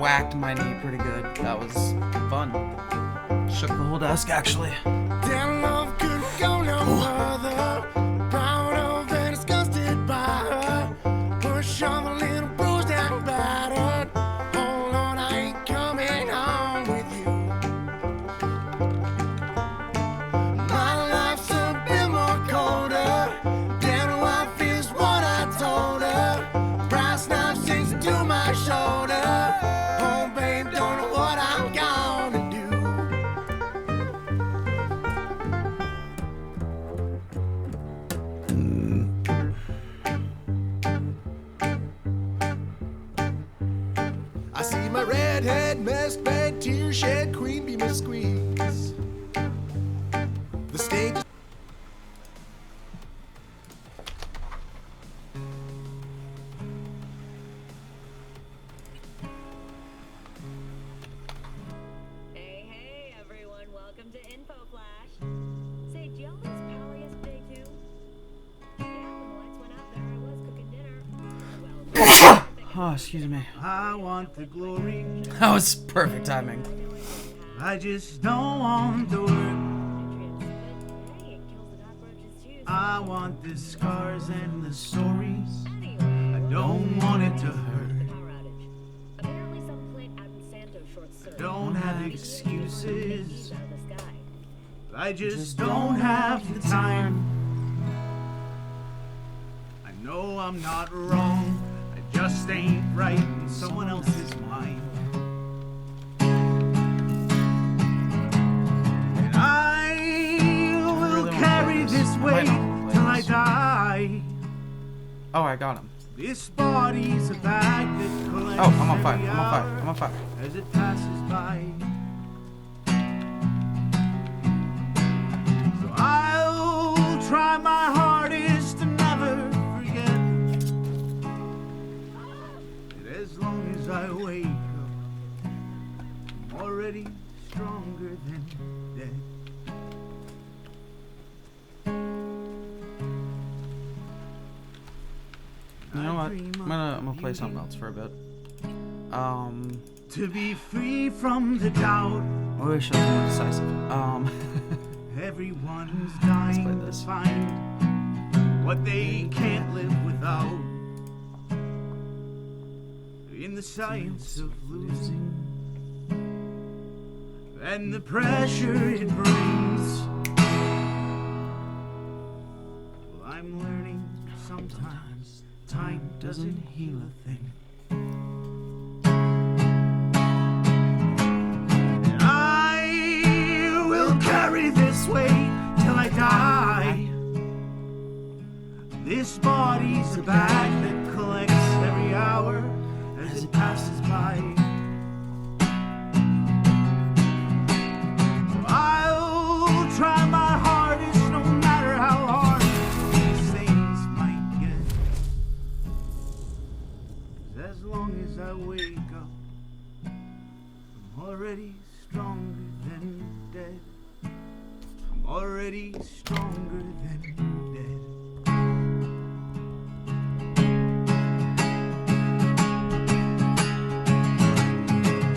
whacked my knee pretty good. That was fun. Shook the whole desk, actually. Damn love could go no further. Proud of and disgusted by her. Push on the little bruised and battered. Hold on, I ain't coming home with you. My life's a bit more colder. Damn how I feel is what I told her. Brass knife sinks to my shoulder. Oh babe, don't know what I'm gonna do. I see my redhead, masked bed, tear shed, queen bee must squeeze. The stage is Hey, everyone. Welcome to Info Flash. Say, did y'all lose power yesterday, too? Yeah, when the lights went out there, I was cooking dinner. Well, Oh, excuse me. I want the glory. That was perfect timing. I just don't want the work. hey, it kills the cockroaches, too. I want the scars and the stories. Anyway, I don't want it to hurt. the power outage. Apparently, some plant out in Santo short-circuited. Don't have excuses. Views out of the sky. I just don't have the time. I know I'm not wrong. I just ain't right in someone else's mind. And I will carry this weight till I die. Oh, I got him. This body's a bag that collects Oh, I'm on fire. every I'm on fire. hour I'm on fire. as it passes by. So I'll try my hardest to never forget. And as long as I wake up, I'm already stronger than dead. You know what? I'm gonna play something else for a bit. To be free from the doubt, I wish I was more decisive. everyone's play dying to this. find what they can't live without. In the science of losing and the pressure it brings, well, I'm learning sometimes time doesn't heal a thing. And I will carry this weight till I die. This body's a bag that collects every hour as it passes by. I'll try my hardest no matter how hard these things might get. 'Cause as long as I wake up, I'm already stronger than dead. I'm already stronger than dead.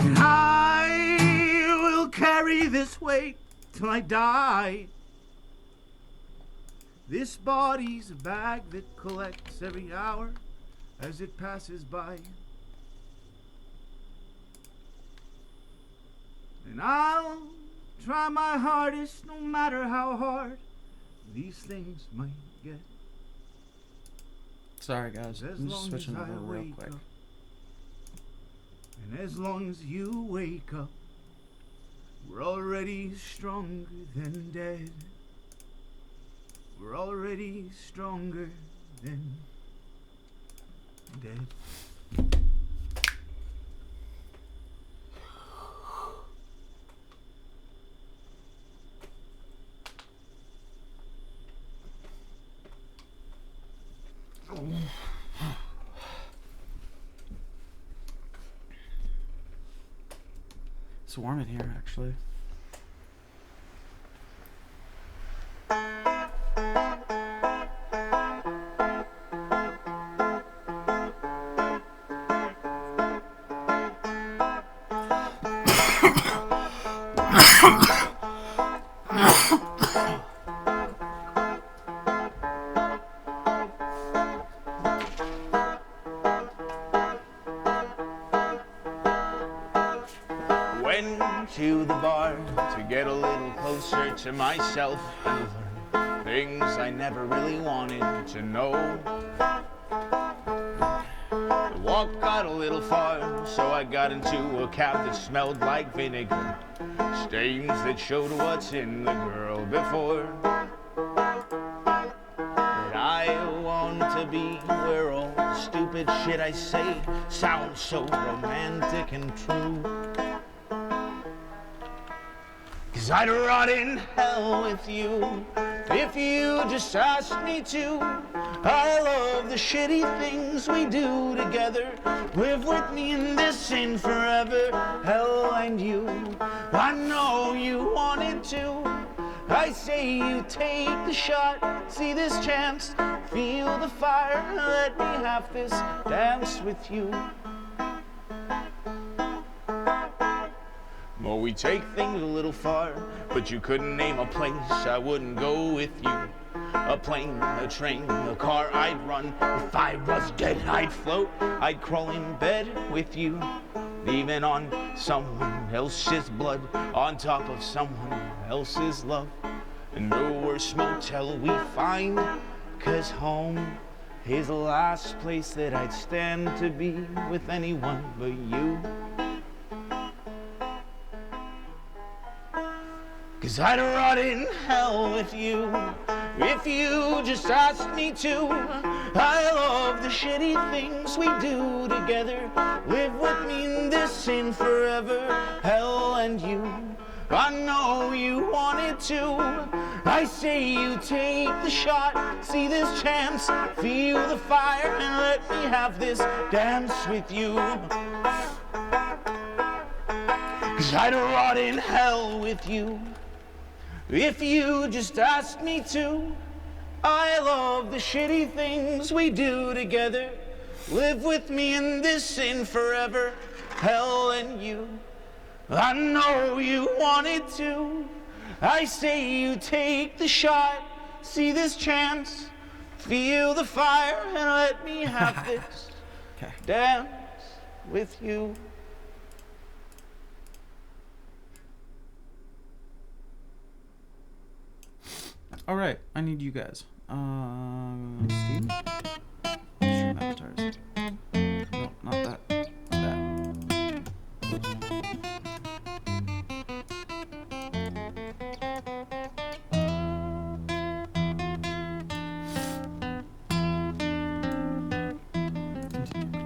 And I will carry this weight till I die. This body's a bag that collects every hour as it passes by. And I'll try my hardest no matter how hard these things might get. Sorry, guys. As I'm just long switching as I over real wake quick. up. And as long as you wake up, we're already stronger than dead. We're already stronger than dead. It's warm in here, actually. Went to the bar to get a little closer to myself and learn things I never really wanted to know. The walk got a little far, so I got into a cab that smelled like vinegar, stains that showed what's in the girl before. But I want to be where all the stupid shit I say sounds so romantic and true. 'Cause I'd rot in hell with you if you just asked me to. I love the shitty things we do together. Live with me in this sin forever, hell and you. I know you wanted to. I say you take the shot, see this chance, feel the fire, let me have this dance with you. Well, we take things a little far, but you couldn't name a place I wouldn't go with you. A plane, a train, a car I'd run. If I was dead, I'd float. I'd crawl in bed with you, even on someone else's blood, on top of someone else's love. And no worse motel we find, 'cause home is the last place that I'd stand to be with anyone but you. 'Cause I'd rot in hell with you if you just asked me to. I love the shitty things we do together. Live with me in this sin forever, hell and you. I know you wanted to. I say you take the shot, see this chance, feel the fire, and let me have this dance with you. 'Cause I'd rot in hell with you if you just asked me to. I love the shitty things we do together. Live with me in this sin forever, hell and you. I know you wanted to. I say you take the shot, see this chance, feel the fire, and let me have this dance with you. All right, I need you guys. Steve? Stream avatars. No, not that. That.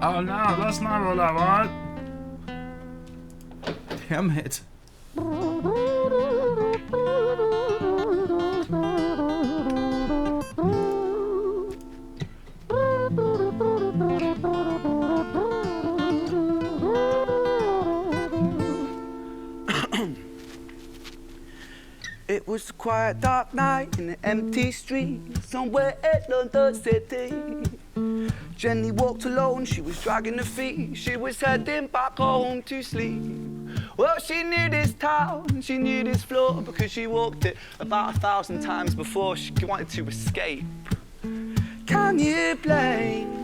Oh no, that's not what I want. Damn it. It was a quiet, dark night in an empty street somewhere in London City. Jenny walked alone, she was dragging her feet. She was heading back home to sleep. Well, she knew this town, she knew this floor, because she walked it about 1,000 times before she wanted to escape. Can you blame?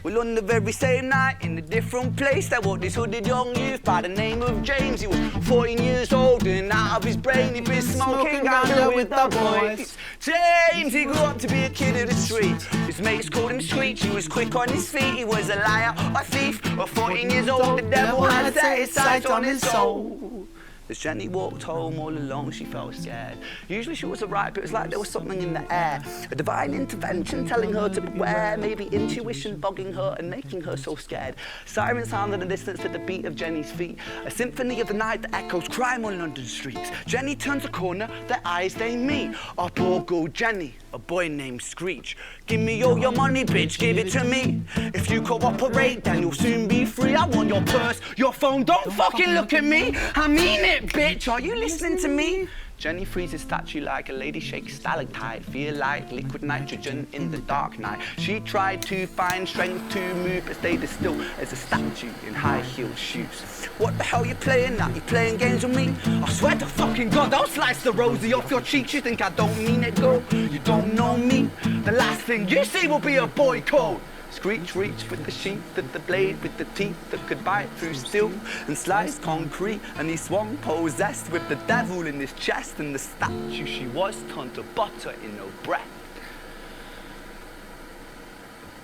Well, on the very same night, in a different place, there walked this hooded young youth by the name of James. He was 14 years old and out of his brain, he'd been smoking ganja with the boys. James, he grew up to be a kid of the street. His mates called him Screech, he was quick on his feet. He was a liar, a thief, at 14 years old, the devil had set his sights on his soul. As Jenny walked home all alone, she felt scared. Usually she was alright, but it was like there was something in the air. A divine intervention telling her to beware, maybe intuition bogging her and making her so scared. Sirens sound in the distance to the beat of Jenny's feet. A symphony of the night that echoes crime on London streets. Jenny turns a corner, their eyes they meet. Up or go Jenny, a boy named Screech. Give me all your money, bitch, give it to me. If you cooperate, then you'll soon be free. I want your purse, your phone, don't fucking look at me. I mean it, bitch, are you listening to me? Jenny freezes statue like a lady shakes stalactite. Feel like liquid nitrogen in the dark night. She tried to find strength to move, but stayed as still as a statue in high-heeled shoes. What the hell you playing at? You playing games with me? I swear to fucking God, I'll slice the rosy off your cheeks. You think I don't mean it, girl? You don't know me. The last thing you see will be a boy code. Screech reach with the sheath of the blade, with the teeth that could bite through steel and slice concrete. And he swung possessed with the devil in his chest, and the statue she was turned to butter in her breath.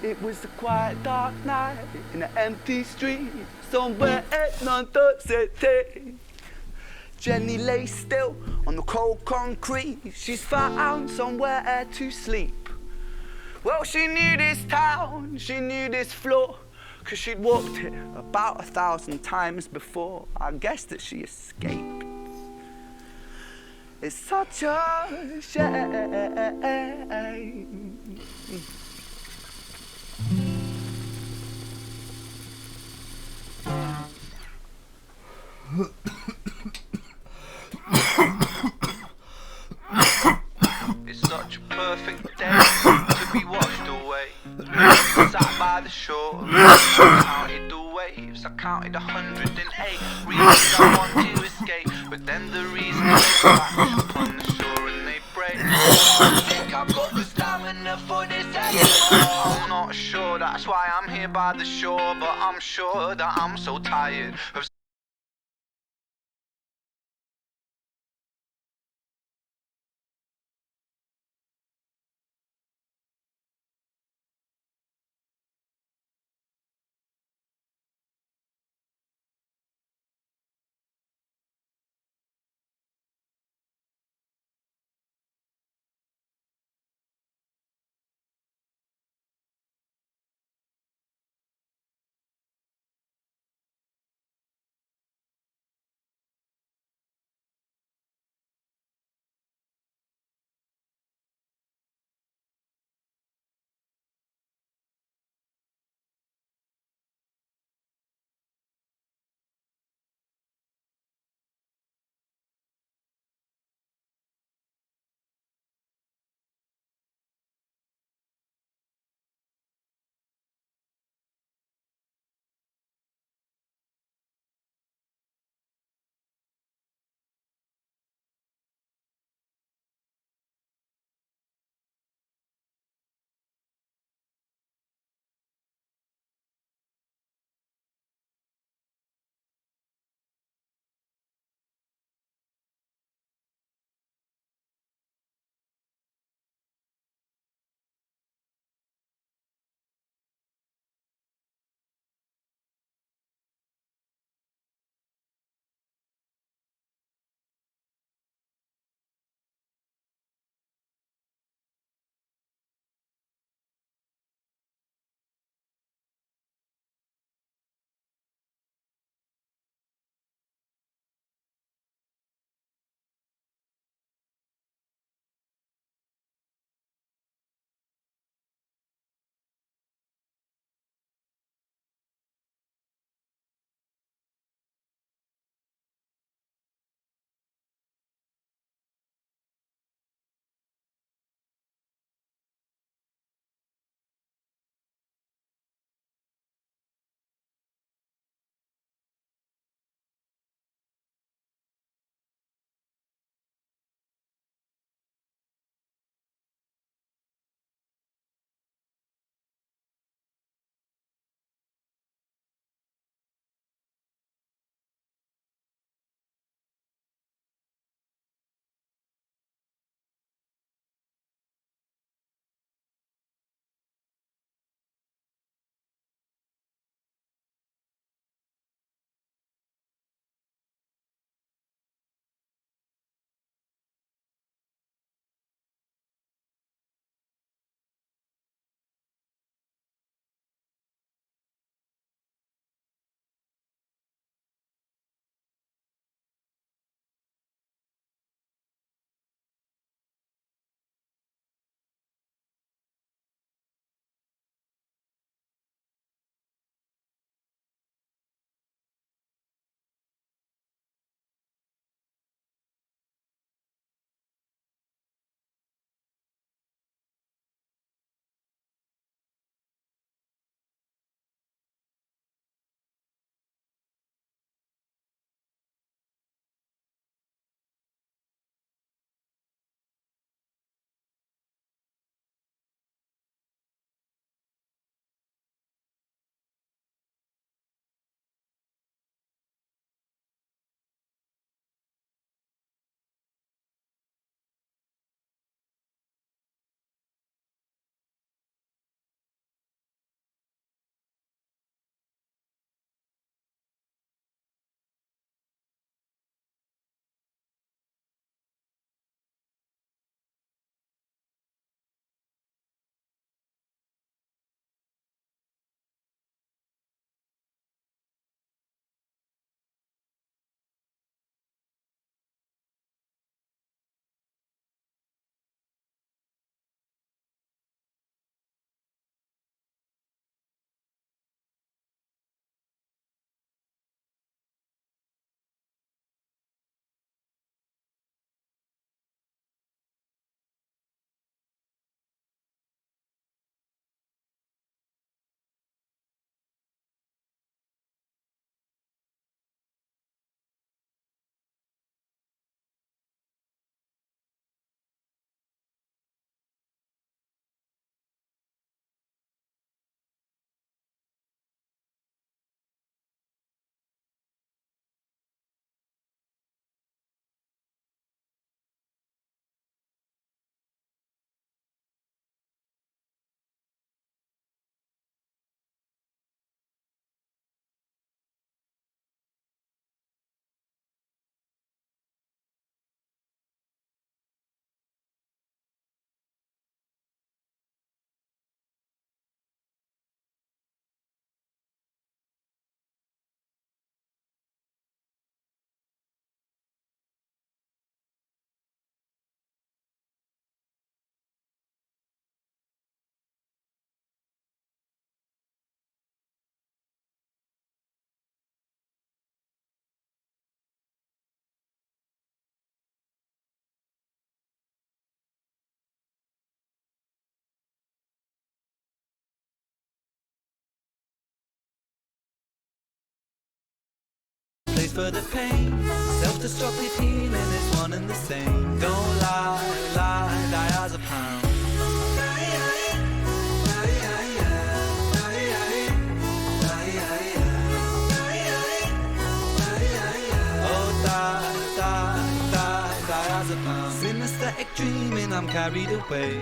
It was a quiet dark night in an empty street somewhere in London City. Jenny lay still on the cold concrete. She's found somewhere to sleep. Well, she knew this town, she knew this floor, 'cause she'd walked it about 1,000 times before. I guess that she escaped. It's such a shame. It's such a perfect day to be washed away. Sat by the shore, counted the waves. I counted 108 reasons I want to escape, but then the reasons they crash upon the shore and they break. I don't think I've got the stamina for this anymore. I'm not sure, that's why I'm here by the shore, but I'm sure that I'm so tired of for the pain. Self-destructive healing is one and the same. Don't lie, diazepam. Synesthetic dreaming, I'm carried away.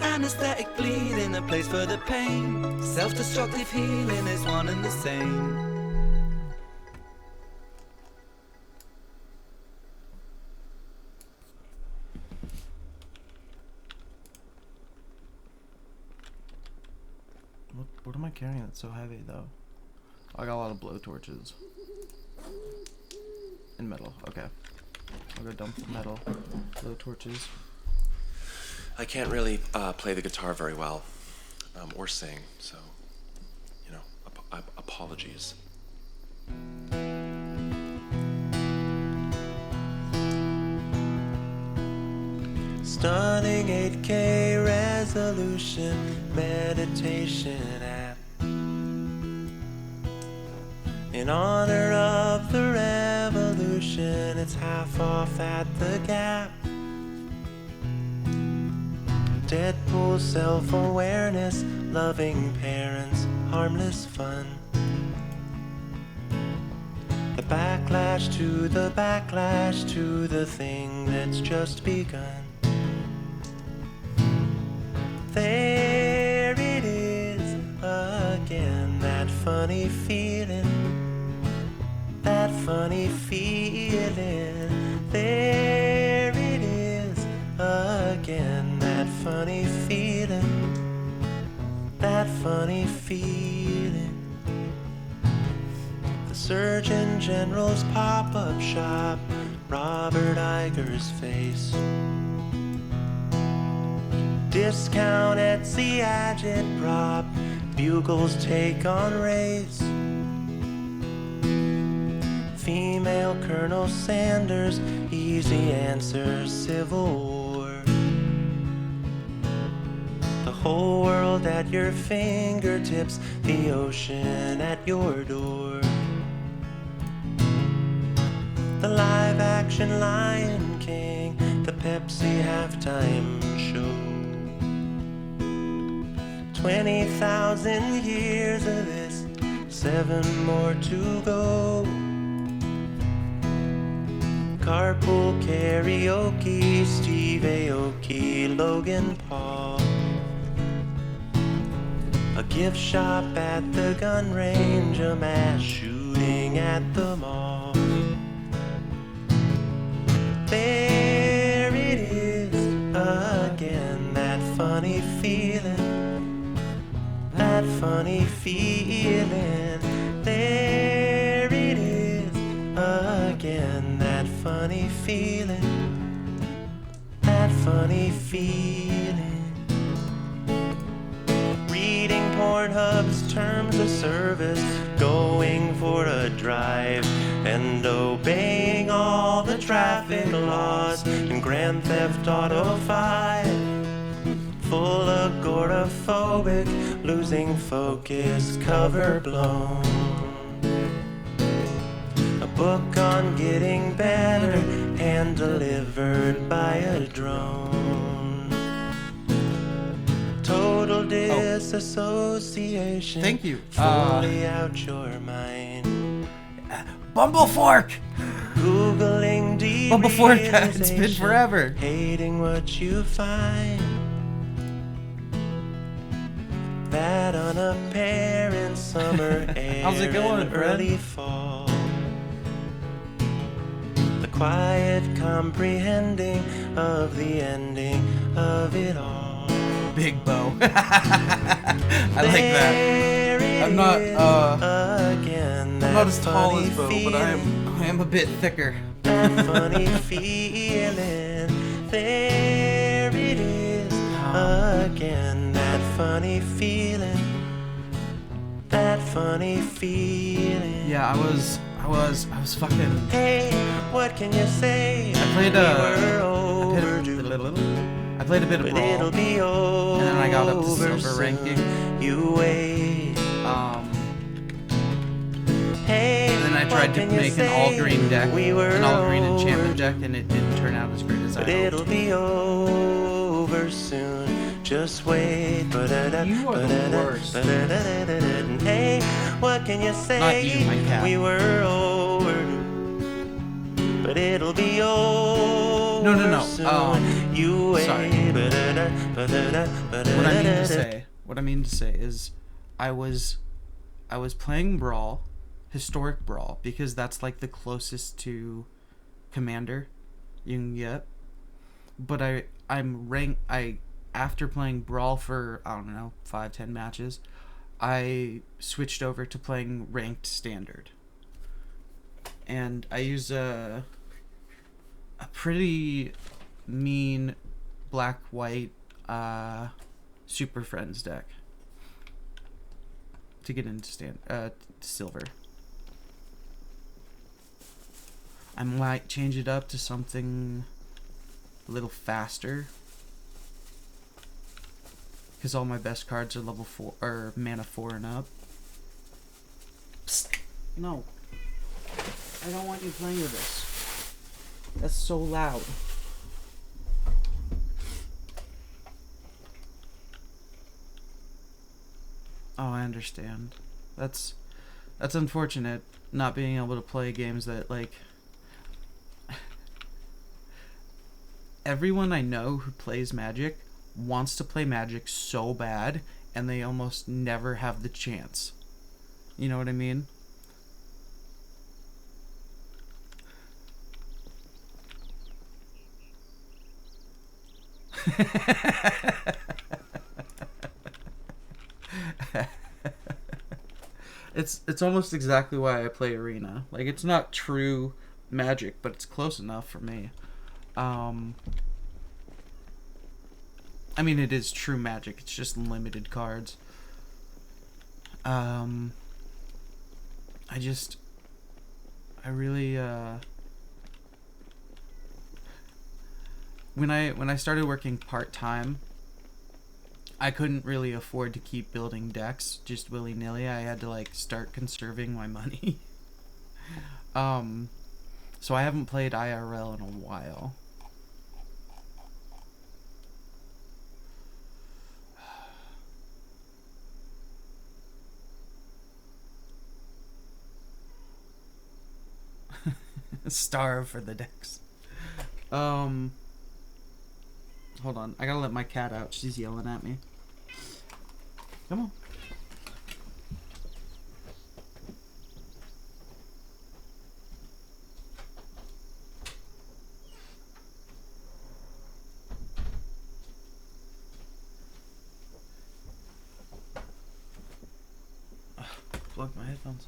Anesthetic bleeding, a place for the pain. Self-destructive healing is one and the same. What am I carrying that's so heavy though? I got a lot of blowtorches. And metal, okay. I'll go dump the metal. Blowtorches. I can't really play the guitar very well, or sing, so, you know, apologies. Stunning 8K resolution meditation app. In honor of the revolution, it's half off at the Gap. Deadpool self-awareness, loving parents, harmless fun. The backlash to the thing that's just begun. There it is again, that funny feeling. That funny feeling. There it is again, that funny feeling. That funny feeling. The Surgeon General's pop-up shop, Robert Iger's face. Discount Etsy agitprop, Bugle's take on race. Female Colonel Sanders, easy answer, Civil War. The whole world at your fingertips, the ocean at your door. The live-action Lion King, the Pepsi halftime show. 20,000 years of this, 7 more to go. Carpool karaoke, Steve Aoki, Logan Paul. A gift shop at the gun range, a mass shooting at the mall. There it is again, that funny feeling. That funny feeling. There it is again, that funny feeling. That funny feeling. Reading Pornhub's terms of service, going for a drive, and obeying all the traffic laws in Grand Theft Auto 5. Full agoraphobic, losing focus, cover blown. A book on getting better, hand delivered by a drone. Total disassociation. Thank you. Fully out your mind. Bumblefork! Googling Bumblefork, it's been derealization, forever. hating what you find. That unapparent summer air How's it going, and Fred? early fall. The quiet comprehending of the ending of it all. Big bow. I like that. I'm not Again, I'm not as tall as Bo, but I am a bit thicker. That funny feeling. There it is again, that funny feeling. That funny feeling. Yeah, I was fucking. Hey, what can you say? I played We were overdue. I played a bit of But Brawl, it'll be over. and then I got up to silver ranking. You wait. Hey. And then I I tried to can you make an all green deck, We were an all green over enchantment deck, and it didn't turn out as great as I But hoped. it'll be over soon. Just wait. You are the worst. Hey, what can you say? Not you, my cat. We were over, but it'll be over. No. Soon. You wait. Sorry. What I mean to say is, I was playing Brawl, Historic Brawl, because that's like the closest to Commander you can get. But after playing Brawl for, I don't know, 5-10 matches, I switched over to playing Ranked Standard. And I use a pretty mean black-white Super Friends deck to get into silver. I might change it up to something a little faster, because all my best cards are level 4 or mana 4 and up. Psst. No, I don't want you playing with this. That's so loud. Oh, I understand. That's unfortunate, not being able to play games that, like, everyone I know who plays Magic wants to play Magic so bad, and they almost never have the chance. You know what I mean? It's almost exactly why I play Arena. Like, it's not true Magic, but it's close enough for me. I mean, it is true Magic. It's just limited cards. I really when I started working part-time, I couldn't really afford to keep building decks just willy-nilly. I had to, like, start conserving my money. So I haven't played IRL in a while. Starve for the decks. Hold on. I gotta let my cat out. She's yelling at me. Come on. Plug my headphones.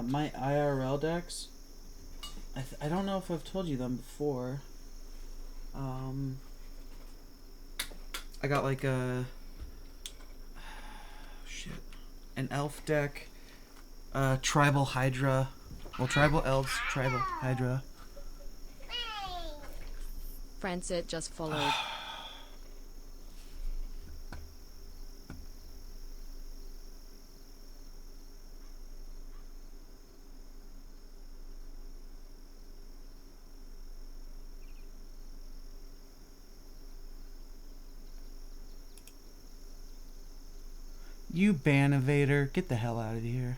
My IRL decks, I don't know if I've told you them before. I got like an elf deck, tribal Hydra, well, tribal elves, tribal Hydra. Francet just followed. You ban evader, get the hell out of here.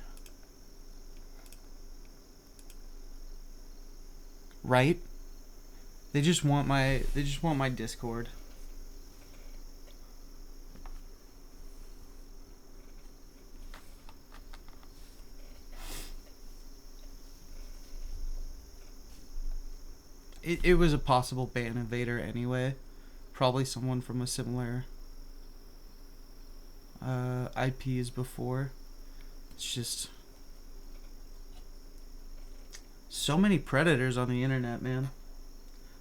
Right? They just want my Discord. It was a possible ban evader anyway. Probably someone from a similar IP as before. It's just so many predators on the internet, man.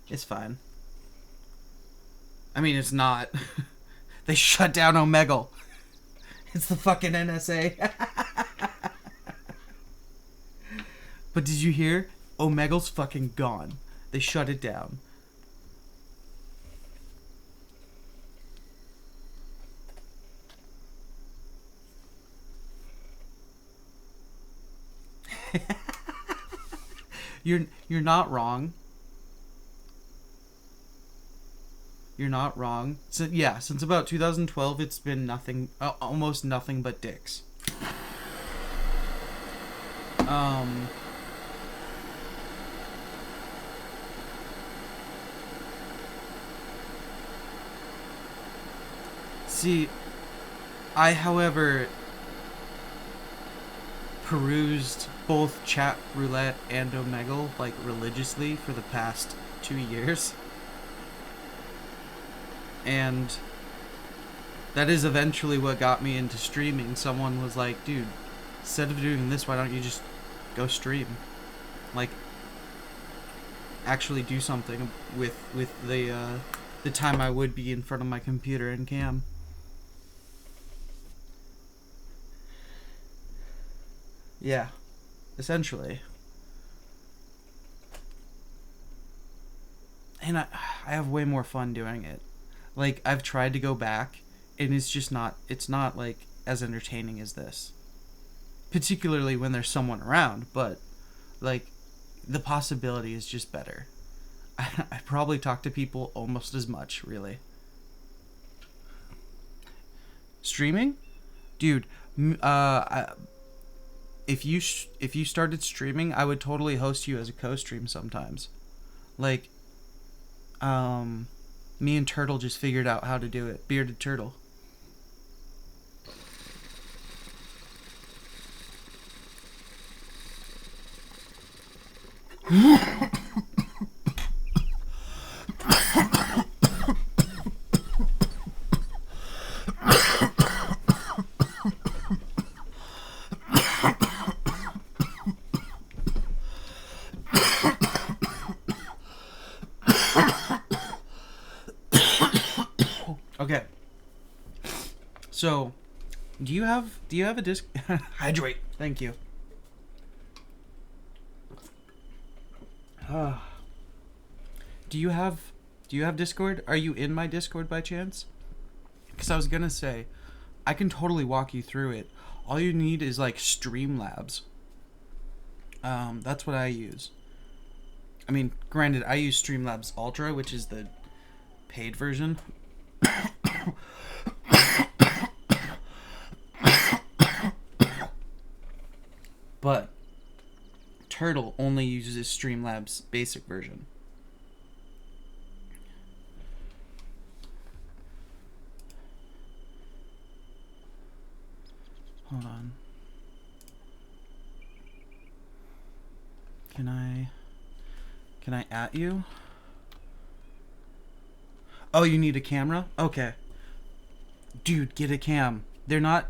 It's fine. I mean, it's not. They shut down Omegle. It's the fucking NSA. But did you hear? Omegle's fucking gone. They shut it down. You're not wrong. You're not wrong. So, yeah, since about 2012, it's been nothing, almost nothing but dicks. See, I, however, perused both Chat Roulette and Omegle, like, religiously for the past 2 years. And that is eventually what got me into streaming. Someone was like, dude, instead of doing this, why don't you just go stream? Like, actually do something with the time I would be in front of my computer and cam. Yeah, essentially. And I have way more fun doing it. Like, I've tried to go back, and it's not, like, as entertaining as this. Particularly when there's someone around, but, like, the possibility is just better. I probably talk to people almost as much, really. Streaming? Dude, if you started streaming, I would totally host you as a co-stream sometimes. Like, me and Turtle just figured out how to do it. Bearded Turtle. Okay. So, do you have a disc? Hydrate. Thank you. Do you have Discord? Are you in my Discord by chance? Because I was gonna say, I can totally walk you through it. All you need is like Streamlabs. That's what I use. I mean, granted, I use Streamlabs Ultra, which is the paid version. But Turtle only uses Streamlabs basic version. Hold on. Can I at you? Oh, you need a camera? Okay. Dude, get a cam. They're not...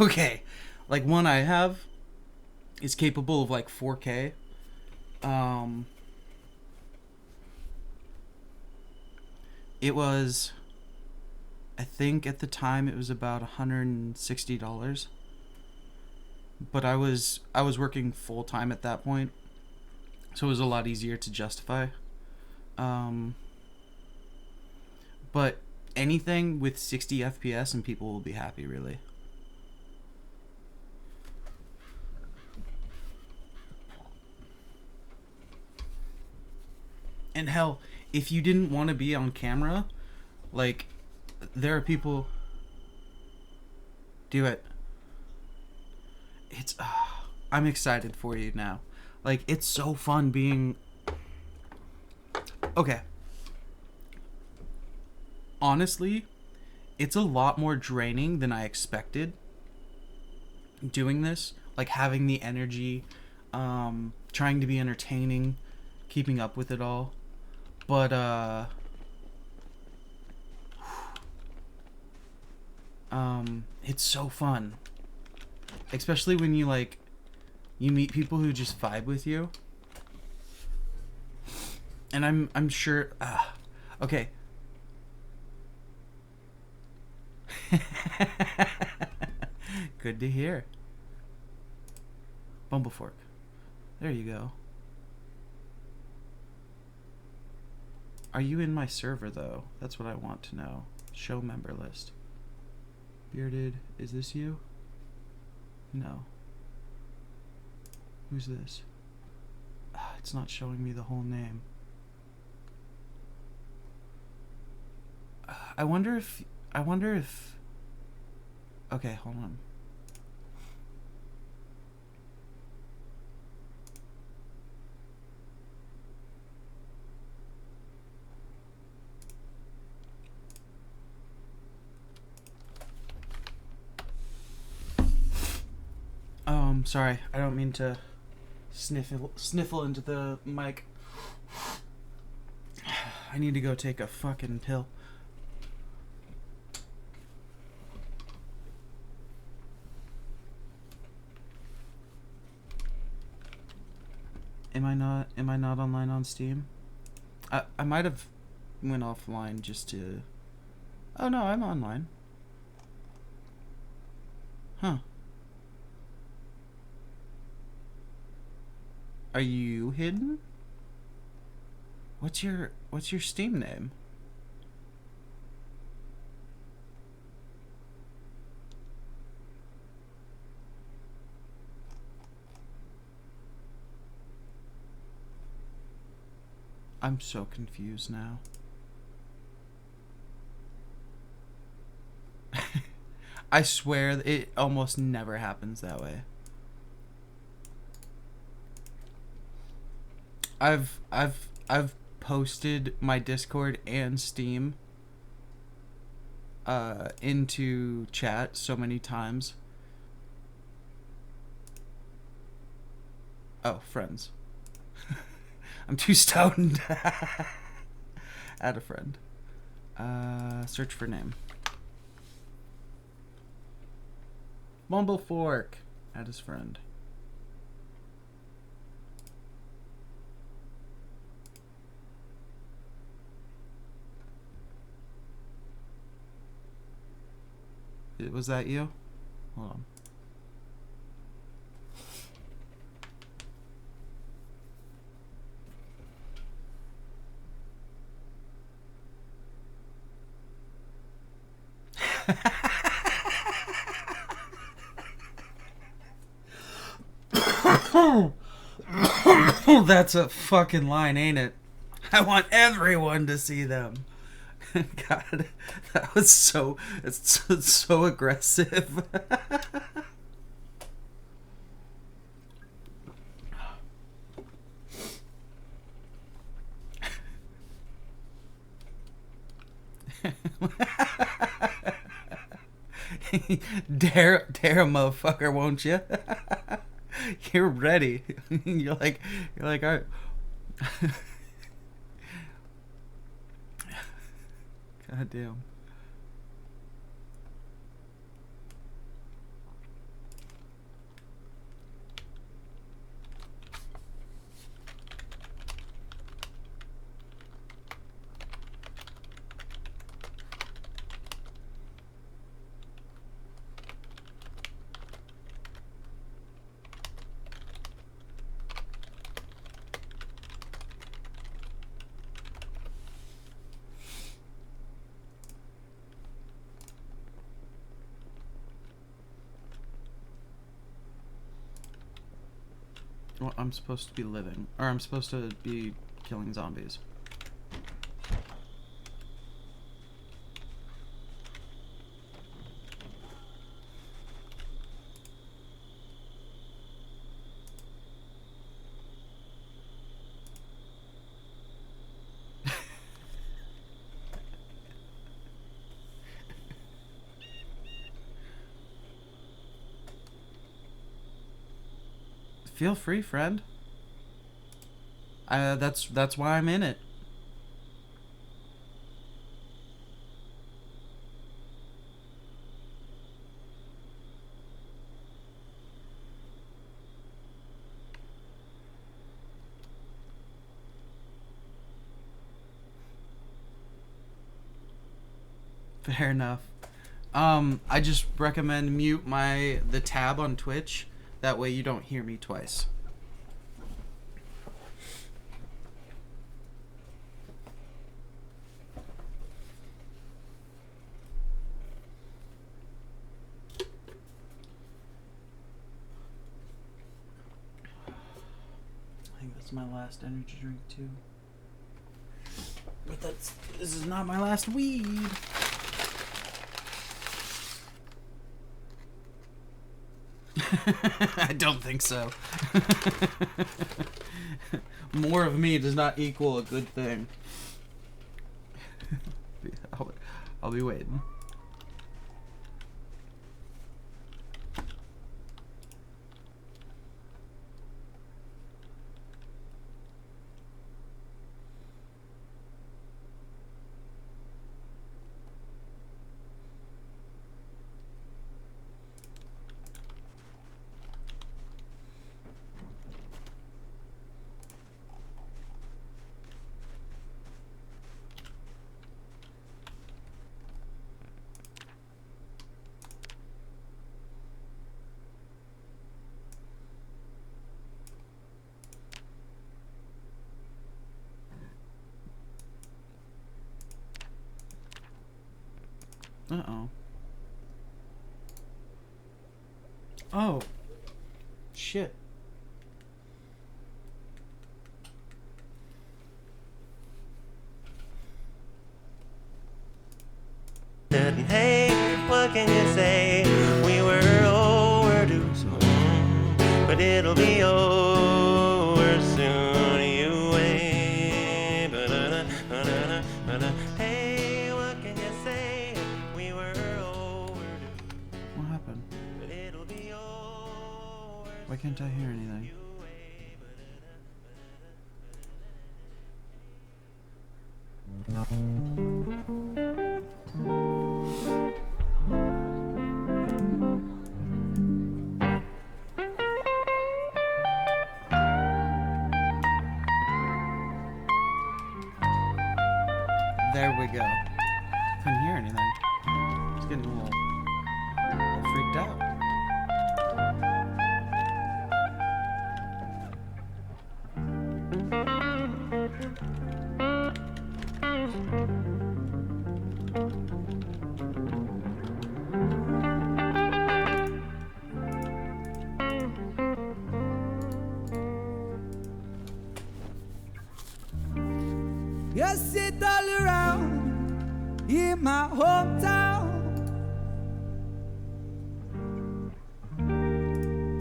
Okay. Like, one I have is capable of, like, 4K. It was... I think at the time it was about $160. But I was working full-time at that point. So it was a lot easier to justify. But anything with 60 FPS and people will be happy, really. And hell, if you didn't want to be on camera, like, there are people... Do it. It's... I'm excited for you now. Like, it's so fun being... Okay. Honestly, it's a lot more draining than I expected doing this. Like, having the energy, trying to be entertaining, keeping up with it all. But, it's so fun. Especially when you, like, you meet people who just vibe with you. And I'm sure, okay. Good to hear. Bumblefork. There you go. Are you in my server, though? That's what I want to know. Show member list. Bearded, is this you? No. Who's this? It's not showing me the whole name. I wonder if... Okay, hold on. Sorry, I don't mean to sniffle into the mic. I need to go take a fucking pill. Am I not online on Steam? I might have went offline just to... Oh no, I'm online. Huh. Are you hidden? What's your Steam name? I'm so confused now. I swear it almost never happens that way. I've posted my Discord and Steam into chat so many times. Oh, friends. I'm too stoned. Add a friend. Search for name. Bumblefork. Add his friend. Was that you? Hold on. That's a fucking line, ain't it? I want everyone to see them. God, that was so... It's so aggressive. Dare a motherfucker, won't you? You're ready. You're like, all right. God damn. Well, I'm supposed to be living, or I'm supposed to be killing zombies. Feel free, friend. That's why I'm in it. Fair enough. I just recommend mute the tab on Twitch. That way you don't hear me twice. I think that's It's my last energy drink too. But this is not my last weed. I don't think so. More of me does not equal a good thing. I'll be waiting. Uh-oh. Oh. Shit. Hey, what can you say? We were overdue, but it'll be over soon. You wait. Hey, what can you say? We were overdue. What happened? But it'll be over. Why can't I hear anything? There we go. Couldn't hear anything. I was getting a little freaked out. You sit all around in my hometown.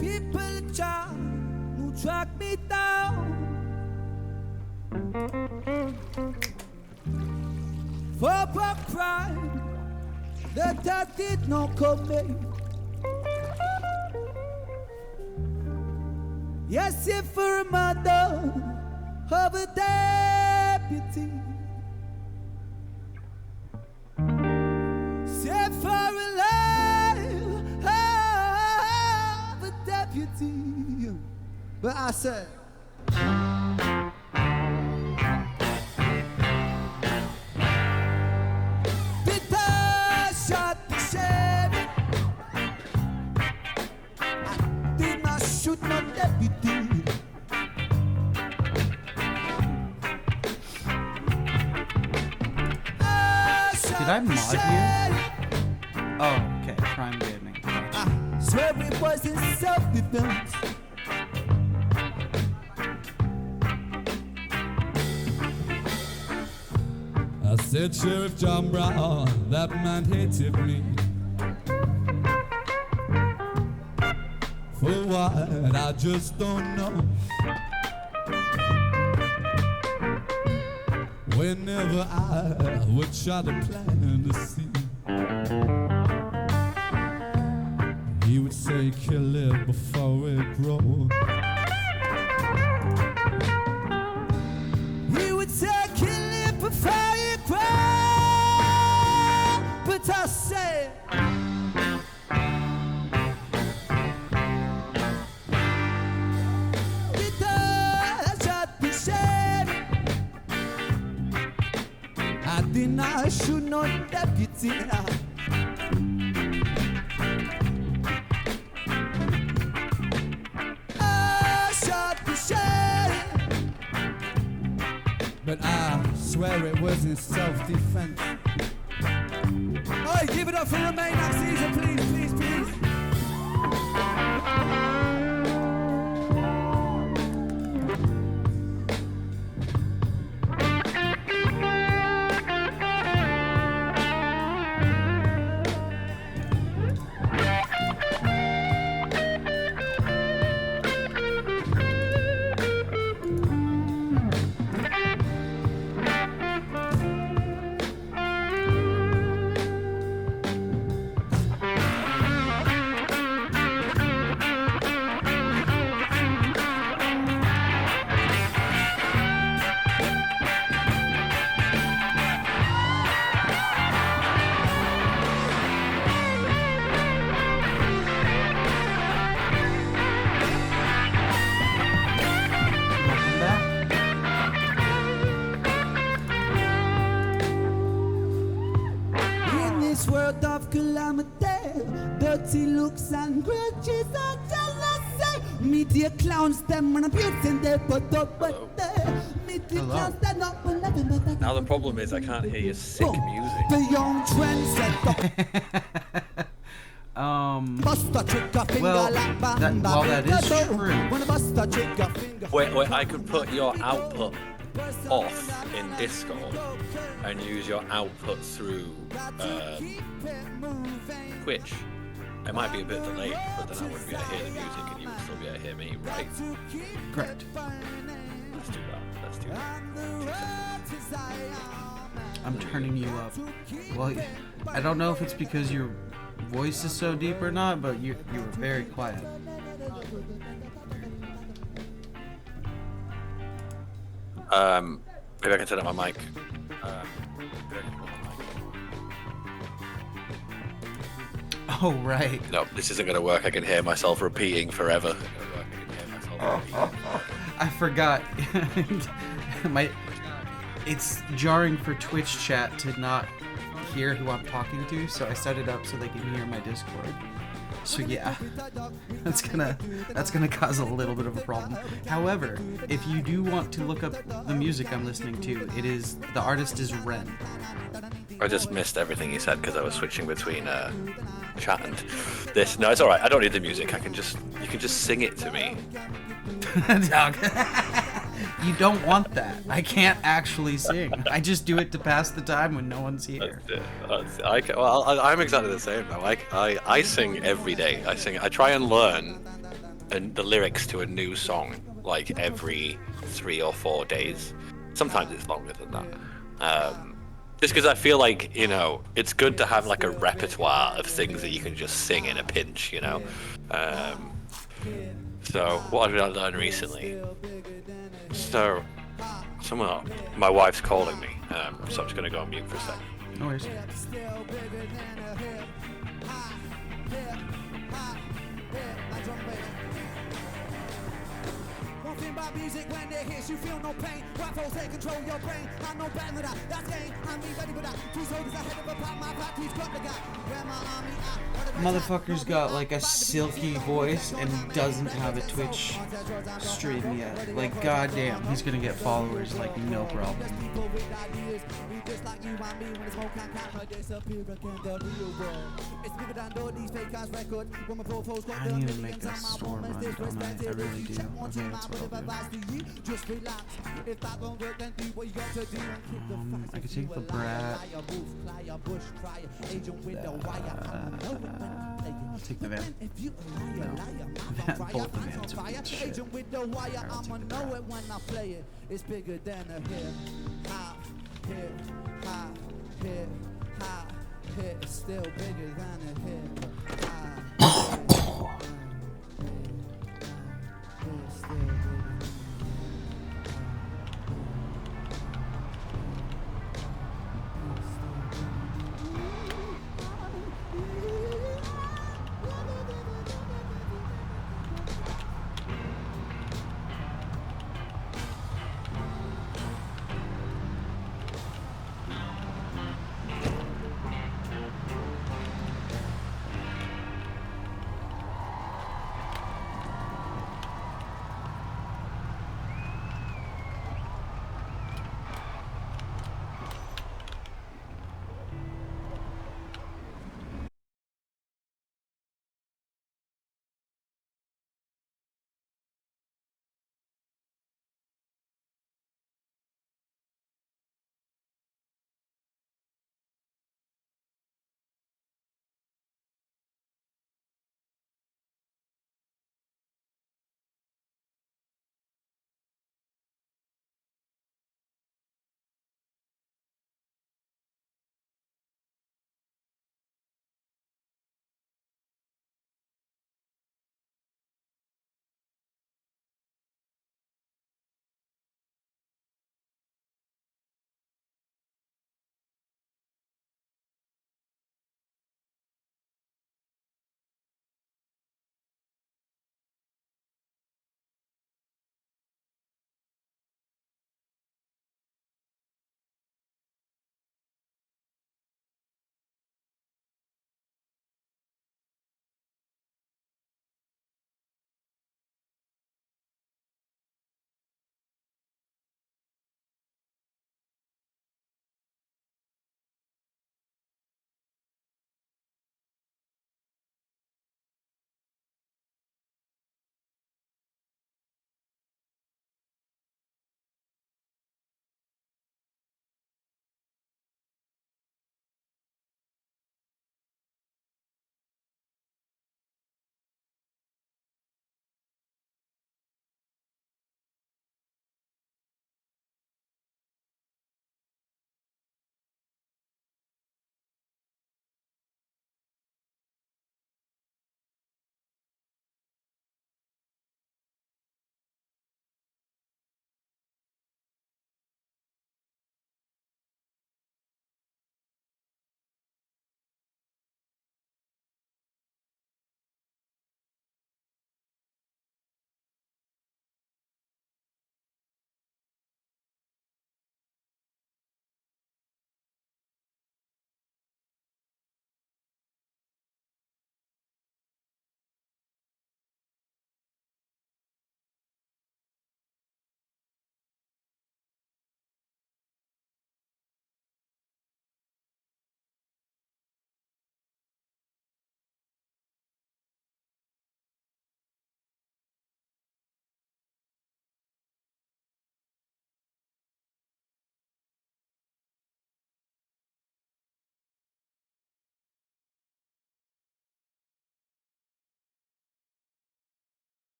People try to track me down. For a crime that I did not commit. Yes, if for a murder of a deputy, say for a life of a deputy. But I said, Peter shot the sheriff. I did not shoot no deputy. Did I mod you? Oh, okay. Prime Gaming. I swear it was in self-defense. I said, Sheriff John Brown, that man hated me. For what, I just don't know. Whenever I would try to plan to see, he would say, kill it before it grows. He would say, kill it before it grows. But I said, I did not shoot no deputy. I shot the sheriff. But I swear it was in self-defense. Oh, give it up for Remain next season, please, please, please. of calamity, dirty looks and grudges and jealousy. Media clowns them when abusing their put up but media clowns stand up for nothing but that. Now the problem is I can't hear your sick music. The young trendsetter. Well, that is true. Wait, I could put your output off in Discord and use your output through Twitch. It might be a bit delayed, but then I wouldn't be able to hear the music and you would still be able to hear me, right? Correct. Let's do that. I'm turning you up. Well, I don't know if it's because your voice is so deep or not, but you were very quiet. Maybe I can set up my mic. Oh, right. No, this isn't going to work. I can hear myself repeating forever. I forgot. It's jarring for Twitch chat to not hear who I'm talking to, so I set it up so they can hear my Discord. So yeah, that's gonna cause a little bit of a problem. However, if you do want to look up the music I'm listening to, the artist is Ren. I just missed everything you said because I was switching between chat and this. No, it's all right. I don't need the music. You can just sing it to me. Doug, you don't want that. I can't actually sing. I just do it to pass the time when no one's here. I'm exactly the same though. I sing every day. I try and learn the lyrics to a new song like every 3 or 4 days. Sometimes it's longer than that. Just because I feel like, it's good to have like a repertoire of things that you can just sing in a pinch, So, what did I learn recently? So, my wife's calling me, so I'm just going to go on mute for a second. No worries. About music when it hits you feel no pain. Rappers they control your brain. I know better than that. That's game. I'm ready for that. 2 soldiers ahead of a pop. My party's got the guy. Where my army at? Motherfucker's got like a silky voice and doesn't have a Twitch stream yet. Like, goddamn, he's gonna get followers like no problem. I need to make a storm run, don't I? I really do. Okay, that's what I'll do. I could take the Brat. I'll take the van. No. Both the vans are good shit. Alright, I'll take the Brat. It's bigger than a hip hop, hip. It's still bigger than a hip hop. It's still bigger.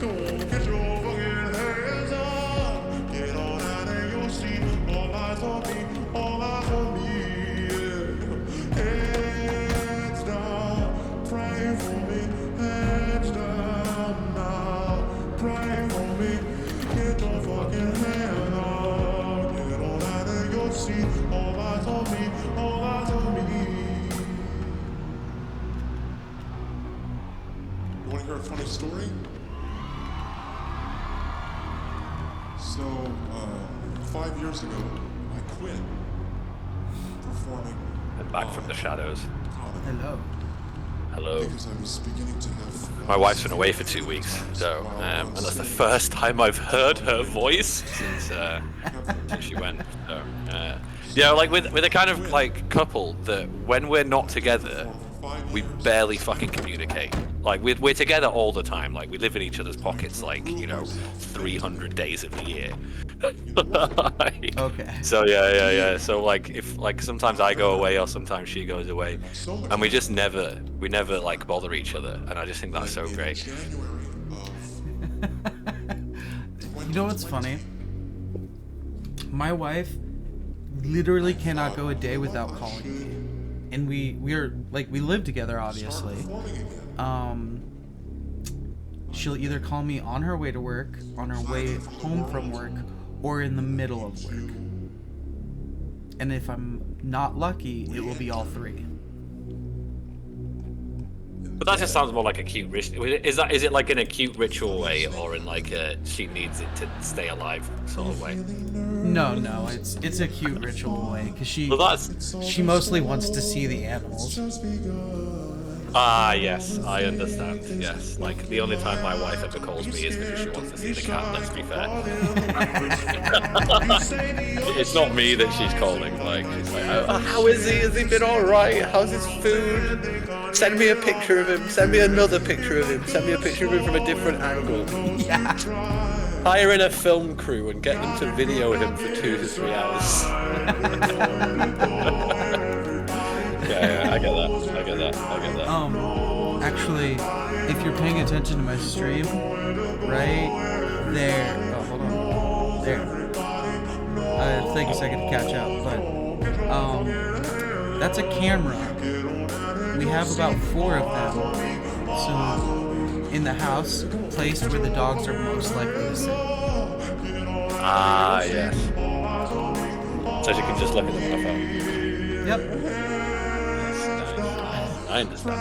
You want to hear a funny story? So, 5 years ago, I quit performing. And back from the shadows. Hello. Hello. Because I was beginning to have. My wife's been away for 2 weeks, so and that's the first time I've heard her voice since she went. So, yeah, like with a kind of like couple that when we're not together, we barely fucking communicate. Like we're together all the time. Like we live in each other's pockets, like 300 days of the year. Okay. So yeah. So like if like sometimes I go away or sometimes she goes away, and we never like bother each other, and I just think that's so great. You know what's funny? My wife literally cannot go a day without calling me, and we live together, obviously. She'll either call me on her way to work, on her way home from work, or in the middle of work. And if I'm not lucky, it will be all three. But that just sounds more like a cute ritual. Is it like in a cute ritual way, or in like a she needs it to stay alive sort of way? No, it's a cute ritual way because she mostly wants to see the animals. Ah, yes, I understand. Yes, like the only time my wife ever calls me is because she wants to see the cat. Let's be fair. It's not me that she's calling. Like, she's like, oh, how is he? Has he been all right? How's his food? Send me a picture of him. Send me another picture of him. Send me a picture of him from a different angle. Yeah. Hire in a film crew and get them to video him for 2 to 3 hours. Yeah, I get that. Actually, if you're paying attention to my stream, right there. Oh, hold on. There. It'll take a second to catch up, but that's a camera. We have about 4 of them. So in the house, placed where the dogs are most likely to sit. Ah, yes. So you can just look at them on the phone. Yep. I understand.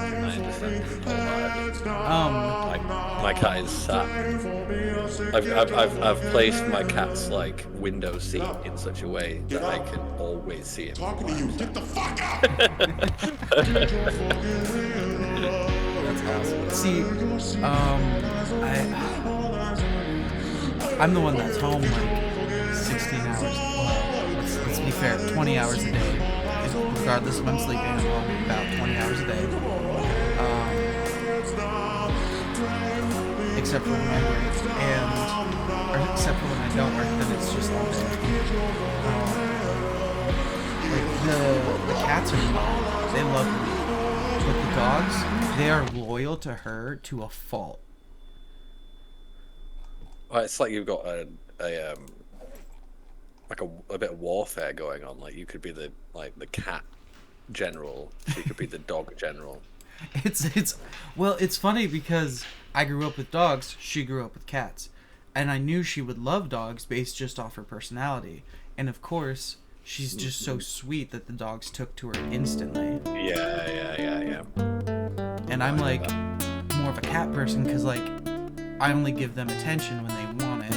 My cat is sat. I've placed my cat's like window seat in such a way that I can always see him. Talking to you, get the fuck out! That's awesome. See, I'm the one that's home like 16 hours. Well, let's be fair, 20 hours a day. Regardless if I'm sleeping, I'm home about 20 hours a day. Except for when I work, or except for when I don't work, then it's just all day. Like the cats are mine. They love me. But the dogs, they are loyal to her to a fault. Well, it's like you've got a bit of warfare going on. Like you could be the cat general, she could be the dog general. It's funny because I grew up with dogs, she grew up with cats, and I knew she would love dogs based just off her personality. And of course, she's just so sweet that the dogs took to her instantly. Yeah. And I'm like more of a cat person because like I only give them attention when they want it.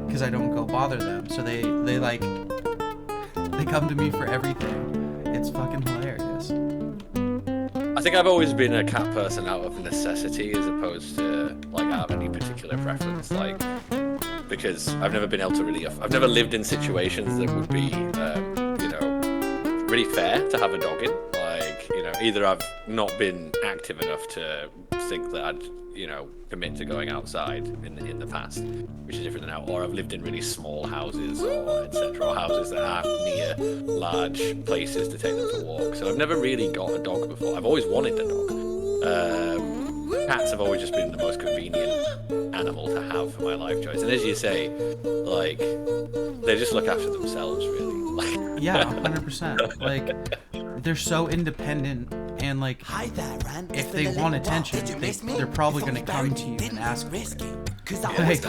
Because I don't go bother them, so they come to me for everything. It's fucking hilarious. I think I've always been a cat person out of necessity as opposed to like out of any particular preference. Like because I've never been able to I've never lived in situations that would be really fair to have a dog in. Like either I've not been active enough to think that I'd commit to going outside in the past, which is different than now, or I've lived in really small houses or etc., or houses that aren't near large places to take them for walks. So I've never really got a dog before. I've always wanted a dog. Cats have always just been the most convenient life choice. And as you say, like, they just look after themselves, really. Like, Yeah, 100%. Like, they're so independent, and like, if they want attention, they're probably gonna come to you and ask for it. Like,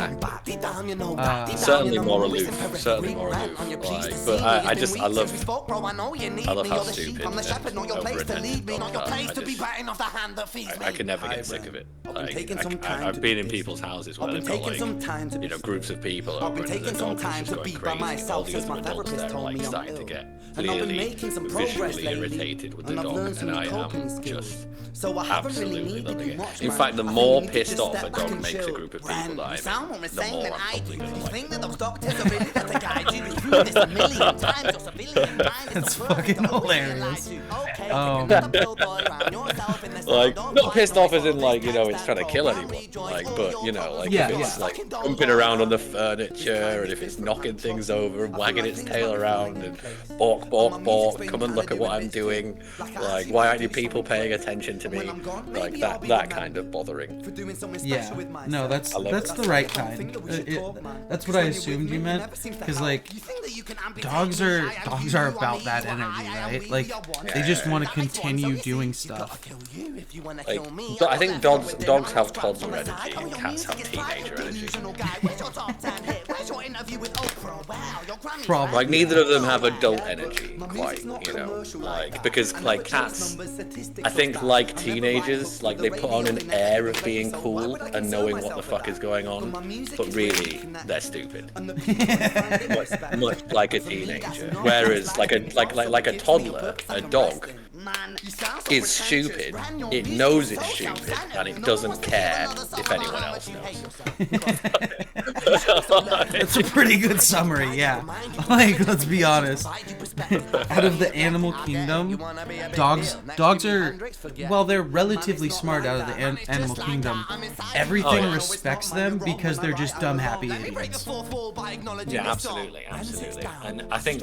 certainly more aloof. Certainly more aloof. Like, but I love how stupid and over-attentive dogs are. I can never get sick of it. Like, I've been in people's houses where they've got like, groups of people over, and the dog is just going crazy. All the other adults there are like starting to get clearly visually irritated with the dog, and I am just absolutely loving it. In fact, the more pissed off a dog makes a group of people that I'm in, the more I'm probably going to like them. That's fucking hilarious. Like, not pissed off as in like, you know, it's trying to kill anyone. Like, but you know, like if it's like jumping around on the furniture, and if it's knocking things over and wagging its tail around and bark, bark, bark, come and look at what I'm doing. Like, why aren't you people paying attention to me? Like that kind of bothering. Yeah, no, that's the right kind. That's what I assumed you meant, because like dogs are about that energy, right? Like they just want to continue doing stuff. Like, but I think dogs have toddler energy and cats have teenager energy. Probably. Like neither of them have adult energy quite, you know, like because like cats, I think like teenagers, like they put on an air of being cool and knowing what the fuck is going on, but really they're stupid. much like a teenager. Whereas like a toddler, a dog, is stupid. It knows it's stupid and it doesn't care if anyone else knows. That's a pretty good summary, yeah. Like, let's be honest. Out of the animal kingdom, dogs are, well, they're relatively smart out of the animal kingdom. Everything respects them because they're just dumb, happy idiots. Yeah, absolutely. And I think,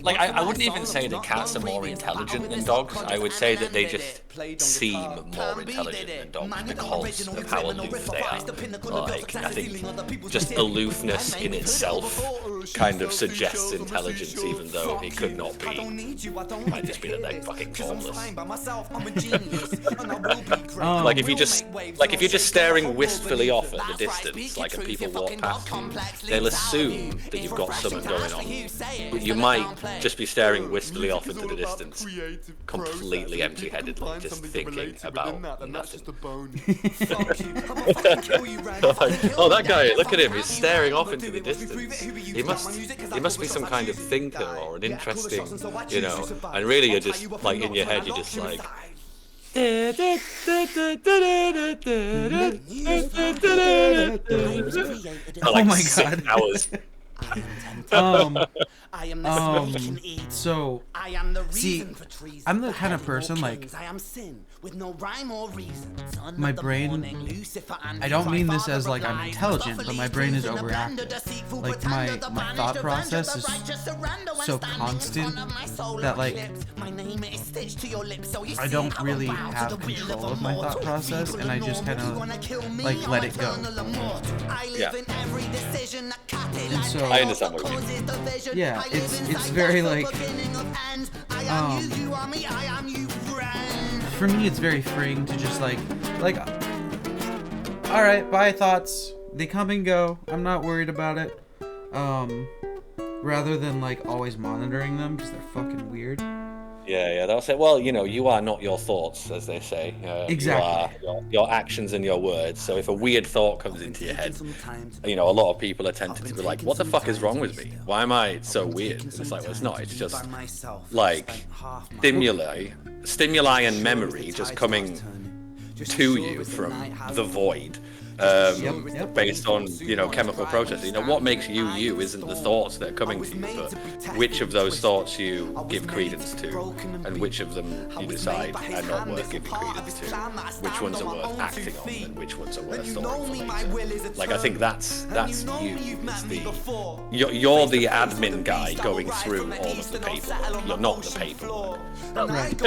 like, I wouldn't even say that cats are more intelligent than dogs. I would say that they just seem more intelligent than dogs because of how aloof they are. Like, I think just aloofness in itself kind of suggests intelligence, even though it could not be. It might just be that they're fucking formless. Like if you're just staring wistfully off at the distance, like if people walk past you, they'll assume that you've got something going on. But you might just be staring wistfully off into the distance, completely empty-headedly, just thinking about nothing. Oh, that guy! Look at him. He's staring off into the distance. He must be some kind of thinker or an interesting, you know. And really, you're just like in your head, you're just like. Oh my god. Hours. So, see, I'm the kind of person, like, my brain, I don't mean this as, like, I'm intelligent, but my brain is overactive. Like, my thought process is so constant that, like, I don't really have control of my thought process, and I just kind of, like, let it go. Yeah. And so, I understand what you mean. Yeah, it's very like, for me it's very freeing to just like, alright, bye thoughts, they come and go, I'm not worried about it, rather than like always monitoring them because they're fucking weird. Yeah, that's it. Well, you know, you are not your thoughts, as they say. Exactly. You are your actions and your words. So if a weird thought comes into your head, you know, a lot of people are tempted to be like, what the fuck is wrong with me? Why am I so weird? And it's like, well, it's not. It's just like stimuli and memory just coming to you from the void. Based on, you know, chemical processes. You know, what makes you you isn't the thoughts that are coming to you, but which of those thoughts you give credence to, and which of them you decide are not worth giving credence to, which ones are worth acting on, and which ones are worth storing for later. Like, I think that's you. You're the admin guy going through all of the paperwork. You're not the paperwork. Right.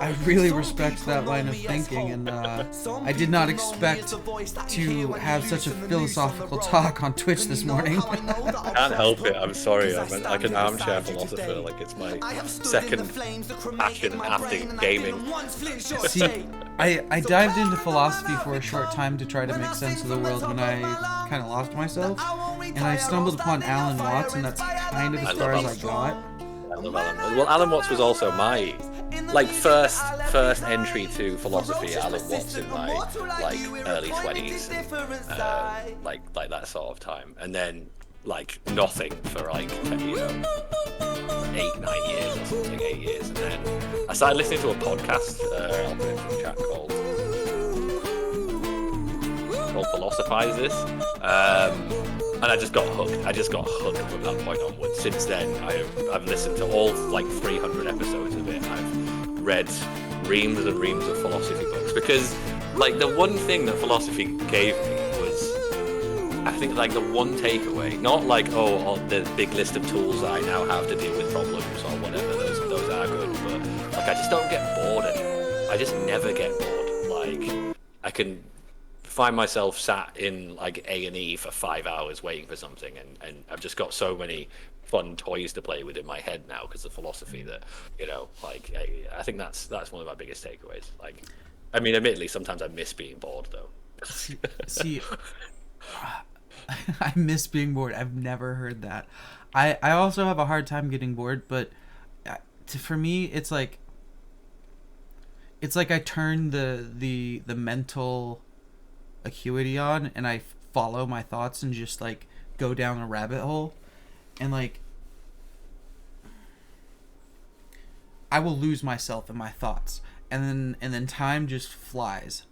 I really respect that line of thinking, and I did not expect expect to have such a philosophical talk on Twitch this morning. I can't help it. I'm sorry. I'm like an armchair philosopher. Like it's my second passion after gaming. See, I dived into philosophy for a short time to try to make sense of the world when I kind of lost myself, and I stumbled upon Alan Watts, and that's kind of as far as I got. I love Alan Watts. Well, Alan Watts was also my first entry to philosophy. Alan Watts in my early 20s, and, like that sort of time, and then nothing for 8-9 years or something, 8 years, and then I started listening to a podcast. I'll put it in the chat called Philosophize This. And I just got hooked. I just got hooked from that point onwards. Since then, I've listened to all 300 episodes of it. I've read reams and reams of philosophy books because, the one thing that philosophy gave me was, I think, the one takeaway. Not the big list of tools that I now have to deal with problems or whatever. Those are good, but I just don't get bored anymore. I just never get bored. I can find myself sat in A&E for 5 hours waiting for something, and I've just got so many fun toys to play with in my head now because of philosophy that I think that's one of my biggest takeaways. I mean, admittedly, sometimes I miss being bored though. See, I miss being bored. I've never heard that. I also have a hard time getting bored, but for me, it's like I turn the mental acuity on, and I follow my thoughts and just go down a rabbit hole, and I will lose myself in my thoughts, and then time just flies,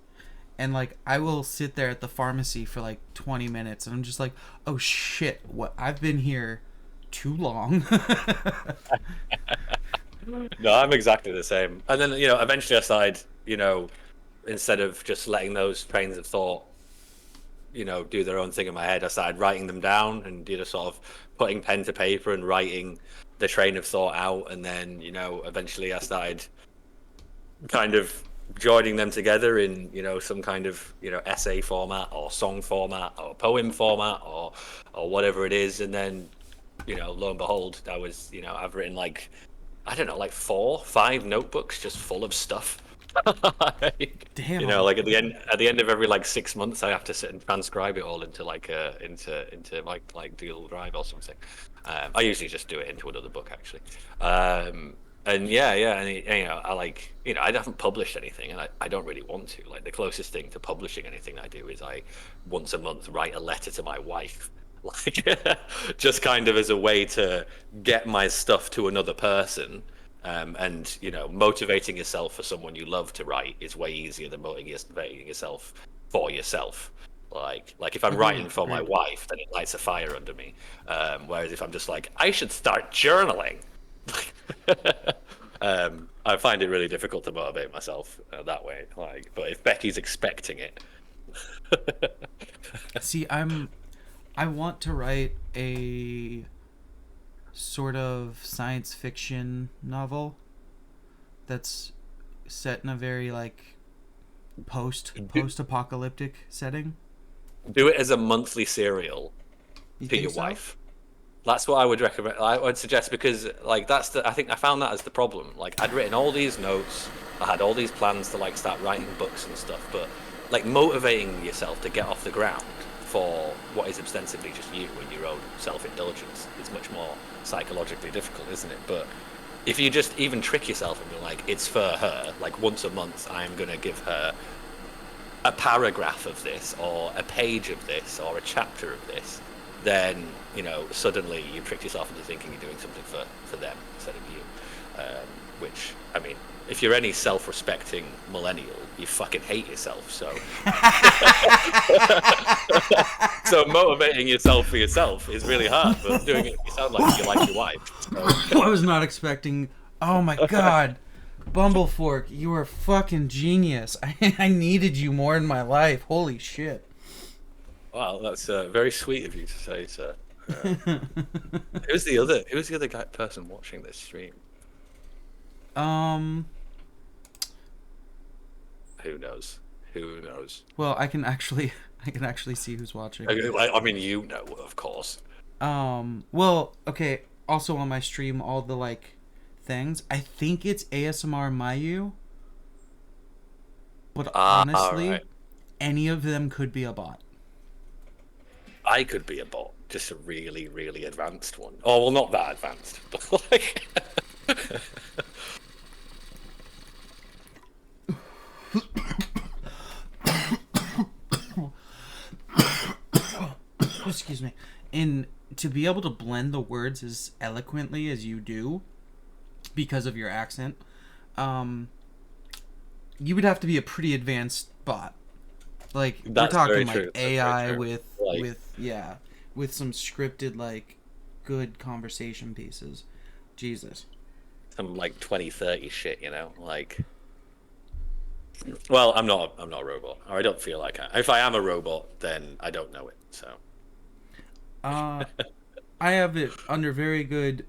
and I will sit there at the pharmacy for 20 minutes, and I'm just oh shit, what, I've been here too long. No, I'm exactly the same. And then eventually I started, instead of just letting those trains of thought, do their own thing in my head, I started writing them down and sort of putting pen to paper and writing the train of thought out. And then, eventually I started kind of joining them together in, some kind of, essay format or song format or poem format or whatever it is. And then, lo and behold, I've written I don't know, 4 or 5 notebooks just full of stuff. Damn. At the end of every 6 months, I have to sit and transcribe it all into into Google Drive or something. I usually just do it into another book actually. And I haven't published anything, and I don't really want to. The closest thing to publishing anything I do is I once a month write a letter to my wife. Just kind of as a way to get my stuff to another person. And motivating yourself for someone you love to write is way easier than motivating yourself for yourself. If I'm writing for my wife, then it lights a fire under me. Whereas if I'm just I should start journaling, I find it really difficult to motivate myself that way. But if Becky's expecting it, see, I want to write a sort of science fiction novel that's set in a very post-apocalyptic setting. Do it as a monthly serial to your wife. That's what I would recommend. I would suggest, because I think I found that as the problem. I'd written all these notes, I had all these plans to start writing books and stuff, but motivating yourself to get off the ground for what is ostensibly just you and your own self-indulgence is much more psychologically difficult, isn't it? But if you just even trick yourself and be it's for her, once a month I'm going to give her a paragraph of this or a page of this or a chapter of this, then suddenly you tricked yourself into thinking you're doing something for them instead of you, which, I mean, if you're any self-respecting millennial, you fucking hate yourself. So, so motivating yourself for yourself is really hard. But doing it, you sound like you like your wife. So. I was not expecting. Oh my god, Bumblefork, you are a fucking genius. I needed you more in my life. Holy shit. Wow, that's very sweet of you to say, sir. Who's the other person watching this stream? Who knows? Who knows? Well, I can actually see who's watching. I mean, you know, of course. Well, okay. Also on my stream, all the like things. I think it's ASMR Mayu. But honestly, right. any of them could be a bot. I could be a bot, just a really, really advanced one. Oh, well, not that advanced, but like. Excuse me. And to be able to blend the words as eloquently as you do, because of your accent, you would have to be a pretty advanced bot. Like, That's we're talking very like true. That's AI very true. with some scripted, like, good conversation pieces. Jesus. Some like 2030 shit, you know, like. Well, I'm not a robot, or I don't feel like I. If I am a robot, then I don't know it. So. I have it under very good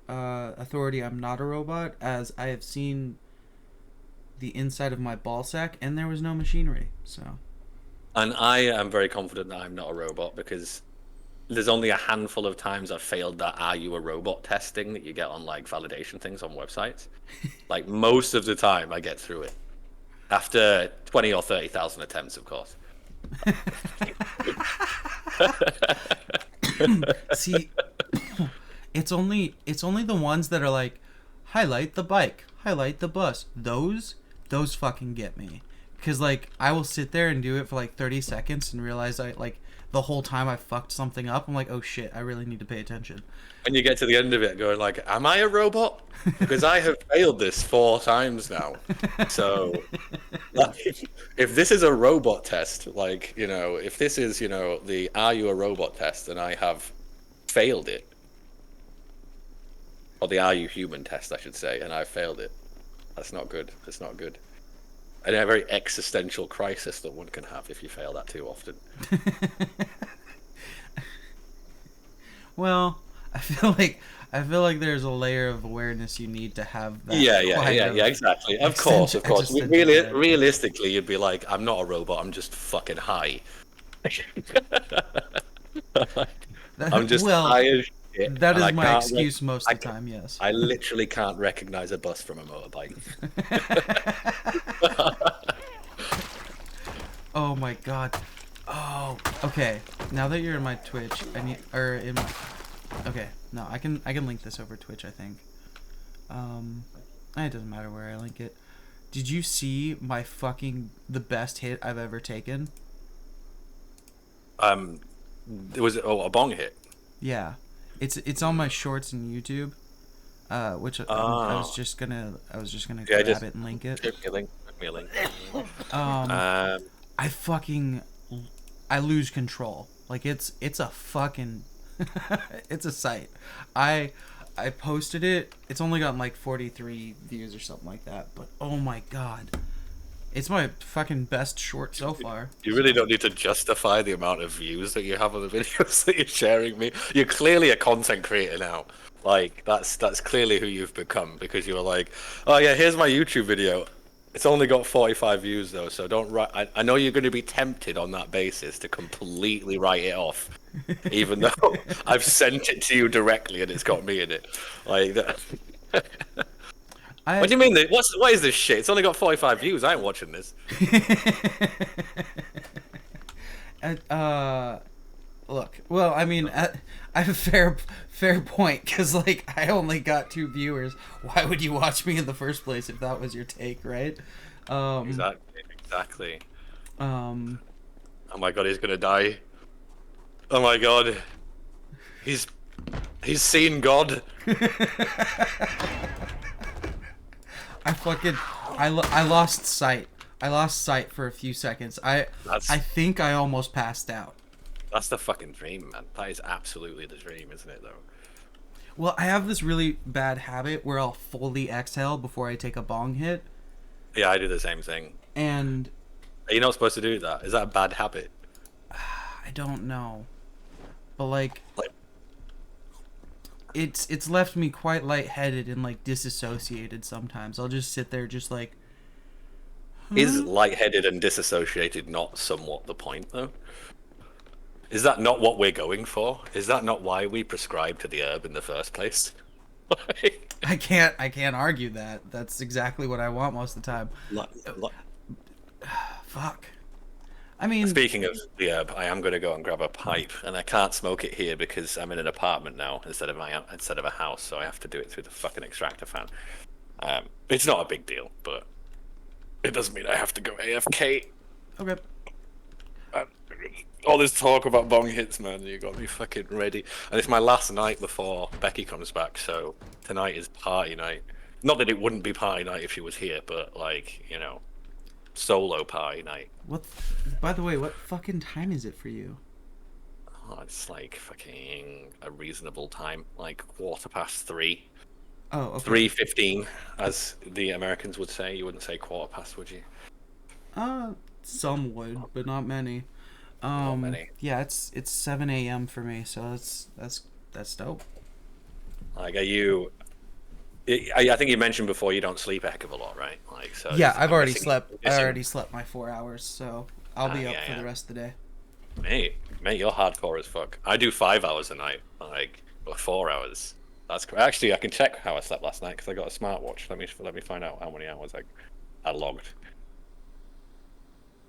authority. I'm not a robot, as I have seen the inside of my ball sack, and there was no machinery. So. And I am very confident that I'm not a robot because there's only a handful of times I've failed that "Are you a robot?" testing that you get on like validation things on websites. Like most of the time, I get through it after 20 or 30,000 attempts, of course. See, it's only the ones that are like highlight the bike, highlight the bus. Those fucking get me, because like I will sit there and do it for like 30 seconds and realize I like the whole time I fucked something up. I'm like, oh shit, I really need to pay attention. And you get to the end of it going like, am I a robot? Because I have failed this 4 times now. So like, if this is a robot test, like, you know, if this is, you know, the "Are you a robot?" test and I have failed it, or the "Are you human?" test, I should say, and I've failed it, that's not good. That's not good. And a very existential crisis that one can have if you fail that too often. Well, I feel like there's a layer of awareness you need to have that. Yeah, exactly. Of course. Realistically, you'd be like, I'm not a robot, I'm just fucking high. I'm just high as shit. That and is I my can't excuse most of the time, yes. I literally can't recognize a bus from a motorbike. Oh my god. Oh, okay. Now that you're in my Twitch, okay. No, I can link this over Twitch, I think. It doesn't matter where I link it. Did you see the best hit I've ever taken? It was a bong hit. Yeah. It's on my shorts and YouTube. Which I was just gonna grab it and link it. Give me a link. I lose control. Like it's a fucking it's a sight. I posted it. It's only gotten like 43 views or something like that, but oh my god. It's my fucking best short so far. You really don't need to justify the amount of views that you have on the videos that you're sharing me. You're clearly a content creator now. Like that's clearly who you've become, because you were like, oh yeah, here's my YouTube video. It's only got 45 views though, so don't write. I know you're going to be tempted on that basis to completely write it off, even though I've sent it to you directly and it's got me in it. Like that. What do you mean? What is this shit? It's only got 45 views. I ain't watching this. Look. Well, I mean, I have a fair point, because like I only got 2 viewers. Why would you watch me in the first place if that was your take, right? Exactly. Oh my god, he's gonna die. Oh my god, he's seen God. I lost sight. I lost sight for a few seconds. I think I almost passed out. That's the fucking dream, man. That is absolutely the dream, isn't it, though? Well, I have this really bad habit where I'll fully exhale before I take a bong hit. Yeah, I do the same thing. And are you not supposed to do that? Is that a bad habit? I don't know. But like it's left me quite lightheaded and like disassociated sometimes. I'll just sit there just like Is lightheaded and disassociated not somewhat the point, though? Is that not what we're going for? Is that not why we prescribe to the herb in the first place? I can't argue that. That's exactly what I want most of the time. Fuck. I mean, speaking of the herb, I am going to go and grab a pipe, and I can't smoke it here because I'm in an apartment now instead of a house, so I have to do it through the fucking extractor fan. It's not a big deal, but it doesn't mean I have to go AFK. Okay. All this talk about bong hits, man, you got me fucking ready. And it's my last night before Becky comes back, so tonight is party night. Not that it wouldn't be party night if she was here, but like, you know, solo party night. What? By the way, what fucking time is it for you? Oh, it's like fucking a reasonable time, like 3:15. Oh, okay. 3:15, as the Americans would say. You wouldn't say quarter past, would you? Some would, but not many. Not many. Yeah, it's 7 a.m. for me, so that's dope. Like, are you? I think you mentioned before you don't sleep a heck of a lot, right? Like, so. Yeah, I've already slept. I already slept my 4 hours, so I'll be up for the rest of the day. Mate, you're hardcore as fuck. I do 5 hours a night, like, or 4 hours. That's actually, I can check how I slept last night because I got a smartwatch. Let me find out how many hours I logged.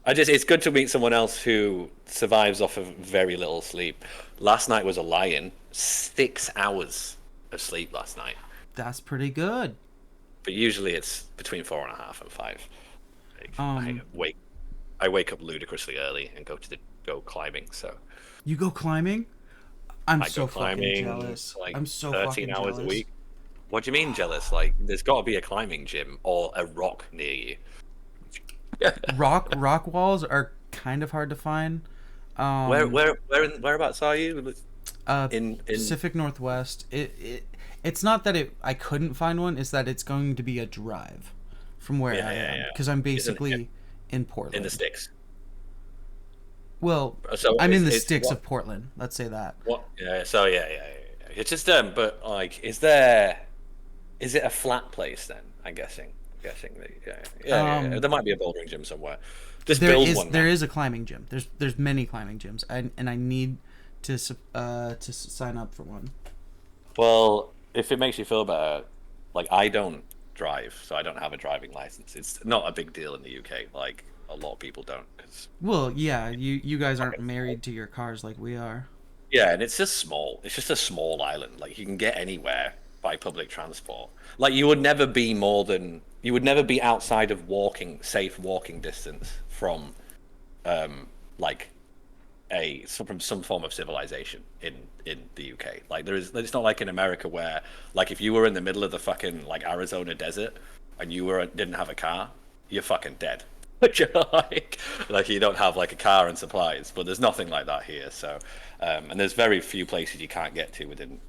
It's good to meet someone else who survives off of very little sleep. Last night was a lie-in. 6 hours of sleep last night. That's pretty good. But usually it's between 4.5 and 5. I wake up ludicrously early and go climbing. So you go climbing? I'm I so go climbing, fucking jealous. like I'm so 13 fucking hours jealous. a week. What do you mean jealous? Like, there's got to be a climbing gym or a rock near you. rock walls are kind of hard to find. Whereabouts are you? In Pacific Northwest. It's not that I couldn't find one. It's that it's going to be a drive from where I am because I'm basically in Portland. In the sticks. Well, So I'm in the sticks of Portland. Let's say that. What? Yeah. So yeah. It's just but like, is it a flat place then? I'm guessing that, yeah. There might be a bouldering gym somewhere. Just build one. There is a climbing gym. There's many climbing gyms, and I need to sign up for one. Well, if it makes you feel better, like, I don't drive, so I don't have a driving license. It's not a big deal in the UK. Like, a lot of people don't. Well, yeah, you guys aren't married to your cars like we are. Yeah, and it's just small. It's just a small island. Like, you can get anywhere by public transport. Like, you would never be outside of safe walking distance from, like, from some form of civilization in the UK. Like, it's not like in America where, like, if you were in the middle of the fucking, like, Arizona desert and you didn't have a car, you're fucking dead. like you don't have like a car and supplies, but there's nothing like that here. So, and there's very few places you can't get to within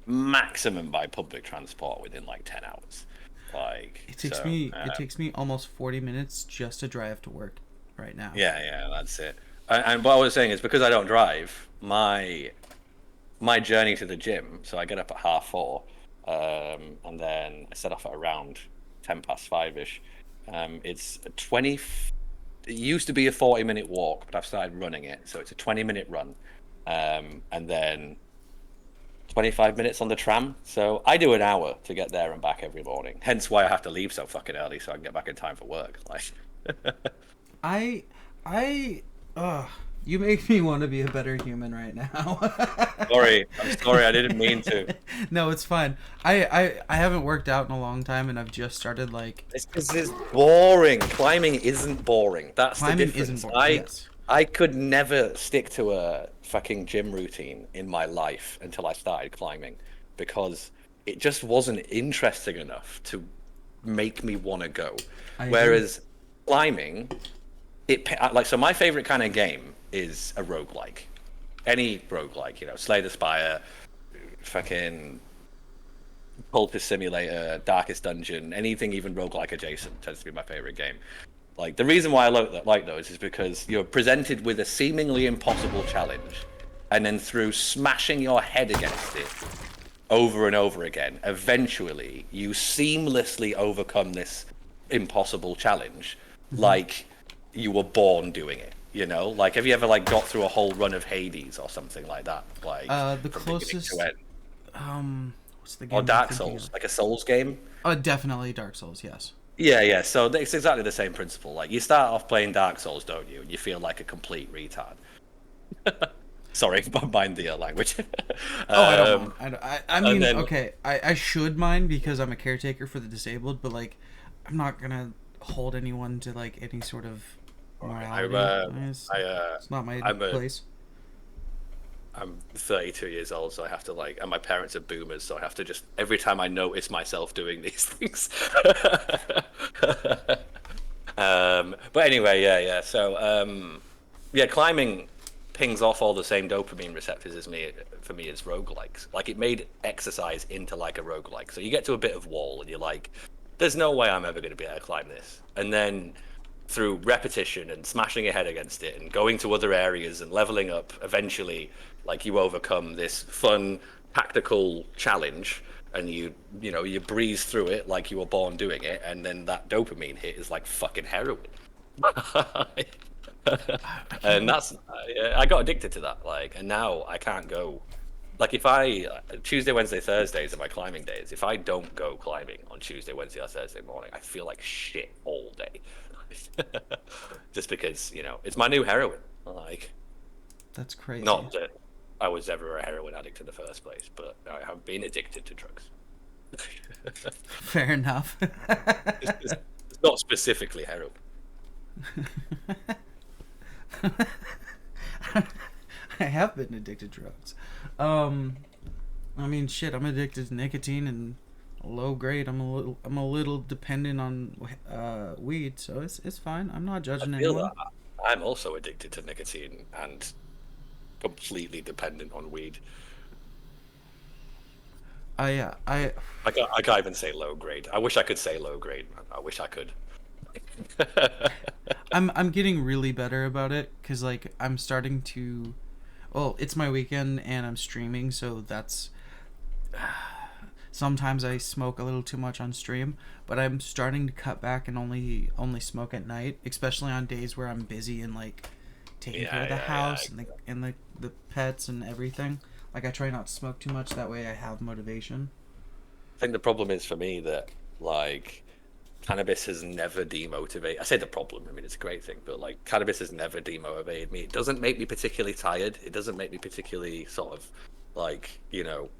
maximum by public transport within like 10 hours. Like, it takes me almost 40 minutes just to drive to work right now. Yeah, that's it. And what I was saying is, because I don't drive, my journey to the gym. So I get up at 4:30, and then I set off at around 5:10ish. It's a 20. It used to be a 40-minute walk, but I've started running it, so it's a 20-minute run, and then 25 minutes on the tram. So I do an hour to get there and back every morning. Hence why I have to leave so fucking early so I can get back in time for work. Like, you make me want to be a better human right now. I'm sorry, I didn't mean to. No, it's fine. I haven't worked out in a long time, and I've just started like. It's because it's boring. Climbing isn't boring. That's the difference. Isn't boring. Yes. I could never stick to a fucking gym routine in my life until I started climbing, because it just wasn't interesting enough to make me want to go. Whereas climbing, so my favorite kind of game is a roguelike. Any roguelike, Slay the Spire, fucking Cultist Simulator, Darkest Dungeon, anything even roguelike adjacent tends to be my favorite game. Like, the reason why I like those is because you're presented with a seemingly impossible challenge, and then through smashing your head against it over and over again, eventually you seamlessly overcome this impossible challenge like you were born doing it. You know, like have you ever like got through a whole run of Hades or something like that? Like the from closest. beginning to end? What's the game? Or I'm Dark thinking Souls, of? like a Souls game. Definitely Dark Souls. Yes. Yeah. So it's exactly the same principle. Like you start off playing Dark Souls, don't you? And you feel like a complete retard. Sorry, mind the language. I don't mind. I mean, then- okay, I should mind because I'm a caretaker for the disabled, but like, I'm not gonna hold anyone to like any sort of morality. It's not my place. I'm 32 years old, so I have to like, and my parents are boomers, so I have to just every time I notice myself doing these things. But anyway, yeah. So climbing pings off all the same dopamine receptors as for me as roguelikes. Like it made exercise into like a roguelike. So you get to a bit of wall and you're like, there's no way I'm ever going to be able to climb this. And then through repetition and smashing your head against it and going to other areas and leveling up, eventually like you overcome this fun tactical challenge and you breeze through it like you were born doing it, and then that dopamine hit is like fucking heroin. And that's I got addicted to that, like, and now I can't go. Like if I Tuesday, Wednesday, Thursdays are my climbing days. If I don't go climbing on Tuesday, Wednesday, or Thursday morning, I feel like shit all day. Just because it's my new heroin. Like that's crazy. Not that I was ever a heroin addict in the first place, but I have been addicted to drugs. Fair enough. It's not specifically heroin. I have been addicted to drugs. I mean, shit. I'm addicted to nicotine and low grade. I'm a little dependent on weed, so it's fine. I'm not judging I feel anyone. that I'm also addicted to nicotine and completely dependent on weed. I can't even say low grade. I wish I could say low grade. I wish I could. I'm getting really better about it because like I'm starting to, well, it's my weekend and I'm streaming, so that's sometimes I smoke a little too much on stream, but I'm starting to cut back and only smoke at night, especially on days where I'm busy and like taking care of the house and the pets and everything. Like I try not to smoke too much, that way I have motivation. I think the problem is for me that like cannabis has never demotivated. I say the problem, I mean it's a great thing, but like cannabis has never demotivated me. It doesn't make me particularly tired. It doesn't make me particularly sort of like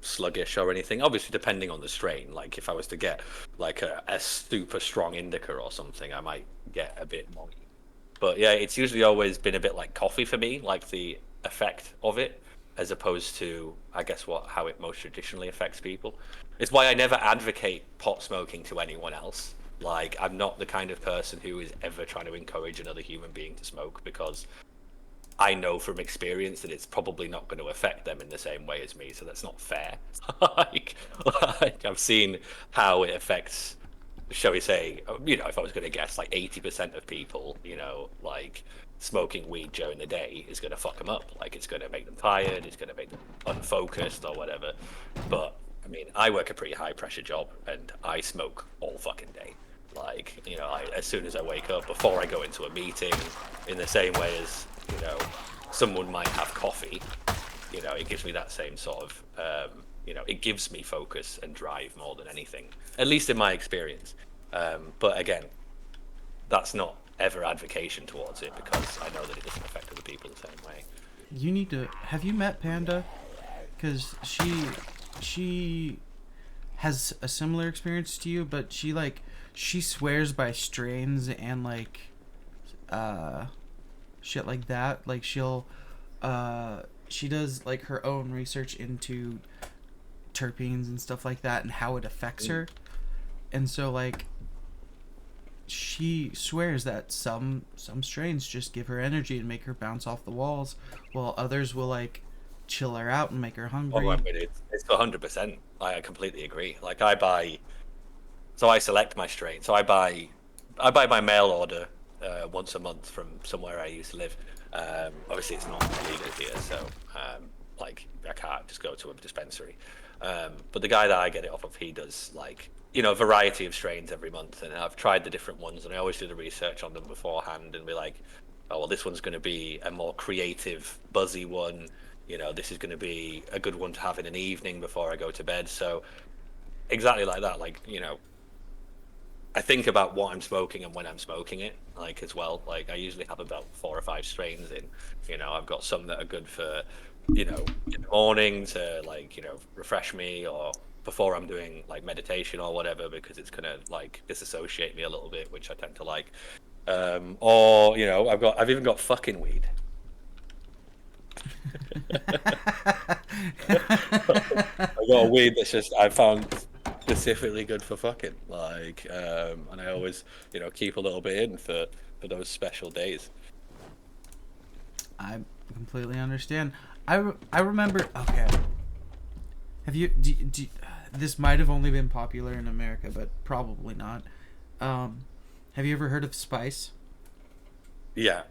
sluggish or anything. Obviously depending on the strain. Like if I was to get like a super strong indica or something, I might get a bit more. But yeah, it's usually always been a bit like coffee for me, like the effect of it, as opposed to I guess how it most traditionally affects people. It's why I never advocate pot smoking to anyone else. Like I'm not the kind of person who is ever trying to encourage another human being to smoke, because I know from experience that it's probably not going to affect them in the same way as me, so that's not fair. like I've seen how it affects, shall we say, if I was going to guess, like 80% of people, like smoking weed during the day is going to fuck them up. Like it's going to make them tired, it's going to make them unfocused or whatever. But I mean, I work a pretty high pressure job and I smoke all fucking day. Like, as soon as I wake up, before I go into a meeting, in the same way as, someone might have coffee, it gives me that same sort of, it gives me focus and drive more than anything, at least in my experience. But again, that's not ever advocation towards it, because I know that it doesn't affect other people the same way. You need to, have you met Panda? Because she has a similar experience to you, but she swears by strains and like shit like that. Like she does like her own research into terpenes and stuff like that and how it affects her. And so like she swears that some strains just give her energy and make her bounce off the walls, while others will like chill her out and make her hungry. Oh, I mean, it's 100%. I completely agree. Like I select my strain. So I buy my mail order once a month from somewhere I used to live. Obviously it's not legal here, so like I can't just go to a dispensary. But the guy that I get it off of, he does like a variety of strains every month, and I've tried the different ones, and I always do the research on them beforehand and be like, oh well, this one's going to be a more creative, buzzy one. This is going to be a good one to have in an evening before I go to bed. So exactly like that, like, I think about what I'm smoking and when I'm smoking it, like, as well. Like, I usually have about 4 or 5 strains in. I've got some that are good for, in the morning to, like, refresh me, or before I'm doing, like, meditation or whatever, because it's gonna, like, disassociate me a little bit, which I tend to like. Or, I've even got fucking weed. I got a weed that's just, I found specifically good for fucking, like, and I always, keep a little bit in for those special days. I completely understand. I remember. Okay. Have you? This might have only been popular in America, but probably not. Have you ever heard of Spice? Yeah.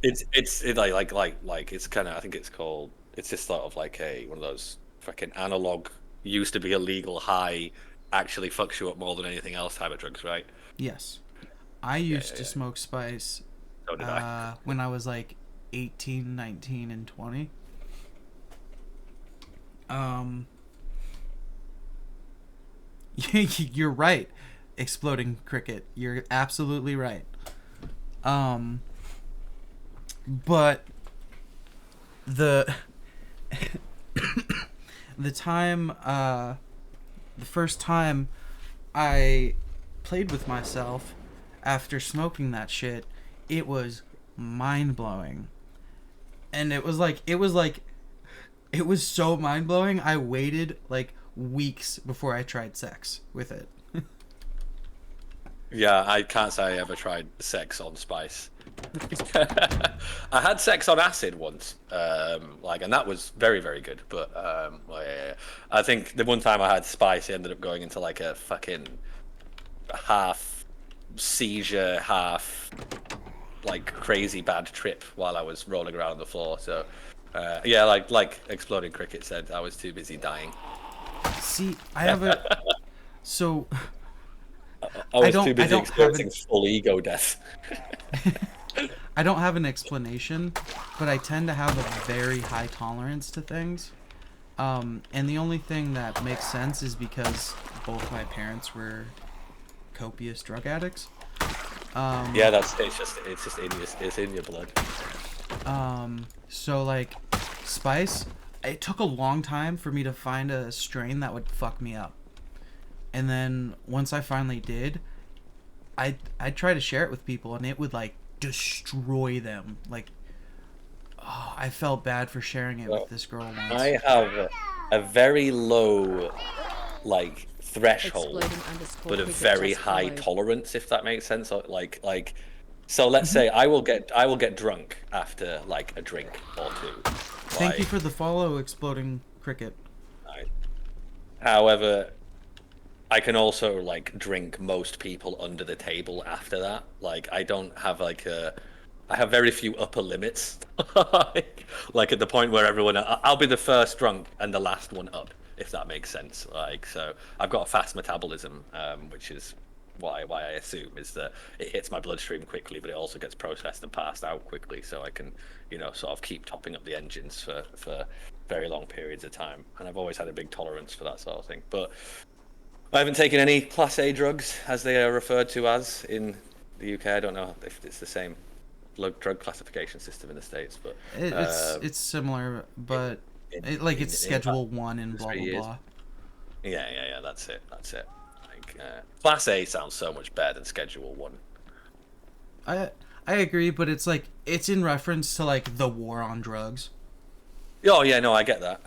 It's it's kind of, I think it's called. It's just sort of like one of those fucking analog, used to be illegal high, actually fucks you up more than anything else type of drugs, right? Yes. I used to smoke Spice. So did I. When I was like 18, 19, and 20. You're right, Exploding Cricket. You're absolutely right. But the first time I played with myself after smoking that shit, it was mind-blowing. And it was so mind-blowing, I waited like weeks before I tried sex with it. Yeah, I can't say I ever tried sex on Spice. I had sex on acid once, and that was very, very good. But I think the one time I had Spice, it ended up going into like a fucking half seizure, half like crazy bad trip while I was rolling around on the floor. So like Exploding Cricket said, I was too busy dying. See, I have a so. I was too busy experiencing full ego death. I don't have an explanation, but I tend to have a very high tolerance to things. And the only thing that makes sense is because both my parents were copious drug addicts. Yeah, it's in your blood. So like Spice, it took a long time for me to find a strain that would fuck me up. And then once I finally did, I'd try to share it with people, and it would like destroy them. Like, oh, I felt bad for sharing it with this girl once. I have a very low, like, threshold, but a very high tolerance, if that makes sense. So let's say I will get drunk after like a drink or two. Thank you for the follow, Exploding Cricket. Right. However, I can also like drink most people under the table after that. Like, I don't have I have very few upper limits. like at the point where I'll be the first drunk and the last one up, if that makes sense. Like, so I've got a fast metabolism, which is why I assume is that it hits my bloodstream quickly, but it also gets processed and passed out quickly, so I can, sort of keep topping up the engines for very long periods of time. And I've always had a big tolerance for that sort of thing. But I haven't taken any Class A drugs, as they are referred to as in the UK. I don't know if it's the same drug classification system in the States, but it's similar, but it's Schedule 1 and blah blah blah. Yeah, that's it. Like, Class A sounds so much better than Schedule 1. I agree, but it's like, it's in reference to like the war on drugs. Oh yeah, no, I get that.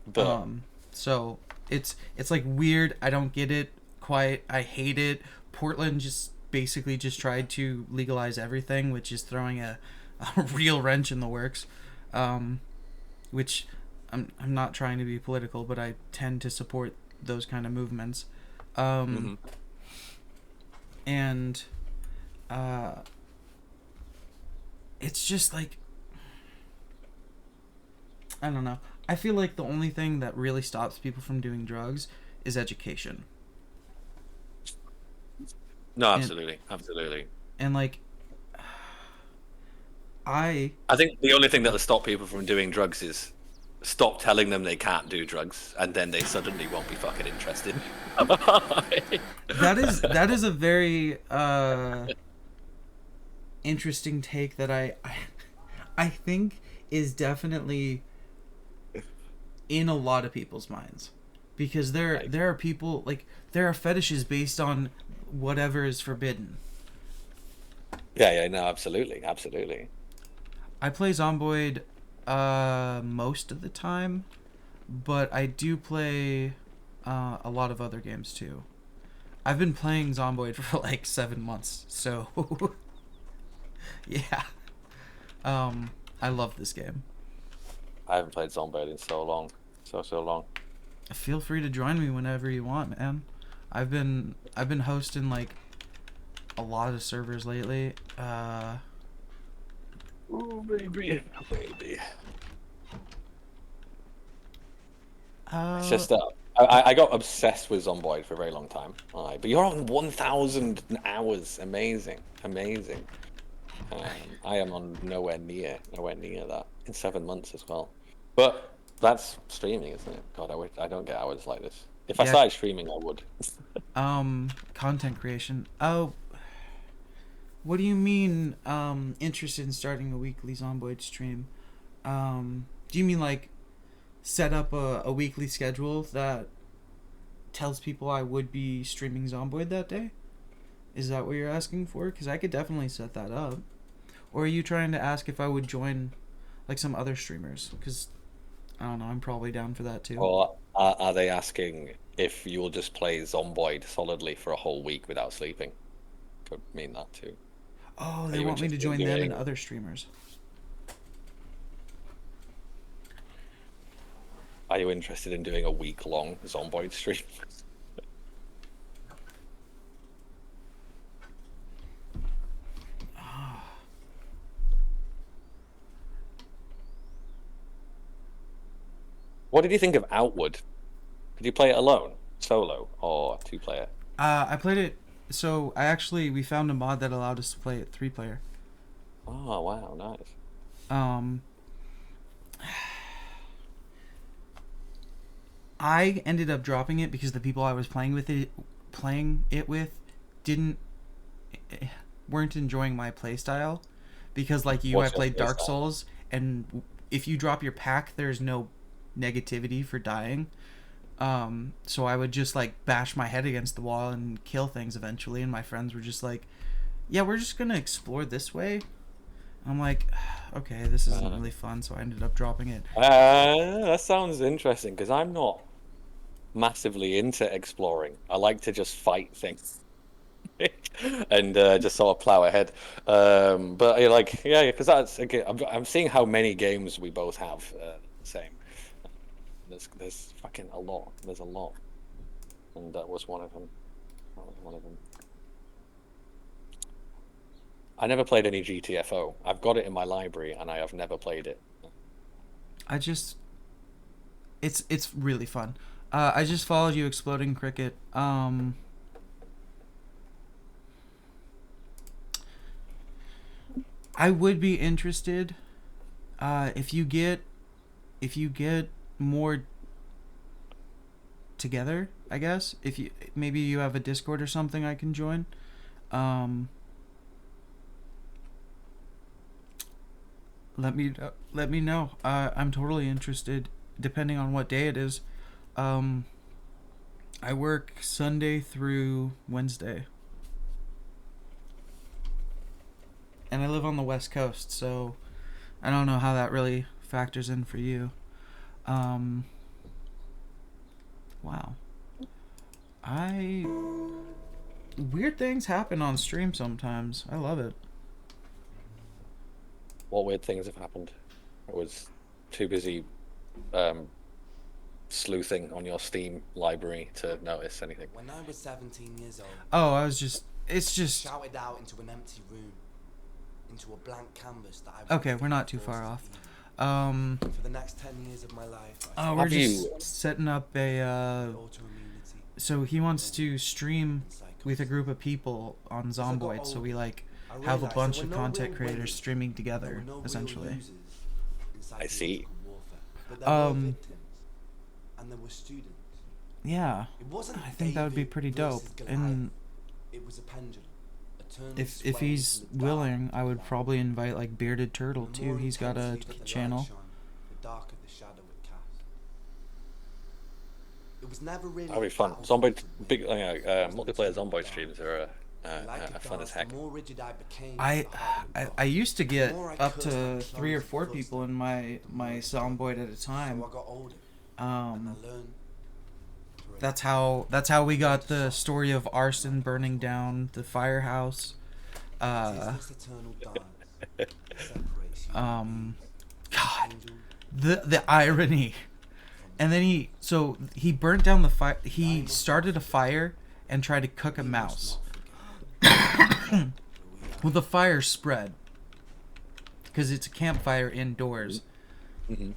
But so it's like weird. I don't get it quite. I hate it. Portland just basically tried to legalize everything, which is throwing a real wrench in the works. Which I'm not trying to be political, but I tend to support those kind of movements. And it's just like, I don't know. I feel like the only thing that really stops people from doing drugs is education. No, And- absolutely, absolutely. And like, I think the only thing that'll stop people from doing drugs is stop telling them they can't do drugs, and then they suddenly won't be fucking interested. that is a very interesting take that I think is definitely in a lot of people's minds, because there are people, like, there are fetishes based on whatever is forbidden. Yeah, no, absolutely. I play Zomboid most of the time, but I do play a lot of other games too. I've been playing Zomboid for like 7 months, so yeah. I love this game. I haven't played Zomboid in so long. So long. Feel free to join me whenever you want, man. I've been hosting like a lot of servers lately. Ooh, baby. It's just I got obsessed with Zomboid for a very long time. But you're on 1,000 hours. Amazing. I am on nowhere near that in 7 months as well. But that's streaming, isn't it? God, I don't get hours like this. If I started streaming, I would. Content creation. Oh, what do you mean? Interested in starting a weekly Zomboid stream? Do you mean like set up a weekly schedule that tells people I would be streaming Zomboid that day? Is that what you're asking for? Because I could definitely set that up. Or are you trying to ask if I would join like some other streamers? Because I don't know, I'm probably down for that too. Or are they asking if you will just play Zomboid solidly for a whole week without sleeping? Could mean that too. Oh, Are they you want me to interested join in them doing- and other streamers. Are you interested in doing a week-long Zomboid stream? What did you think of Outward? Did you play it alone, solo, or 2-player? I played it. So we found a mod that allowed us to play it 3-player. Oh wow, nice. I ended up dropping it because the people I was playing it with weren't enjoying my playstyle, because like you, What's I your played Dark playstyle? Souls, and if you drop your pack, there's no negativity for dying. So I would just like bash my head against the wall and kill things eventually, and my friends were just like, yeah, we're just gonna explore this way. I'm like, okay, this isn't really fun, so I ended up dropping it. That sounds interesting, because I'm not massively into exploring. I like to just fight things and just sort of plow ahead. But because that's okay, I'm seeing how many games we both have the same. There's fucking a lot. There's a lot, and that was one of them. I never played any GTFO. I've got it in my library, and I have never played it. It's really fun. I just followed you, Exploding Cricket. I would be interested if you get more together, I guess. If maybe you have a Discord or something I can join. Let me know. I'm totally interested, depending on what day it is. I work Sunday through Wednesday, and I live on the West Coast, so I don't know how that really factors in for you. Wow. Weird things happen on stream sometimes. I love it. What weird things have happened? I was too busy sleuthing on your Steam library to notice anything. When I was 17 years old, Oh, it's just shouted out into an empty room, into a blank canvas that I okay. We're not too far off. for the next 10 years of my life. I We're just setting up a so he wants to stream with a group of people on Zomboid, so we like have a bunch of content creators streaming together, essentially. I see. But there were victims, and there were students. Yeah, It wasn't I think that would be David pretty dope. versus Goliath. And It was a pendulum. A turn if swaying he's from the willing, dark I would probably invite like Bearded Turtle The too. more He's got a intensity that the light channel. shone, the darker the shadow it cast. It was never really That'll be fun. about Zomboid, who to big win. multiplayer Zomboid streams are Like it fun as does, heck. the more rigid I became, I the harder it I used to get The more I up cursed to my 3 or clothes 4 and people cursed in my Zomboid at a time. So I got older, and I learned. That's how we got the story of arson burning down the firehouse. God, the irony. And then he burnt down the fire. He started a fire and tried to cook a mouse. Well, the fire spread because it's a campfire indoors. Mm-hmm.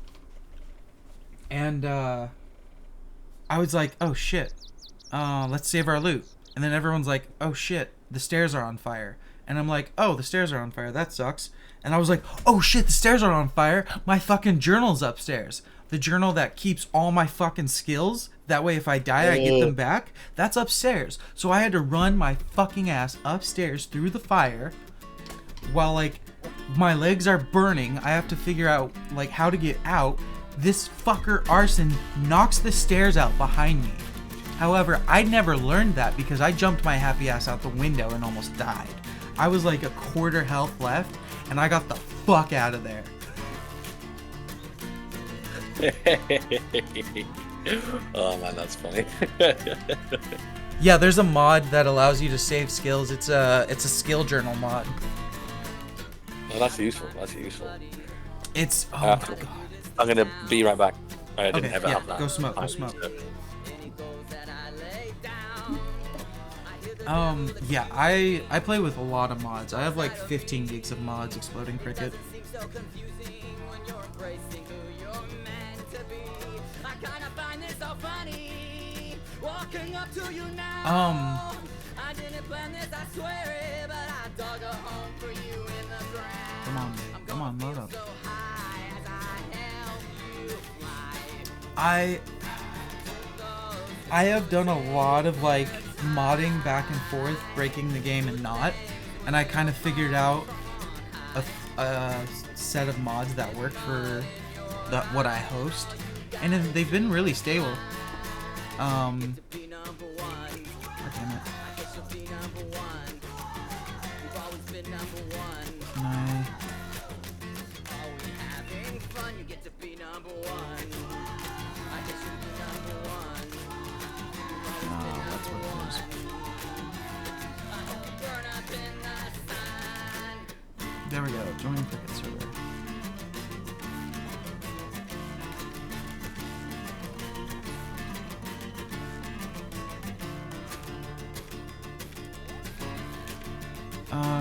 And I was like, oh shit, let's save our loot. And then everyone's like, oh shit, the stairs are on fire. And I'm like, oh, the stairs are on fire, that sucks. And I was like, oh shit, the stairs are on fire, my fucking journal's upstairs. The journal that keeps all my fucking skills, that way if I die I get them back, that's upstairs. So I had to run my fucking ass upstairs through the fire while like my legs are burning. I have to figure out like how to get out. This fucker Arson knocks the stairs out behind me. However, I never learned that because I jumped my happy ass out the window and almost died. I was like a quarter health left and I got the fuck out of there. Oh man, that's funny. Yeah, there's a mod that allows you to save skills. It's a skill journal mod. Oh, that's useful. That's useful. It's oh my god. I'm gonna be right back. I didn't Okay, ever yeah, have that. go smoke, go time, smoke. so- Yeah, I play with a lot of mods. I have like 15 gigs of mods. Exploding Cricket. Come on, load up. I have done a lot of like modding back and forth, breaking the game and not, and I kind of figured out a set of mods that work for what I host, and they've been really stable. God damn it. Can I... that's what it is. There we go. Join Cricket server.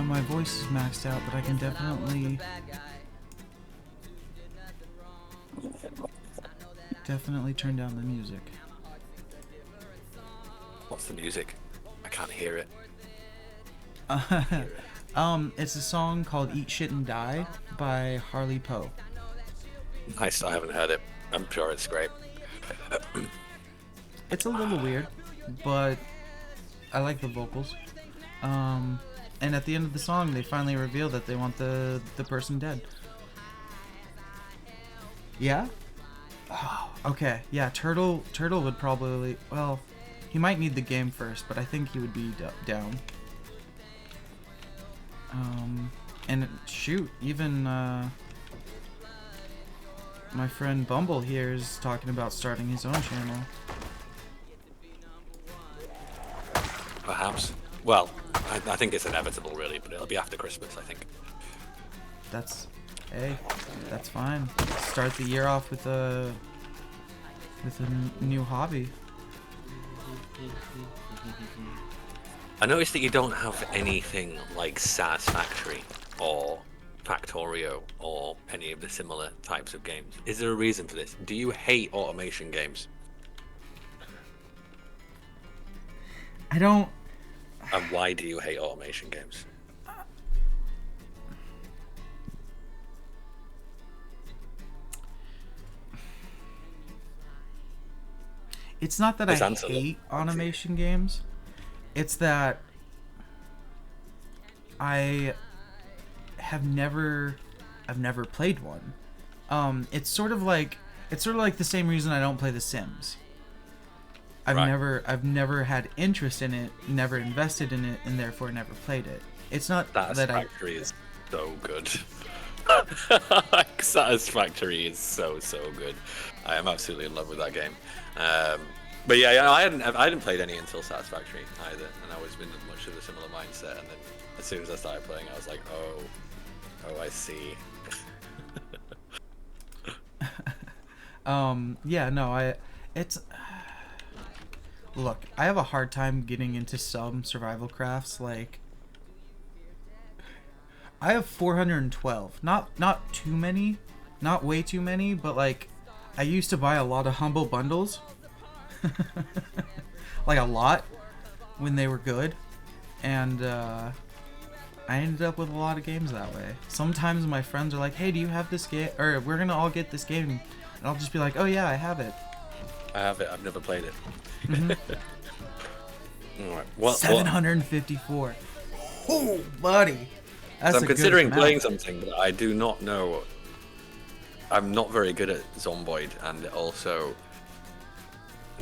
My voice is maxed out, but I can definitely turn down the music. What's the music? I can't hear it. It's a song called Eat Shit and Die by Harley Poe. Nice, I haven't heard it. I'm sure it's great. It's a little weird, but I like the vocals. And at the end of the song, they finally reveal that they want the person dead. Yeah? Oh, okay. Yeah, Turtle would probably... Well, he might need the game first, but I think he would be down. And shoot, even my friend Bumble here is talking about starting his own channel. Perhaps. Well, I think it's inevitable, really, but it'll be after Christmas, I think. Hey, that's fine. Start the year off with a new hobby. I noticed that you don't have anything like Satisfactory or Factorio or any of the similar types of games. Is there a reason for this? Do you hate automation games? I don't. And why do you hate automation games? It's not that Just I answer them. hate automation games. It's that I've never played one. It's sort of like the same reason I don't play The Sims. I've never had interest in it, never invested in it, and therefore never played it. It's not that I. Satisfactory is so good. Satisfactory is so good. I am absolutely in love with that game. But yeah, I hadn't played any until Satisfactory either, and I was in much of a similar mindset. And then as soon as I started playing, I was like, oh, I see. Yeah, no, look, I have a hard time getting into some survival crafts. Like, I have 412. Not too many, not way too many, but like, I used to buy a lot of Humble Bundles. Like a lot when they were good, and I ended up with a lot of games that way. Sometimes my friends are like, hey, do you have this game, or we're gonna all get this game, and I'll just be like, oh yeah, I have it. I've never played it. Mm-hmm. Right. 754. Oh, buddy. That's So I'm a good considering amount. playing something, but I do not know. I'm not very good at Zomboid, and also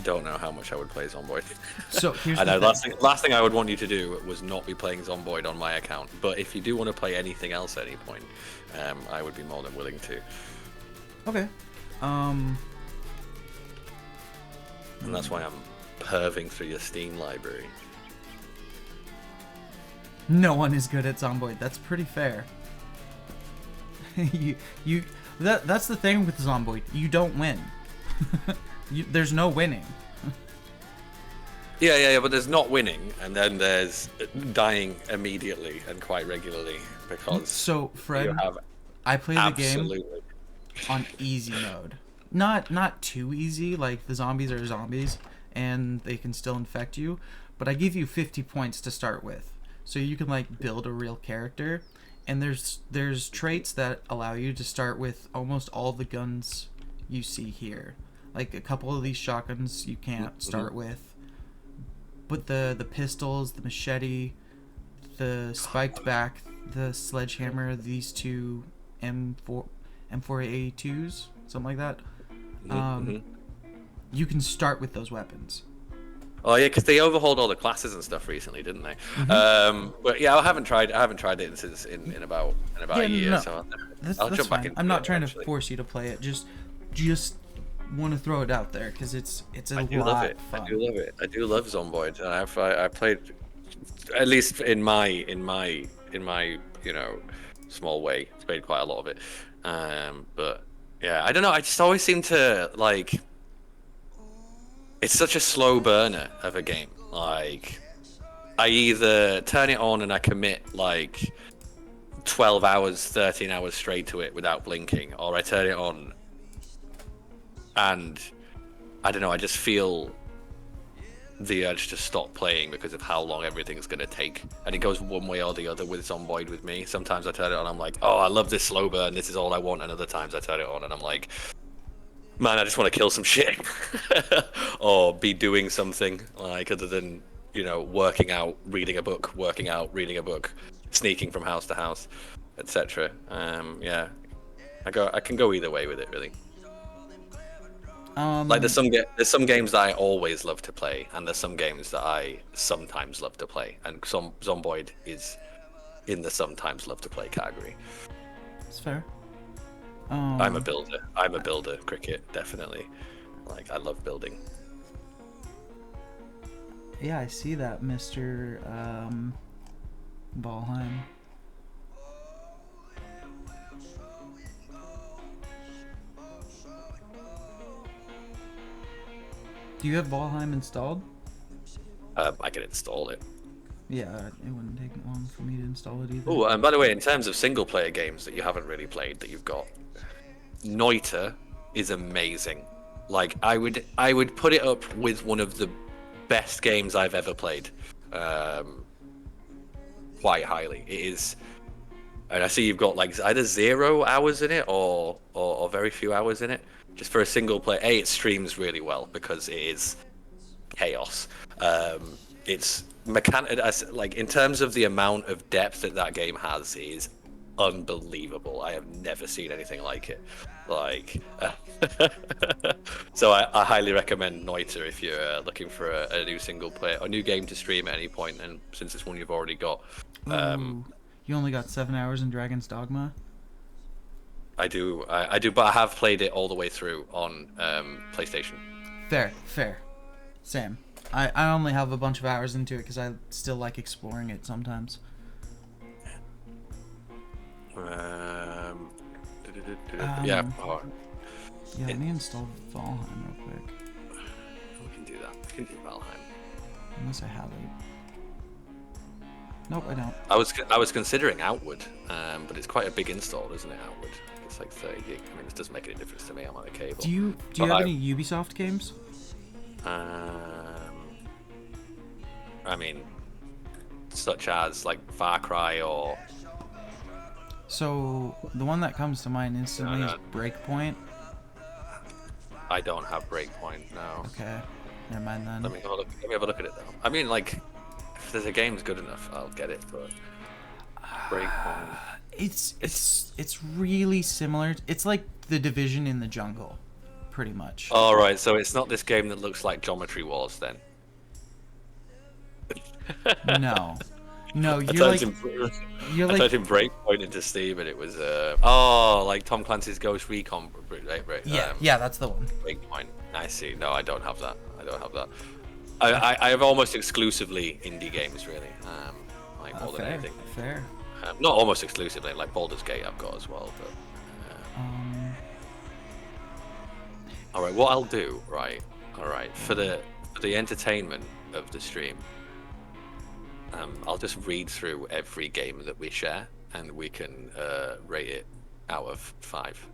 don't know how much I would play Zomboid. So here's I know the last thing I would want you to do was not be playing Zomboid on my account. But if you do want to play anything else at any point, I would be more than willing to. Okay. And that's why I'm perving through your Steam library. No one is good at Zomboid. That's pretty fair. That's the thing with Zomboid. You don't win. There's no winning. Yeah, but there's not winning, and then there's dying immediately and quite regularly because So, Fred, you have I play the game absolutely on easy mode. Not too easy, like the zombies are zombies and they can still infect you, but I give you 50 points to start with. So you can like build a real character, and there's traits that allow you to start with almost all the guns you see here. Like a couple of these shotguns you can't start with, but the pistols, the machete, the spiked back, the sledgehammer, these two M4A2s, something like that. You can start with those weapons. Oh yeah, because they overhauled all the classes and stuff recently, didn't they? But yeah, I haven't tried it since in about a year. No, So that's I'll jump back fine. into I'm not it trying eventually. to force you to play it. Just want to throw it out there because it's a I do lot love it. of fun. I do love it. I do love Zomboid. I played, at least in my small way, played quite a lot of it. But yeah, I don't know. I just always seem to like. It's such a slow burner of a game. Like, I either turn it on and I commit like 12 hours, 13 hours straight to it without blinking, or I turn it on and I don't know, I just feel the urge to stop playing because of how long everything's going to take. And it goes one way or the other with Zomboid with me. Sometimes I turn it on, I'm like, oh, I love this slow burn, this is all I want. And other times I turn it on and I'm like, man, I just want to kill some shit. Or be doing something, like, other than, working out, reading a book, sneaking from house to house, etc. Yeah. I can go either way with it, really. Like there's some games that I always love to play, and there's some games that I sometimes love to play, and Zomboid is in the sometimes love to play category. It's fair. I'm a builder, Cricket, definitely. Like, I love building. Yeah, I see that, Mr. Valheim. Do you have Valheim installed? I can install it. Yeah, it wouldn't take long for me to install it either. Oh, and by the way, in terms of single player games that you haven't really played that you've got, Noita is amazing. Like, I would put it up with one of the best games I've ever played. Quite highly. It is, and I see you've got like either 0 hours in it or very few hours in it. Just for a single player. It streams really well because it is chaos. It's like in terms of the amount of depth that game has, it is unbelievable. I have never seen anything like it. Like, so I highly recommend Noita if you're looking for a new single player, a new game to stream at any point. And since it's one you've already got, you only got 7 hours in Dragon's Dogma. I do, but I have played it all the way through on PlayStation. Fair. Same. I only have a bunch of hours into it because I still like exploring it sometimes. Yeah. Yeah, let me install Valheim real quick. We can do that. We can do Valheim. Unless I have it. Nope, I don't. I was considering Outward, but it's quite a big install, isn't it? Outward. It's like 30 gig. I mean, this doesn't make any difference to me. I'm on a cable. Do you have any Ubisoft games? I mean, such as like Far Cry or. So the one that comes to mind instantly is Breakpoint. I don't have Breakpoint now. Okay, never mind then. Let me have a look at it though. I mean, like, if there's a game's good enough, I'll get it. But Breakpoint. It's really similar. It's like The Division in the jungle, pretty much. All right, so it's not this game that looks like Geometry Wars then. No, you're I typed in Breakpoint into Steam and it was like Tom Clancy's Ghost Recon. Yeah, that's the one. Breakpoint. I see. No, I don't have that. I have almost exclusively indie games really. Like more than anything. Fair. Not almost exclusively. Like Baldur's Gate I've got as well, but. All right, what I'll do, right? All right, for the entertainment of the stream. I'll just read through every game that we share, and we can rate it out of 5.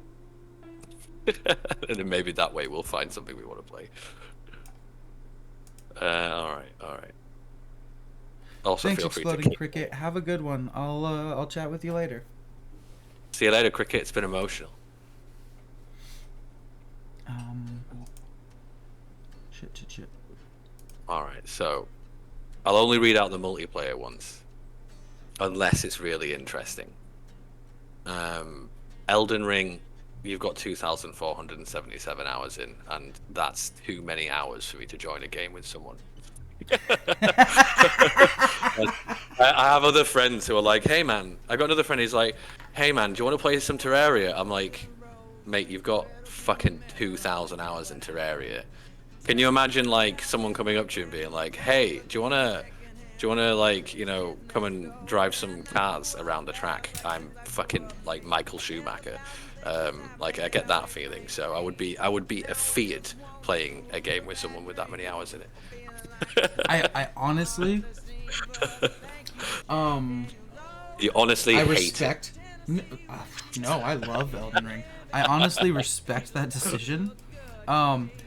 And then maybe that way we'll find something we want to play. All right. Also, thanks, feel free Exploding to Cricket. Have a good one. I'll chat with you later. See you later, Cricket. It's been emotional. Shit. All right, so. I'll only read out the multiplayer ones, unless it's really interesting. Elden Ring, you've got 2,477 hours in, and that's too many hours for me to join a game with someone. I have other friends who are like, hey man, I got another friend who's like, hey man, do you want to play some Terraria? I'm like, mate, you've got fucking 2,000 hours in Terraria. Can you imagine like someone coming up to you and being like, "Hey, do you wanna like come and drive some cars around the track? I'm fucking like Michael Schumacher." Like I get that feeling. So I would be afeared playing a game with someone with that many hours in it. I honestly, you honestly I hate respect. No, I love Elden Ring. I honestly respect that decision.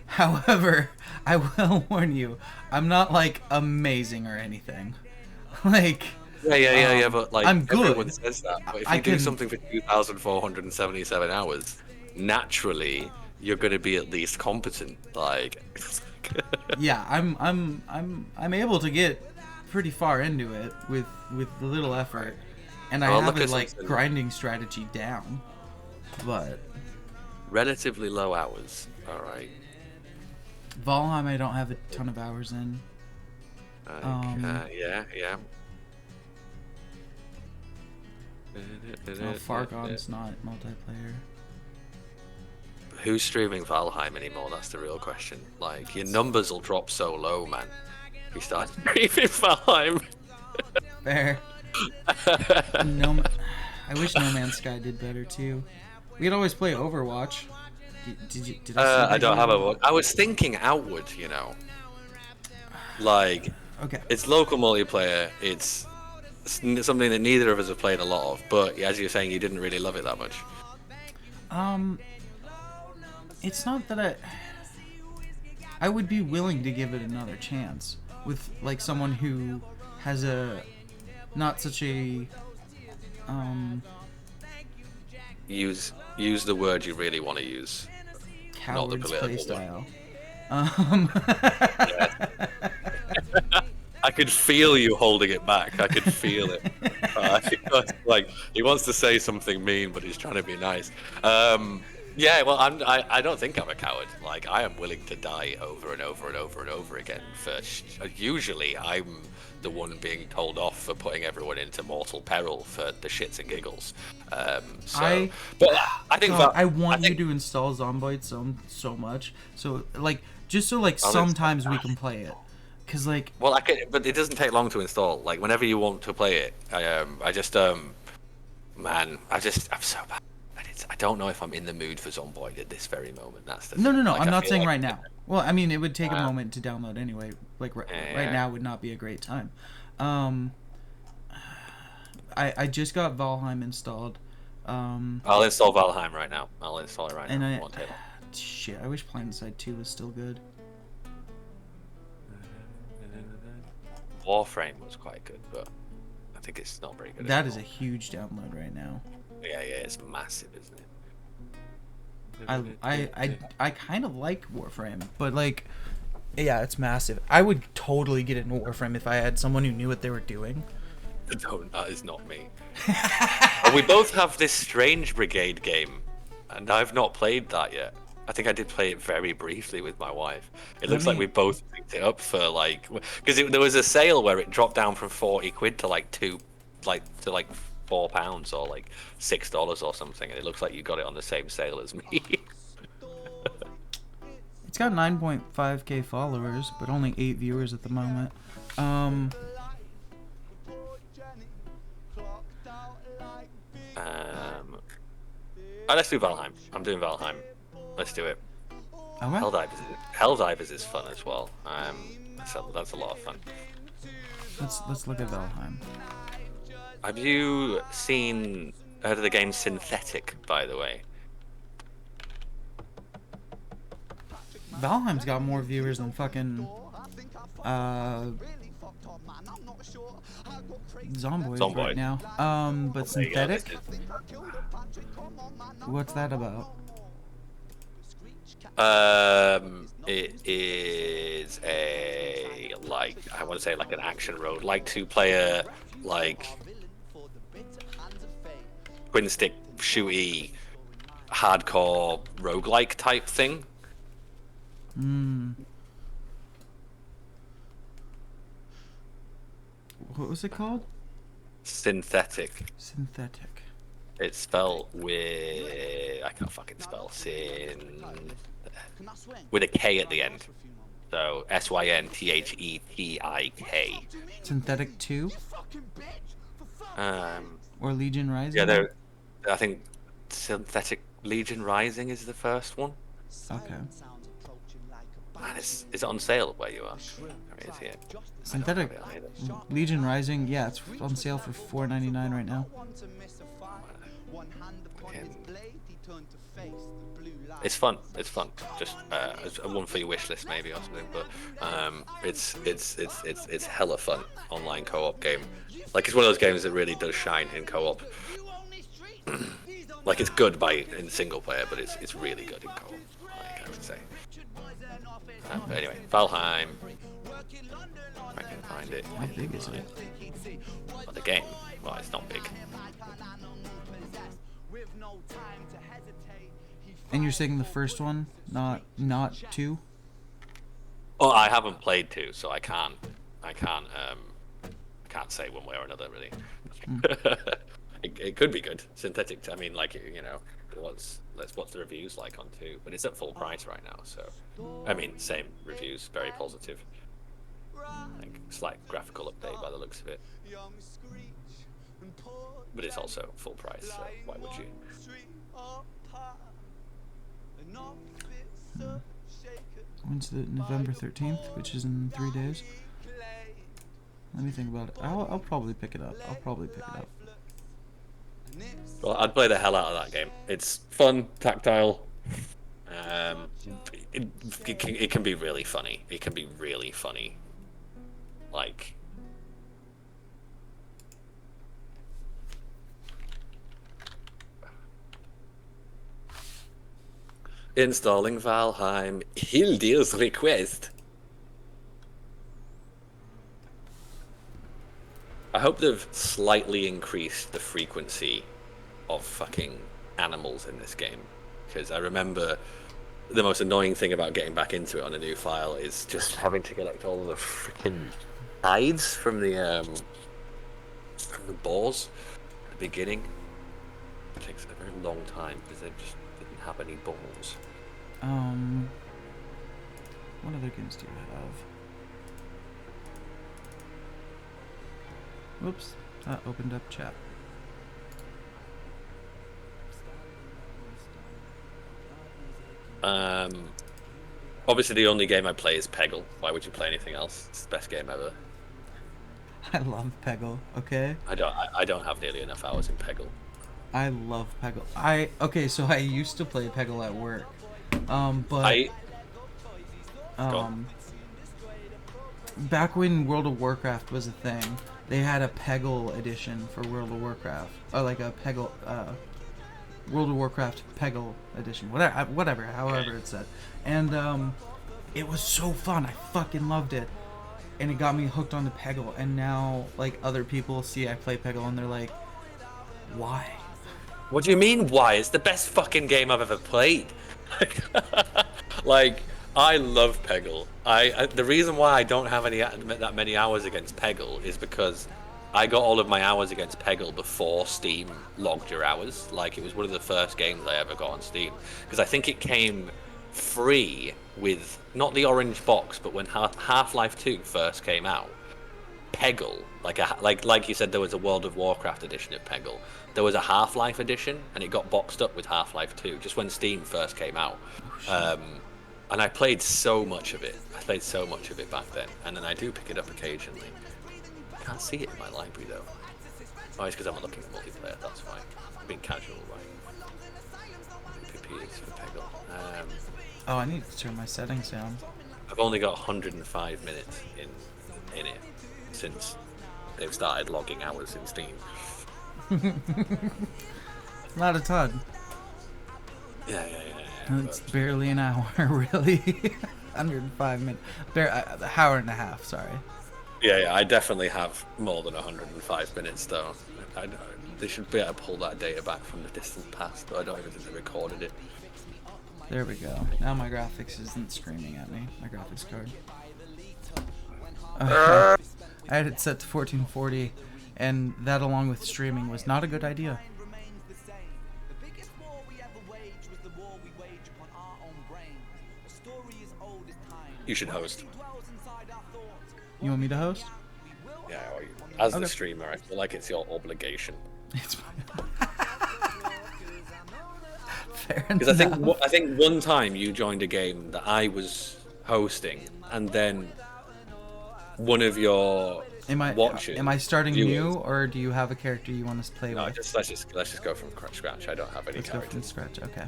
However, I will warn you, I'm not like amazing or anything. Like yeah, but like I'm good. Everyone says that. But if you do something for 2,477 hours, naturally you're going to be at least competent. Like yeah, I'm able to get pretty far into it with little effort, and I have a like grinding strategy down. But relatively low hours. All right. Valheim, I don't have a ton of hours in. Yeah. Far Gone's not multiplayer. Who's streaming Valheim anymore? That's the real question. Like, your numbers will drop so low, man. If you start streaming Valheim. Fair. I wish No Man's Sky did better too. We could always play Overwatch. Did I don't have a. I was thinking Outward, like, okay, it's local multiplayer. It's something that neither of us have played a lot of. But as you're saying, you didn't really love it that much. It's not that I would be willing to give it another chance with like someone who has a not such a Use the word you really want to use. Not the coward's political playstyle. I could feel you holding it back. I could feel it. Like he wants to say something mean, but he's trying to be nice. Yeah, well, I don't think I'm a coward. Like I am willing to die over and over and over and over again. Usually, I'm the one being told off for putting everyone into mortal peril for the shits and giggles. I think God, I want you to install Zomboid so much. So like just so like sometimes we can play it. Cause like, well, I can, but it doesn't take long to install. Like whenever you want to play it, I'm so bad. I don't know if I'm in the mood for Zomboid at this very moment. That's the no. thing. Like, I'm not saying like, right now. Well, I mean, it would take a moment to download anyway. Like right now would not be a great time. I just got Valheim installed. I'll install Valheim right now. I'll install it right now. And shit, I wish PlanetSide 2 was still good. Warframe was quite good, but I think it's not very good. That is a huge download right now. Yeah, it's massive, isn't it? I kind of like Warframe, but like, yeah, it's massive. I would totally get into Warframe if I had someone who knew what they were doing. No, that is not me. We both have this Strange Brigade game, and I've not played that yet. I think I did play it very briefly with my wife. It looks like we both picked it up for like, because there was a sale where it dropped down from 40 quid to like £4 or like $6 or something, and it looks like you got it on the same sale as me. It's got 9.5k followers, but only 8 viewers at the moment. Let's do Valheim. I'm doing Valheim. Let's do it. Okay. Helldivers is fun as well. That's a lot of fun. Let's look at Valheim. Have you heard of the game Synthetic, by the way? Valheim's got more viewers than fucking Zomboid right now. But Synthetic? What's that about? It is a I want to say like an action road, like 2-player, like twin stick shooty, hardcore roguelike type thing. What was it called? Synthetic. Synthetic. It's spelled with I can't fucking spell with a K at the end. So SYNTHETIK. Synthetic 2? Or Legion Rising? Yeah, I think Synthetic Legion Rising is the first one. Okay. Man, is it on sale where you are? Or is it? Synthetic Legion Rising, yeah, it's on sale for $4.99 right now. It's fun. It's fun. Just a one for your wish list maybe or something. But it's hella fun online co-op game. Like it's one of those games that really does shine in co-op. Like it's good in single player, but it's really good in co-op. Like I would say. But anyway, Valheim. If I can find it. How big is it? Well, the game. Well, it's not big. And you're saying the first one, not 2? Oh, I haven't played 2, so I can't say one way or another really. It could be good. Synthetic. I mean, like what's the reviews like on 2? But it's at full price right now, so I mean, same reviews, very positive. Like slight graphical update by the looks of it. But it's also full price, so why would you? When's the November 13th, which is in 3 days? Let me think about it. I'll probably pick it up. Well, I'd play the hell out of that game. It's fun, tactile. it can be really funny. It can be really funny. Like, installing Valheim, Hildir's request. I hope they've slightly increased the frequency of fucking animals in this game, because I remember the most annoying thing about getting back into it on a new file is just having to collect all the freaking hides from the boars at the beginning. It takes a very long time because they just didn't have any balls. What other games do you have? Whoops, that opened up chat. Obviously the only game I play is Peggle. Why would you play anything else? It's the best game ever. I love Peggle, okay? I don't have nearly enough hours in Peggle. I love Peggle. Okay, so I used to play Peggle at work. But back when World of Warcraft was a thing, they had a Peggle edition for World of Warcraft. Or like a Peggle World of Warcraft Peggle edition. Whatever, however it's said. And it was so fun. I fucking loved it. And it got me hooked on the Peggle, and now like other people see I play Peggle and they're like, why? What do you mean why? It's the best fucking game I've ever played. Like, I love Peggle. The reason why I don't have that many hours against Peggle is because I got all of my hours against Peggle before Steam logged your hours. Like, it was one of the first games I ever got on Steam, because I think it came free with not the orange box, but when Half-Life 2 first came out, Peggle, like you said, there was a World of Warcraft edition of Peggle. There was a Half-Life edition, and it got boxed up with Half-Life 2 just when Steam first came out. And I played so much of it. I played so much of it back then, and then I do pick it up occasionally. I can't see it in my library though. Oh, it's because I'm not looking at multiplayer. That's fine. I'm being casual, right? PPP is for Peggle. Oh, I need to turn my settings down. I've only got 105 minutes in it since they've started logging hours in Steam. Not a ton. Yeah. It's barely an hour, really. 105 minutes. An hour and a half, sorry. Yeah, I definitely have more than 105 minutes, though. They should be able to pull that data back from the distant past, but I don't even think they recorded it. There we go. Now my graphics isn't screaming at me. My graphics card. I had it set to 1440, and that along with streaming was not a good idea. You should host. You want me to host? Yeah, as Okay. the streamer, I feel like it's your obligation. It's fair Because I think one time you joined a game that I was hosting, and then one of your watchers. Am I starting viewers- new, or do you have a character you want us to play No, with? let's just go from scratch. I don't have any Let's go characters. from scratch. Okay.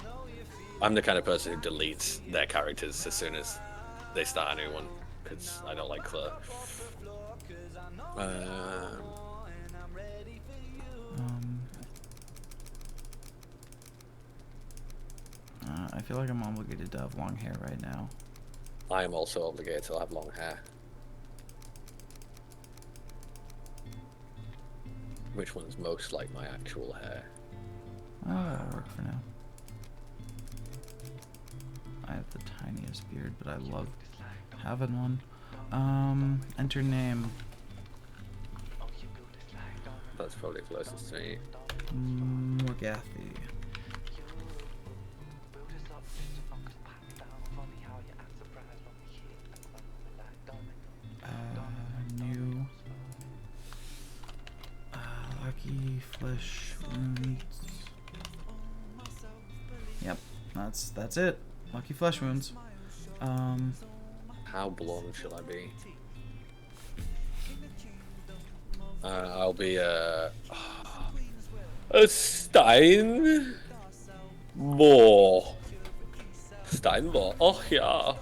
I'm the kind of person who deletes their characters as soon as they start a new one, because I don't like clutter. I feel like I'm obligated to have long hair right now. I am also obligated to have long hair. Which one's most like my actual hair? Oh, that'll work for now. I have the tiniest beard, but I love having one. Enter name. That's probably closest to me. Morgathy. New. Lucky Flesh Wounds. Yep, that's it. Lucky Flesh Wounds. How blonde shall I be? I'll be a Stein Moore. Steinbock. Oh yeah.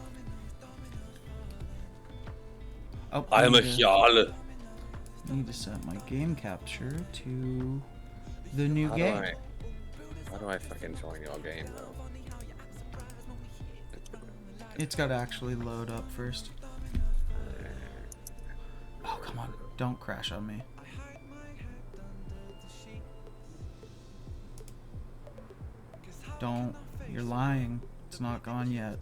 Oh, I am a need to- Jarl. Need to set my game capture to the new How game. do I fucking join your game though? It's got to actually load up first. Oh, come on. Don't crash on me. Don't. You're lying. It's not gone yet.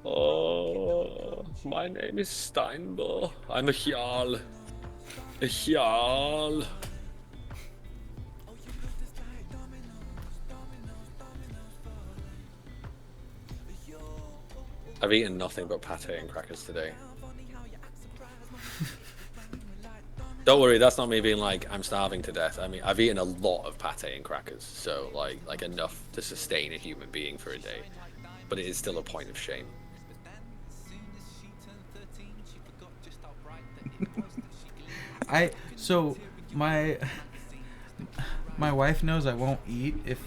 Oh, my name is Steinbock. I'm a Jarl. A Jarl. I've eaten nothing but pate and crackers today. Don't worry, that's not me being like I'm starving to death. I mean, I've eaten a lot of pate and crackers, so like enough to sustain a human being for a day. But it is still a point of shame. So my wife knows I won't eat if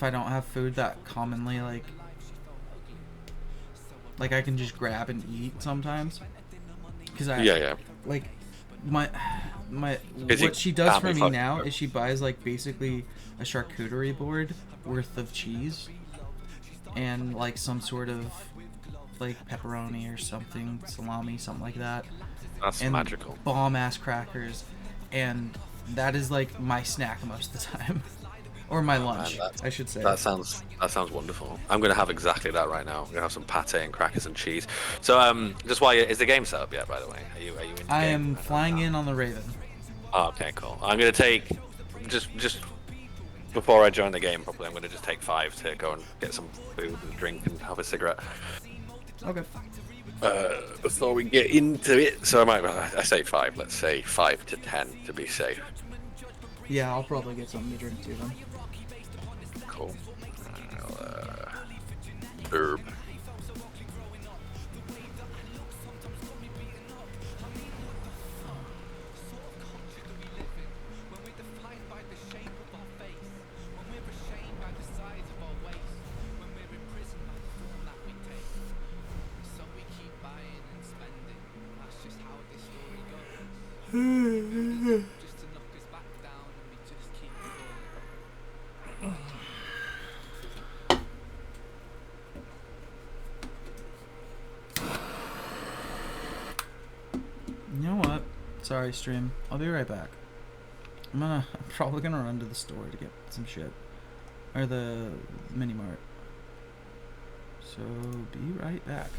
I don't have food that commonly like I can just grab and eat sometimes. Cause Yeah. Like my Is what it she does for family me fuck now you? is she buys like basically a charcuterie board worth of cheese and like some sort of like pepperoni or something, salami, something like that. That's and magical. Bomb ass crackers, and that is like my snack most of the time, or my lunch, I should say. That sounds wonderful. I'm gonna have exactly that right now. I'm gonna have some pate and crackers and cheese. So just while is the game set up yet? By the way, are you in the I game? am flying in on the Raven. Oh, okay, cool. I'm gonna take just before I join the game properly. I'm gonna just take 5 to go and get some food and drink and have a cigarette. Okay. Before we get into it, so I say 5. Let's say 5 to 10 to be safe. Yeah, I'll probably get something to drink too then. Cool. Herb. You know what? Sorry, stream. I'll be right back. I'm probably gonna run to the store to get some shit. Or the mini mart. So be right back.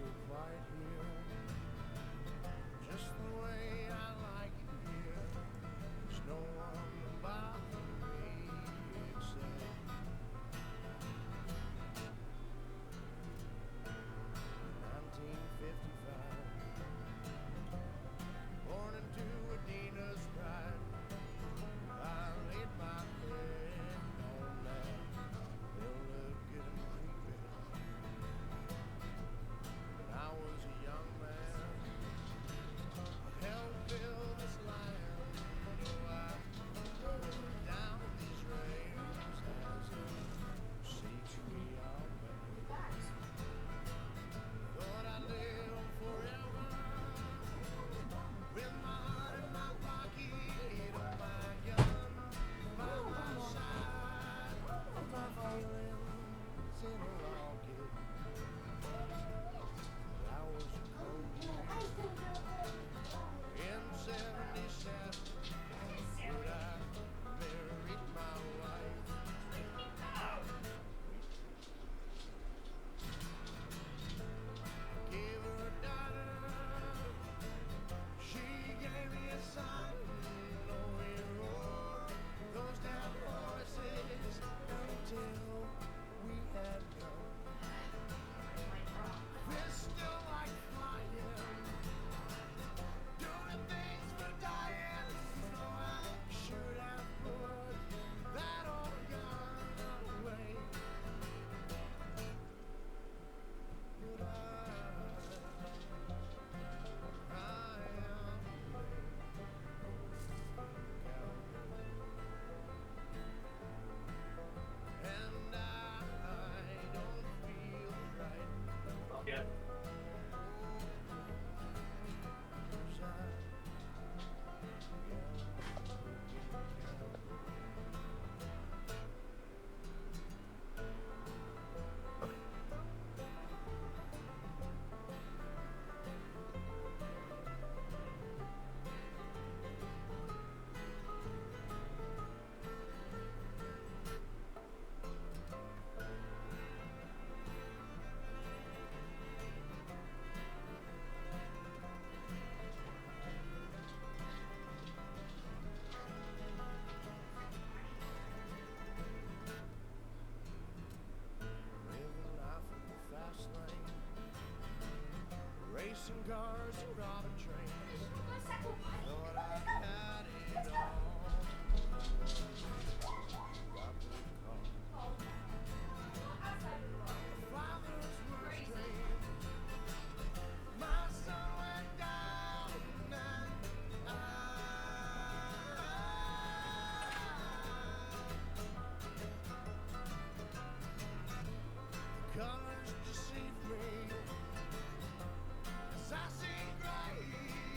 live right here, just the way I like it here. There's no one to bother me except 1955. Born into Adina's pride, I laid my head on that. It'll look good and creepy. When I was a young man, I helped build this land. Oh, I rode down these rails as a C3 Thought I'd live forever with my heart in my pocket, oh my gun by my side, my feelings in a rocket. I was a cold in '77, but I married my wife. Gave her a daughter, she gave me a son. Oh, we rode those damn horses until we had none. We're still like flying, doing things for dying. No, I should have put that old gun away. But I am and I don't feel right. Yeah. Living life in the fast lane, racing cars and robbing trains. Thought I had it all. Got the car. Fathers were straight. My son went down and the colors deceive me, 'cause I see gray.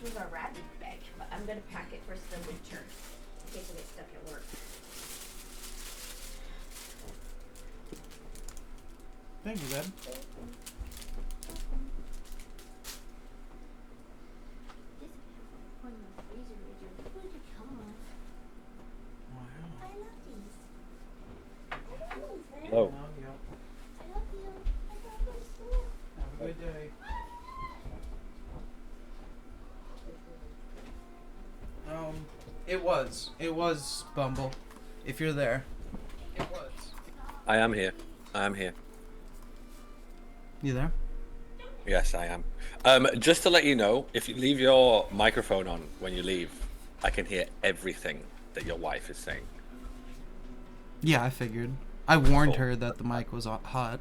was our rabbit bag, but I'm gonna pack it for the winter in case I get stuck at work. Thank you, babe. Hello. Have a good day. It was Bumble. If you're there. It was. I am here. I am here. You there? Yes, I am. Just to let you know, if you leave your microphone on when you leave, I can hear everything that your wife is saying. Yeah, I figured. I warned her that the mic was hot.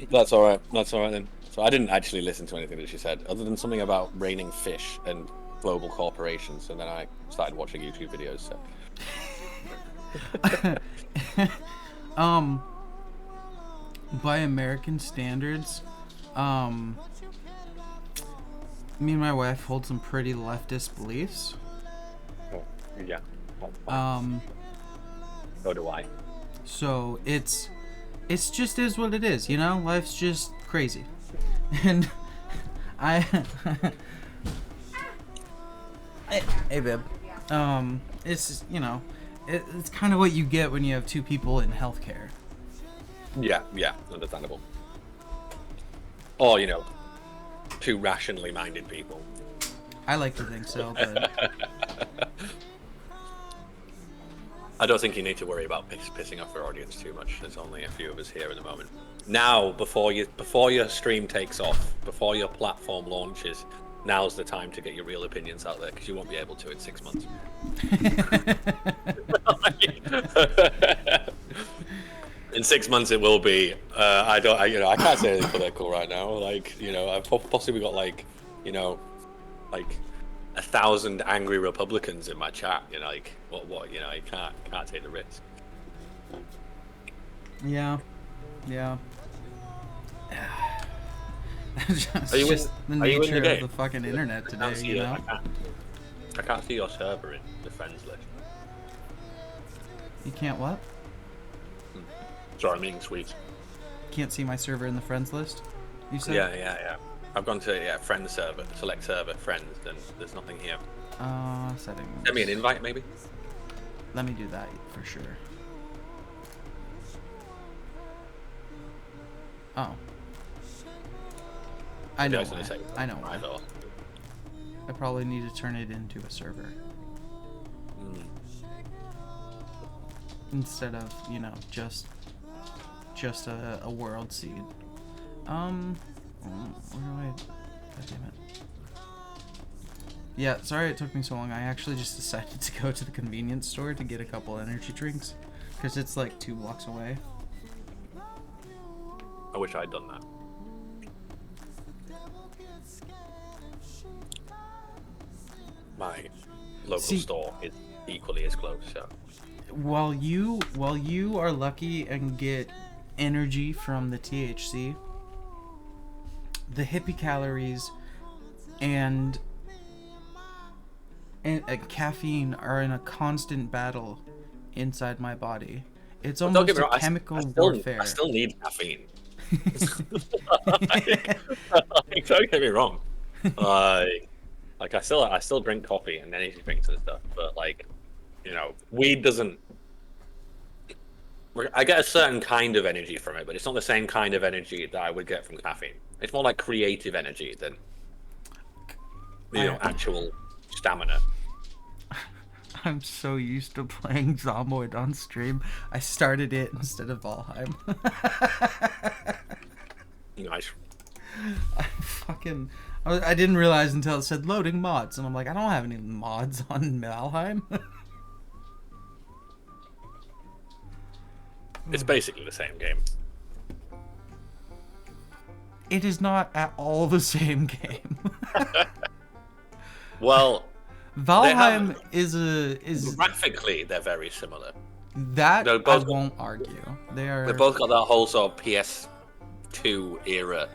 That's all right. That's all right then. So I didn't actually listen to anything that she said, other than something about raining fish and global corporations, and then I started watching YouTube videos. So. By American standards, me and my wife hold some pretty leftist beliefs. Oh, yeah. So do I. So it's just is what it is, you know? Life's just crazy. And hey babe. It's just, you know, it's kind of what you get when you have two people in healthcare. Yeah, understandable. Or, you know, two rationally minded people. I like to think so, but I don't think you need to worry about pissing off your audience too much. There's only a few of us here at the moment. Now, before your stream takes off, before your platform launches, now's the time to get your real opinions out there, because you won't be able to in 6 months. In 6 months, it will be. I can't say anything political right now. Like, you know, I've possibly got like 1,000 angry Republicans in my chat. You know, like what? You know, I can't take the risk. yeah. It's Are you just in- the are you in nature the of game? the fucking internet today, you know? I can't see your server in the friends list. You can't what? Sorry, I'm eating sweets. Can't see my server in the friends list? You said? Yeah. I've gone to friend server, select server, friends, and there's nothing here. Settings. Send me an invite, maybe. Let me do that for sure. Oh. I know why. I know why. I probably need to turn it into a server. Instead of, you know, just a world seed. Where do I... God damn it. Yeah, sorry it took me so long. I actually just decided to go to the convenience store to get a couple energy drinks. Because it's like 2 blocks away. I wish I'd done that. My local store is equally as close, so... While you are lucky and get energy from the THC, the hippie calories and caffeine are in a constant battle inside my body. It's Well, don't almost get me a wrong, chemical I warfare. still need caffeine. Don't get me wrong. Like I still drink coffee and energy drinks and stuff, but like, you know, weed doesn't. I get a certain kind of energy from it, but it's not the same kind of energy that I would get from caffeine. It's more like creative energy than, you know, actual stamina. I'm so used to playing Zomboid on stream. I started it instead of Valheim. Nice. I didn't realize until it said loading mods, and I'm like, I don't have any mods on Valheim. It's basically the same game. It is not at all the same game. Well, Valheim is graphically they're very similar. That I both, won't argue. They've both got that whole sort of PS2 era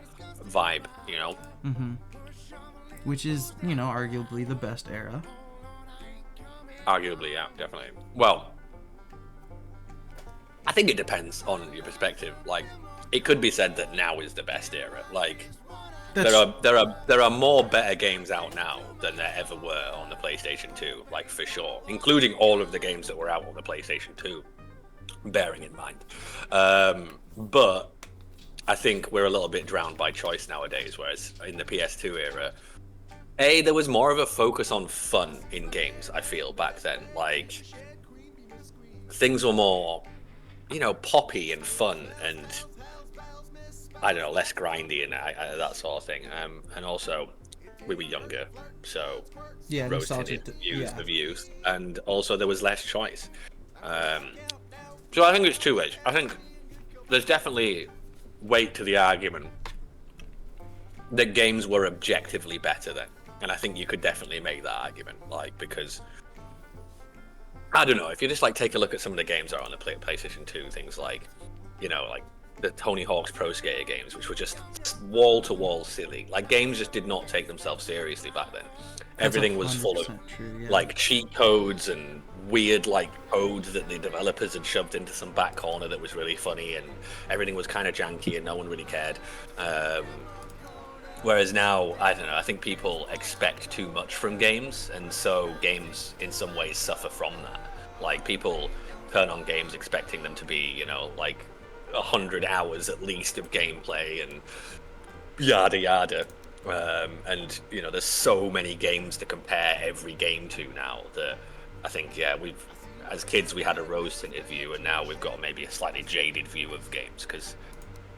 vibe, you know. Mm-hmm. which is, arguably the best era. Arguably, yeah, definitely. Well, I think it depends on your perspective. Like, it could be said that now is the best era. Like, there are more better games out now than there ever were on the PlayStation 2, like, for sure, including all of the games that were out on the PlayStation 2, bearing in mind. But I think we're a little bit drowned by choice nowadays, whereas in the PS2 era, there was more of a focus on fun in games, I feel, back then. Like, things were more, poppy and fun and, I don't know, less grindy and that sort of thing. And also, we were younger, so roasting of youth. And also, there was less choice. So I think it's two ways. I think there's definitely weight to the argument that games were objectively better then. And I think you could definitely make that argument, like, because I don't know, if you just like take a look at some of the games that are on the PlayStation 2, things like, like the Tony Hawk's Pro Skater games, which were just wall to wall silly. Like, games just did not take themselves seriously back then. Everything was full of like cheat codes and weird like codes that the developers had shoved into some back corner that was really funny, and everything was kind of janky and no one really cared. Whereas now, I don't know, I think people expect too much from games, and so games in some ways suffer from that. Like, people turn on games expecting them to be, like 100 hours at least of gameplay and yada yada. And, there's so many games to compare every game to now that I think, as kids we had a rose-tinted view, and now we've got maybe a slightly jaded view of games, because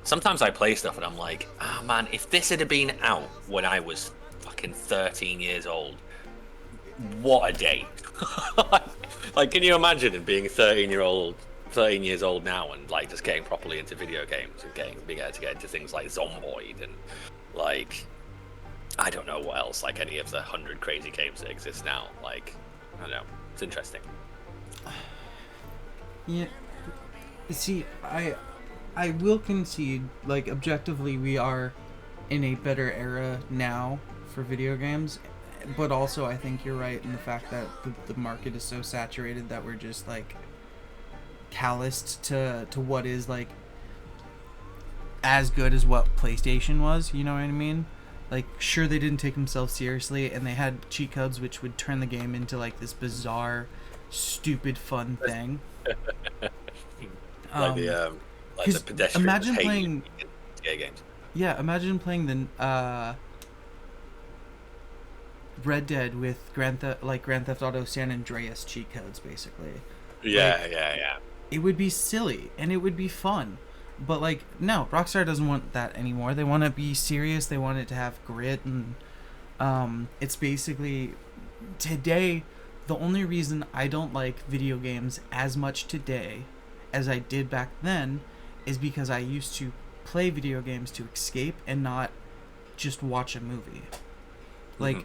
sometimes I play stuff and I'm like, man, if this had been out when I was fucking 13 years old, what a day. Like, can you imagine being 13 years old now and like just getting properly into video games and being able to get into things like Zomboid and like, I don't know what else, like any of the 100 crazy games that exist now. Like, I don't know, it's interesting. Yeah, see, I will concede, like, objectively, we are in a better era now for video games, but also I think you're right in the fact that the market is so saturated that we're just, like, calloused to what is, like, as good as what PlayStation was, you know what I mean? Like, sure, they didn't take themselves seriously, and they had cheat codes which would turn the game into, like, this bizarre, stupid, fun thing. Like the pedestrian. Imagine playing games. Yeah, imagine playing the Red Dead with Grand Theft Auto San Andreas cheat codes, basically. Yeah, like, yeah. It would be silly and it would be fun, but like, no, Rockstar doesn't want that anymore. They want to be serious. They want it to have grit, and it's basically today. The only reason I don't like video games as much today as I did back then is because I used to play video games to escape and not just watch a movie. Like,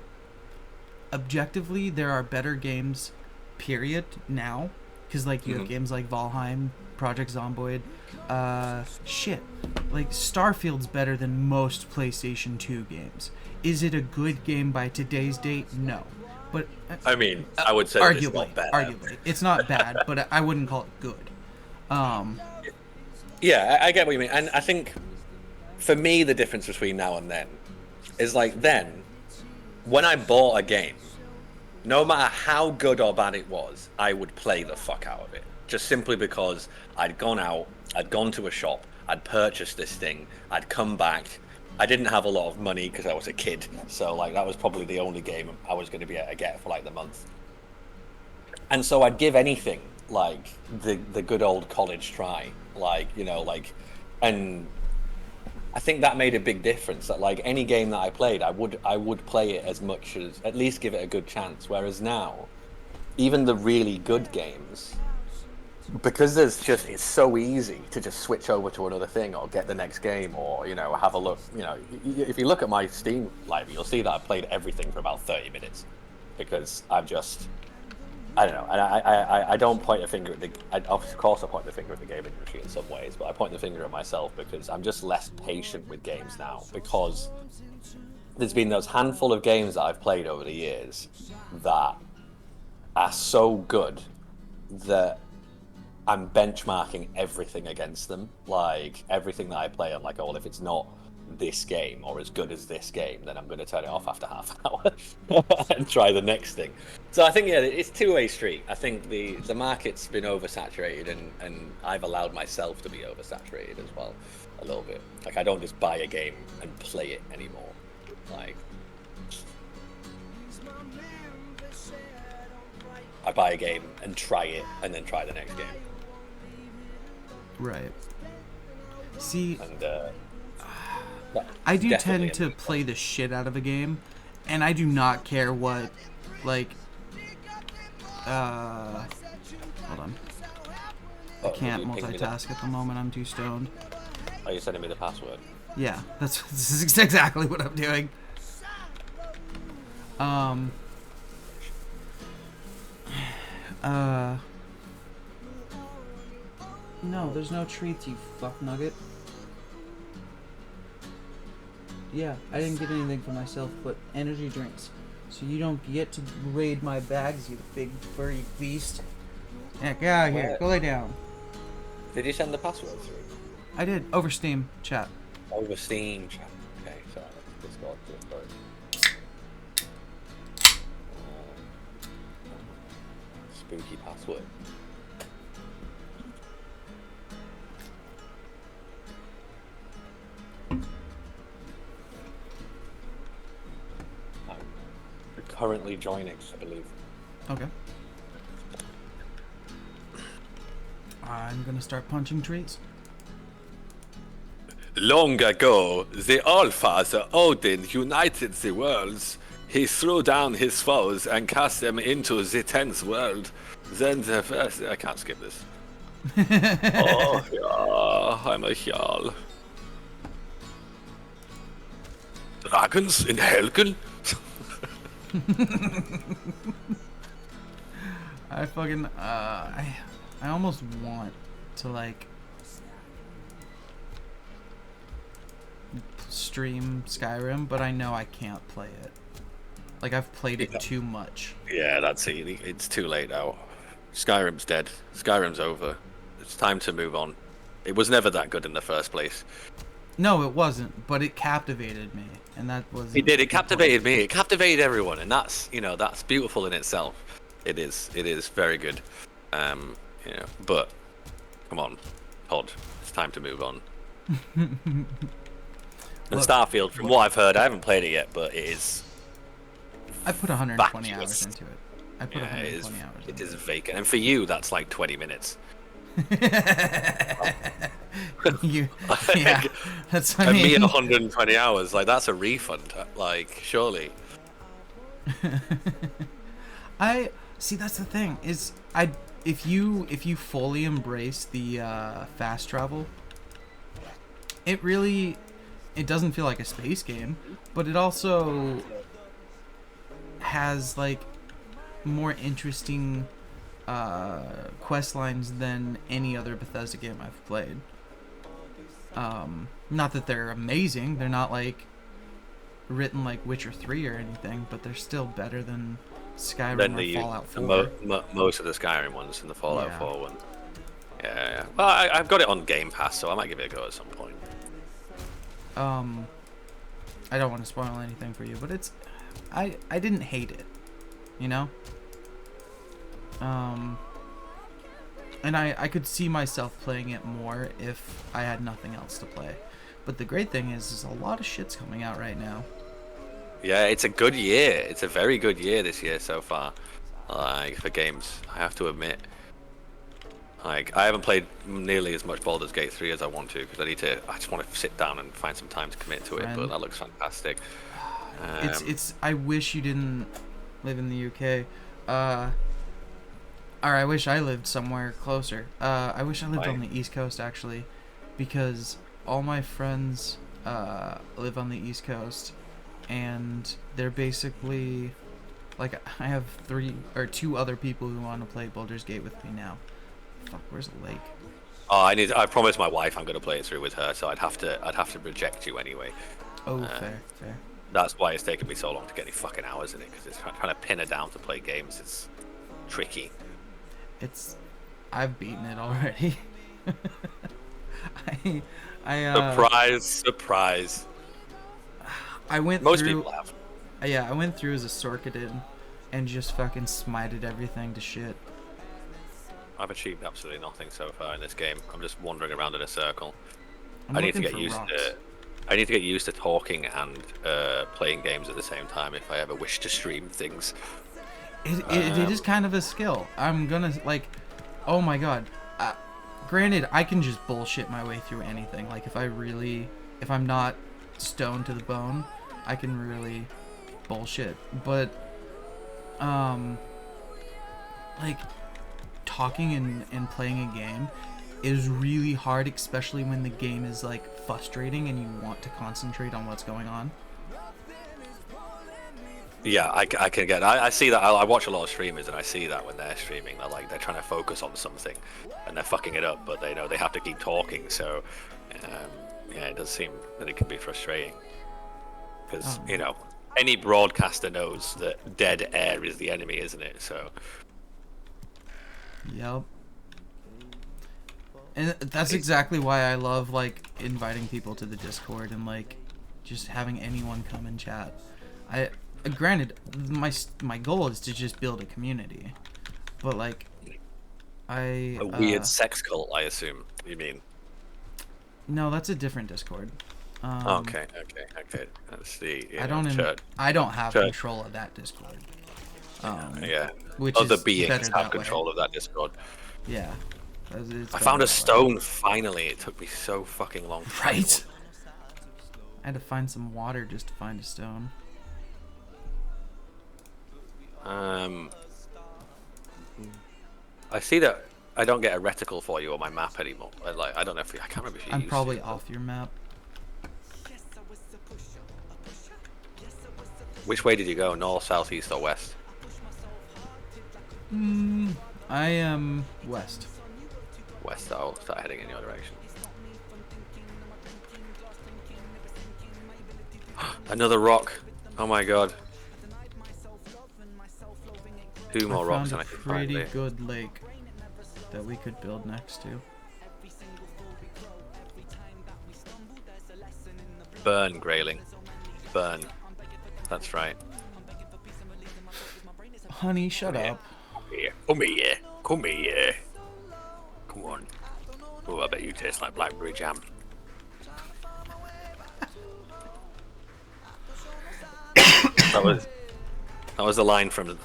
objectively, there are better games, period, now. Because, like, you have games like Valheim, Project Zomboid, like, Starfield's better than most PlayStation 2 games. Is it a good game by today's date? No. But I mean, I would say arguably, it's not bad. Arguably, it's not bad, but I wouldn't call it good. Yeah, I get what you mean, and I think for me the difference between now and then is like then, when I bought a game, no matter how good or bad it was, I would play the fuck out of it, just simply because I'd gone out, I'd gone to a shop, I'd purchased this thing, I'd come back. I didn't have a lot of money because I was a kid, so like that was probably the only game I was going to be able to get for like the month. And so I'd give anything like the good old college try, like, and I think that made a big difference. That like any game that I played, I would play it as much as, at least give it a good chance. Whereas now, even the really good games, because it's so easy to just switch over to another thing or get the next game or, have a look. If you look at my Steam library, you'll see that I've played everything for about 30 minutes because I've just, I don't know. And I don't point a finger at of course I point the finger at the game industry in some ways, but I point the finger at myself because I'm just less patient with games now because there's been those handful of games that I've played over the years that are so good that I'm benchmarking everything against them. Like, everything that I play, I'm like, oh, well, if it's not this game or as good as this game, then I'm going to turn it off after half an hour and try the next thing. So I think, yeah, it's two-way street. I think the market's been oversaturated, and I've allowed myself to be oversaturated as well a little bit. Like, I don't just buy a game and play it anymore. Like, I buy a game and try it, and then try the next game. Right. See, And I do definitely tend to play the shit out of a game, and I do not care what, like, hold on. I can't multitask at the moment, I'm too stoned. Are you sending me the password? Yeah, this is exactly what I'm doing. No, there's no treats, you fuck nugget. Yeah, I didn't get anything for myself but energy drinks. So you don't get to raid my bags, you big furry beast. Yeah, get out of here. What? Go lay down. Did you send the password through? I did. Over Steam chat. Over Steam chat. Okay, so let's go to it first. Spooky password. I'm currently joining, I believe. Okay. I'm gonna start punching trees. Long ago, the All-Father Odin united the worlds. He threw down his foes and cast them into the 10th world. Then the first... I can't skip this. Oh, yeah, I'm a Jarl. Dragons in Helgen? I fucking, I almost want to, like, stream Skyrim, but I know I can't play it. Like, I've played it too much. Yeah, that's it. It's too late now. Skyrim's dead. Skyrim's over. It's time to move on. It was never that good in the first place. No, it wasn't, but it captivated me, and that was... It did. It captivated me. It captivated everyone, and that's, you know, that's beautiful in itself. It is. It is very good. You know, but come on, Todd. It's time to move on. And Starfield, from what I've heard, I haven't played it yet, but it is. I put 120 vacuous. hours into it. I put 120 hours. It is vacant, and for you, that's like 20 minutes. You, yeah, that's what I and me mean. at 120 hours, like that's a refund. Like, surely. I see. That's the thing is, if you fully embrace the fast travel, it doesn't feel like a space game, but it also has like more interesting quest lines than any other Bethesda game I've played. Not that they're amazing, they're not like written like Witcher 3 or anything, but they're still better than Skyrim or Fallout 4. Most of the Skyrim ones and the Fallout 4 one. Yeah. Well, I've got it on Game Pass, so I might give it a go at some point. I don't want to spoil anything for you, but it's I didn't hate it, you know? And I could see myself playing it more if I had nothing else to play. But the great thing is a lot of shit's coming out right now. Yeah, it's a good year. It's a very good year this year so far. Like, for games, I have to admit. Like, I haven't played nearly as much Baldur's Gate 3 as I want to, because I just want to sit down and find some time to commit to it, but that looks fantastic. I wish you didn't live in the UK. Or I wish I lived somewhere closer. I wish I lived on the East Coast, actually, because all my friends live on the East Coast, and they're basically like, I have 2 other people who want to play Baldur's Gate with me now. Fuck, where's the lake? Oh, I promised my wife I'm going to play it through with her, so I'd have to reject you anyway. Oh, fair. That's why it's taken me so long to get any fucking hours in it, because it's trying to pin it down to play games. It's tricky. I've beaten it already. Surprise. I went Most through. people have. Yeah, I went through as a Sorkadin and just fucking smited everything to shit. I've achieved absolutely nothing so far in this game. I'm just wandering around in a circle. I'm I need to looking get for used rocks. to. I need to get used to talking and playing games at the same time if I ever wish to stream things. It is kind of a skill. I'm gonna like, oh my god. Granted, I can just bullshit my way through anything. Like if I'm not stoned to the bone, I can really bullshit. But like talking and playing a game is really hard, especially when the game is like frustrating and you want to concentrate on what's going on. Yeah, I can get. I see that. I watch a lot of streamers, and I see that when they're streaming, they're trying to focus on something, and they're fucking it up. But they know they have to keep talking. So, yeah, it does seem that it can be frustrating. Because any broadcaster knows that dead air is the enemy, isn't it? So. Yep. And that's exactly why I love like inviting people to the Discord and like just having anyone come and chat. Granted, my goal is to just build a community, but like a weird sex cult, I assume you mean. No, that's a different Discord. Okay. That's the. I don't have control of that Discord. Yeah. Which Other is beings better have that control of that Discord. Yeah. I found a stone finally. It took me so fucking long. Right. I had to find some water just to find a stone. I see that I don't get a reticle for you on my map anymore. I don't know if I can't remember if you I'm used probably to. off your map. Which way did you go? North, south, east, or west? I am west. West. I'll start heading in your direction. Another rock. Oh my god. Two more rocks and I can find pretty it. good lake that we could build next to. Burn, Grayling. Burn. That's right. Honey, shut up. Come here. Come here. Come on. Oh, I bet you taste like blackberry jam. that was the line from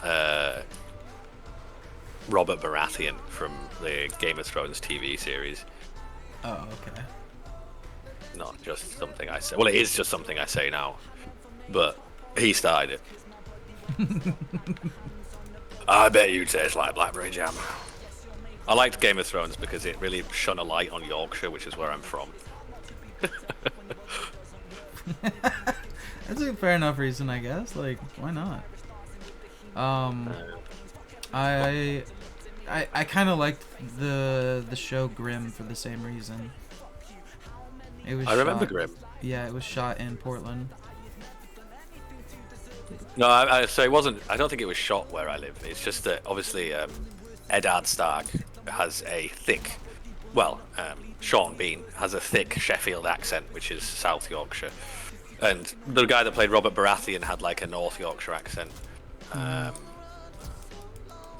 Robert Baratheon from the Game of Thrones TV series. Oh, okay. Not just something I say. Well, it is just something I say now, but he started it. I bet you taste like blackberry jam. I liked Game of Thrones because it really shone a light on Yorkshire, which is where I'm from. That's a fair enough reason, I guess. Like, why not? I kind of liked the show Grimm for the same reason. It was. I remember Grimm. Yeah, it was shot in Portland. No, so it wasn't. I don't think it was shot where I live. It's just that obviously Eddard Stark has a thick. Well, Sean Bean has a thick Sheffield accent, which is South Yorkshire, and the guy that played Robert Baratheon had like a North Yorkshire accent.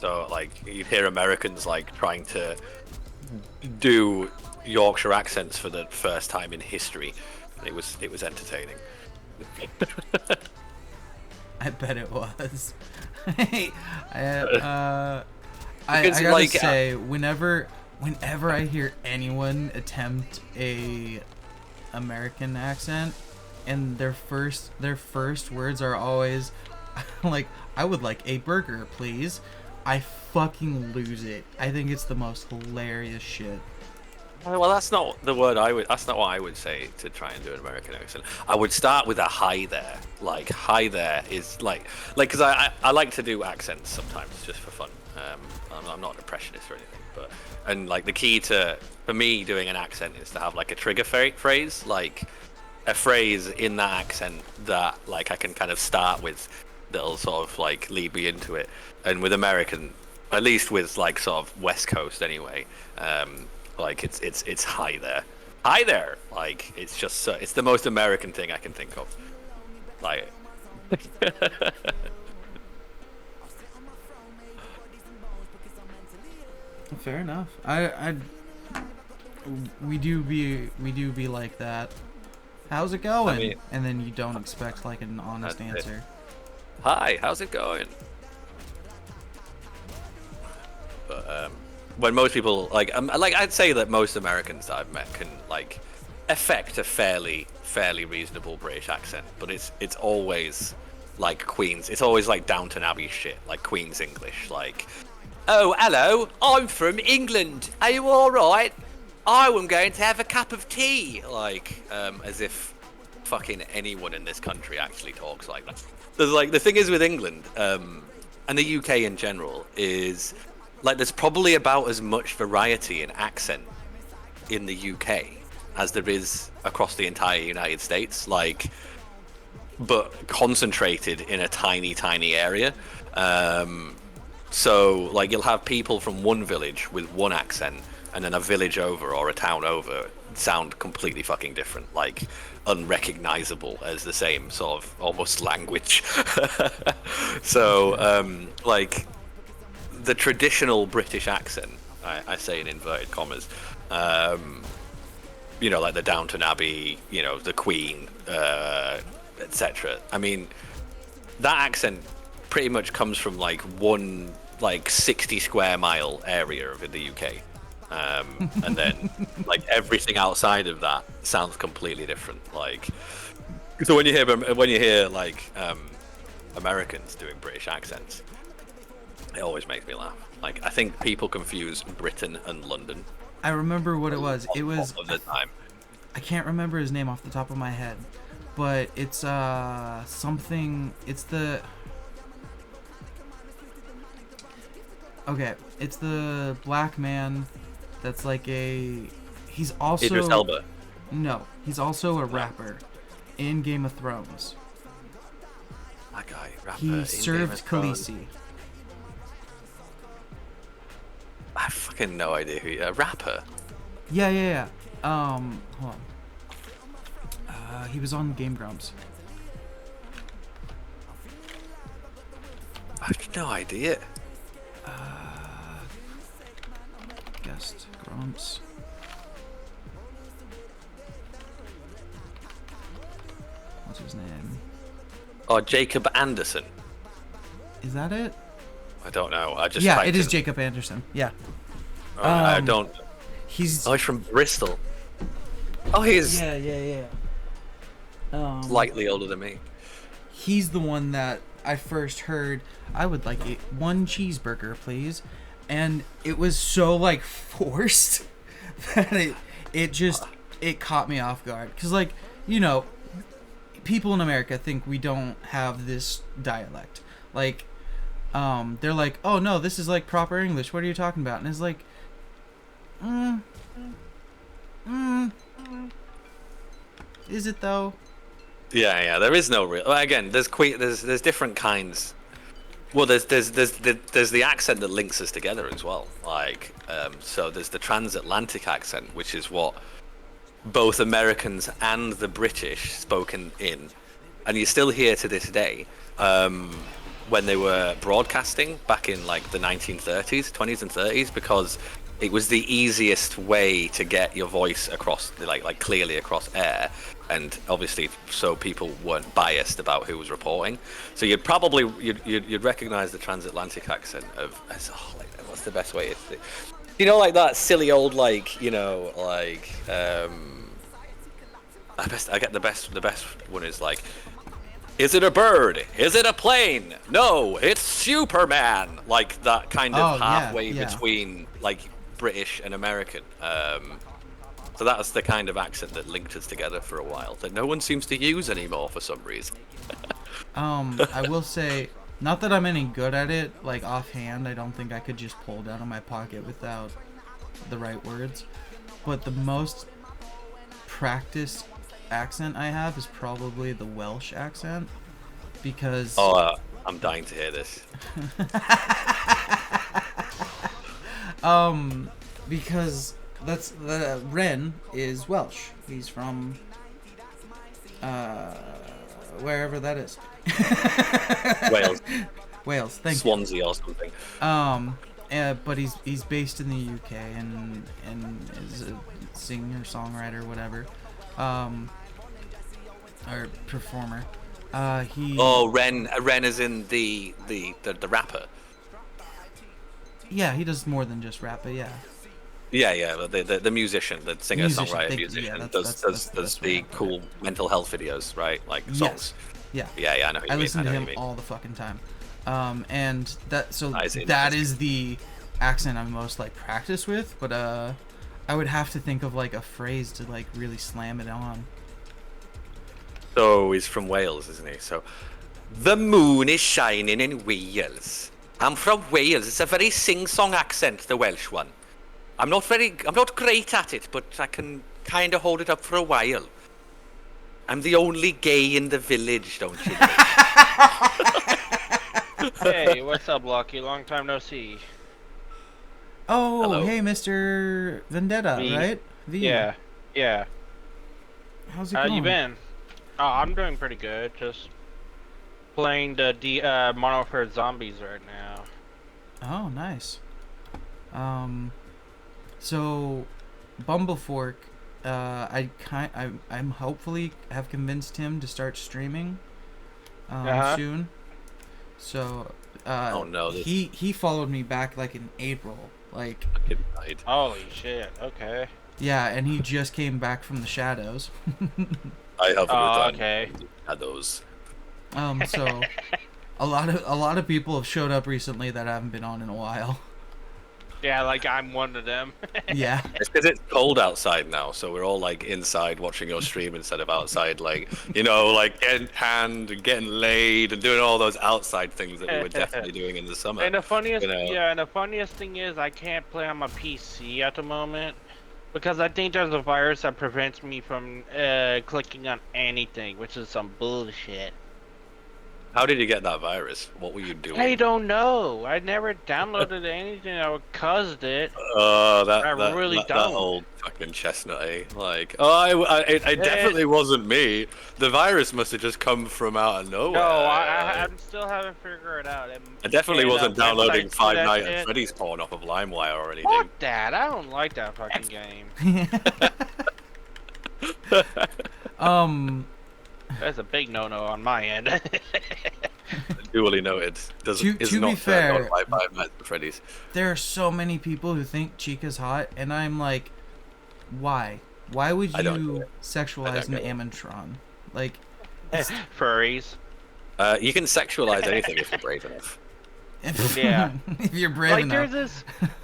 So like you hear Americans like trying to do Yorkshire accents for the first time in history. It was entertaining. I bet it was. I gotta like, say, whenever I hear anyone attempt a American accent, and their first words are always like, "I would like a burger, please," I fucking lose it. I think it's the most hilarious shit. Well, that's not the word I would. That's not what I would say to try and do an American accent. I would start with a hi there. Like hi there is like because I like to do accents sometimes just for fun. I'm not an impressionist or anything, and like the key for me doing an accent is to have like a trigger phrase. Like a phrase in that accent that like I can kind of start with that'll sort of like lead me into it. And with American, at least with like sort of West Coast anyway, like it's hi there, like it's just it's the most American thing I can think of, like. Fair enough. We do be like that. How's it going? I mean, and then you don't expect like an honest answer. Hi, how's it going? But when most people like I'd say that most Americans that I've met can like affect a fairly reasonable British accent, but it's always like Queen's. It's always like Downton Abbey shit, like Queen's English, like. Oh, hello, I'm from England. Are you alright? I'm going to have a cup of tea. Like, as if fucking anyone in this country actually talks like that. There's like, the thing is with England, and the UK in general, is like there's probably about as much variety in accent in the UK as there is across the entire United States, like, but concentrated in a tiny area. So, like, you'll have people from one village with one accent, and then a village over or a town over sound completely fucking different, like, unrecognizable as the same sort of almost language. So, like, the traditional British accent, I say in inverted commas, you know, like the Downton Abbey, you know, the Queen, etc. I mean, that accent pretty much comes from like one like 60 square mile area of the UK, and then like everything outside of that sounds completely different. Like, so when you hear like Americans doing British accents, it always makes me laugh. Like, I think people confuse Britain and London. I remember what it was. It was all of the time. I can't remember his name off the top of my head, but it's something. It's the. Okay, it's the black man that's like a... He's also... Idris Elba. No, he's also a rapper in Game of Thrones. That guy, rapper. He served Khaleesi. I have fucking no idea who... A rapper? Yeah. Hold on. He was on Game Grumps. I have no idea. Guest Grumps. What's his name? Oh, Jacob Anderson. Is that it? I don't know. I just it is Jacob Anderson. Yeah. Oh, I don't. He's from Bristol. Oh, he's yeah. Slightly older than me. He's the one that I first heard. I would like one cheeseburger, please. And it was so like forced that it caught me off guard. Cause like, you know, people in America think we don't have this dialect. Like, they're like, oh no, this is like proper English. What are you talking about? And it's like, is it though? Yeah. There is no real. Again, there's different kinds. Well, there's the accent that links us together as well. Like, so there's the transatlantic accent, which is what both Americans and the British spoken in, and you still hear to this day. When they were broadcasting back in like the 1930s, 20s and 30s, because it was the easiest way to get your voice across, like clearly across air, and obviously so people weren't biased about who was reporting. So you'd recognize the transatlantic accent of, what's the best way? You know, like that silly old, like, you know, like I get the best one is like, is it a bird? Is it a plane? No, it's Superman. Like that kind of halfway between like British and American. So that's the kind of accent that linked us together for a while that no one seems to use anymore for some reason. I will say, not that I'm any good at it, like offhand, I don't think I could just pull it out of my pocket without the right words. But the most practiced accent I have is probably the Welsh accent, because I'm dying to hear this. Because that's Ren is Welsh. He's from wherever that is. Wales. Wales. Thank Swansea or something. But he's based in the UK and is a singer, songwriter, whatever, or performer. Ren is in the rapper. Yeah, he does more than just rap, but yeah. Yeah, but the musician, the singer, songwriter, musician, does the cool mental health videos, right? Like songs. Yes. Yeah, I know. I listen to him all the fucking time. And that is the accent I'm most like practice with, but I would have to think of like a phrase to like really slam it on. So he's from Wales, isn't he? So the moon is shining in Wales. I'm from Wales. It's a very sing-song accent, the Welsh one. I'm not great at it, but I can kind of hold it up for a while. I'm the only gay in the village, don't you know? Hey, what's up, Lucky? Long time no see. Oh, Hello. Hey, Mr. Vendetta, V. right? V. Yeah. How's it How going? you been? Oh, I'm doing pretty good. Just playing the Modern Warfare Zombies right now. Oh, nice. So Bumblefork, I'm hopefully have convinced him to start streaming soon. So oh no, he followed me back like in April, like holy shit. Okay. Yeah, and he just came back from the shadows. I have okay. Shadows. So a lot of people have showed up recently that I haven't been on in a while. Yeah, like I'm one of them. Yeah. It's because it's cold outside now, so we're all like inside watching your stream instead of outside, like, you know, like getting tanned and getting laid and doing all those outside things that we were definitely doing in the summer. And the funniest, you know? and the funniest thing is I can't play on my PC at the moment because I think there's a virus that prevents me from clicking on anything, which is some bullshit. How did you get that virus? What were you doing? I don't know. I never downloaded anything that would cause it. That really that don't. old fucking chestnut, eh? Like, it definitely wasn't me. The virus must have just come from out of nowhere. No, I'm still haven't figured it out. I definitely wasn't downloading websites Five do that Nights shit. at Freddy's porn off of LimeWire or anything. Fuck that! I don't like that fucking game. That's a big no-no on my end. Duly noted. Is To not be turned fair, on by Five Nights at Freddy's. There are so many people who think Chica's hot, and I'm like, why? Why would I don't you get it. sexualize an get it. Amantron? Like, Furries. You can sexualize anything if you're brave enough. Yeah. if you're brave enough.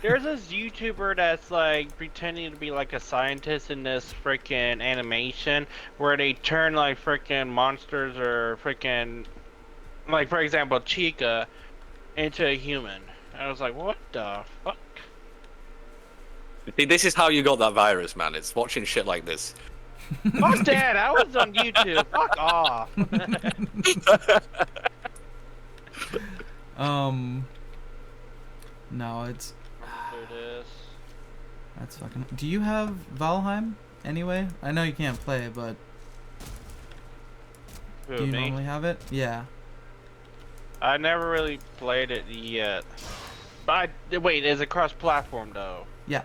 There's this YouTuber that's like pretending to be like a scientist in this freaking animation where they turn like freaking monsters or freaking, like for example Chica, into a human. I was like, what the fuck? See, this is how you got that virus, man. It's watching shit like this. Fuck that! I was on YouTube. Fuck off. No, it's. Do this. That's fucking. Do you have Valheim anyway? I know you can't play, but. Who, Do you me? normally have it? Yeah. I never really played it yet. But wait, is it cross-platform though? Yeah.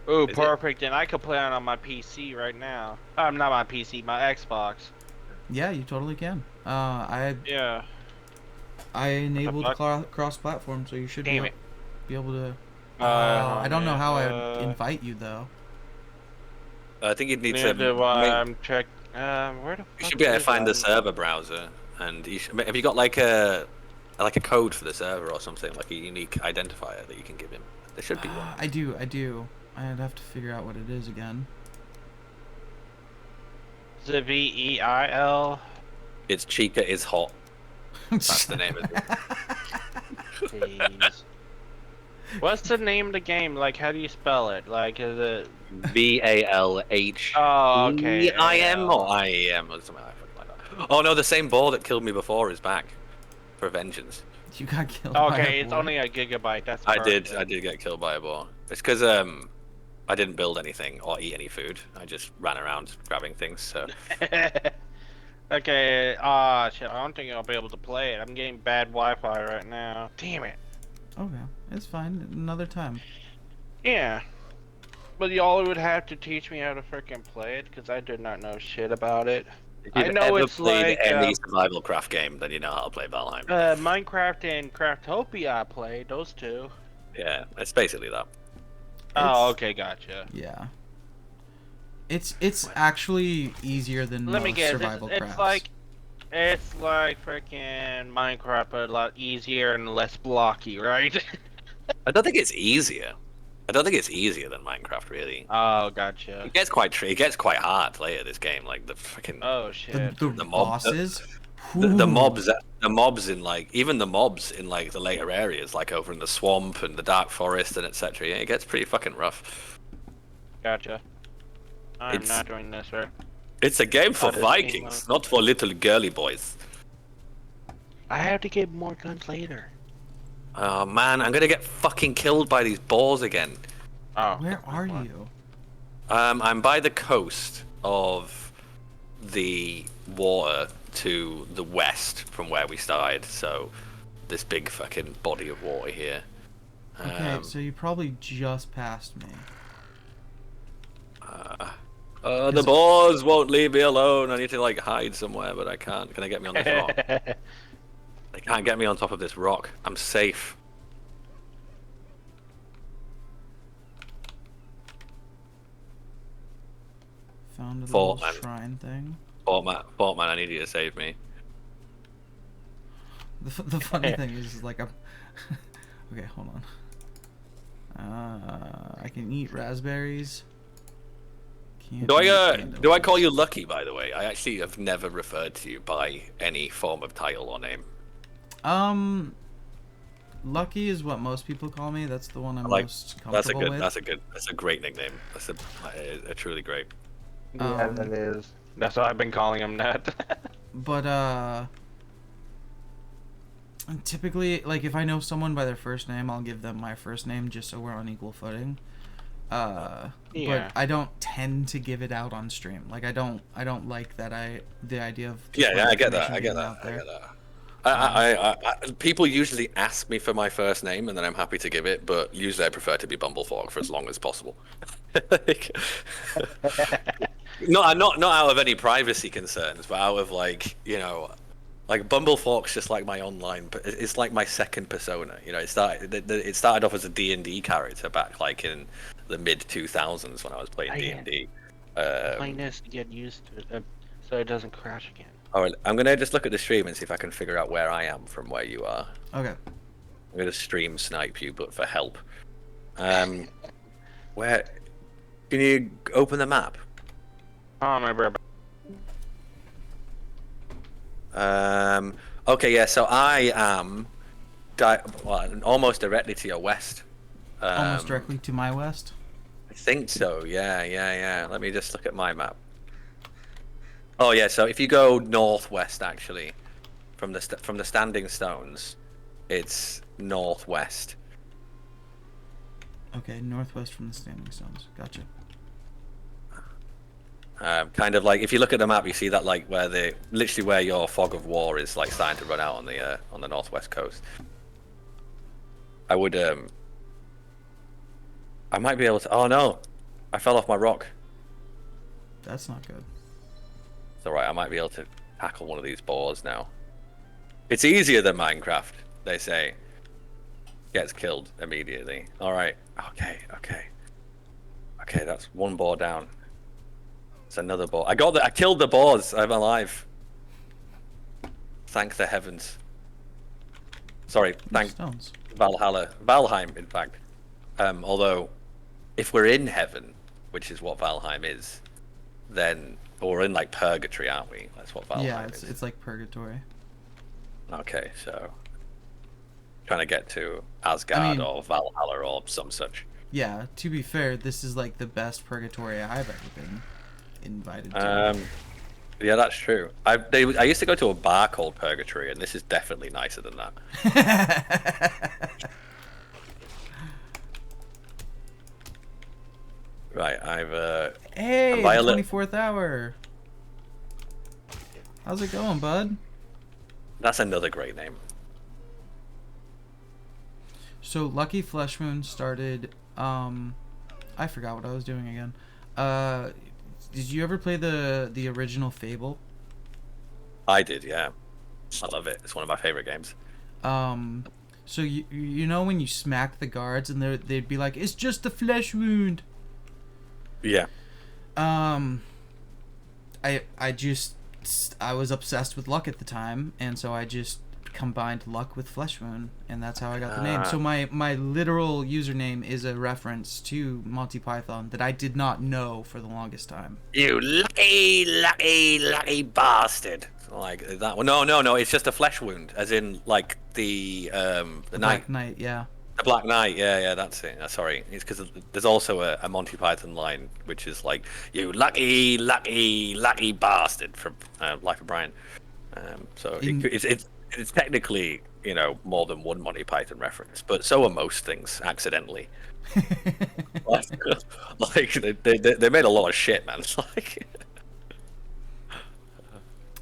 Ooh, Is it? perfect. And I could play it on my PC right now. Not my PC, my Xbox. Yeah, you totally can. Yeah. I enabled fuck? cross-platform, so you should Damn be, it. be able to. Oh, I don't know man. how I invite you though. I think you'd need Neither to. do I. I'm check. Where the fuck You should be able to is find the that? server browser, and you should, have you got like a code for the server or something, like a unique identifier that you can give him? There should be one. I do. I'd have to figure out what it is again. Is it VEIL? It's Chica is hot. That's the name of it. Jeez. What's the name of the game? Like, how do you spell it? Like, is it VALH. Oh, okay. IM or IEM or something like that. Oh no, the same ball that killed me before is back for vengeance. You got killed. by Okay, a it's boar. only a gigabyte. That's I perfect. did get killed by a boar. It's because I didn't build anything or eat any food. I just ran around grabbing things. So Okay, shit, I don't think I'll be able to play it. I'm getting bad Wi-Fi right now. Damn it. Okay, it's fine. Another time. Yeah. But y'all would have to teach me how to freaking play it, because I did not know shit about it. if I you've know ever it's played like, any survival craft game, then you know how to play Valheim. Minecraft and Craftopia I played, those two. Yeah, it's basically that. Oh, okay, gotcha. Yeah. It's actually easier than Let me most guess, survival it's crafts. it's like freaking Minecraft, but a lot easier and less blocky, right? I don't think it's easier. I don't think it's easier than Minecraft, really. Oh, gotcha. It gets quite hard later. This game, like the freaking Oh shit. The mob- bosses. the mobs in like even the mobs in like the later areas, like over in the swamp and the dark forest and etc. Yeah, it gets pretty fucking rough. Gotcha. I'm It's- not doing this, right? It's a game for Oh, this Vikings, game, not for little girly boys. I have to get more guns later. Oh man, I'm gonna get fucking killed by these boars again. Oh. Where are you? I'm by the coast of the water to the west from where we started, so this big fucking body of water here. Okay, so you probably just passed me. The boars won't leave me alone. I need to like hide somewhere, but I can't. Can I get me on this rock? They can't get me on top of this rock. I'm safe. Found a Fort, little man. shrine thing. Fort man, I need you to save me. The funny thing is like I'm. Okay, hold on. I can eat raspberries. Can't Do eat I call you Lucky, by the way? I actually have never referred to you by any form of title or name. Lucky is what most people call me. That's the one I'm Like most comfortable with. that's a great nickname. That's a truly great. Yeah, that is. That's what I've been calling him that. But typically, like if I know someone by their first name, I'll give them my first name just so we're on equal footing. Yeah. But I don't tend to give it out on stream. Like I don't like that. The idea of just, Yeah, like, I get that. information I get being that. out I there. get that. I people usually ask me for my first name, and then I'm happy to give it. But usually, I prefer to be Bumblefog for as long as possible. not out of any privacy concerns, but out of like like Bumblefog's just like my online. It's like my second persona. It started off as a D&D character back like in the mid 2000s when I was playing D&D. Playing this to get used to it, so it doesn't crash again. Alright, I'm gonna just look at the stream and see if I can figure out where I am from where you are. Okay. I'm gonna stream snipe you, but for help. Where? Can you open the map? Oh my bro. Okay, yeah. So I am, almost directly to your west. Almost directly to my west. I think so. Yeah. Let me just look at my map. Oh yeah. So if you go northwest, actually, from the Standing Stones, it's northwest. Okay, northwest from the Standing Stones. Gotcha. Kind of like if you look at the map, you see that like literally where your fog of war is like starting to run out on the northwest coast. I would I might be able to. Oh no, I fell off my rock. That's not good. It's alright. I might be able to tackle one of these boars now. It's easier than Minecraft, they say. Gets killed immediately. All right. Okay. That's one boar down. It's another boar. I killed the boars. I'm alive. Thank the heavens. Sorry. Thank Stones. Valhalla. Valheim, in fact. Although, if we're in heaven, which is what Valheim is, then we're in like purgatory, aren't we? That's what Valheim Yeah, is. it's like purgatory. Okay, so trying to get to Asgard I mean- or Valhalla or some such. Yeah, to be fair, this is like the best purgatory I've ever been invited to. Yeah, that's true. I used to go to a bar called Purgatory, and this is definitely nicer than that. Right, Hey, I'm by a 24th hour. How's it going, bud? That's another great name. So Lucky Flesh Moon started. I forgot what I was doing again. Did you ever play the original Fable? I did, yeah. I love it. It's one of my favorite games. So you know when you smack the guards and they'd be like, "It's just a flesh wound." Yeah. I was obsessed with luck at the time, and so I just combined luck with flesh wound, and that's how I got the name. So my literal username is a reference to Monty Python that I did not know for the longest time. You lucky bastard! Like that one. No. It's just a flesh wound, as in like the Black Knight, yeah. The Black Knight, yeah, that's it. Sorry, it's because there's also a Monty Python line which is like, "You lucky bastard" from Life of Brian. So it's technically, you know, more than one Monty Python reference, but so are most things accidentally. Like they made a lot of shit, man. Like.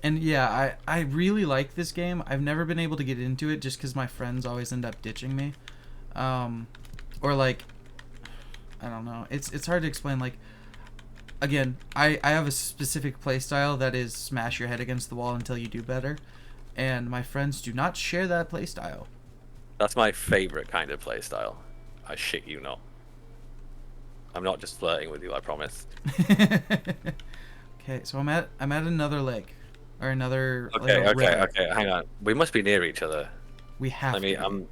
And yeah, I really like this game. I've never been able to get into it just because my friends always end up ditching me. Or like, I don't know. It's hard to explain. Like, again, I have a specific playstyle that is smash your head against the wall until you do better. And my friends do not share that playstyle. That's my favorite kind of playstyle. I shit you not. I'm not just flirting with you, I promise. Okay, so I'm at another lake. Or another Okay, river. hang on. We must be near each other. We have to.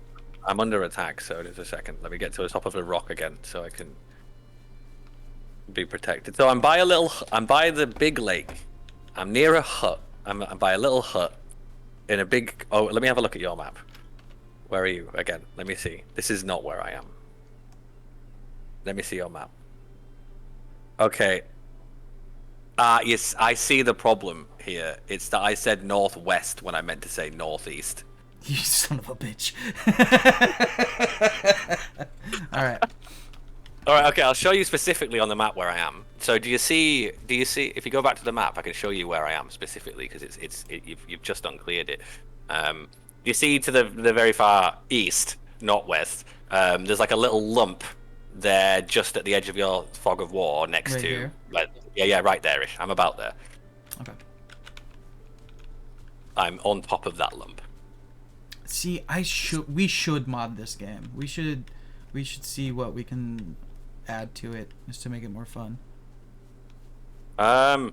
I'm under attack, so just a second. Let me get to the top of the rock again so I can be protected. So I'm by the big lake. I'm near a hut. I'm by a little hut in a big. Oh, let me have a look at your map. Where are you again? Let me see. This is not where I am. Let me see your map. Okay. Yes, I see the problem here. It's that I said northwest when I meant to say northeast. You son of a bitch. Alright. Alright, okay, I'll show you specifically on the map where I am. So do you see, if you go back to the map, I can show you where I am specifically, because you've just uncleared it. You see to the very far east, not west, there's like a little lump there just at the edge of your fog of war next Right to... here? Like, yeah, right there-ish. I'm about there. Okay. I'm on top of that lump. See, we should mod this game. We should see what we can add to it just to make it more fun. I've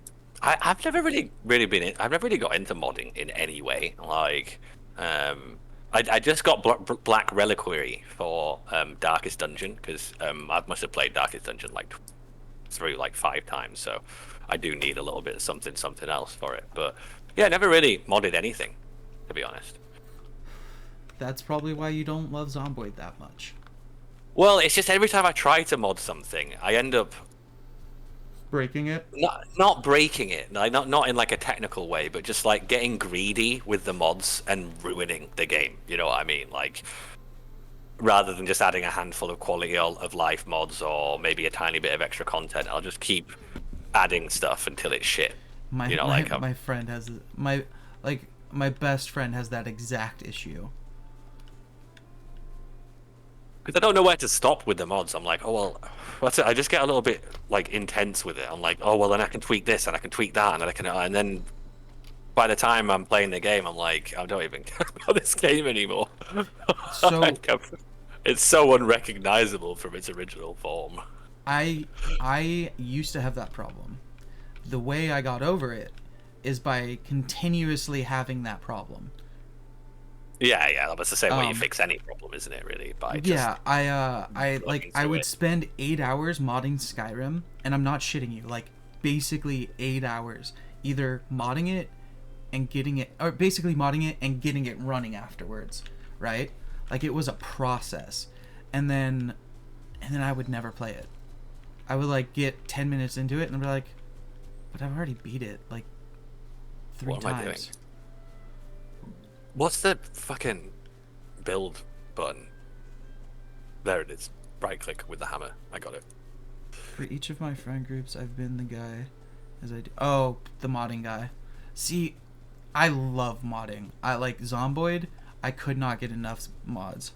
never really been in. I've never really got into modding in any way. Like, I just got Black Reliquary for Darkest Dungeon because I must have played Darkest Dungeon through 5 times. So I do need a little bit of something else for it. But yeah, never really modded anything, to be honest. That's probably why you don't love Zomboid that much. Well, it's just every time I try to mod something, I end up breaking it. Not breaking it, not in like a technical way, but just like getting greedy with the mods and ruining the game. You know what I mean? Like, rather than just adding a handful of quality of life mods or maybe a tiny bit of extra content, I'll just keep adding stuff until it's shit. My friend has my best friend has that exact issue. Because I don't know where to stop with the mods. I'm like, oh well, what's it? I just get a little bit intense with it. I'm like, oh well, then I can tweak this and I can tweak that, and then by the time I'm playing the game, I'm like, I don't even care about this game anymore. So it's so unrecognizable from its original form. I used to have that problem. The way I got over it is by continuously having that problem. Yeah, that's the same way you fix any problem, isn't it? Really, by just I would spend 8 hours modding Skyrim, and I'm not shitting you. Like basically 8 hours, either modding it and getting it, or basically modding it and getting it running afterwards, right? Like, it was a process. And then I would never play it. I would, like, get 10 minutes into it and I'd be like, but I've already beat it, like, 3 What am I doing? times. What's the fucking build button? There it is. Right click with the hammer. I got it. For each of my friend groups, I've been the guy as I do. Oh, the modding guy. See, I love modding. I like Zomboid. I could not get enough mods.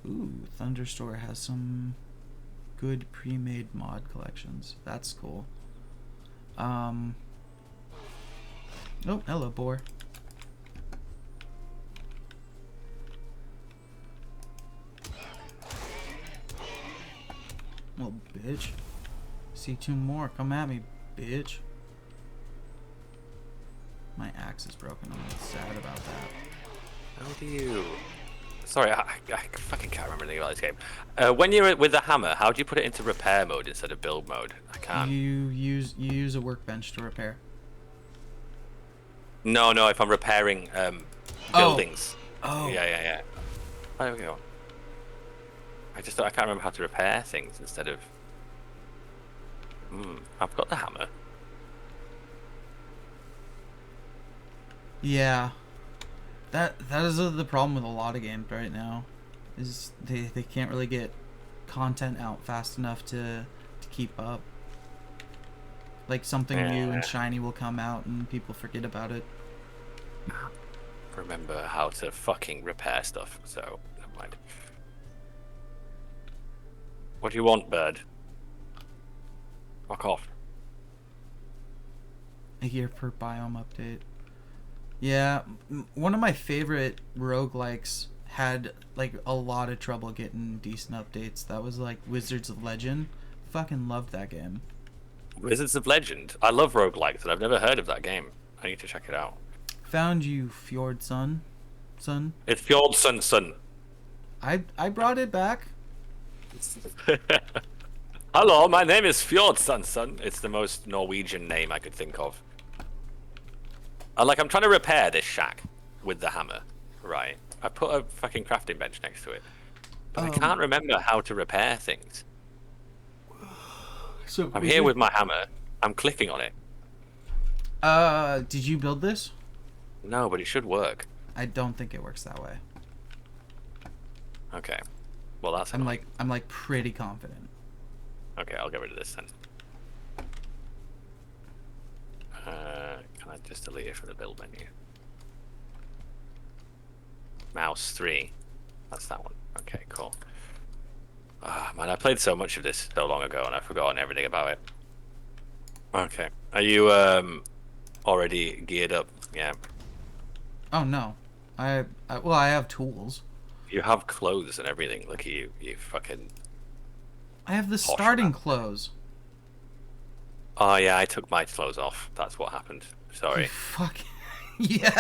Ooh, Thunderstore has some good pre-made mod collections. That's cool. Oh, hello, boar. Well, bitch. See 2 more. Come at me, bitch. My axe is broken. I'm sad about that. How do you... Sorry, I fucking can't remember anything about this game. When you're with the hammer, how do you put it into repair mode instead of build mode? I can't. You use a workbench to repair. No, if I'm repairing buildings. Oh. Yeah. There we go. I can't remember how to repair things instead of... I've got the hammer. Yeah. That is the problem with a lot of games right now. Is they can't really get content out fast enough to keep up. Like, something new and shiny will come out and people forget about it. Remember how to fucking repair stuff, so never mind. What do you want, bird? Fuck off. A year per biome update. Yeah, one of my favorite roguelikes had like a lot of trouble getting decent updates. That was like Wizards of Legend. Fucking loved that game. Wizards of Legend? I love roguelikes, and I've never heard of that game. I need to check it out. Found you, Fjord Son. It's Fjord Son. I brought it back. Hello, my name is Fjord Son. It's the most Norwegian name I could think of. I'm trying to repair this shack with the hammer, right? I put a fucking crafting bench next to it, but I can't remember how to repair things. So I'm here with my hammer. I'm clicking on it. Did you build this? No, but it should work. I don't think it works that way. Okay. Well, that's... I'm like pretty confident. Okay, I'll get rid of this then. Can I just delete it from the build menu? Mouse 3. That's that one. Okay, cool. Ah, man, I played so much of this so long ago and I've forgotten everything about it. Okay. Are you already geared up? Yeah. Oh no. I have tools. You have clothes and everything. Look at you fucking... I have the starting clothes. Oh yeah, I took my clothes off. That's what happened. Sorry. Fuck. Yeah.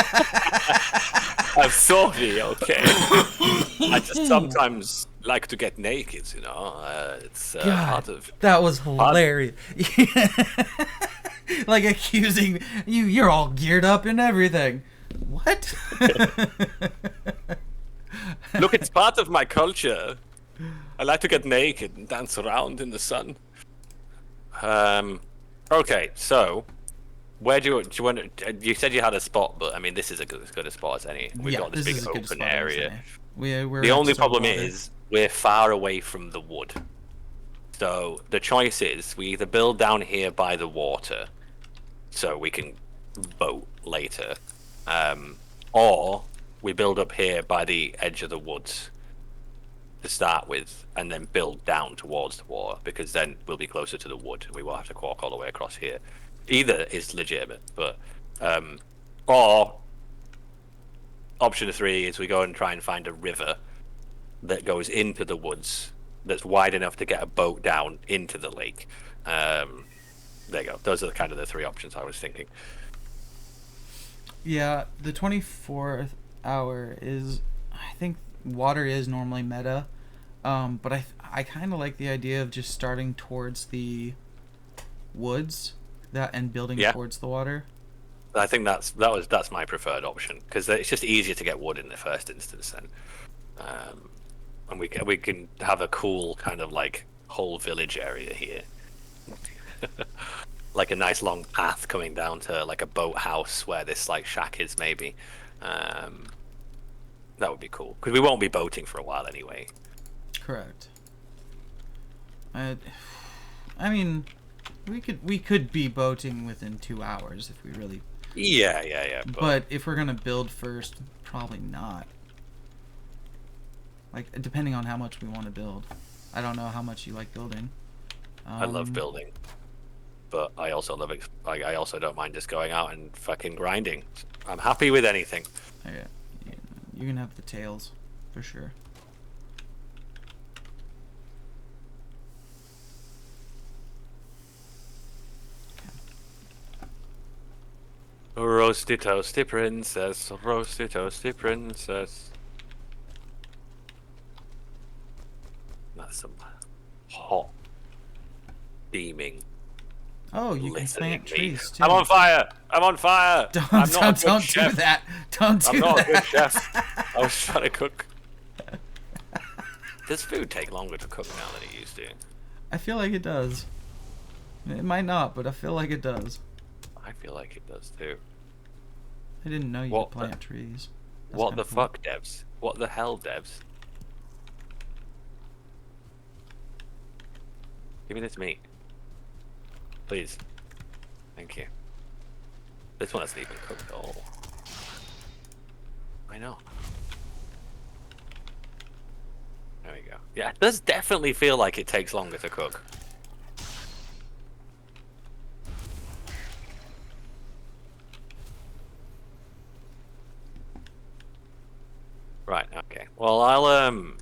I'm sorry, okay. I just sometimes like to get naked, you know. It's part of... That was hilarious. Like accusing you're all geared up and everything. What? Look, it's part of my culture. I like to get naked and dance around in the sun. Okay, so where do you want to... You said you had a spot, but I mean, this is as good a spot as any. We've got this big open area. We're the only problem is we're far away from the wood. So the choice is we either build down here by the water, so we can boat later, or we build up here by the edge of the woods to start with, and then build down towards the water, because then we'll be closer to the wood and we won't have to walk all the way across here. Either is legitimate, but or option 3 is we go and try and find a river that goes into the woods that's wide enough to get a boat down into the lake. There you go. Those are kind of the 3 options I was thinking. Yeah, the 24th hour is, I think water is normally meta, but I kind of like the idea of just starting towards the woods and building towards the water. I think that's my preferred option because it's just easier to get wood in the first instance, and we can have a cool kind of like whole village area here, like a nice long path coming down to like a boathouse where this like shack is maybe. That would be cool because we won't be boating for a while anyway. Correct. I mean, we could be boating within 2 hours if we really. Yeah. But if we're gonna build first, probably not. Like depending on how much we want to build. I don't know how much you like building. I love building, but I also love it. Like I also don't mind just going out and fucking grinding. I'm happy with anything. Yeah, you can have the tails, for sure. Roasty toasty princess, roasty toasty princess. That's some hot, beaming. Oh, you can plant trees too. I'm on fire! I'm on fire! Don't chef. do that. Don't do that. I'm not a good chef. I was trying to cook. Does food take longer to cook now than it used to? I feel like it does. It might not, but I feel like it does. I feel like it does too. I didn't know you could plant trees. That's What the cool. fuck, devs? What the hell, devs? Give me this meat. Please. Thank you. This one hasn't even cooked at all. I know. There we go. Yeah, it does definitely feel like it takes longer to cook. Right, okay. Well, I'm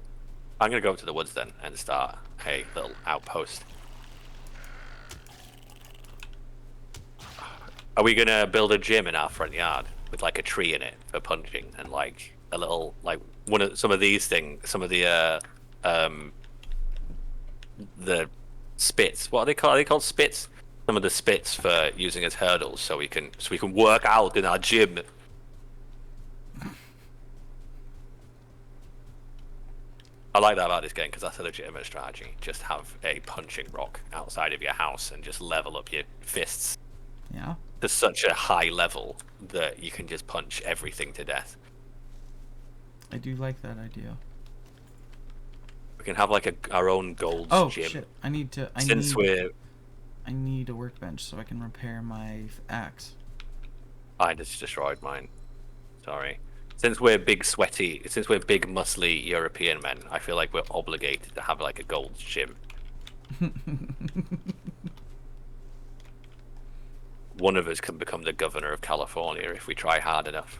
gonna go up to the woods then and start a little outpost. Are we gonna build a gym in our front yard with like a tree in it for punching and like a little like some of these things, some of the spits. What are they called? Are they called spits? Some of the spits for using as hurdles, so we can work out in our gym. I like that about this game because that's a legitimate strategy. Just have a punching rock outside of your house and just level up your fists. Yeah. To such a high level that you can just punch everything to death. I do like that idea. We can have like our own gold Oh gym. shit! I need a workbench so I can repair my axe. I just destroyed mine. Sorry. Since we're big muscly European men, I feel like we're obligated to have like a gold gym. One of us can become the governor of California if we try hard enough.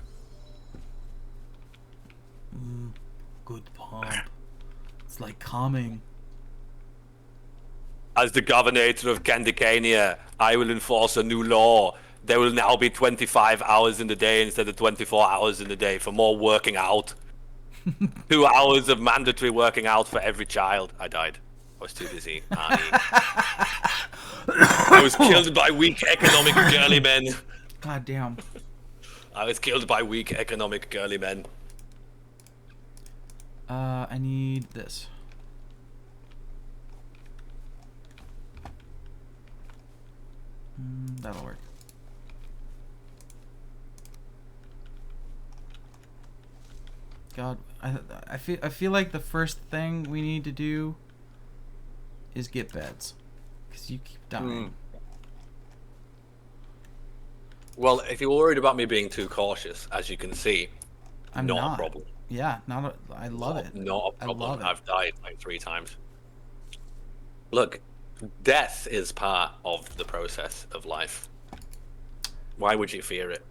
Good pomp. It's like calming. As the governor of Candicania, I will enforce a new law. There will now be 25 hours in the day instead of 24 hours in the day for more working out. 2 hours of mandatory working out for every child. I died. I was too busy. I was killed by weak economic girly men. God damn. I was killed by weak economic girly men. I need this. That'll work. God, I feel like the first thing we need to do is get beds, because you keep dying. Well, if you're worried about me being too cautious, as you can see, I'm not not. a problem. Yeah, I love it. Not a problem. I love it. I've died like 3 times. Look, death is part of the process of life. Why would you fear it?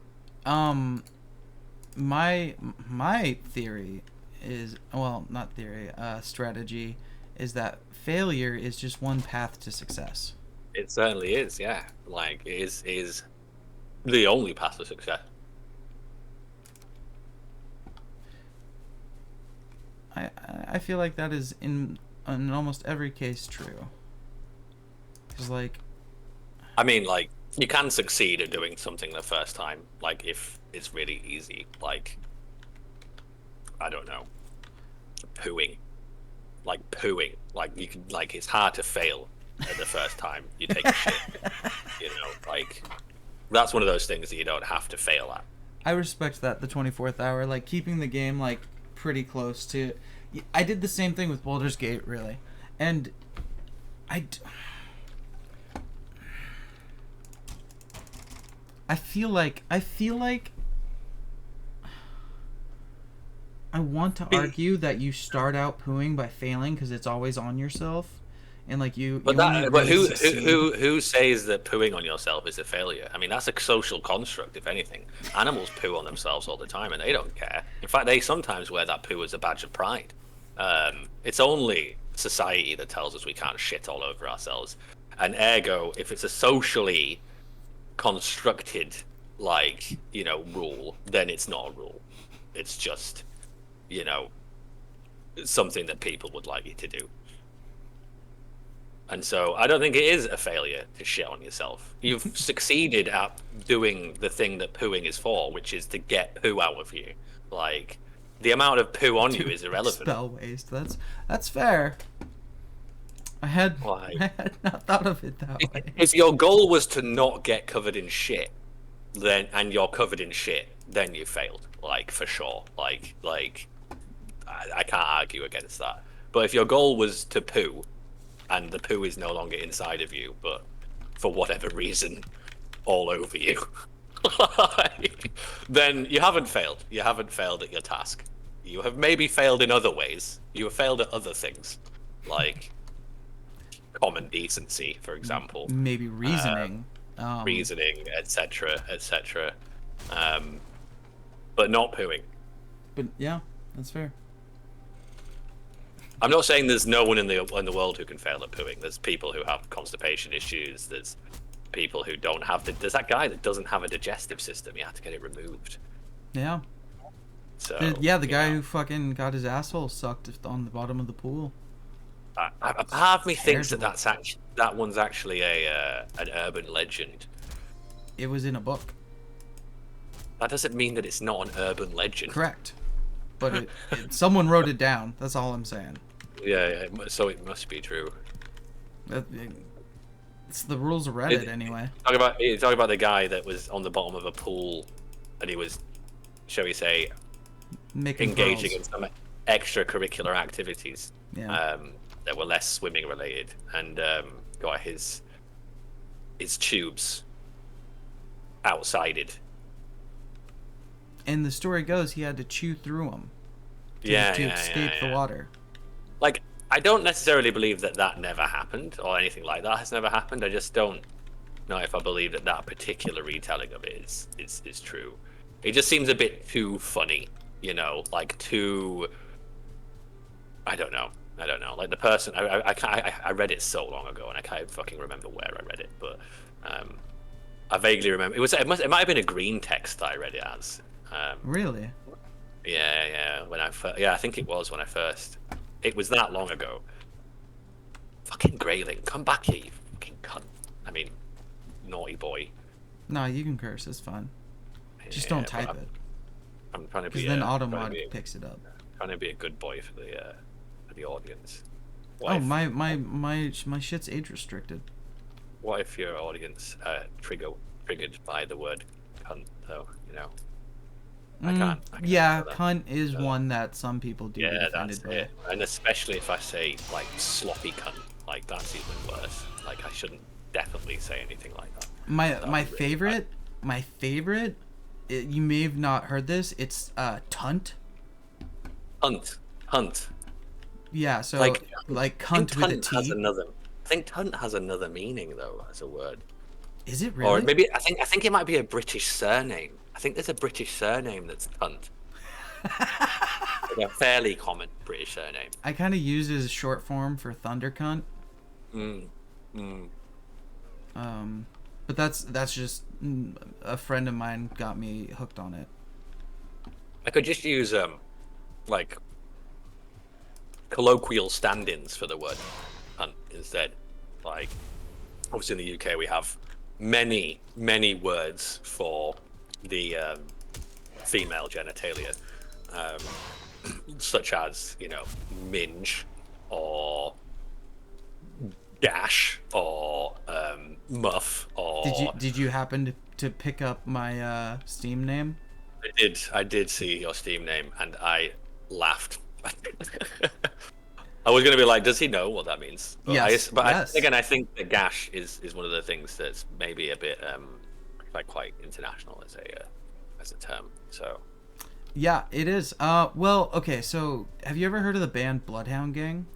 My theory is, well, not theory, strategy is that failure is just one path to success. It certainly is, yeah. Like, it is the only path to success. I feel like that is in almost every case true. Because, like... I mean, like, you can succeed at doing something the first time, like if it's really easy, like I don't know, pooing, like you can, like it's hard to fail at the first time you take a shit, you know, like that's one of those things that you don't have to fail at. I respect that, the 24th hour, like keeping the game like pretty close to. I did the same thing with Baldur's Gate, really, and I feel like I want to argue that you start out pooing by failing because it's always on yourself, and like you. But you who says that pooing on yourself is a failure? I mean, that's a social construct, if anything. Animals poo on themselves all the time, and they don't care. In fact, they sometimes wear that poo as a badge of pride. It's only society that tells us we can't shit all over ourselves, and ergo, if it's a socially constructed, like, you know, rule, then it's not a rule. It's just, you know, something that people would like you to do. And so I don't think it is a failure to shit on yourself. You've succeeded at doing the thing that pooing is for, which is to get poo out of you. Like, the amount of poo on you is irrelevant. Spell waste. That's fair. I had not thought of it that way. If your goal was to not get covered in shit, then and you're covered in shit, then you failed. Like, for sure. Like I can't argue against that. But if your goal was to poo, and the poo is no longer inside of you, but for whatever reason, all over you, then you haven't failed. You haven't failed at your task. You have maybe failed in other ways. You have failed at other things, like common decency, for example. Maybe reasoning. Reasoning, etc., etc. But not pooing. But yeah, that's fair. I'm not saying there's no one in the world who can fail at pooing. There's people who have constipation issues. There's people who don't have there's that guy that doesn't have a digestive system. You have to get it removed. Yeah. So the guy who fucking got his asshole sucked on the bottom of the pool. A part of me thinks that one's actually an urban legend. It was in a book. That doesn't mean that it's not an urban legend. Correct. But someone wrote it down. That's all I'm saying. Yeah, so it must be true. It's the rules of Reddit, anyway. Talk about the guy that was on the bottom of a pool, and he was, shall we say, engaging in some extracurricular activities that were less swimming related, and got his tubes outsided. And the story goes he had to chew through them to escape the water. Like, I don't necessarily believe that never happened, or anything like that has never happened. I just don't know if I believe that particular retelling of it is true. It just seems a bit too funny, you know, like too. I don't know. Like the person, I read it so long ago, and I can't fucking remember where I read it, but I vaguely remember it might have been a green text that I read it as. Really? Yeah. I think it was when I first. It was that long ago. Fucking Grayling, come back here, you fucking cunt. I mean, naughty boy. No, you can curse. It's fine. Just don't type it. I'm trying to be. Because then Automod picks it up. Trying to be a good boy for the audience. My shit's age restricted. What if your audience triggered by the word cunt, though? You know. I can't cunt is one that some people do get offended by. It. And especially if I say, like, sloppy cunt, like, that's even worse. Like, I shouldn't definitely say anything like that. My favorite, you may have not heard this, it's tunt. Hunt. Yeah, so like cunt with a T. I think tunt has another meaning, though, as a word. Is it really? Or maybe, I think it might be a British surname. I think there's a British surname that's cunt. Like a fairly common British surname. I kind of use it as a short form for thunder cunt. But that's just a friend of mine got me hooked on it. I could just use like colloquial stand-ins for the word cunt instead. Like, obviously in the UK we have many words for the female genitalia, such as, you know, minge or gash or muff or. Did you happen to pick up my Steam name? I did see your Steam name and I laughed. I was gonna be like, does he know what that means? But Yes. Yes. I think the gash is one of the things that's maybe a bit like quite international as a term. So. Yeah, it is. Well, okay. So, have you ever heard of the band Bloodhound Gang?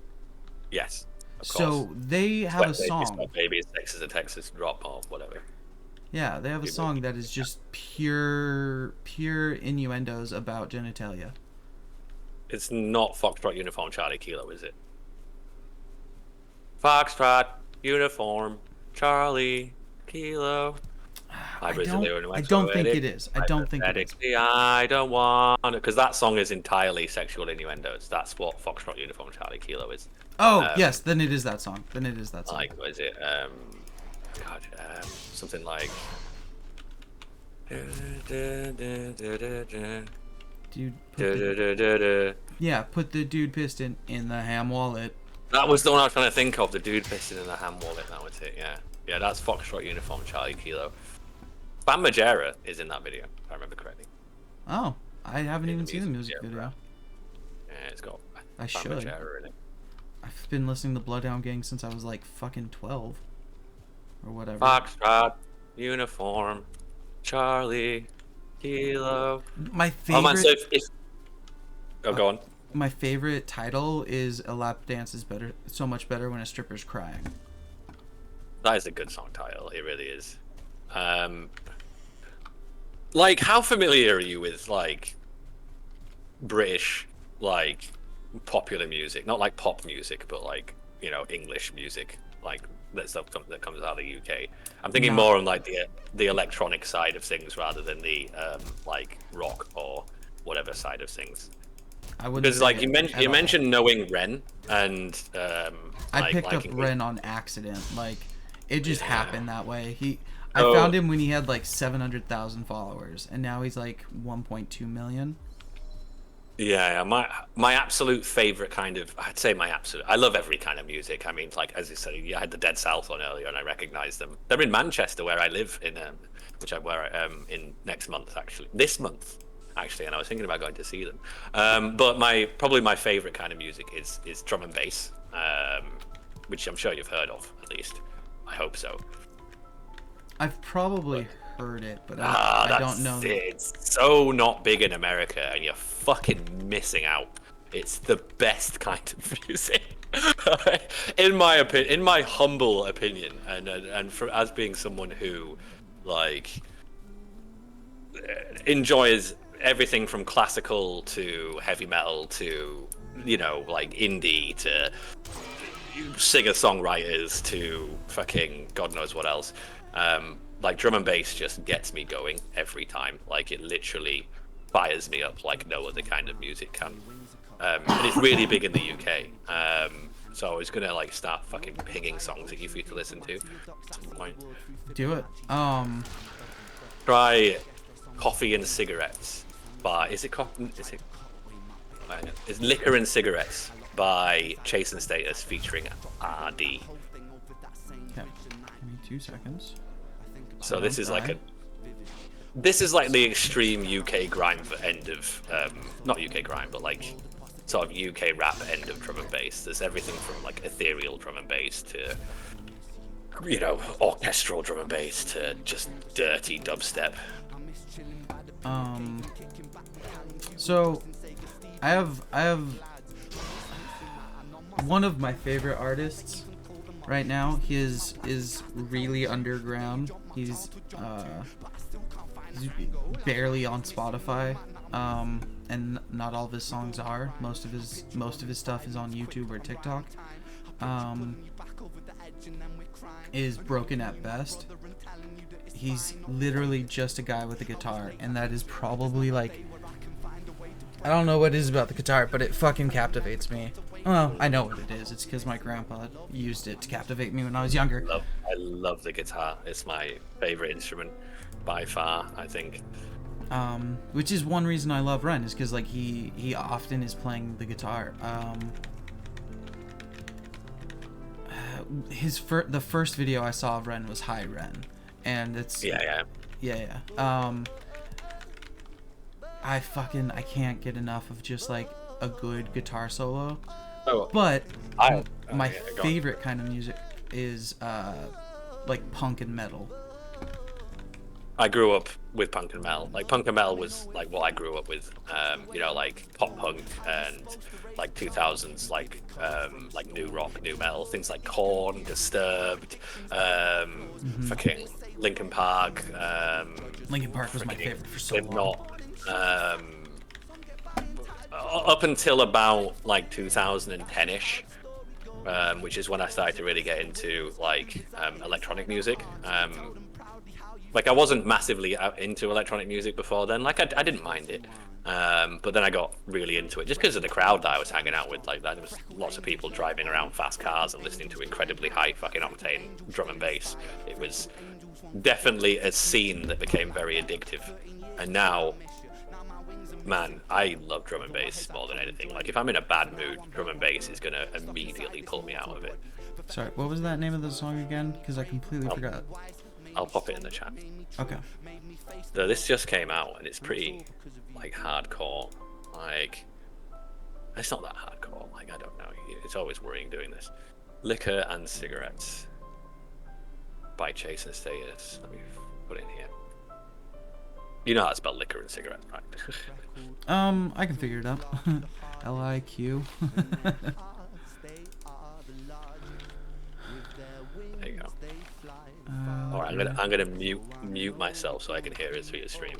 Yes. Of So course. they have a song. Baby, Texas and Texas drop or whatever. Yeah, they have a song that is just pure innuendos about genitalia. It's not Foxtrot Uniform Charlie Kilo, is it? Foxtrot Uniform Charlie Kilo. I don't think it is. I don't think it is. I don't want it, because that song is entirely sexual innuendos. That's what Foxtrot Uniform Charlie Kilo is. Oh, yes, then it is that song. Like, what is it? Something like. Dude. Yeah, put the dude piston in the ham wallet. That was the one I was trying to think of. The dude piston in the ham wallet. That was it. Yeah. That's Foxtrot Uniform Charlie Kilo. Bam Margera is in that video, if I remember correctly. Oh, I haven't even seen the music video. Yeah, it's got. I should. Margera in it. I've been listening to Bloodhound Gang since I was like fucking 12 or whatever. Foxtrot Uniform Charlie Kilo. My favorite. Oh man, so go on. My favorite title is "A Lap Dance is better, so much better when a stripper's crying." That is a good song title. It really is. Like, how familiar are you with like British like popular music? Not like pop music, but like, you know, English music, like that stuff that comes out of the UK. I'm thinking more on like the electronic side of things rather than the like rock or whatever side of things. Because like you mentioned knowing Ren, and I picked up Ren on accident. Like, it just happened that way. I found him when he had like 700,000 followers, and now he's like 1.2 million. Yeah, my absolute favorite I love every kind of music. I mean, like, as you said, I had the Dead South on earlier, and I recognise them. They're in Manchester, where I live, in in next month, this month, and I was thinking about going to see them. But probably my favourite kind of music is drum and bass, which I'm sure you've heard of, at least. I hope so. I've probably heard it, but I don't know. It's so not big in America, and you're fucking missing out. It's the best kind of music, in my humble opinion, and as being someone who like enjoys everything from classical to heavy metal to, you know, like indie to singer-songwriters to fucking God knows what else. Like, drum and bass just gets me going every time. Like, it literally fires me up like no other kind of music can. And it's really big in the UK. So I was gonna like start fucking pinging songs at you for you to listen to at some point. Do it. Try Coffee and Cigarettes by it's Liquor and Cigarettes by Chase and Status featuring RD. Okay. Give me 2 seconds. So this is like the extreme UK grime end of not UK grime, but like sort of UK rap end of drum and bass. There's everything from like ethereal drum and bass to, you know, orchestral drum and bass to just dirty dubstep. So I have one of my favorite artists right now. He is really underground. He's barely on Spotify, and not all of his songs are. Most of his stuff is on YouTube or TikTok. Is Broken at Best. He's literally just a guy with a guitar, and that is probably like, I don't know what it is about the guitar, but it fucking captivates me. Well, I know what it is. It's because my grandpa used it to captivate me when I was younger. I love the guitar. It's my favorite instrument by far, I think. Which is one reason I love Ren, is because like he often is playing the guitar. The first video I saw of Ren was Hi Ren, and it's yeah. I can't get enough of just like a good guitar solo. But my favorite kind of music is like punk and metal. I grew up with punk and metal. Like punk and metal was like what I grew up with. You know, like pop punk and like 2000s, like new rock, new metal, things like Korn, Disturbed, fucking Linkin Park. Linkin Park was my favorite for so long. Up until about like 2010ish, which is when I started to really get into like electronic music. Like I wasn't massively into electronic music before then. Like I didn't mind it, but then I got really into it just because of the crowd that I was hanging out with. Like there was lots of people driving around fast cars and listening to incredibly high fucking octane drum and bass. It was definitely a scene that became very addictive. And now, man, I love drum and bass more than anything. Like if I'm in a bad mood, drum and bass is gonna immediately pull me out of it. Sorry, what was that name of the song again? Because I completely forgot. I'll pop it in the chat. Okay. So this just came out and it's pretty like hardcore. Like it's not that hardcore. Like I don't know. It's always worrying doing this. Liquor and Cigarettes by Chase and Status. Let me put it in here. You know how to spell liquor and cigarette, right? I can figure it out. L-I-Q. There you go. Alright, I'm gonna mute myself so I can hear it through your stream.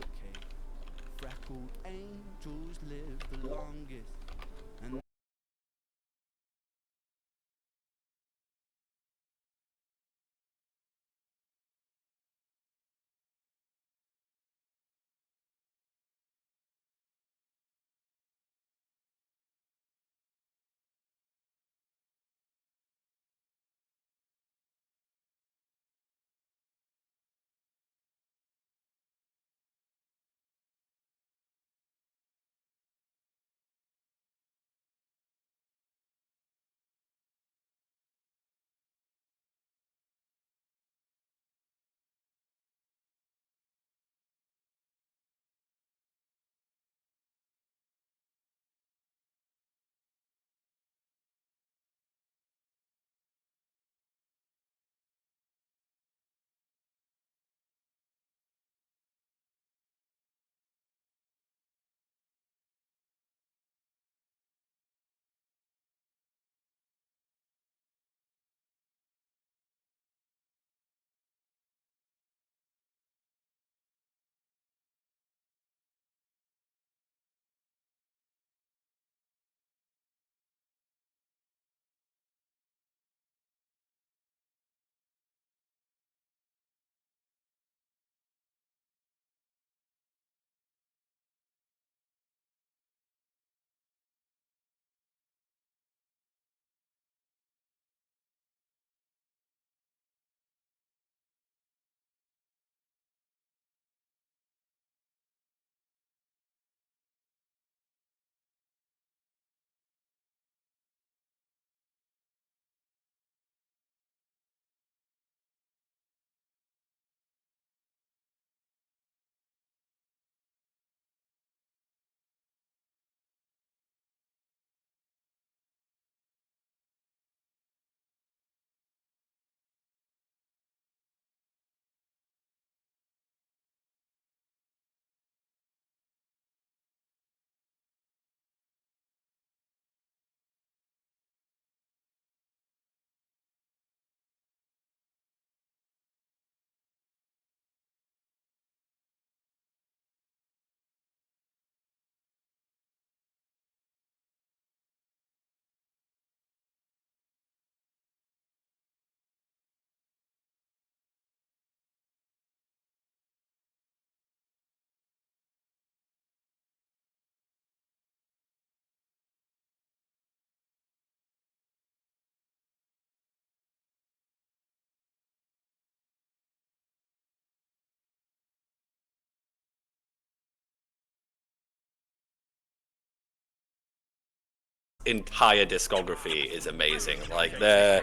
entire discography is amazing. Like their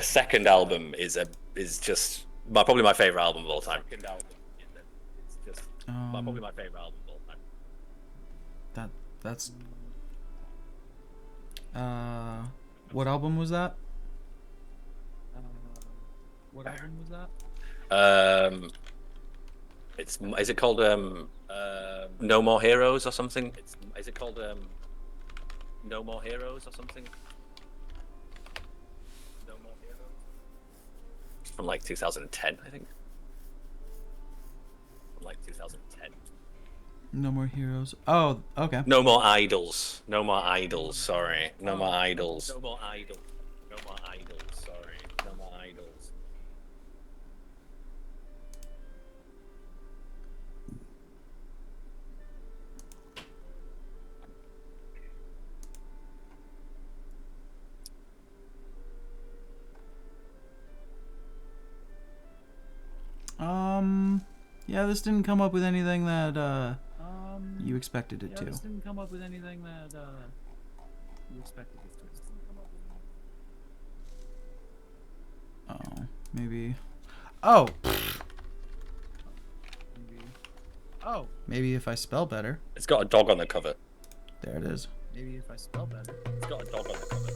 second album is just probably my favorite album of all time. Probably my favorite album of all time. That's what album was that? What album was that? Is it called No More Heroes or something? Is it called No More Heroes or something? No More Heroes. It's from like 2010, I think. From like 2010. No More Heroes. Oh, okay. No More Idols. No More Idols. Sorry. No More Idols. No More Idols. No More Idols. Sorry. No More Idols. Yeah, this didn't come up with anything that you expected it to. This didn't come up with anything that you expected it to. Oh, maybe. Oh. Oh. Maybe if I spell better. It's got a dog on the cover. There it is. Maybe if I spell better. It's got a dog on the cover.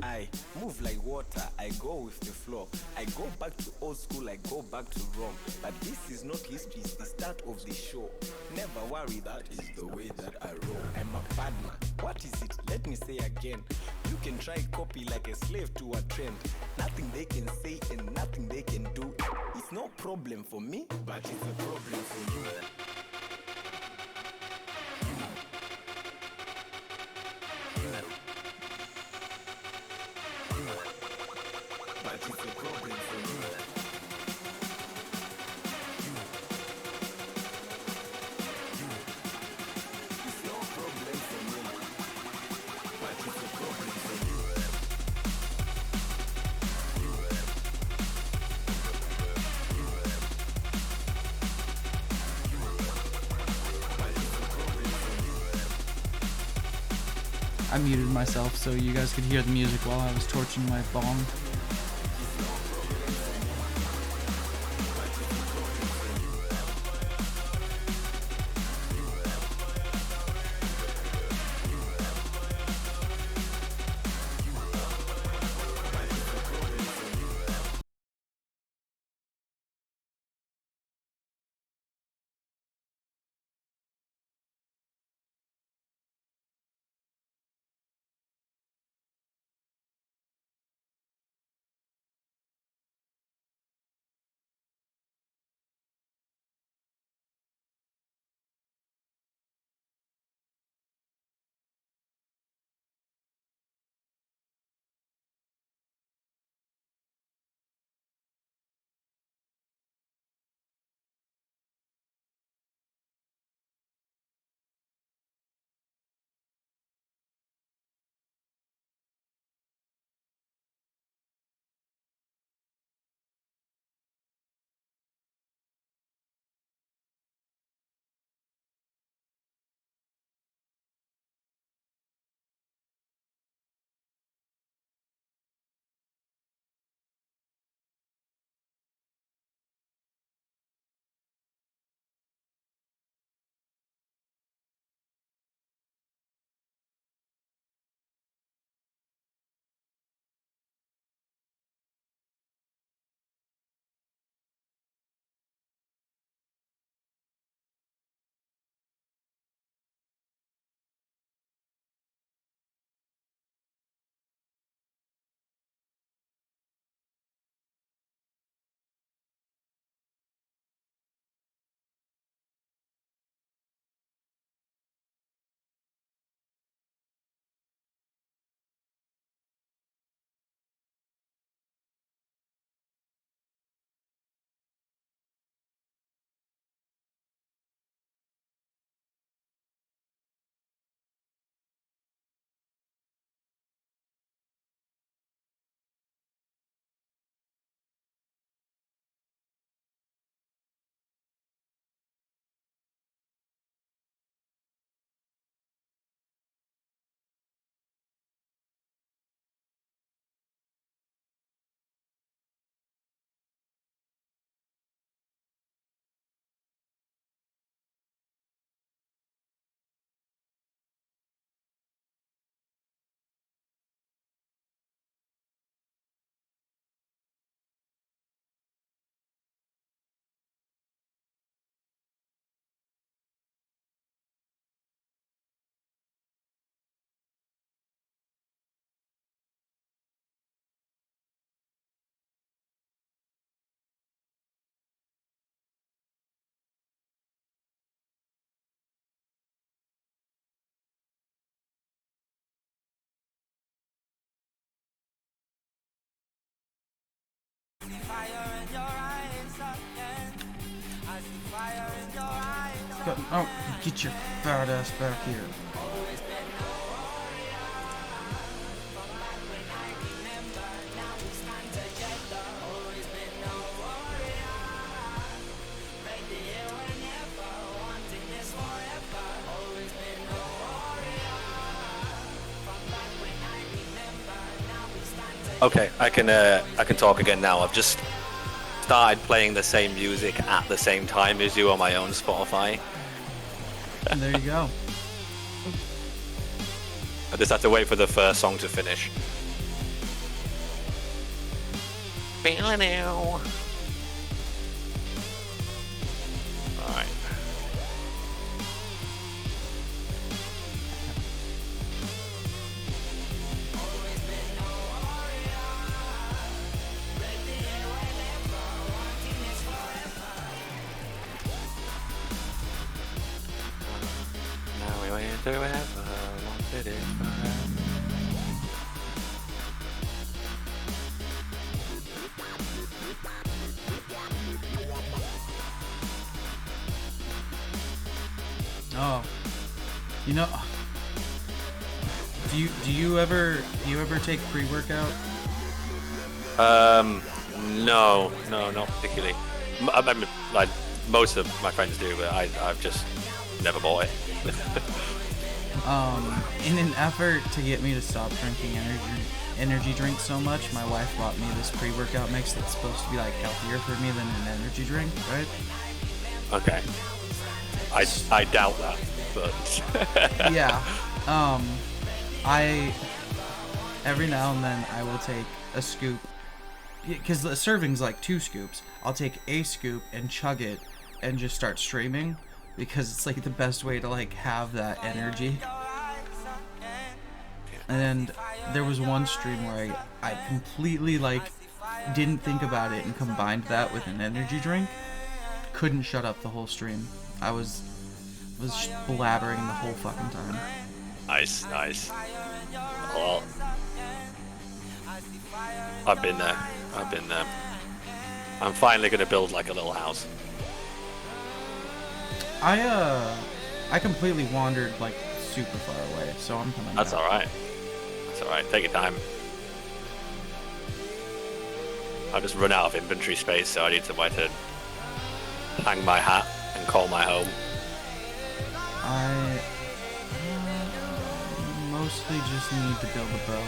I move like water, I go with the flow. I go back to old school, I go back to Rome. But this is not history, it's the start of the show. Never worry, that is the way that I roll. I'm a bad man. What is it? Let me say again. You can try copy like a slave to a trend. Nothing they can say and nothing they can do. It's no problem for me, but it's a problem for you. But it's a problem for you. It's no problem for me. But it's a problem for you. I muted myself so you guys could hear the music while I was torching my bong. Oh, get your fat ass back here. Okay, I can talk again now. I've just started playing the same music at the same time as you on my own Spotify. And there you go. I just have to wait for the first song to finish. Alright. Now we went through ever, wanted it forever. Oh, you know, do you ever take pre-workout? No, not particularly. I mean, like most of my friends do, but I've just never bought it. In an effort to get me to stop drinking energy drinks so much, my wife bought me this pre-workout mix that's supposed to be like healthier for me than an energy drink, right? Okay. I doubt that, but yeah. I every now and then I will take a scoop, because the serving's like 2 scoops. I'll take a scoop and chug it and just start streaming, because it's like the best way to like have that energy. And there was one stream where I completely like didn't think about it and combined that with an energy drink. Couldn't shut up the whole stream. I was blabbering the whole fucking time. Nice. Well, I've been there. I'm finally gonna build like a little house. I completely wandered like super far away, so I'm coming. That's back. alright. Take your time. I just run out of inventory space, so I need somewhere to hang my hat and call my home. I mostly just need to build a boat.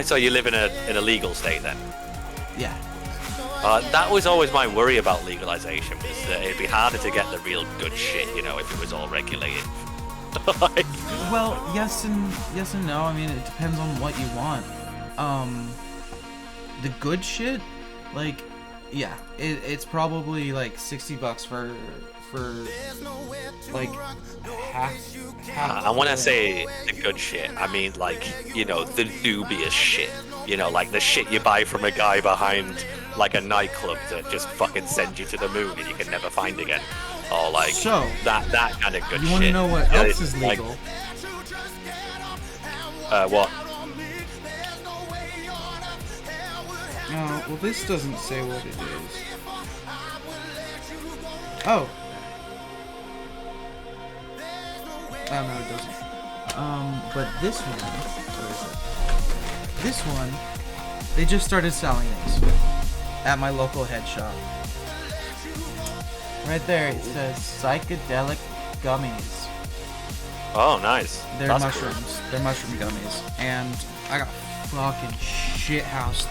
So you live in a legal state then? Yeah. That was always my worry about legalization, was that it'd be harder to get the real good shit, you know, if it was all regulated. Like... Well, yes and no. I mean, it depends on what you want. The good shit, like, yeah, it's probably like $60 for like half. And when I say the good shit, I mean like, you know, the dubious shit. You know, like the shit you buy from a guy behind like a nightclub that just fucking sends you to the moon and you can never find again. Or like that kind of good shit. You want to know what else is like, legal? What? Well, this doesn't say what it is. Oh. Oh, no, it doesn't. But this one, where is it? This one, they just started selling these at my local head shop. Right there, it says psychedelic gummies. Oh, nice. They're That's mushrooms. Cool. They're mushroom gummies. And I got fucking shithoused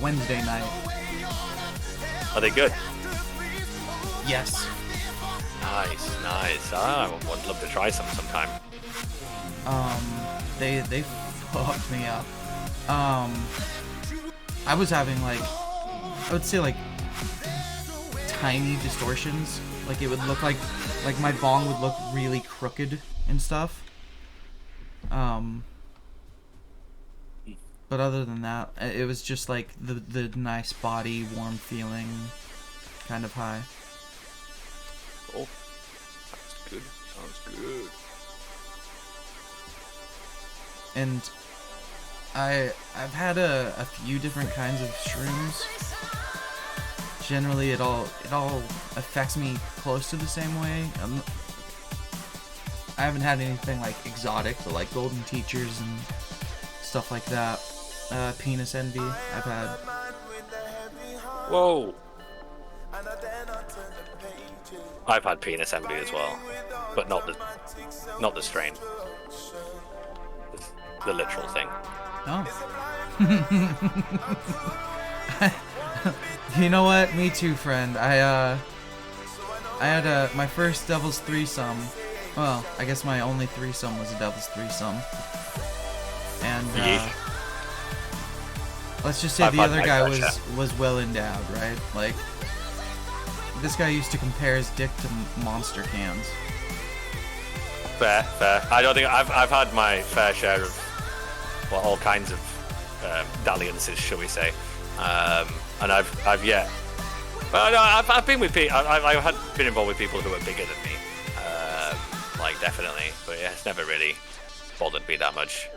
Wednesday night. Are they good? Yes. Nice. I would love to try some sometime. They fucked me up. I was having like, I would say like tiny distortions. Like it would look like my bong would look really crooked and stuff. But other than that, it was just like the nice body, warm feeling kind of high. Oh, sounds good. And I've had a few different kinds of shrooms. Generally, it all affects me close to the same way. I haven't had anything like exotic, but like golden teachers and stuff like that. Penis envy, I've had. Whoa. I've had penis envy as well, but not the strain. The literal thing. Oh. You know what? Me too, friend. I had my first devil's threesome. Well, I guess my only threesome was a devil's threesome. And let's just say the other guy was well endowed, right? Like, this guy used to compare his dick to monster cans. Fair. I don't think I've had my fair share of all kinds of dalliances, shall we say? And I've been with people. I've been involved with people who are bigger than me, like definitely. But yeah, it's never really bothered me that much.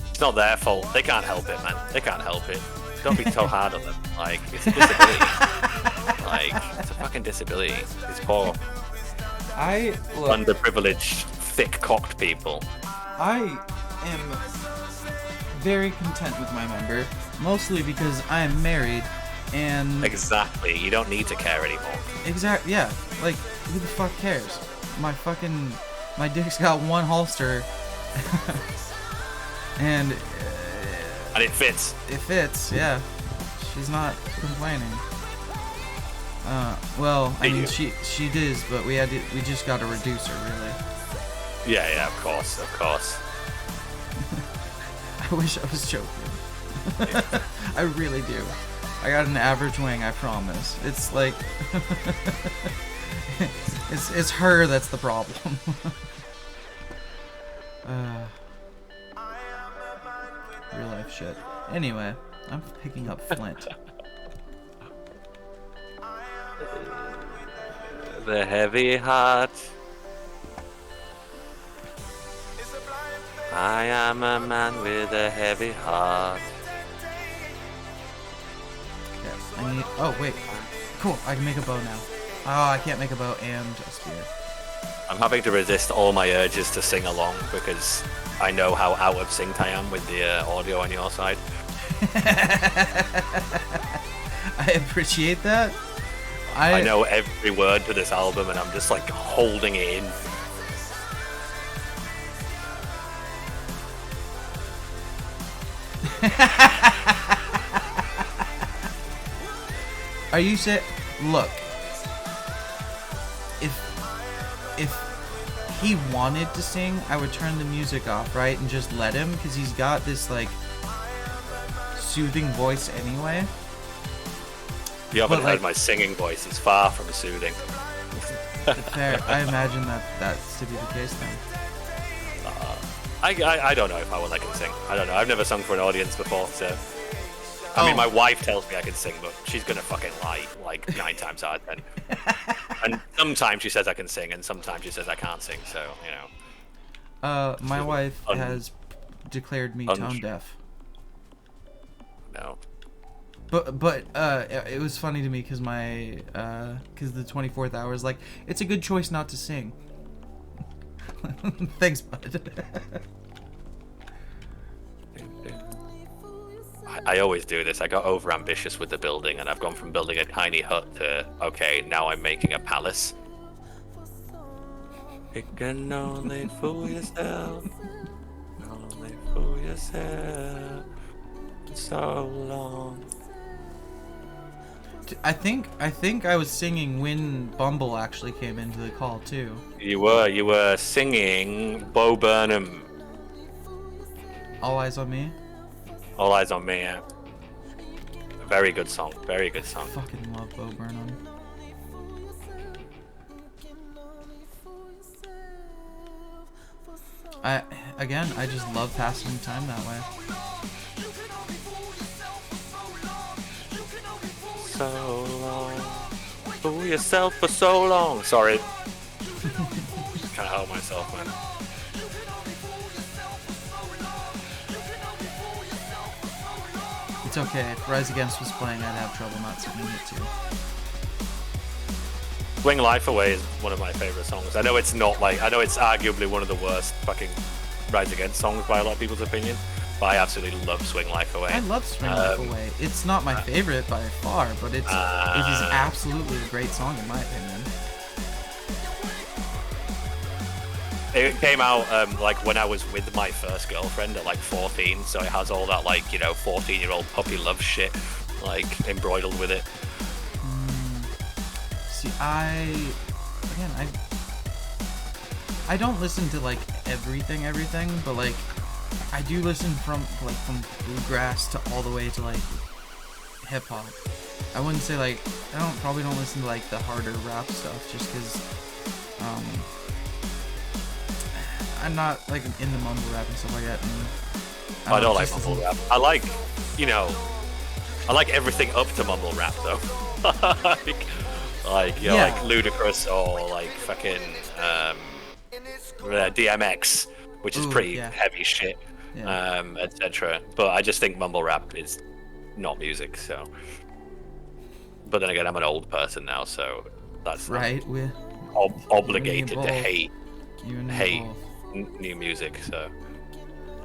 It's not their fault. They can't help it, man. They can't help it. Don't be so hard on them. Like, it's a disability. Like, it's a fucking disability. It's poor. Underprivileged, thick-cocked people. I am very content with my member, mostly because I am married, and... Exactly. You don't need to care anymore. Exactly, yeah. Like, who the fuck cares? My dick's got one holster, and it fits. It fits, yeah. She's not complaining. Well, I mean, she does, but we just got to reduce her, really. Yeah, of course. I wish I was joking. I really do. I got an average wing, I promise. It's like it's her that's the problem. Real life shit. Anyway, I'm picking up Flint. The heavy heart. I am a man with a heavy heart. Okay, oh wait, cool, I can make a bow now. Oh, I can't make a bow and a spear. I'm having to resist all my urges to sing along because I know how out of sync I am with the audio on your side. I appreciate that. I know every word to this album and I'm just like holding it in. Are you saying? Look, if he wanted to sing, I would turn the music off, right, and just let him, because he's got this like soothing voice anyway. You haven't But, like- heard my singing voice. It's far from soothing. Fair. I imagine that's to be the case then. I don't know if I will let him sing. I don't know. I've never sung for an audience before, so. I mean, Oh. my wife tells me I can sing, but she's gonna fucking lie like 9 times out of 10. And sometimes she says I can sing, and sometimes she says I can't sing. So you know. My wife has declared me tone deaf. No. But it was funny to me because because the 24th hour is like, it's a good choice not to sing. Thanks, bud. I always do this. I got over ambitious with the building, and I've gone from building a tiny hut to okay, now I'm making a palace. You can only fool yourself. Only fool yourself. So long. I think I was singing when Bumble actually came into the call too. You were singing Bo Burnham. All Eyes on Me. All Eyes on Me. Yeah. Very good song. Very good song. Fucking love Bo Burnham. I just love passing time that way. So long. Fool yourself for so long. Sorry. Can't help myself, man. It's okay. If Rise Against was playing, I'd have trouble not singing it too. Swing Life Away is one of my favorite songs. I know it's arguably one of the worst fucking Rise Against songs by a lot of people's opinion, but I absolutely love Swing Life Away. I love Swing Life Away. It's not my favorite by far, but it is absolutely a great song in my opinion. It came out like when I was with my first girlfriend at like 14, so it has all that like 14-year-old puppy love shit like embroidered with it. See, I don't listen to like everything, but like I do listen from bluegrass to all the way to like hip hop. I wouldn't say like probably don't listen to like the harder rap stuff just because I'm not like into mumble rap and stuff like that. And I don't like mumble rap. I like everything up to mumble rap though. like Ludacris or like fucking DMX, which is pretty heavy shit, etc. But I just think mumble rap is not music. So, but then again, I'm an old person now, so that's right. We're obligated to hate both. New music. So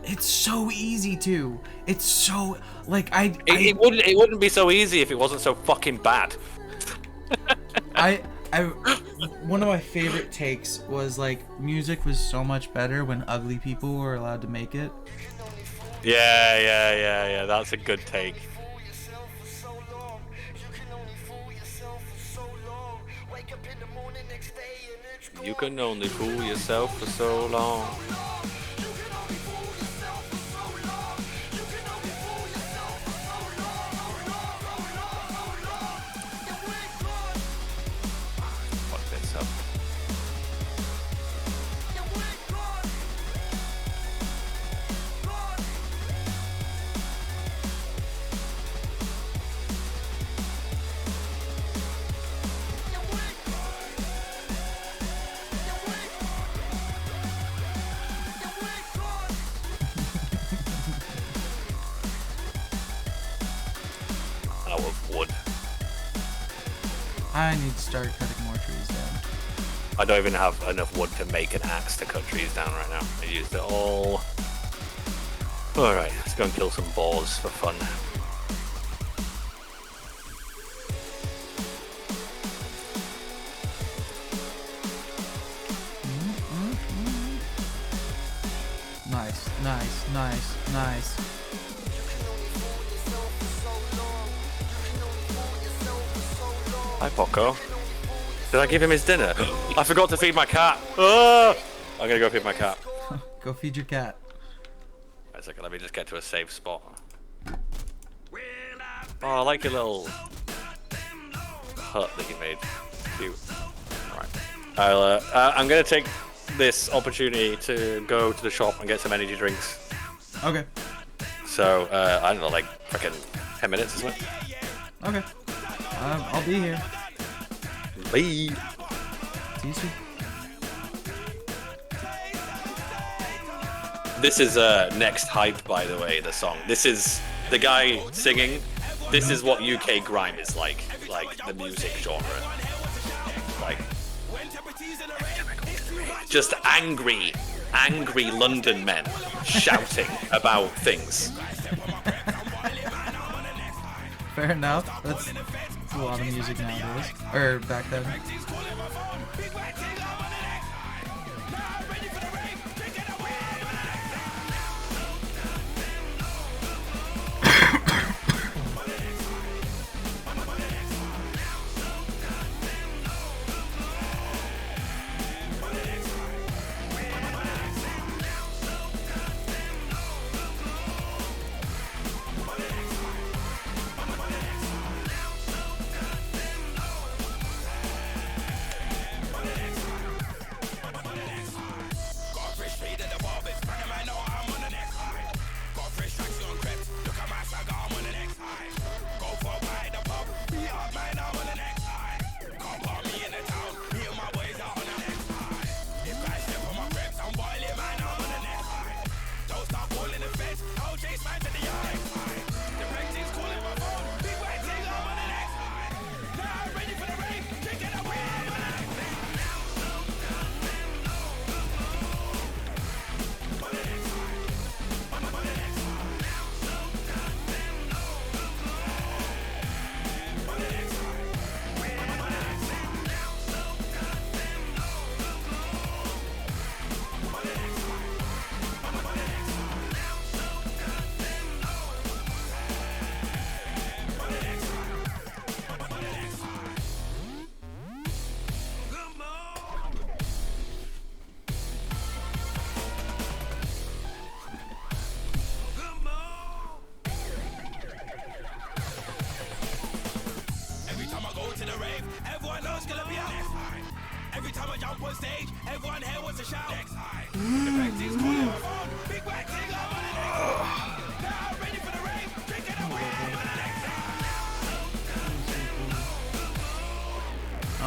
it's so easy to. It's so like it wouldn't be so easy if it wasn't so fucking bad. One of my favorite takes was like music was so much better when ugly people were allowed to make it. Yeah. That's a good take. You can only fool yourself for so long. Fuck this up. Wood. I need to start cutting more trees down. I don't even have enough wood to make an axe to cut trees down right now. I used it all. Alright, let's go and kill some boars for fun. Nice. Hi, Poco. Did I give him his dinner? I forgot to feed my cat. Ah! I'm gonna go feed my cat. Go feed your cat. Wait a second, let me just get to a safe spot. Oh, I like your little hut that you made. Cute. Alright. I'm gonna take this opportunity to go to the shop and get some energy drinks. Okay. So, I don't know, like fucking 10 minutes or something. Okay. I'll be here. Bye. See you soon. This is Next Hype, by the way, the song. This is the guy singing. This is what UK grime is like the music genre. Like, just angry London men shouting about things. Fair enough. That's a lot of music nowadays. Or back then.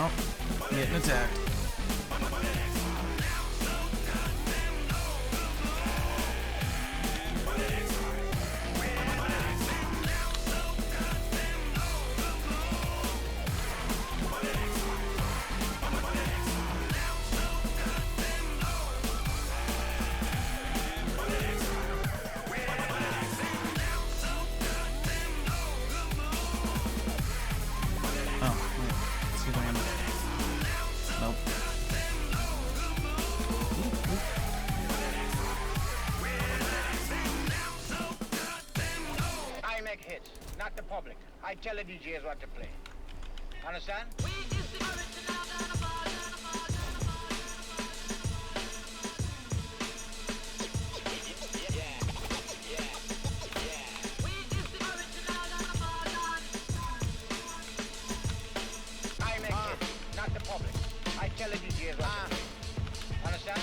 Oh, getting attacked. I make hits, not the public. I tell the DJs what to play. Understand? I make hits, not the public. I tell the DJs what to play. Understand?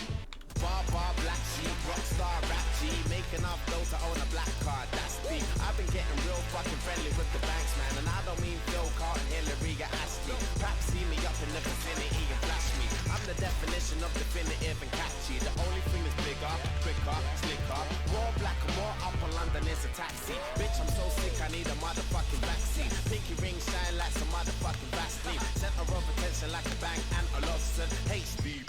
Bar, black sheep, rockstar, rap G, making up those to own a black card, that's deep. I've been getting real fucking friendly with the banks, man, and I don't mean Phil Carter, Hillary, or Ashley. Perhaps see me up in the vicinity and flash me. I'm the definition of definitive and catchy. The only thing is bigger, quicker, slicker. More black and more upper London is a taxi. Bitch, I'm so sick, I need a motherfucking vaccine. Pinky ring shine like some motherfucking Vaseline. Center of attention like a bang and a Lawson. HDB,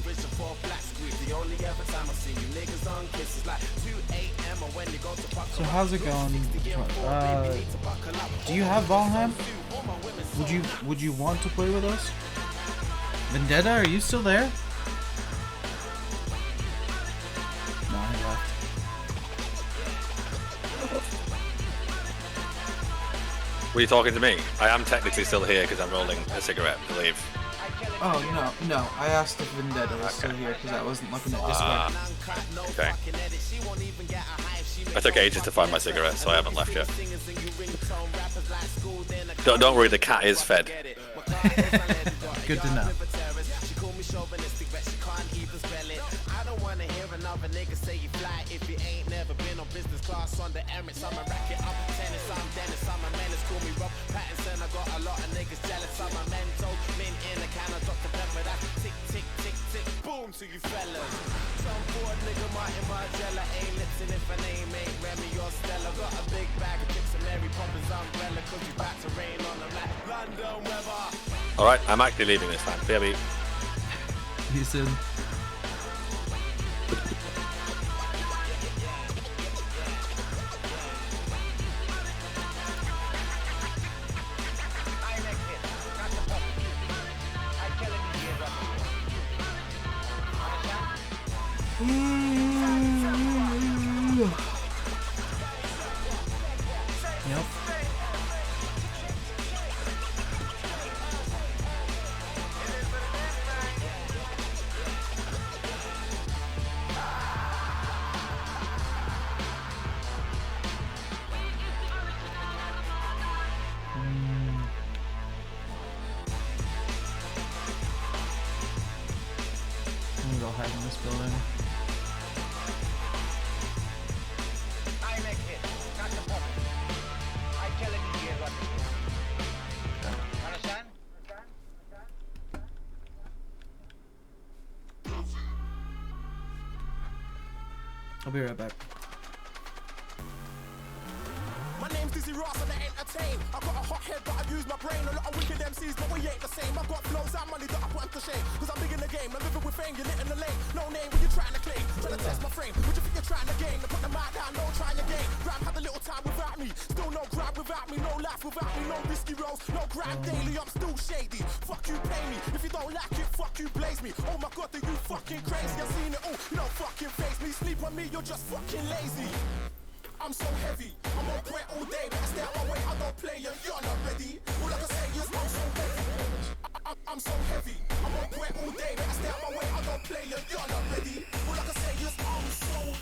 vision for a black screen. The only ever time I see you niggas on kisses like 2 a.m. or when you go to fuck. So how's it going? Do you have Valheim? Would you want to play with us? Vendetta, are you still there? No, he left. Were you talking to me? I am technically still here because I'm rolling a cigarette, I believe. Oh, no. I asked if Vendetta was still here because I wasn't looking at Discord. Okay. I took ages to find my cigarette, so I haven't left yet. Don't worry, the cat is fed. Good to know. I don't wanna hear another nigga say you fly if you ain't never been on business class on the Emirates. I'm a racket, I'm a tennis, I'm Dennis, I'm a menace. Call me Rob Pattinson, I got a lot of niggas jealous. I'm a mental, mint in a can of Dr. Pepper. That's tick, tick, tick, tick, boom to you fellas. Some bored nigga, Martin Margiela ain't lipsin' if her name ain't Remy or Stella. Got a big bag of chips and Mary Poppins umbrella, cause you back to rain on them like London weather. Alright, I'm actually leaving this time. BRB. See you soon. Yep. I'm gonna go hide in this building. I make it, not the public. I tell him he is what he is. Understand? I'll be right back. My name's Dizzy Ross and I entertain. I got a hot head but I use my brain. A lot of wicked MCs but we ain't the same. I got flows and money that I put them to shame. Cause I'm big in the game, I'm living with fame, you're lit in the lane. No name when you're trying to claim. Trying to test my frame, what you think you're trying to gain? To put the mic down, no trying again. Grime had a little time without me. Still no grab without me, no life without me. No risky rolls, no grind daily, I'm still shady. Fuck you, pay me. If you don't like it, fuck you, blaze me. Oh my god, are you fucking crazy? I've seen it all, you don't fucking face me. Sleep on me, you're just fucking lazy. I'm so heavy, I'm on point all day, but I stay out my way, I don't play and you're not ready. All I can say is I'm so heavy. I'm so heavy, I'm on point all day, but I stay out my way, I don't play and you're not ready. All I can say is I'm so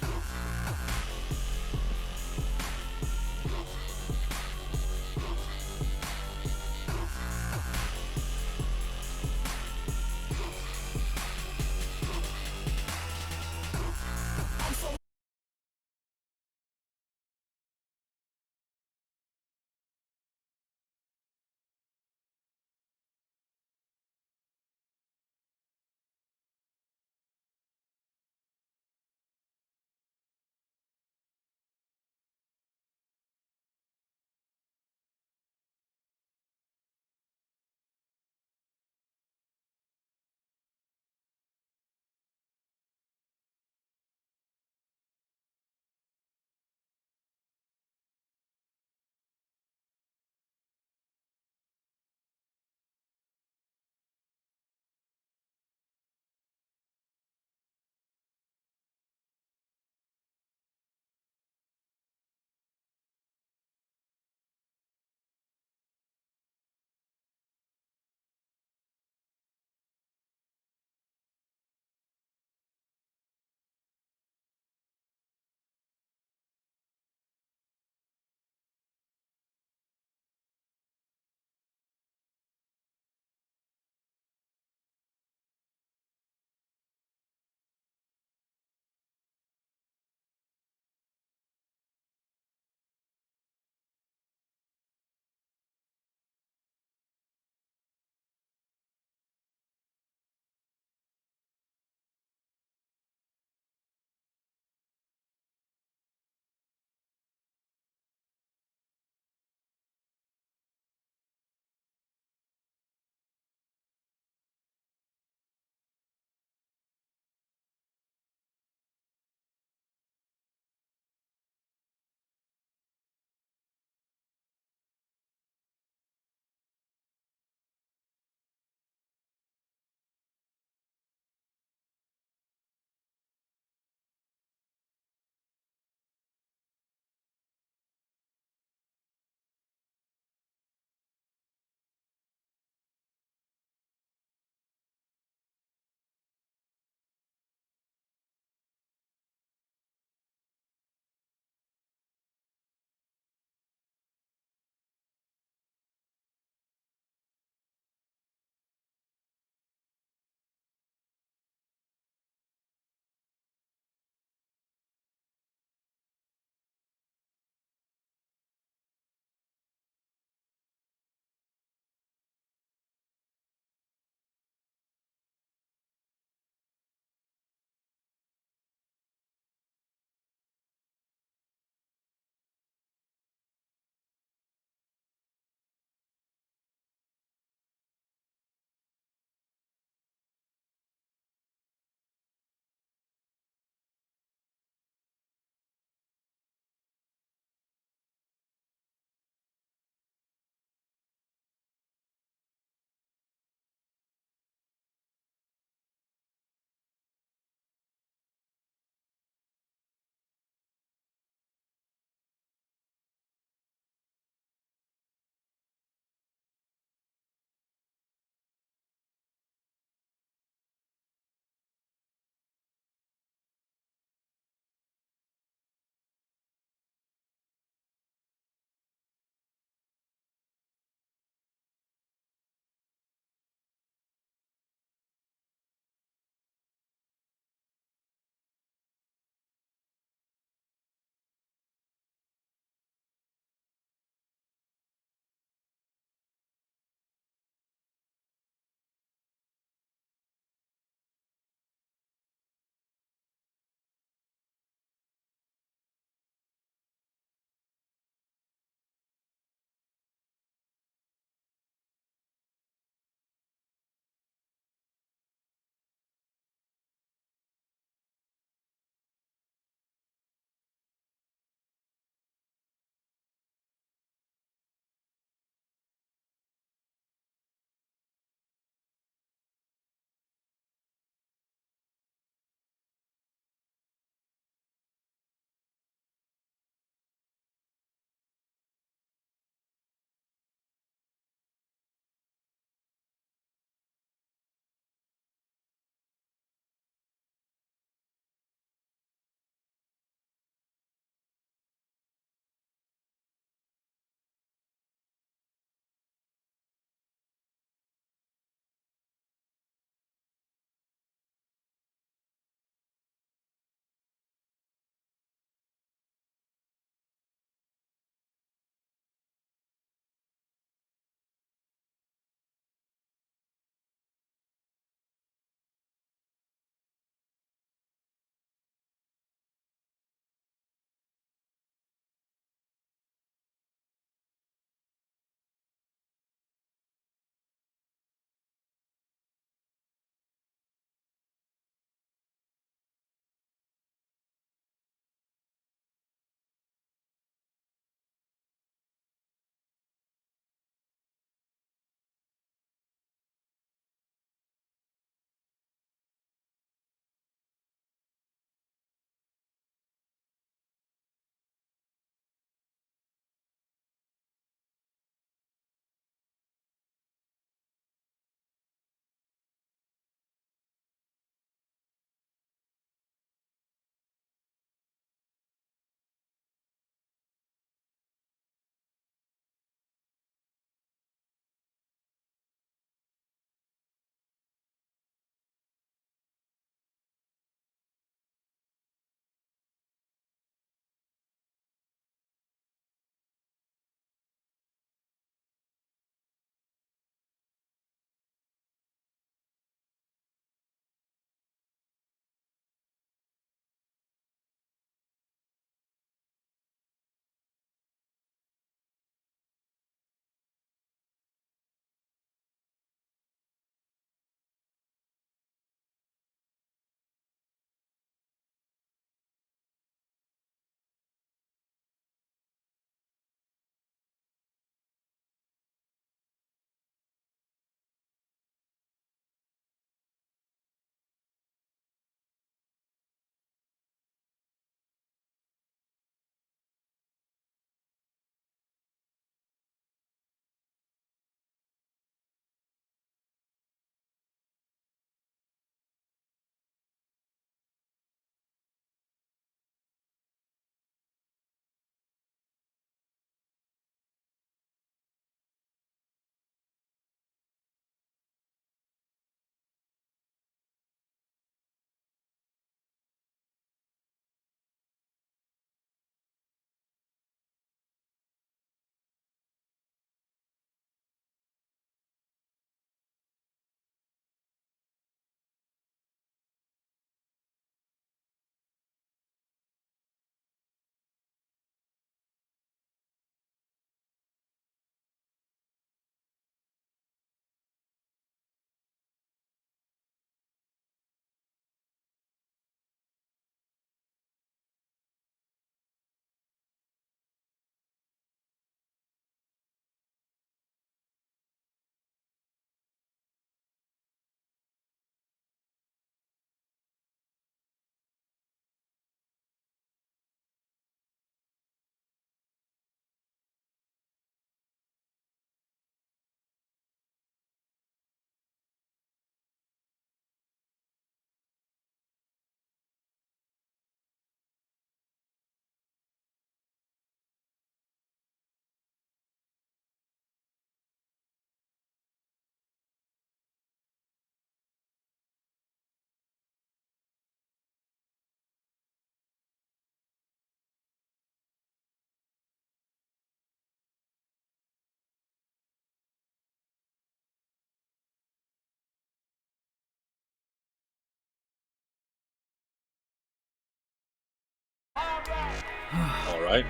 All right.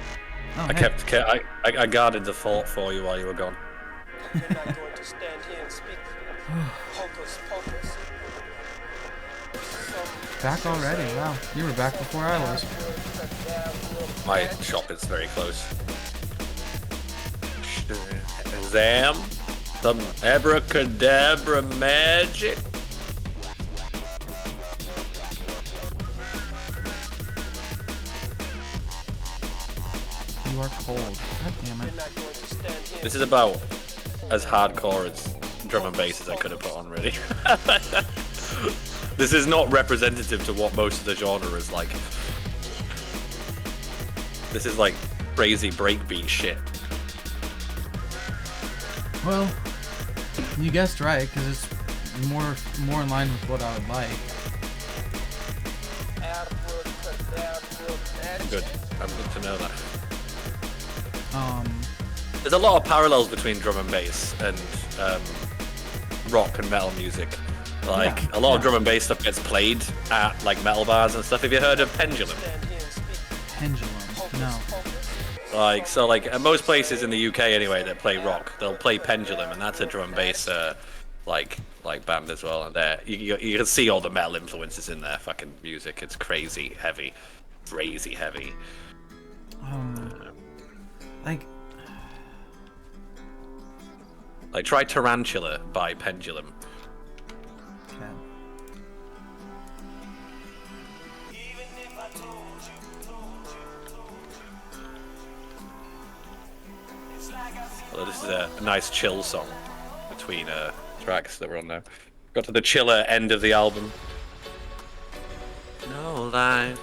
Oh, I hey. I guarded the fort for you while you were gone. Back already? Wow. You were back before I was. My shop is very close. Zam, some abracadabra magic. You are cold. God damn it. This is about as hardcore as drum and bass as I could have put on, really. This is not representative to what most of the genre is like. This is like crazy breakbeat shit. Well, you guessed right, because it's more in line with what I would like. Good. I'm good to know that. Um, There's a lot of parallels between drum and bass and rock and metal music. Like, a lot of drum and bass stuff gets played at like metal bars and stuff. Have you heard of Pendulum? Pendulum. No. Like, so like at most places in the UK anyway that play rock, they'll play Pendulum, and that's a drum and bass like band as well. And there you can see all the metal influences in their fucking music. It's crazy heavy. Like try Tarantula by Pendulum. Okay. Well, this is a nice chill song between tracks that were on there. Got to the chiller end of the album. No life.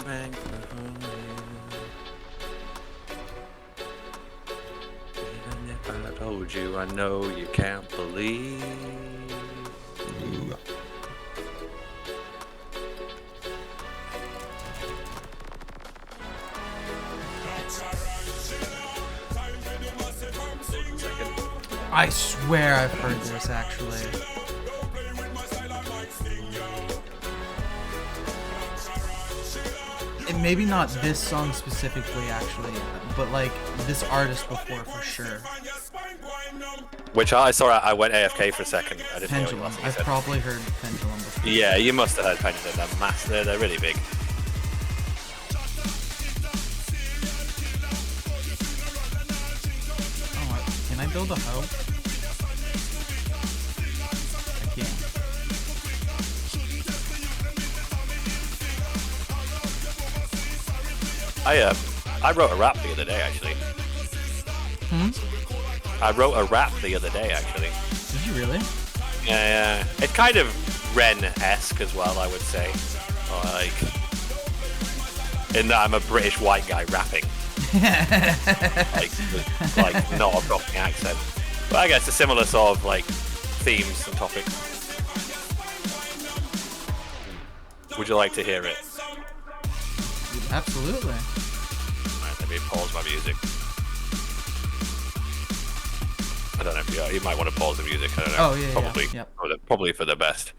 Even if I told you, I know you can't believe. I swear I've heard this actually. And maybe not this song specifically actually, but like this artist before for sure. Which I saw. I went AFK for a second. I didn't Pendulum. know what I've probably heard Pendulum before. Yeah, you must have heard Pendulum. They're massive. They're really big. Oh, can I build a hoe? I can't. I wrote a rap the other day actually. I wrote a rap the other day actually. Did you really? Yeah. It's kind of Ren-esque as well, I would say. Like, in that I'm a British white guy rapping. like not a Cockney accent. But I guess a similar sort of like themes and topics. Would you like to hear it? Absolutely. Alright, let me pause my music. I don't know if you might want to pause the music. I don't know. Oh yeah, probably, yeah. probably for the best.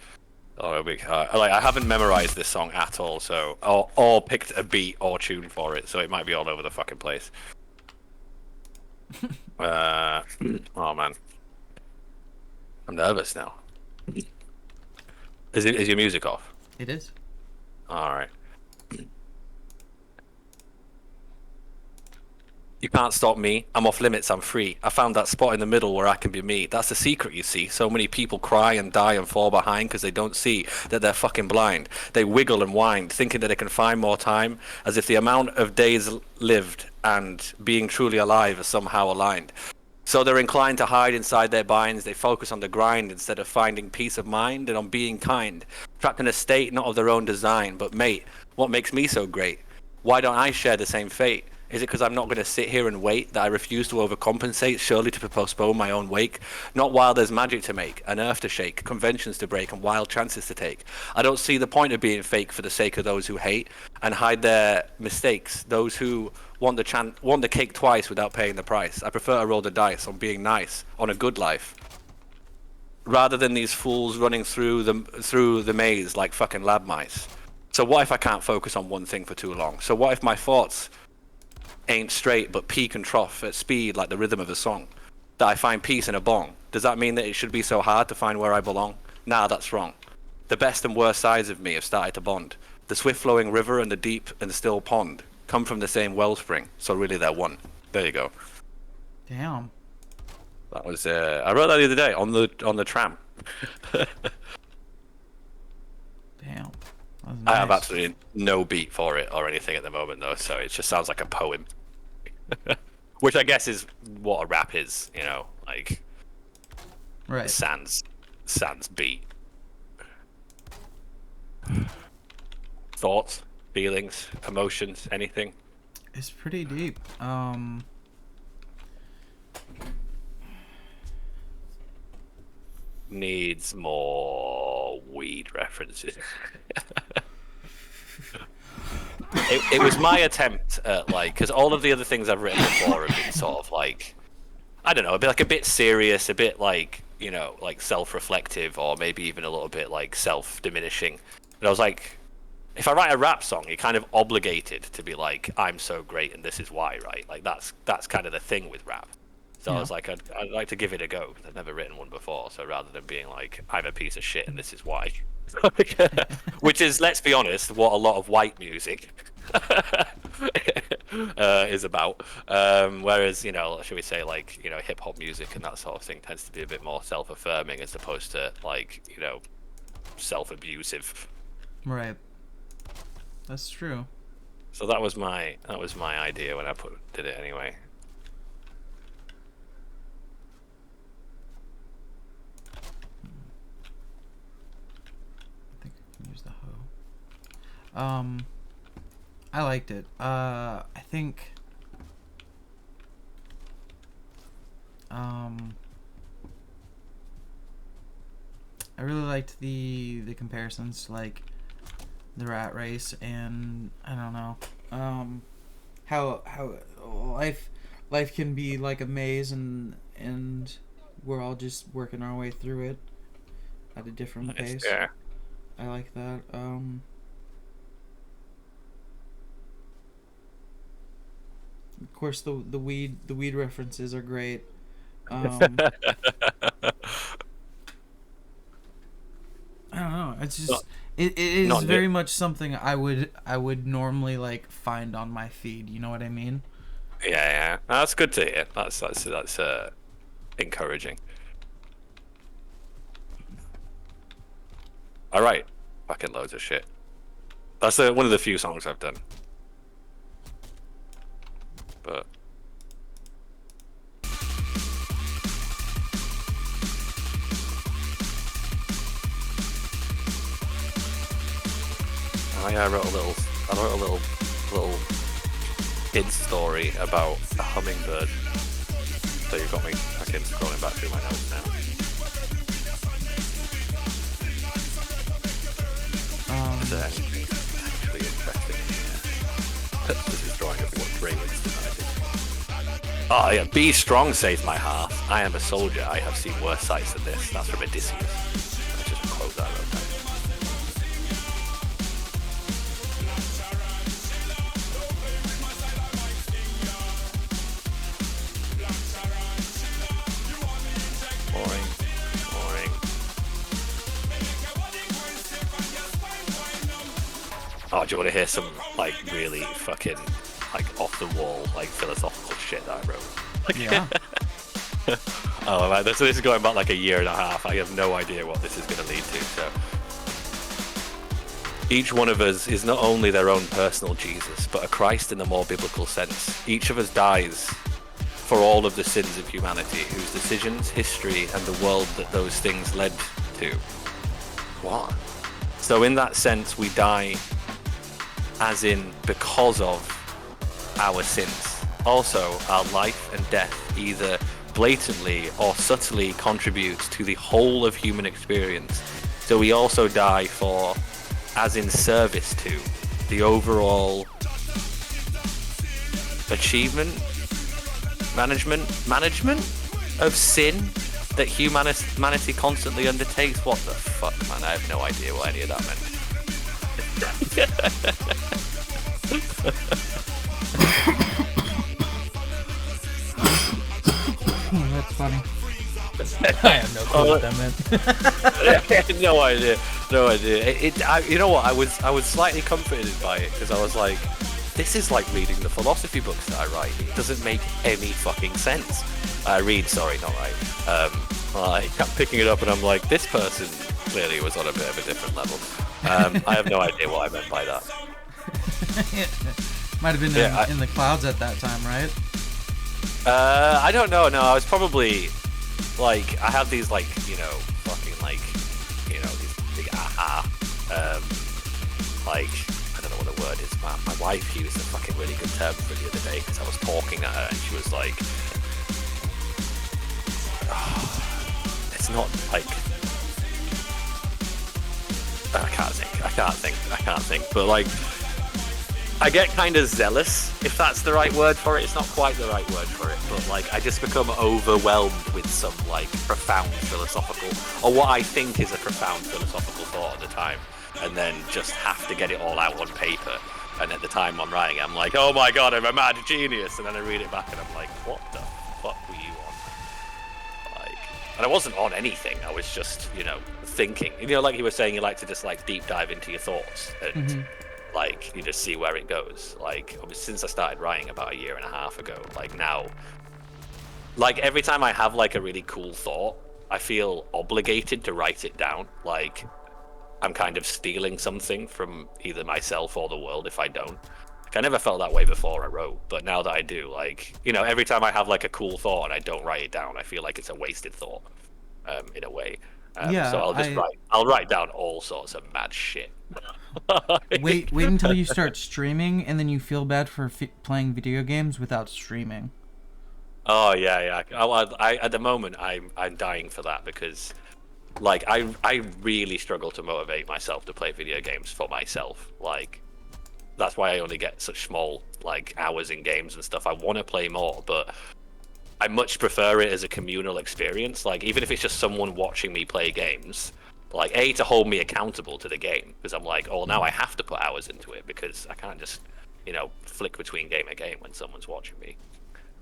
Oh, like I haven't memorized this song at all, so or picked a beat or tune for it, so it might be all over the fucking place. Oh man, I'm nervous now. Is your music off? It is. All right. You can't stop me. I'm off limits. I'm free. I found that spot in the middle where I can be me. That's the secret, you see. So many people cry and die and fall behind because they don't see that they're fucking blind. They wiggle and wind, thinking that they can find more time, as if the amount of days lived and being truly alive are somehow aligned. So they're inclined to hide inside their binds. They focus on the grind instead of finding peace of mind and on being kind. Trapped in a state not of their own design. But mate, what makes me so great? Why don't I share the same fate? Is it because I'm not going to sit here and wait, that I refuse to overcompensate, surely to postpone my own wake? Not while there's magic to make, an earth to shake, conventions to break, and wild chances to take. I don't see the point of being fake for the sake of those who hate and hide their mistakes, those who want the cake twice without paying the price. I prefer to roll the dice on being nice, on a good life, rather than these fools running through the maze like fucking lab mice. So what if I can't focus on one thing for too long? So what if my thoughts ain't straight but peak and trough at speed like the rhythm of a song? That I find peace in a bong. Does that mean that it should be so hard to find where I belong? Nah, that's wrong. The best and worst sides of me have started to bond. The swift-flowing river and the deep and the still pond come from the same wellspring, so really they're one. There you go. Damn. That was I wrote that the other day on the tram. Damn. I have absolutely no beat for it or anything at the moment though, so it just sounds like a poem. Which I guess is what a rap is, you know, like right. Sans beat. Thoughts, feelings, emotions, anything? It's pretty deep. Needs more weed references. It was my attempt at like, because all of the other things I've written before have been sort of like, I don't know, a bit serious, a bit like, you know, like self-reflective, or maybe even a little bit like self-diminishing. And I was like, if I write a rap song, you're kind of obligated to be like, I'm so great and this is why, right? Like that's kind of the thing with rap. So I was like, I'd like to give it a go, because I've never written one before. So rather than being like, I'm a piece of shit and this is why. Which is, let's be honest, what a lot of white music is about. Whereas, you know, should we say, like, you know, hip-hop music and that sort of thing tends to be a bit more self-affirming as opposed to, like, you know, self-abusive. Right. That's true. So that was my idea when I did it anyway. Use the hoe. I liked it. I think I really liked the comparisons to like the rat race, and I don't know how life can be like a maze, and we're all just working our way through it at a different pace. Yeah. I like that. Of course, the weed references are great. I don't know. It's just it is very much something I would normally like find on my feed. You know what I mean? Yeah. That's good to hear. That's encouraging. All right, fucking loads of shit. That's one of the few songs I've done. But I wrote a little kid story about a hummingbird. So you've got me fucking scrolling back through my notes now. Is there anything actually interesting in here? This is drawing up what Draymond's decided. Oh yeah, be strong, says my heart. I am a soldier. I have seen worse sights than this. That's from Odysseus. That's just a quote that I wrote down. Boring. Oh, do you want to hear some like really fucking like off the wall like philosophical shit that I wrote? Yeah. Oh man, so this is going back like a year and a half. I have no idea what this is going to lead to. So each one of us is not only their own personal Jesus, but a Christ in the more biblical sense. Each of us dies for all of the sins of humanity, whose decisions, history, and the world that those things led to. What? So in that sense, we die as in because of our sins. Also, our life and death either blatantly or subtly contributes to the whole of human experience. So we also die for, as in service to, the overall achievement, management of sin that humanity constantly undertakes. What the fuck, man? I have no idea what any of that meant. That's funny. I have no clue what that meant. No idea. No idea. You know what? I was slightly comforted by it because I was like, this is like reading the philosophy books that I write. It doesn't make any fucking sense. I read, sorry, not write. I kept picking it up and I'm like, this person clearly was on a bit of a different level. I have no idea what I meant by that. Might have been in the clouds at that time, right? I don't know. No, I was probably like, I have these like, you know, fucking like, you know, these big aha. Like, I don't know what the word is. My wife used a fucking really good term for the other day because I was talking at her and she was like, it's not like, I can't think, but like, I get kind of zealous, if that's the right word for it. It's not quite the right word for it, but like, I just become overwhelmed with some like profound philosophical, or what I think is a profound philosophical thought at the time, and then just have to get it all out on paper. And at the time I'm writing, I'm like, oh my god, I'm a mad genius, and then I read it back and I'm like, what the fuck were you on? Like, and I wasn't on anything, I was just, you know, thinking. You know, like you were saying, you like to just like deep dive into your thoughts and like you just see where it goes. Like, since I started writing about 1.5 years ago, like now, like every time I have like a really cool thought, I feel obligated to write it down. Like I'm kind of stealing something from either myself or the world if I don't. Like, I never felt that way before I wrote, but now that I do, like, you know, every time I have like a cool thought and I don't write it down, I feel like it's a wasted thought, in a way. Yeah, so I'll write down all sorts of mad shit. Wait until you start streaming, and then you feel bad for playing video games without streaming. Oh yeah. I at the moment I'm dying for that because, like, I really struggle to motivate myself to play video games for myself. Like, that's why I only get such small like hours in games and stuff. I want to play more, but I much prefer it as a communal experience. Like, even if it's just someone watching me play games, like, to hold me accountable to the game, because I'm like, oh, now I have to put hours into it because I can't just, you know, flick between game and game when someone's watching me.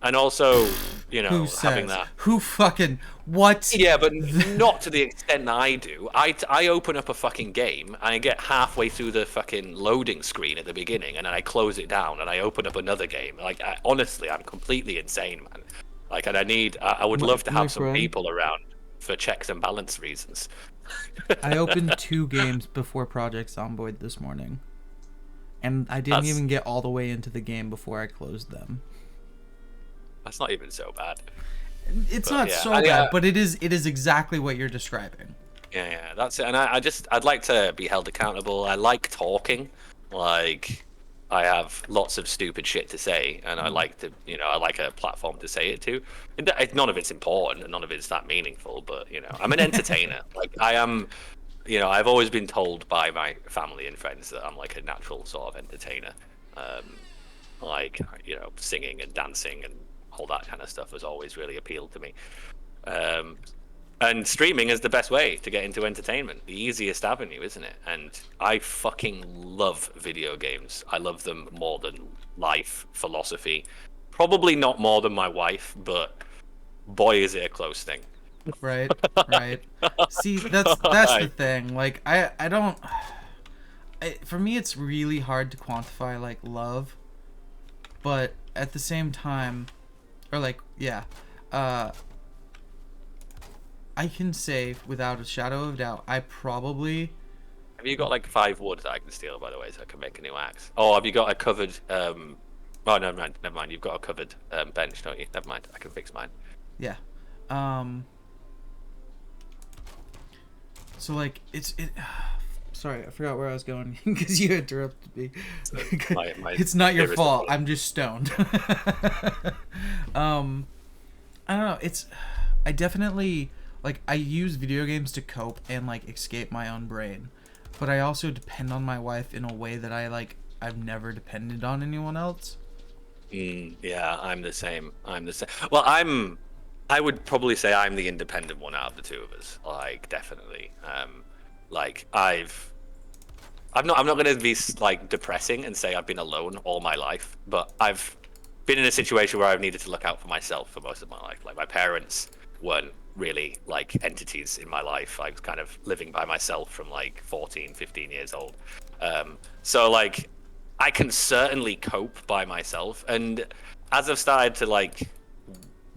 And also, you know, having that. Who fucking what? Yeah, but not to the extent that I do. I open up a fucking game and I get halfway through the fucking loading screen at the beginning, and then I close it down and I open up another game. Like, honestly, I'm completely insane, man. Like, and I would love to have some people around for checks and balance reasons. I opened 2 games before Project Zomboid this morning, and I didn't even get all the way into the game before I closed them. That's not even so bad. It's not so bad, but it is exactly what you're describing. Yeah, that's it. And I'd like to be held accountable. I like talking. Like, I have lots of stupid shit to say, and I like to, you know, I like a platform to say it to. None of it's important, and none of it's that meaningful, but, you know, I'm an entertainer. Like, I am, you know, I've always been told by my family and friends that I'm like a natural sort of entertainer. Like, you know, singing and dancing and all that kind of stuff has always really appealed to me. And streaming is the best way to get into entertainment, the easiest avenue, isn't it? And I fucking love video games. I love them more than life, philosophy. Probably not more than my wife, but boy, is it a close thing. Right. See, that's the thing. Like, I don't... for me, it's really hard to quantify, like, love. But at the same time... Or, like, yeah... I can say, without a shadow of doubt, I probably... Have you got, like, 5 wood that I can steal, by the way, so I can make a new axe? Oh, have you got a covered... Oh, never mind. You've got a covered bench, don't you? Never mind. I can fix mine. Yeah. So, like, sorry, I forgot where I was going, because you interrupted me. It's not your fault. I'm just stoned. I don't know. I definitely... Like, I use video games to cope and, like, escape my own brain. But I also depend on my wife in a way that I've never depended on anyone else. Yeah, I'm the same. Well, I would probably say I'm the independent one out of the two of us. Like, definitely. Like, I'm not going to be like depressing and say I've been alone all my life, but I've been in a situation where I've needed to look out for myself for most of my life. Like my parents weren't really like entities in my life. I was kind of living by myself from like 14, 15 years old. So like I can certainly cope by myself, and as I've started to like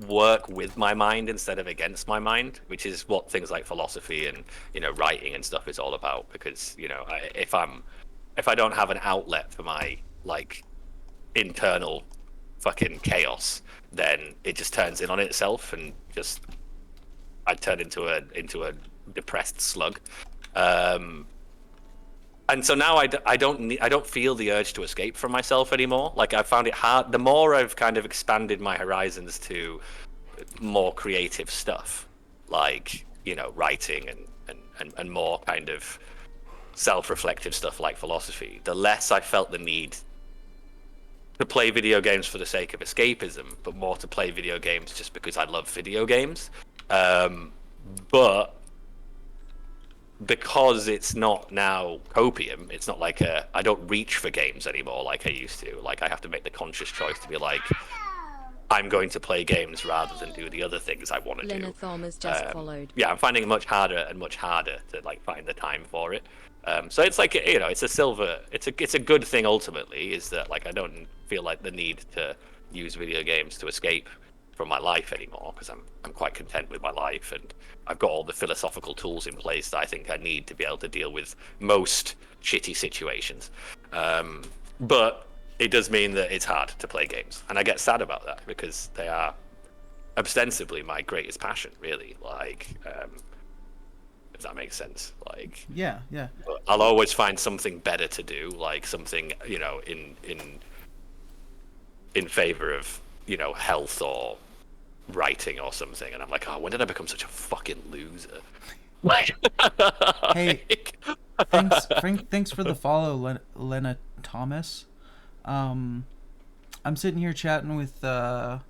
work with my mind instead of against my mind, which is what things like philosophy and writing and stuff is all about, because if I don't have an outlet for my like internal fucking chaos, then it just turns in on itself and just I turn into a depressed slug. And so now I don't feel the urge to escape from myself anymore. Like I found it hard. The more I've kind of expanded my horizons to more creative stuff, like writing and more kind of self-reflective stuff like philosophy, the less I felt the need to play video games for the sake of escapism, but more to play video games just because I love video games. But because it's not now copium, it's not like I don't reach for games anymore like I used to. Like I have to make the conscious choice to be like, I'm going to play games rather than do the other things I want to do. Lena Thomas just followed. Yeah, I'm finding it much harder to like find the time for it. So it's like it's a good thing ultimately, is that like I don't feel like the need to use video games to escape from my life anymore, because I'm quite content with my life, and I've got all the philosophical tools in place that I think I need to be able to deal with most shitty situations. But it does mean that it's hard to play games, and I get sad about that because they are ostensibly my greatest passion, really. Like, if that makes sense. Like, yeah. But I'll always find something better to do, like something in favor of health or writing or something, and I'm like, oh, when did I become such a fucking loser? Like, hey, thanks for the follow, Lena Thomas. I'm sitting here chatting with my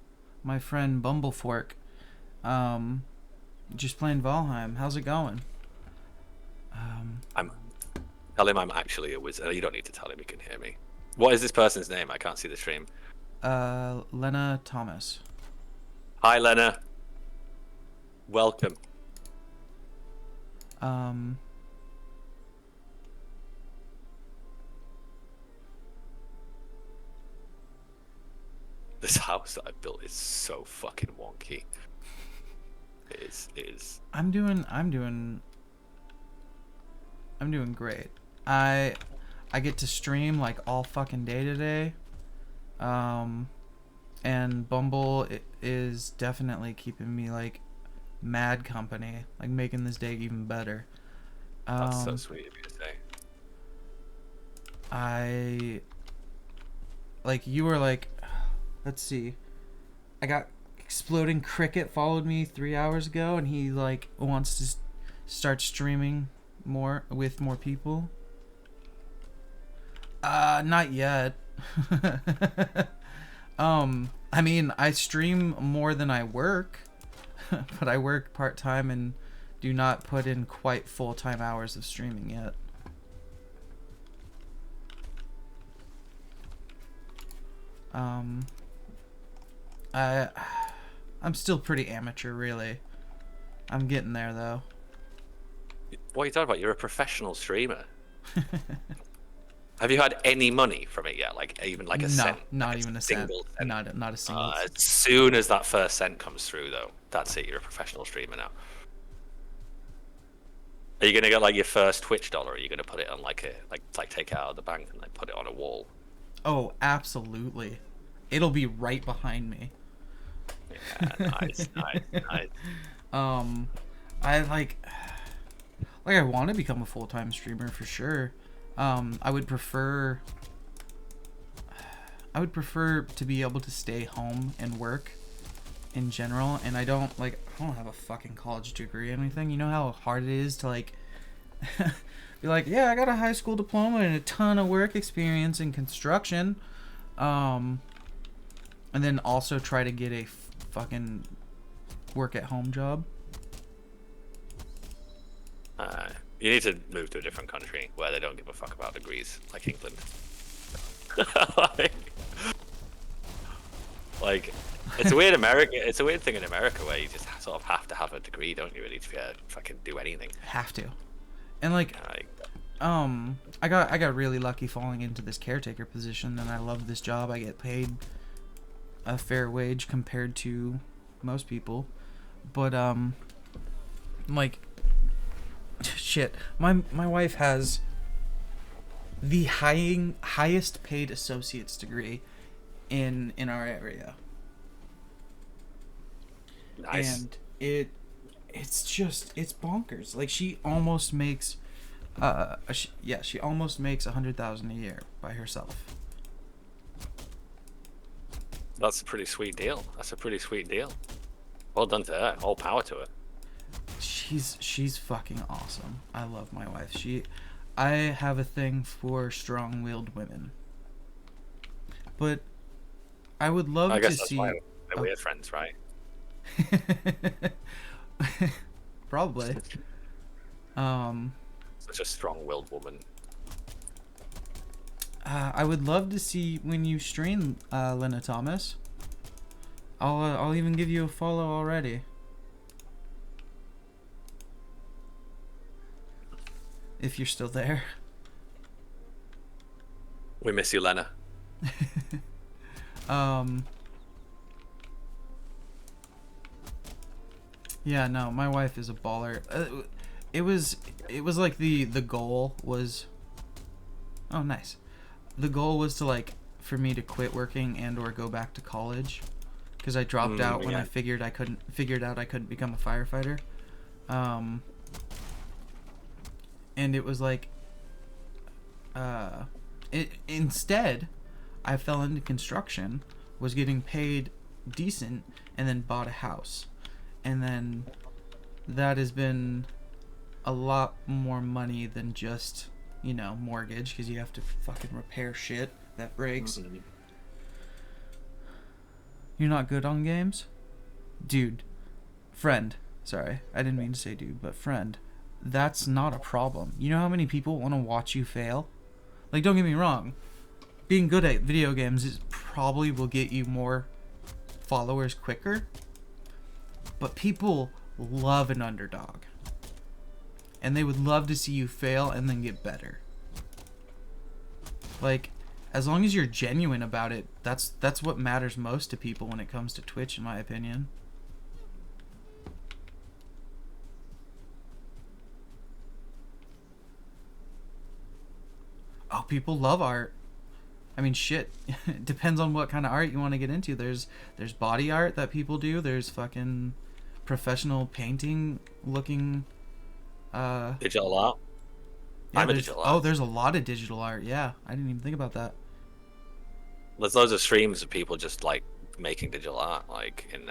friend Bumblefork, just playing Valheim. How's it going? Tell him I'm actually a wizard. You don't need to tell him, he can hear me. What is this person's name? I can't see the stream. Lena Thomas. Hi, Lena. Welcome. This house that I built is so fucking wonky. It is. I'm doing great. I get to stream like all fucking day today. And Bumble is definitely keeping me like mad company, like making this day even better. That's so sweet of you to say. You were like, let's see, I got Exploding Cricket followed me 3 hours ago, and he like wants to start streaming more with more people. Not yet. I mean, I stream more than I work, but I work part-time and do not put in quite full-time hours of streaming yet. I'm still pretty amateur, really. I'm getting there, though. What are you talking about? You're a professional streamer. Have you had any money from it yet? Like even like a cent? Not even a cent. Cent. Not a single. As soon as that first cent comes through, though, that's it. You're a professional streamer now. Are you gonna get like your first Twitch dollar? Or are you gonna put it on like take it out of the bank and like put it on a wall? Oh, absolutely. It'll be right behind me. Yeah, nice. I want to become a full-time streamer for sure. I would prefer to be able to stay home and work in general, and I don't have a fucking college degree or anything. You know how hard it is to like be like, yeah, I got a high school diploma and a ton of work experience in construction, and then also try to get a fucking work at home job. You need to move to a different country where they don't give a fuck about degrees, like England. like, it's a weird thing in America where you just sort of have to have a degree, don't you, really, to be able to fucking do anything. Have to. And like, I got really lucky falling into this caretaker position, and I love this job. I get paid a fair wage compared to most people, but like, shit, my wife has the highest paid associate's degree in our area. Nice. And it's bonkers. Like, she almost makes she almost makes $100,000 a year by herself. That's a pretty sweet deal. Well done to her. All power to her. She's fucking awesome. I love my wife. I have a thing for strong-willed women. But I would love I guess to that's see. why we're friends, right? Probably. Such a strong-willed woman. I would love to see when you stream, Lena Thomas. I'll even give you a follow already. If you're still there. We miss you, Lena. Yeah, no, my wife is a baller. It was like the goal was. Oh, nice. The goal was to, like, for me to quit working and or go back to college, because I dropped out when I figured out I couldn't become a firefighter. And it was like, instead, I fell into construction, was getting paid decent, and then bought a house. And then that has been a lot more money than just, you know, mortgage, because you have to fucking repair shit that breaks. Mm-hmm. You're not good on games? Dude. Friend. Sorry, I didn't mean to say dude, but friend. That's not a problem. You know how many people want to watch you fail? Like, don't get me wrong. Being good at video games is probably will get you more followers quicker. But people love an underdog. And they would love to see you fail and then get better. Like, as long as you're genuine about it, that's what matters most to people when it comes to Twitch, in my opinion. Oh, people love art. I mean, shit. It depends on what kind of art you want to get into. There's body art that people do. There's fucking professional painting looking digital art. Yeah, there's a lot of digital art. Yeah, I didn't even think about that. There's loads of streams of people just like making digital art, like in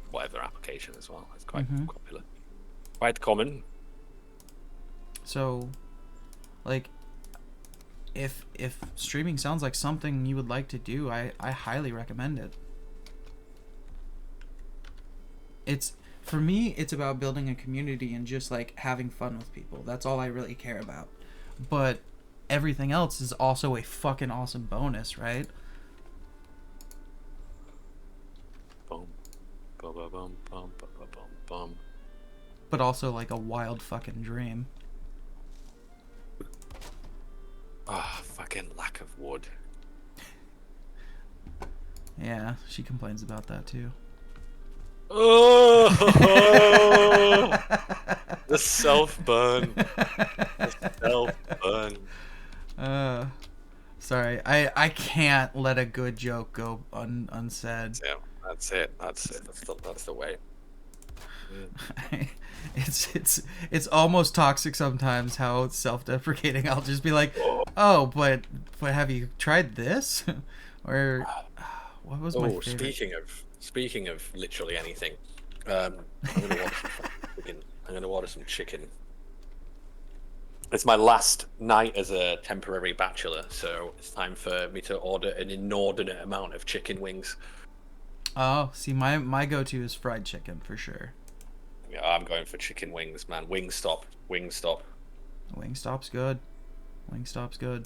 whatever application as well. It's quite popular, quite common. So, like, if streaming sounds like something you would like to do, I highly recommend it. For me, it's about building a community and just, like, having fun with people. That's all I really care about. But everything else is also a fucking awesome bonus, right? Boom. Boom, boom, boom, boom, boom, boom, boom. But also, like, a wild fucking dream. Ah, fucking lack of wood. Yeah, she complains about that too. Oh, the self-burn. Sorry, I can't let a good joke go unsaid. Yeah, that's it. That's the way. It's almost toxic sometimes how it's self-deprecating. I'll just be like, oh, but have you tried this? Or what was my favorite? Speaking of literally anything, I'm gonna order some chicken. It's my last night as a temporary bachelor, so it's time for me to order an inordinate amount of chicken wings. Oh, see, my go-to is fried chicken for sure. Yeah, I'm going for chicken wings, man. Wingstop. Wingstop's good. Wingstop's good.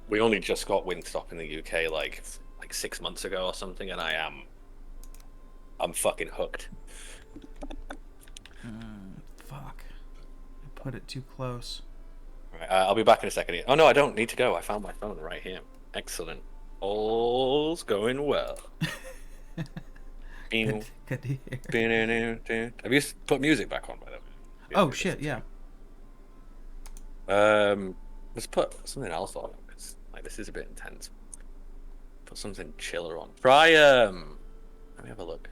We only just got Wingstop in the UK like 6 months ago or something, and I'm fucking hooked. Fuck. I put it too close. Right, I'll be back in a second. Oh no, I don't need to go. I found my phone right here. Excellent. All's going well. Good to hear. Have you put music back on, by the way? Oh shit, yeah. Let's put something else on, because like this is a bit intense. Put something chiller on. Try let me have a look.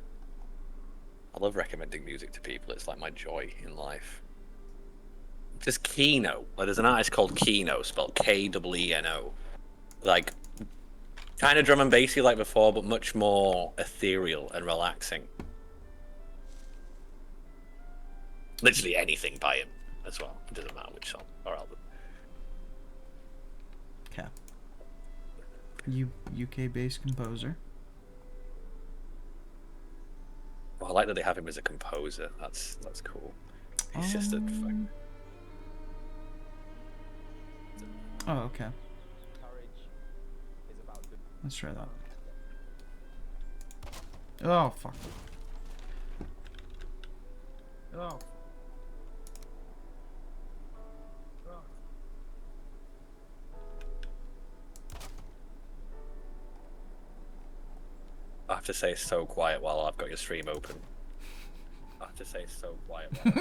I love recommending music to people. It's like my joy in life. Just Keno. Like, there's an artist called Keno, spelled K-E-E-N-O. Like, kind of drum and bassy like before, but much more ethereal and relaxing. Literally anything by him as well. It doesn't matter which song or album. Okay. UK-based composer. Well, I like that they have him as a composer. That's cool. He's just a Oh, okay. Let's try that. Oh, fuck. Oh. I have to say so quiet while I've got your stream open. I have to say so quiet while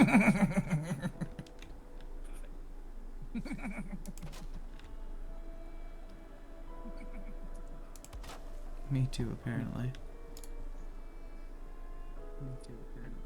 Me too, apparently. Me too, apparently.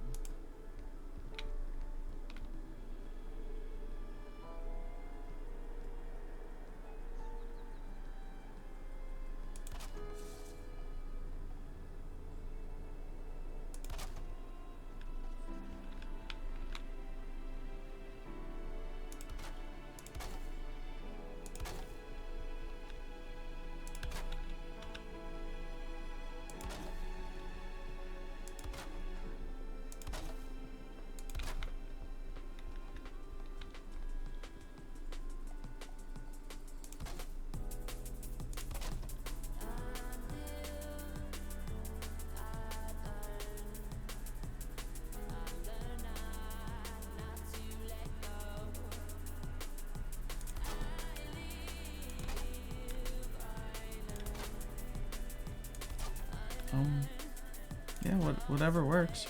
Yeah, whatever works.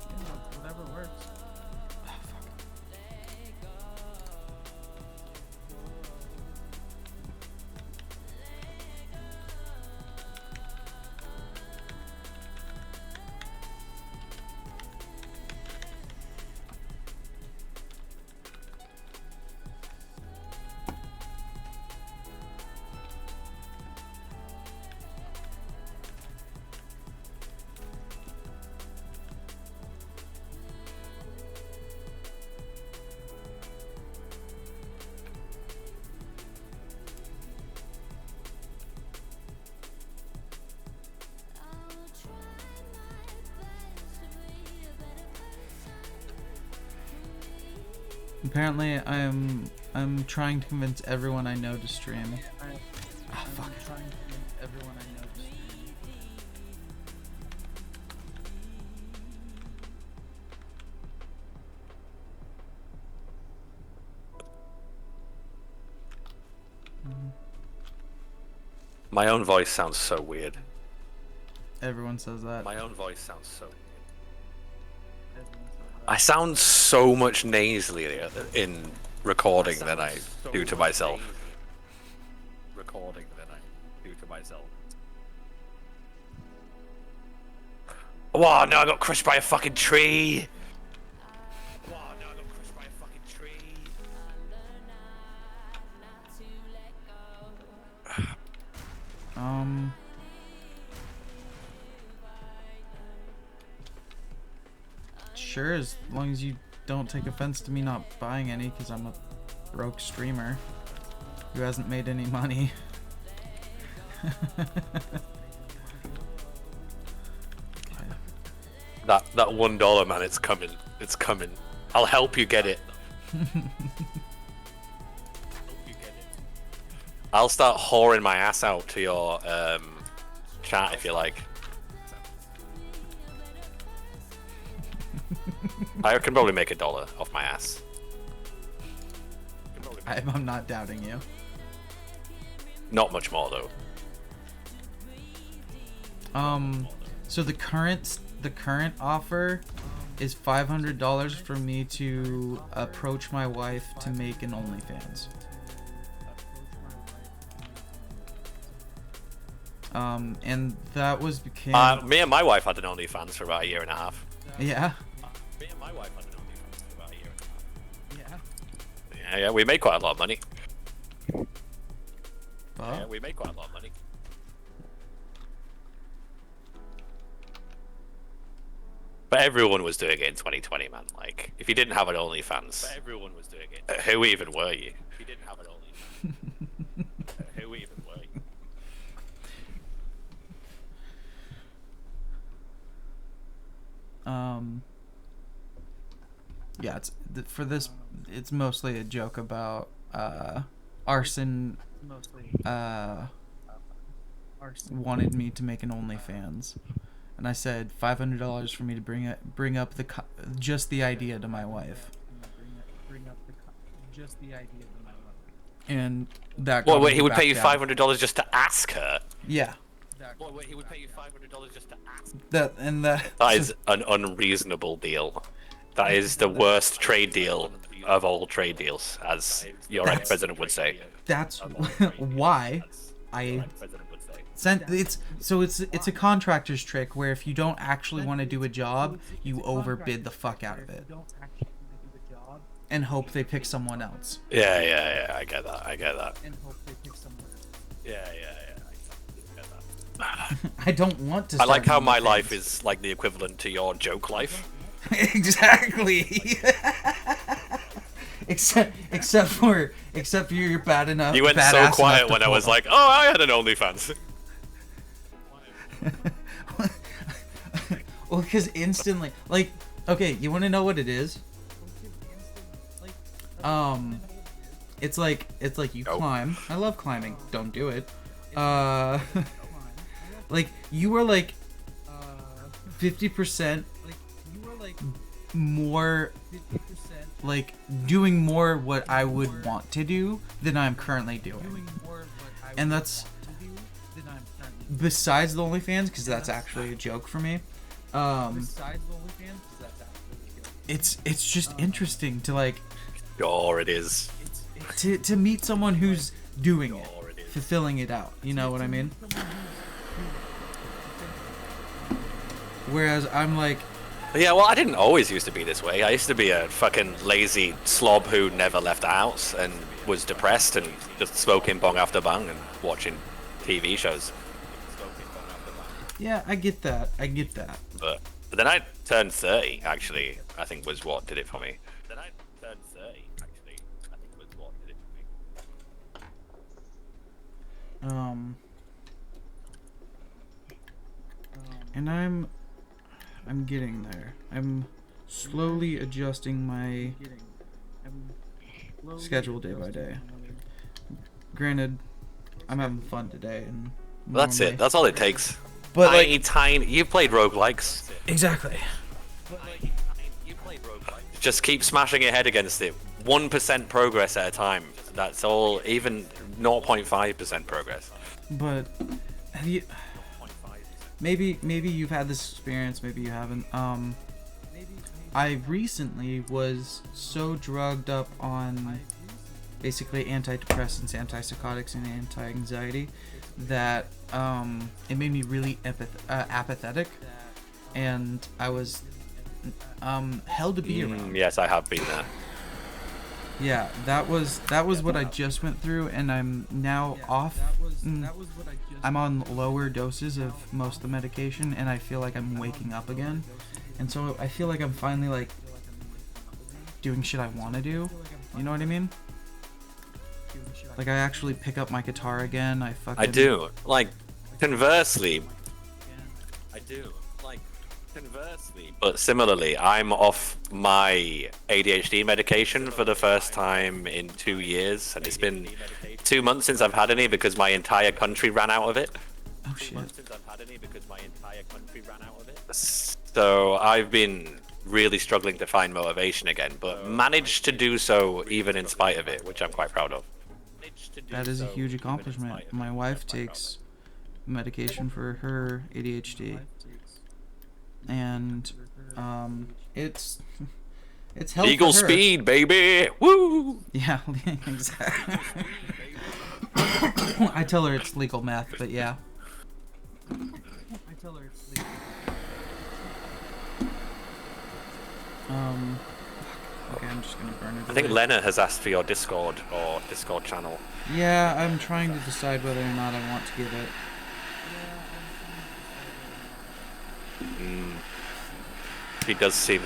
Yeah, whatever works. Oh, fuck. Apparently, I'm trying to convince everyone I know to stream. Ah, fuck. I'm trying to convince everyone I know to stream. My own voice sounds so weird. Everyone says that. My own voice sounds so weird. I sound so much nasalier in recording than I do to myself. Recording than I do to myself. Wow, no, I got crushed by a fucking tree. Wow, no, I got crushed by a fucking tree. Sure, as long as you don't take offense to me not buying any, because I'm a broke streamer who hasn't made any money. That $1, man, it's coming. It's coming. I'll help you get it. I'll start whoring my ass out to your chat if you like. I can probably make $1 off my ass. I'm not doubting you. Not much more though. So the current offer is $500 for me to approach my wife to make an OnlyFans. And that was became. Me and my wife had an OnlyFans for about 1.5 years. Yeah. Me and my wife had an OnlyFans for about 1.5 years. Yeah, we made quite a lot of money. Yeah, we made quite a lot of money. But everyone was doing it in 2020, man. Like, if you didn't have an OnlyFans, everyone was doing it. Who even were you? If you didn't have an OnlyFans, who even were you? Yeah, for this, it's mostly a joke about Arson. Wanted me to make an OnlyFans, and I said $500 for me to bring up just the idea to my wife. And that. Well, wait, he would pay you $500 just to ask her. Yeah. Well, wait, he would pay you $500 just to ask. That is an unreasonable deal. That is the worst trade deal of all trade deals, as your ex-president would say. That's why I sent it's a contractor's trick where if you don't actually want to do a job, you overbid the fuck out of it and hope they pick someone else. Yeah, I get that. And hope they pick someone else. Yeah. I don't want to. I like how my life is like the equivalent to your joke life. Exactly. except for you're bad enough. You went so quiet when I was like, "Oh, I had an OnlyFans." Well, because instantly, like, okay, you want to know what it is? It's like you climb. I love climbing. Don't do it. Like you were like 50% more like doing more what I would want to do than I'm currently doing. And that's besides the OnlyFans, because that's actually a joke for me. It's just interesting to like. Sure, it is. To meet someone who's doing it, fulfilling it out. You know what I mean? Whereas I'm like. Yeah, well, I didn't always used to be this way. I used to be a fucking lazy slob who never left the house and was depressed and just smoking bong after bong and watching TV shows. Yeah, I get that. But then I turned 30, actually, I think was what did it for me. And I'm getting there. I'm slowly adjusting my schedule day by day. Granted, I'm having fun today, and well, that's it. That's all it takes. But tiny. You've played roguelikes. Exactly. Just keep smashing your head against it. 1% progress at a time. That's all. Even 0.5% progress. But have you? Maybe you've had this experience. Maybe you haven't. I recently was so drugged up on basically antidepressants, antipsychotics, and anti-anxiety that it made me really apathetic, and I was held to be around. Yes, I have been there. Yeah, that was what I just went through, and I'm now off. I'm on lower doses of most of the medication, and I feel like I'm waking up again, and so I feel like I'm finally like doing shit I want to do. You know what I mean? Like I actually pick up my guitar again. I do. Like conversely, Conversely, but similarly, I'm off my ADHD medication for the first time in 2 years, and it's been 2 months since I've had any because my entire country ran out of it. Oh shit. So I've been really struggling to find motivation again, but managed to do so even in spite of it, which I'm quite proud of. That is a huge accomplishment. My wife takes medication for her ADHD, and it's helpful. Legal for her. speed, baby! Woo! Yeah, exactly. I tell her it's legal meth, but yeah. I tell her it's legal. Okay, I'm just gonna burn it. I think away. Lena has asked for your Discord or Discord channel. Yeah, I'm trying to decide whether or not I want to give it. She does seem.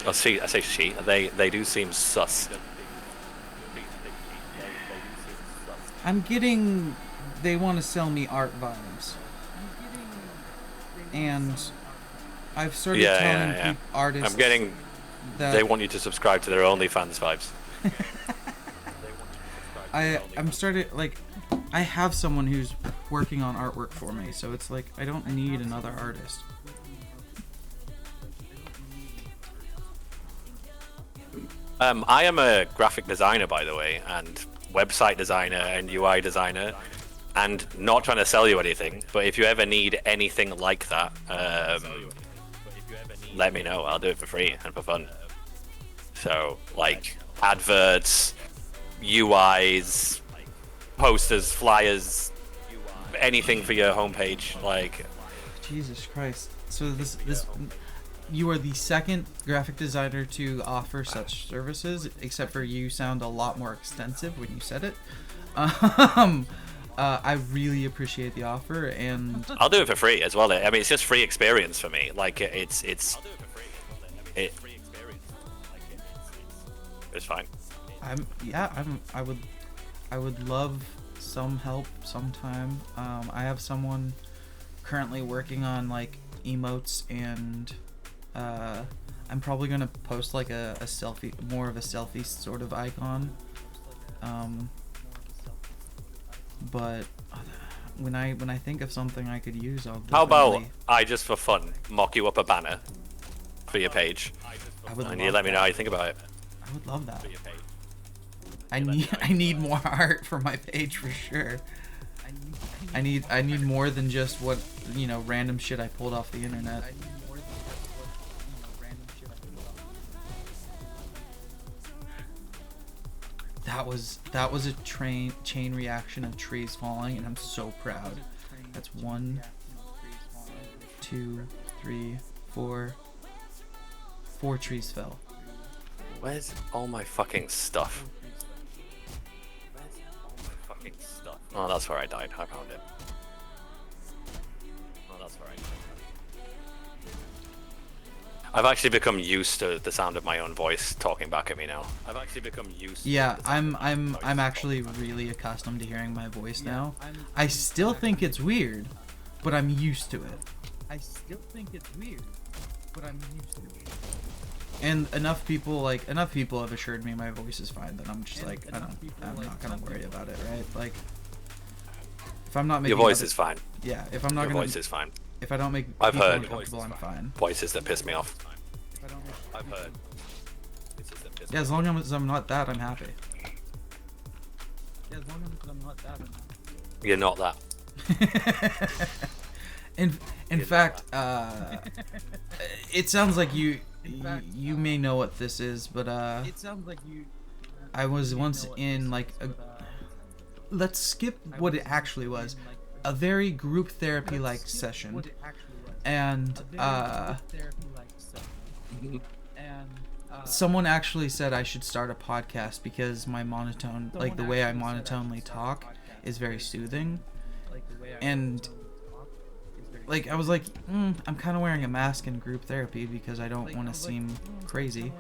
I say she. They do seem sus. I'm getting. They want to sell me art vibes. And I've started telling artists. I'm getting. That They want you to subscribe to their OnlyFans vibes. I'm started like. I have someone who's working on artwork for me, so it's like I don't need another artist. I am a graphic designer, by the way, and website designer and UI designer, and not trying to sell you anything, but if you ever need anything like that, let me know. I'll do it for free and for fun. So, like, adverts, UIs, posters, flyers, anything for your homepage, like... Jesus Christ. So this you are the second graphic designer to offer such services, except for you sound a lot more extensive when you said it. I really appreciate the offer, and I'll do it for free as well. I mean, it's just free experience for me. Like, it's fine. I would love some help sometime. I have someone currently working on like emotes, and I'm probably gonna post like a selfie, more of a selfie sort of icon. But when I think of something I could use, I'll definitely... How about I just for fun mock you up a banner for your page, and you let me know how you think about it. I would love that. I need more art for my page for sure. I need more than just what, you know, random shit I pulled off the internet. That was a chain reaction of trees falling, and I'm so proud. That's 1, 2, 3, 4. 4 trees fell. Where's all my fucking stuff? Oh, that's where I died. I found it. Oh, that's where I died. I've actually become used to the sound of my own voice talking back at me now. I've actually become used to Yeah, I'm actually really accustomed to hearing my voice now. I still think it's weird, but I'm used to it. And enough people have assured me my voice is fine that I'm just like I'm not gonna worry about it, right? Like, if I'm not making your voice is fine. Yeah, if I'm not your gonna voice is fine. If I don't make I've people heard uncomfortable, I'm fine. voices that piss me off. I've heard. Yeah, as long as I'm not that, I'm happy. You're not that. In fact, it sounds like you may know what this is, but I was once in like a, let's skip what it actually was, a very group therapy like session, and someone actually said I should start a podcast because my monotone, like the way I monotonely talk, is very soothing, and like I was like, I'm kind of wearing a mask in group therapy because I don't want to seem crazy,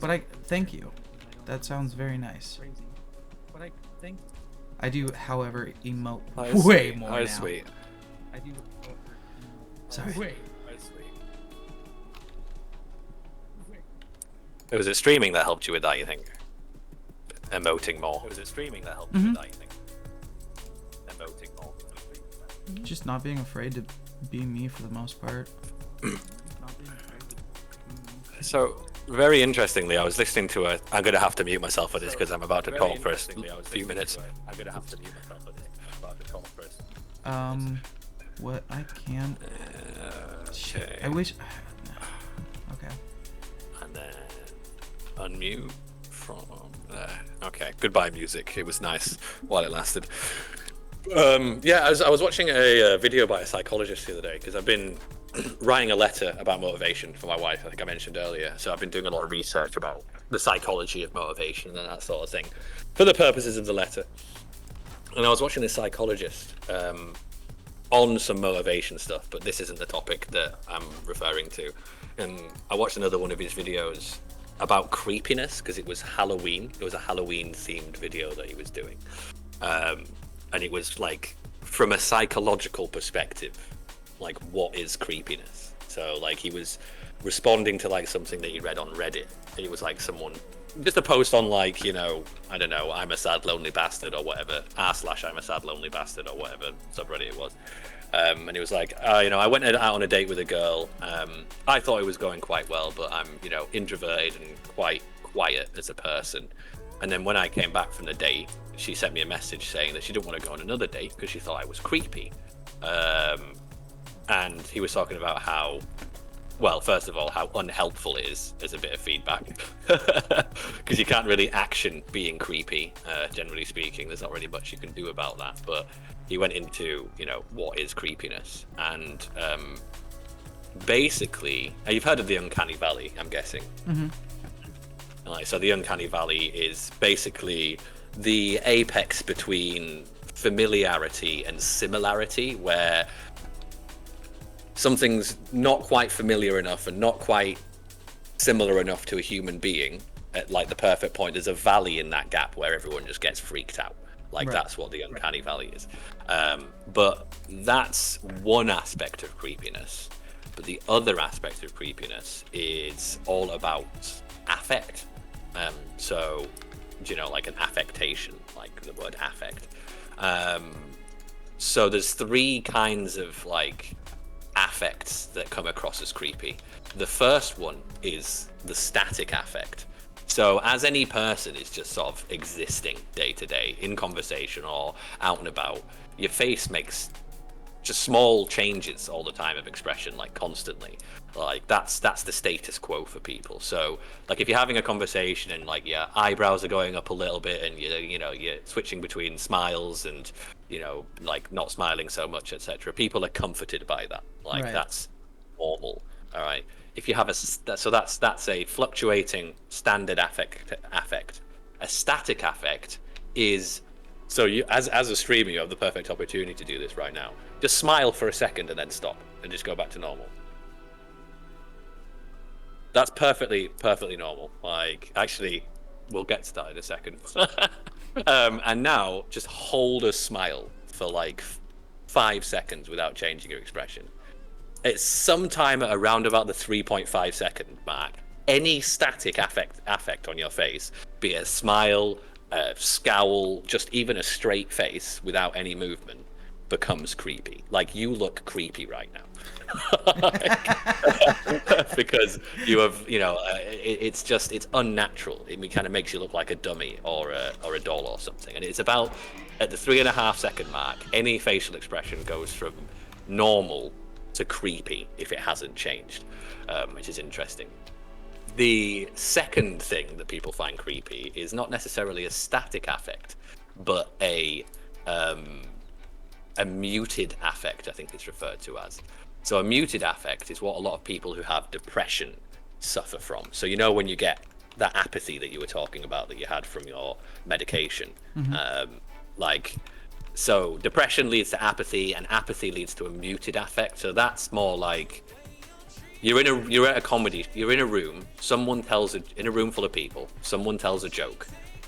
but thank you. That sounds very nice. I do, however, emote way more now. Sweet. Sorry. Was it streaming that helped you with that, you think? Emoting more. Was it streaming that helped you with that, you think? Emoting more. Just not being afraid to be me for the most part. So, very interestingly, I was listening to a... I'm going to have to mute myself for this because I'm about to talk for a few minutes. I'm going to have to mute myself for this. I'm about to talk for What? I can't... Okay. I wish... Okay. And then unmute from there. Okay, goodbye music. It was nice while it lasted. Yeah, I was watching a video by a psychologist the other day because I've been writing a letter about motivation for my wife. I think I mentioned earlier. So I've been doing a lot of research about the psychology of motivation and that sort of thing for the purposes of the letter. And I was watching this psychologist on some motivation stuff, but this isn't the topic that I'm referring to. And I watched another one of his videos about creepiness because it was Halloween. It was a Halloween themed video that he was doing. And it was like, from a psychological perspective, like, what is creepiness? So like he was responding to like something that he read on Reddit. It was like someone, just a post on like, you know, I don't know, I'm a sad lonely bastard or whatever, r/I'm a sad lonely bastard or whatever subreddit it was. And it was like, you know, I went out on a date with a girl. I thought it was going quite well, but I'm, you know, introverted and quite quiet as a person. And then when I came back from the date, she sent me a message saying that she didn't want to go on another date because she thought I was creepy. And he was talking about how, well, first of all, how unhelpful it is as a bit of feedback. Because you can't really action being creepy, generally speaking. There's not really much you can do about that. But he went into, you know, what is creepiness. And basically, you've heard of the Uncanny Valley, I'm guessing. Mm-hmm. So the Uncanny Valley is basically the apex between familiarity and similarity, where something's not quite familiar enough and not quite similar enough to a human being at like the perfect point. There's a valley in that gap where everyone just gets freaked out. Like right. That's what the Uncanny Valley is. But that's one aspect of creepiness. But the other aspect of creepiness is all about affect. So, you know, like an affectation, like the word affect. So there's three kinds of like affects that come across as creepy. The first one is the static affect. So as any person is just sort of existing day to day in conversation or out and about, your face makes just small changes all the time of expression, like constantly. Like that's the status quo for people. So like if you're having a conversation and like your eyebrows are going up a little bit and you're switching between smiles and like not smiling so much, etc. People are comforted by that. Like right. That's normal. All right. If you have that's a fluctuating standard affect. A static affect is, so you as a streamer, you have the perfect opportunity to do this right now. Just smile for a second and then stop and just go back to normal. That's perfectly normal. Like, actually, we'll get to that in a second. And now, just hold a smile for like 5 seconds without changing your expression. It's sometime at around about the 3.5 second mark. Any static affect on your face, be it a smile, a scowl, just even a straight face without any movement, becomes creepy. Like, you look creepy right now. Because you have, it's unnatural. It kind of makes you look like a dummy or a doll or something. And it's about at the 3.5 second mark, any facial expression goes from normal to creepy if it hasn't changed, which is interesting. The second thing that people find creepy is not necessarily a static affect, but a muted affect, I think it's referred to as. So a muted affect is what a lot of people who have depression suffer from. So when you get that apathy that you were talking about that you had from your medication, mm-hmm. So depression leads to apathy, and apathy leads to a muted affect. So that's more like you're at a comedy, you're in a room, in a room full of people, someone tells a joke.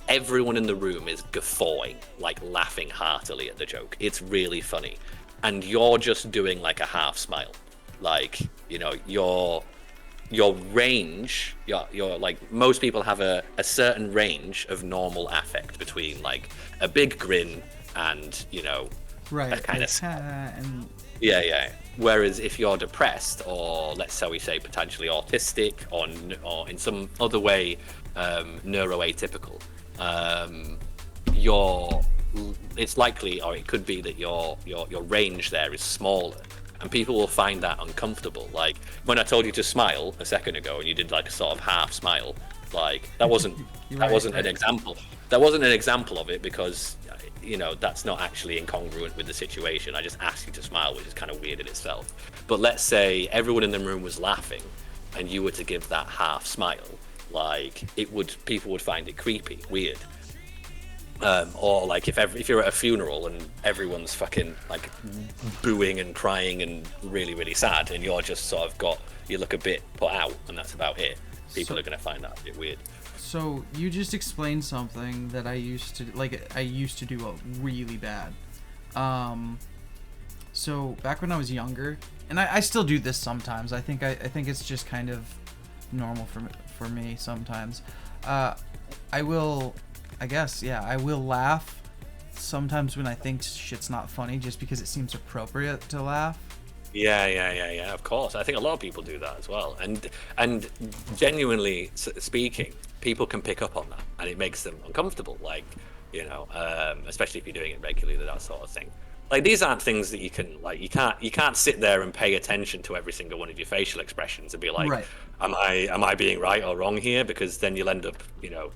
Everyone in the room is guffawing, like laughing heartily at the joke. It's really funny. And you're just doing like a half smile. Like, you're your range, your like most people have a certain range of normal affect between like a big grin and, you know, Right. a kind of and yeah. Whereas if you're depressed, or let's say potentially autistic, or in some other way neuroatypical, it's likely, or it could be that your range there is smaller, and people will find that uncomfortable. Like when I told you to smile a second ago, and you did like a sort of half smile, like that wasn't an example. That wasn't an example of it because, you know, that's not actually incongruent with the situation. I just asked you to smile, which is kind of weird in itself. But let's say everyone in the room was laughing and you were to give that half smile, like people would find it creepy, weird. Or like if you're at a funeral and everyone's fucking like booing and crying and really, really sad, and you're just sort of you look a bit put out and that's about it, people are going to find that a bit weird. So you just explained something that I used to do really bad. So back when I was younger, and I still do this sometimes. I think it's just kind of normal for me sometimes. I will laugh sometimes when I think shit's not funny, just because it seems appropriate to laugh. Yeah, of course. I think a lot of people do that as well. And genuinely speaking, people can pick up on that, and it makes them uncomfortable. Like, you know, especially if you're doing it regularly, that sort of thing. Like, these aren't things that you can, like, you can't sit there and pay attention to every single one of your facial expressions and be like, right. am I being right or wrong here? Because then you'll end up, you know,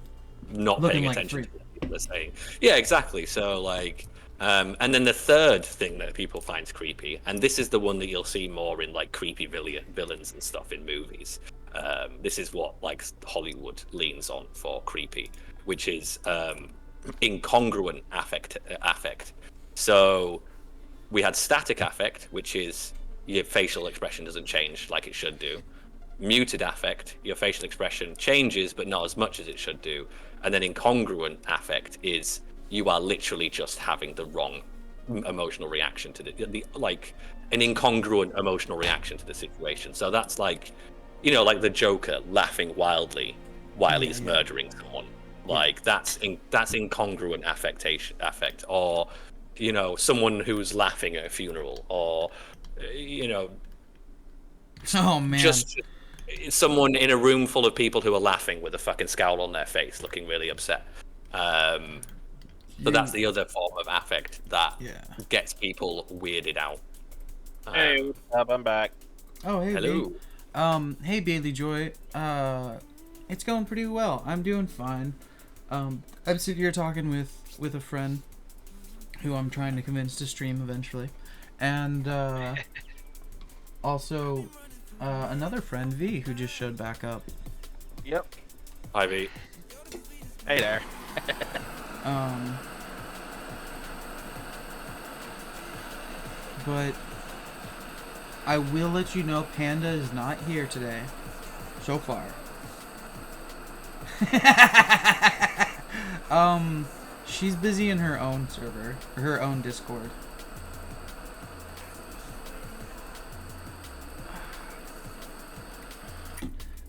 not Looking paying like attention freak. to what people are saying. Yeah, exactly. So like. And then the third thing that people find creepy, and this is the one that you'll see more in like creepy villains and stuff in movies. This is what like Hollywood leans on for creepy, which is incongruent affect. So we had static affect, which is your facial expression doesn't change like it should do. Muted affect, your facial expression changes but not as much as it should do. And then incongruent affect is you are literally just having the wrong emotional reaction to the like an incongruent emotional reaction to the situation. So that's like, you know, like the Joker laughing wildly while he's murdering someone. Like that's incongruent affect, or, you know, someone who's laughing at a funeral, or, you know, oh man, just someone in a room full of people who are laughing with a fucking scowl on their face, looking really upset. So that's the other form of affect that gets people weirded out. Hey, what's up? I'm back. Oh, hey. Hello. Hey, Bailey Joy. It's going pretty well. I'm doing fine. I'm sitting here talking with a friend who I'm trying to convince to stream eventually, and also another friend, V, who just showed back up. Yep. Hi, V. Hey there. But I will let you know Panda is not here today, so far. She's busy in her own server, her own Discord.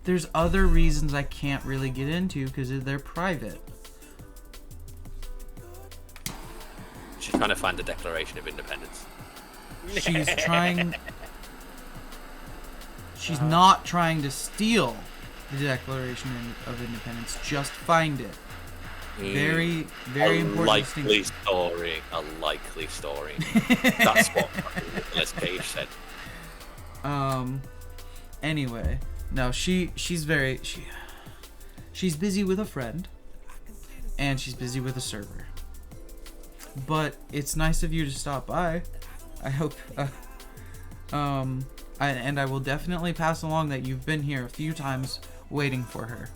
There's other reasons I can't really get into because they're private. She's trying to find the Declaration of Independence. She's trying... She's not trying to steal the Declaration of Independence. Just find it. Very, very important distinction. A likely story. That's what Nicolas Cage said. Anyway, no, she's busy with a friend, and she's busy with a server. But it's nice of you to stop by. I hope, and I will definitely pass along that you've been here a few times waiting for her.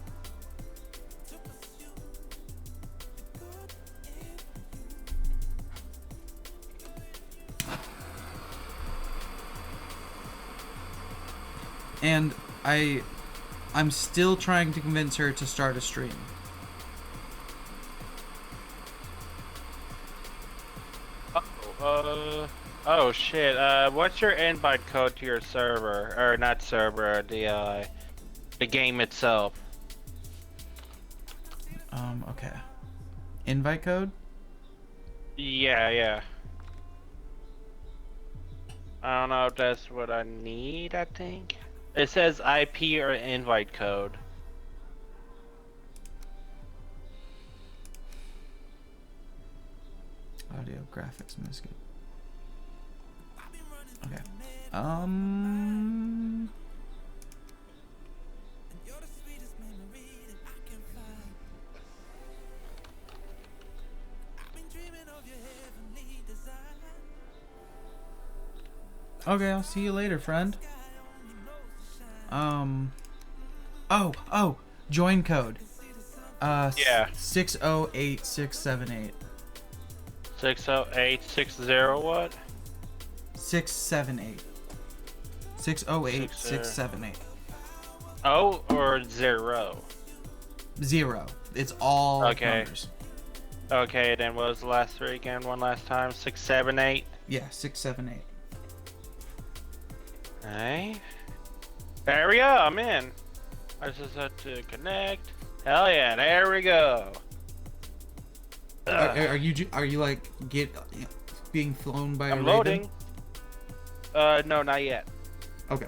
And I'm still trying to convince her to start a stream. Oh shit, what's your invite code to your server? Or not server, the The game itself. Okay. Invite code? Yeah. I don't know if that's what I need, I think. It says IP or invite code. Audio, graphics, music. Okay. Okay, I'll see you later, friend. Oh, join code. Yeah. 608678. 60860 what? 678. 608678. Oh, or 0? 0. It's all Okay. numbers. Okay, then what was the last three again? One last time? 678? Yeah, 678. Alright. There we go, I'm in. I just have to connect. Hell yeah, there we go. Are you like being flown by a I'm Raven? loading. No, not yet. Okay.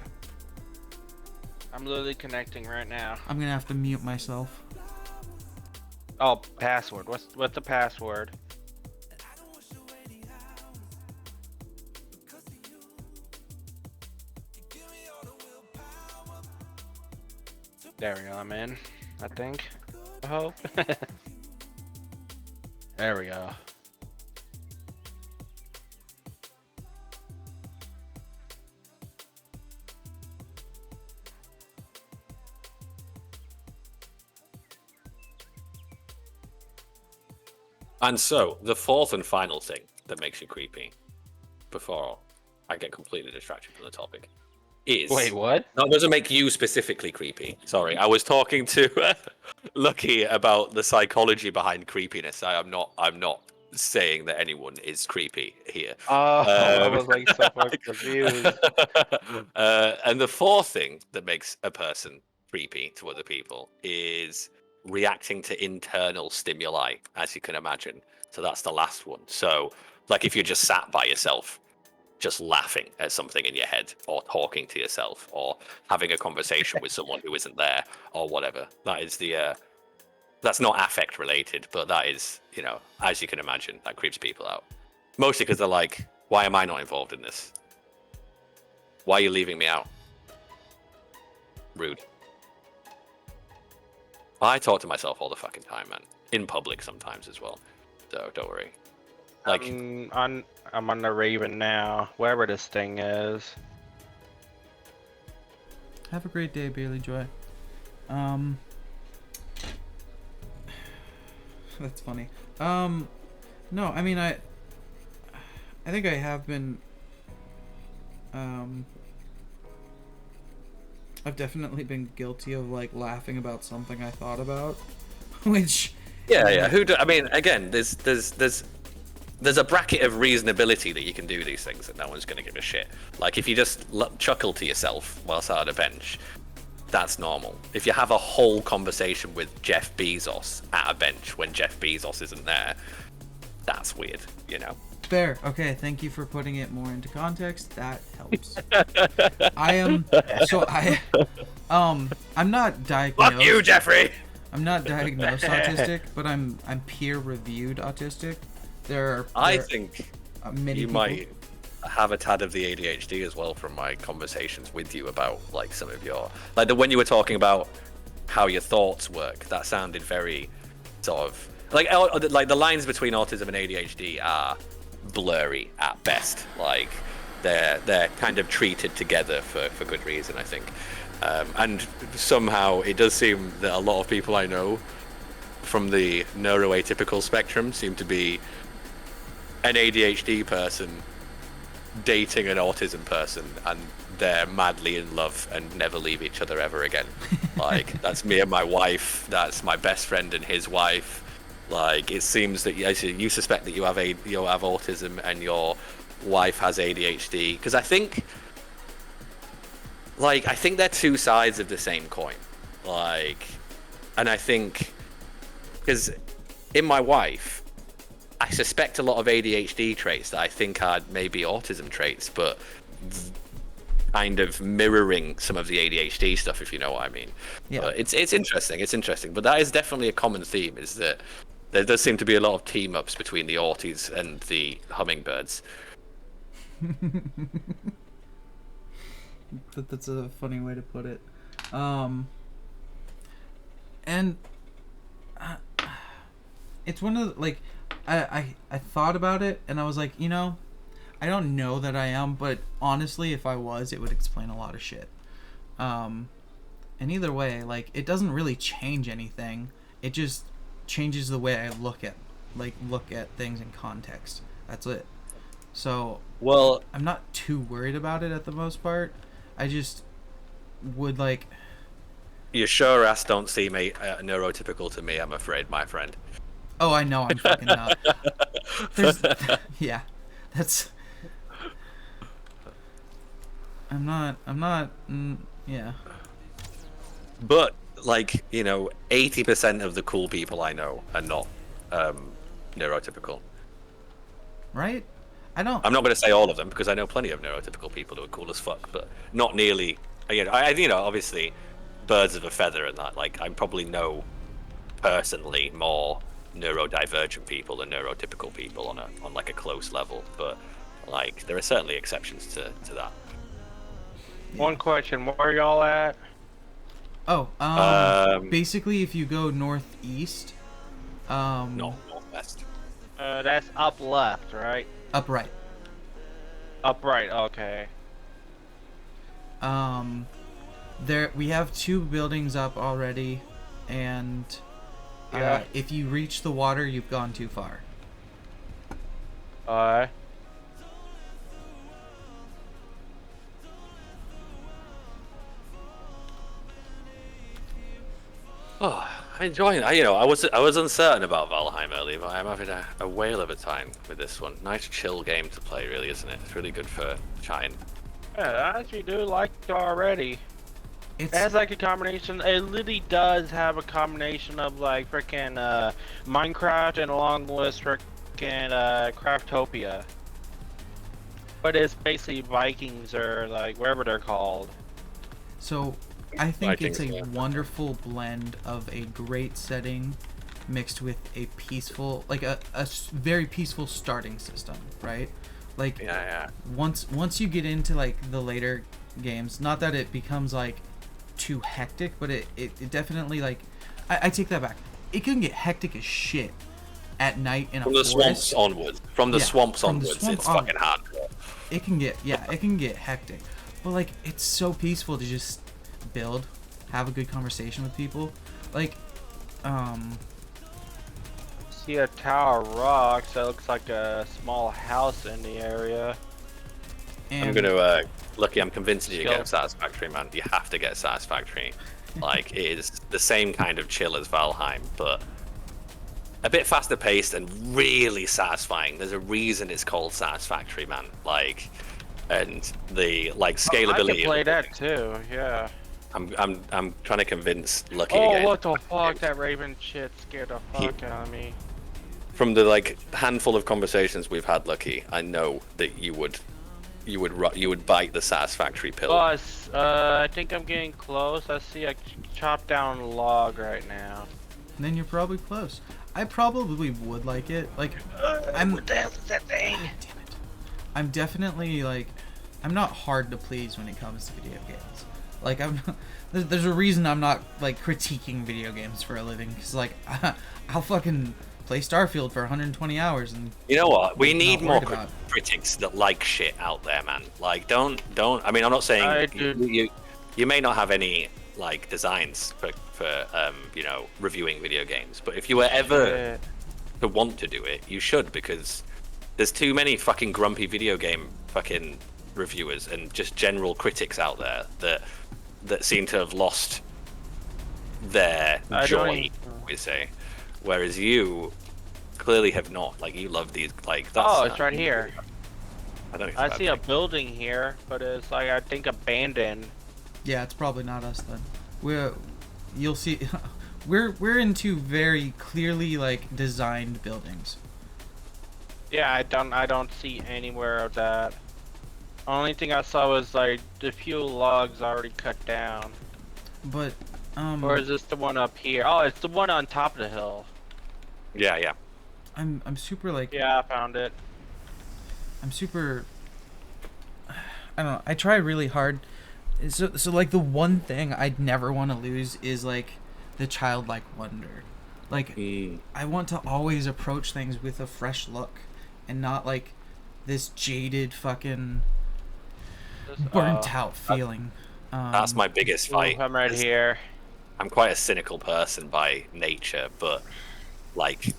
I'm literally connecting right now. I'm gonna have to mute myself. Oh, password. What's the password? There we go, I'm in, I think. I hope. There we go. And so, the fourth and final thing that makes you creepy, before I get completely distracted from the topic, is... Wait, what? No, it doesn't make you specifically creepy. Sorry, I was talking to Lucky about the psychology behind creepiness. I'm not saying that anyone is creepy here. I was like so fucking confused. And the fourth thing that makes a person creepy to other people is reacting to internal stimuli, as you can imagine. So that's the last one. So, like if you're just sat by yourself, just laughing at something in your head, or talking to yourself, or having a conversation with someone who isn't there, or whatever. That is the that's not affect related, but that is, you know, as you can imagine, that creeps people out. Mostly because they're like, why am I not involved in this? Why are you leaving me out? Rude. I talk to myself all the fucking time, man. In public sometimes as well. So don't worry. Like, I'm on the Raven now, wherever this thing is. Have a great day, Bailey Joy. That's funny. No, I mean, I think I have been, I've definitely been guilty of like laughing about something I thought about, which. Yeah. I mean, again, there's a bracket of reasonability that you can do these things, and no one's going to give a shit. Like if you just chuckle to yourself while sat on a bench, that's normal. If you have a whole conversation with Jeff Bezos at a bench when Jeff Bezos isn't there, that's weird, you know. Fair. Okay, thank you for putting it more into context. That helps. I'm not diagnosed. Fuck you, Jeffrey. I'm not diagnosed autistic, but I'm peer reviewed autistic. I think many you people. might have a tad of the ADHD as well from my conversations with you about like some of your when you were talking about how your thoughts work. That sounded very sort of like the lines between autism and ADHD are blurry at best. Like they're kind of treated together for good reason, I think. And somehow it does seem that a lot of people I know from the neuroatypical spectrum seem to be an ADHD person dating an autism person, and they're madly in love and never leave each other ever again. Like that's me and my wife, that's my best friend and his wife. Like it seems that you suspect that you have autism and your wife has ADHD, because I think they're two sides of the same coin. Like, and I think, because in my wife, I suspect a lot of ADHD traits that I think are maybe autism traits, but kind of mirroring some of the ADHD stuff, if you know what I mean. Yeah. But it's interesting. It's interesting. But that is definitely a common theme, is that there does seem to be a lot of team-ups between the Auties and the hummingbirds. That's a funny way to put it. And it's one of the, like, I thought about it and I was like, you know, I don't know that I am, but honestly, if I was, it would explain a lot of shit. And either way, like, it doesn't really change anything. It just changes the way I look at things in context. That's it. So, well, I'm not too worried about it at the most part. I just would like. You sure ass don't seem neurotypical to me, I'm afraid, my friend. Oh, I know I'm fucking not. Yeah, that's. I'm not. Yeah. But, like, you know, 80% of the cool people I know are not neurotypical. Right? I'm not going to say all of them, because I know plenty of neurotypical people who are cool as fuck, but not nearly. You know, obviously, birds of a feather and that. Like, I probably know personally more neurodivergent people than neurotypical people on like a close level, but like there are certainly exceptions to that. One question: where are y'all at? Oh, basically, if you go northeast, no, northwest. That's up left, right? Up right. Up right. Okay. There we have 2 buildings up already, and if you reach the water, you've gone too far. Oh, I'm enjoying it. You know, I was uncertain about Valheim earlier, but I'm having a whale of a time with this one. Nice chill game to play, really, isn't it? It's really good for chatting. Yeah, I actually do like it already. It has like a combination. It literally does have a combination of like freaking Minecraft and along with freaking Craftopia. But it's basically Vikings or like wherever they're called. So I think it's a wonderful blend of a great setting mixed with a peaceful, like a very peaceful starting system, right? Like once you get into like the later games, not that it becomes like too hectic, but it definitely like I take that back. It can get hectic as shit at night in a forest. Swamps onwards. From the swamps onwards, it's fucking hardcore. It can get hectic, but like it's so peaceful to just build, have a good conversation with people, like see a tower of rocks that looks like a small house in the area. And I'm gonna Lucky, I'm convinced you get Satisfactory, man. You have to get Satisfactory. Like, it is the same kind of chill as Valheim, but a bit faster paced and really satisfying. There's a reason it's called Satisfactory, man. Like, and the like scalability. I can play that too. Yeah. I'm trying to convince Lucky again. Oh, what the fuck! That Raven shit scared the fuck out of me. From the like handful of conversations we've had, Lucky, I know that you would bite the Satisfactory pill. Boss, I think I'm getting close. I see a chopped down log right now. Then you're probably close. I probably would like it. Like, what the hell is that thing? Damn it. I'm definitely like, I'm not hard to please when it comes to video games. Like, there's a reason I'm not like critiquing video games for a living, because like I'll fucking play Starfield for 120 hours and you know what? We need more critics that like shit out there, man. Like, don't. I mean, I'm not saying you may not have any like designs for you know, reviewing video games, but if you were ever to want to do it, you should, because there's too many fucking grumpy video game fucking reviewers and just general critics out there that seem to have lost their joy, we say. Whereas you clearly have not. Like, you love these. Like, that's, it's right here. I see a building here, but it's like, I think abandoned. Yeah, it's probably not us then. you'll see, we're in two very clearly like designed buildings. Yeah, I don't see anywhere of that. Only thing I saw was like the few logs already cut down. But or is this the one up here? Oh, it's the one on top of the hill. Yeah. I'm super like. Yeah, I found it. I'm super. I don't know. I try really hard. So like the one thing I'd never want to lose is like the childlike wonder. Like I want to always approach things with a fresh look, and not like this jaded fucking burnt out feeling. That's my biggest fight. I'm right here. I'm quite a cynical person by nature, but like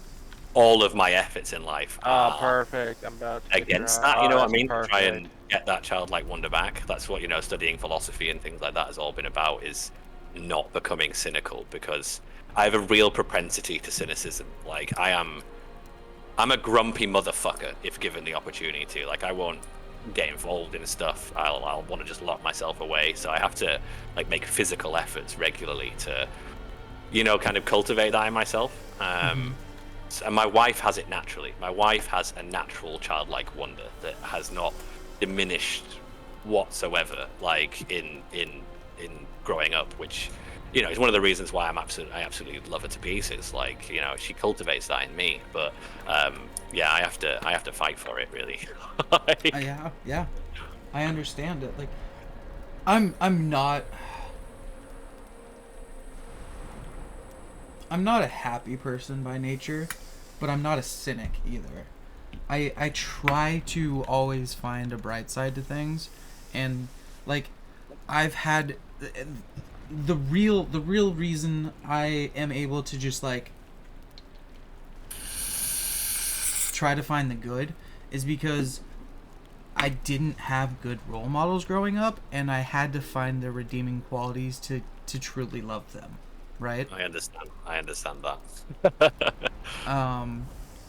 all of my efforts in life are perfect. I'm about to against try. that. You know what I That's mean? perfect. Try and get that childlike wonder back. That's what studying philosophy and things like that has all been about, is not becoming cynical, because I have a real propensity to cynicism. Like I'm a grumpy motherfucker if given the opportunity to. Like I won't get involved in stuff. I'll want to just lock myself away. So I have to like make physical efforts regularly to, kind of cultivate that in myself. And my wife has it naturally. My wife has a natural childlike wonder that has not diminished whatsoever. Like in growing up, which is one of the reasons why I absolutely love her to pieces. Like she cultivates that in me. But yeah, I have to fight for it really. Yeah, I understand it. Like, I'm not a happy person by nature, but I'm not a cynic either. I try to always find a bright side to things, and like I've had the real reason I am able to just like try to find the good is because I didn't have good role models growing up, and I had to find their redeeming qualities to truly love them, right? I understand that.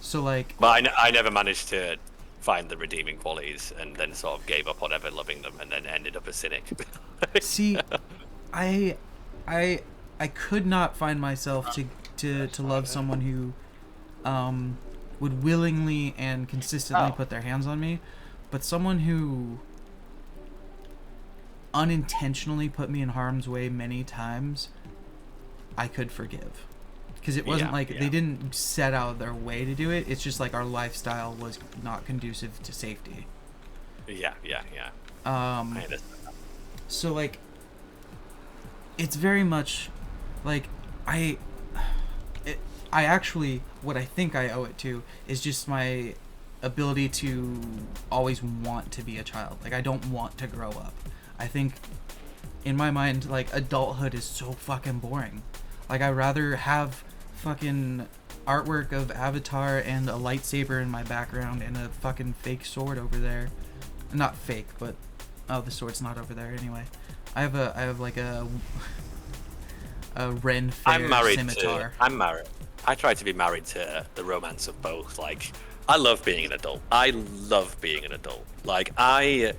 So like, but I never managed to find the redeeming qualities, and then sort of gave up on ever loving them, and then ended up a cynic. See, I could not find myself to love someone who would willingly and consistently put their hands on me, but someone who unintentionally put me in harm's way many times, I could forgive. Because it wasn't they didn't set out their way to do it. It's just like our lifestyle was not conducive to safety. Yeah. I understand. So like, it's very much like I actually, what I think I owe it to is just my ability to always want to be a child. Like I don't want to grow up. I think in my mind, like, adulthood is so fucking boring. Like I'd rather have fucking artwork of Avatar and a lightsaber in my background and a fucking fake sword over there. Not fake, but the sword's not over there anyway. I have like a Ren Fair scimitar. I'm married. I try to be married to the romance of both. Like, I love being an adult. Like, I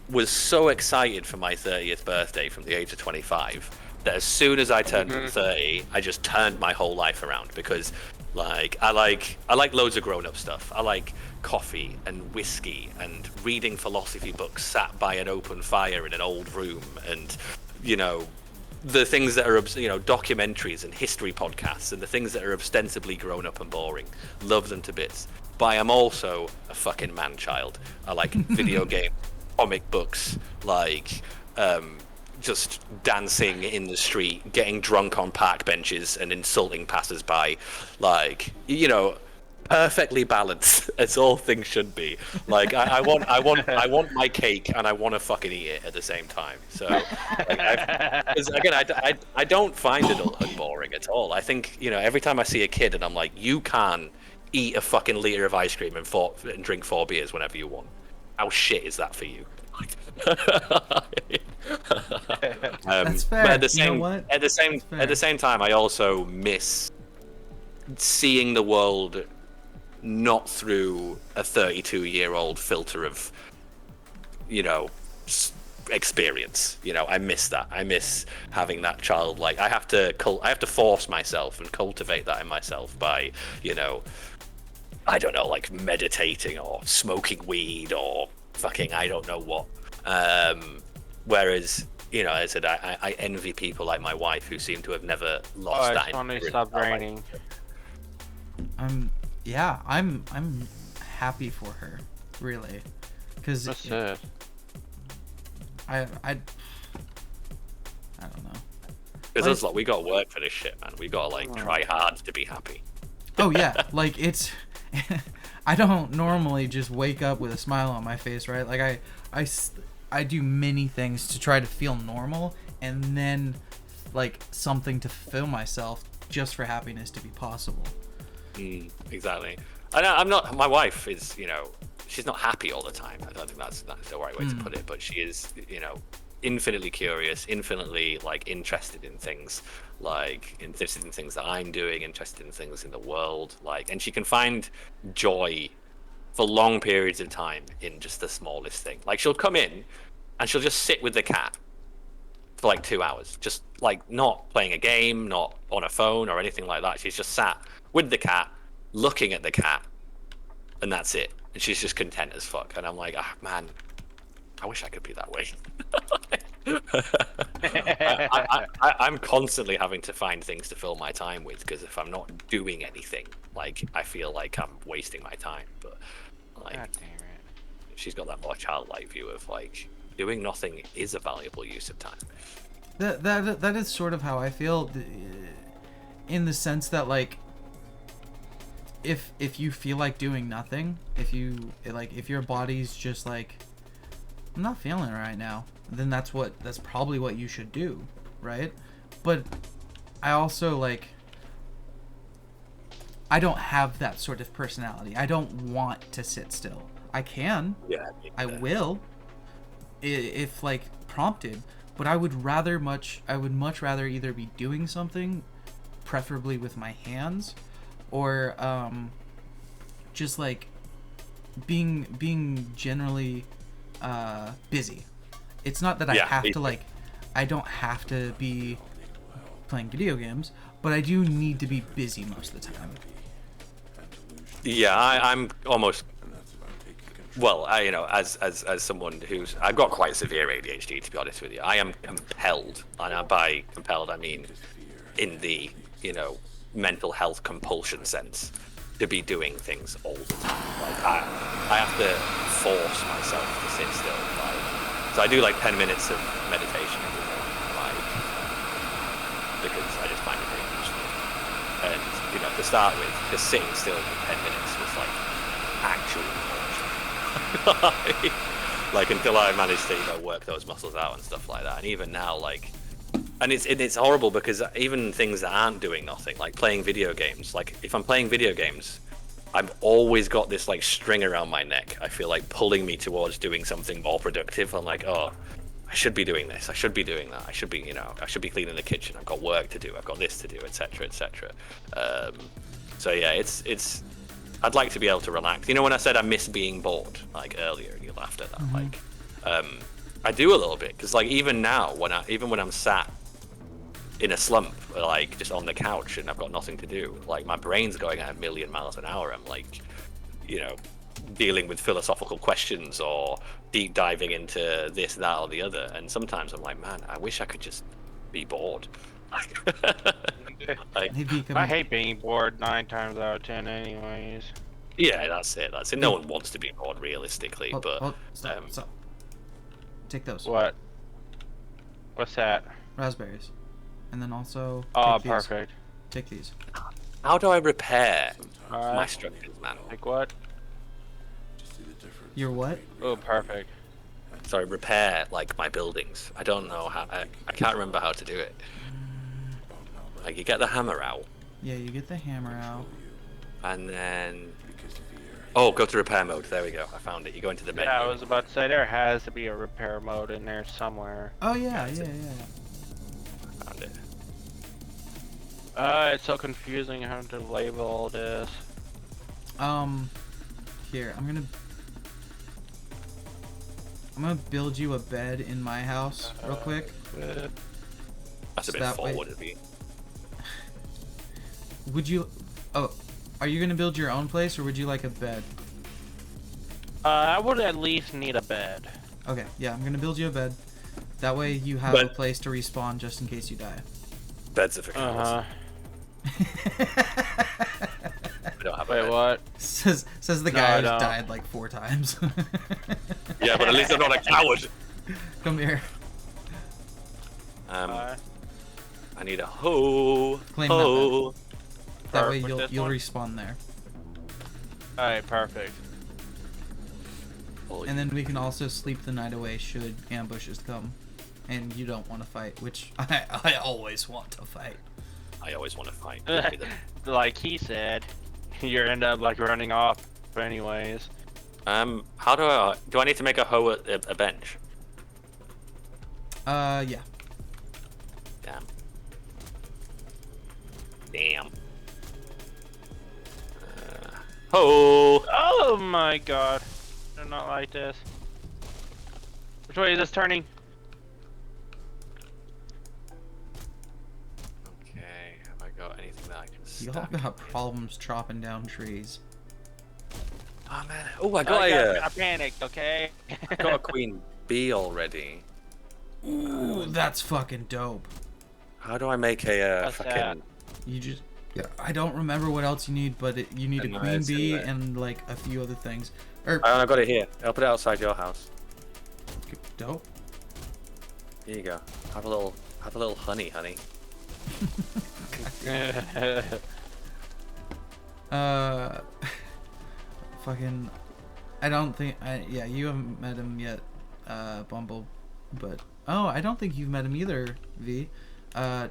was so excited for my 30th birthday from the age of 25 that as soon as I turned 30, I just turned my whole life around, because like I like loads of grown-up stuff. I like coffee and whiskey and reading philosophy books sat by an open fire in an old room, and the things that are documentaries and history podcasts and the things that are ostensibly grown up and boring. Love them to bits. But I am also a fucking man-child. I like video games, comic books, like just dancing in the street, getting drunk on park benches and insulting passers-by, like, perfectly balanced as all things should be. Like I want my cake, and I want to fucking eat it at the same time. So like, I don't find adulthood boring at all. I think every time I see a kid and I'm like, you can eat a fucking liter of ice cream and drink 4 beers whenever you want. How shit is that for you? That's fair. But at the same, you know what? at the same time, I also miss seeing the world not through a 32-year-old filter of, experience. You know, I miss that. I miss having that childlike. I have to force myself and cultivate that in myself by, you know, I don't know, like meditating or smoking weed or fucking I don't know what. Whereas, you know, as I said, I envy people like my wife who seem to have never lost that. It's only stopped raining. I'm happy for her, really, because That's it. I don't know. Because it's like we got to work for this shit, man. We got to like try hard to be happy. Oh yeah, like it's. I don't normally just wake up with a smile on my face, right? Like I do many things to try to feel normal, and then like something to fulfill myself just for happiness to be possible. Exactly. I'm not. My wife is, you know, she's not happy all the time. I don't think that's the right way to put it. But she is, you know, infinitely curious, infinitely like interested in things, like interested in things that I'm doing, interested in things in the world, like, and she can find joy for long periods of time in just the smallest thing. Like she'll come in and she'll just sit with the cat for like 2 hours, just like not playing a game, not on a phone or anything like that. She's just sat with the cat, looking at the cat, and that's it. And she's just content as fuck. And I'm like, ah, man, I wish I could be that way. I'm constantly having to find things to fill my time with, because if I'm not doing anything, like I feel like I'm wasting my time. But like, God damn it. She's got that more childlike view of like doing nothing is a valuable use of time. That is sort of how I feel, in the sense that like, if you feel like doing nothing, if your body's just like, I'm not feeling it right now, then that's probably what you should do, right? But I also like, I don't have that sort of personality. I don't want to sit still. I can. Yeah. I will, if like prompted. But I would much rather either be doing something, preferably with my hands, or just like being generally busy. It's not that I have to like, I don't have to be playing video games, but I do need to be busy most of the time. Yeah, I'm almost. Well, you know, as someone who's, I've got quite severe ADHD, to be honest with you. I am compelled, and by compelled I mean in the, you know, mental health compulsion sense, to be doing things all the time. Like I have to force myself to sit still. Like, so I do like 10 minutes of meditation every day, like, because I just find it very useful. And you know, to start with, just sitting still for 10 minutes was like actually like until I managed to, you know, work those muscles out and stuff like that. And even now, like, and it's horrible because even things that aren't doing nothing, like playing video games, like if I'm playing video games, I've always got this like string around my neck, I feel like, pulling me towards doing something more productive. I'm like, oh, I should be doing this, I should be doing that, I should be, you know, I should be cleaning the kitchen, I've got work to do, I've got this to do, etc., etc. So yeah, it's I'd like to be able to relax. You know, when I said I miss being bored, like earlier, and you laughed at that, like, I do a little bit, because like even now, when I'm sat in a slump, like just on the couch and I've got nothing to do, like my brain's going at 1,000,000 miles an hour. I'm like, you know, dealing with philosophical questions or deep diving into this, that, or the other. And sometimes I'm like, man, I wish I could just be bored. Like, I hate being bored 9 times out of 10 anyways. Yeah, that's it. No one wants to be bored realistically, but stop. Take those. What? What's that? Raspberries. And then also oh, take these. Perfect. Take these. How do I repair my structures, man? Like what? Your what? Oh, perfect. Sorry, repair like my buildings. I don't know how. I can't remember how to do it. Like you get the hammer out. Yeah, you get the hammer out. And then, oh, go to repair mode. There we go. I found it. You go into the menu. Yeah, I was about to say there has to be a repair mode in there somewhere. Oh yeah, yeah. I found it. It's so confusing how to label all this. Here, I'm gonna. I'm gonna build you a bed in my house real quick. That's a bit That way- forward of you. Would you? Oh, are you gonna build your own place or would you like a bed? I would at least need a bed. Okay, yeah, I'm gonna build you a bed. That way you have a place to respawn just in case you die. Beds are for cows. We don't have a bed. What? Says the guy who's died like 4 times. Yeah, but at least I'm not a coward. Come here. I need a hoe. Claim hoe. That way Perfect, you'll this respawn there. Alright, perfect. And then we can also sleep the night away should ambushes come. And you don't want to fight, which I always want to fight. I always want to fight. Like he said, you end up like running off anyways. How do I need to make a hoe a bench? Yeah. Damn. Hoe. Oh my god. I do not like this. Which way is this turning? Okay, have I got anything that I can Y'all stack? got problems chopping down trees. Oh man. Oh, I got I panicked, okay? I got a queen bee already. Ooh, that's fucking dope. How do I make a What's fucking... that? You just... Yeah, I don't remember what else you need, but you need a No, queen it's in bee there. and like a few other things. Or I got it here. I'll put it outside your house. dope. Here you go. Have a little honey. Fucking... I don't think... yeah, you haven't met him yet, Bumble. But... Oh, I don't think you've met him either, V.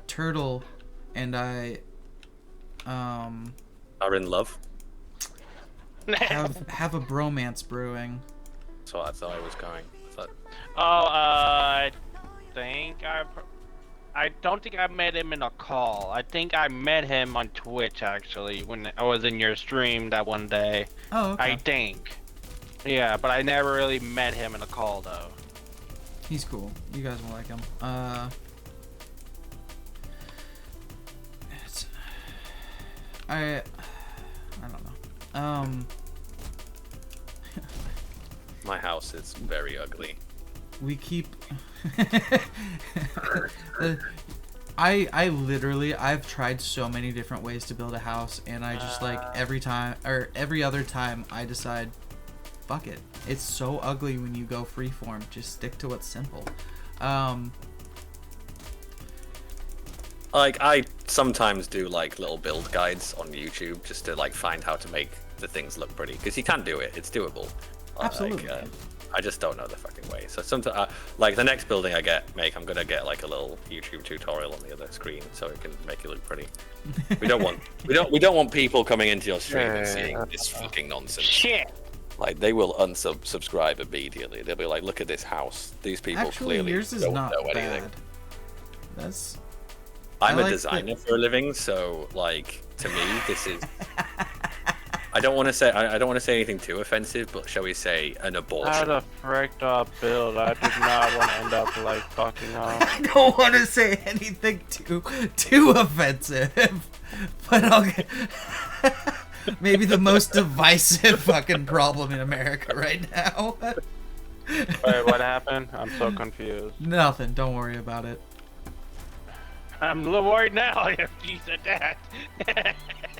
Turtle and I... Are in love. have a bromance brewing. So I thought I was going. I don't think I met him in a call. I think I met him on Twitch actually when I was in your stream that one day. Oh, okay. I think. Yeah, but I never really met him in a call though. He's cool. You guys will like him. It's... I don't know. My house is very ugly. We keep... I literally, I've tried so many different ways to build a house, and I just like every other time I decide, fuck it. It's so ugly when you go freeform. Just stick to what's simple. Like, I sometimes do like little build guides on YouTube just to like find how to make the things look pretty, because you can do it. It's doable. Absolutely. Like, I just don't know the fucking way. So sometimes, like the next building I I'm gonna get like a little YouTube tutorial on the other screen so it can make it look pretty. We don't want people coming into your stream and seeing this fucking nonsense. Shit. Like they will unsubscribe immediately. They'll be like, "Look at this house. These people Actually, clearly yours is don't not know bad. anything." That's... I'm I a like designer for a living, so like to me, this is. I don't want to say anything too offensive, but shall we say an abortion? I had a fricked up build. I did not want to end up like fucking up. I don't want to say anything too offensive, but I'll get... maybe the most divisive fucking problem in America right now. Wait, what happened? I'm so confused. Nothing. Don't worry about it. I'm a little worried now if you said that.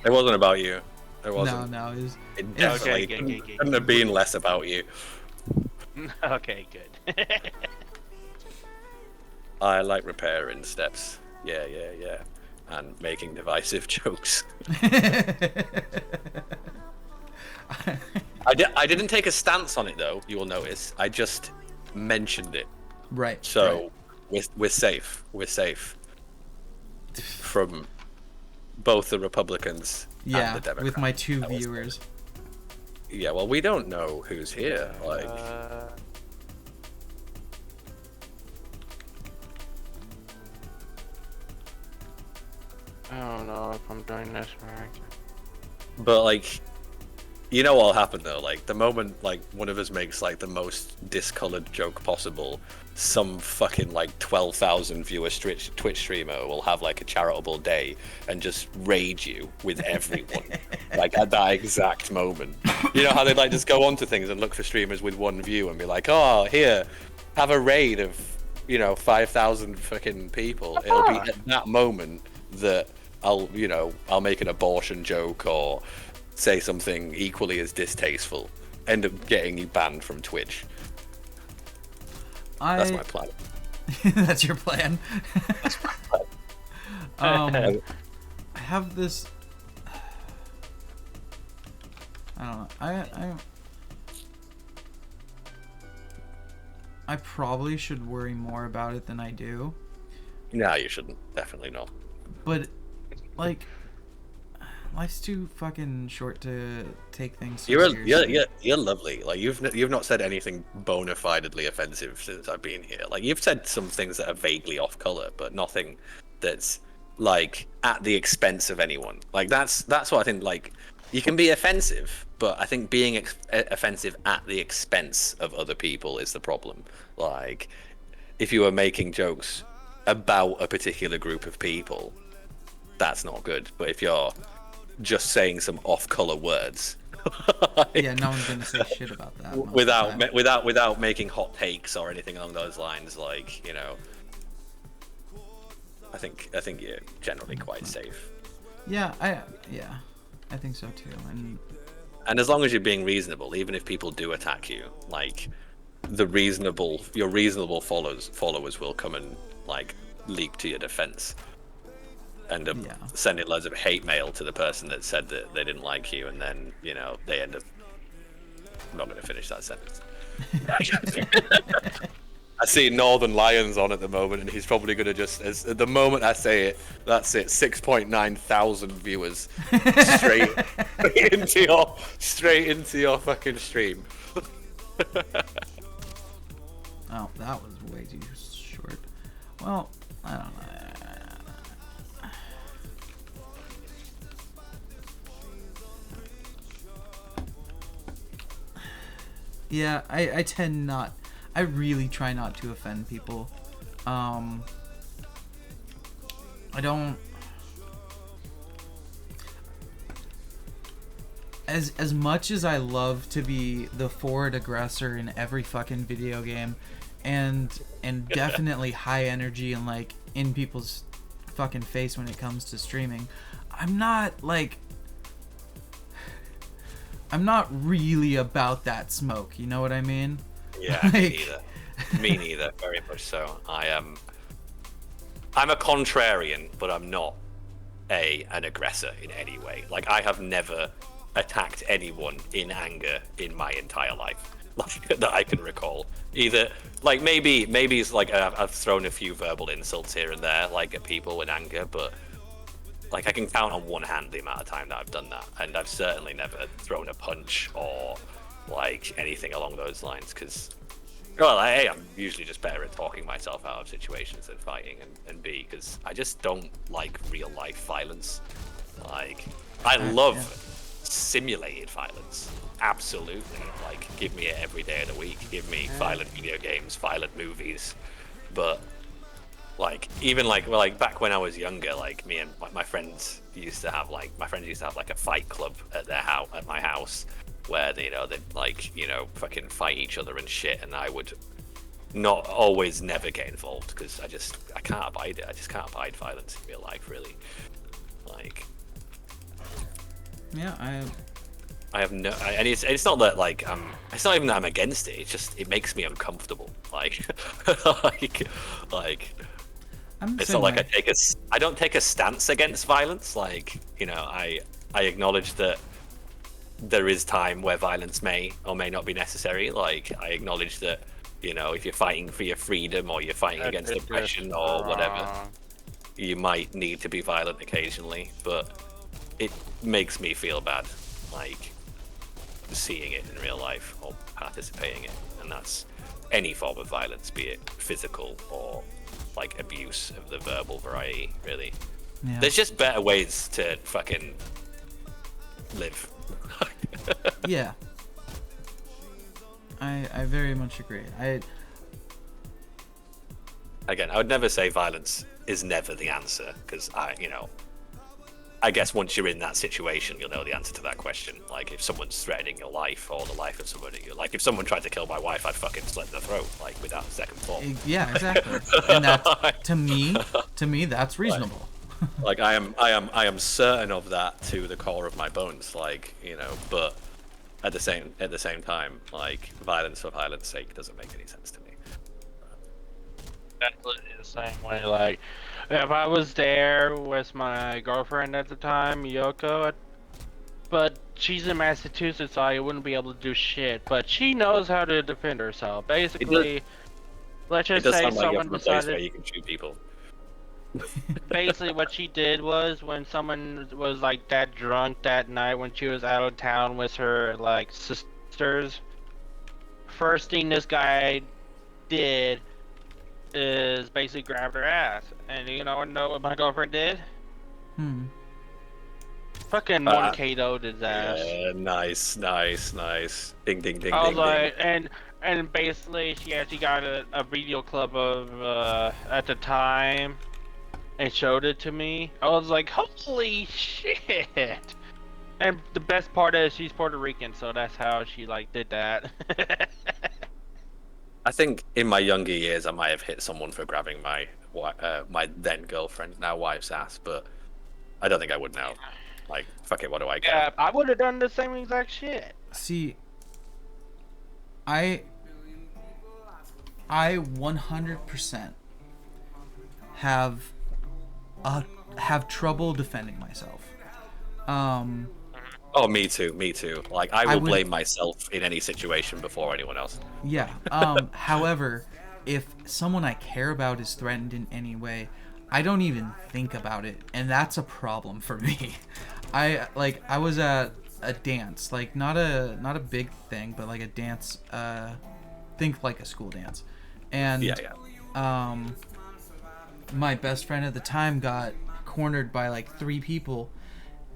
It wasn't about you. It wasn't. No, It definitely couldn't have been less about you. Okay, good. I like repairing steps. Yeah. And making divisive jokes. I didn't take a stance on it though, you will notice. I just mentioned it. Right. So we're safe. We're safe from both the Republicans and the Democrats. with my 2 viewers. Yeah, well, we don't know who's here. Like, I don't know if I'm doing this right. but like, You know what'll happen though, like the moment like one of us makes like the most discolored joke possible, some fucking like 12,000 viewer Twitch streamer will have like a charitable day and just raid you with everyone like at that exact moment. You know how they like just go onto things and look for streamers with one view and be like, oh, here, have a raid of, you know, 5,000 fucking people. It'll be at that moment that I'll make an abortion joke or say something equally as distasteful, end up getting you banned from Twitch. That's my plan. That's your plan. That's my plan. I have this. I don't know. I probably should worry more about it than I do. No, you shouldn't. Definitely not. But, like, life's too fucking short to take things so seriously. You're lovely. Like you've not said anything bona fidely offensive since I've been here. Like you've said some things that are vaguely off color, but nothing that's like at the expense of anyone. Like that's what I think. Like you can be offensive, but I think being offensive at the expense of other people is the problem. Like if you were making jokes about a particular group of people, that's not good. But if you're just saying some off-color words, yeah, no one's gonna say shit about that. Without making hot takes or anything along those lines, like, you know, I think you're generally quite safe. Yeah, I think so too. And as long as you're being reasonable, even if people do attack you, like your reasonable followers will come and like leap to your defense. End up sending loads of hate mail to the person that said that they didn't like you, and then, you know, they end up... I'm not going to finish that sentence. I see Northern Lions on at the moment, and he's probably going to just... at the moment I say it, that's it, 6.9 thousand viewers straight into your fucking stream. Oh, that was way too short. Well, I don't know. Yeah, I tend not... I really try not to offend people. I don't... As much as I love to be the forward aggressor in every fucking video game, and definitely high energy and like in people's fucking face when it comes to streaming, I'm not really about that smoke, you know what I mean? Yeah, me neither. Very much so. I'm a contrarian, but I'm not an aggressor in any way. Like, I have never attacked anyone in anger in my entire life, like, that I can recall. Either, like, maybe it's like I've thrown a few verbal insults here and there, like, at people in anger, but like, I can count on one hand the amount of time that I've done that, and I've certainly never thrown a punch or like anything along those lines, because, well, A, I'm usually just better at talking myself out of situations than fighting, and B, because I just don't like real life violence. Like, I love simulated violence, absolutely. Like, give me it every day of the week. Give me violent video games, violent movies, but like, even like back when I was younger, like me and my friends used to have like a fight club at my house, where they'd like, you know, fucking fight each other and shit, and I would not always never get involved because I can't abide it. I just can't abide violence in real life, really. Like, yeah, I have no, and it's not that like it's not even that I'm against it. It's just it makes me uncomfortable. Like, like. It's not like I don't take a stance against violence. Like, you know, I acknowledge that there is time where violence may or may not be necessary. Like, I acknowledge that, you know, if you're fighting for your freedom or you're fighting against oppression or whatever, you might need to be violent occasionally. But it makes me feel bad, like, seeing it in real life or participating in it. And that's any form of violence, be it physical or like abuse of the verbal variety, really. Yeah. There's just better ways to fucking live. Yeah. I very much agree. Again, I would never say violence is never the answer, because I guess once you're in that situation, you'll know the answer to that question. Like, if someone's threatening your life or the life of somebody, like, if someone tried to kill my wife, I'd fucking slit their throat, like, without a second thought. Yeah, exactly. And that, to me, that's reasonable. Like, I am certain of that to the core of my bones, like, but at the same time, like, violence for violence sake doesn't make any sense to me. Definitely the same way. Like, if I was there with my girlfriend at the time, Miyoko, but she's in Massachusetts, so I wouldn't be able to do shit. But she knows how to defend herself. Basically, let's just say someone decided where you can shoot people. Basically, what she did was when someone was like that drunk that night when she was out of town with her like sisters, first thing this guy did is basically grab her ass, and you know what my girlfriend did? Fucking one KO'd his ass. Yeah, nice. Ding, ding, ding, I was ding, like, ding. and basically she actually got a video clip of at the time and showed it to me. I was like, holy shit! And the best part is she's Puerto Rican, so that's how she like did that. I think in my younger years I might have hit someone for grabbing my then girlfriend, now wife's ass, but I don't think I would now. Like, fuck it, what do I care? Yeah, I would have done the same exact shit. See, I 100% have trouble defending myself. Oh, me too. Like, I will blame myself in any situation before anyone else. Yeah. However, if someone I care about is threatened in any way, I don't even think about it, and that's a problem for me. I was at a dance, like not a big thing, but like a dance, think like a school dance. And my best friend at the time got cornered by like 3 people,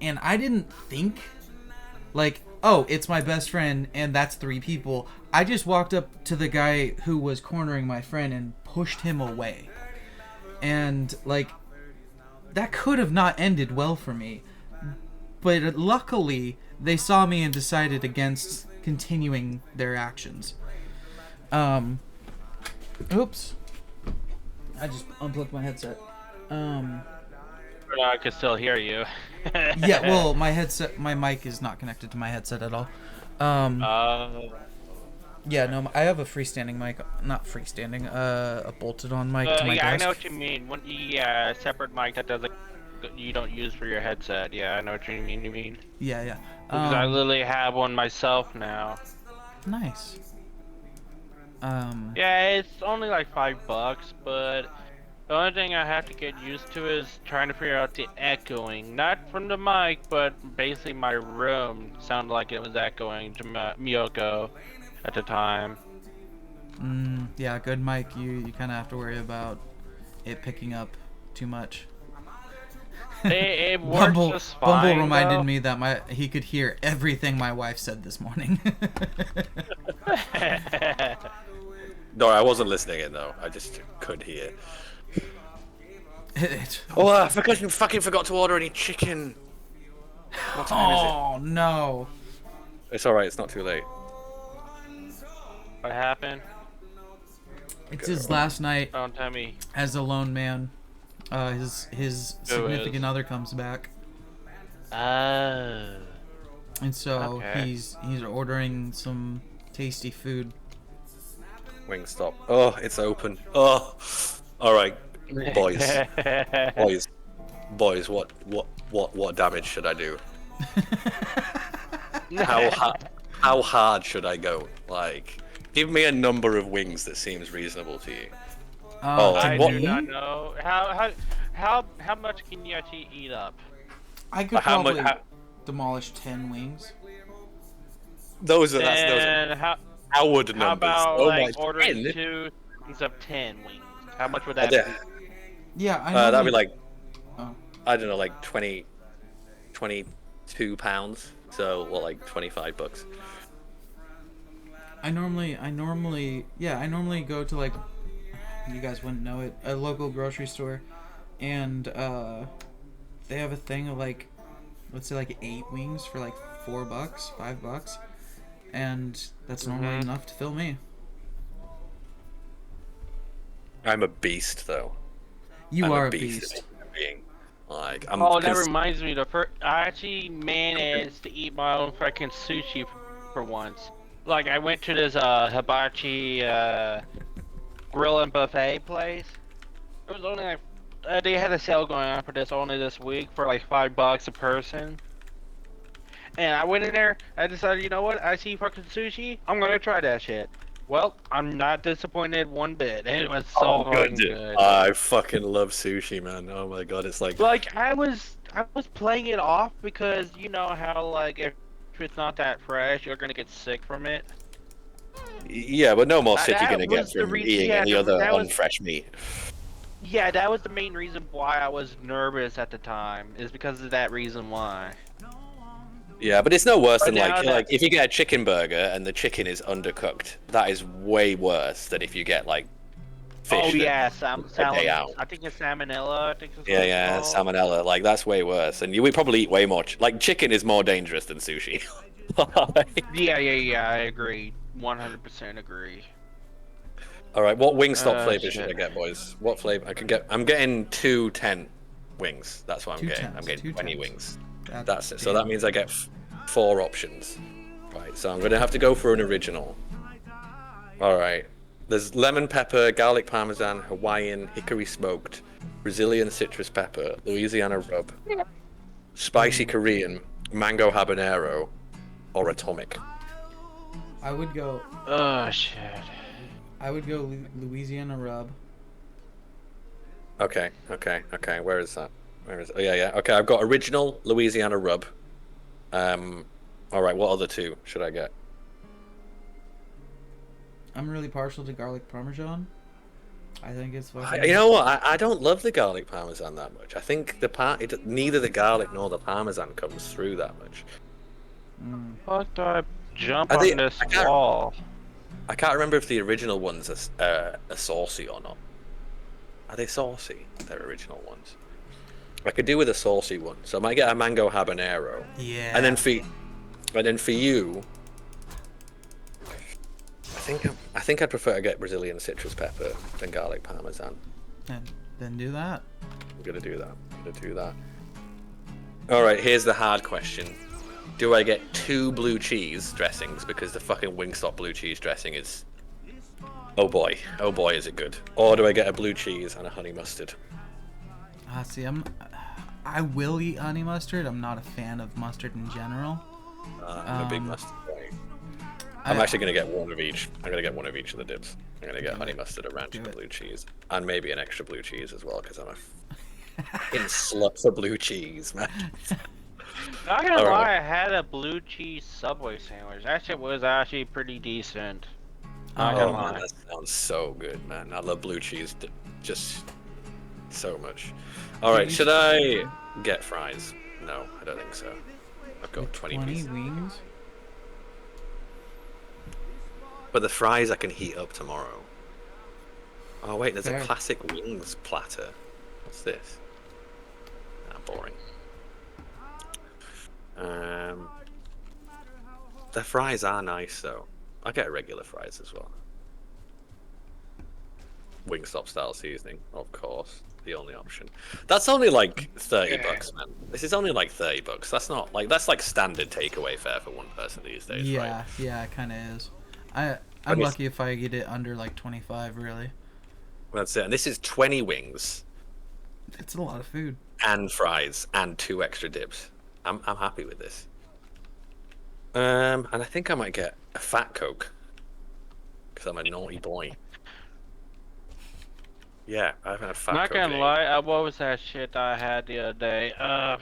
and I didn't think like, oh, it's my best friend and that's 3 people. I just walked up to the guy who was cornering my friend and pushed him away. And like, that could have not ended well for me. But luckily, they saw me and decided against continuing their actions. Oops. I just unplugged my headset. I could still hear you. Yeah, well, my mic is not connected to my headset at all. Yeah, no, I have a freestanding mic, not freestanding, a bolted-on mic to my desk. I know what you mean. A separate mic that you don't use for your headset. Yeah, I know what you mean. Yeah. Because I literally have one myself now. Nice. Yeah, it's only like $5, but the only thing I have to get used to is trying to figure out the echoing. Not from the mic, but basically my room sounded like it was echoing to Miyoko at the time. Yeah, good mic. You kind of have to worry about it picking up too much. It works just fine, Bumble reminded though. me that he could hear everything my wife said this morning. No, I wasn't listening in though. I just could hear. I fucking forgot to order any chicken. What time is it? Oh no! It's alright. It's not too late. What happened? It's his last night. Don't tell me. As a lone man. His significant other comes back. And so he's ordering some tasty food. Wingstop. Oh, it's open. Oh, all right, boys. What damage should I do? How hard should I go? Like, give me a number of wings that seems reasonable to you. I do not know. How much can you actually eat up? I could probably demolish 10 wings. Those are Howard numbers. How about like ordering 2 instead of 10 wings? How much would that be? Yeah, I know. That'd be like, I don't know, like 22 pounds. So what, like $25? I normally go to like, you guys wouldn't know it, a local grocery store, and they have a thing of like, let's say like 8 wings for like $4, $5, and that's normally enough to fill me. I'm a beast, though. You are a beast. Being. Like, that reminds me. I actually managed to eat my own freaking sushi for once. Like, I went to this hibachi grill and buffet place. It was only like they had a sale going on for this only this week for like $5 a person. And I went in there. I decided, you know what? I see fucking sushi. I'm gonna try that shit. Well, I'm not disappointed one bit. It was so good. I fucking love sushi, man. Oh my god, it's like I was playing it off because you know how like if it's not that fresh, you're gonna get sick from it. Yeah, but no more sick you're gonna get from eating any other unfresh meat. Yeah, that was the main reason why I was nervous at the time. Is because of that reason why. Yeah, but it's no worse than like if you get a chicken burger and the chicken is undercooked. That is way worse than if you get like fish. Oh yeah, I think it's salmonella. Yeah, salmonella. Like that's way worse, and we probably eat way more. Like chicken is more dangerous than sushi. Yeah. I agree. 100% agree. All right, what Wingstop flavor should I get, boys? What flavor? I'm getting 210 wings. That's what I'm getting. I'm getting 20 wings. That's it. So that means I get 4 options. Right, so I'm going to have to go for an original. Alright. There's lemon pepper, garlic parmesan, Hawaiian, hickory smoked, Brazilian citrus pepper, Louisiana rub, spicy Korean, mango habanero, or atomic. I would go... Oh, shit. I would go Louisiana rub. Okay. Where is that? Oh, yeah. Okay, I've got original Louisiana rub. Alright, what other 2 should I get? I'm really partial to garlic parmesan. I think it's fucking... You know what? I don't love the garlic parmesan that much. I think neither the garlic nor the parmesan comes through that much. Fuck, do I jump on this wall? I can't remember if the original ones are saucy or not. Are they saucy? They're original ones. I could do with a saucy one, so I might get a mango habanero. Yeah. And then for you, I think I'd prefer to get Brazilian citrus pepper than garlic parmesan. Then do that. I'm gonna do that. All right, here's the hard question: do I get 2 blue cheese dressings because the fucking Wingstop blue cheese dressing is? Oh boy, is it good? Or do I get a blue cheese and a honey mustard? See, I will eat honey mustard. I'm not a fan of mustard in general. I'm a big mustard boy. I'm actually gonna get one of each. I'm gonna get one of each of the dibs. I'm gonna get honey mustard, a ranch, and a blue cheese, and maybe an extra blue cheese as well because I'm a slut for blue cheese, man. Not gonna lie, I had a blue cheese Subway sandwich. That shit was actually pretty decent. Not gonna lie. Man, that sounds so good, man. I love blue cheese just so much. All right, should I get fries? No, I don't think so. I've got 20 pieces. wings? But the fries I can heat up tomorrow. Oh wait, there's Fair. a classic wings platter. What's this? Boring. The fries are nice though. I'll get regular fries as well. Wingstop style seasoning, of course. The only option. That's only like $30, man. This is only like $30. That's not like that's standard takeaway fare for one person these days, right? Yeah, it kind of is. I'm lucky if I get it under like 25, really. That's it. And this is 20 wings. It's a lot of food. And fries and 2 extra dips. I'm happy with this. And I think I might get a fat Coke because I'm a naughty boy. Yeah, I haven't had fat Not Coke. gonna lie, what was that shit I had the other day? I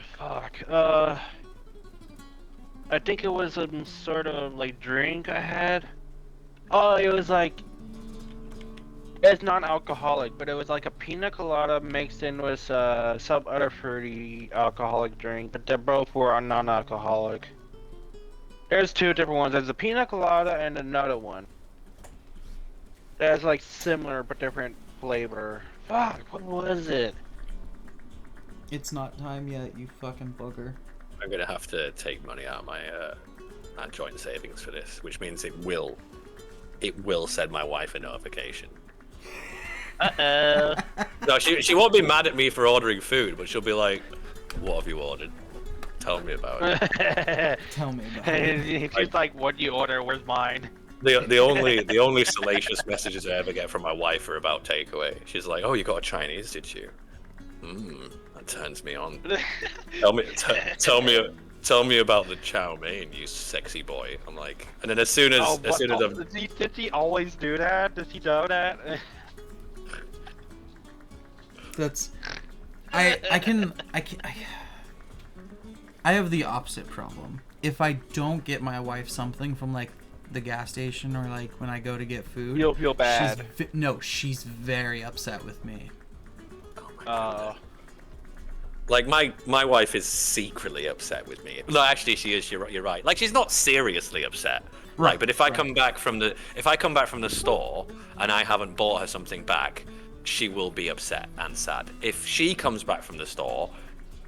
think it was some sort of like drink I had. Oh, it was like, it's non-alcoholic, but it was like a pina colada mixed in with some other fruity alcoholic drink, but they both were non-alcoholic. There's two different ones. There's a pina colada and another one. That's like similar but different flavor. Fuck, what was it? It's not time yet, you fucking booger. I'm gonna have to take money out of my joint savings for this, which means it will send my wife a notification. Uh-oh. No, she won't be mad at me for ordering food, but she'll be like, "What have you ordered? Tell me about it." Tell me about it. She's like, "What do you order? Where's mine?" The only salacious messages I ever get from my wife are about takeaway. She's like, "Oh, you got a Chinese, did you? That turns me on. Tell me about the chow mein, you sexy boy." I'm like, and then as soon as did he always do that? Does he know that? That's I have the opposite problem. If I don't get my wife something from like the gas station or like when I go to get food, you'll feel bad. She's very upset with me. Like my wife is secretly upset with me. No, actually she is. You're right. Like she's not seriously upset. Right. But if I come back from the store and I haven't bought her something back, she will be upset and sad. If she comes back from the store,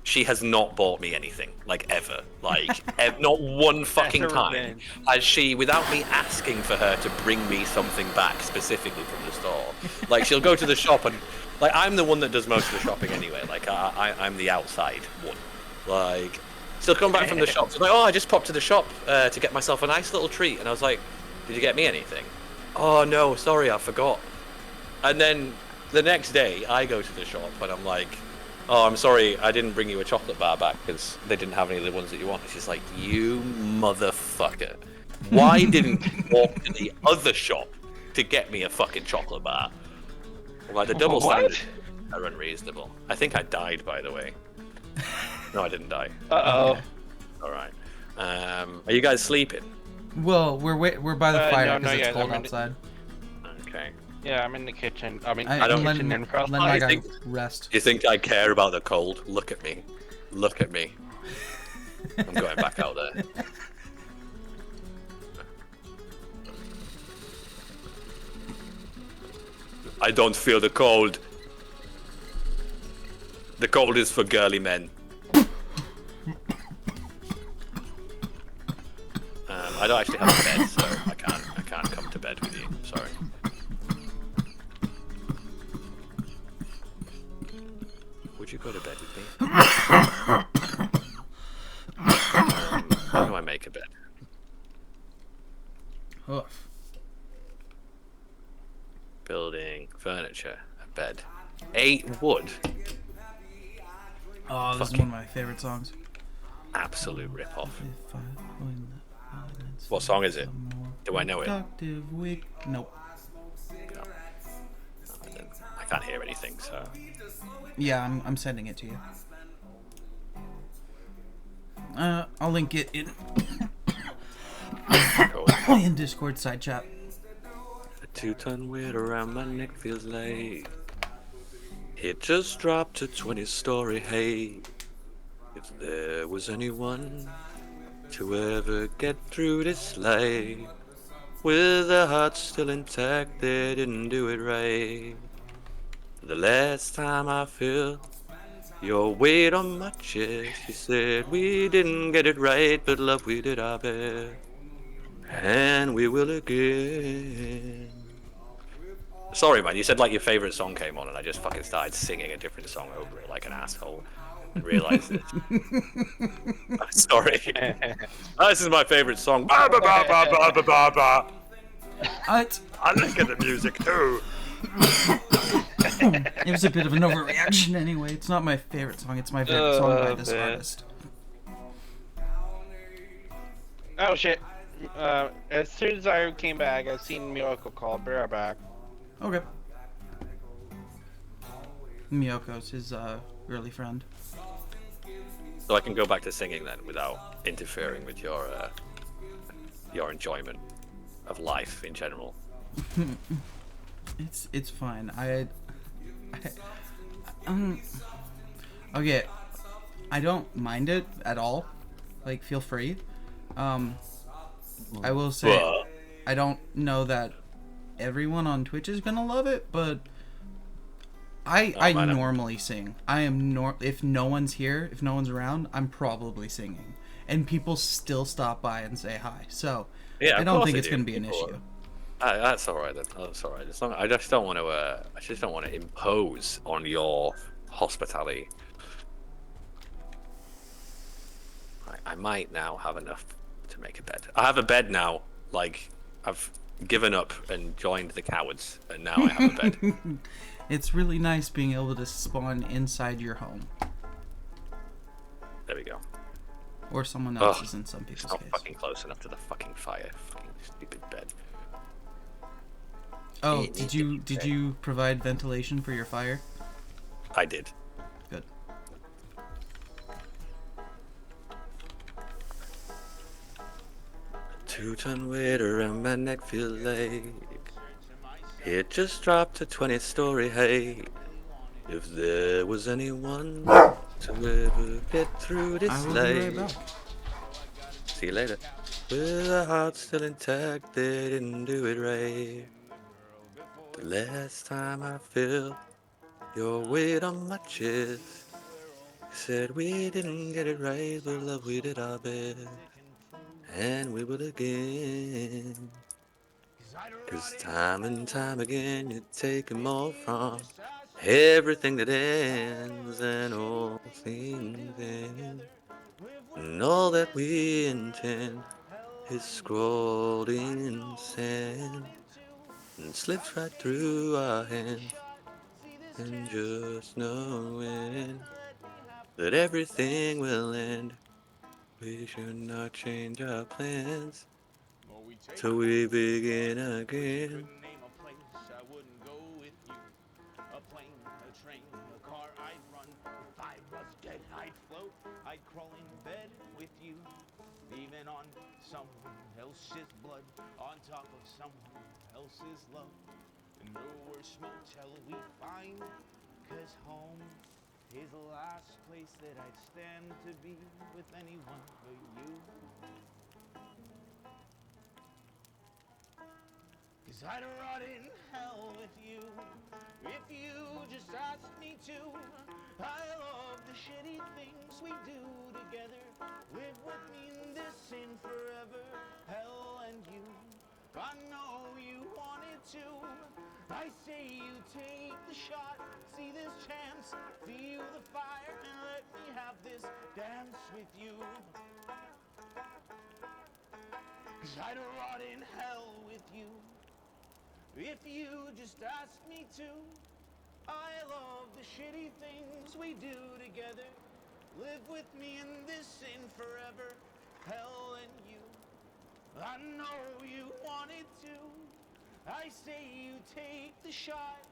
she has not bought me anything, like ever. Like not one fucking time has she, without me asking for her to bring me something back specifically from the store. Like she'll go to the shop and like I'm the one that does most of the shopping anyway. Like I'm the outside one. Like she'll come back from the shop. She's like, "Oh, I just popped to the shop to get myself a nice little treat." And I was like, "Did you get me anything?" "Oh no, sorry, I forgot." And then the next day I go to the shop and I'm like, "Oh, I'm sorry, I didn't bring you a chocolate bar back because they didn't have any of the ones that you wanted." She's like, "You motherfucker. Why didn't you walk to the other shop to get me a fucking chocolate bar?" I'm like, the double standards are unreasonable. I think I died, by the way. No, I didn't die. Uh-oh. Okay. All right. Are you guys sleeping? Well, we're by the fire because it's yet. cold outside. Okay. Yeah, I'm in the kitchen. I mean, I don't kitchen in front. let my guy rest. You think I care about the cold? Look at me. Look at me. I'm going back out there. I don't feel the cold. The cold is for girly men. I don't actually have a bed, so I can't come to bed with you. Sorry. Would you go to bed with me? How do I make a bed? Oof. Building, furniture, a bed. 8 wood. Oh, this is one of my favorite songs. Absolute rip-off. What song is it? Do I know it? Nope. No. I can't hear anything, so... Yeah, I'm sending it to you. I'll link it in in Discord side chat. A 2-ton weight around my neck feels like it just dropped a 20-story height. If there was anyone to ever get through this life with their heart still intact, they didn't do it right. The last time I felt your weight on my chest, you said we didn't get it right, but love, we did our best, and we will again. Sorry, man, you said like your favorite song came on and I just fucking started singing a different song over it like an asshole and realized it. Sorry. This is my favorite song. Ba, ba, ba, ba, ba, ba, ba, ba. I look at the music too. It was a bit of an overreaction anyway. It's not my favorite song. It's my favorite song by this artist. Oh shit. As soon as I came back, I seen Miyoko call. Be right back. Okay. Miyoko's his early friend. So I can go back to singing then without interfering with your enjoyment of life in general. It's fine. Okay, I don't mind it at all. Like, feel free. I will say, But- I don't know that everyone on Twitch is gonna love it, but I man, normally sing. I am if no one's here, if no one's around, I'm probably singing, and people still stop by and say hi. So Yeah, I of don't course think they it's do. gonna be an People- issue. That's all right then. That's all right. As long, I just don't want to. I just don't want to impose on your hospitality. I might now have enough to make a bed. I have a bed now. Like I've given up and joined the cowards, and now I have a bed. It's really nice being able to spawn inside your home, There we go. or someone Ugh, else's in some it's people's not case. fucking close enough to the fucking fire. Fucking stupid bed. Oh, did you provide ventilation for your fire? I did. Good. Two-ton weight around my neck feel like it just dropped a 20-story height. If there was anyone to ever get through this I will be right life. back. See you later. With a heart still intact, they didn't do it right. The last time I felt your weight on my chest, you said we didn't get it right, but love, we did our best. And we will again. 'Cause time and time again you're taking more from everything that ends and all things end. And all that we intend is scrawled in sand and slips right through our hands. And just knowing that everything will end, we should not change our plans till we begin again. I wouldn't go with you. A plane, a train, a car I'd run. If I was dead, I'd float. I'd crawl in bed with you. Even on someone else's blood. On top of someone else's love. And no worse motel we find. 'Cause home is the last place that I'd stand to be with anyone but you. 'Cause I'd rot in hell with you if you just asked me to. I love the shitty things we do together. Live with me in this sin forever. Hell and you, I know you wanted to. I say you take the shot, see this chance, feel the fire, and let me have this dance with you. 'Cause I'd rot in hell with you if you just asked me to. I love the shitty things we do together. Live with me in this sin forever. Hell and you, I know you wanted to. I say you take the shot,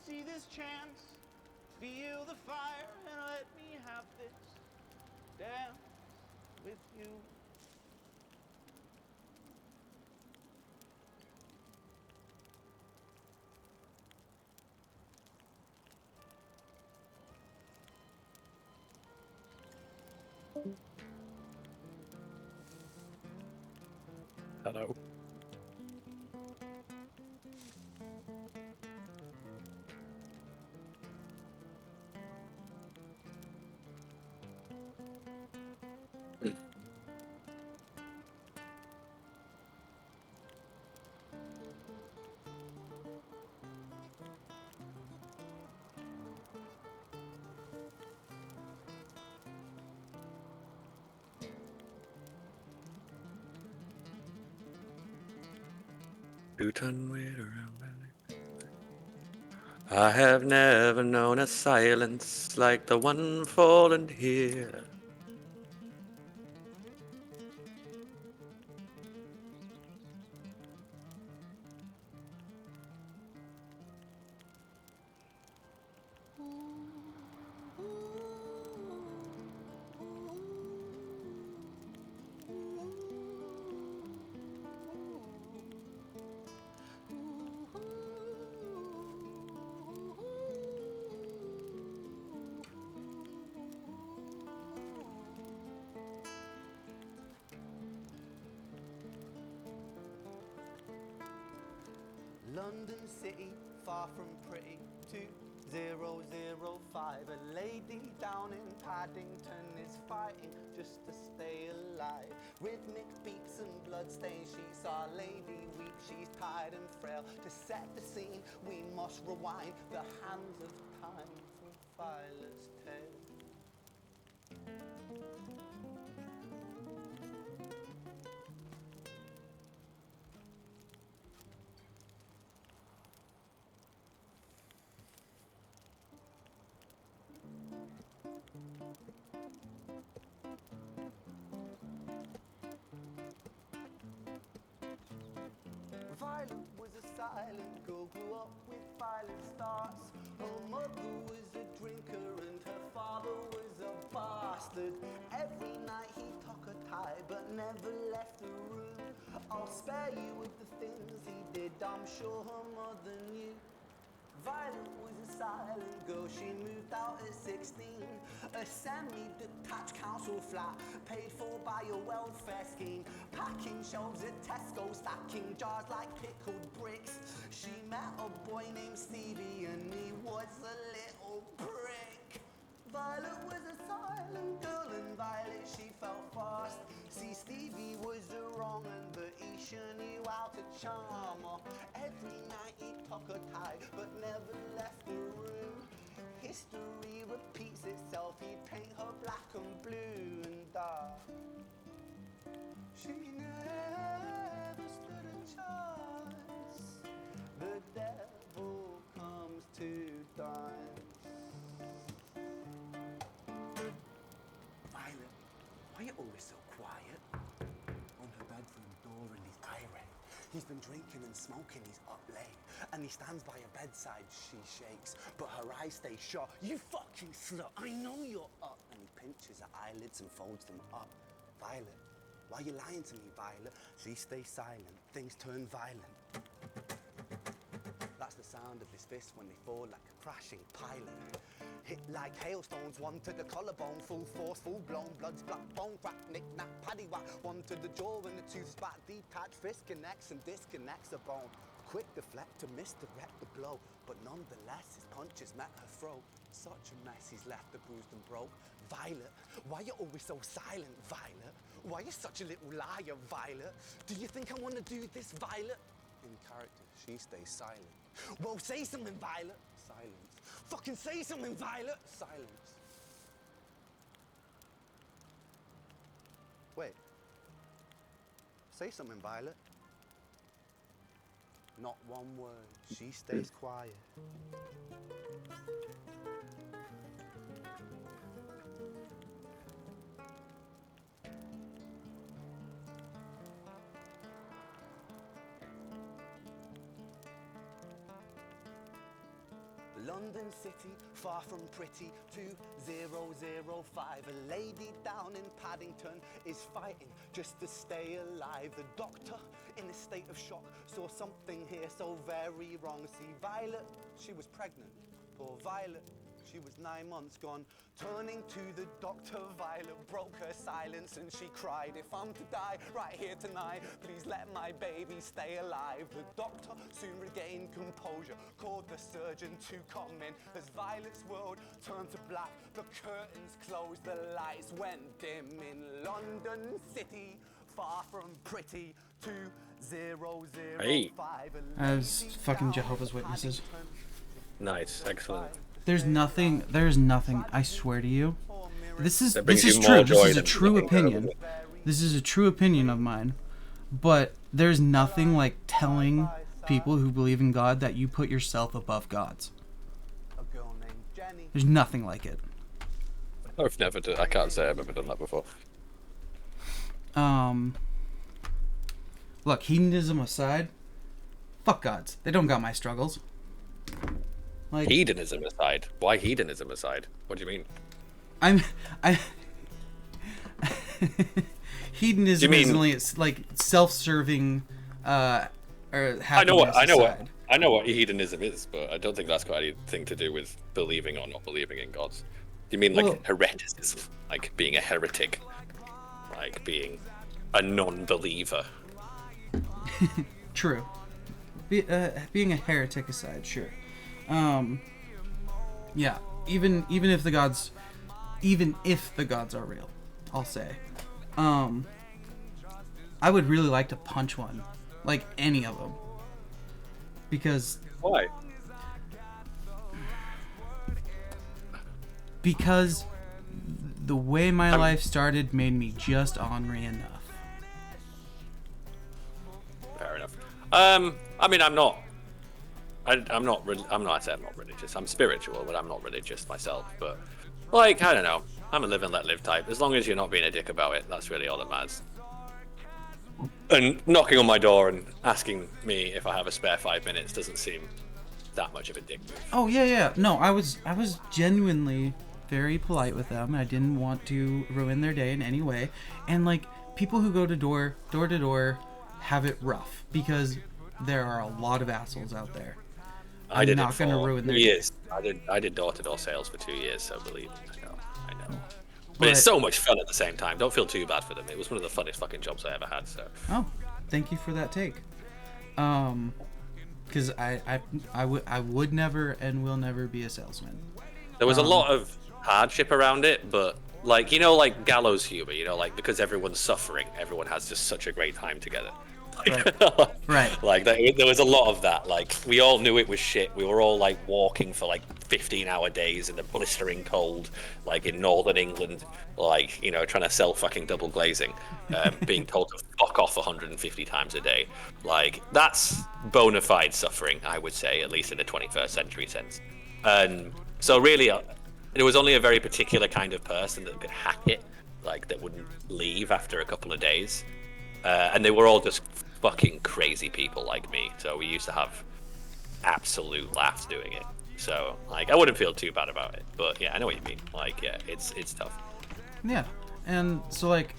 see this chance, feel the fire, and let me have this dance with you. Hello. Two-ton weight around my neck. I have never known a silence like the one fallen here. London City, far from pretty. 2005. A lady down in Paddington is fighting just to stay alive. Rhythmic beats and bloodstains. She's our lady weak. She's tired and frail. To set the scene, we must rewind the hands of time from Violet's tale. Violet was a silent girl, grew up with violent starts. Her mother was a drinker and her father was a bastard. Every night he took a tie but never left the room. I'll spare you with the things he did, I'm sure her mother knew. Violet was a silent girl, she moved out at 16. A semi-detached council flat, paid for by a welfare scheme. Packing shelves at Tesco, stacking jars like pickled bricks. She met a boy named Stevie and he was a little prick. Violet was a silent girl and Violet she felt fast. See, Stevie was a wrong un, but he sure knew how to charm her. Every night he took a tie but never left the room. History repeats itself, he'd paint her black and blue and dark. She never stood a chance. The devil comes to dance. Violet, why are you always so quiet? On her bedroom door and he's irate. He's been drinking and smoking, he's up late. And he stands by her bedside, she shakes, but her eyes stay shut. You fucking slut, I know you're up. And he pinches her eyelids and folds them up. Violet, why are you lying to me, Violet? She stays silent, things turn violent. That's the sound of his fists when they fall like a crashing pilot. Hit like hailstones, one to the collarbone, full force, full blown, blood splat, bone crack, knick-knack, paddywhack, one to the jaw and the tooth spat, detached fist connects and disconnects a bone. Quick deflect to misdirect the blow, but nonetheless his punches met her throat. Such a mess he's left her bruised and broke. Violet, why you always so silent, Violet? Why you such a little liar, Violet? Do you think I want to do this, Violet? In character, she stays silent. Well, say something, Violet. Silence. Fucking say something, Violet. Silence. Wait. Say something, Violet. Not one word. She stays quiet. London City, far from pretty, 2005. A lady down in Paddington is fighting just to stay alive. The doctor, in a state of shock, saw something here so very wrong. See, Violet, she was pregnant. Poor Violet, she was 9 months gone. Turning to the doctor, Violet broke her silence and she cried, if I'm to die right here tonight, please let my baby stay alive. The doctor soon regained composure, called the surgeon to come in. As Violet's world turned to black, the curtains closed, the lights went dim. In London City, far from pretty, 2005. As fucking Jehovah's Witnesses. Nice, excellent. There's nothing, I swear to you. This is That brings true. you more This joy is a than true anything opinion. terrible. This is a true opinion of mine. But there's nothing like telling people who believe in God that you put yourself above God's. There's nothing like it. I've never done. I can't say I've ever done that before. Look, hedonism aside, fuck gods. They don't got my struggles. Like, Hedonism aside, why hedonism aside? What do you mean? Hedonism is only like self-serving, or happiness I aside. know what hedonism is, but I don't think that's got anything to do with believing or not believing in gods. You mean like hereticism, like being a heretic, like being a non-believer? True. being a heretic aside, sure. Yeah, even if the gods are real, I'll say, I would really like to punch one, like any of them, because why? Because the way my life started made me just ornery enough. Fair enough. I mean, I'm not religious. I'm spiritual, but I'm not religious myself. But, like, I don't know. I'm a live and let live type. As long as you're not being a dick about it, that's really all that matters. And knocking on my door and asking me if I have a spare 5 minutes doesn't seem that much of a dick move. Oh yeah. No, I was genuinely very polite with them. I didn't want to ruin their day in any way. And like people who go to door to door have it rough because there are a lot of assholes out there. I did not it for going to ruin their years. I did door to door sales for 2 years, so believe me, I know. But But- it's so much fun at the same time. Don't feel too bad for them. It was one of the funnest fucking jobs I ever had. So. Oh, thank you for that take. Because I would never and will never be a salesman. There was a lot of hardship around it, but like like gallows humor, like because everyone's suffering, everyone has just such a great time together. Right. Like there was a lot of that. Like we all knew it was shit. We were all like walking for like 15-hour days in the blistering cold, like in northern England, like trying to sell fucking double glazing, being told to fuck off 150 times a day. Like that's bona fide suffering, I would say, at least in the 21st century sense. And so really, there was only a very particular kind of person that could hack it, like that wouldn't leave after a couple of days. And they were all just fucking crazy people like me. So we used to have absolute laughs doing it. So like I wouldn't feel too bad about it. But yeah, I know what you mean. Like yeah, it's tough. Yeah, and so like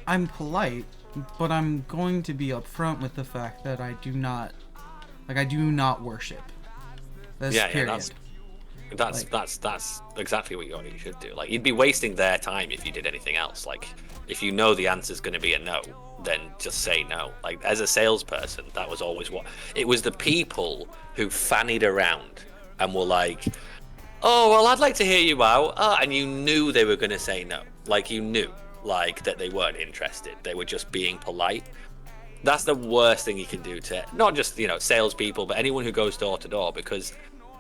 I'm polite, but I'm going to be upfront with the fact that I do not worship. That's period. That's exactly what you should do. Like you'd be wasting their time if you did anything else. Like if you know the answer's going to be a no, then just say no. Like as a salesperson, that was always what it was. The people who fannied around and were like, "Oh well, I'd like to hear you out," and you knew they were going to say no. Like you knew, like that they weren't interested. They were just being polite. That's the worst thing you can do to not just salespeople, but anyone who goes door to door, because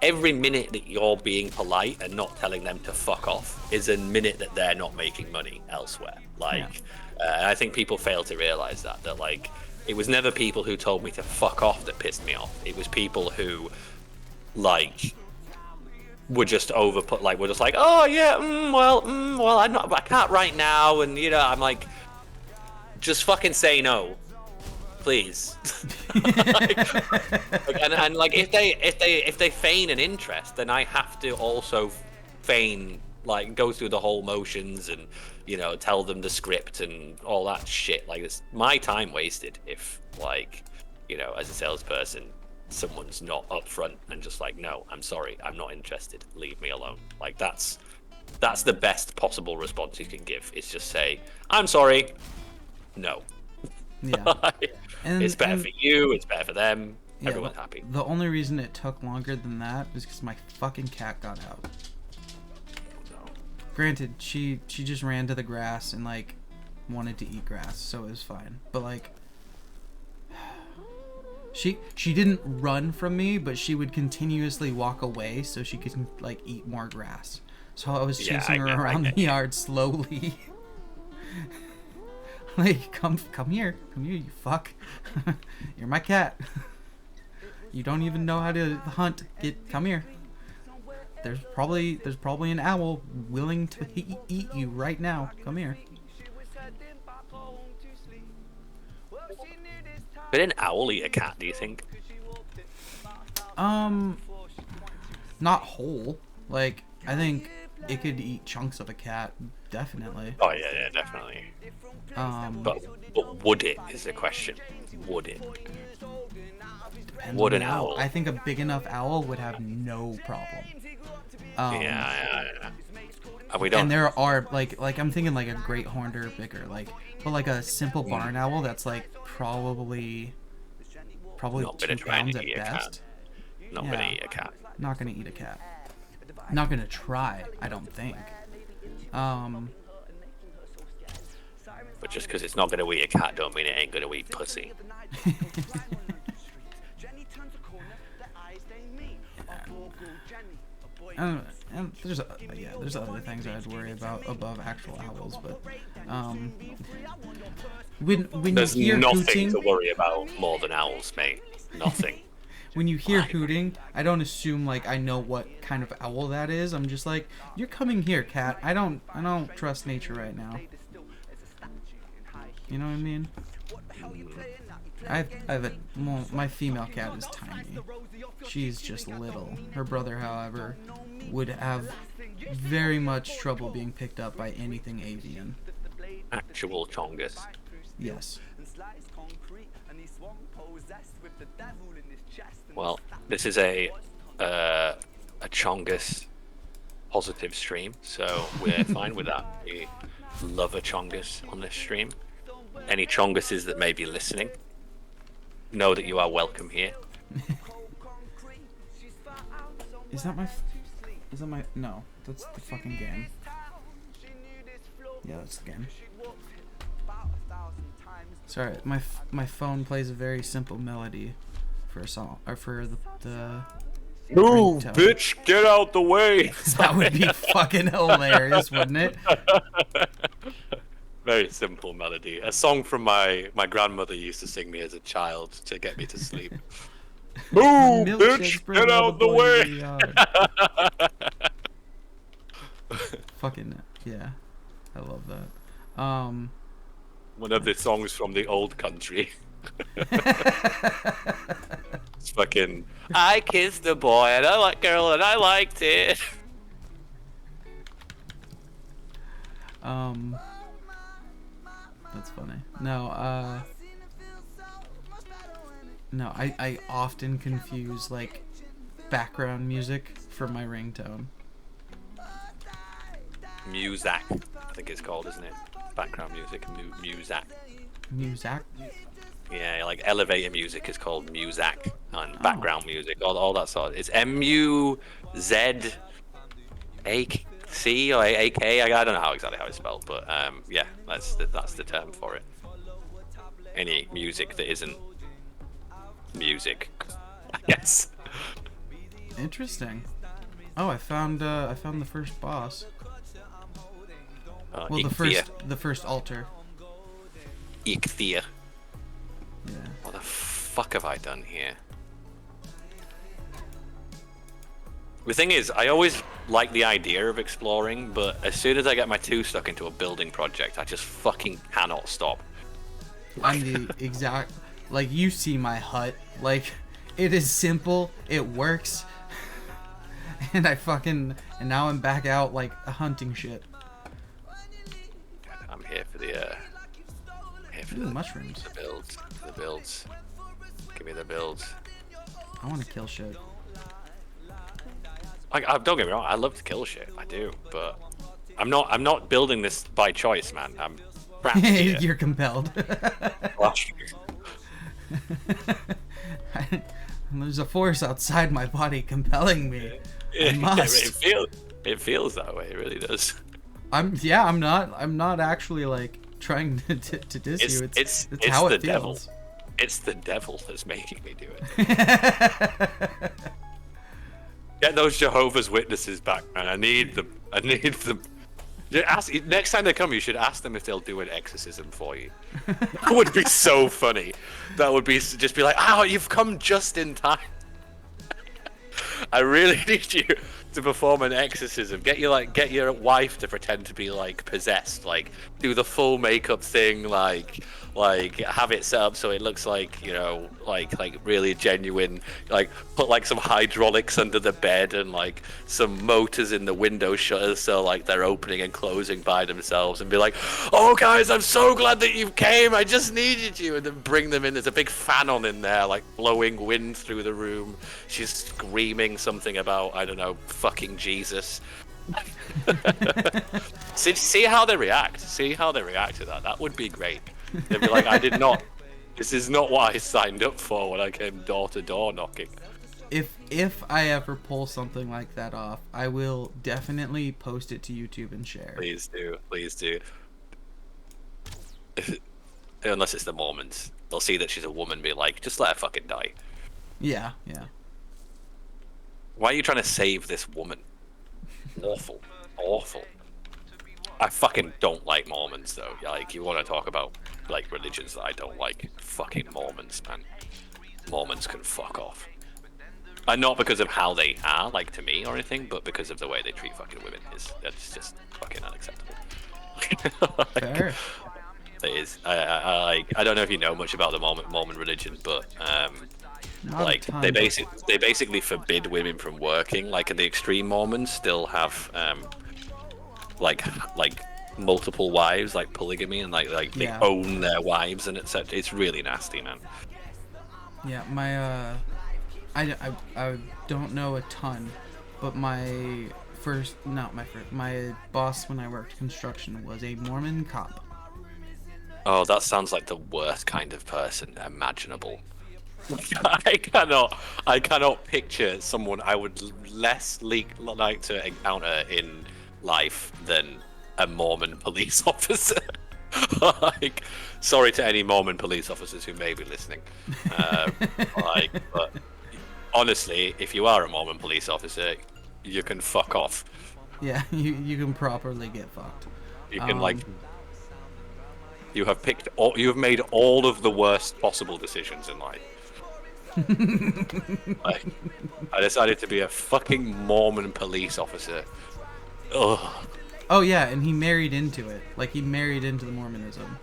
every minute that you're being polite and not telling them to fuck off is a minute that they're not making money elsewhere. Like, I think people fail to realize that like, it was never people who told me to fuck off that pissed me off. It was people who, like, were just were just like, oh yeah, well, I can't right now, and I'm like, just fucking say no. Please. and like if they feign an interest, then I have to also feign, like, go through the whole motions and tell them the script and all that shit. Like it's my time wasted if, like, as a salesperson, someone's not upfront and just like, no, I'm sorry, I'm not interested, leave me alone. Like that's the best possible response you can give. Is just say, I'm sorry, no. Yeah. It's better for you, it's better for them, everyone's happy. The only reason it took longer than that was because my fucking cat got out. No. Granted, she just ran to the grass and like wanted to eat grass, so it was fine. But like, she didn't run from me, but she would continuously walk away so she could like eat more grass. So I was chasing her around the yard slowly. Like, come here, you fuck. You're my cat. You don't even know how to hunt. Come here. There's probably an owl willing to eat you right now. Come here. Could an owl eat a cat, do you think? Not whole. Like, I think it could eat chunks of a cat, definitely. Oh yeah, definitely. But would it is the question. Would it? Would an owl? I think a big enough owl would have no problem. Yeah. And we don't. And there are like I'm thinking like a great horned or bigger, like, but like a simple barn owl that's like probably probably Not 2 gonna try and pounds at eat a cat. best. Not gonna eat a cat. Not gonna eat a cat. Not gonna try, I don't think. But just because it's not gonna eat a cat, don't mean it ain't gonna eat pussy. And there's other things I'd worry about above actual owls, but when There's you hear nothing hooting, to worry about more than owls, mate. Nothing. when you hear hooting, I don't assume like I know what kind of owl that is. I'm just like, you're coming here, cat. I don't trust nature right now. You know what I mean? My female cat is tiny. She's just little. Her brother, however, would have very much trouble being picked up by anything avian. Actual chongus. Yes. Well, this is a chongus positive stream, so we're fine with that. We love a chongus on this stream. Any chonguses that may be listening, know that you are welcome here. Is that my no, that's the fucking game. Yeah, that's the game. Sorry, my phone plays a very simple melody for a song, or for the Move, ringtone. bitch! Get out the way! That would be fucking hilarious, wouldn't it? Very simple melody. A song from my grandmother used to sing me as a child to get me to sleep. Move, bitch! Get out the way! Fucking yeah, I love that. One of the songs from the old country. It's fucking. I kissed a boy and I liked girl and I liked it. That's funny. No, I often confuse like background music for my ringtone. Muzak, I think it's called, isn't it? Background music, Muzak. Muzak? Yeah, like elevator music is called Muzak, and background music, all that sort. It's M-U-Z-A-C or A-K. I don't know exactly how it's spelled, but yeah, that's the term for it. Any music that isn't music, I guess. Interesting. Oh, I found the first boss. Well, the first altar. Ichthia. Yeah. What the fuck have I done here? The thing is, I always like the idea of exploring, but as soon as I get my two stuck into a building project, I just fucking cannot stop. I'm the exact, like, you see my hut, like, it is simple, it works, and now I'm back out, like, hunting shit. I'm here for the, mushrooms. The builds. Give me the builds. I want to kill shit. Don't get me wrong, I love to kill shit, I do, but I'm not building this by choice, man. I'm You're compelled. There's a force outside my body compelling me. I must. It feels that way. It really does. I'm not actually like trying to diss you. It's how it feels. Devil. It's the devil that's making me do it. Get those Jehovah's Witnesses back, man. I need them. Next time they come, you should ask them if they'll do an exorcism for you. That would be so funny. That would be just be like, you've come just in time. I really need you to perform an exorcism. Get your wife to pretend to be like possessed. Like do the full makeup thing. Like have it set up so it looks like, you know, like really genuine. Like put like some hydraulics under the bed and like some motors in the window shutters so like they're opening and closing by themselves, and be like, oh guys, I'm so glad that you came. I just needed you. And then bring them in. There's a big fan on in there, like blowing wind through the room. She's screaming something about, I don't know, fucking Jesus. See how they react. See how they react to that. That would be great. They'd be like, I did not This is not what I signed up for when I came door to door knocking. If I ever pull something like that off, I will definitely post it to YouTube and share. Please do. Unless it's the Mormons. They'll see that she's a woman and be like, just let her fucking die. Yeah. Why are you trying to save this woman? Awful. I fucking don't like Mormons, though. Like, you want to talk about, like, religions that I don't like? Fucking Mormons, man. Mormons can fuck off. And not because of how they are, like, to me or anything, but because of the way they treat fucking women. That's just fucking unacceptable. Fair. It is. I don't know if you know much about the Mormon religion, but like they basically forbid women from working. Like, and the extreme Mormons still have like multiple wives, like polygamy, and like they own their wives and etc. It's really nasty, man. Yeah, my I don't know a ton, but my boss when I worked construction was a Mormon cop. Oh, that sounds like the worst kind of person imaginable. I cannot picture someone I would less like to encounter in life than a Mormon police officer. Like, sorry to any Mormon police officers who may be listening. But honestly, if you are a Mormon police officer, you can fuck off. Yeah, you can properly get fucked. You can you have made all of the worst possible decisions in life. I decided to be a fucking Mormon police officer. Ugh. Oh yeah, and he married into it. Like, he married into the Mormonism.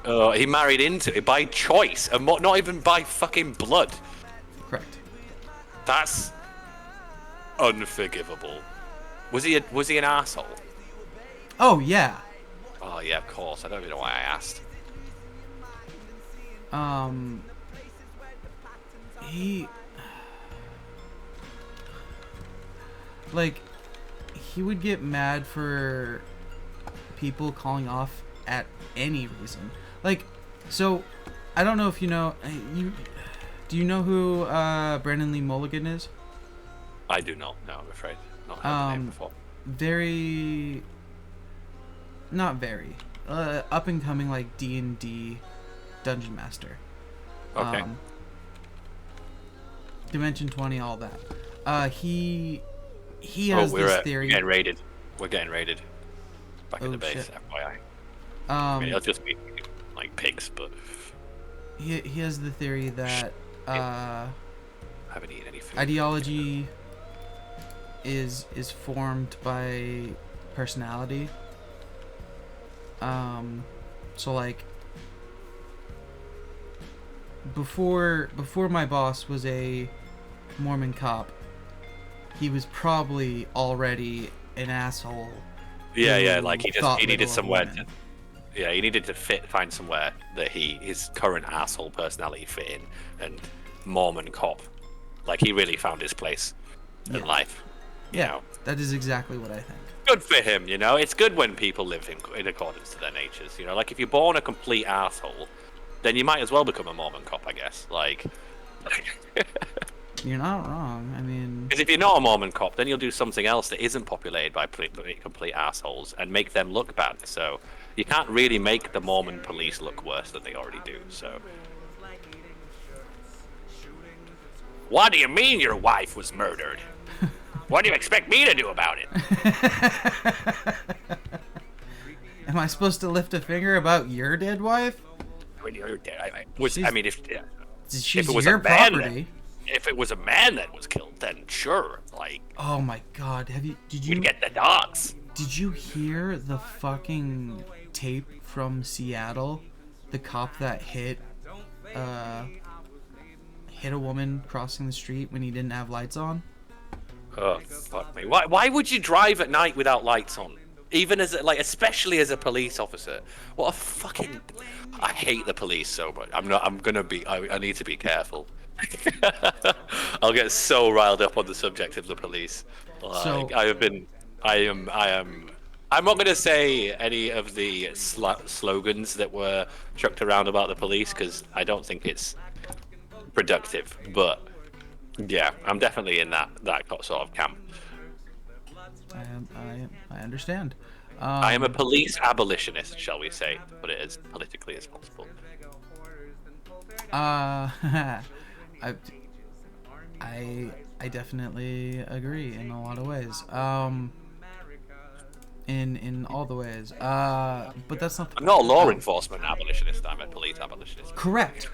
He married into it by choice, and not even by fucking blood. Correct. That's unforgivable. Was he an asshole? Oh yeah. Oh yeah, of course. I don't even know why I asked. He would get mad for people calling off at any reason. Like, so I don't know if you know. Do you know who Brandon Lee Mulligan is? I do not. No, I'm afraid. Not heard the name before. Not very. Up and coming, like, D&D Dungeon Master. Okay. Dimension 20, all that. He has this theory. We're getting raided. Back in the base, shit. FYI. I mean, it'll just be like pigs, but he has the theory that I haven't eaten any food. Ideology is formed by personality. So like before my boss was a Mormon cop, he was probably already an asshole. Yeah, like he needed somewhere he needed to find somewhere that his current asshole personality fit in, and Mormon cop, like, he really found his place in life. You know? That is exactly what I think. Good for him, you know. It's good when people live in accordance to their natures, you know. Like, if you're born a complete asshole, then you might as well become a Mormon cop, I guess. Like, you're not wrong. I mean, because if you're not a Mormon cop, then you'll do something else that isn't populated by complete assholes and make them look bad. So you can't really make the Mormon police look worse than they already do. So, what do you mean your wife was murdered? What do you expect me to do about it? Am I supposed to lift a finger about your dead wife? When you're dead, She's your property. If it was a man that was killed, then sure. Like, oh my god, did you we'd get the dogs? Did you hear the fucking tape from Seattle? The cop that hit a woman crossing the street when he didn't have lights on? Oh, fuck me. Why would you drive at night without lights on? Even especially as a police officer. What a fucking... I hate the police so much. I need to be careful. I'll get so riled up on the subject of the police. Like, I am I'm not going to say any of the slogans that were chucked around about the police because I don't think it's productive. But yeah, I'm definitely in that sort of camp. I understand. I am a police abolitionist, shall we say, to put it as politically as possible. I definitely agree in a lot of ways. In all the ways. But that's not. I'm not a law enforcement abolitionist. I'm a police abolitionist. Correct.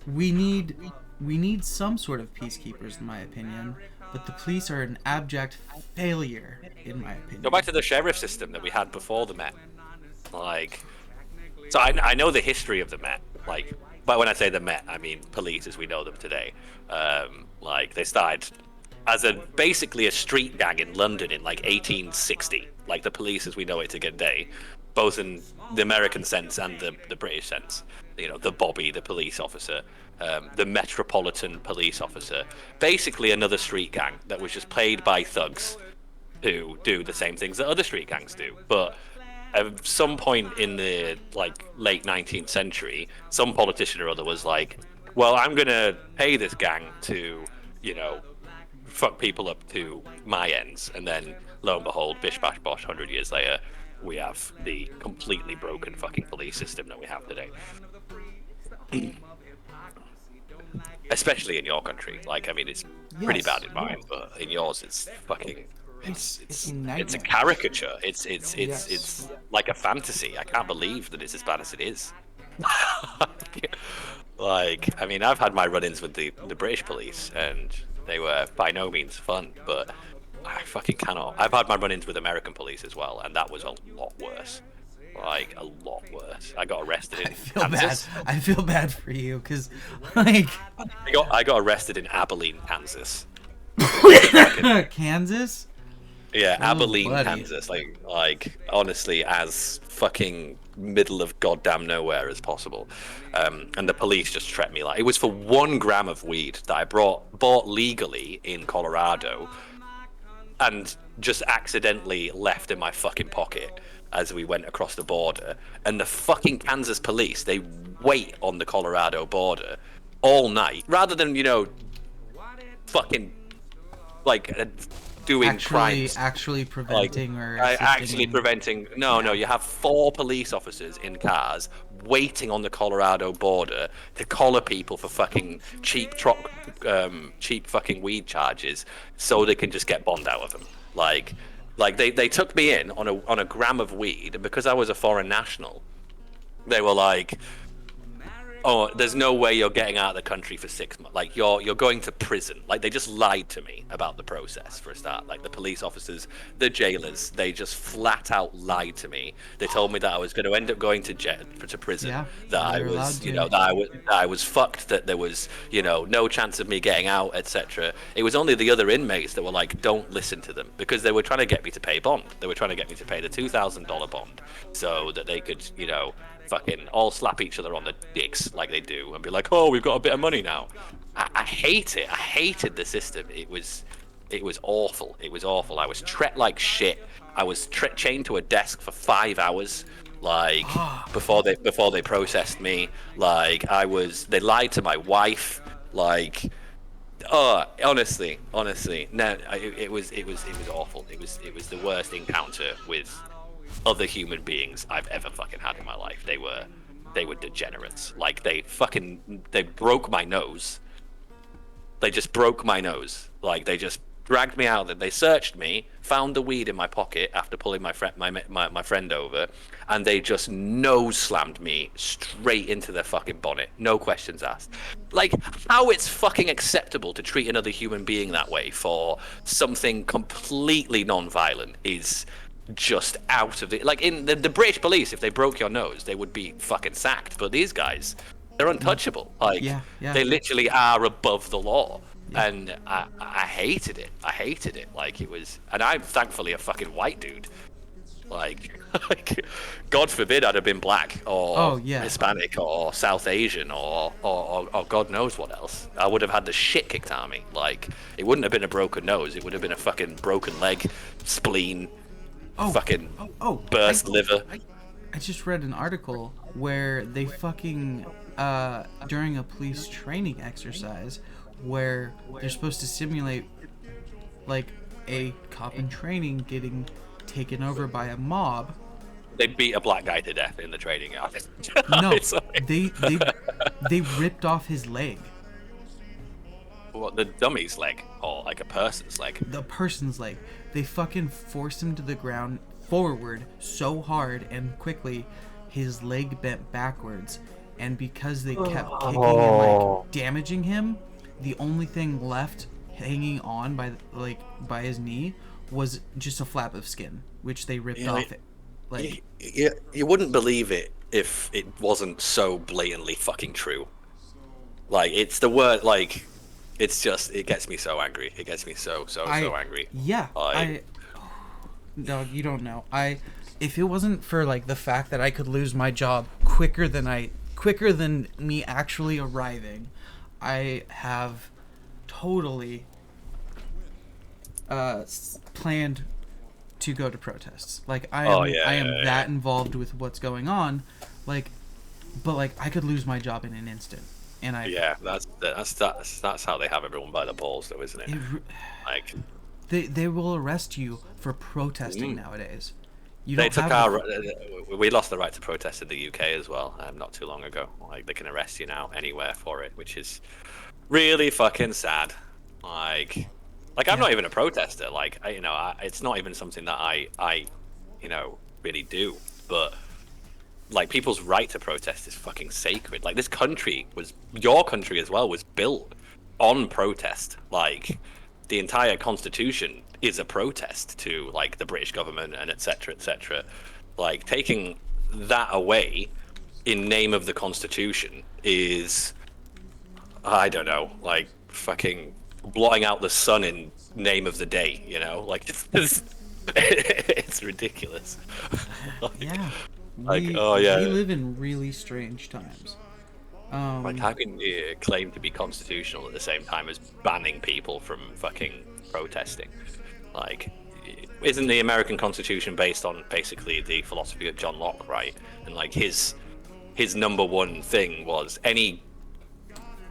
We need some sort of peacekeepers, in my opinion. But the police are an abject failure, in my opinion. Go back to the sheriff system that we had before the Met. Like, so I know the history of the Met. Like, but when I say the Met, I mean police as we know them today. Like, they started as basically a street gang in London in like 1860. Like the police as we know it today, both in the American sense and the British sense. You know, the Bobby, the police officer, the Metropolitan police officer. Basically another street gang that was just played by thugs who do the same things that other street gangs do. But at some point in the like late 19th century, some politician or other was like, well, I'm going to pay this gang to, you know, fuck people up to my ends. And then lo and behold, bish bash bosh, 100 years later, we have the completely broken fucking police system that we have today. Especially in your country. Like, I mean, it's pretty bad in mine, but in yours, it's fucking. It's a caricature. It's like a fantasy. I can't believe that it's as bad as it is. Like, I mean, I've had my run-ins with the British police, and they were by no means fun. But I fucking cannot. I've had my run-ins with American police as well, and that was a lot worse. Like, a lot worse. I got arrested in Kansas. I feel bad for you, because, like... I got arrested in Abilene, Kansas. Kansas? Yeah, Oh, Abilene, buddy. Kansas. Like, honestly, as fucking middle of goddamn nowhere as possible. And the police just treated me like... It was for 1 gram of weed that I bought legally in Colorado and just accidentally left in my fucking pocket as we went across the border. And the fucking Kansas police, they wait on the Colorado border all night rather than, you know, fucking like doing crimes. Actually preventing or actually assisting. preventing. No, you have 4 police officers in cars waiting on the Colorado border to collar people for fucking cheap fucking weed charges so they can just get bond out of them. Like they took me in on a gram of weed, and because I was a foreign national, they were like, oh, there's no way you're getting out of the country for 6 months. Like, you're going to prison. Like, they just lied to me about the process for a start. Like, the police officers, the jailers, they just flat out lied to me. They told me that I was going to end up going to prison. Yeah, that I you're allowed was, you to. know, that I was fucked. That there was, you know, no chance of me getting out, etc. It was only the other inmates that were like, don't listen to them, because they were trying to get me to pay bond. They were trying to get me to pay the $2,000 bond so that they could, you know, fucking all slap each other on the dicks like they do and be like, oh, we've got a bit of money now. I hate it. I hated the system. It was awful. It was awful. I was treated like shit. I was chained to a desk for 5 hours, like before they processed me. Like, they lied to my wife. Like, honestly, no, it was awful. It was the worst encounter with other human beings I've ever fucking had in my life. They were degenerates. Like, they broke my nose. They just broke my nose. Like, they just dragged me out. They searched me, found the weed in my pocket after pulling my friend over, and they just nose slammed me straight into their fucking bonnet. No questions asked. Like, how it's fucking acceptable to treat another human being that way for something completely non-violent is just out of it. Like, in the British police, if they broke your nose, they would be fucking sacked. But these guys, they're untouchable. Like, they literally are above the law. And I hated it. Like, it was, and I'm thankfully a fucking white dude. Like, God forbid I'd have been black or Hispanic or South Asian or God knows what else. I would have had the shit kicked out of me. Like, it wouldn't have been a broken nose. It would have been a fucking broken leg, spleen, burst liver. I just read an article where they fucking during a police training exercise where they're supposed to simulate like a cop in training getting taken over by a mob. They beat a black guy to death in the training office. No, they ripped off his leg. What, the dummy's leg or like a person's leg? The person's leg. They fucking forced him to the ground forward so hard and quickly his leg bent backwards, and because they kept kicking and like damaging him, the only thing left hanging on by his knee was just a flap of skin, which they ripped off it. Like, you wouldn't believe it if it wasn't so blatantly fucking true. Like, it's the word, like, it's just, it gets me so angry. It gets me so angry. Yeah, no, you don't know. If it wasn't for like the fact that I could lose my job quicker than me actually arriving, I have totally planned to go to protests. Like I am that involved with what's going on, like, but like I could lose my job in an instant. And that's how they have everyone by the balls, though, isn't it? Like they will arrest you for protesting nowadays. We lost the right to protest in the UK as well, not too long ago. Like, they can arrest you now anywhere for it, which is really fucking sad. Like I'm not even a protester. Like, it's not even something that I really do. But like, people's right to protest is fucking sacred. Like, this country your country as well was built on protest. Like, the entire constitution is a protest to like the British government and etc. Like, taking that away in name of the constitution is, I don't know, like fucking blotting out the sun in name of the day, like it's ridiculous. We live in really strange times. Like, how can you claim to be constitutional at the same time as banning people from fucking protesting? Like, isn't the American Constitution based on basically the philosophy of John Locke, right? And like his number one thing was any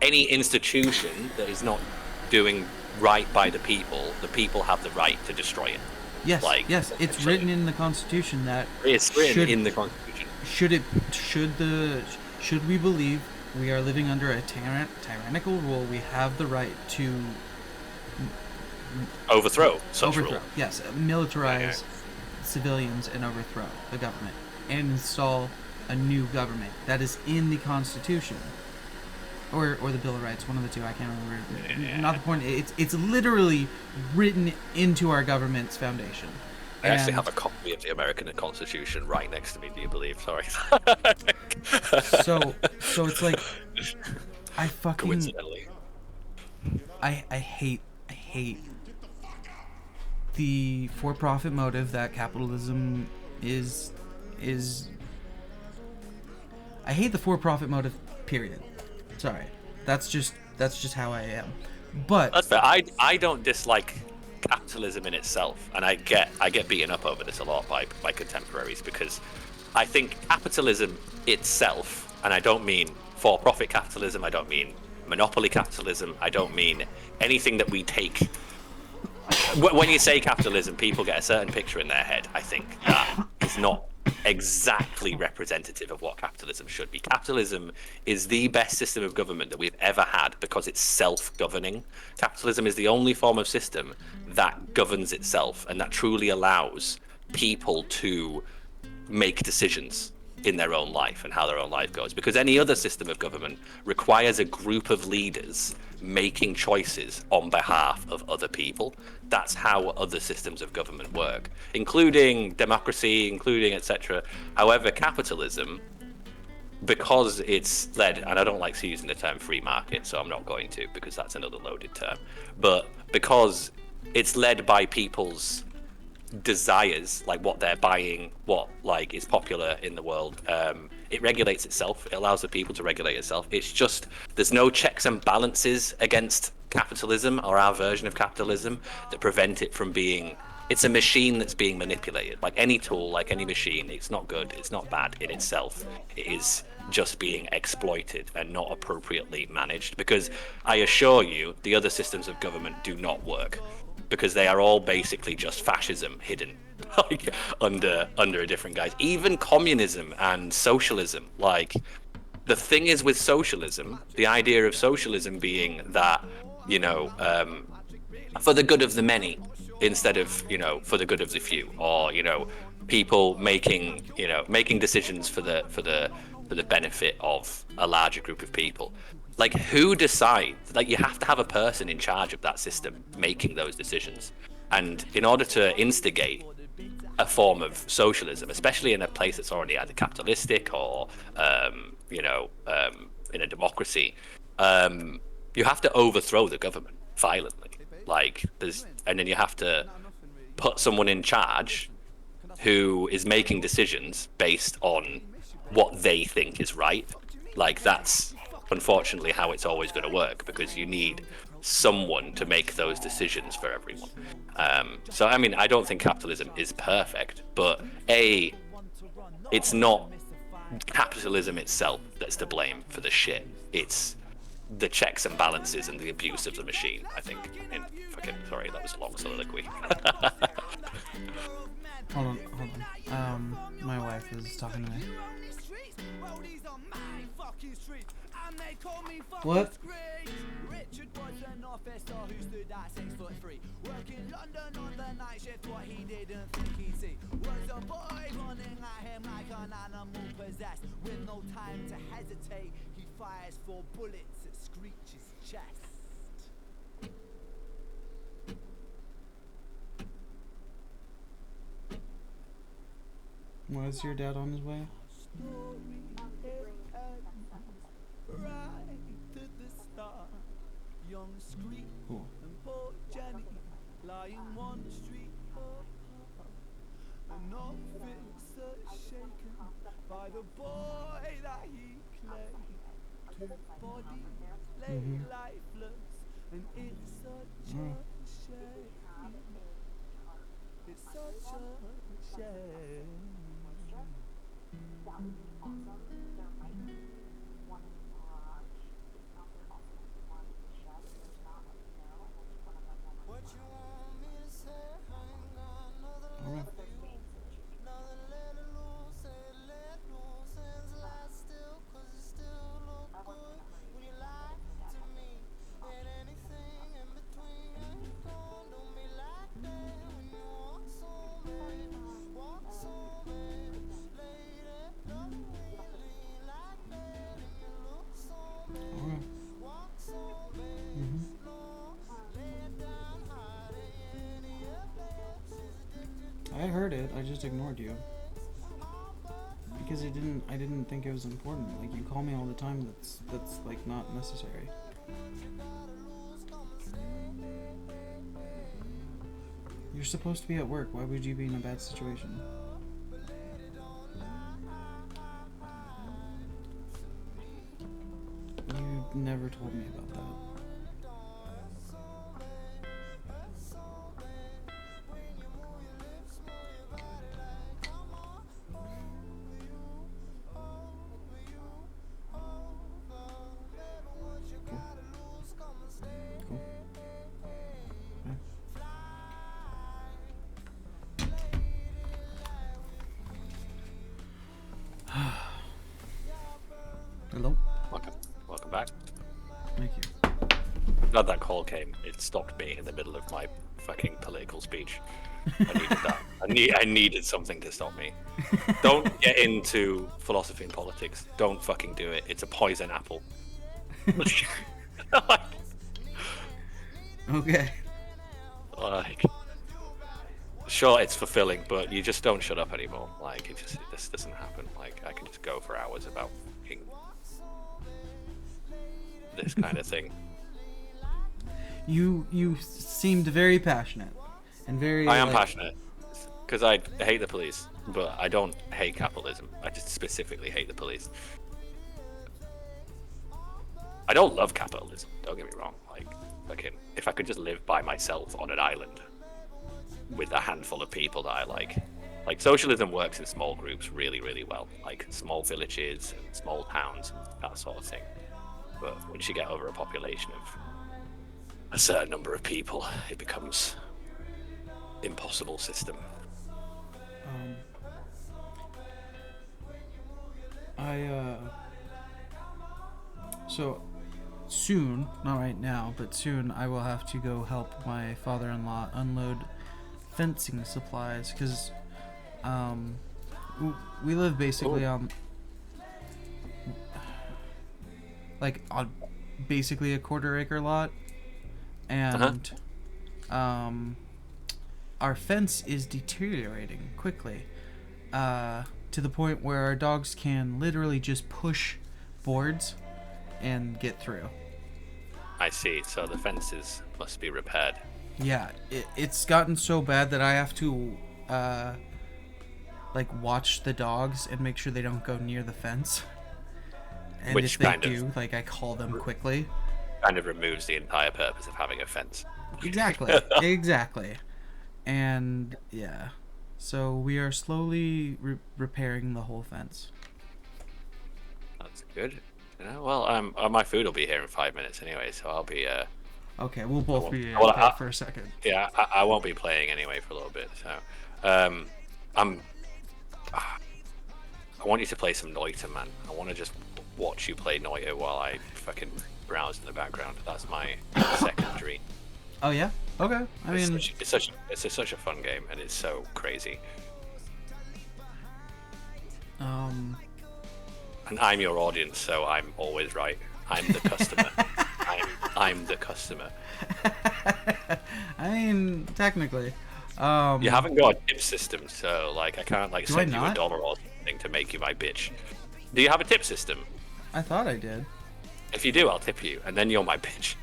institution that is not doing right by the people have the right to destroy it. Yes, yes, it's written in the Constitution that it's written in the Constitution. Should we believe we are living under a tyrannical rule, we have the right to overthrow such rule. Yes, militarize civilians and overthrow the government and install a new government. That is in the Constitution. Or the Bill of Rights, one of the two, I can't remember. Yeah. Not the point. It's literally written into our government's foundation. I actually have a copy of the American Constitution right next to me, do you believe? Sorry. so it's like, I fucking... Coincidentally. I hate the for-profit motive that capitalism is... I hate the for-profit motive, period. Sorry. That's just how I am. But... That's fair. I don't dislike capitalism in itself, and I get beaten up over this a lot by contemporaries, because I think capitalism itself, and I don't mean for-profit capitalism, I don't mean monopoly capitalism, I don't mean anything that we take. When you say capitalism, people get a certain picture in their head. I think that is not exactly representative of what capitalism should be. Capitalism is the best system of government that we've ever had because it's self-governing. Capitalism is the only form of system that governs itself and that truly allows people to make decisions in their own life and how their own life goes, because any other system of government requires a group of leaders making choices on behalf of other people. That's how other systems of government work, including democracy, including etc. However, capitalism, because it's led, and I don't like using the term free market, so I'm not going to, because that's another loaded term, but because it's led by people's desires, like what they're buying, what like is popular in the world. It regulates itself. It allows the people to regulate itself. It's just there's no checks and balances against capitalism or our version of capitalism that prevent it from being. It's a machine that's being manipulated. Like any tool, like any machine, it's not good. It's not bad in itself. It is just being exploited and not appropriately managed. Because I assure you, the other systems of government do not work. Because they are all basically just fascism hidden, like under a different guise. Even communism and socialism. Like the thing is with socialism, the idea of socialism being that, you know, for the good of the many instead of, you know, for the good of the few, or, you know, people making decisions for the benefit of a larger group of people. Like, who decides? Like, you have to have a person in charge of that system making those decisions. And in order to instigate a form of socialism, especially in a place that's already either capitalistic or, in a democracy, you have to overthrow the government violently. Like, and then you have to put someone in charge who is making decisions based on what they think is right. Like, that's unfortunately how it's always going to work, because you need someone to make those decisions for everyone. So I mean, I don't think capitalism is perfect, but it's not capitalism itself that's to blame for the shit. It's the checks and balances and the abuse of the machine, I think. Sorry, that was a long soliloquy. Hold on. My wife is talking to me. What? Richard was an officer who stood at 6'3", working London on the night shift. What he didn't think he'd see was a boy running at him like an animal possessed. With no time to hesitate, he fires 4 bullets at Screech's chest. Was your dad on his way? Right to the start, young Screech Cool. and poor Jenny lying one street apart. An officer shaken by the boy that he claimed. 2 bodies lay lifeless, and it's such a shame. It's such a shame. Alright. I heard it, I just ignored you. Because I didn't think it was important. Like, you call me all the time, that's like not necessary. You're supposed to be at work, why would you be in a bad situation? You never told me about that. Hello? Welcome back. Thank you. Glad that call came. It stopped me in the middle of my fucking political speech. I needed that. I needed something to stop me. Don't get into philosophy and politics. Don't fucking do it. It's a poison apple. Okay. Like, sure, it's fulfilling, but you just don't shut up anymore. Like, this doesn't happen. Like, I can just go for hours about fucking this kind of thing. You seemed very passionate and very. I am passionate. because I hate the police, but I don't hate capitalism. I just specifically hate the police. I don't love capitalism. Don't get me wrong. Like, if I could just live by myself on an island with a handful of people that I like socialism works in small groups really, really well. Like small villages and small towns and that sort of thing. But once you get over a population of a certain number of people, it becomes impossible system. So soon, not right now, but soon I will have to go help my father-in-law unload fencing supplies, because we live basically on basically a quarter-acre lot, and our fence is deteriorating quickly, to the point where our dogs can literally just push boards and get through. I see. So the fences must be repaired. Yeah, it's gotten so bad that I have to watch the dogs and make sure they don't go near the fence. And Which if they kind do, I call them quickly. Kind of removes the entire purpose of having a fence. Exactly. Exactly. And yeah, so we are slowly repairing the whole fence. That's good. Well, my food will be here in 5 minutes anyway, so I'll be. Okay, we'll both be for a second. Yeah, I won't be playing anyway for a little bit. So, I want you to play some Noita, man. I want to just watch you play Noita while I fucking browse in the background. That's my second dream. Oh yeah. Okay. I mean, it's such a fun game, and it's so crazy. And I'm your audience, so I'm always right. I'm the customer. I'm the customer. I mean, technically. You haven't got a tip system, so I can't send you $1 or something to make you my bitch. Do you have a tip system? I thought I did. If you do, I'll tip you, and then you're my bitch.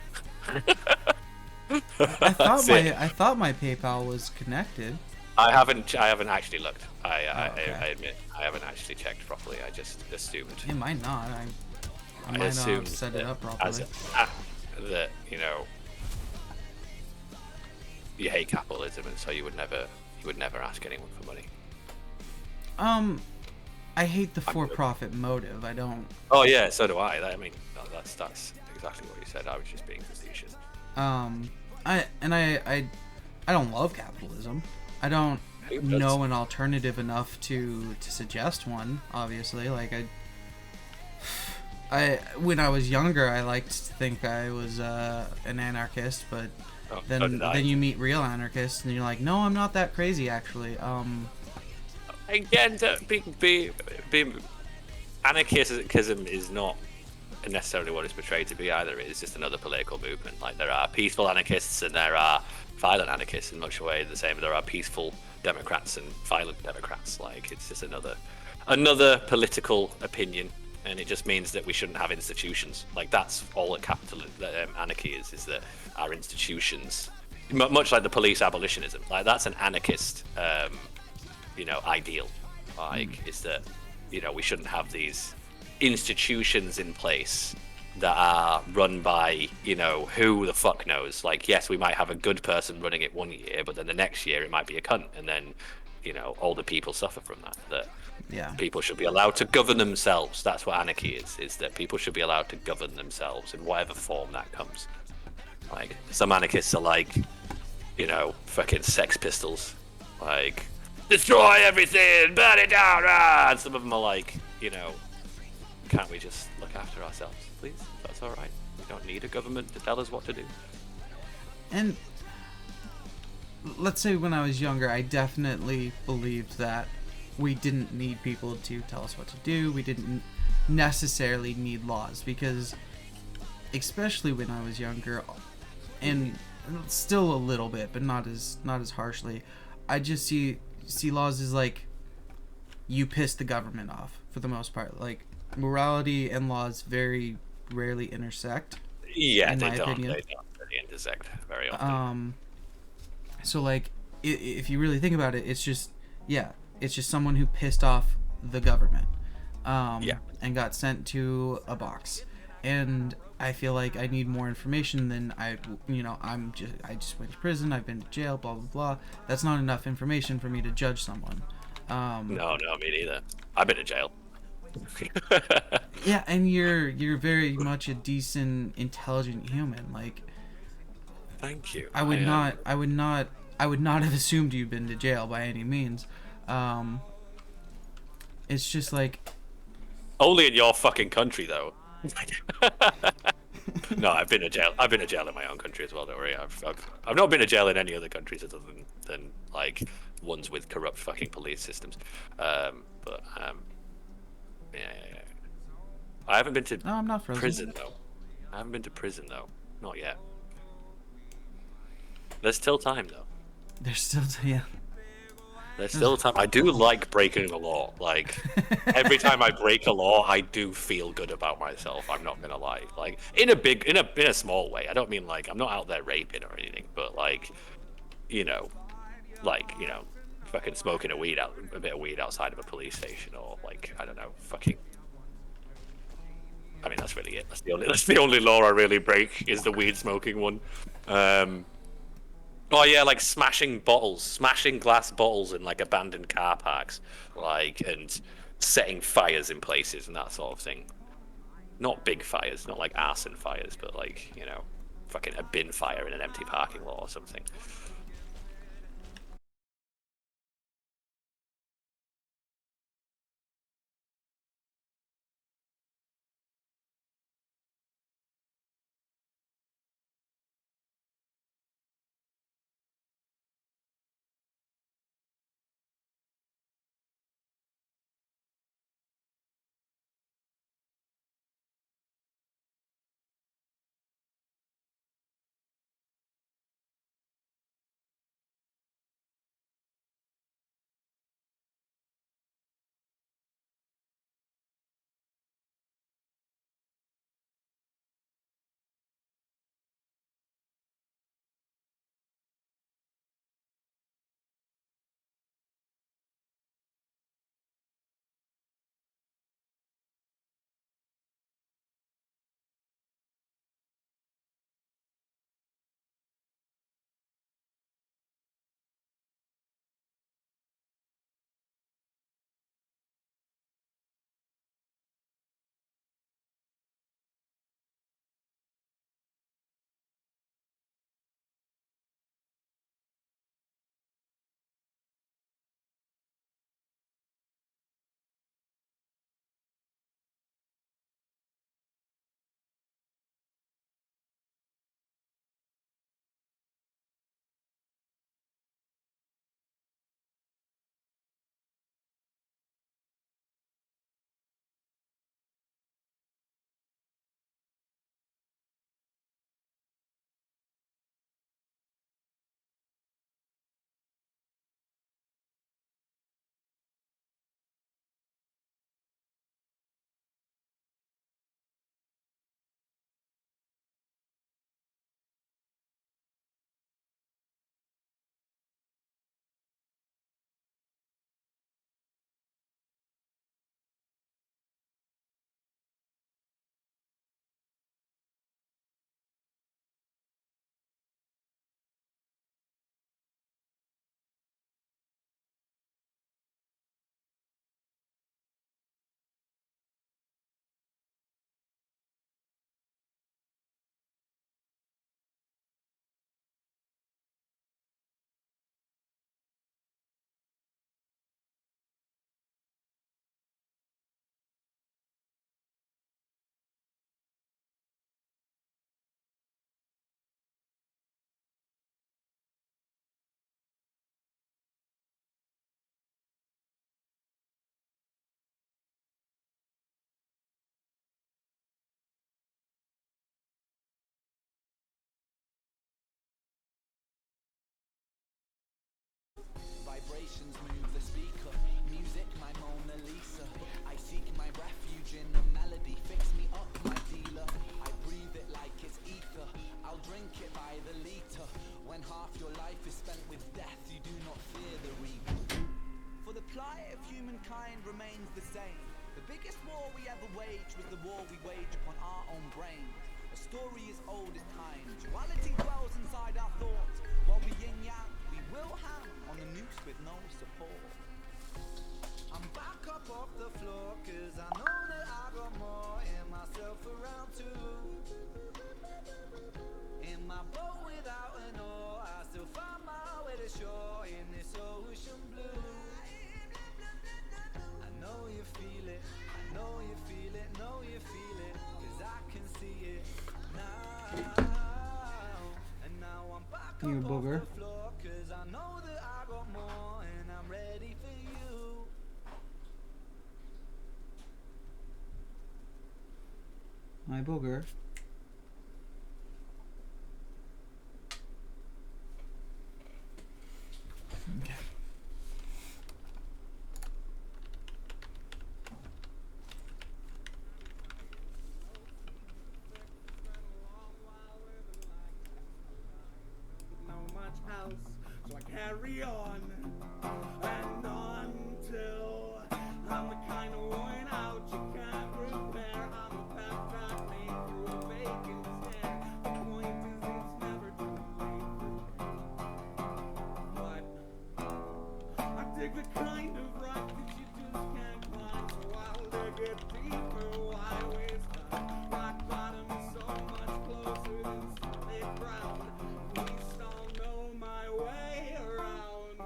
I thought my PayPal was connected. I haven't actually looked. I admit I haven't actually checked properly. I just assumed. It might not. I might not have set it up properly. That you hate capitalism, and so you would never ask anyone for money. I hate the for-profit motive. I don't. Oh yeah, so do I. That's exactly what you said. I was just being facetious. I don't love capitalism. I don't know an alternative enough to suggest one. Obviously, I when I was younger, I liked to think I was an anarchist, but then you meet real anarchists, and you're like, no, I'm not that crazy actually. Again, anarchism is not necessarily what it's portrayed to be either. It's just another political movement. There are peaceful anarchists and there are violent anarchists in much a way the same. There are peaceful Democrats and violent Democrats. It's just another political opinion, and it just means that we shouldn't have institutions. That's all that anarchy is that our institutions, much like the police abolitionism, that's an anarchist ideal. Is that we shouldn't have these institutions in place that are run by who the fuck knows. Yes, we might have a good person running it one year, but then the next year it might be a cunt, and then all the people suffer from that. People should be allowed to govern themselves. That's what anarchy is that people should be allowed to govern themselves in whatever form that comes. Some anarchists are fucking Sex Pistols, destroy everything, burn it down, and some of them are can't we just look after ourselves, please? That's all right. We don't need a government to tell us what to do. And let's say when I was younger, I definitely believed that we didn't need people to tell us what to do. We didn't necessarily need laws, because especially when I was younger, and still a little bit, but not as harshly, I just see laws as you piss the government off for the most part. Morality and laws very rarely intersect. Yeah, they don't really intersect very often. So if you really think about it, it's just Yeah, it's just someone who pissed off the government. Yeah. And got sent to a box. And I feel like I need more information than I just went to prison, I've been to jail, blah, blah, blah. That's not enough information for me to judge someone. No, me neither. I've been to jail. Yeah, and you're very much a decent, intelligent human. Like, thank you. I would not have assumed you'd been to jail by any means. It's just like, only in your fucking country, though. No, I've been to jail. I've been to jail in my own country as well. Don't worry. I've not been to jail in any other countries other than like ones with corrupt fucking police systems. Yeah. I haven't been to I'm not frozen. prison though. I haven't been to prison though. Not yet. There's still time though. There's still yeah. There's still time. I do like breaking the law. Like, every time I break a law, I do feel good about myself. I'm not gonna lie. Like, in a small way. I don't mean like I'm not out there raping or anything, but like, fucking smoking a bit of weed outside of a police station, or like, I don't know, fucking. I mean, that's really it. That's the only law I really break is the weed smoking one. Oh yeah, like smashing glass bottles in like abandoned car parks, like, and setting fires in places and that sort of thing. Not big fires, not like arson fires, but like, fucking a bin fire in an empty parking lot or something. Vibrations move the speaker. Music, my Mona Lisa. I seek my refuge in a melody. Fix me up, my dealer. I breathe it like it's ether. I'll drink it by the liter. When half your life is spent with death, you do not fear the reaper. was the war we wage upon our own brains. A story as old as time. Duality dwells inside our thoughts. While we yin yang, we will hang on the noose with no support. I'm back up off the floor, cause I know that I got more in myself around too. In my boat without an oar, I still find my way to shore in this ocean blue. I know you feel it, I know you feel it, know you feel it, cause I can see it now. And now I'm back You up booger. off the floor, cause I know that I got more and I'm ready for you. My booger. Okay. Not much else, so I carry on and on till I'm the kind of worn out you can't repair. I'm a pep that made through a vacant stare. The point is it's never too late for me. But I dig the kind of rock that you just can't climb. So I'll dig it deeper. Why waste time? Rock bottom is so much closer than solid ground. At least I'll know my way around.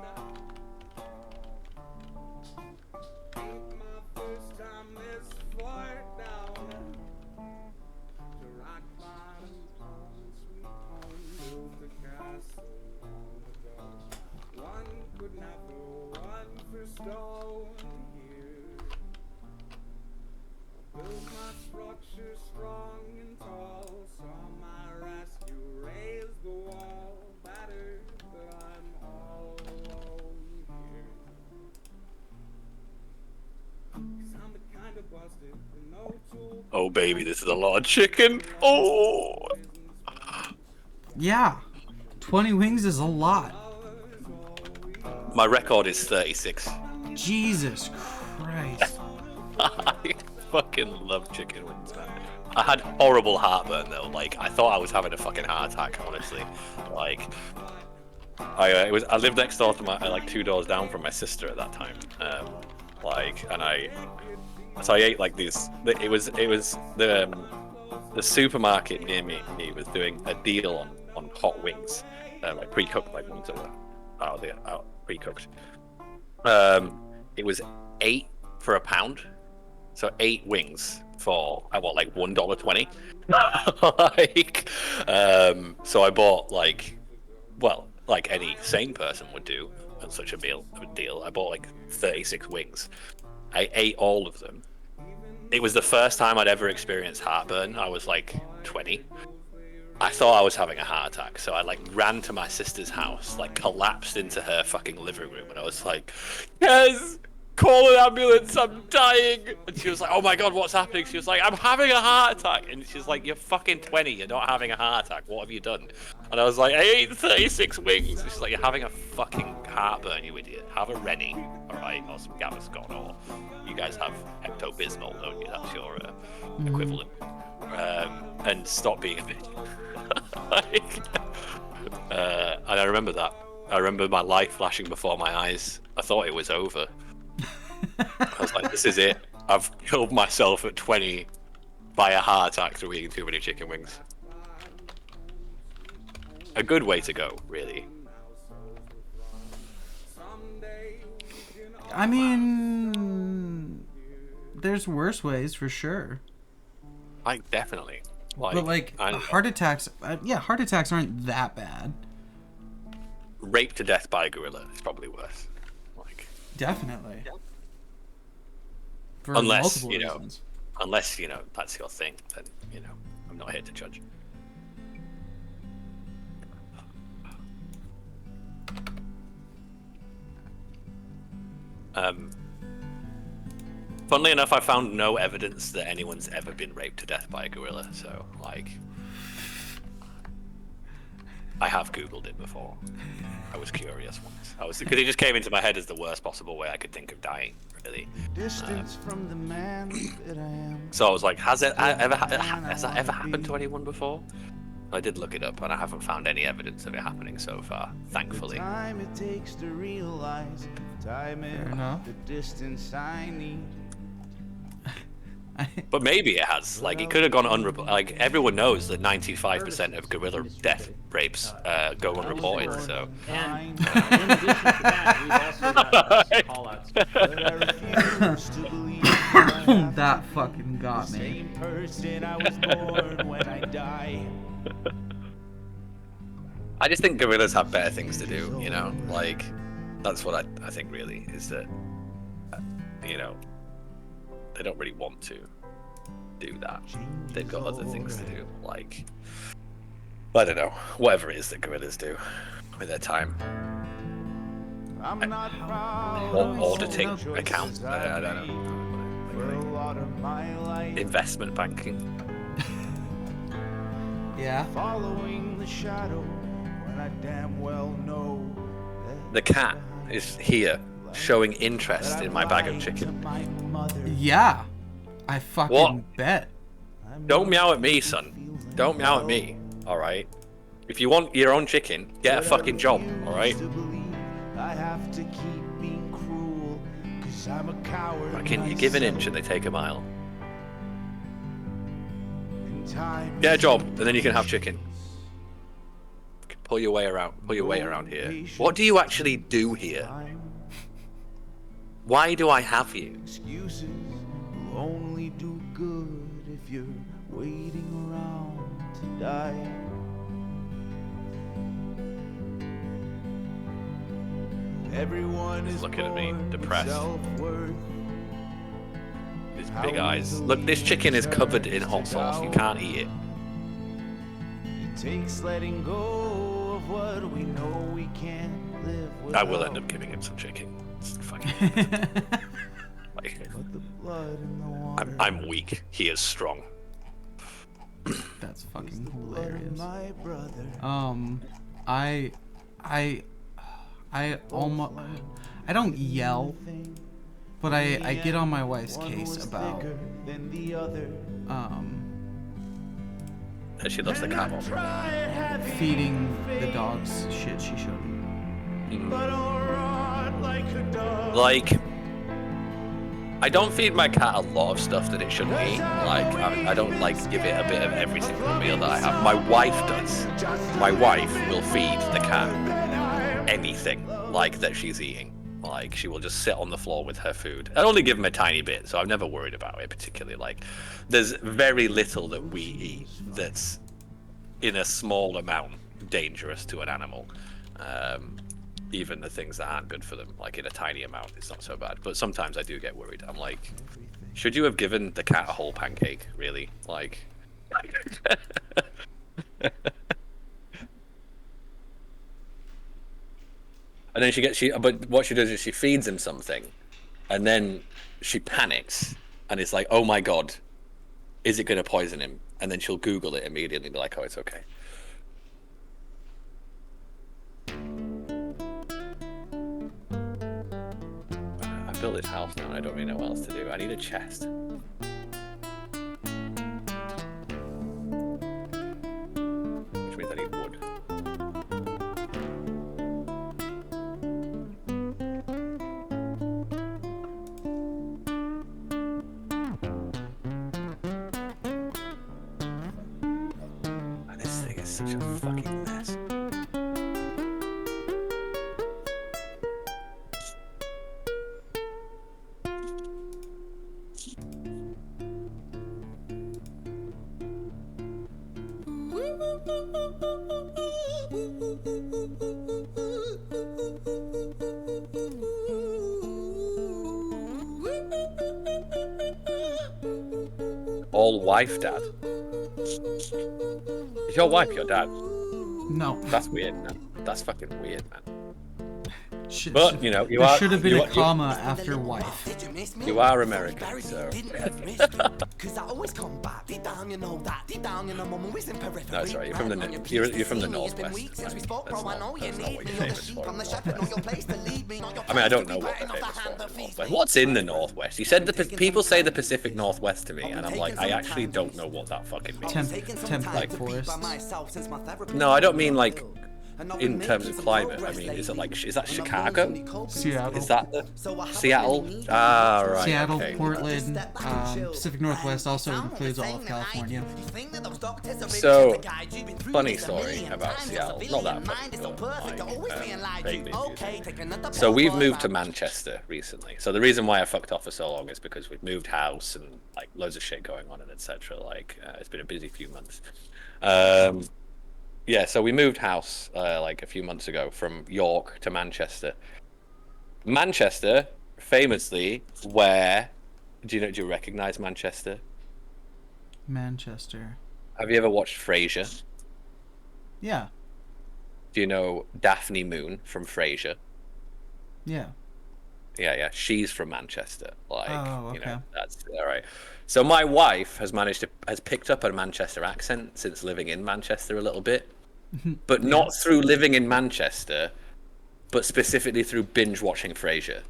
Ain't my first time this far down. To rock bottom on sweet home, built a castle long ago. One could never run for stone here. I built my structure strong and tall. Saw my rescue raise the wall. Battered, but I'm all alone here. 'Cause I'm the kind of busted with no tool. Oh baby, this is a lot of chicken. Oh. Yeah. 20 wings is a lot. My record is 36. Jesus Christ. I fucking love chicken wings, man. I had horrible heartburn though. Like I thought I was having a fucking heart attack. Honestly, like I lived next door to my like 2 doors down from my sister at that time. And I ate like these. It was the supermarket near me was doing a deal on hot wings, like pre-cooked like wings that were out pre-cooked. It was 8 for a pound. So 8 wings for like $1.20. Like, so I bought like any sane person would do on such a deal. I bought like 36 wings. I ate all of them. It was the first time I'd ever experienced heartburn. I was like 20. I thought I was having a heart attack, so I like ran to my sister's house, like collapsed into her fucking living room, and I was like, "Yes! Call an ambulance, I'm dying!" And she was like, "Oh my god, what's happening?" She was like, "I'm having a heart attack!" And she's like, "You're fucking 20, you're not having a heart attack, what have you done?" And I was like, "I ate 36 wings." And she's like, "You're having a fucking heartburn, you idiot. Have a Rennie, alright, or some Gaviscon, or you guys have Pepto-Bismol, don't you? That's your equivalent. And stop being a bitch." And I remember that. I remember my life flashing before my eyes. I thought it was over. I was like, this is it. I've killed myself at 20 by a heart attack through eating too many chicken wings. A good way to go, really. I mean, there's worse ways for sure. Like, definitely. But like heart attacks, heart attacks aren't that bad. Raped to death by a gorilla is probably worse. Like, definitely. Yeah. For unless multiple reasons. Unless that's your thing, then I'm not here to judge. Funnily enough, I found no evidence that anyone's ever been raped to death by a gorilla. So, like, I have Googled it before. I was curious once. Because it just came into my head as the worst possible way I could think of dying, really. Distance from the man that I am. So I was like, has that ever happened to anyone before? I did look it up, and I haven't found any evidence of it happening so far, thankfully. The time it takes to realize time is the distance I need. But maybe it has. Like, it could have gone unreported. Like, everyone knows that 95% of gorilla death rapes go unreported, so... And in addition to that, we've also got call-outs. That fucking got me. Person I was born when I die. I just think gorillas have better things to do, you know? Like, that's what I think, really, is that, you know, they don't really want to do that. They've got other things to do, like, I don't know, whatever it is that gorillas do with their time. Auditing accounts, I don't know. Investment banking. Yeah. Following the shadow when I damn well know. The cat is here, showing interest in my bag of chicken. Yeah. I fucking What? bet. Don't meow at me, son. Don't meow at me, alright? If you want your own chicken, get a fucking job, alright? I have to keep being cruel, 'cause I'm a coward. Fucking, you give an inch and they take a mile. Time Get a job, and then you can have chicken. Pull your way around here. What do you actually do here? Why do I have you? excuses will only do good if you're waiting around to die. Everyone is looking at me, born with depressed. self-worth. His big eyes. Look, this chicken is covered in hot sauce. You can't eat it. It takes letting go of what we know we can't live with. I will end up giving him some chicken. It's fucking. Like, I'm weak. He is strong. That's fucking hilarious. My brother. I almost, I don't yell, but I get on my wife's case about, That she loves the cat more. feeding the dogs shit she shouldn't. Like, I don't feed my cat a lot of stuff that it shouldn't eat. Like, I don't like give it a bit of every single meal that I have. My wife does. My wife will feed the cat anything like that she's eating. Like, she will just sit on the floor with her food. I only give him a tiny bit, so I'm never worried about it particularly. Like, there's very little that we eat that's in a small amount dangerous to an animal. Even the things that aren't good for them, like in a tiny amount, it's not so bad. But sometimes I do get worried. I'm like, should you have given the cat a whole pancake? Really? Like. And then but what she does is she feeds him something, and then she panics and it's like, oh my god, is it going to poison him? And then she'll Google it immediately and be like, oh, it's okay. I built this house now and I don't really know what else to do. I need a chest. Which means I need wood. And this thing is such a fucking mess. All wife dad. Is your wife your dad? No. That's weird, man. That's fucking weird, man. Should, But you know, you there are. should have been you a are- comma after wife. You are American, so. Cause I always come back. Deep down, you know that. Deep down, you know, I'm always in periphery. No, sorry, you're from the you're from the northwest. Since we spoke, bro, I know you That's not need what me. you're You're the famous sheep, for. I'm the shepherd, know your place to lead me. I mean, I don't know what they're famous for in the Northwest. What's in the Northwest? You said people say the Pacific Northwest to me, and I'm like, I actually don't know what that fucking means. Temperate forest. No, I don't mean like in terms of climate. I mean, is that Chicago? Seattle. Is that the Seattle? Ah, right. Seattle, okay. Portland, Pacific Northwest also includes all of California. So, funny story about Seattle. Not that funny, but vaguely amusing. So we've moved to Manchester recently. So the reason why I fucked off for so long is because we've moved house and like loads of shit going on and etc. It's been a busy few months. Yeah, so we moved house like a few months ago from York to Manchester. Manchester, famously, where do you recognize Manchester? Manchester. Have you ever watched Frasier? Yeah. Do you know Daphne Moon from Frasier? Yeah. Yeah. She's from Manchester. Oh, okay. That's all right. So my wife has picked up a Manchester accent since living in Manchester a little bit, but not through living in Manchester, but specifically through binge watching Frasier.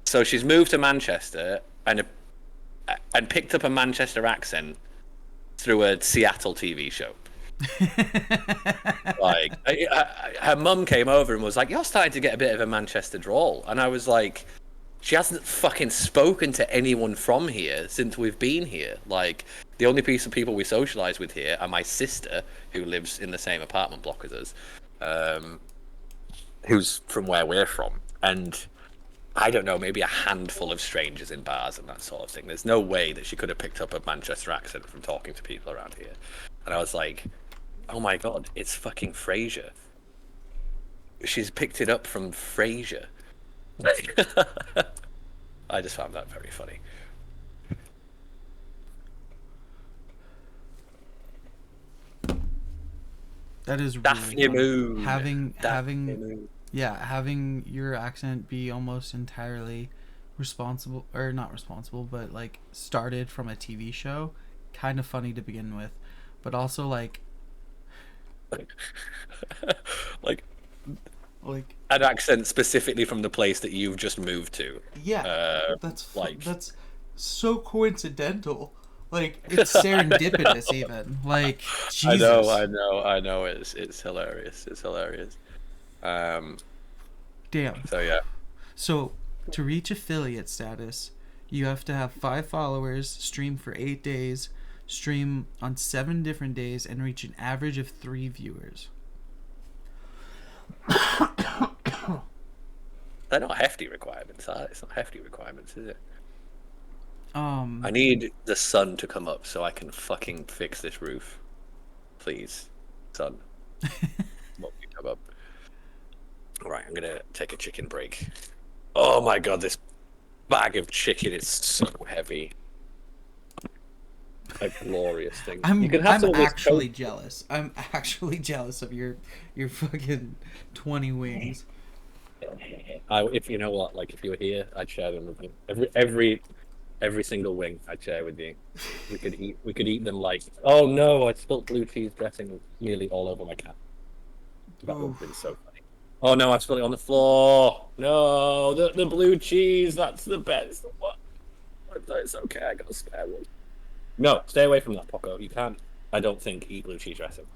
So she's moved to Manchester and picked up a Manchester accent through a Seattle TV show. Her mum came over and was like, "You're starting to get a bit of a Manchester drawl," and I was like, "She hasn't fucking spoken to anyone from here since we've been here. Like, the only piece of people we socialize with here are my sister, who lives in the same apartment block as us, who's from where we're from, and I don't know, maybe a handful of strangers in bars and that sort of thing. There's no way that she could have picked up a Manchester accent from talking to people around here." And I was like, "Oh my god, it's fucking Frasier. She's picked it up from Frasier." I just found that very funny. That is Daphne Moon. having your accent be almost entirely responsible, or not responsible, but like started from a TV show. Kind of funny to begin with, but also like an accent specifically from the place that you've just moved to. Yeah, that's so coincidental. Like, it's serendipitous even. Like, Jesus. I know. It's hilarious. It's hilarious. Damn. So yeah. So to reach affiliate status, you have to have 5 followers, stream for 8 days, stream on 7 different days, and reach an average of 3 viewers. They're not hefty requirements, are they? It's not hefty requirements, is it? I need the sun to come up so I can fucking fix this roof. Please, sun. Won't you come up? Alright, I'm gonna take a chicken break. Oh my god, this bag of chicken is so heavy. A glorious thing. I'm actually jealous. I'm actually jealous of your fucking 20 wings. If you know what, like if you were here, I'd share them with you. Every single wing I'd share with you. We could eat them like. Oh no! I spilled blue cheese dressing nearly all over my cat. That would have been so funny. Oh no! I spilled it on the floor. No, the blue cheese. That's the best. What? It's okay. I got a spare one. No, stay away from that, Poco. You can't. I don't think eat blue cheese dressing.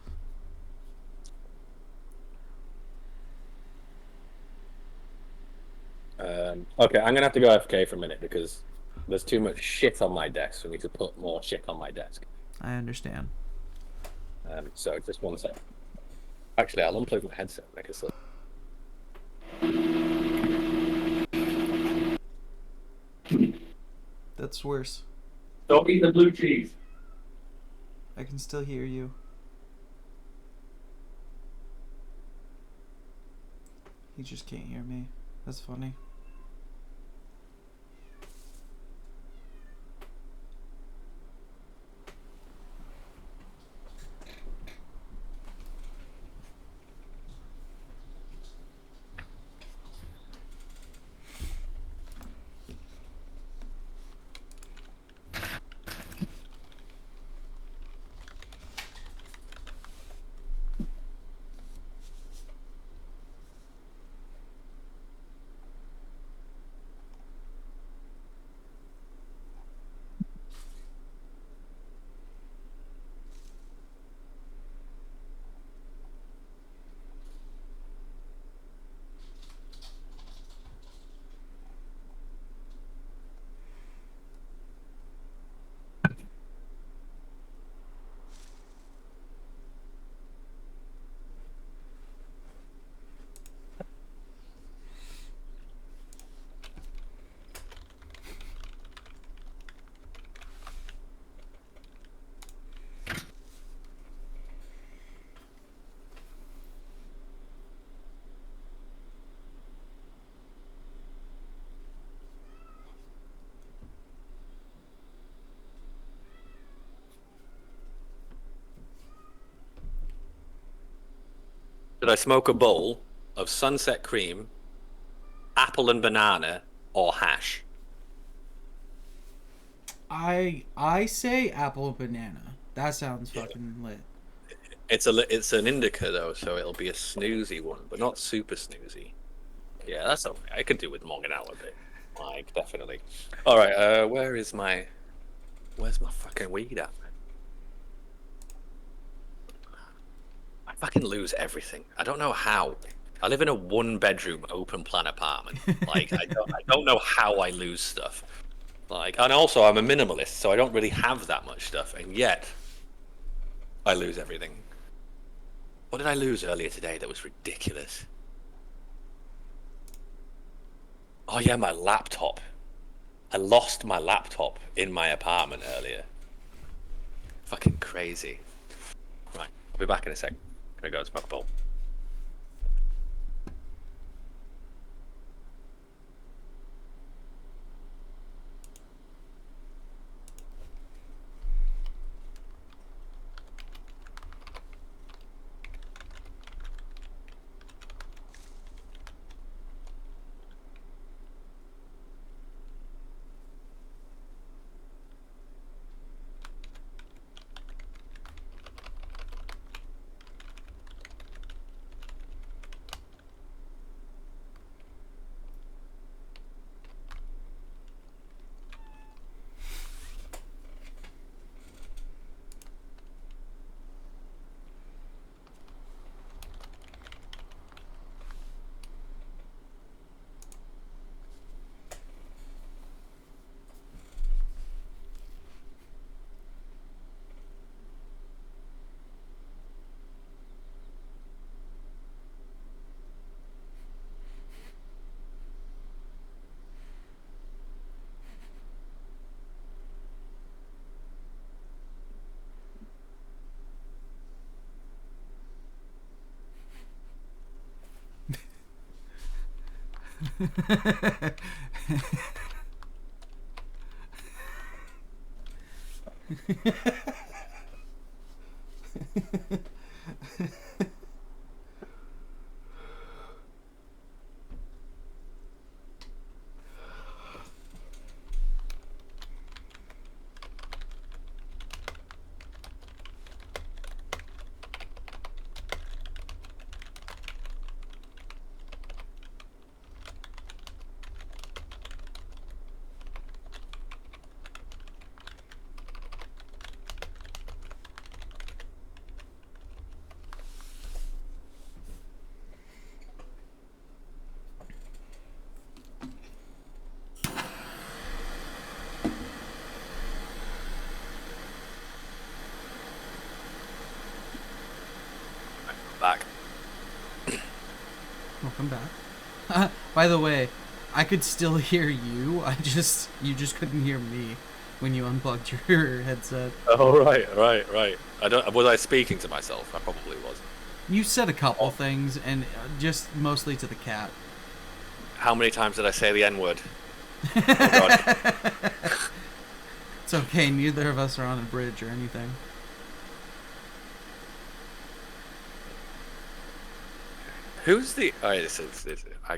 Okay, I'm gonna have to go AFK for a minute because there's too much shit on my desk for me to put more shit on my desk. I understand. So just 1 second. Actually, I'll unplug my headset and make a slip. That's worse. Don't eat the blue cheese. I can still hear you. He just can't hear me. That's funny. Should I smoke a bowl of sunset cream, apple and banana, or hash? I say apple banana. That sounds fucking lit. It's an indica though, so it'll be a snoozy one, but not super snoozy. Yeah, that's okay. I could do with monging out a bit. Like, definitely. All right. Where's my fucking weed at? I fucking lose everything. I don't know how. I live in a 1-bedroom open plan apartment. Like, I don't know how I lose stuff. Like, and also I'm a minimalist, so I don't really have that much stuff, and yet I lose everything. What did I lose earlier today that was ridiculous? Oh yeah, my laptop. I lost my laptop in my apartment earlier. Fucking crazy. Right, I'll be back in a sec. Gonna go and smoke a bowl. Back. Welcome back. By the way, I could still hear you. You just couldn't hear me when you unplugged your headset. Oh right. Was I speaking to myself? I probably was. You said a couple things, and just mostly to the cat. How many times did I say the N-word? Oh god. It's okay. Neither of us are on a bridge or anything. Who's the? Oh, I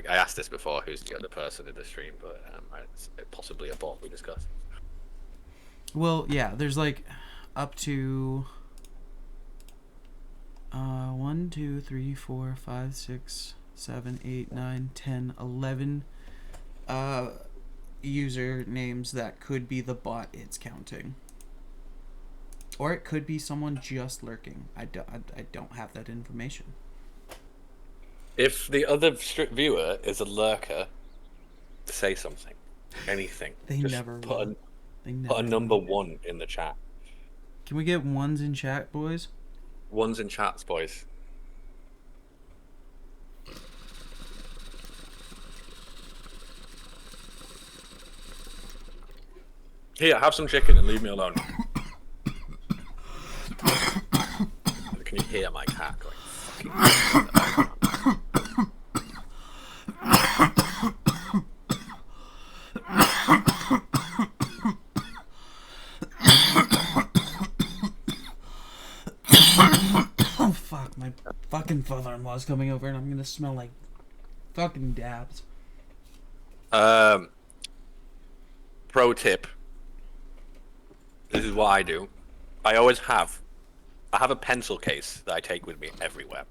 asked this before. Who's the other person in the stream? But it's possibly a bot we discussed. Well, yeah. There's like up to 1, 2, 3, 4, 5, 6, 7, 8, 9, 10, 11 user names that could be the bot it's counting, or it could be someone just lurking. I don't have that information. If the other viewer is a lurker, say something, anything. They Just never put will. Put a number 1 in the chat. Can we get ones in chat, boys? Ones in chats, boys. Here, have some chicken and leave me alone. Can you hear my cat going fucking Oh fuck, my fucking father-in-law's coming over, and I'm gonna smell like fucking dabs. Pro tip. This is what I do. I have a pencil case that I take with me everywhere.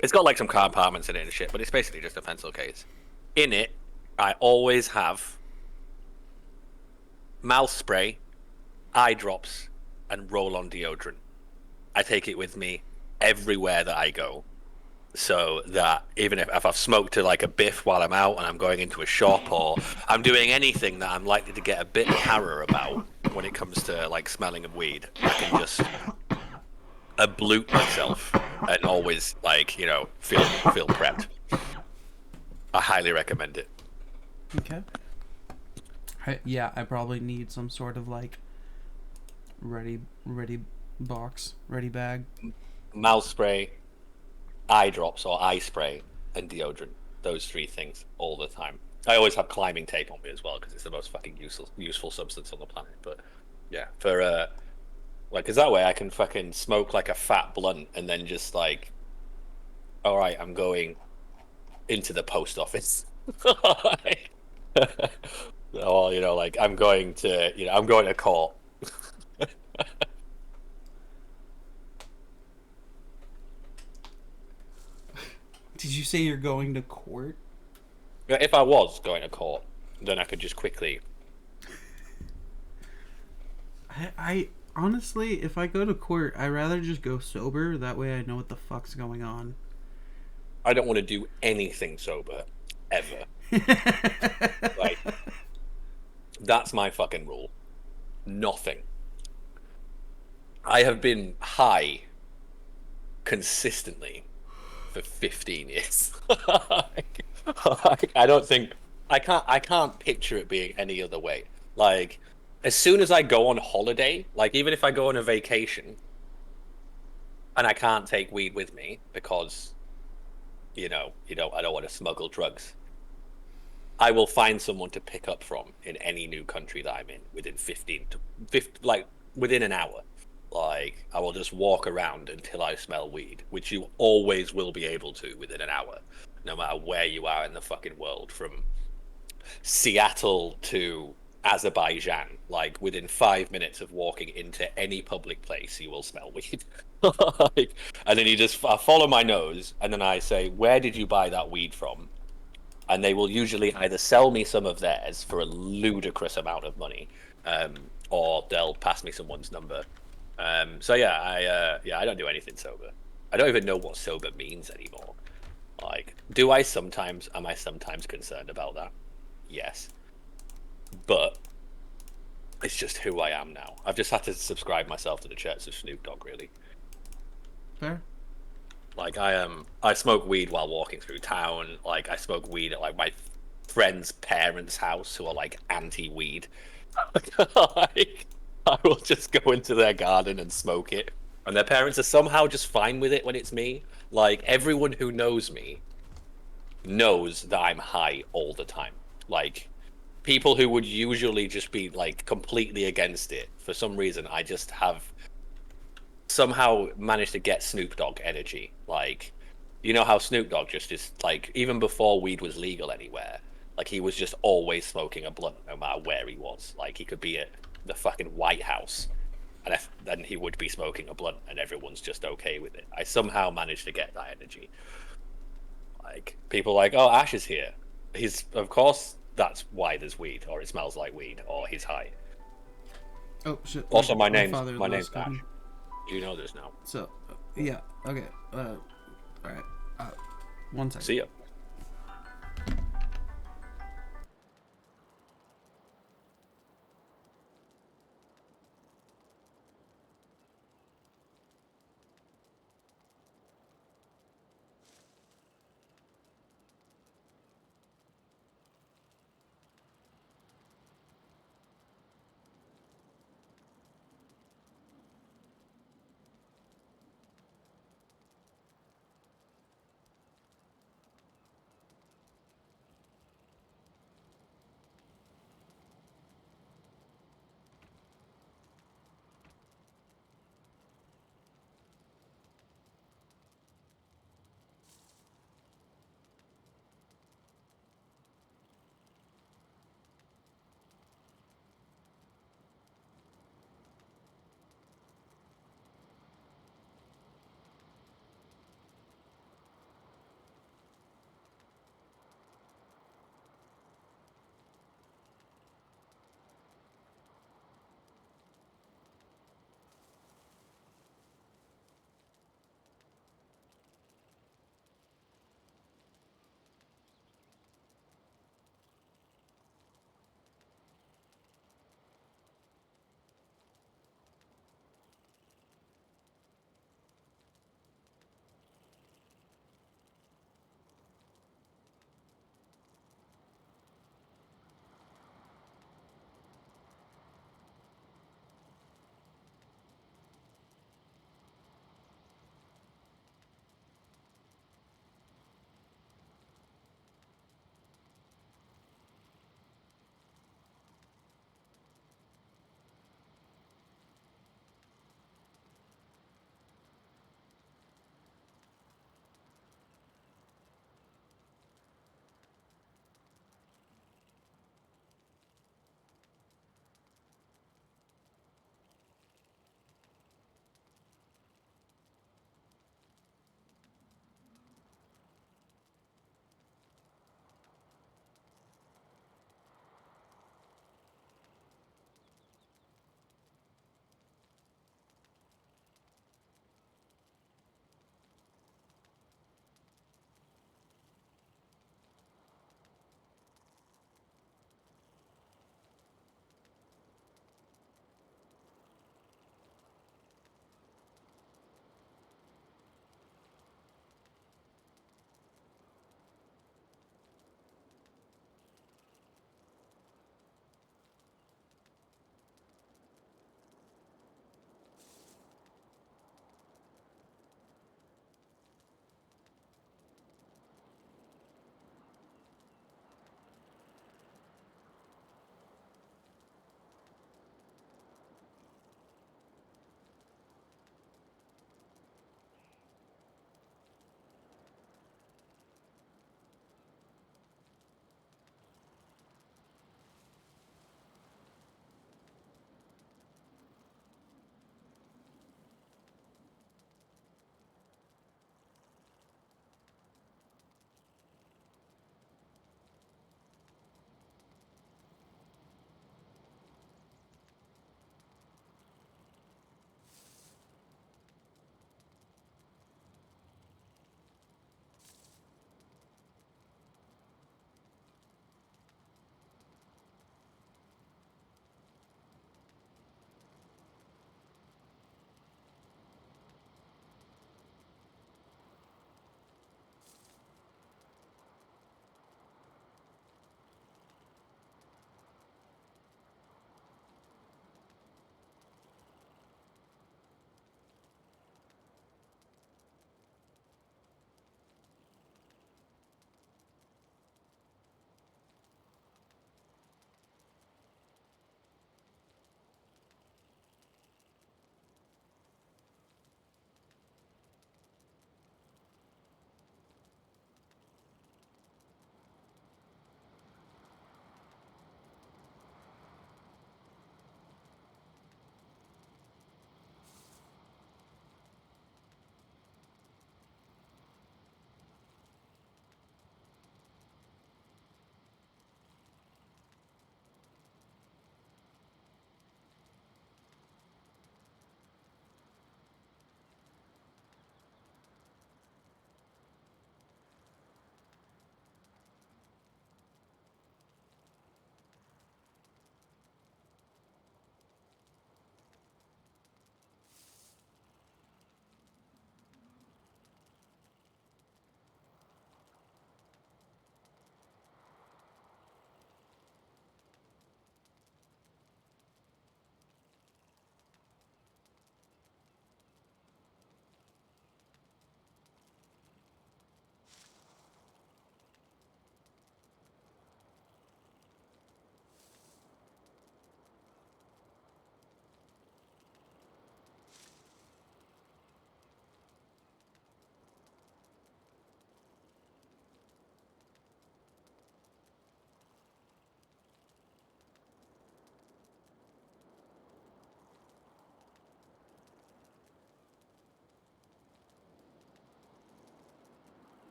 It's got like some compartments in it and shit, but it's basically just a pencil case. In it, I always have mouth spray, eye drops, and roll-on deodorant. I take it with me everywhere that I go, so that even if I've smoked to like a biff while I'm out and I'm going into a shop, or I'm doing anything that I'm likely to get a bit terror about when it comes to like smelling of weed, I can just ablute myself and always like, you know, feel prepped. I highly recommend it. Okay. Yeah, I probably need some sort of like ready box, ready bag. Mouth spray, eye drops or eye spray, and deodorant. Those three things all the time. I always have climbing tape on me as well because it's the most fucking useful substance on the planet. But yeah, for like, cause that way I can fucking smoke like a fat blunt and then just like, all right, I'm going into the post office. Or, you know, like I'm going to court. Did you say you're going to court? Yeah, if I was going to court, then I could just quickly. I honestly, if I go to court, I'd rather just go sober. That way I know what the fuck's going on. I don't want to do anything sober, ever. Like, that's my fucking rule. Nothing. I have been high consistently for 15 years. I can't picture it being any other way. Like, as soon as I go on holiday, like even if I go on a vacation and I can't take weed with me because, I don't want to smuggle drugs, I will find someone to pick up from in any new country that I'm in within within an hour. Like, I will just walk around until I smell weed, which you always will be able to within an hour, no matter where you are in the fucking world, from Seattle to Azerbaijan. Like, within 5 minutes of walking into any public place, you will smell weed. And then I follow my nose, and then I say, where did you buy that weed from? And they will usually either sell me some of theirs for a ludicrous amount of money, or they'll pass me someone's number. So I don't do anything sober. I don't even know what sober means anymore. Like, am I sometimes concerned about that? Yes. But it's just who I am now. I've just had to subscribe myself to the Church of Snoop Dogg, really. Fair. Like, I smoke weed while walking through town. Like, I smoke weed at like my friend's parents' house who are like anti-weed. Like, I will just go into their garden and smoke it, and their parents are somehow just fine with it when it's me. Like, everyone who knows me knows that I'm high all the time. Like, people who would usually just be like completely against it, for some reason I just have somehow managed to get Snoop Dogg energy. Like, you know how Snoop Dogg just is, like, even before weed was legal anywhere, like, he was just always smoking a blunt no matter where he was. Like, he could be at the fucking White House and then he would be smoking a blunt and everyone's just okay with it. I somehow managed to get that energy. Like, people are like, oh, Ash is here. He's, of course, that's why there's weed, or it smells like weed, or he's high. Oh shit. Also, my name's Ash. You know this now. So, yeah, okay. Alright. 1 second. See ya.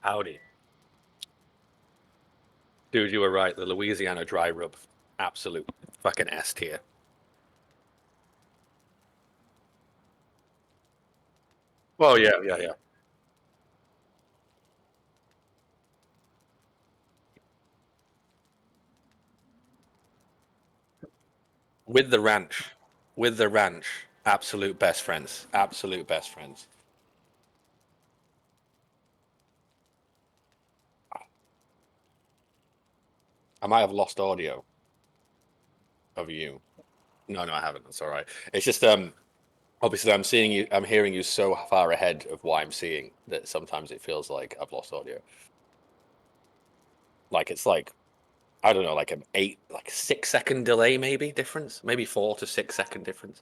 Howdy. Dude, you were right. The Louisiana dry rub, absolute fucking S tier. Well, yeah. With the ranch, absolute best friends. Absolute best friends. I might have lost audio of you. No, I haven't. That's all right. It's just obviously I'm hearing you so far ahead of what I'm seeing that sometimes it feels like I've lost audio. Like it's like, I don't know, like an 6 second delay maybe difference, maybe 4 to 6 second difference.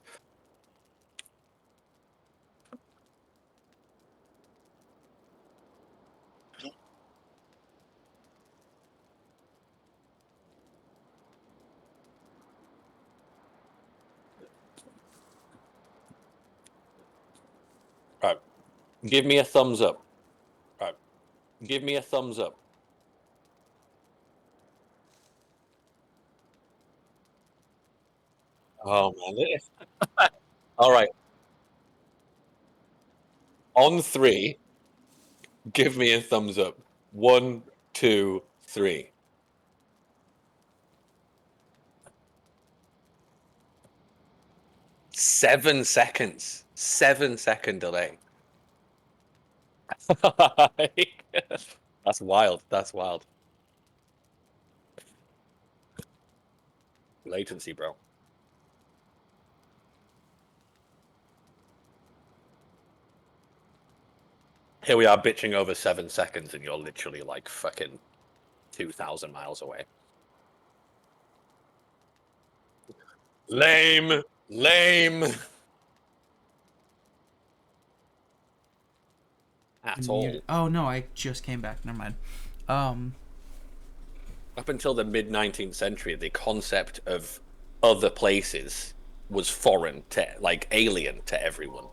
Right. Give me a thumbs up. Right. Give me a thumbs up. Oh man. All right. On 3, give me a thumbs up. 1, 2, 3. Seven seconds. 7-second delay. That's wild. That's wild. Latency, bro. Here we are bitching over 7 seconds, and you're literally like fucking 2,000 miles away. Lame. At all. Oh no, I just came back. Never mind. Up until the mid 19th century, the concept of other places was foreign to, like, alien to everyone.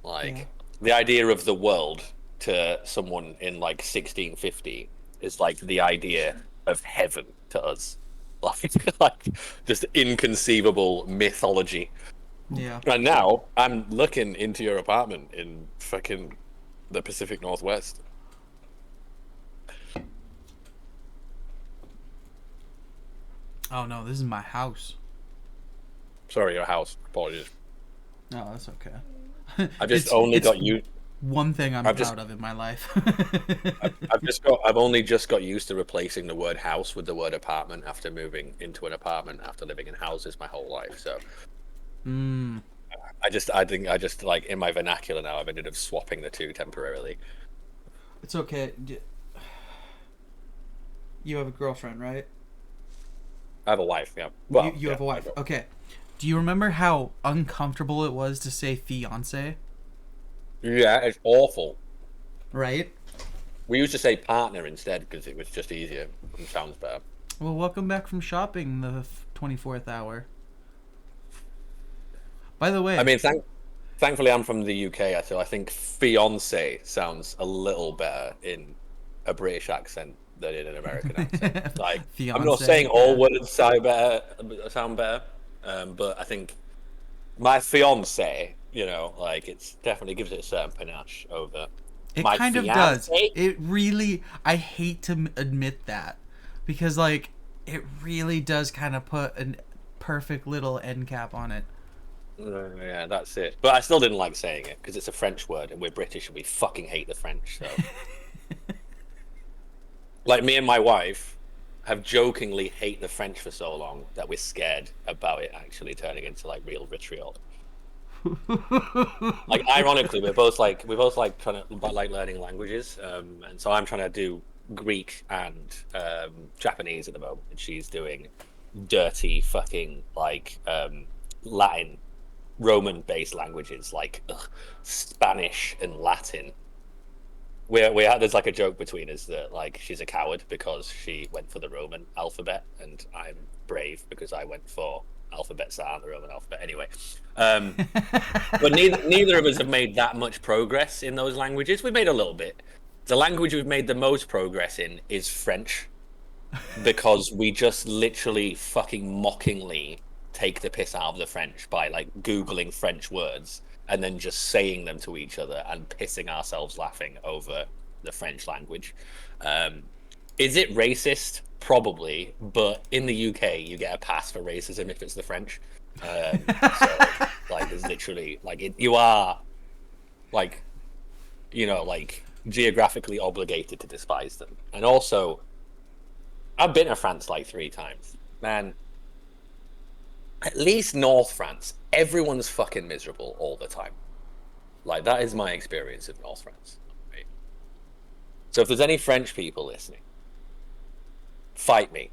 Like, the idea of the world to someone in like 1650 is like the idea of heaven to us. Like just inconceivable mythology. Yeah. And now I'm looking into your apartment in fucking the Pacific Northwest. Oh no, this is my house. Sorry, your house. Apologies. No, that's okay. I've just only got you. One thing I'm proud of in my life. I've only just got used to replacing the word house with the word apartment after moving into an apartment after living in houses my whole life. So, I think like in my vernacular now, I've ended up swapping the two temporarily. It's okay. You have a girlfriend, right? I have a wife. Yeah. Well, you have a wife. Okay. Do you remember how uncomfortable it was to say fiance? Yeah, it's awful. Right? We used to say partner instead because it was just easier and sounds better. Well, welcome back from shopping, the 24th hour. By the way... I mean, thankfully I'm from the UK, so I think fiance sounds a little better in a British accent than in an American accent. Like, I'm not saying all words sound better, but I think my fiance... You know, like, it's definitely gives it a certain panache over it my kind fiance. Of does. It really, I hate to admit that, because, like, it really does kind of put a perfect little end cap on it. Yeah, that's it. But I still didn't like saying it, because it's a French word, and we're British, and we fucking hate the French, so... Like, me and my wife have jokingly hate the French for so long that we're scared about it actually turning into, like, real vitriol. Like, ironically, we're both like trying to like learning languages, and so I'm trying to do Greek and Japanese at the moment, and she's doing dirty fucking like Latin, Roman-based languages like Spanish and Latin. There's like a joke between us that like she's a coward because she went for the Roman alphabet, and I'm brave because I went for alphabet star and the Roman alphabet. Anyway, but neither of us have made that much progress in those languages. We made a little bit, The language we've made the most progress in is French, because we just literally fucking mockingly take the piss out of the French by like Googling French words and then just saying them to each other and pissing ourselves laughing over the French language. Is it racist? Probably, but in the UK you get a pass for racism if it's the French. So like there's literally like you are like, you know, like geographically obligated to despise them. And also, I've been to France like 3 times, man. At least North France, everyone's fucking miserable all the time. Like, that is my experience of North France. Right? So if there's any French people listening, fight me.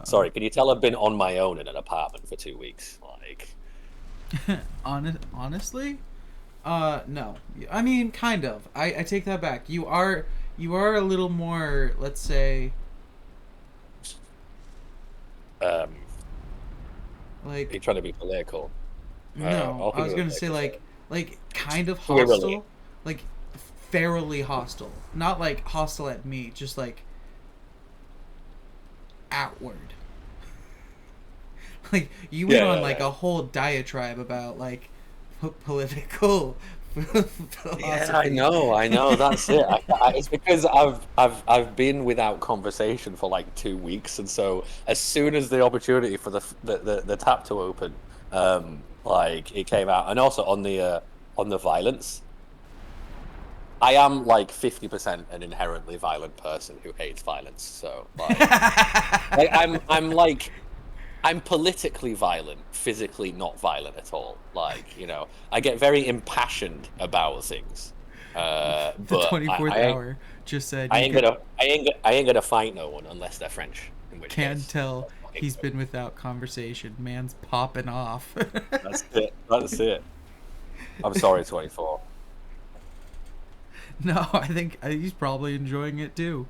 Sorry, can you tell I've been on my own in an apartment for 2 weeks? Like, honestly, no. I mean, kind of. I take that back. You are a little more, let's say, like, you're trying to be political. No, I was gonna say like kind of We're hostile, really- like fairly hostile. Not like hostile at me, just like outward. Like you went on like a whole diatribe about like political philosophy. Yeah, I know. That's it. It's because I've been without conversation for like 2 weeks, and so as soon as the opportunity for the tap to open, like it came out, and also on the violence, I am like 50% an inherently violent person who hates violence. So like, I'm politically violent, physically not violent at all. Like, you know, I get very impassioned about things. The But 24th hour just said I you ain't gonna fight no one unless they're French. In which can't case, tell he's been without conversation. Man's popping off. That's it. That's it. I'm sorry, 24. No, I think he's probably enjoying it too.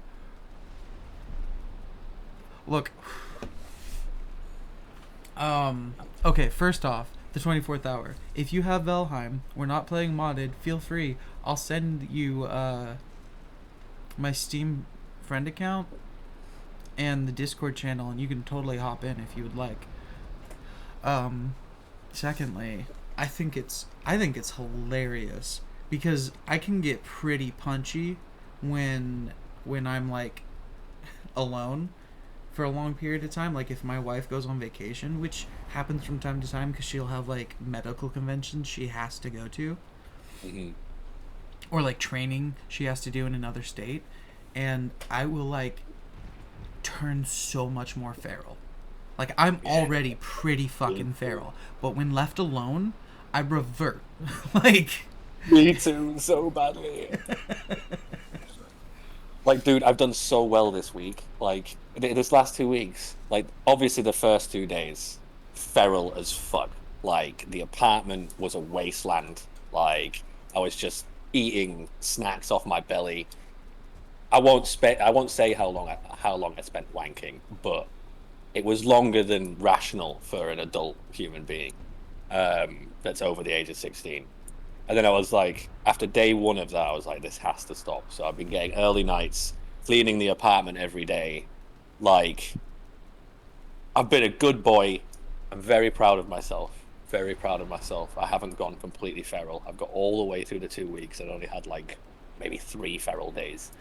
Look. Okay, first off, the 24th hour. If you have Valheim, we're not playing modded, feel free. I'll send you my Steam friend account and the Discord channel, and you can totally hop in if you would like. Secondly, I think it's hilarious because I can get pretty punchy when I'm like alone for a long period of time. Like if my wife goes on vacation, which happens from time to time because she'll have like medical conventions she has to go to, or like training she has to do in another state, and I will like turn so much more feral. Like I'm already pretty fucking feral, but when left alone, I revert. Like me too, so badly. Like, dude, I've done so well this week. Like, this last 2 weeks. Like, obviously the first 2 days, feral as fuck. Like, the apartment was a wasteland. Like, I was just eating snacks off my belly. I won't say how long I spent wanking, but it was longer than rational for an adult human being that's over the age of 16. And then I was like, after day 1 of that, I was like, this has to stop. So I've been getting early nights, cleaning the apartment every day. Like, I've been a good boy. I'm very proud of myself. Very proud of myself. I haven't gone completely feral. I've got all the way through the 2 weeks and only had like maybe 3 feral days.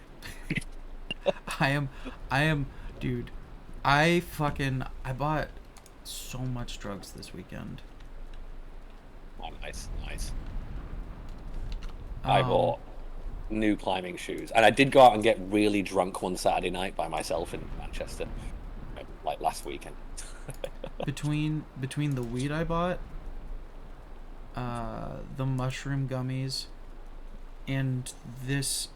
I am, dude. I bought so much drugs this weekend. Oh, nice. I bought new climbing shoes, and I did go out and get really drunk one Saturday night by myself in Manchester, like last weekend. between the weed I bought, the mushroom gummies, and this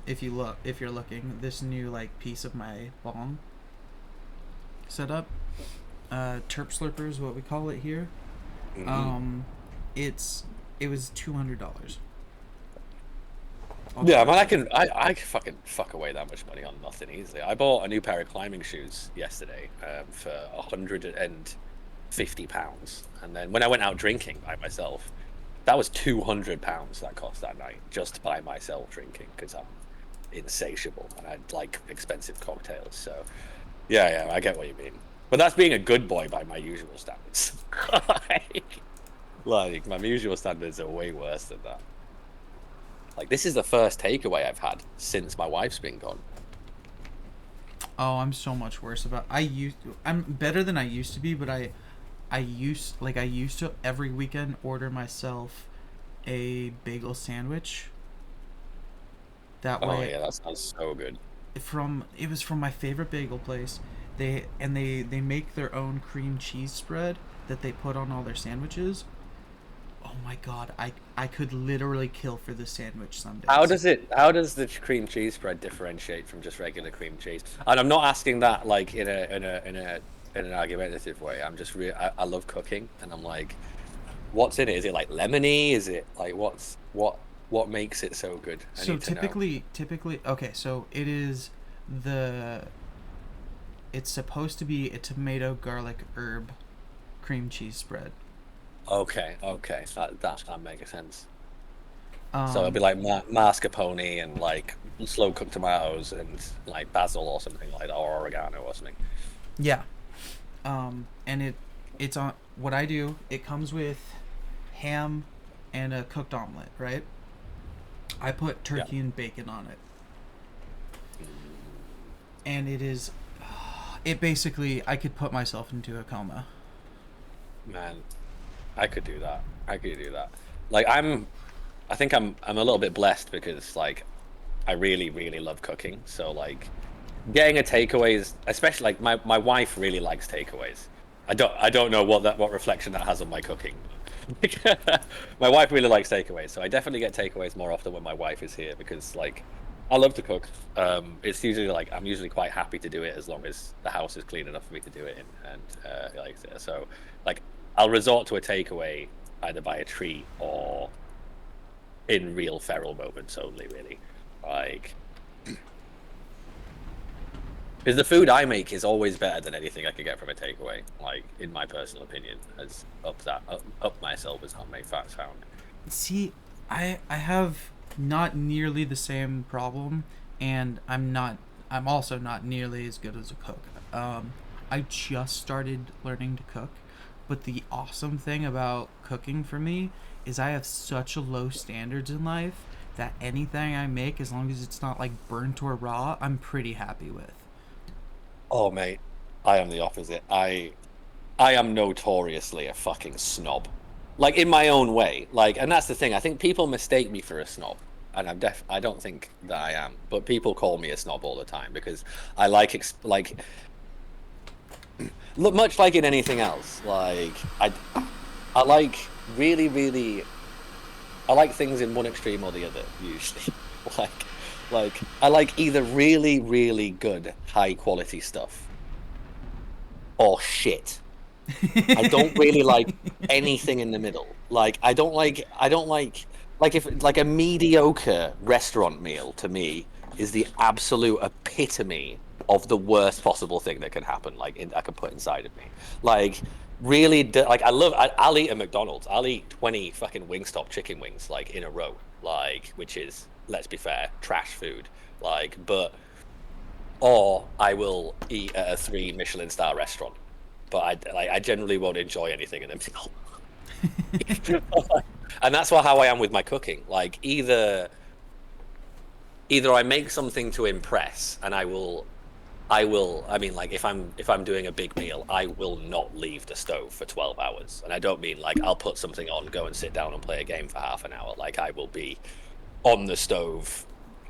if you're looking, this new like piece of my bong setup, Terp Slurper is what we call it here. It was $200. Yeah, man, I can fucking fuck away that much money on nothing easily. I bought a new pair of climbing shoes yesterday for $150. £50. And then when I went out drinking by myself, that was £200 that cost that night just by myself drinking, because I'm insatiable and I like expensive cocktails. So yeah, I get what you mean. But that's being a good boy by my usual standards. like my usual standards are way worse than that. Like, this is the first takeaway I've had since my wife's been gone. Oh, I'm so much worse about. I'm better than I used to be, but I used to every weekend order myself a bagel sandwich. That way. Oh yeah, that sounds so good. It was from my favorite bagel place. They make their own cream cheese spread that they put on all their sandwiches. Oh my god, I could literally kill for this sandwich someday. How does the cream cheese spread differentiate from just regular cream cheese? And I'm not asking that like in an argumentative way. I'm just I love cooking, and I'm like, what's in it? Is it like lemony? Is it like what makes it so good? So typically, okay, so it is it's supposed to be a tomato, garlic, herb cream cheese spread. Okay, that makes sense. So it'll be like mascarpone and like slow cooked tomatoes and like basil or something like that, or oregano or something. Yeah, and it's on what I do. It comes with ham and a cooked omelet, right? I put turkey and bacon on it, and it basically, I could put myself into a coma. Man, I could do that. Like I think I'm a little bit blessed because like I really, really love cooking. So like getting a takeaways, especially like my wife really likes takeaways. I don't know what reflection that has on my cooking. My wife really likes takeaways, so I definitely get takeaways more often when my wife is here because like I love to cook. It's usually like I'm usually quite happy to do it as long as the house is clean enough for me to do it in, and like so like I'll resort to a takeaway either by a treat or in real feral moments only, really. Like, because the food I make is always better than anything I could get from a takeaway. Like, in my personal opinion, has up myself as homemade fats found. See, I have not nearly the same problem, and I'm also not nearly as good as a cook. I just started learning to cook, but the awesome thing about cooking for me is I have such a low standards in life that anything I make, as long as it's not like burnt or raw, I'm pretty happy with. Oh mate, I am the opposite. I am notoriously a fucking snob, like in my own way. Like, and that's the thing. I think people mistake me for a snob, and I don't think that I am. But people call me a snob all the time because I like look, much like in anything else. Like I like really I like things in one extreme or the other usually. like I like either really good high quality stuff or shit. I don't really like anything in the middle. Like I don't like if like a mediocre restaurant meal to me is the absolute epitome of the worst possible thing that can happen. Like I can put inside of me. Like really, like I'll eat at McDonald's. I'll eat 20 fucking Wingstop chicken wings like in a row. Like, which is, let's be fair, trash food. Like, or I will eat at a 3 Michelin star restaurant. But I generally won't enjoy anything in a meal. And that's how I am with my cooking. Like either I make something to impress, and I mean, like if I'm doing a big meal, I will not leave the stove for 12 hours. And I don't mean like I'll put something on, go and sit down and play a game for half an hour. Like I will be on the stove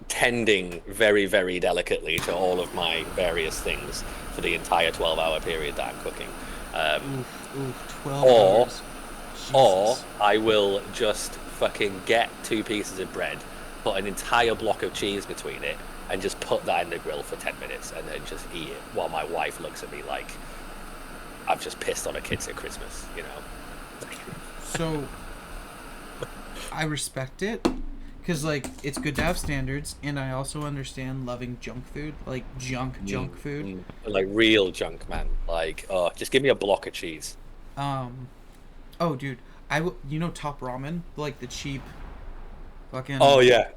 tending very, very delicately to all of my various things for the entire 12-hour period that I'm cooking. 12 hours. Or I will just fucking get 2 pieces of bread, put an entire block of cheese between it, and just put that in the grill for 10 minutes and then just eat it while my wife looks at me like I've just pissed on her kids at Christmas, you know? So, I respect it, because, like, it's good to have standards, and I also understand loving junk food, like junk food. Like real junk, man. Like, just give me a block of cheese. Oh, dude, you know Top Ramen, like the cheap, fucking. Oh yeah.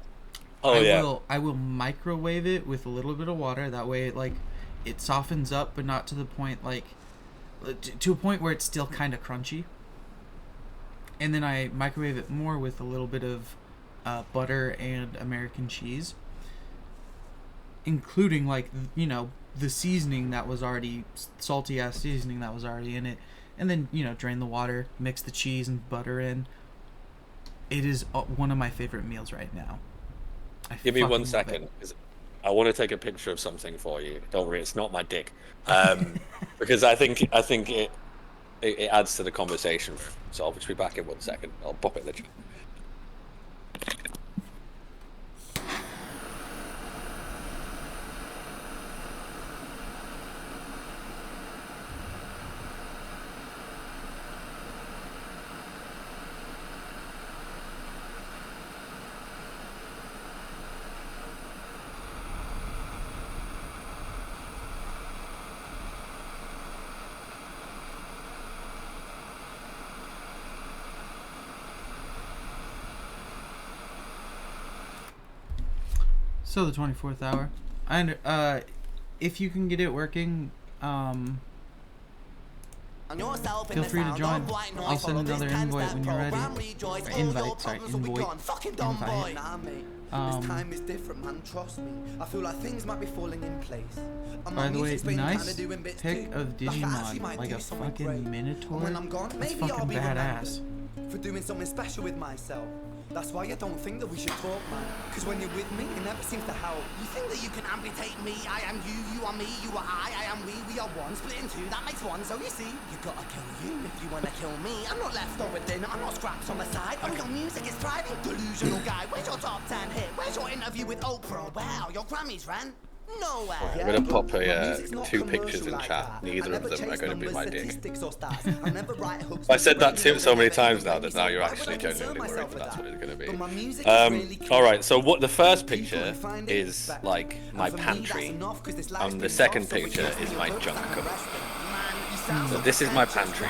Oh yeah. I will microwave it with a little bit of water. That way, it softens up, but not to the point to a point where it's still kind of crunchy. And then I microwave it more with a little bit of butter and American cheese, including the seasoning that was already salty ass seasoning that was already in it, and then drain the water, mix the cheese and butter in. It is one of my favorite meals right now. Give me 1 second. I want to take a picture of something for you. Don't worry, it's not my dick. Because I think it adds to the conversation. So I'll just be back in 1 second. I'll pop it in the chat. So the 24th hour. If you can get it working, feel free to join. I'll send another invite when you're ready. Or invite, sorry, invite. This time is different, man, trust me. I feel like things might be falling in place. By the way, nice pic of Digimon, like a fucking Minotaur. That's fucking badass. For doing something special with myself. That's why I don't think that we should talk, man. Because when you're with me, it never seems to help. You think that you can amputate me? I am you, you are me, you are I am we are one. Split in two, that makes one. So you see, you gotta kill you if you wanna kill me. I'm not left over dinner, I'm not scraps on the side. Oh, your music is thriving. Delusional guy, where's your top 10 hit? Where's your interview with Oprah? Wow, your Grammys ran. Nowhere. I'm going to pop 2 pictures in chat. Neither of them are going to be my dick. I said that so many times now that now you're actually genuinely worried that that's what it's going to be. Alright, so what the first picture is like my pantry, and the second picture is my junk cupboard. So this is my pantry.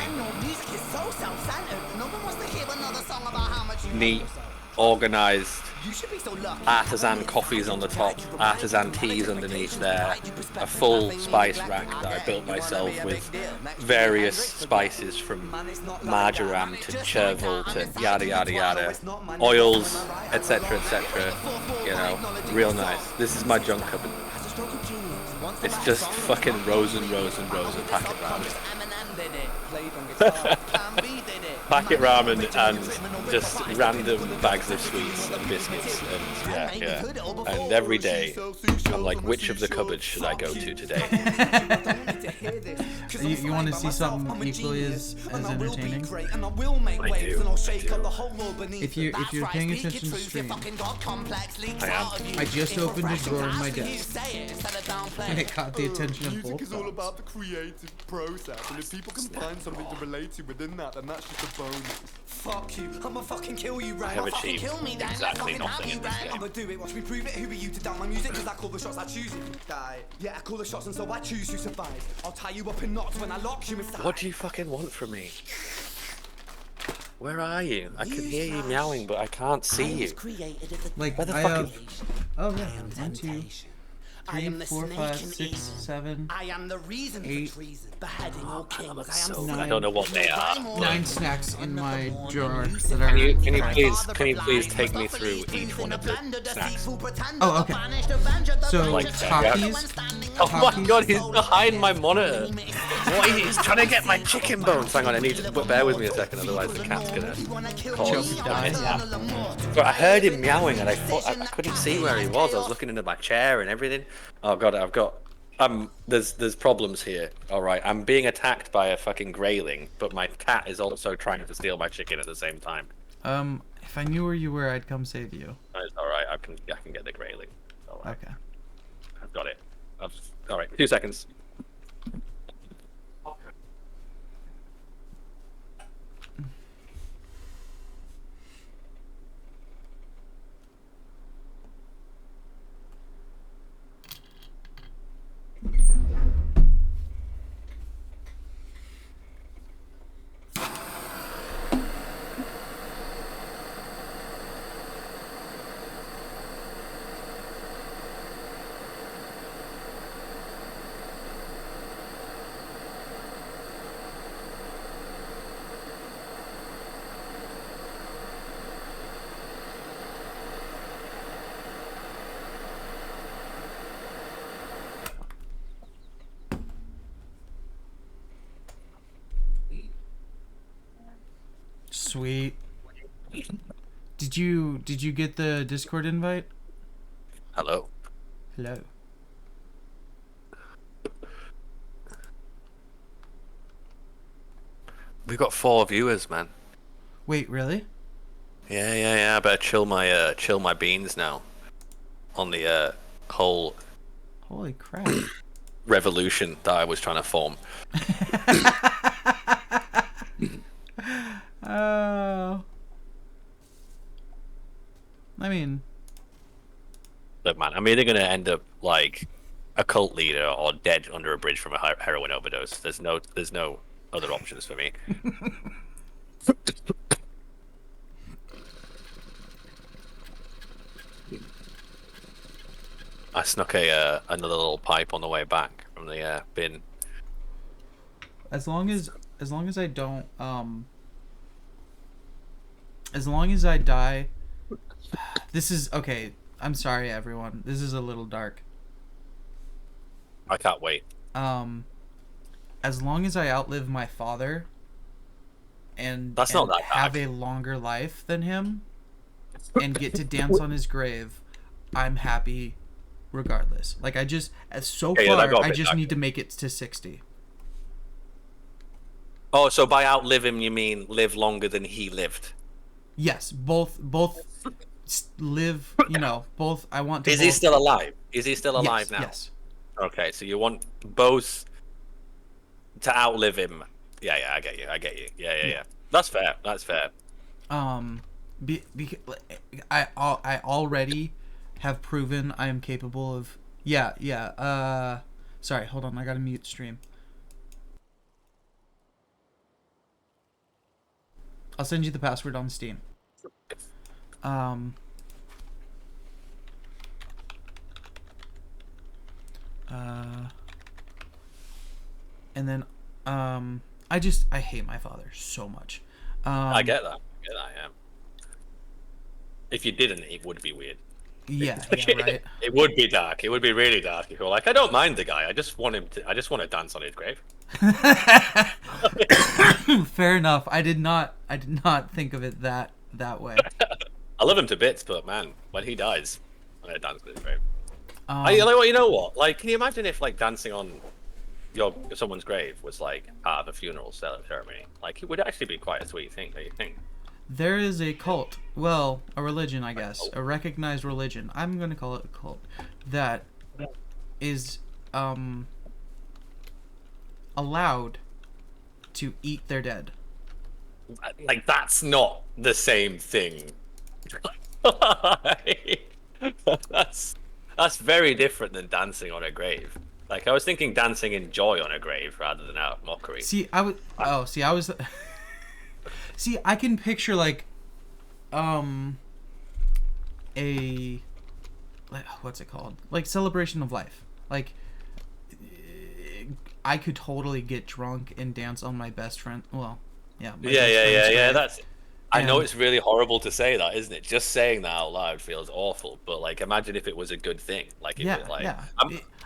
Neat, organised, artisan coffees on the top, artisan teas underneath there, a full spice rack that I built myself with various spices from marjoram to chervil to yada yada yada, oils, etc, etc, real nice. This is my junk cupboard. It's just fucking rows and rows and rows of packet ramen. Packet ramen and just random bags of sweets and biscuits and yeah. And every day I'm like, which of the cupboards should I go to today? You want to see something equally as entertaining? I do. If you're paying attention to the stream, I am. I just opened a drawer in my desk and it caught the attention of both. Music's all about the creative process, and if people can find something to relate to within that, then that's just a bonus. Fuck you, I'ma fucking kill you, Rang. I have achieved exactly nothing in this game. I'ma do it, watch me prove it. Who are you to doubt my music? Cause I call the shots, I choose if you die. Yeah, I call the shots and so I choose who survives. I'll tie you up in knots when I lock you inside. What do you fucking want from me? Where are you? I can hear you meowing, but I can't see you. Like, where the I fuck have... Oh yeah, 1, 2, 3, 4, 5, 6, 7, I am the reason 8. for treason, beheading all kings. I don't know what they are. 9 snacks in my drawer that are... Can you please take me through each one of the snacks? Oh, okay. So, Like, Takis. Oh my god, he's behind my monitor. What? He's trying to get my chicken bones. Hang on, I need to bear with me a second, otherwise the cat's gonna cause a mishap. But I heard him meowing and I thought I couldn't see where he was. I was looking into my chair and everything. Oh god, I've got there's problems here. Alright, I'm being attacked by a fucking grayling, but my cat is also trying to steal my chicken at the same time. If I knew where you were, I'd come save you. It's alright, I can get the grayling. Okay. I've got it. Alright, 2 seconds. Sweet. Did you get the Discord invite? Hello. Hello. We've got 4 viewers, man. Wait, really? Yeah. I better chill my beans now. On the whole Holy crap. revolution that I was trying to form. Oh. I mean, Look, man, I'm either gonna end up like a cult leader or dead under a bridge from a heroin overdose. There's no other options for me. I snuck another little pipe on the way back from the bin. as long as I don't as long as I die. This is okay. I'm sorry, everyone. This is a little dark. I can't wait. As long as I outlive my father and, That's not that have a longer life than him and get to dance on his grave, I'm happy regardless. Like, I just, so Yeah, that far, got a I bit just dark. need to make it to 60. Oh, so by outlive him, you mean live longer than he lived? Yes, both live, both. I want to. Is he both- still alive? Is he still alive Yes, now? yes. Okay, so you want both to outlive him. Yeah, I get you. Yeah. That's fair. I already have proven I am capable of. Yeah. Sorry, hold on. I gotta mute stream. I'll send you the password on Steam. And then, I hate my father so much. I get that. Yeah. If you didn't, it would be weird. Yeah, right. It would be dark. It would be really dark if you're like, I don't mind the guy. I just want to dance on his grave. Fair enough. I did not think of it that way. I love him to bits, but man, when he dies, I'm gonna dance on his grave. You know what? Like, can you imagine if like dancing on someone's grave was like part of a funeral ceremony? Like, it would actually be quite a sweet thing. Don't you think? There is a cult, well, a religion, I guess, a recognized religion. I'm gonna call it a cult that is allowed to eat their dead. Like, that's not the same thing. That's very different than dancing on a grave. Like, I was thinking dancing in joy on a grave rather than out of mockery. See, I was. See, I can picture like, what's it called? Like celebration of life. Like, I could totally get drunk and dance on my best friend. Well, yeah. Yeah. I know it's really horrible to say that, isn't it? Just saying that out loud feels awful. But like, imagine if it was a good thing. Like,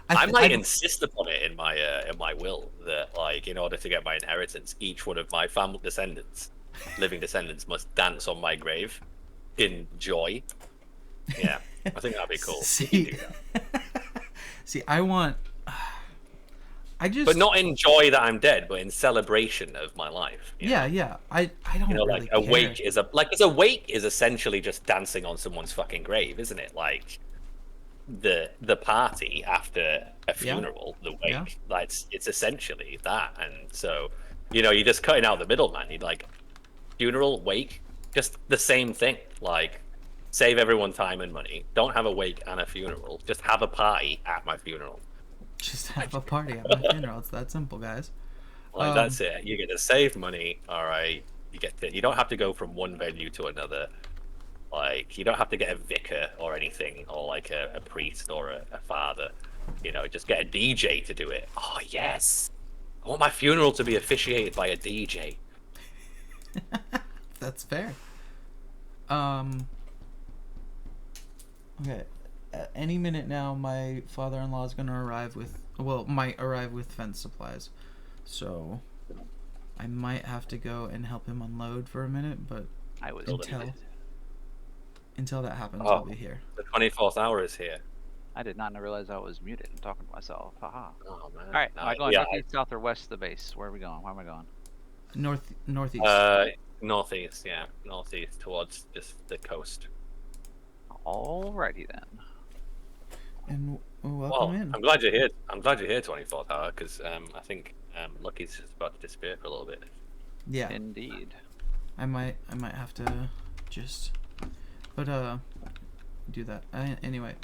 I might insist upon it in my will that, like, in order to get my inheritance, each one of my family living descendants must dance on my grave in joy. Yeah, I think that'd be cool. See, but not in joy that I'm dead, but in celebration of my life. Yeah. I don't really like care. a wake is essentially just dancing on someone's fucking grave, isn't it? Like the party after a funeral, the wake. Like it's essentially that, and so you're just cutting out the middleman. You'd like funeral, wake, just the same thing. Like, save everyone time and money. Don't have a wake and a funeral. Just have a party at my funeral. Just have a party at my funeral. It's that simple, guys. Like, that's it. You get to save money. All right. You don't have to go from one venue to another. Like, you don't have to get a vicar or anything, or like a priest or a father. Just get a DJ to do it. Oh yes, I want my funeral to be officiated by a DJ. That's fair. Okay. At any minute now, my father-in-law is gonna might arrive with fence supplies. So, I might have to go and help him unload for a minute, but I was until that happens, Oh, I'll be here. the 24th hour is here. I did not realize I was muted. I'm talking to myself. Haha. Oh man. All right, am I going yeah, northeast, south, or west of the base? Where are we going? Where am I going? Northeast. Northeast, yeah, northeast towards just the coast. Alrighty then. And welcome Well, in. I'm glad you're here. I'm glad you're here, 24th hour, because I think Lucky's just about to disappear for a little bit. Yeah. Indeed. I might have to just, but do that. Anyway,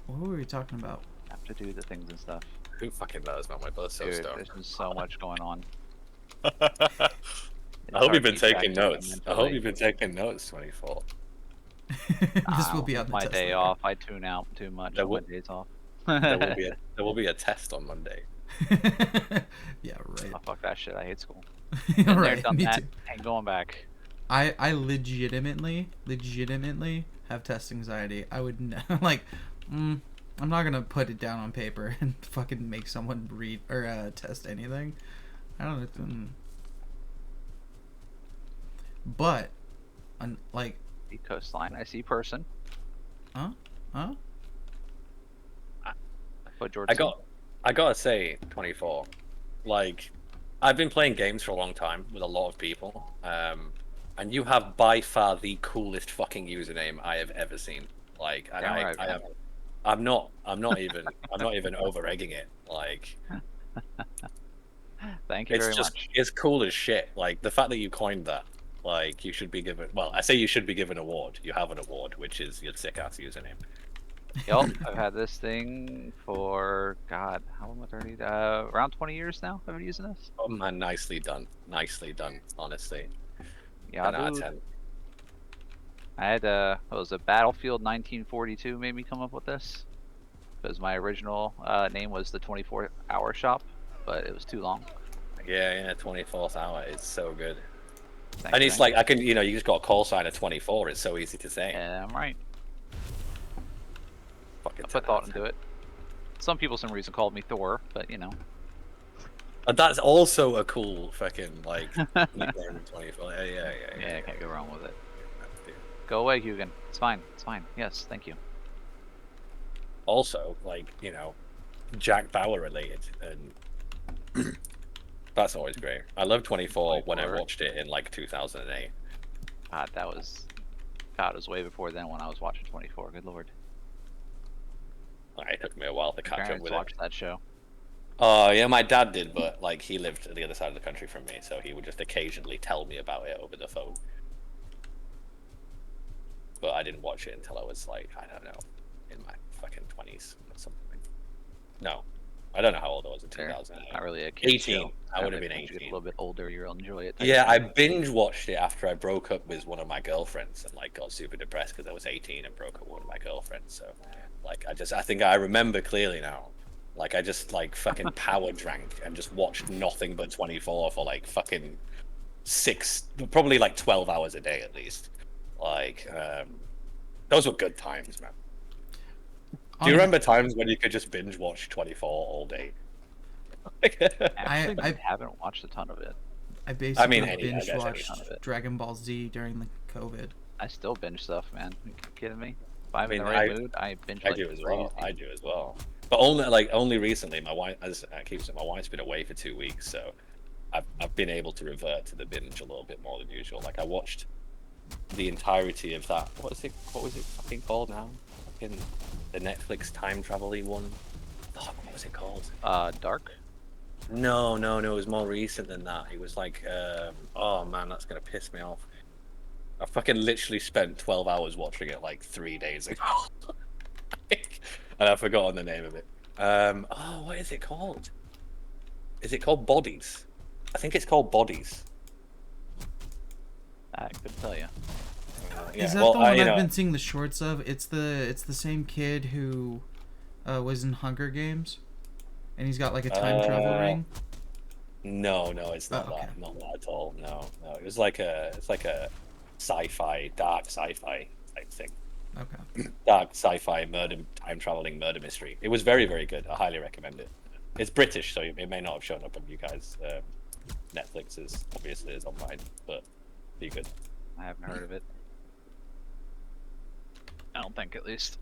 what were we talking about? Have to do the things and stuff. Who fucking knows, man? We're both so Dude, stoned. there's been so much going on. I hope you've been It's hard to taking keep track of notes. them I hope mentally. you've been taking notes, 24. This will be on the my test day later. off. I tune out too much There on will- my days off. there will be a test on Monday. Yeah, right. Oh, fuck that shit. I hate school. Yeah, Been there, right, done me that. too. Ain't going back. I legitimately have test anxiety. I would like, I'm not gonna put it down on paper and fucking make someone read or test anything. I don't know. But, like, The coastline. I see person. huh? But George. I gotta say, 24. Like, I've been playing games for a long time with a lot of people, and you have by far the coolest fucking username I have ever seen. Like, and Damn right, I man. have. I'm not even over egging it. Like, Thank you it's very just much. it's cool as shit. Like the fact that you coined that. Like, you should be given. Well, I say you should be given an award. You have an award, which is your sick ass username. Yup, I've had this thing for God, how long? 30? Around 20 years now. I've been using this. Oh man, nicely done. Nicely done. Honestly. Yeah, 10 out of dude. 10. I had it was a Battlefield 1942 made me come up with this because my original name was the 24-hour shop, but it was too long. Yeah, 24th hour is so good. Thank And you, it's thank like, you just got a call sign of 24. It's so easy to say. Yeah, I'm right. Fucking I put thought into it. Some people, some reason, called me Thor, but you know. And that's also a cool fucking, like, nickname, 24. Yeah, I can't go wrong with it. Go away, Hugin. It's fine. It's fine. Yes, thank you. Also, like, Jack Bauer related, and that's always great. I love 24 when I watched it in, like, 2008. God, it was way before then when I was watching 24. Good lord. It took me a while to My catch up parents with watched it. that show. Oh, yeah, my dad did, but, like, he lived at the other side of the country from me, so he would just occasionally tell me about it over the phone. But I didn't watch it until I was, like, I don't know, in my fucking 20s or something. No, I don't know how old I was in 2008. Not really a kid 18. show. I would have been Once you get 18. a little bit older, you'll enjoy it. type Yeah, of I thing. binge watched it after I broke up with one of my girlfriends and like got super depressed because I was 18 and broke up with one of my girlfriends. So, like, I think I remember clearly now. Like, I just like fucking power drank and just watched nothing but 24 for like fucking probably like 12 hours a day at least. Like, those were good times, man. Do you remember times when you could just binge watch 24 all day? Actually, I haven't watched a ton of it. I basically I binge guess watched Dragon Ball Z during the COVID. I still binge stuff, man. You kidding me? If I'm I in the mean, right mood, I binge I like do as crazy. well. I do as well. But only recently, my wife, as I keep saying, my wife's been away for 2 weeks, so I've been able to revert to the binge a little bit more than usual. Like, I watched the entirety of that. What was it fucking called now? Fucking the Netflix time travel-y one. Fuck, what was it called? Dark. No, it was more recent than that. It was like, oh man, that's gonna piss me off. I fucking literally spent 12 hours watching it like 3 days ago. And I've forgotten the name of it. Oh, what is it called? Is it called Bodies? I think it's called Bodies. I couldn't tell you. Is that the one I've been seeing the shorts of? It's the same kid who was in Hunger Games, and he's got like a time travel ring. No, it's not that. Not that at all. No. It was like it's like a dark sci-fi type thing. Okay. Dark sci-fi time traveling murder mystery. It was very, very good. I highly recommend it. It's British, so it may not have shown up on you guys' Netflix is obviously is on mine, but be good. I haven't heard of it. I don't think, at least.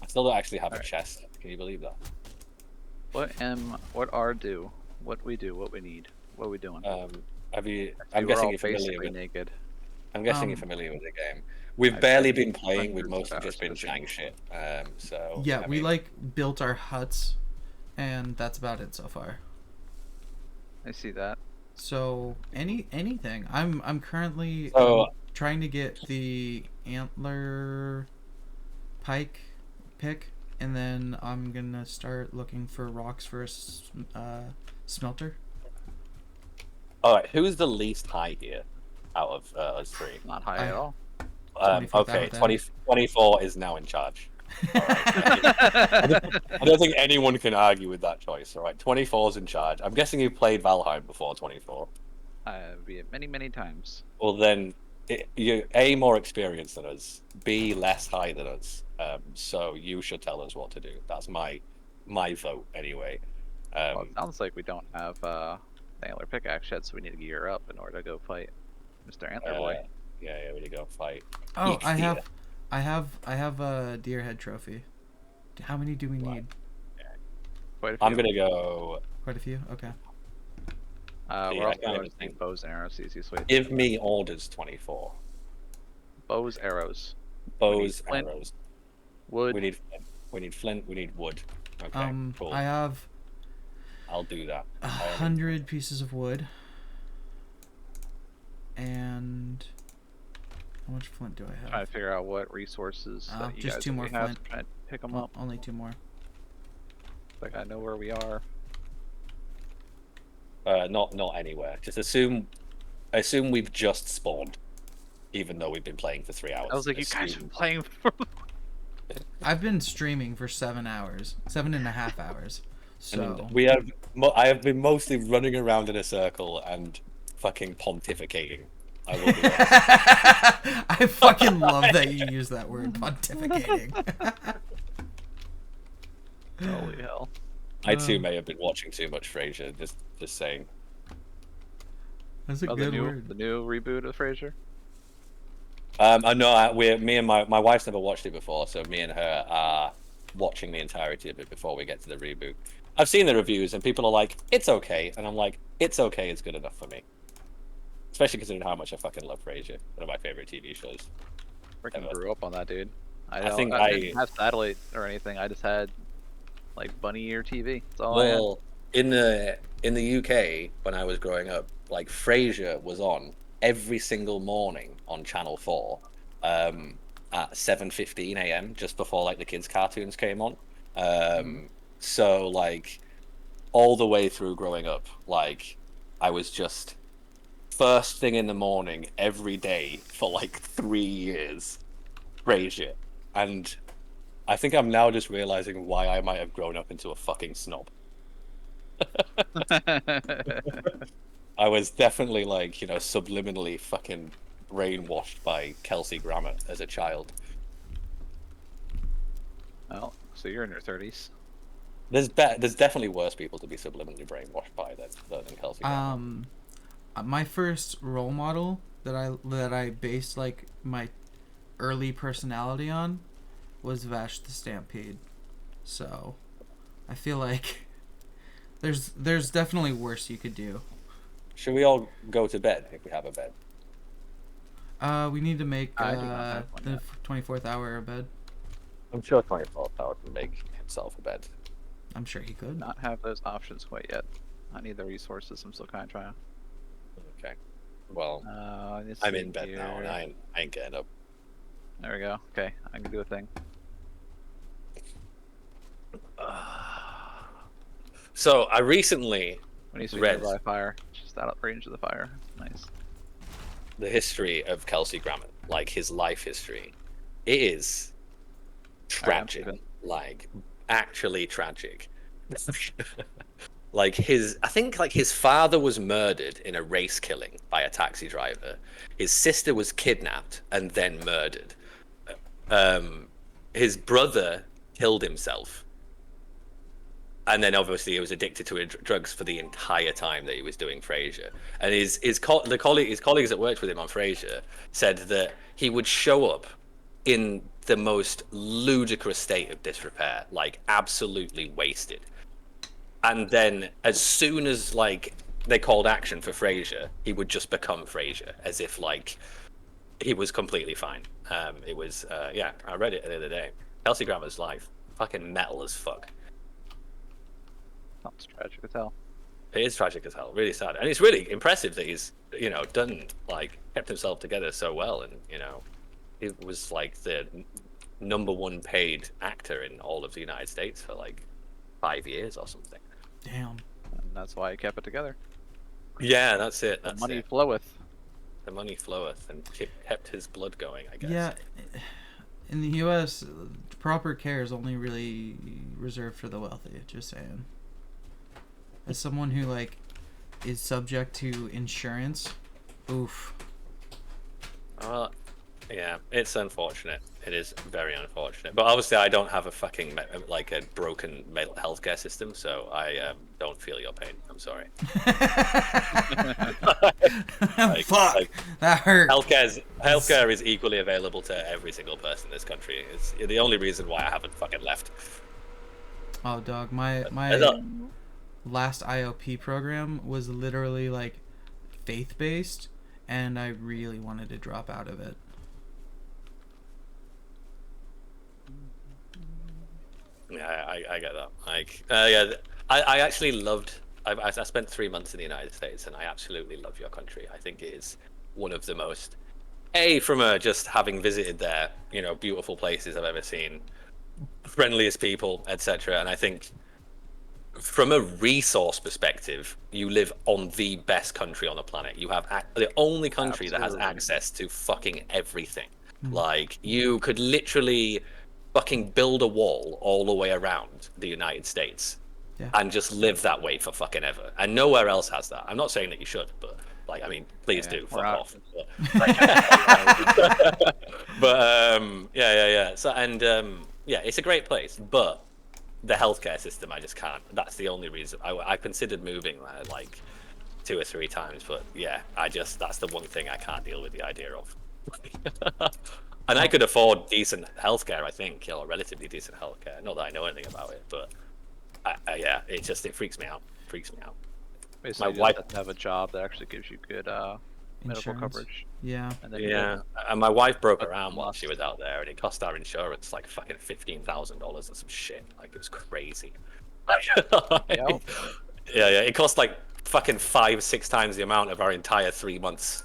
I still don't actually have a chest. Can you believe that? What do? What we do? What we need? What are we doing? Have you? We're I'm guessing all you're familiar basically with. naked. I'm guessing you're familiar with the game. We've barely been playing. We've mostly just been chatting shit. So Yeah, I we mean, like built our huts, and that's about it so far. I see that. So anything. I'm currently So- trying to get the antler pike pick, and then I'm gonna start looking for rocks for a smelter. All right, who's the least high here out of us three? Not high at all. 24th Okay, out of 24 is now in charge. All right. I don't think anyone can argue with that choice. All right, 24 is in charge. I'm guessing you played Valheim before 24. Many times. Well, then you're A, more experienced than us, B, less high than us. So you should tell us what to do. That's my vote anyway. Well, it sounds like we don't have the antler pickaxe yet, so we need to gear up in order to go fight Mr. Antler Boy. Yeah, we need to go fight. Oh, Eek I Theater. have a deer head trophy. How many do we need? Quite a few. I'm gonna go. Quite a few. Okay. We're I also can't going even to think. take bows and arrows. Easiest way. to Give do it. me orders 24. Bows, arrows. Bows, flint, arrows. Wood. We need flint. We need flint. We need wood. Okay, cool. I have I'll do that. 100 pieces of wood. And how much flint do I have? Trying to figure out what resources that you just guys 2 more already have. flint. Trying to pick them Oh, up. only 2 more. Like I know where we are. Not anywhere. Just assume we've just spawned, even though we've been playing for 3 hours. I was like, you guys have been playing for. I've been streaming for 7 hours, 7.5 hours. So And I have been mostly running around in a circle and fucking pontificating. I will be honest. I fucking love that you use that word, pontificating. Holy hell! I too may have been watching too much Frasier. Just saying. That's a Oh, good the new, word. The new reboot of Frasier. I know me and my wife's never watched it before, so me and her are watching the entirety of it before we get to the reboot. I've seen the reviews and people are like, it's okay, and I'm like, it's okay is good enough for me. Especially considering how much I fucking love Frasier, one of my favorite TV shows. Freaking grew up on that, dude. I think didn't have satellite or anything. I just had like bunny ear TV. That's all I had. Well, in the UK when I was growing up, like Frasier was on every single morning on Channel 4 at 7:15 a.m. just before like the kids' cartoons came on. So like all the way through growing up, like I was just first thing in the morning every day for like 3 years, Frasier, and I think I'm now just realizing why I might have grown up into a fucking snob. I was definitely like, subliminally fucking brainwashed by Kelsey Grammer as a child. Well, so you're in your 30s. There's definitely worse people to be subliminally brainwashed by than Kelsey Grammer. My first role model that I based like my early personality on was Vash the Stampede. So I feel like there's definitely worse you could do. Should we all go to bed if we have a bed? We need to make I do not have one the yet. 24th hour a bed. I'm sure 24th Hour can make himself a bed. I'm sure he could. Not have those options quite yet. I need the resources. I'm still kind of trying. Okay. Well, let's I'm see in bed now and here. I ain't getting up. There we go. Okay, I can do a thing. So I recently When he's read by fire, just out of range of the fire. Nice. the history of Kelsey Grammer, like his life history. It is tragic, like actually tragic. I think his father was murdered in a race killing by a taxi driver. His sister was kidnapped and then murdered. His brother killed himself. and then obviously he was addicted to drugs for the entire time that he was doing Frasier. And his colleagues that worked with him on Frasier said that he would show up in the most ludicrous state of disrepair, like absolutely wasted. And then as soon as like they called action for Frasier, he would just become Frasier, as if like he was completely fine. It was yeah, I read it the other day. Kelsey Grammer's life, fucking metal as fuck. Sounds tragic as hell. It is tragic as hell, really sad, and it's really impressive that he's, you know, kept himself together so well, and you know, he was like the #1 paid actor in all of the United States for like 5 years or something. Damn. And that's why he kept it together. Yeah, that's it. The That's money it. floweth. The money floweth, and kept his blood going, I guess. Yeah, in the U.S., proper care is only really reserved for the wealthy. Just saying. As someone who like is subject to insurance, oof. Well, yeah, it's unfortunate. It is very unfortunate. But obviously, I don't have a fucking like a broken healthcare system, so I don't feel your pain. I'm sorry. Fuck, that hurt. Healthcare is equally available to every single person in this country. It's the only reason why I haven't fucking left. Oh, dog, my last IOP program was literally like faith-based, and I really wanted to drop out of it. Yeah, I get that. Like, yeah, I actually loved. I spent 3 months in the United States, and I absolutely love your country. I think it is one of the most, from just having visited there, you know, beautiful places I've ever seen, friendliest people, etc. And I think, from a resource perspective, you live on the best country on the planet. You have the only country that has access to fucking everything. Like, you could literally fucking build a wall all the way around the United States and just live that way for fucking ever. And nowhere else has that. I'm not saying that you should, but like, I mean, please do. Fuck off. But yeah. So, and yeah, it's a great place, but the healthcare system, I just can't. That's the only reason. I considered moving there like 2 or 3 times, but yeah, that's the one thing I can't deal with the idea of. And I could afford decent healthcare, I think, or relatively decent healthcare. Not that I know anything about it, but yeah, it freaks me out. Basically, my wife has to have a job that actually gives you good medical Insurance. coverage. Yeah. And Yeah, and my wife broke her arm while she was out there, and it cost our insurance like fucking $15,000 or some shit. Like, it was crazy. Yeah, it cost like fucking 5-6 times the amount of our entire 3 months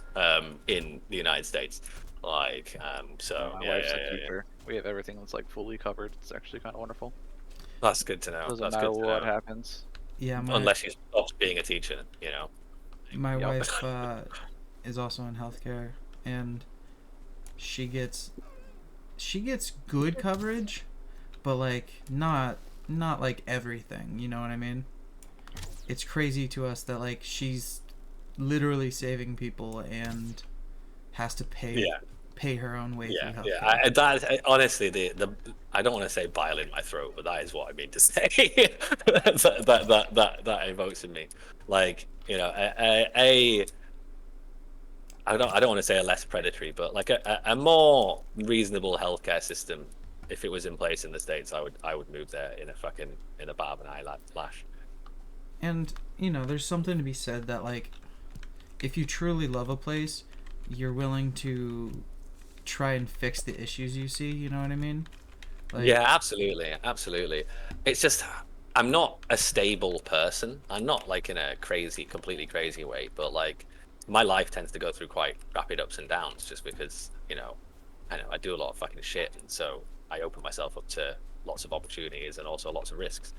in the United States. Like, so My wife's a keeper. We have everything that's like fully covered. It's actually kind of wonderful. That's good to know. Doesn't That's matter good to what know. happens. Yeah, Unless she stops being a teacher, you know. My wife is also in healthcare, and she gets good coverage, but like not like everything. You know what I mean? It's crazy to us that like she's literally saving people and has to pay her own way through healthcare. Honestly, I don't want to say bile in my throat, but that is what I mean to say. that evokes in me, like, you know, I don't want to say a less predatory, but like a more reasonable healthcare system. If it was in place in the States, I would move there in a barb and eyelash. And you know, there's something to be said that like, if you truly love a place, you're willing to try and fix the issues you see. You know what I mean? Like, Yeah, absolutely. It's just, I'm not a stable person. I'm not like in a completely crazy way, but like, my life tends to go through quite rapid ups and downs, just because, you know I do a lot of fucking shit, and so I open myself up to lots of opportunities and also lots of risks.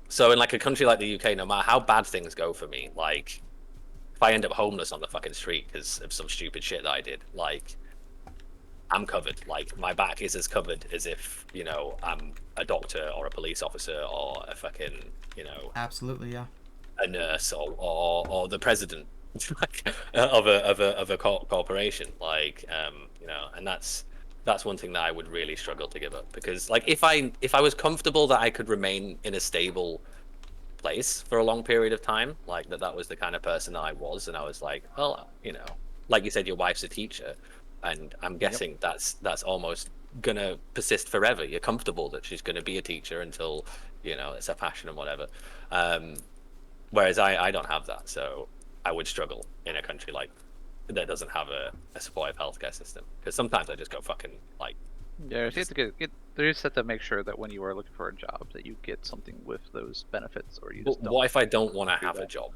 So in like a country like the UK, no matter how bad things go for me, like if I end up homeless on the fucking street because of some stupid shit that I did, like, I'm covered. Like, my back is as covered as if, you know, I'm a doctor or a police officer or a fucking, you know, absolutely, yeah, a nurse or the president of a corporation. Like, you know, and that's that's one thing that I would really struggle to give up, because like if I was comfortable that I could remain in a stable place for a long period of time, like that was the kind of person that I was, and I was like, well, you know, like you said, your wife's a teacher, and I'm guessing that's almost gonna persist forever. You're comfortable that she's gonna be a teacher until, you know, it's her passion and whatever. Whereas I don't have that, so I would struggle in a country like that doesn't have a supportive healthcare system, because sometimes I just go fucking like. Yeah, you have to get. You just have to make sure that when you are looking for a job, that you get something with those benefits, or you just don't. What if I don't want to have a job?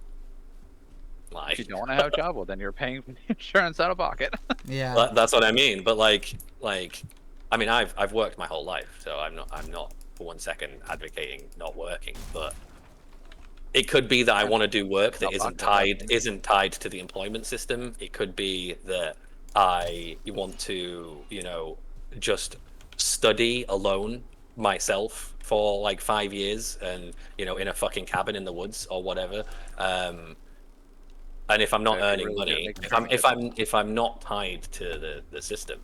Like, if you don't want to have a job, well, then you're paying for the insurance out of pocket. Yeah. That's what I mean. But like, I mean, I've worked my whole life, so I'm not for 1 second advocating not working, but it could be that I want to do work that isn't tied to the employment system. It could be that I want to, you know, just study alone myself for like 5 years, and you know, in a fucking cabin in the woods or whatever. And if I'm not earning money, if I'm not tied to the system,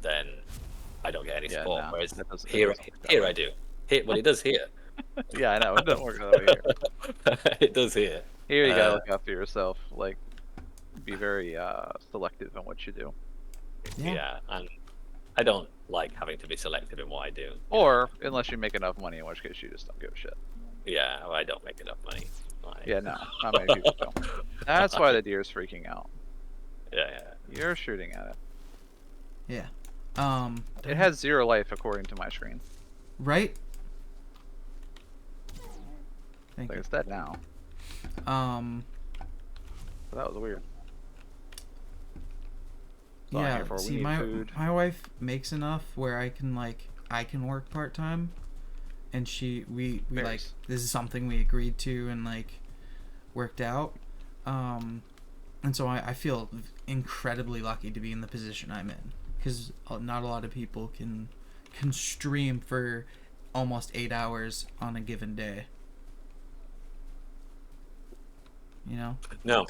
then I don't get any support. Whereas here I do. Here, well, it does here. Yeah, I know. It doesn't work that way here. It does here. Here you gotta look after yourself. Like, be very selective in what you do. Yeah, and I don't like having to be selective in what I do. Or unless you make enough money, in which case you just don't give a shit. Yeah, well, I don't make enough money. Like... Yeah, no, not many people don't. That's why the deer's freaking out. Yeah. You're shooting at it. Yeah. It has 0 life according to my screen. Right? Thank you. It's dead now. That was weird. Yeah, see, my wife makes enough where I can work part time, and we like, this is something we agreed to and like worked out, and so I feel incredibly lucky to be in the position I'm in, because not a lot of people can stream for almost 8 hours on a given day. You know? No.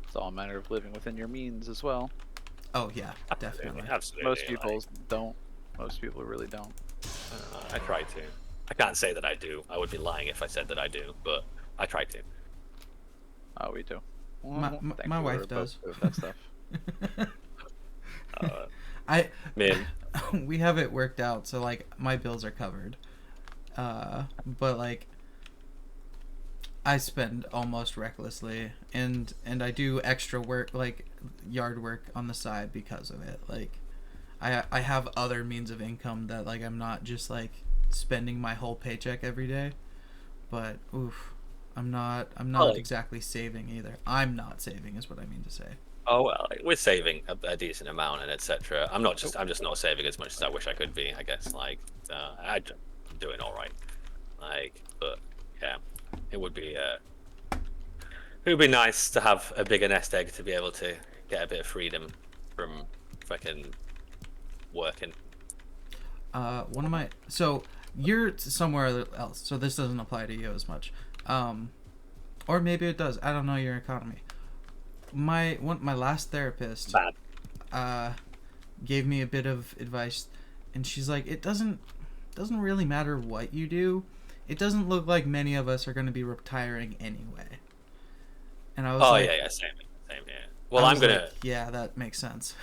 It's all a matter of living within your means as well. Oh yeah, definitely. Absolutely. Most people don't. Most people really don't. I try to. I can't say that I do. I would be lying if I said that I do, but I try to. Oh, we do. My wife does. That stuff. We have it worked out, so like my bills are covered. But like I spend almost recklessly, and I do extra work, like yard work on the side because of it. Like I have other means of income that like I'm not just like spending my whole paycheck every day. But I'm not exactly saving either. I'm not saving is what I mean to say. Oh well, we're saving a decent amount and etc. I'm just not saving as much as I wish I could be, I guess. Like I'm doing all right. Like, but yeah, it would be nice to have a bigger nest egg to be able to get a bit of freedom from fucking working. So you're somewhere else, so this doesn't apply to you as much. Or maybe it does. I don't know your economy. My last therapist gave me a bit of advice, and she's like, it doesn't really matter what you do. It doesn't look like many of us are going to be retiring anyway. And I was same here. Well, I'm gonna. Yeah, that makes sense.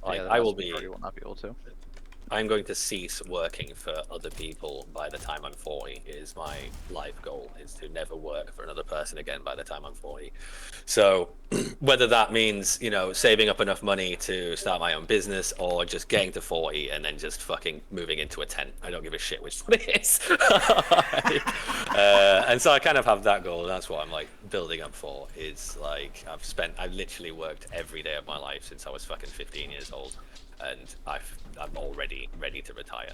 Like, yeah, I will not be able to. I'm going to cease working for other people by the time I'm 40 is my life goal, is to never work for another person again by the time I'm 40. So whether that means, you know, saving up enough money to start my own business or just getting to 40 and then just fucking moving into a tent, I don't give a shit which one it is. And so I kind of have that goal. That's what I'm like building up for, is like I've literally worked every day of my life since I was fucking 15 years old. And I'm already ready to retire.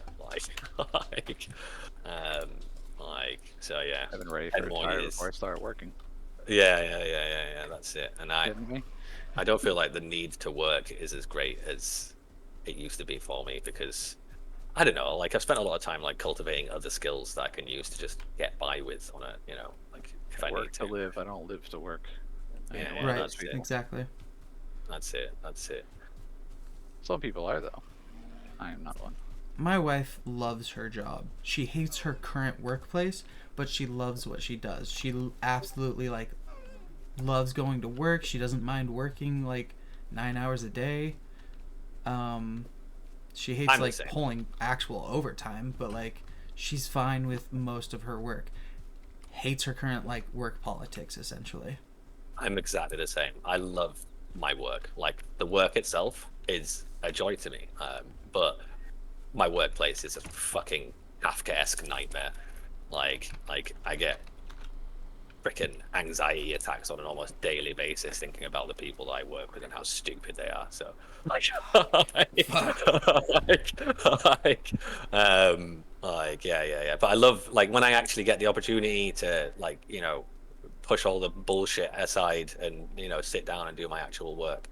So yeah. I've been ready to retire before I start working. Yeah. That's it. And I don't feel like the need to work is as great as it used to be for me, because I don't know. Like, I've spent a lot of time like cultivating other skills that I can use to just get by with on a, you know, like if I work need to live. I don't live to work. Yeah, Yeah, right. that's it. Exactly. That's it. That's it. Some people are though. I am not one. My wife loves her job. She hates her current workplace, but she loves what she does. She absolutely like loves going to work. She doesn't mind working like 9 hours a day. She hates I'm the like same. pulling actual overtime, but like she's fine with most of her work. Hates her current like work politics essentially. I'm exactly the same. I love my work. Like the work itself is a joy to me. But my workplace is a fucking Kafkaesque nightmare. Like I get freaking anxiety attacks on an almost daily basis thinking about the people that I work with and how stupid they are. So like yeah. But I love like when I actually get the opportunity to like, you know, push all the bullshit aside and, you know, sit down and do my actual work.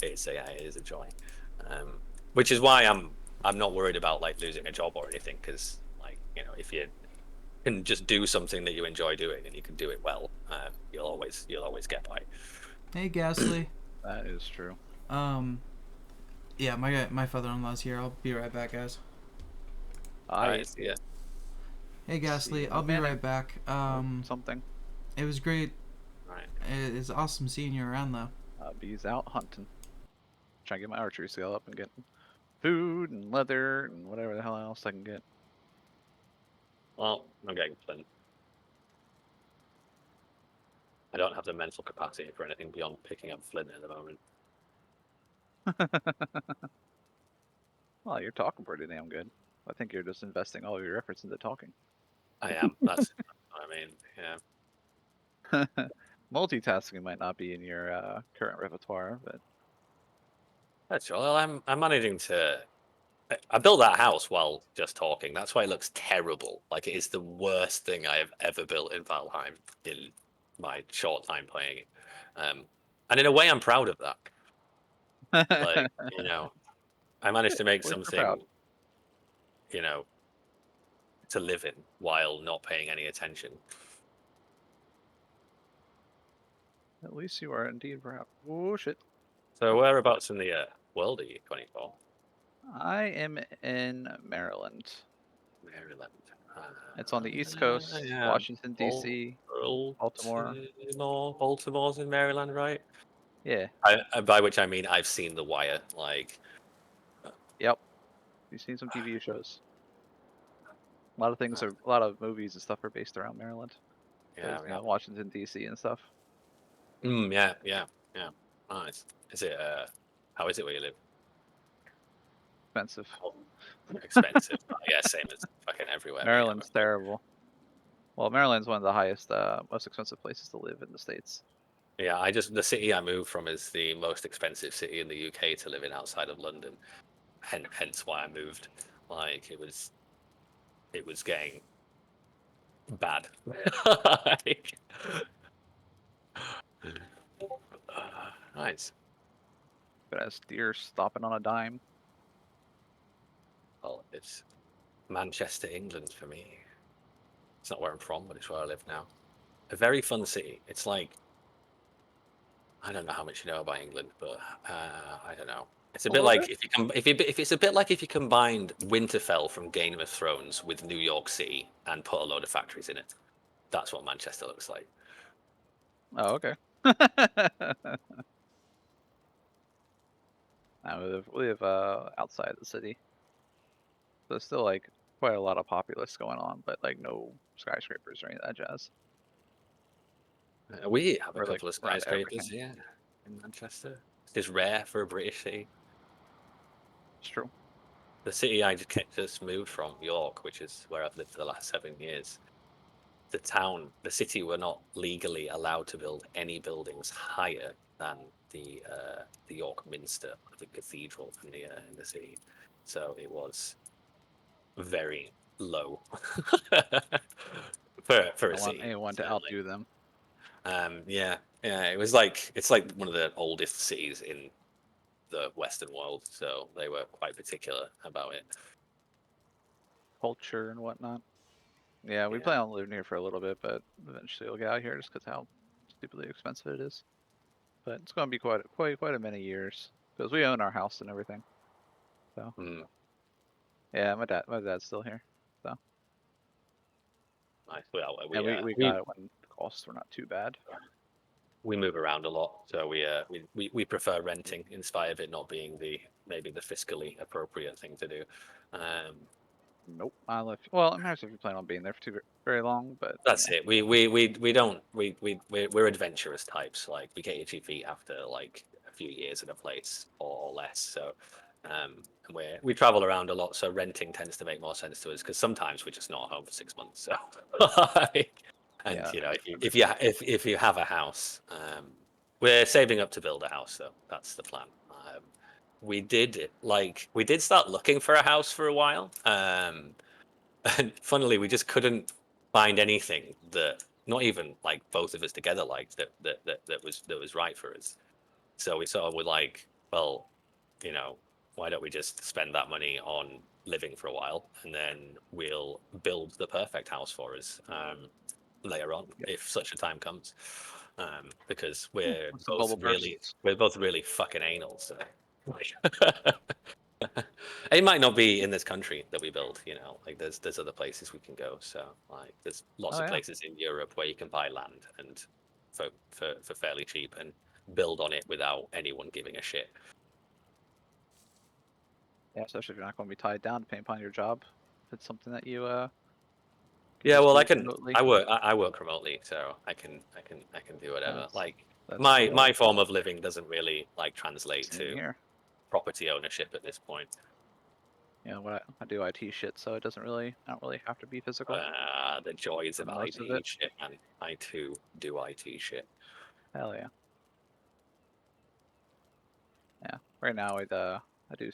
It is a joy. Which is why I'm not worried about like losing a job or anything, because like, you know, if you can just do something that you enjoy doing and you can do it well, you'll always get by. Hey, Ghastly. That is true. Yeah, my father-in-law's here. I'll be right back, guys. Alright, yeah. Hey, Ghastly. I'll be right back. Something. It was great. Right. It's awesome seeing you around, though. Bees out hunting. Trying to get my archery skill up and get food and leather and whatever the hell else I can get. Well, I'm getting flint. I don't have the mental capacity for anything beyond picking up flint at the moment. Well, you're talking pretty damn good. I think you're just investing all your efforts into talking. I am. That's what I mean. Yeah. Multitasking might not be in your current repertoire, but That's all. Well, I'm managing to. I built that house while just talking. That's why it looks terrible. Like it is the worst thing I have ever built in Valheim in my short time playing it. And in a way, I'm proud of that. Like, you know, I managed to make Well, you're something, proud. you know, to live in while not paying any attention. At least you are indeed proud. Oh shit. So whereabouts in the world are you, 24? I am in Maryland. Maryland. It's on the East Coast, yeah. Washington, D.C., Baltimore. Baltimore's in Maryland, right? Yeah. By which I mean I've seen The Wire. Like, Yep. You've seen some TV shows. A lot of movies and stuff are based around Maryland. Yeah, There's, Washington, D.C. and stuff. Yeah. Nice. Is it? How is it where you live? Expensive. Expensive. Yeah, same as fucking everywhere. Maryland's terrible. Well, Maryland's one of the highest, most expensive places to live in the States. Yeah, the city I moved from is the most expensive city in the UK to live in outside of London. Hence why I moved. Like it was getting bad. Nice. But as deer stopping on a dime. Well, it's Manchester, England for me. It's not where I'm from, but it's where I live now. A very fun city. It's like, I don't know how much you know about England, but I don't know. It's a bit like if you combined Winterfell from Game of Thrones with New York City and put a load of factories in it. That's what Manchester looks like. Oh, okay. We live outside the city. So there's still like quite a lot of populace going on, but like no skyscrapers or any of that jazz. We have a Or, couple like, of around skyscrapers, everything. yeah, in Manchester. It's rare for a British city. It's true. The city I just moved from, York, which is where I've lived for the last 7 years, the city were not legally allowed to build any buildings higher than the York Minster, the cathedral in the city. So it was very low for a city. Anyone to outdo them. Yeah, it's like one of the oldest cities in the Western world, so they were quite particular about it. Culture and whatnot. Yeah, we plan on living here for a little bit, but eventually we'll get out here just because how stupidly expensive it is. But it's going to be quite a many years because we own our house and everything. So yeah, my dad's still here. So Nice. Well, and we got it when the costs were not too bad. We move around a lot, so we prefer renting in spite of it not being maybe the fiscally appropriate thing to do. Nope. Well, I'm not sure if you plan on being there for too very long, but That's it. We're adventurous types. Like we get itchy feet after like a few years in a place or less. So we travel around a lot. So renting tends to make more sense to us because sometimes we're just not home for 6 months. So and Yeah. you know if you have a house, we're saving up to build a house though. That's the plan. We did start looking for a house for a while. And funnily, we just couldn't find anything that, not even like both of us together, liked that was right for us. So we sort of were like, well, you know, why don't we just spend that money on living for a while, and then we'll build the perfect house for us later on, if such a time comes. Because we're both really fucking anal. So. It might not be in this country that we build, you know, like there's other places we can go. So like there's lots of places in Europe where you can buy land and for fairly cheap and build on it without anyone giving a shit. Yeah, especially if you're not going to be tied down depending upon your job. If it's something that you Yeah, well, remotely. I work remotely, so I can do whatever. That's My form of living doesn't really like translate Same to here. property ownership at this point. Yeah, I do IT shit, so it doesn't really, I don't really have to be physical. The joys of most of IT it. shit, and I too do IT shit. Hell yeah. Yeah. Right now, I do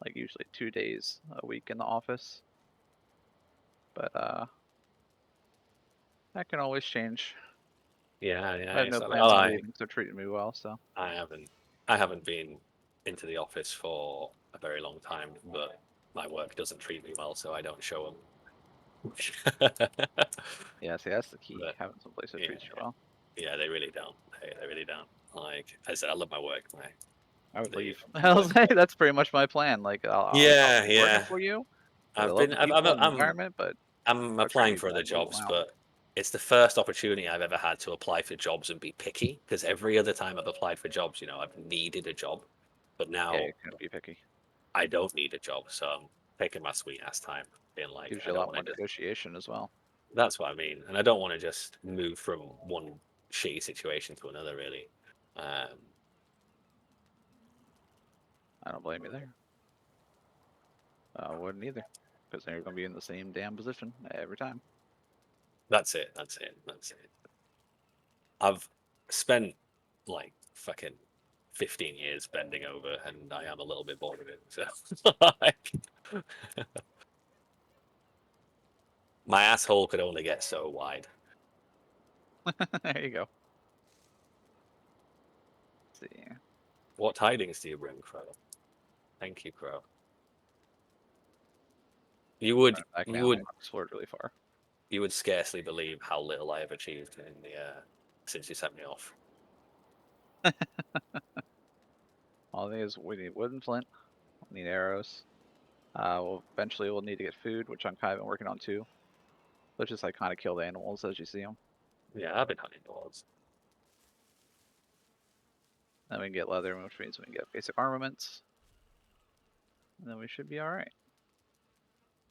like usually 2 days a week in the office, but that can always change. Yeah. I have no so- plans on leaving, 'cause they're treating me well. So I haven't been into the office for a very long time, but my work doesn't treat me well, so I don't show them. yeah, see, that's the key, having someplace that treats you well. Yeah, they really don't. They really don't. Like I said, I love my work. I would leave. I was like, that's pretty much my plan. Like, I'll be working for you. I love the people and the environment, but I'm I'll applying treat for you other bad, jobs, wow. but it's the first opportunity I've ever had to apply for jobs and be picky. Because every other time I've applied for jobs, you know, I've needed a job, but now Yeah, you can't be picky. I don't need a job, so I'm taking my sweet ass time, being like, Gives I you a don't lot want more to just. negotiation as well. That's what I mean, and I don't want to just move from one shitty situation to another. Really, I don't blame you there. I wouldn't either, because then you're going to be in the same damn position every time. That's it. I've spent like fucking 15 years bending over, and I am a little bit bored of it. So, my asshole could only get so wide. There you go. Let's see. What tidings do you bring, Crow? Thank you, Crow. You would explored really far. You would scarcely believe how little I have achieved in the since you sent me off. All the thing is, we need wood and flint. We need arrows. Eventually we'll need to get food, which I'm kind of working on too. Let's just like kind of kill the animals as you see them. Yeah, I've been hunting dogs. Then we can get leather, which means we can get basic armaments. And then we should be alright.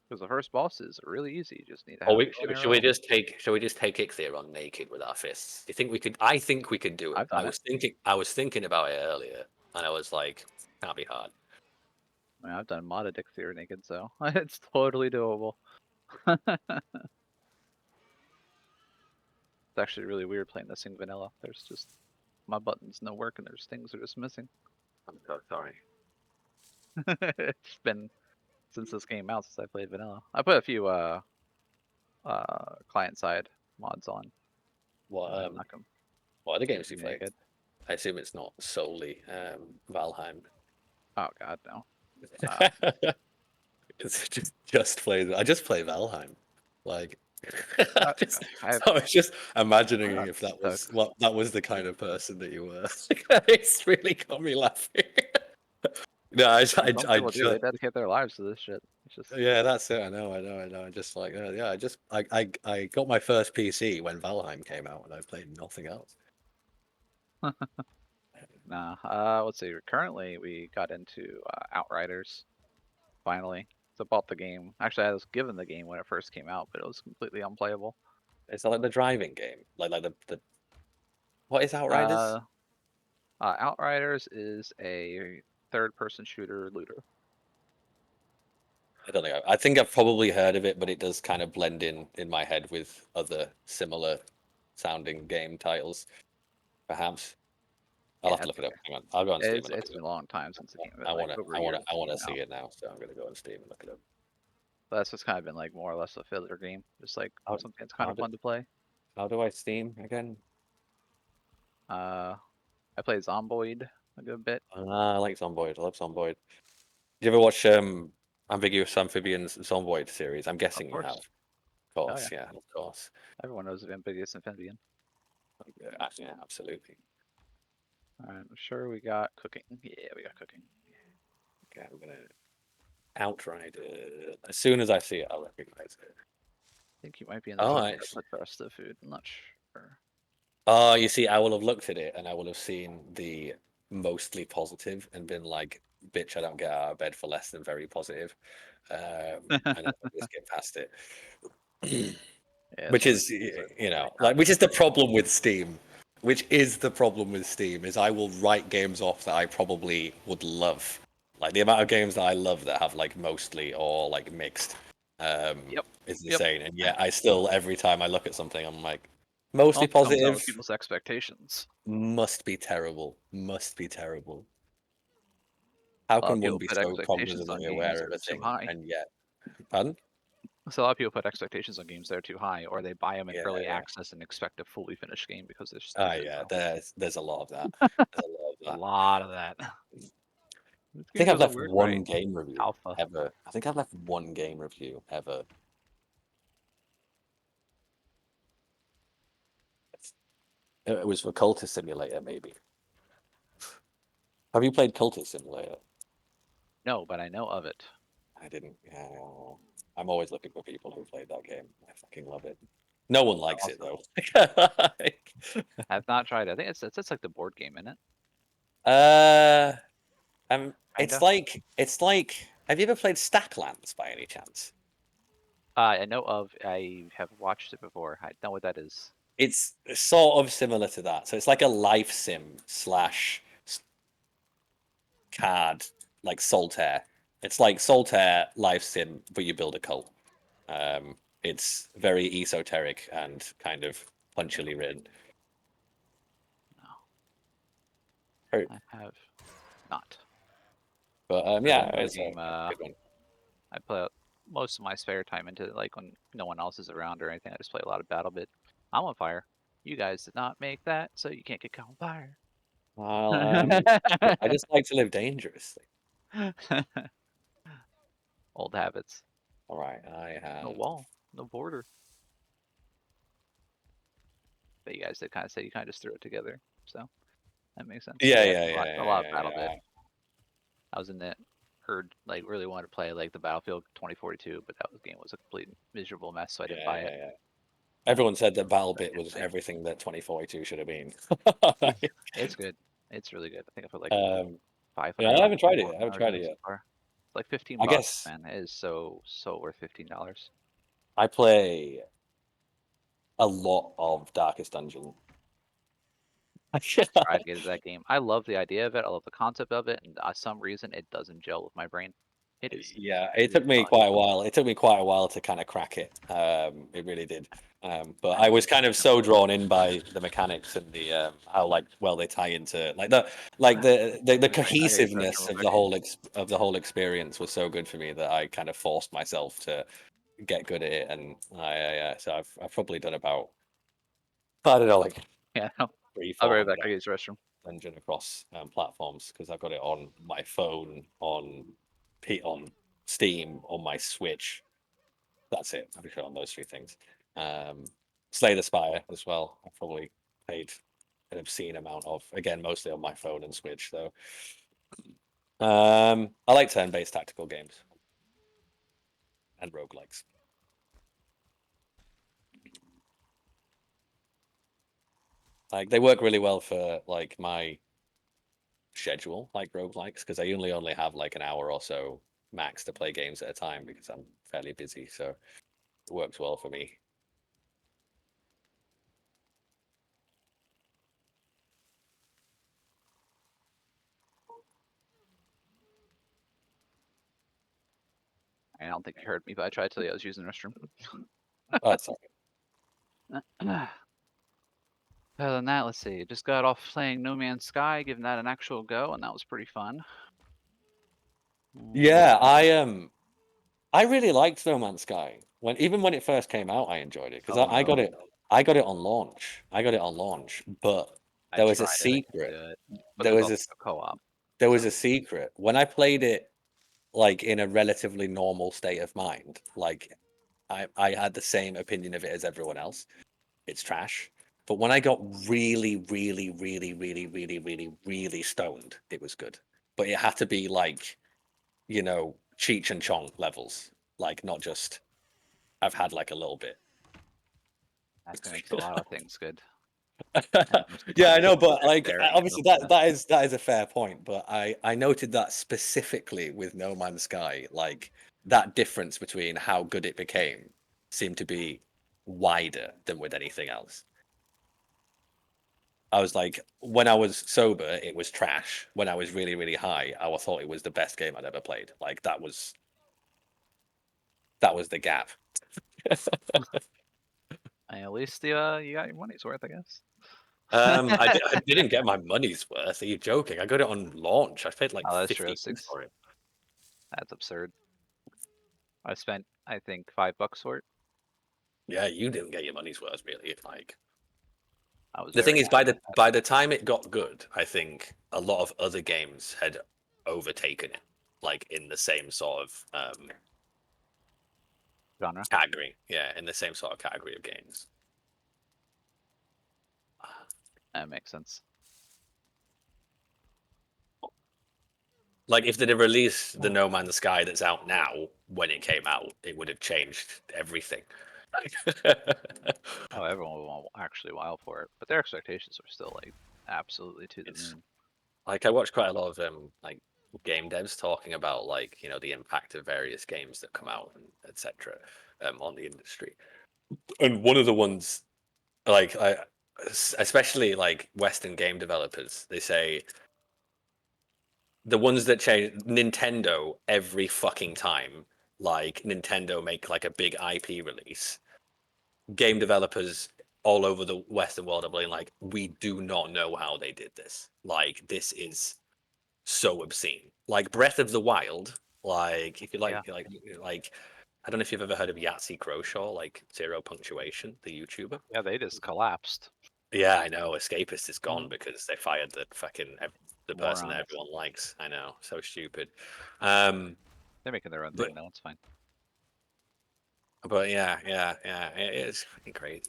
Because the first bosses are really easy. You just need to have Should we just take Ixthir on naked with our fists? Do you think we could? I think we could do it. I was thinking about it earlier, and I was like, can't be hard. I mean, I've done modded Ixthir naked, so it's totally doable. It's actually really weird playing this thing vanilla. There's just my buttons no work, and there's things are just missing. I'm so sorry. It's been since this came out since I played vanilla. I put a few client side mods on. What other games do you play? Naked. I assume it's not solely Valheim. Oh god, no. It's just play. I just play Valheim. Like I've- I was just imagining I'm if that stuck. was what that was the kind of person that you were. It's really got me laughing. No, Some people do. They dedicate their lives to this shit. It's just yeah, that's it. I know. I just like, yeah, I got my first PC when Valheim came out, and I played nothing else. nah. Let's see. Currently, we got into Outriders. Finally, so bought the game. Actually, I was given the game when it first came out, but it was completely unplayable. It's like the driving game, like the. What is Outriders? Outriders is a third-person shooter looter. I don't know. I think I've probably heard of it, but it does kind of blend in my head with other similar sounding game titles, perhaps. I'll have to look it up. Hang on, I'll go on Steam. It's been a long time since the game. I want to see it now, so I'm gonna go on Steam and look it up. But that's just kind of been like more or less a filler game, just like something that's kind of fun to play. How do I Steam again? I played Zomboid a good bit. I like Zomboid. I love Zomboid. Did you ever watch Ambiguous Amphibians Zomboid series? I'm guessing you have. Of course, yeah, of course. Everyone knows of Ambiguous Amphibian. Yeah, absolutely. All right, I'm sure we got cooking. Yeah, we got cooking. Okay, I'm gonna outright. As soon as I see it, I'll recognize it. I think you might be in the nice. with the rest of the food. I'm not sure. Oh, you see, I will have looked at it and I will have seen the mostly positive and been like, "Bitch, I don't get out of bed for less than very positive," and I'll just get past it. Which is, you know, like, which is the problem with Steam. Which is the problem with Steam is I will write games off that I probably would love. Like the amount of games that I love that have like mostly or like mixed is insane. And yet I still, every time I look at something, I'm like, mostly positive. People's expectations must be terrible. Must be terrible. How can one be so cognizantly aware of a thing and yet? Pardon? So a lot of people put expectations on games that are too high, or they buy them in early access and expect a fully finished game because they're stupid. Oh yeah, there's a lot of that. A lot of that. I think I've left one game review ever. I think I've left one game review ever. It was for Cultist Simulator, maybe. Have you played Cultist Simulator? No, but I know of it. I didn't. I'm always looking for people who played that game. I fucking love it. No one likes it though. I've not tried it. I think it's like the board game, isn't it? It's like. Have you ever played Stacklands by any chance? I know of. I have watched it before. I know what that is. It's sort of similar to that. So it's like a life sim / card, like Solitaire. It's like Solitaire life sim, but you build a cult. It's very esoteric and kind of punchily written. I have not. But yeah, it's game, I play most of my spare time into it, like when no one else is around or anything. I just play a lot of BattleBit. I'm on fire. You guys did not make that, so you can't get caught on fire. Well, I just like to live dangerously. Old habits. All right, I have no wall, no border. But you guys did kind of say you kind of just threw it together, so that makes sense. Yeah. A lot of BattleBit. I was in it. Like really wanted to play like the Battlefield 2042, but that game was a complete miserable mess, so I didn't buy it. Yeah. Everyone said that BattleBit was everything that 2042 should have been. It's good. It's really good. I think I put like 500. Yeah, I haven't tried it. I haven't tried it yet. It's like $15. I guess, man, it is so worth $15. I play a lot of Darkest Dungeon. I tried to get into that game. I love the idea of it. I love the concept of it, and for some reason, it doesn't gel with my brain. It is. Yeah, it took me quite a while. It took me quite a while to kind of crack it. It really did. But I was kind of so drawn in by the mechanics and the how like well they tie into like the cohesiveness of the whole experience was so good for me that I kind of forced myself to get good at it. And so I've probably done about I don't know like 3-4 I'll be right back. I use the restroom. Dungeon across platforms because I've got it on my phone, on Steam, on my Switch. That's it. I've got it on those 3 things. Slay the Spire as well. I probably paid an obscene amount of, again, mostly on my phone and Switch though. I like turn-based tactical games and roguelikes. Like they work really well for like my schedule, like roguelikes, because I only have like an hour or so max to play games at a time because I'm fairly busy. So it works well for me. I don't think you heard me, but I tried to tell you I was using the restroom. Oh, that's okay. Other than that, let's see. Just got off playing No Man's Sky, giving that an actual go, and that was pretty fun. Yeah, I really liked No Man's Sky. Even when it first came out, I enjoyed it because Oh, I got no. it. I got it on launch. But I there was a tried it, I couldn't secret. do it. But There there's was a also co-op. there was a secret when I played it, like in a relatively normal state of mind. Like I had the same opinion of it as everyone else. It's trash. But when I got really, really, really, really, really, really, really stoned, it was good. But it had to be like, you know, Cheech and Chong levels. Like not just I've had like a little bit. That makes a lot of things good. Yeah, I know, but like There you obviously go. that is a fair point. But I noted that specifically with No Man's Sky, like that difference between how good it became seemed to be wider than with anything else. I was like, when I was sober, it was trash. When I was really, really high, I thought it was the best game I'd ever played. Like that was the gap. At least you got your money's worth, I guess. I didn't get my money's worth. Are you joking? I got it on launch. I paid like Oh, that's 50 true. for it. That's absurd. I spent, I think, $5 for it. Yeah, you didn't get your money's worth, really. Like, I was the thing very is, by the time it got good, I think a lot of other games had overtaken it, like in the same sort of genre category. Yeah, in the same sort of category of games. That makes sense. Like if they'd have released the No Man's Sky that's out now when it came out, it would have changed everything. Oh, everyone will actually wild for it, but their expectations are still like absolutely to the moon. Like I watch quite a lot of like game devs talking about like the impact of various games that come out and etc. On the industry, and one of the ones like especially like Western game developers, they say the ones that change Nintendo every fucking time. Like Nintendo make like a big IP release, game developers all over the Western world are being like, we do not know how they did this. Like this is so obscene. Like Breath of the Wild. Like if you like, like I don't know if you've ever heard of Yahtzee Croshaw, like Zero Punctuation, the YouTuber. Yeah, they just collapsed. Yeah, I know. Escapist is gone because they fired the fucking the person that Morons. everyone likes. I know, so stupid. They're making their own thing now. It's fine. But yeah, it's fucking crazy.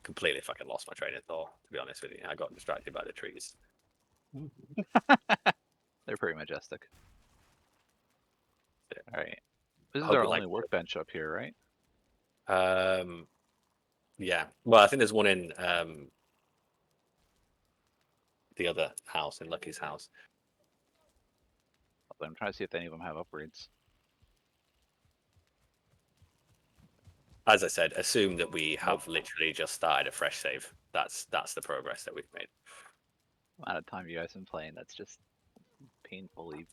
Completely fucking lost my train of thought, to be honest with you. I got distracted by the trees. They're pretty majestic. Yeah. All right. This is Hope our you only like- workbench up here, right? Yeah. Well, I think there's one in the other house, in Lucky's house. I'm trying to see if any of them have upgrades. As I said, assume that we have literally just started a fresh save. That's the progress that we've made. Amount of time you guys been playing, that's just painfully.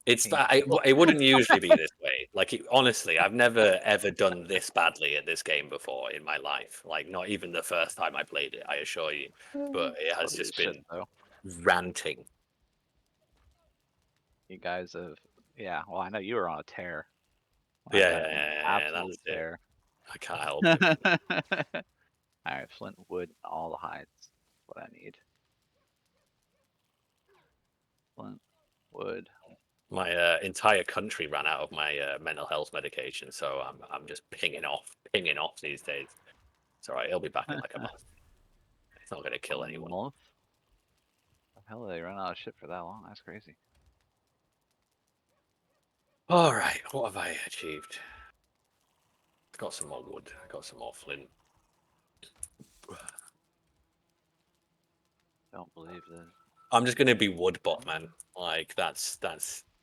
It wouldn't usually be this way. Like honestly, I've never ever done this badly at this game before in my life. Like not even the first time I played it, I assure you. But it has just been ranting. You guys have, yeah. Well, I know you were on a tear. Yeah, absolute that's tear. it. I can't help it. All right, flint, wood, all the hides. What I need. Flint, wood, My entire country ran out of my mental health medication, so I'm just pinging off these days. It's alright. It'll be back in like a month. It's not gonna kill anyone. Month? The hell did they run out of shit for that long? That's crazy. All right, what have I achieved? Got some more wood. Got some more flint. Don't believe this. I'm just gonna be woodbot, man. Like that's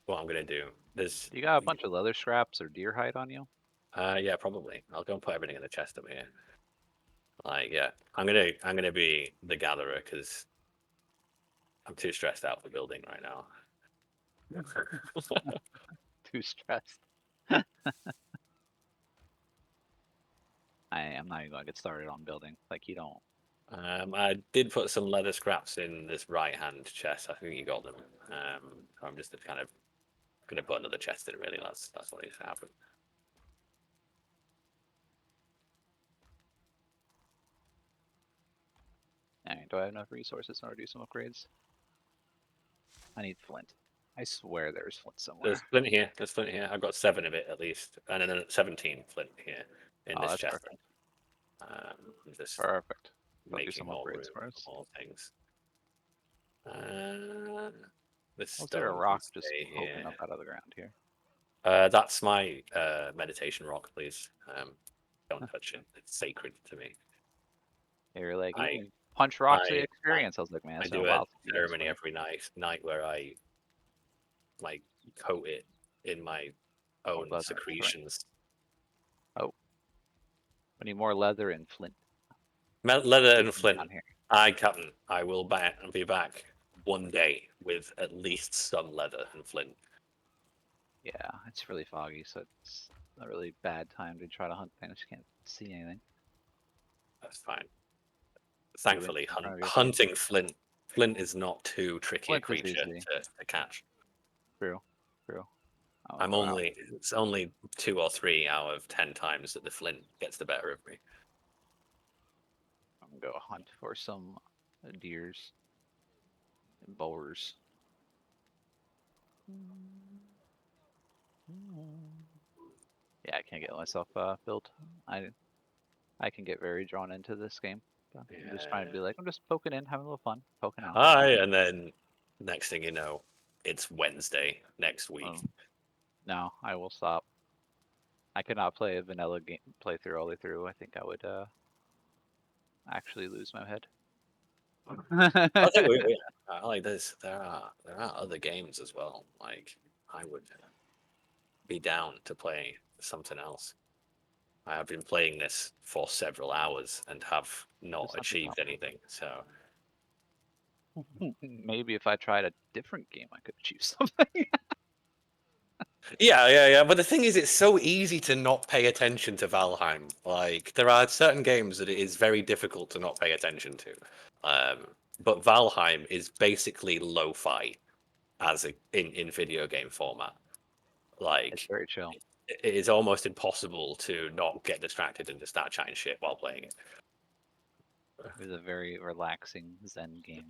what I'm gonna do. There's You got a bunch of leather scraps or deer hide on you? yeah, probably. I'll go and put everything in the chest over here. Like yeah, I'm gonna be the gatherer because I'm too stressed out for building right now. Too stressed. I'm not even gonna get started on building. Like you don't. I did put some leather scraps in this right-hand chest. I think you got them. I'm just kind of gonna put another chest in. Really, that's what needs to happen. Alright, do I have enough resources in order to do some upgrades? I need flint. I swear there's flint somewhere. There's flint here. There's flint here. I've got 7 of it at least, and then 17 flint here in Oh, this that's chest. perfect. Just Perfect. I'll do making some more upgrades room for us. for more things. This Was there a stone rock can just stay poking here. up out of the ground here? That's my meditation rock, please. Don't touch it. It's sacred to me. They were like, you I- can punch rocks to I- experience. I was like, man, I it's do been a a while since you guys ceremony played. every night where I like coat it in my own leather, right. secretions. Oh. We need more leather and flint. Leather and flint. Down here. Aye, Captain. I will be back one day with at least some leather and flint. Yeah, it's really foggy, so it's a really bad time to try to hunt things. You can't see anything. That's fine. Thankfully, in front of you. hunting flint is not too tricky a Flint is creature easy. to catch. True. Oh, wow. It's only 2 or 3 out of 10 times that the flint gets the better of me. I'm gonna go hunt for some deers and boars. Yeah, I can't get myself built. I can get very drawn into this game. But I'm just trying to be like, I'm just poking in, having a little fun, poking out. Hi, and then next thing you know, it's Wednesday next week. No, I will stop. I could not play a vanilla game playthrough all the way through. I think I would actually lose my head. I think like there are other games as well. Like I would be down to play something else. I have been playing this for several hours and have not achieved anything. So Maybe if I tried a different game, I could achieve something. yeah. But the thing is, it's so easy to not pay attention to Valheim. Like there are certain games that it is very difficult to not pay attention to. But Valheim is basically lo-fi as in video game format. Like It's very chill. It is almost impossible to not get distracted and just start chatting shit while playing it. It's a very relaxing Zen game.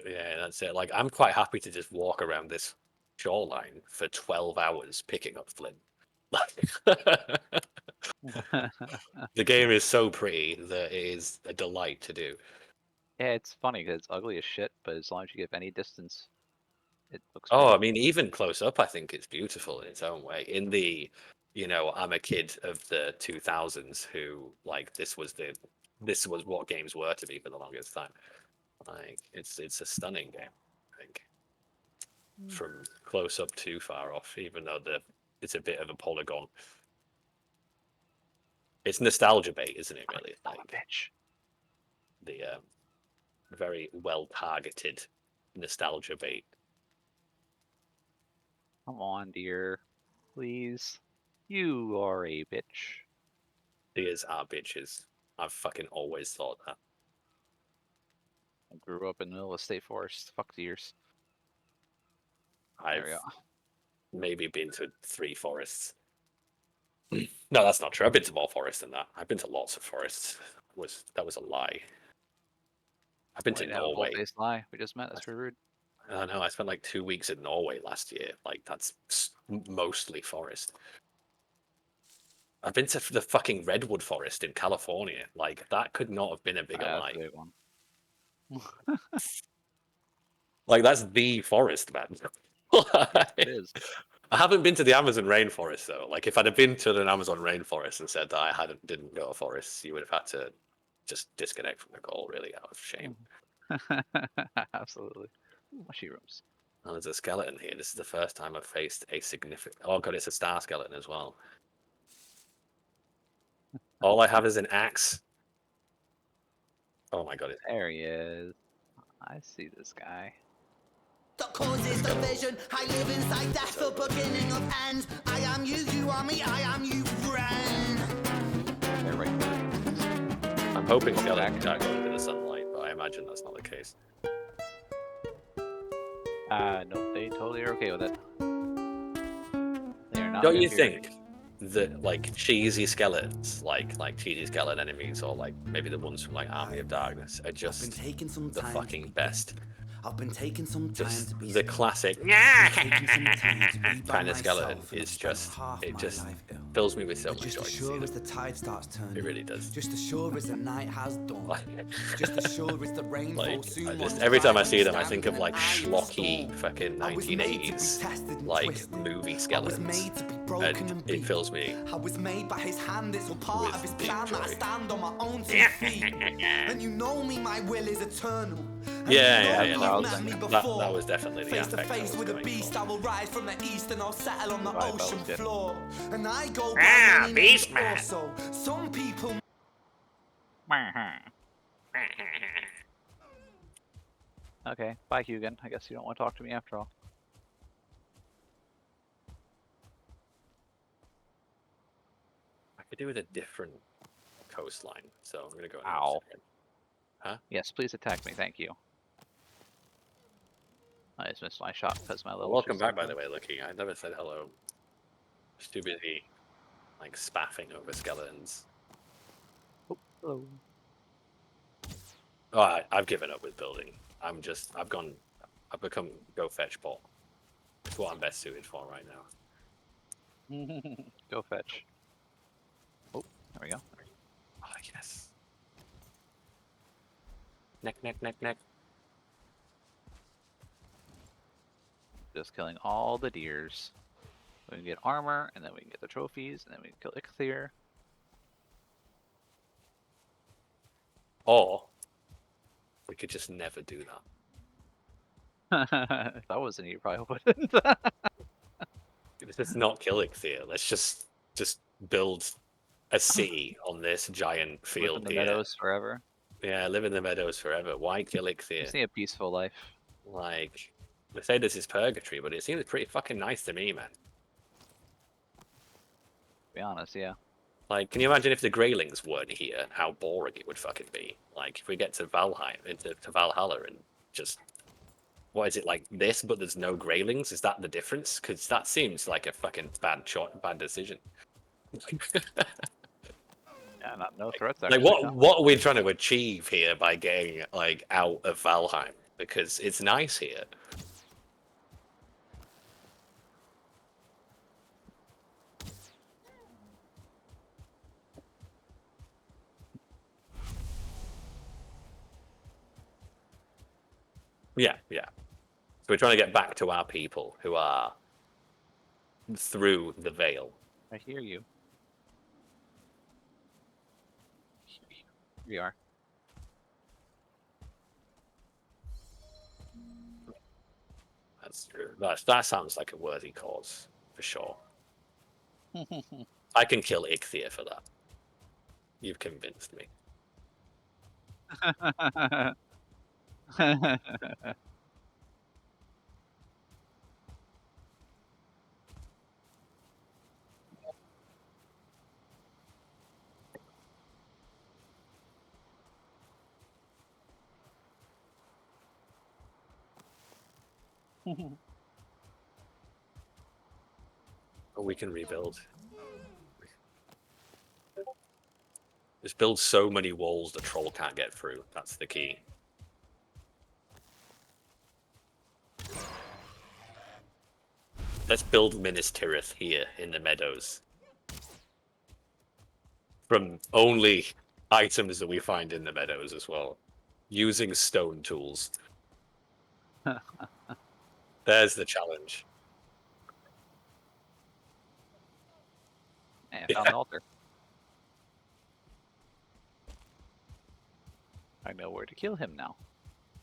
Yeah, that's it. Like I'm quite happy to just walk around this shoreline for 12 hours picking up flint. The game is so pretty that it is a delight to do. Yeah, it's funny because it's ugly as shit, but as long as you give any distance, it looks. Oh, pretty. I mean, even close up, I think it's beautiful in its own way. In the, I'm a kid of the 2000s who like this was what games were to me for the longest time. Like it's a stunning game, I think, from close up to far off. Even though it's a bit of a polygon. It's nostalgia bait, isn't it? Really, like bitch. The very well targeted nostalgia bait. Come on, dear. Please. You are a bitch. Deers are bitches. I've fucking always thought that. I grew up in the middle of a state forest. Fuck deers. I've we go. maybe been to 3 forests. No, that's not true. I've been to more forests than that. I've been to lots of forests. That was a lie. I've been to Wait, that was a Norway. bold-faced lie. We just met. That's pretty rude. I know. I spent like 2 weeks in Norway last year. Like that's mostly forest. I've been to the fucking redwood forest in California. Like that could not have been a bigger That's lie. a big one. Like that's the forest, man. It is. I haven't been to the Amazon rainforest though. Like if I'd have been to an Amazon rainforest and said that I didn't go to forests, you would have had to just disconnect from the call, really, out of shame. Absolutely. Mushy rooms. Oh, there's a skeleton here. This is the first time I've faced a significant. Oh god, it's a star skeleton as well. All I have is an axe. Oh my god! There he is. I see this guy. That causes division. I live inside death, the beginning of end. I am you, you are me, I am you, friend. They're right there. I'm hoping skeletons can't go into the sunlight, but I imagine that's not the case. Nope, they totally are okay with it. They are not. Don't you interfering. think that like cheesy skeletons, like cheesy skeleton enemies, or like maybe the ones from like Army of Darkness, are just the fucking best? I've been taking some time Just to be the classic kind of skeleton is just fills me with so much joy. Just as sure as the tide starts turning. It really does. Just as sure as the night has dawned. Just as sure as the rainfall Like, soon. every time I see them, I think of like schlocky fucking 1980s like movie skeletons, and it fills me. I was made by his hand, it's all part of his with deep plan that I joy. stand on my own 2 feet. And you know me, my will is eternal. Yeah, That was definitely the face to affect I face was with a going beast, for. I will rise from the east and I'll settle on the Right, that was ocean different. floor. And I go by many Beast names Man. also. Some people Okay, bye, Hugin. I guess you don't want to talk to me after all. I could do with a different coastline, so I'm gonna go. Ow. Huh? Yes, please attack me. Thank you. I just missed my shot because my level. Welcome back, by the way, Lucky. I never said hello. Just too busy, like spaffing over skeletons. Hello. Oh, I've given up with building. I've become go fetch Paul. It's what I'm best suited for right now. Go fetch. Oh, there we go. Oh yes. Neck. Just killing all the deers. We can get armor, and then we can get the trophies, and then we can kill Ichthyr. Or we could just never do that. If that wasn't you, probably wouldn't. Let's just not kill Ichthyr. Let's just build a city on this giant field Live in the here. meadows forever. Yeah, live in the meadows forever. Why kill Ichthyr? Just need a peaceful life. Like, they say this is purgatory, but it seems pretty fucking nice to me, man. To be honest, yeah. Like, can you imagine if the Greylings weren't here, how boring it would fucking be? Like, if we get to Valheim, to Valhalla, and just... What is it, like this, but there's no Greylings? Is that the difference? Because that seems like a fucking bad decision. Yeah, no threats. Like, Actually, no. what are we trying to achieve here by getting, like, out of Valheim? Because it's nice here. Yeah. So we're trying to get back to our people who are through the veil. I hear you. Here we are. That's true. That sounds like a worthy cause, for sure. I can kill Ichthyr for that. You've convinced me. Or we can rebuild. Just build so many walls the troll can't get through. That's the key. Let's build Minas Tirith here in the meadows. From only items that we find in the meadows as well. Using stone tools. There's the challenge. And found the altar. I know where to kill him now.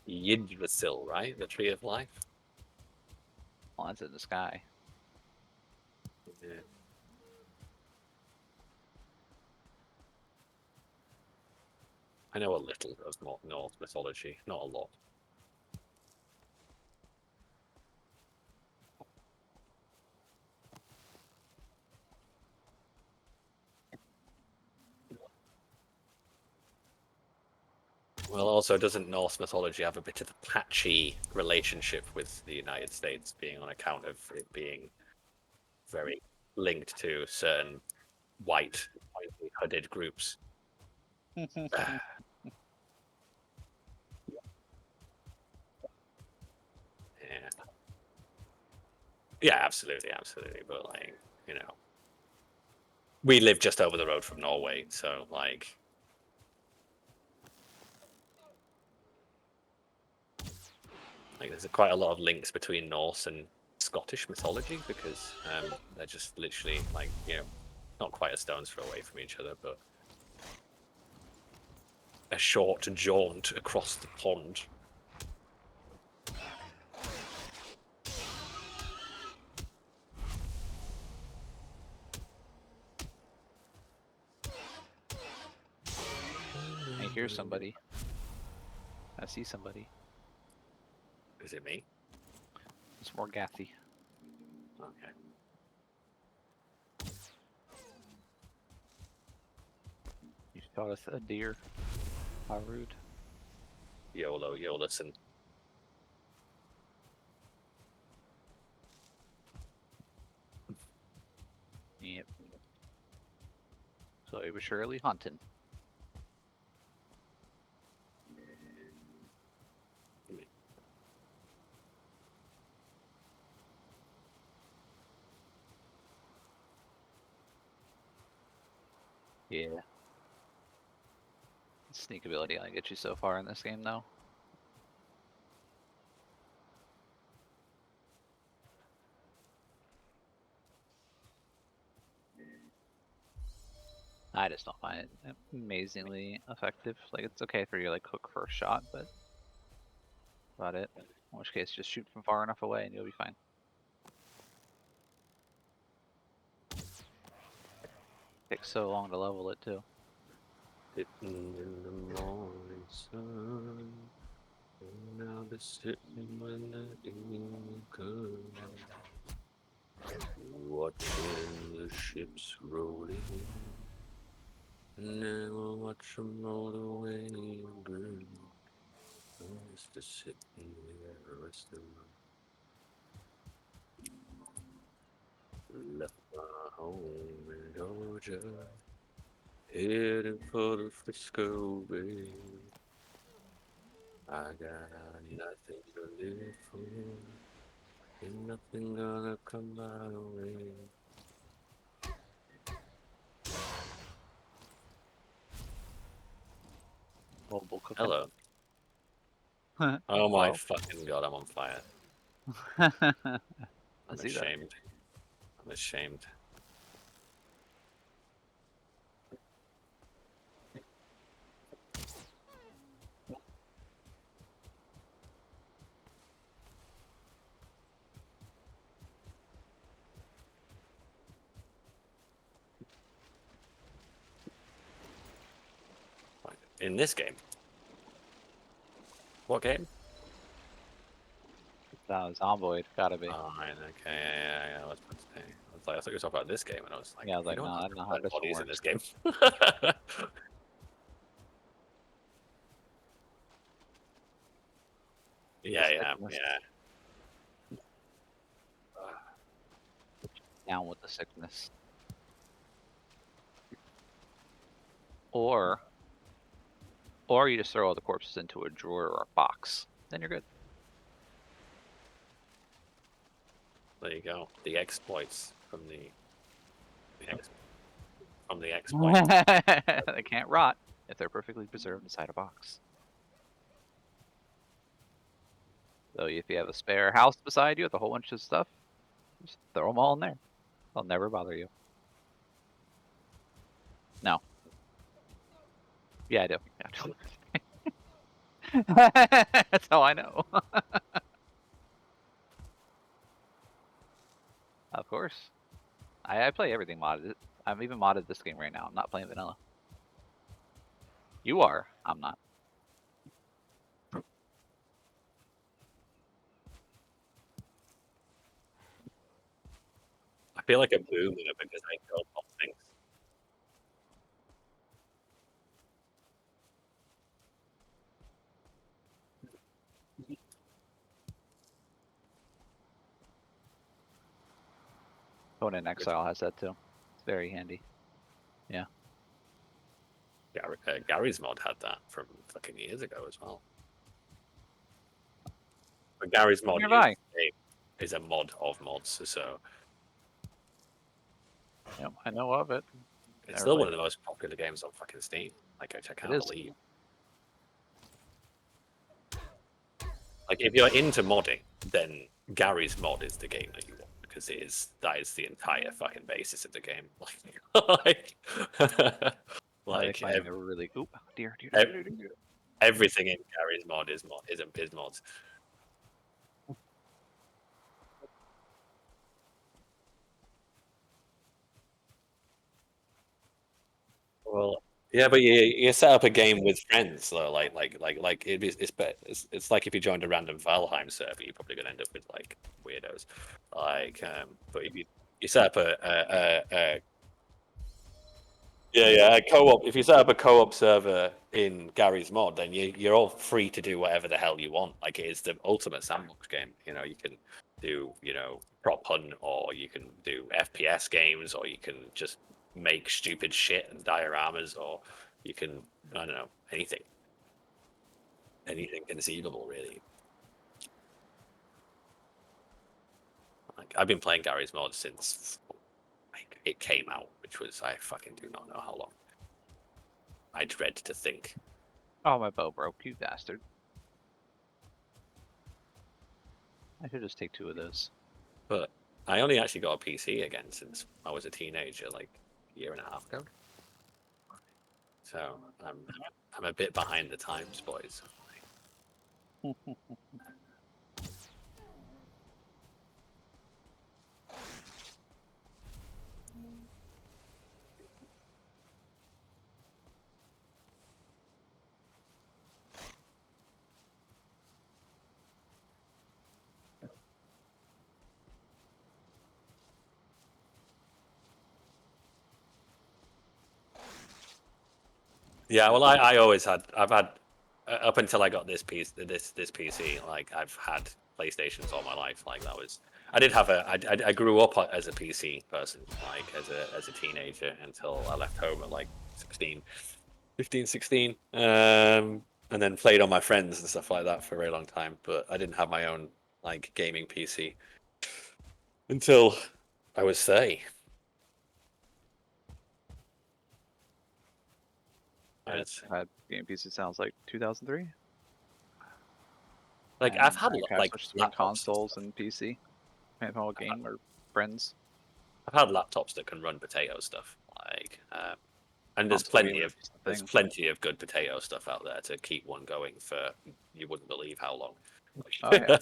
Yggdrasil, right? The Tree of Life? Well, that's in the sky. Yeah. I know a little of Norse mythology, not a lot. Well, also, doesn't Norse mythology have a bit of a patchy relationship with the United States, being on account of it being very linked to certain white, hooded groups? Yeah. Yeah, absolutely, absolutely. But like, you know, we live just over the road from Norway, so like, there's quite a lot of links between Norse and Scottish mythology because they're just literally like, you know, not quite a stone's throw away from each other, but a short jaunt across the pond. I hear somebody. I see somebody. Is it me? It's more Gathy. Okay. You shot us a deer. How rude. YOLO, listen. Yep. So it was surely hunting. Yeah. Sneak ability only gets you so far in this game, though. I just don't find it amazingly effective. Like, it's okay for you like hook first shot, but about it. In which case, just shoot from far enough away and you'll be fine. Takes so long to level it too. Sitting in the morning sun, and now they're sitting when the evening comes, watching the ships rolling, and then we'll watch them roll away and burn. I'm just sitting there resting. Left my home in Georgia, heading for the Frisco Bay. I got nothing to live for, ain't nothing gonna come my way. Mobile cooking. Hello. Oh my fucking god, I'm on fire. I'm see that. ashamed. I'm ashamed. In this game? What game? Zomboid, gotta be. Oh, right, okay, yeah. I was about to say. I thought you were talking about this game, and I was like, Yeah, I was like, no, I don't know how this bodies works. in this game. yeah. Down with the sickness. Or you just throw all the corpses into a drawer or a box. Then you're good. There you go. The exploits from the exploits. They can't rot if they're perfectly preserved inside a box. So if you have a spare house beside you with a whole bunch of stuff, just throw them all in there. They'll never bother you. No. Yeah, I do. Yeah. That's how I know. Of course. I play everything modded. I've even modded this game right now. I'm not playing vanilla. You are. I'm not. I feel like a boomer because I know all things. Conan Exile has that too. It's very handy. Yeah. Gary's mod had that from fucking years ago as well. But Gary's mod is a mod of mods, so Yep, I know of it. it's still one of the most popular games on fucking Steam. Like, which I can't believe. Like, if you're into modding, then Gary's mod is the game that you want because that is the entire fucking basis of the game. Like really oop, dear. Everything in Gary's mod is mods. Well, yeah, but you set up a game with friends, though. It's like if you joined a random Valheim server, you're probably gonna end up with like weirdos. But if you set up a co-op. If you set up a co-op server in Gary's mod, then you're all free to do whatever the hell you want. Like, it is the ultimate sandbox game. You know, you can do prop hunt, or you can do FPS games, or you can just make stupid shit and dioramas, or you can, I don't know, anything conceivable, really. Like, I've been playing Gary's mod since it came out, which was, I fucking do not know how long. I dread to think. Oh, my bow broke, you bastard. I should just take 2 of those. But I only actually got a PC again since I was a teenager, like a year and a half ago. So I'm a bit behind the times, boys. Yeah, well, I've had up until I got this PC, like, I've had PlayStations all my life. Like, I grew up as a PC person, like as a teenager, until I left home at like 15, 16, and then played on my friends and stuff like that for a very long time. But I didn't have my own like gaming PC until I was 30. I've had game PC sounds like 2003. Like, I've had like consoles and PC. Depending on what game or friends. I've had laptops that can run potato stuff, like, and there's plenty of good potato stuff out there to keep one going for you wouldn't believe how long. Oh, yeah.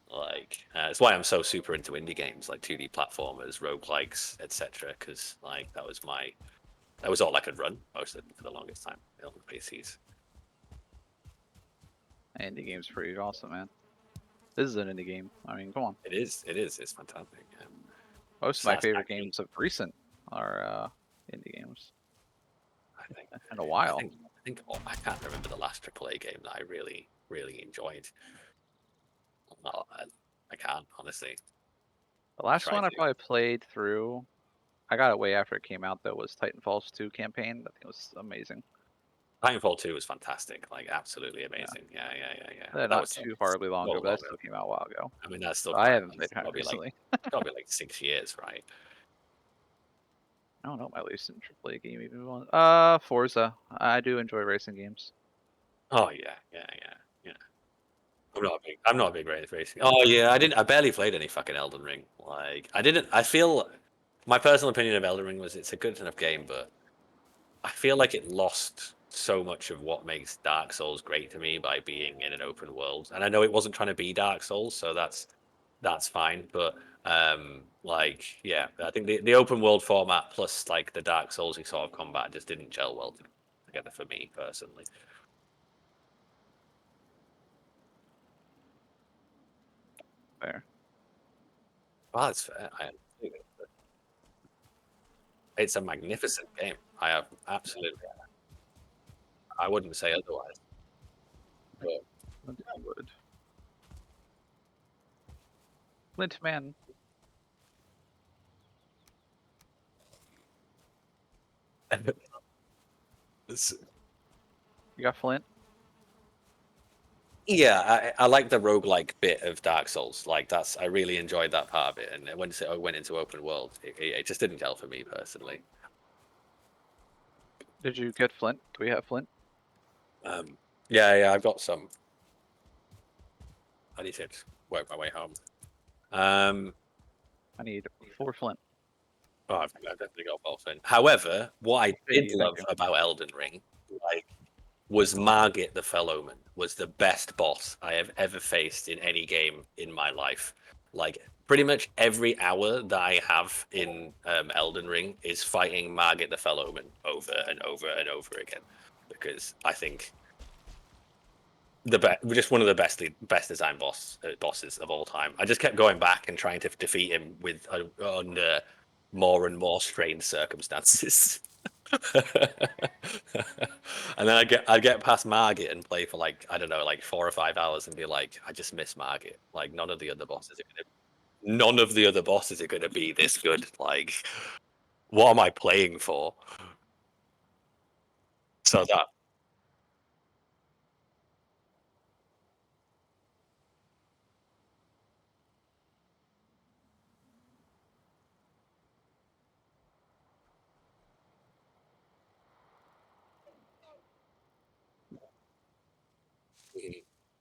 Like, it's why I'm so super into indie games like 2D platformers, roguelikes, etc. Because like that was all I could run for the longest time on PCs. Indie game's pretty awesome, man. This is an indie game. I mean, come on. It is. It's fantastic. Most of my favorite games of recent are indie games. I think in a while. I can't remember the last AAA game that I really, really enjoyed. Well, I can't, honestly. The last one I probably played through, I got it way after it came out, though, was Titanfall's 2 campaign. I think it was amazing. Titanfall 2 was fantastic, like absolutely amazing. Yeah. Not That was too horribly long ago, so but that still came out a while ago. I mean, that's still. I haven't played that's Titan probably recently. probably like 6 years, right? I don't know my least AAA game even was. Forza. I do enjoy racing games. Oh yeah. I'm not a big racing. Oh yeah, I barely played any fucking Elden Ring. Like I feel my personal opinion of Elden Ring was it's a good enough game, but I feel like it lost so much of what makes Dark Souls great to me by being in an open world. And I know it wasn't trying to be Dark Souls, so that's fine. But like yeah, I think the open world format plus like the Dark Soulsy sort of combat just didn't gel well together for me personally. Fair. Well, that's fair. It's a magnificent game. I have absolutely. I wouldn't say otherwise. But I would. Flint man. You got Flint? Yeah, I like the roguelike bit of Dark Souls. Like I really enjoyed that part of it. And once it went into open world, it just didn't gel for me personally. Did you get Flint? Do we have Flint? Yeah, I've got some. I need to work my way home. I need 4 Flint. Oh, I've definitely got 4 Flint. However, what I did you, love thank you. about Elden Ring, was Margit the Fellowman was the best boss I have ever faced in any game in my life. Like pretty much every hour that I have in Elden Ring is fighting Margit the Fellowman over and over and over again, because I think just one of the best design bosses of all time. I just kept going back and trying to defeat him under more and more strange circumstances. And then I'd get past Margit and play for like I don't know, like 4 or 5 hours and be like, I just miss Margit. Like none of the other bosses are gonna be this good. Like, what am I playing for? So that.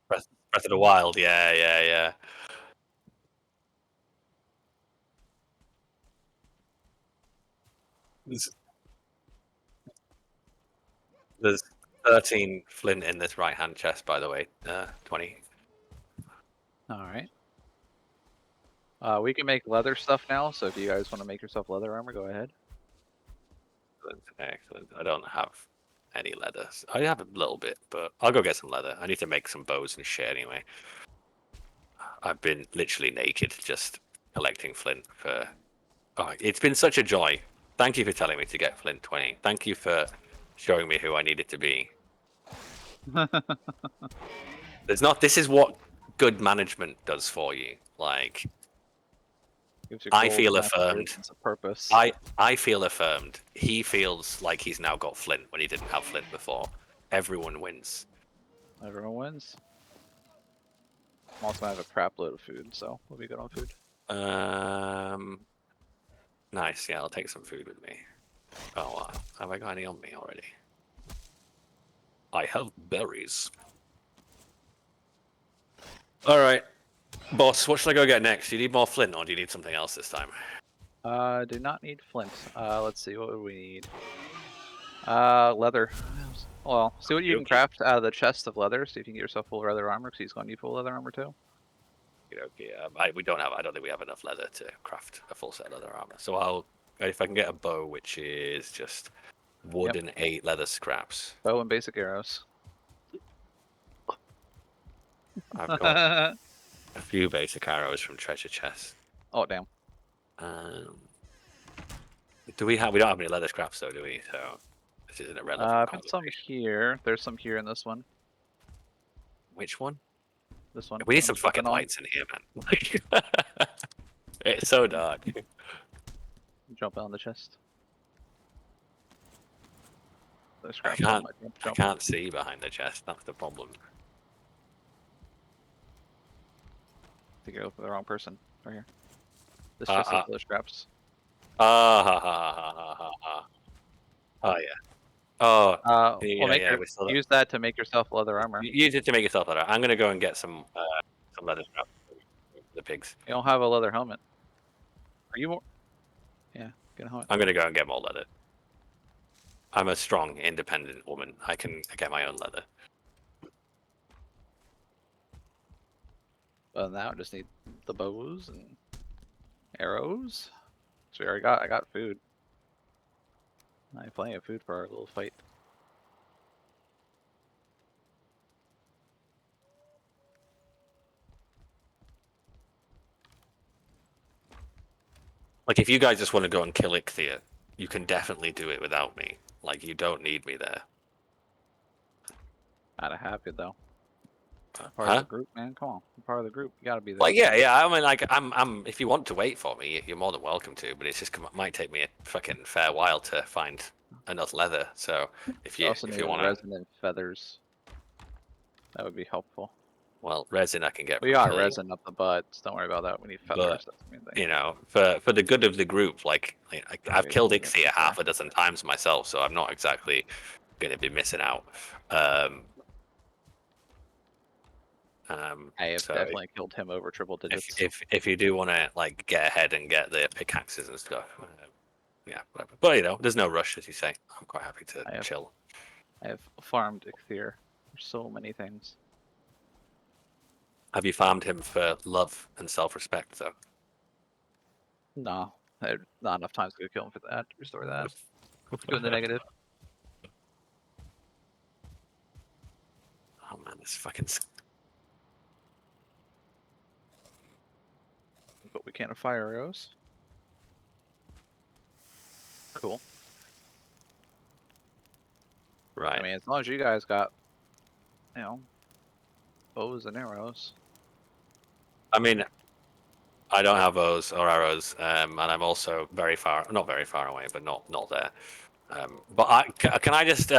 Breath of the Wild, yeah. There's 13 flint in this right-hand chest, by the way. 20. All right. We can make leather stuff now, so if you guys want to make yourself leather armor, go ahead. Excellent. I don't have any leather. I have a little bit, but I'll go get some leather. I need to make some bows and shit anyway. I've been literally naked just collecting flint for... Oh, it's been such a joy. Thank you for telling me to get flint 20. Thank you for showing me who I needed to be. This is what good management does for you. Like, I feel affirmed. Purpose. I feel affirmed. He feels like he's now got flint when he didn't have flint before. Everyone wins. Everyone wins. I'm also gonna have a crap load of food, so we'll be good on food. Nice. Yeah, I'll take some food with me. Oh, wow. Have I got any on me already? I have berries. All right, boss. What should I go get next? Do you need more flint, or do you need something else this time? Do not need flint. Let's see. What would we need? Leather. Well, see what you can craft out of the chest of leather. See if you can get yourself full leather armor, because he's going to need full leather armor too. Okay. I don't think we have enough leather to craft a full set of leather armor. So if I can get a bow, which is just wood and 8 leather scraps. Bow and basic arrows. I've got a few basic arrows from treasure chests. Oh damn. We don't have any leather scraps though, do we? So this isn't irrelevant. Put some here. There's some here in this one. Which one? This one. We need some fucking lights in here, man. It's so dark. Jump on the chest. The I scrap can't. might be I can't see behind the chest. That's the problem. I think you're looking at the wrong person. Right here. This Uh, chest is uh. full of scraps. Ah ha ha ha ha ha ha. Oh yeah. Oh yeah, Well, yeah. We saw that. use that to make yourself leather armor. Use it to make yourself better. I'm gonna go and get some leather scraps. For the pigs. You don't have a leather helmet. Are you more? Yeah, get a helmet. I'm gonna go and get more leather. I'm a strong, independent woman. I can get my own leather. Well, now I just need the bows and arrows. So we already got. I got food. I have plenty of food for our little fight. Like, if you guys just want to go and kill Ichthia, you can definitely do it without me. Like, you don't need me there. Not happy though. Part Huh? of the group, man. Come on, you're part of the group. You gotta be there. Well, yeah. I mean, like, I'm. If you want to wait for me, you're more than welcome to. But it's just might take me a fucking fair while to find enough leather. So if you also if need you want resin and feathers. That would be helpful. well, resin I can get. We from got killing, resin up the butts. Don't worry about that. We need feathers. But That's the main thing. you know, for the good of the group, like I've killed Ixia half a dozen times myself, so I'm not exactly going to be missing out. I have so definitely killed him over triple digits. if you do want to like get ahead and get the pickaxes and stuff, yeah, whatever. But you know, there's no rush, as you say. I'm quite happy to chill. I have farmed Ichthir for so many things. Have you farmed him for love and self-respect, though? No, I had not enough time to go kill him for that. Restore that. Doing the negative. Oh man, this fucking. But we can't have fire arrows. Cool. Right. I mean, as long as you guys got, you know, bows and arrows. I mean, I don't have bows or arrows, and I'm also not very far away, but not there. But can I just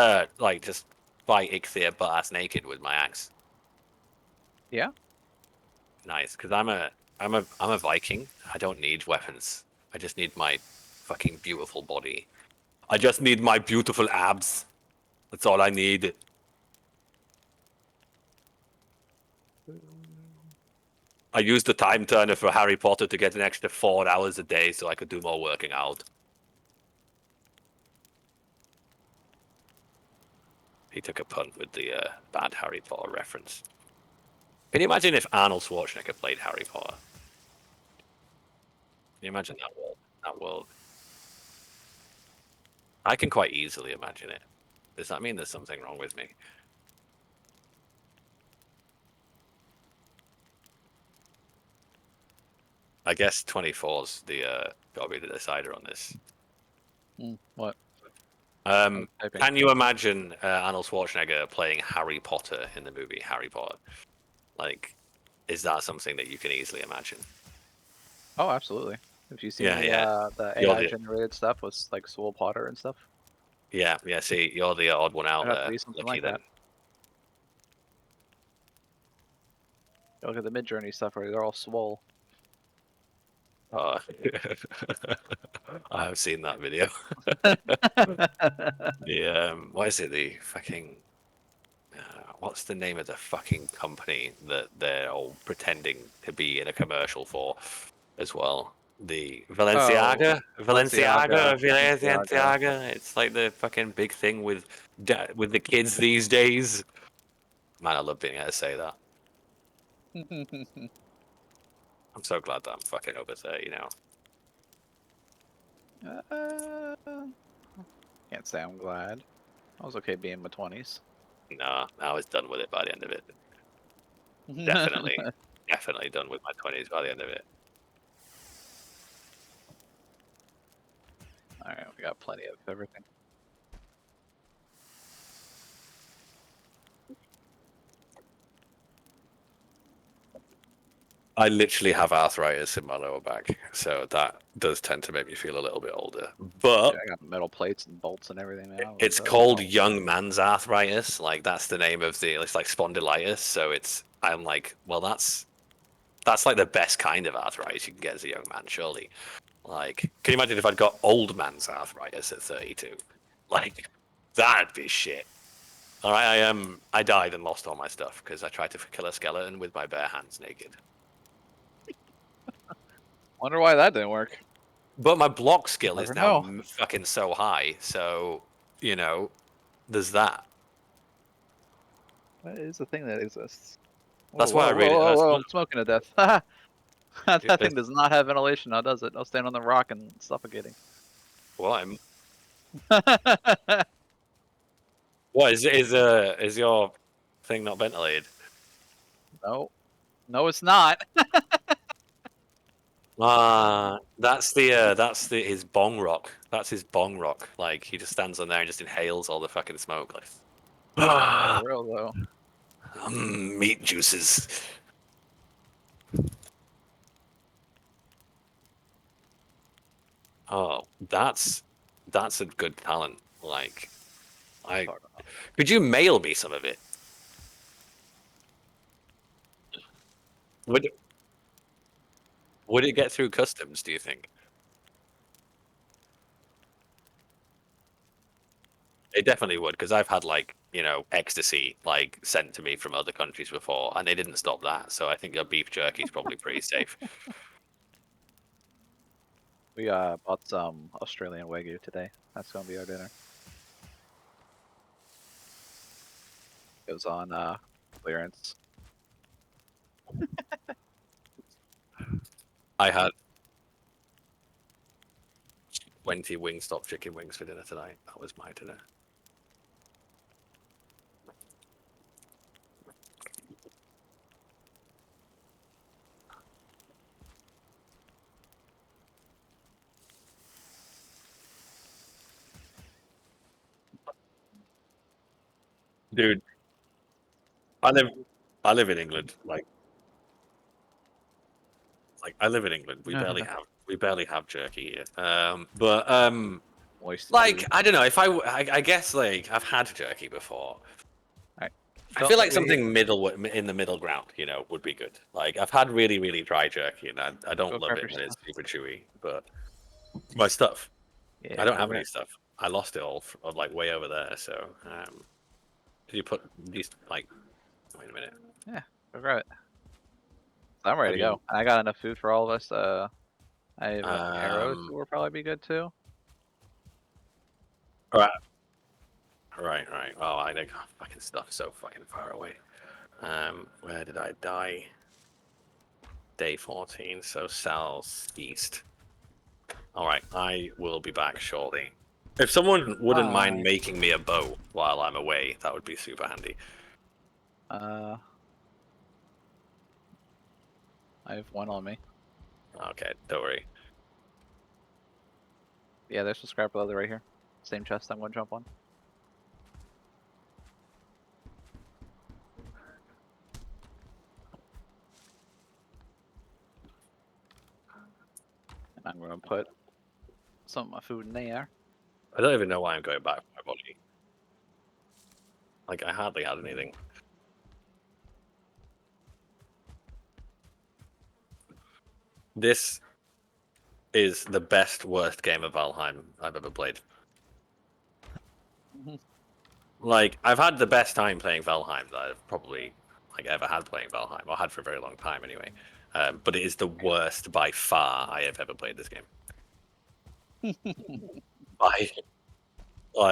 just fight Ichthir butt ass naked with my axe? Yeah. Nice, because I'm a Viking. I don't need weapons. I just need my fucking beautiful body. I just need my beautiful abs. That's all I need. I used the time turner for Harry Potter to get an extra 4 hours a day so I could do more working out. He took a punt with the bad Harry Potter reference. Can you imagine if Arnold Schwarzenegger played Harry Potter? Can you imagine that world? That world. I can quite easily imagine it. Does that mean there's something wrong with me? I guess 24's got to be the decider on this. What? Can you imagine Arnold Schwarzenegger playing Harry Potter in the movie Harry Potter? Like, is that something that you can easily imagine? Oh, absolutely. If you see the You're AI generated stuff with like Soul Potter and stuff. Yeah. See, you're the odd one out I'd have there. to be something Lucky like then. that. Look at the Mid-Journey stuff where they're all swole. I have seen that video. What is it? The fucking. What's the name of the fucking company that they're all pretending to be in a commercial for, as well? The Valenciaga, Valenciaga. It's like the fucking big thing with the kids these days. Man, I love being able to say that. I'm so glad that I'm fucking over 30 now. Can't say I'm glad. I was okay being in my 20s. No, I was done with it by the end of it. Definitely done with my 20s by the end of it. Alright, we got plenty of everything. I literally have arthritis in my lower back, so that does tend to make me feel a little bit older. But I got metal plates and bolts and everything now. it's called young man's arthritis. Like that's the name of the. It's like spondylitis. So it's. I'm like, well, that's like the best kind of arthritis you can get as a young man, surely. Like, can you imagine if I'd got old man's arthritis at 32? Like, that'd be shit. All right, I died and lost all my stuff because I tried to kill a skeleton with my bare hands naked. Wonder why that didn't work. But my block skill is Never now know. fucking so high, so you know, there's that. That is a thing that exists. That's why I really. I'm smoking to death. That thing does not have ventilation now, does it? I'll stand on the rock and suffocating. Well, I'm. What is your thing not ventilated? No, no, it's not. That's his bong rock. That's his bong rock. Like he just stands on there and just inhales all the fucking smoke. Like, For real though. Meat juices. Oh, that's a good talent. Like, could you mail me some of it? Would it get through customs, do you think? It definitely would, because I've had like, you know, ecstasy like sent to me from other countries before, and they didn't stop that. So I think your beef jerky is probably pretty safe. We bought some Australian Wagyu today. That's gonna be our dinner. It was on clearance. I had 20 Wingstop chicken wings for dinner tonight. That was my dinner. Dude, I live in England. Like I live in England. We barely have jerky here. Like I don't know if I guess like I've had jerky before. I feel like something in the middle ground, you know, would be good. Like I've had really dry jerky, and I don't love it when it's super chewy. But my stuff, I don't have any stuff. I lost it all like way over there. So did you put these like? Wait a minute. Yeah, I grab it. I'm ready to go. I got enough food for all of us. I have arrows will probably be good too. Right. Oh, I think fucking stuff so fucking far away. Where did I die? Day 14, so southeast. Alright, I will be back shortly. If someone wouldn't mind making me a bow while I'm away, that would be super handy. I have one on me. Okay, don't worry. Yeah, there's some scrap leather right here. Same chest I'm gonna jump on. And I'm gonna put some of my food in there. I don't even know why I'm going back for my body. Like, I hardly had anything. This is the best, worst game of Valheim I've ever played. Like, I've had the best time playing Valheim that I've probably like ever had playing Valheim, or had for a very long time anyway. But it is the worst by far I have ever played this game. I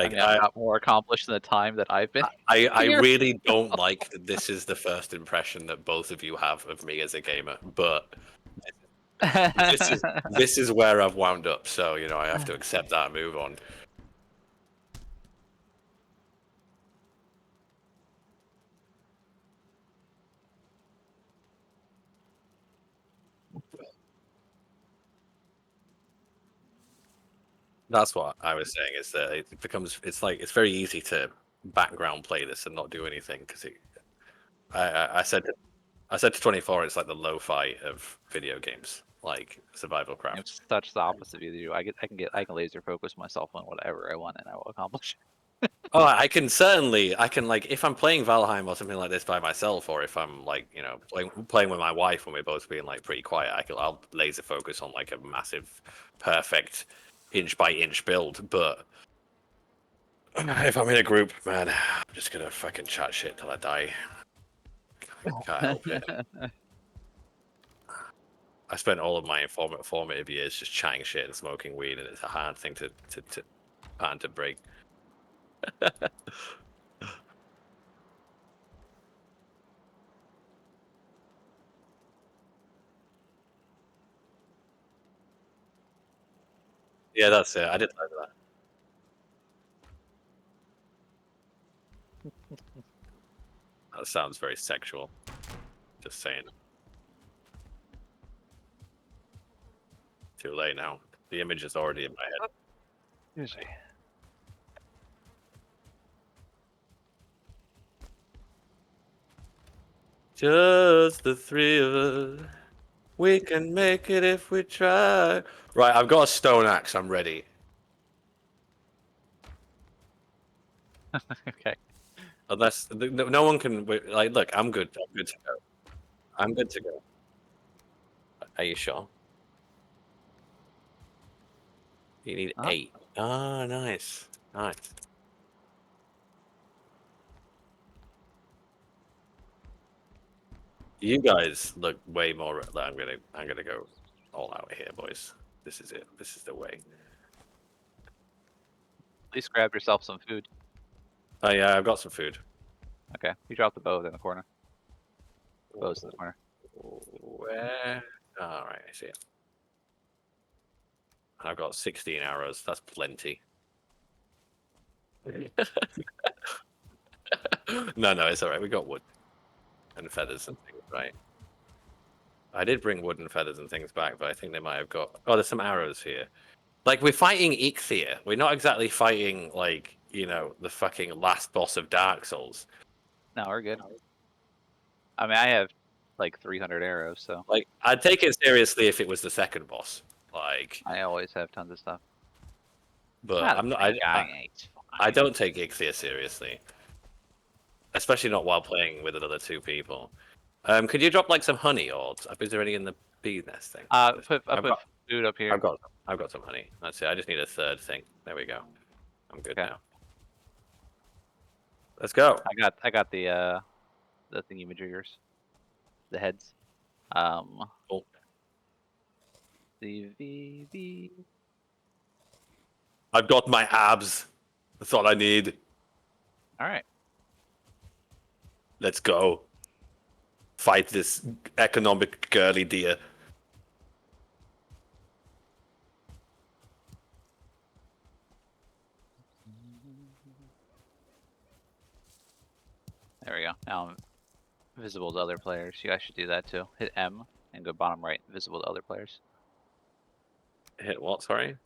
got more accomplished in the time that I've been. I here. really don't like that this is the first impression that both of you have of me as a gamer, but this is where I've wound up, so you know I have to accept that and move on. That's what I was saying, is that it becomes, it's very easy to background play this and not do anything, because I said I said to 24, it's like the lo-fi of video games, like survival craft. It's such the opposite of you. I can laser focus myself on whatever I want and I will accomplish. Oh, I can like if I'm playing Valheim or something like this by myself, or if I'm like playing with my wife when we're both being like pretty quiet, I'll laser focus on like a massive, perfect, inch by inch build. But if I'm in a group, man, I'm just gonna fucking chat shit till I die. I can't help it. I spent all of my formative years just chatting shit and smoking weed, and it's a hard thing to break. Yeah, that's it. I did like that. That sounds very sexual. Just saying. Too late now. The image is already in my head. Usually. Just the three of us. We can make it if we try. Right, I've got a stone axe. I'm ready. Okay. Unless no one can. Like, look, I'm good. I'm good to go. I'm good to go. Are you sure? You need 8. Ah, nice, nice. You guys look way more. I'm gonna go all out here, boys. This is it. This is the way. At least grab yourself some food. Oh yeah, I've got some food. Okay, you dropped the bow in the corner. The bow's in the corner. Where? All right, I see it. I've got 16 arrows. That's plenty. No, it's all right. We got wood and feathers and things, right? I did bring wood and feathers and things back, but I think they might have got. Oh, there's some arrows here. Like, we're fighting Ichthir. We're not exactly fighting, like, the fucking last boss of Dark Souls. No, we're good. I mean, I have like 300 arrows, so. Like, I'd take it seriously if it was the second boss. Like, I always have tons of stuff. But I'm not. I don't take Ichthir seriously, especially not while playing with another 2 people. Could you drop like some honey, or is there any in the bee nest thing? I put food up here. I've got some honey. That's it. I just need a third thing. There we go. I'm good now. Let's go. I got the thingy-majiggers, the heads. Cool. The VV. I've got my abs. That's all I need. All right. Let's go. Fight this economic girly deer. There we go. Now I'm visible to other players. You guys should do that too. Hit M and go bottom right, visible to other players. Hit what? Sorry.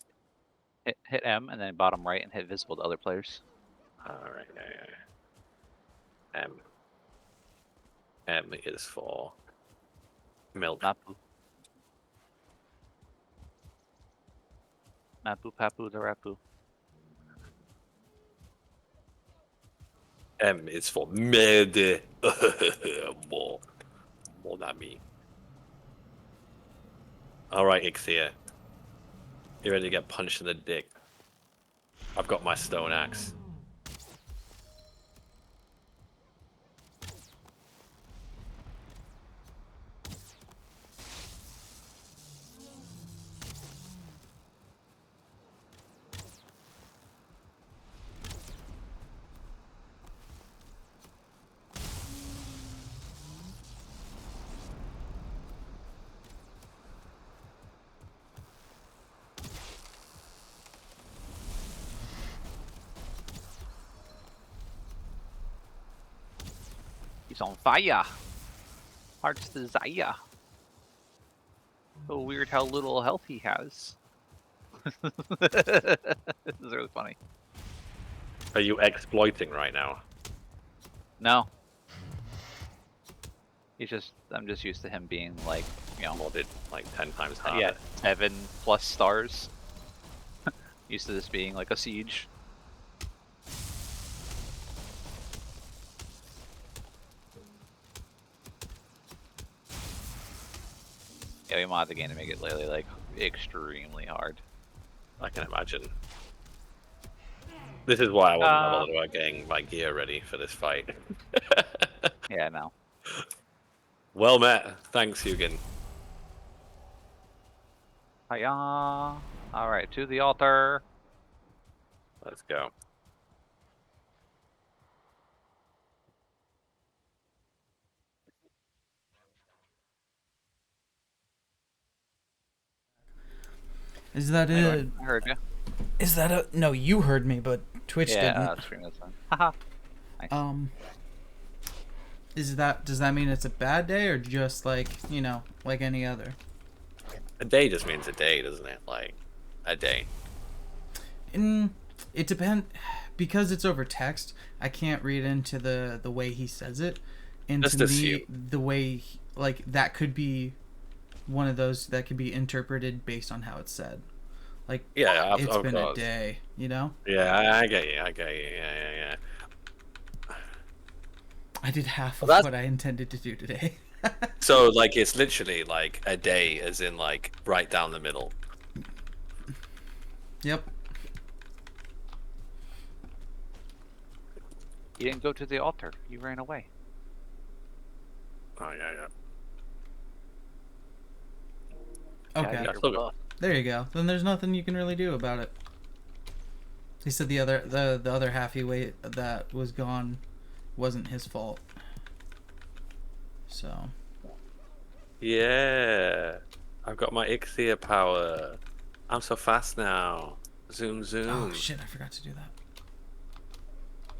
Hit M and then bottom right and hit visible to other players. All right. Yeah. M is for milk. Mapu. Mapu Papu Darapu. M is for merde. More than me. All right, Ichthir. You ready to get punched in the dick? I've got my stone axe. He's on fire. Heart's desire. So weird how little health he has. This is really funny. Are you exploiting right now? No. I'm just used to him being like, you know, modded like 10 times harder. yeah, 7+ stars. Used to this being like a siege. Yeah, we mod the game to make it literally like extremely hard. I can imagine. This is why I wasn't bothered about getting my gear ready for this fight. Yeah, no. Well met. Thanks, Hugin. Hiya! Alright, to the altar. Let's go. Is that Anyway, it? I heard you. Is that a no? You heard me, but Twitch Yeah, didn't. stream this one. Haha. Nice. Does that mean it's a bad day or just like, you know, like any other? A day just means a day, doesn't it? Like, a day. It depends, because it's over text. I can't read into the way he says it, and Just to me, assume. the way like that could be one of those that could be interpreted based on how it's said. Like, Yeah, it's of been a course. day, you know. Yeah, I get you. Yeah. I did half of Well, what I intended to do today. So, like, it's literally like a day, as in like right down the middle. Yep. You didn't go to the altar. You ran away. Oh yeah. Okay. Yeah, There you go. Then there's nothing you can really do about it. He said the other half he weight that was gone wasn't his fault. So. Yeah. I've got my Ixia power. I'm so fast now. Zoom. Oh shit! I forgot to do that.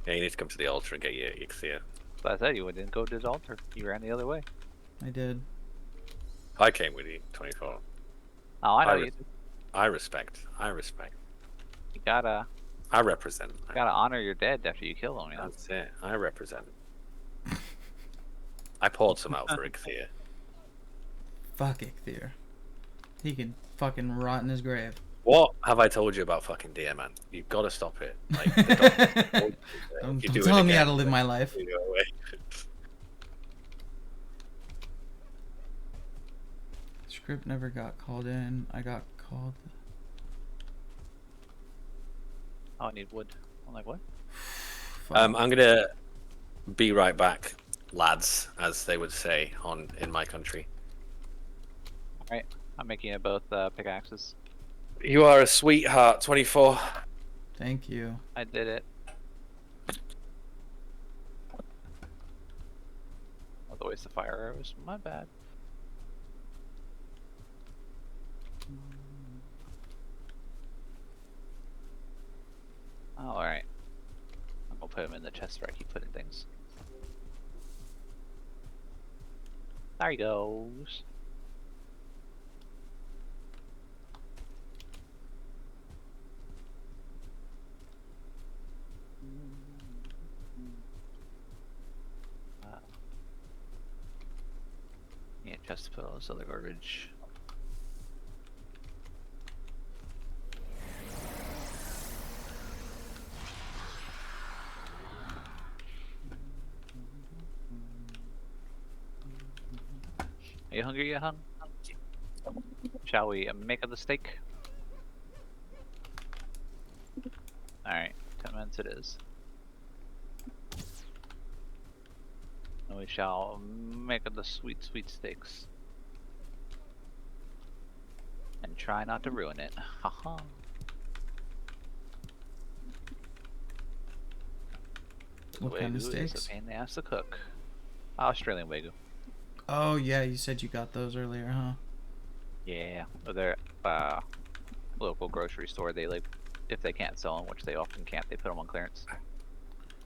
Yeah, you need to come to the altar and get your Ixia. But I said you didn't go to the altar. You ran the other way. I did. I came with you, 24. Oh, I know you. I respect. You gotta. I represent. You gotta honor your dead after you kill them. You know? That's it. I represent. I poured some out for Ixia. Fuck Ichthyr. He can fucking rot in his grave. What have I told you about fucking deer, man? You've got to stop it. Like, the dog- Don't you do it tell me how again, to live my life. you go away. Script never got called in. I got called. Oh, I need wood. I'm like, what? I'm gonna be right back, lads, as they would say in my country. Alright, I'm making it both pickaxes. You are a sweetheart, 24. Thank you. I did it. Oh, the waste of fire arrows. My bad. Alright. I'm gonna put them in the chest where I keep putting things. There he goes. Yeah, chest to put all this other garbage. Are you hungry yet, hun? Shall we make up the steak? Alright, 10 minutes it is. And we shall make up the sweet, sweet steaks. And try not to ruin it. Haha. What kind of Wagyu steaks? is a pain in the ass to cook. Australian Wagyu. Oh yeah, you said you got those earlier, huh? Yeah, they're local grocery store. They like, if they can't sell them, which they often can't, they put them on clearance.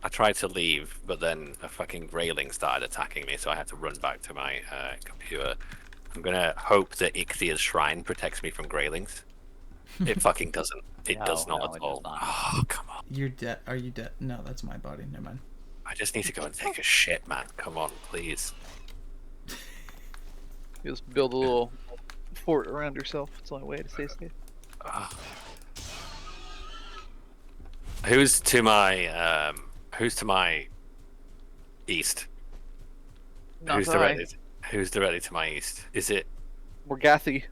I tried to leave, but then a fucking grayling started attacking me, so I had to run back to my computer. I'm gonna hope that Ichthy's shrine protects me from graylings. It fucking doesn't. It does not at all. Oh, come on. You're dead. Are you dead? No, that's my body. Never mind. I just need to go and take a shit, man. Come on, please. You just build a little fort around yourself. It's the only way to stay safe. Who's to my east? Not Who's I. directly to my east? Is it Morgathy.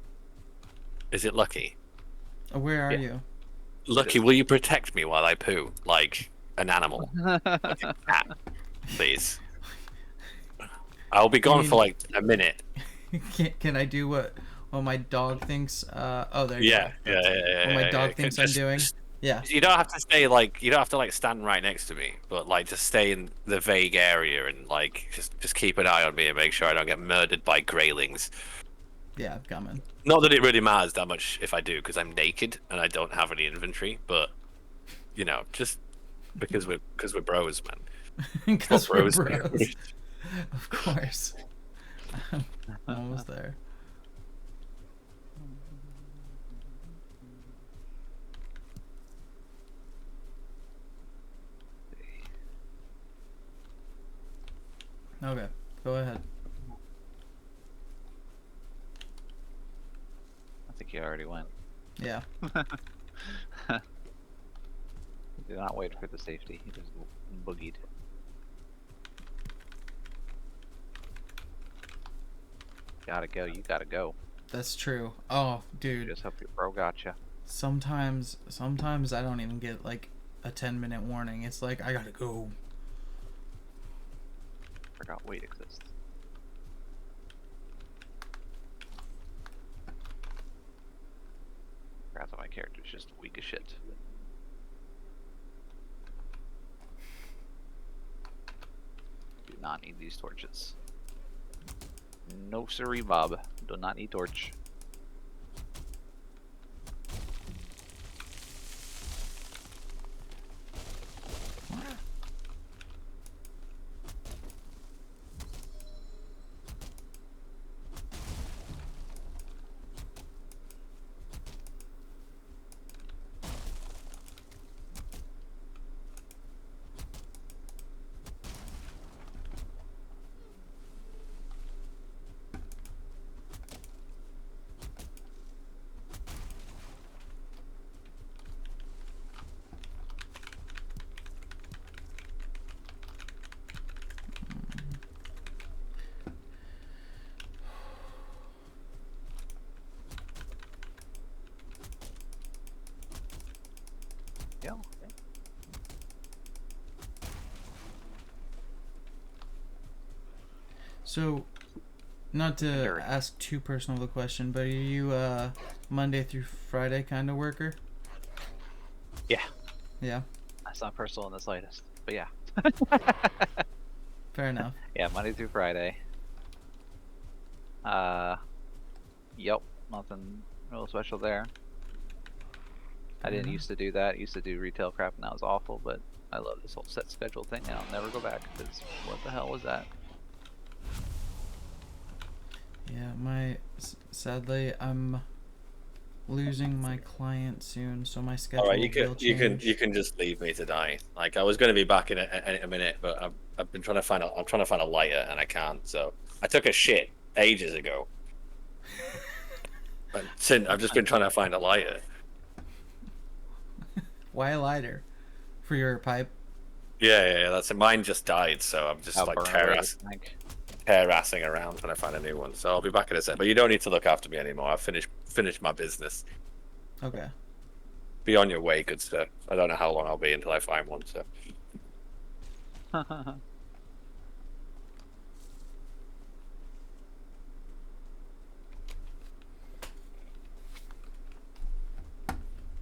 Is it Lucky? Where are you? Lucky, will you protect me while I poo like an animal? Like a cat, please. I'll be gone for like a minute. Can I do what my dog thinks? Oh, there you Yeah. What my dog thinks I'm doing. Yeah. You don't have to stay like you don't have to like stand right next to me, but like just stay in the vague area and like just keep an eye on me and make sure I don't get murdered by greylings. Yeah, coming. Not that it really matters that much if I do, because I'm naked and I don't have any inventory. But you know, just because we're bros, man. Because we're Bros. bros. Of course. I'm almost there. Okay, go ahead. I think you already went. Yeah. Did not wait for the safety. He just boogied. Gotta go. You gotta go. That's true. Oh, dude. Just hope your bro got you. Sometimes I don't even get like a 10-minute warning. It's like I gotta go. Forgot weight exists. Forgot that my character's just weak as shit. Do not need these torches. No siree, Bob. Do not need torch. Yeah. So, not to ask too personal of a question, but are you Monday through Friday kind of worker? Yeah. Yeah. That's not personal in the slightest, but yeah. Fair enough. Yeah, Monday through Friday. Yep, nothing real special there. I didn't used to do that. I used to do retail crap, and that was awful. But I love this whole set schedule thing, and I'll never go back. Because what the hell was that? Yeah, sadly, I'm losing my client soon, so my schedule All right, will change. you can just leave me to die. Like I was going to be back in a minute, but I've been trying to find a lighter and I can't. So I took a shit ages ago. But since I've just been trying to find a lighter. Why a lighter? For your pipe? Yeah. That's it. Mine just died, so I'm just like harassing around trying to find a new one. So I'll be back in a sec. But you don't need to look after me anymore. I've finished my business. Okay. Be on your way, good sir. I don't know how long I'll be until I find one. So.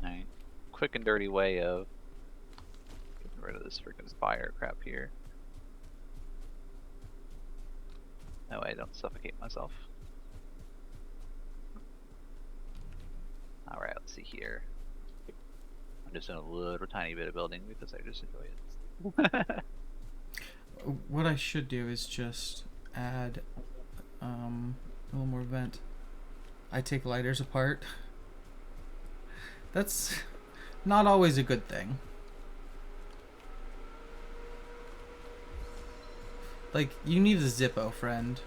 Alright. Quick and dirty way of getting rid of this freaking fire crap here. That way I don't suffocate myself. Alright, let's see here. I'm just doing a little tiny bit of building because I just enjoy it. What I should do is just add a little more vent. I take lighters apart. That's not always a good thing. Like, you need a Zippo, friend.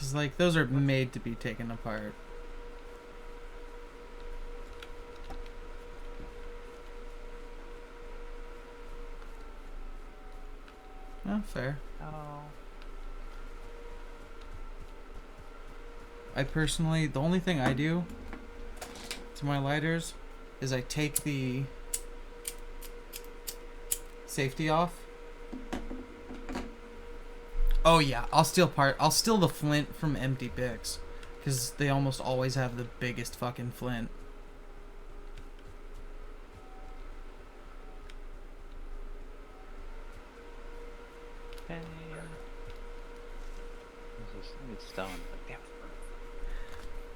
Because, like, those are made to be taken apart. Oh, fair. Oh. I personally, the only thing I do to my lighters is I take the safety off. Oh yeah, I'll steal the flint from empty picks, because they almost always have the biggest fucking flint. Okay. This is need stone.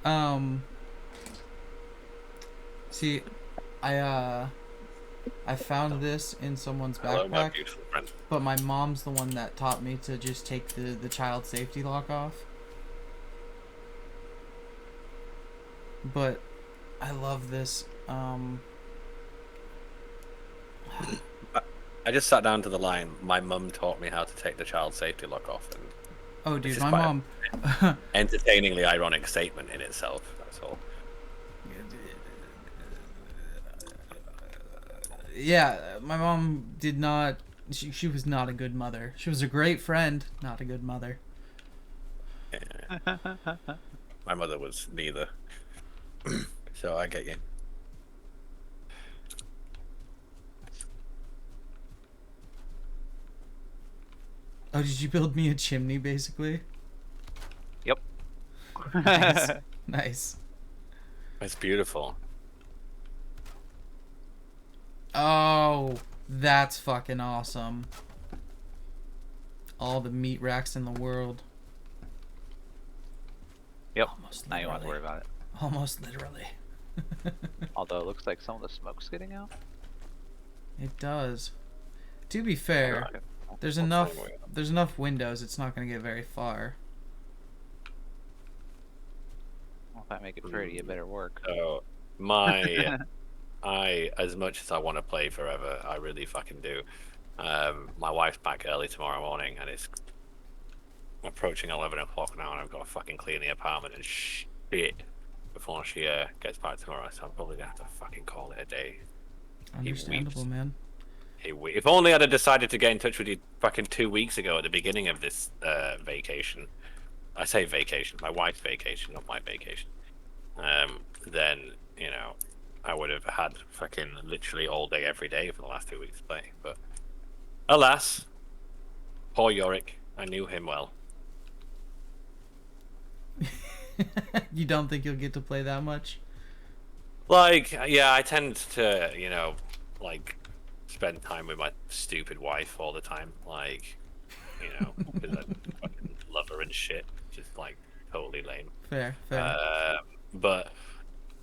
Damn. See, I found this in someone's Hello, my backpack, beautiful friend. but my mom's the one that taught me to just take the child safety lock off. But I love this. I just sat down to the line. My mum taught me how to take the child safety lock off, and Oh, this dude, is my quite mom. an entertainingly ironic statement in itself. That's all. Yeah, my mom did not. She was not a good mother. She was a great friend, not a good mother. My mother was neither. So I get you. Oh, did you build me a chimney, basically? Yep. Nice. Nice. It's beautiful. Oh, that's fucking awesome. All the meat racks in the world. Yep. Now you don't have to worry about it. Almost literally. Although it looks like some of the smoke's getting out. It does. To be fair, there's enough windows. It's not gonna get very far. Well, if I make it pretty, it better work. So as much as I want to play forever, I really fucking do. My wife's back early tomorrow morning, and it's approaching 11 o'clock now, and I've got to fucking clean the apartment and shit before she gets back tomorrow. So I'm probably gonna have to fucking call it a day. Understandable, man. If only I'd have decided to get in touch with you fucking 2 weeks ago at the beginning of this vacation. I say vacation, my wife's vacation, not my vacation. Then, you know, I would have had fucking literally all day, every day for the last 2 weeks to play. But alas, poor Yorick, I knew him well. You don't think you'll get to play that much? Like, yeah, I tend to, you know, like, spend time with my stupid wife all the time. Like, you know, because I fucking love her and shit. Just, like, totally lame. Fair. But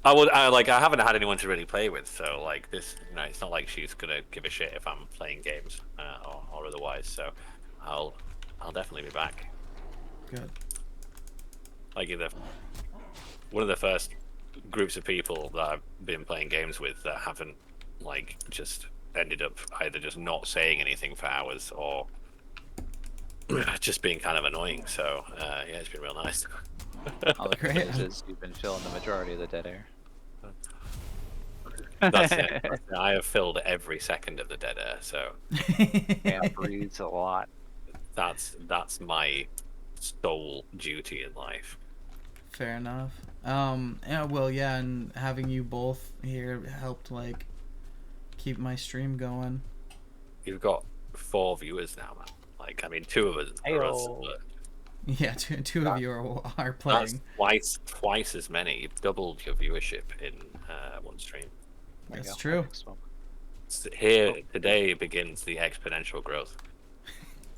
I haven't had anyone to really play with, so, like, this, you know, it's not like she's gonna give a shit if I'm playing games or otherwise. So I'll definitely be back. Good. Like, one of the first groups of people that I've been playing games with that haven't, like, just ended up either just not saying anything for hours or just being kind of annoying. So yeah, it's been real nice. All the good news is you've been filling the majority of the dead air. That's it. I have filled every second of the dead air, so Yeah, breathes a lot. that's my sole duty in life. Fair enough. Yeah, well, yeah, and having you both here helped, like, keep my stream going. You've got 4 viewers now, man. Like, I mean, 2 of us are us, Ayo. but Yeah, two of you are playing. that's twice as many. You've doubled your viewership in one stream. That's true. Here today begins the exponential growth.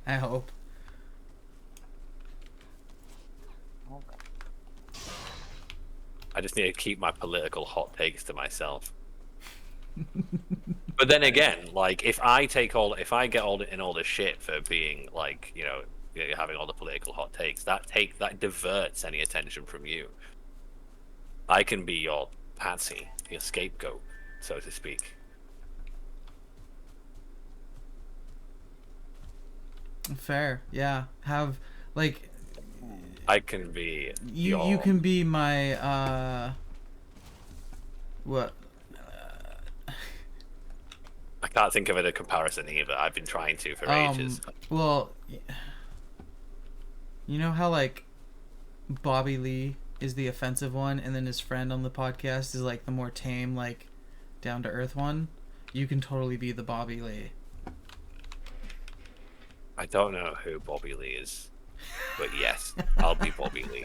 I hope. I just need to keep my political hot takes to myself. But then again, like, if I get all this shit for being, like, you know, having all the political hot takes, that diverts any attention from you. I can be your patsy, your scapegoat, so to speak. Fair, yeah. Have, like, I can be. You can be my what? I can't think of a comparison either. I've been trying to for ages. Well, you know how like Bobby Lee is the offensive one, and then his friend on the podcast is like the more tame, like down to earth one. You can totally be the Bobby Lee. I don't know who Bobby Lee is, but yes, I'll be Bobby Lee.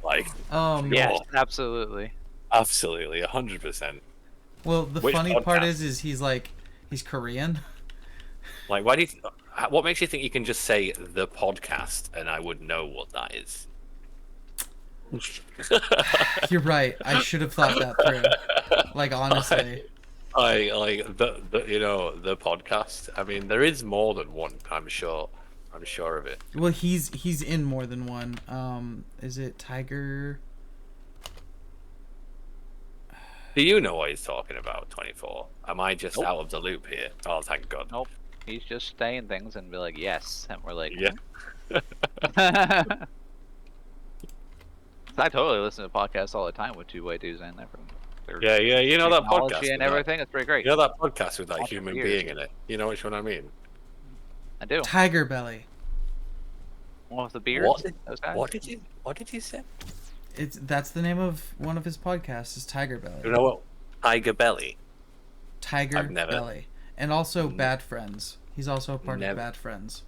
Like, yes, absolutely. Absolutely, 100%. Well, the Which funny part podcast? is he's Korean. Like, why do you? What makes you think you can just say the podcast and I would know what that is? You're right. I should have thought that through. Like, honestly. I like the the podcast. I mean, there is more than one. I'm sure of it. Well, he's in more than one. Is it Tiger? Do you know what he's talking about, 24? Am I just out of the loop here? Oh, thank God. Nope. He's just saying things and be like, yes, and we're like, Yeah. I totally listen to podcasts all the time with two white dudes in there. Yeah, you know that Technology podcast and with that- everything. It's pretty great. You know that podcast with that Watched human for years. being in it? You know which one I mean? I do. Tiger Belly. One with the beard. What did you say? That's the name of one of his podcasts. Is Tiger Belly. You know what? Tiger Belly. Tiger I've never- Belly, and also Bad Friends. He's also a part Never. of Bad Friends.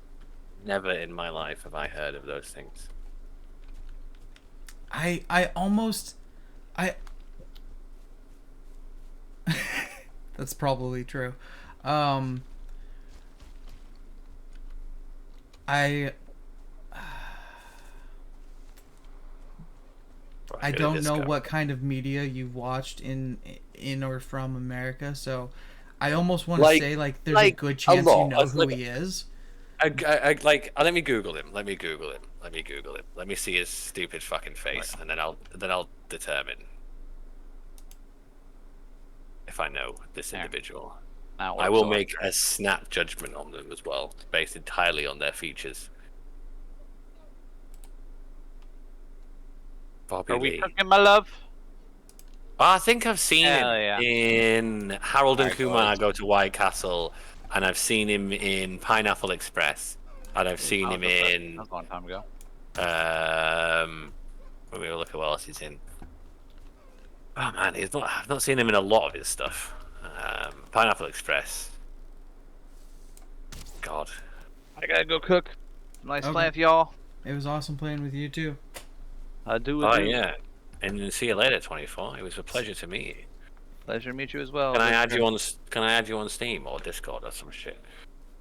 Never in my life have I heard of those things. I almost that's probably true. I don't know what kind of media you've watched in or from America, so I almost want to say like there's a good chance you know who he is. Let me Google him. Let me Google him. Let me see his stupid fucking face, and then I'll determine if I know this individual. I will make a snap judgment on them as well, based entirely on their features. Bobby Are we Lee. cooking, my love? I think I've seen him Hell yeah. in Harold and Alright, Kumar Go to White Castle, and I've seen him in Pineapple Express, and I've seen him in. That was a long time ago. Let me look at what else he's in. Oh man, I've not seen him in a lot of his stuff. Pineapple Express. God. I gotta go cook. Nice Okay. playing with y'all. It was awesome playing with you too. I do. Oh yeah. And see you later, 24. It was a pleasure to meet you. Pleasure to meet you as well. Can I add you on? Can I add you on Steam or Discord or some shit?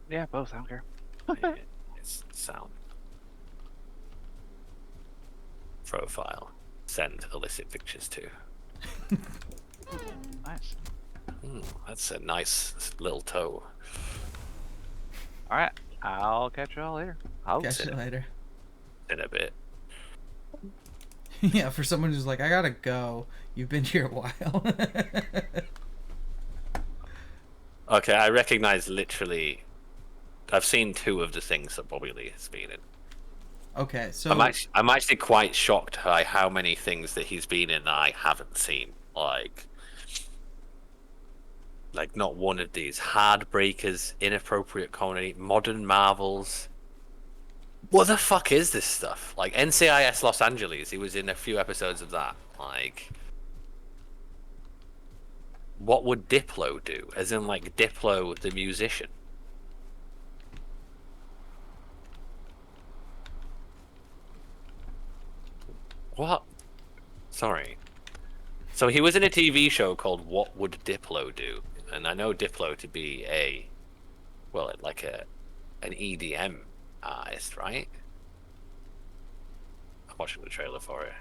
Yeah, both. I don't care. It's sound. Profile. Send illicit pictures to. Nice. That's a nice little toe. All right. I'll catch y'all later. Catch you later. In a bit. Yeah, for someone who's like, I gotta go. You've been here a while. Okay, I recognize literally. I've seen 2 of the things that Bobby Lee has been in. Okay, so I'm actually quite shocked by how many things that he's been in that I haven't seen. Like not one of these. Heartbreakers, Inappropriate Comedy, Modern Marvels. What the fuck is this stuff? Like NCIS Los Angeles, he was in a few episodes of that. Like, what would Diplo do? As in like Diplo the musician. What? Sorry. So he was in a TV show called What Would Diplo Do? And I know Diplo to be an EDM artist, right? I'm watching the trailer for it.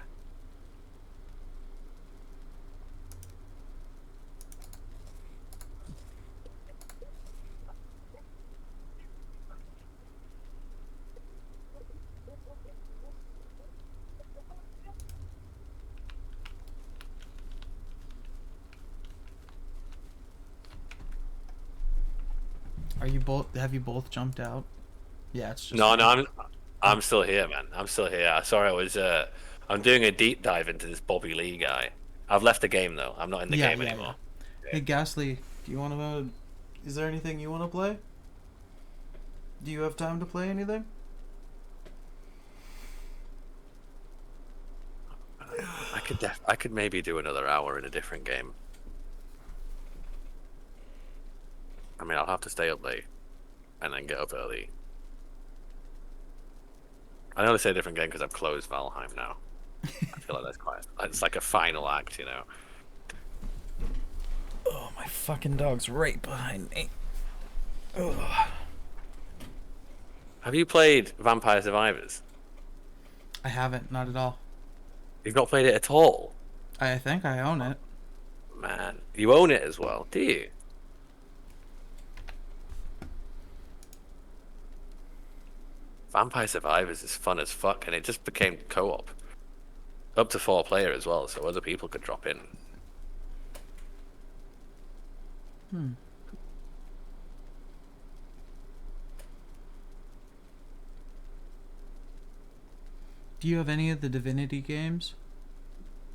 are you both? Have you both jumped out? Yeah, it's just No, I'm still here, man. I'm still here. Sorry, I'm doing a deep dive into this Bobby Lee guy. I've left the game though. I'm not in the game anymore. Hey, Ghastly, do you want to? Is there anything you want to play? Do you have time to play anything? I could maybe do another hour in a different game. I mean, I'll have to stay up late and then get up early. I only say a different game because I've closed Valheim now. I feel like that's it's like a final act, you know. Oh, my fucking dog's right behind me. Ugh. Have you played Vampire Survivors? I haven't, not at all. You've not played it at all? I think I own it. Man, you own it as well, do you? Vampire Survivors is fun as fuck, and it just became co-op. Up to 4 player as well, so other people could drop in. Do you have any of the Divinity games?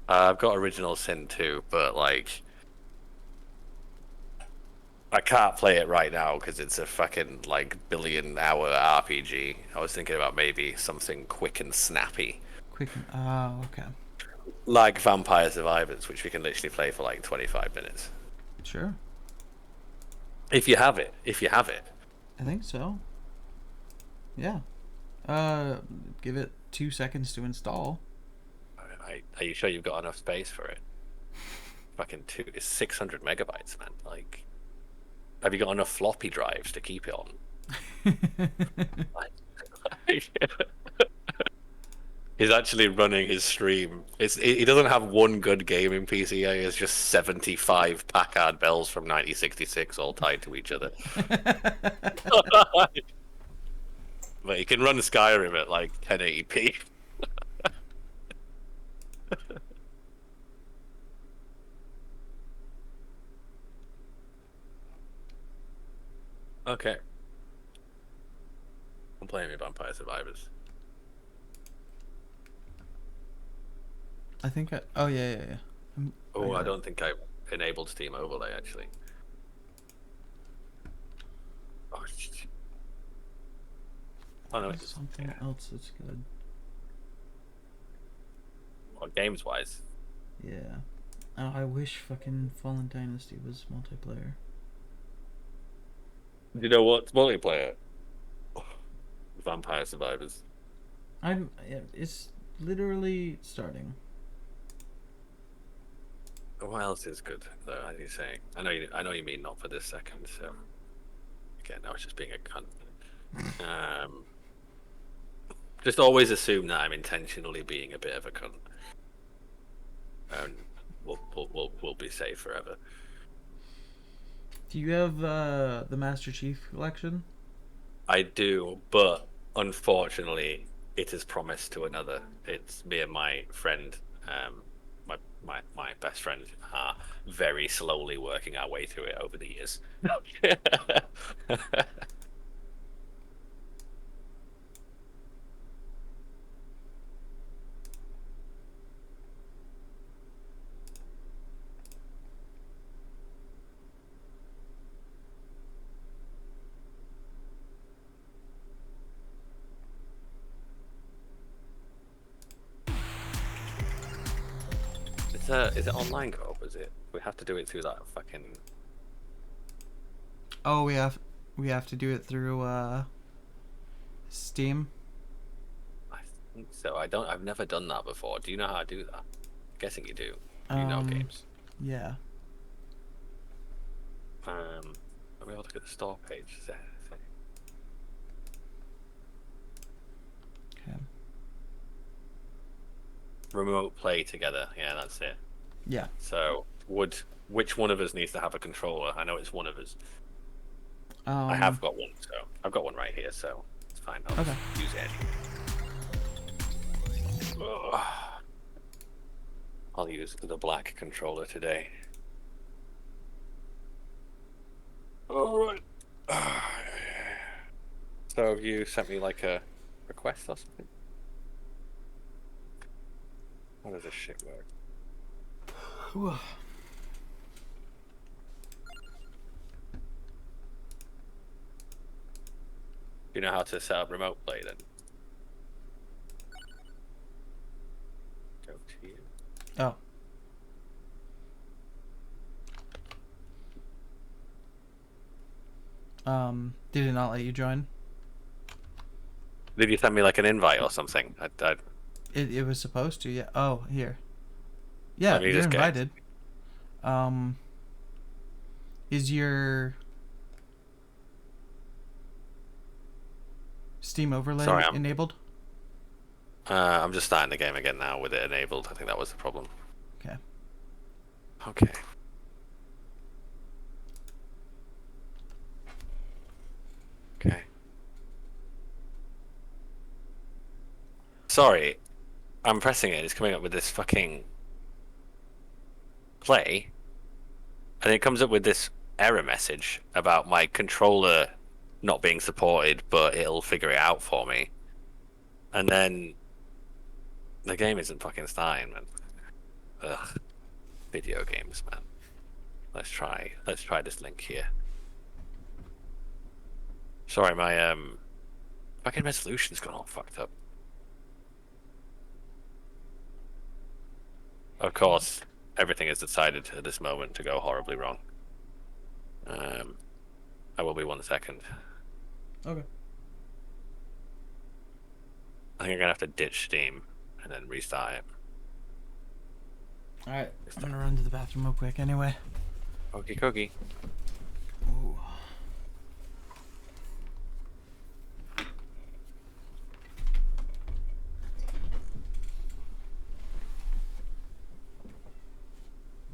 I've got Original Sin 2, but like, I can't play it right now because it's a fucking like billion-hour RPG. I was thinking about maybe something quick and snappy, Oh, okay. like Vampire Survivors, which we can literally play for like 25 minutes. Sure. If you have it. I think so. Yeah. Give it 2 seconds to install. Are you sure you've got enough space for it? Fucking it's 600 megabytes, man. Like, have you got enough floppy drives to keep it on? He's actually running his stream. He doesn't have one good gaming PC. He has just 75 Packard Bells from 1966 all tied to each other. But he can run Skyrim at like 1080p. Okay. I'm playing with Vampire Survivors. I think oh, yeah. I don't think I enabled Steam Overlay, actually. Oh, shit. Oh, no, it's something else that's good. Well, games-wise. Yeah. Oh, I wish fucking Fallen Dynasty was multiplayer. Do you know what's multiplayer? Vampire Survivors. It's literally starting. What else is good, though, as you're saying? I know you mean not for this second, so... Again, I was just being a cunt. Just always assume that I'm intentionally being a bit of a cunt. And we'll be safe forever. Do you have the Master Chief Collection? I do, but unfortunately, it is promised to another. It's me and my friend, my best friend, are very slowly working our way through it over the years. Is it online co-op? Is it? We have to do it through that fucking. Oh, we have to do it through Steam. I think so. I've never done that before. Do you know how to do that? I'm guessing you do. You know games. Yeah. Let me look at the store page. Okay. Remote play together. Yeah, that's it. Yeah. So, which one of us needs to have a controller? I know it's one of us. I have got one, so I've got one right here, so it's fine. I'll just use it. Ugh. I'll use the black controller today. All right. So you sent me like a request or something? How does this shit work? Do you know how to set up remote play then? Go to you. Oh. Did it not let you join? Did you send me like an invite or something? It was supposed to, yeah. Oh, here. Yeah, Let me you're just get- invited. Is your Steam overlay Sorry, enabled? I'm just starting the game again now with it enabled. I think that was the problem. Okay. Okay. Okay. Sorry, I'm pressing it. It's coming up with this fucking play, and it comes up with this error message about my controller not being supported, but it'll figure it out for me. And then the game isn't fucking starting, man. Ugh. Video games, man. Let's try this link here. Sorry, my fucking resolution's gone all fucked up. Of course, everything is decided at this moment to go horribly wrong. I will be 1 second. Okay. I think I'm gonna have to ditch Steam and then restart it. Alright, I'm gonna run to the bathroom real quick anyway. Okie dokie. Ooh.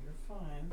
You're fine.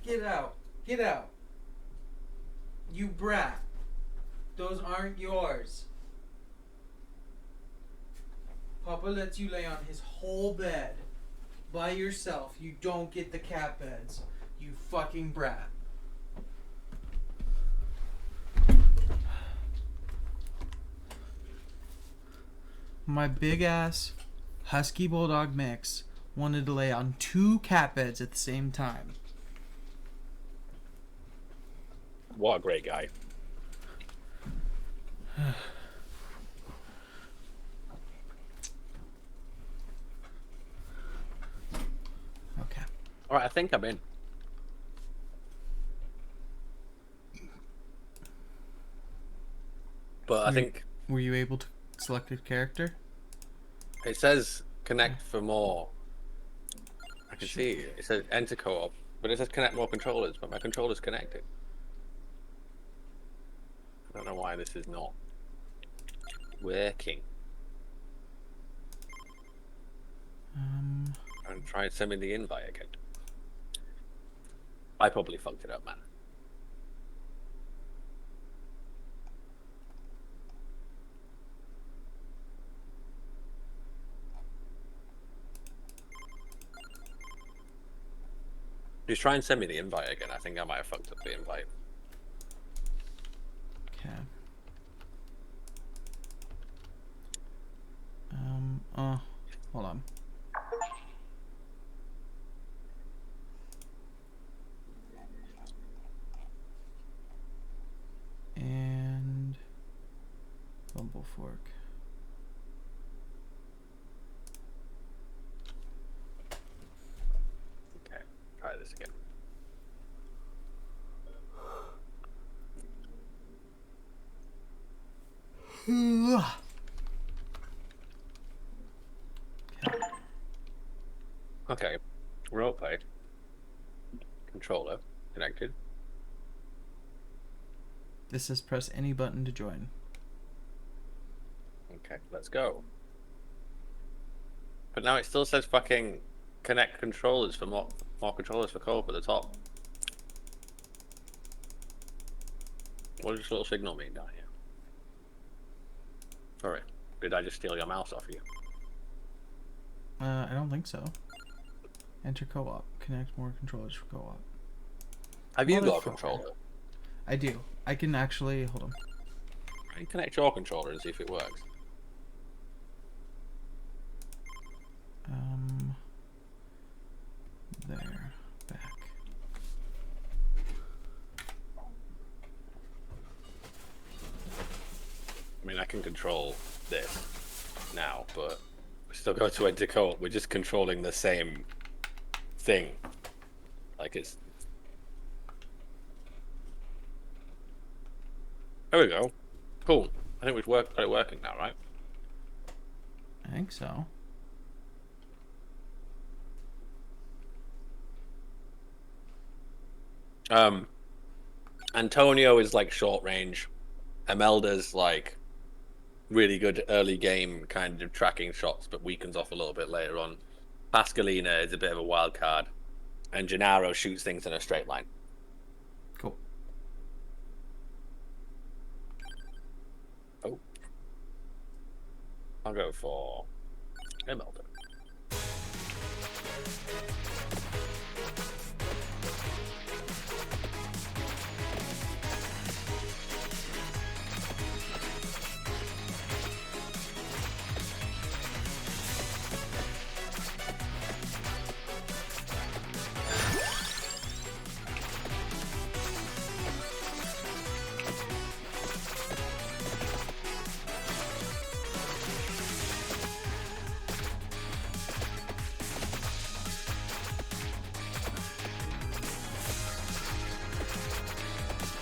Get out. Get out. You brat. Those aren't yours. Papa lets you lay on his whole bed by yourself. You don't get the cat beds. You fucking brat. My big ass husky bulldog mix wanted to lay on 2 cat beds at the same time. What a great guy. Okay. Alright, I think I'm in. But I think Were you able to select a character? it says connect for more. I can see it says enter co-op, but it says connect more controllers, but my controller's connected. I don't know why this is not working. And try sending the invite again. I probably fucked it up, man. Just try and send me the invite again. I think I might have fucked up the invite. Okay. Hold on. And Bumblefork. Okay, try this again. Okay, roleplay. Controller connected. This says press any button to join. Okay, let's go. But now it still says fucking connect controllers for more controllers for co-op at the top. What does this little signal mean down here? Sorry, did I just steal your mouse off you? I don't think so. Enter co-op. Connect more controllers for co-op. Have you got a Motherfucker. controller? I do. I can actually hold on. Try and connect your controller and see if it works. There. Back. I mean, I can control this now, but we still go to enter co-op. We're just controlling the same thing. Like it's. There we go. Cool. I think we've got it working now, right? I think so. Antonio is like short range. Imelda's like really good early game kind of tracking shots, but weakens off a little bit later on. Pascalina is a bit of a wild card, and Gennaro shoots things in a straight line. Cool. Oh, I'll go for Imelda.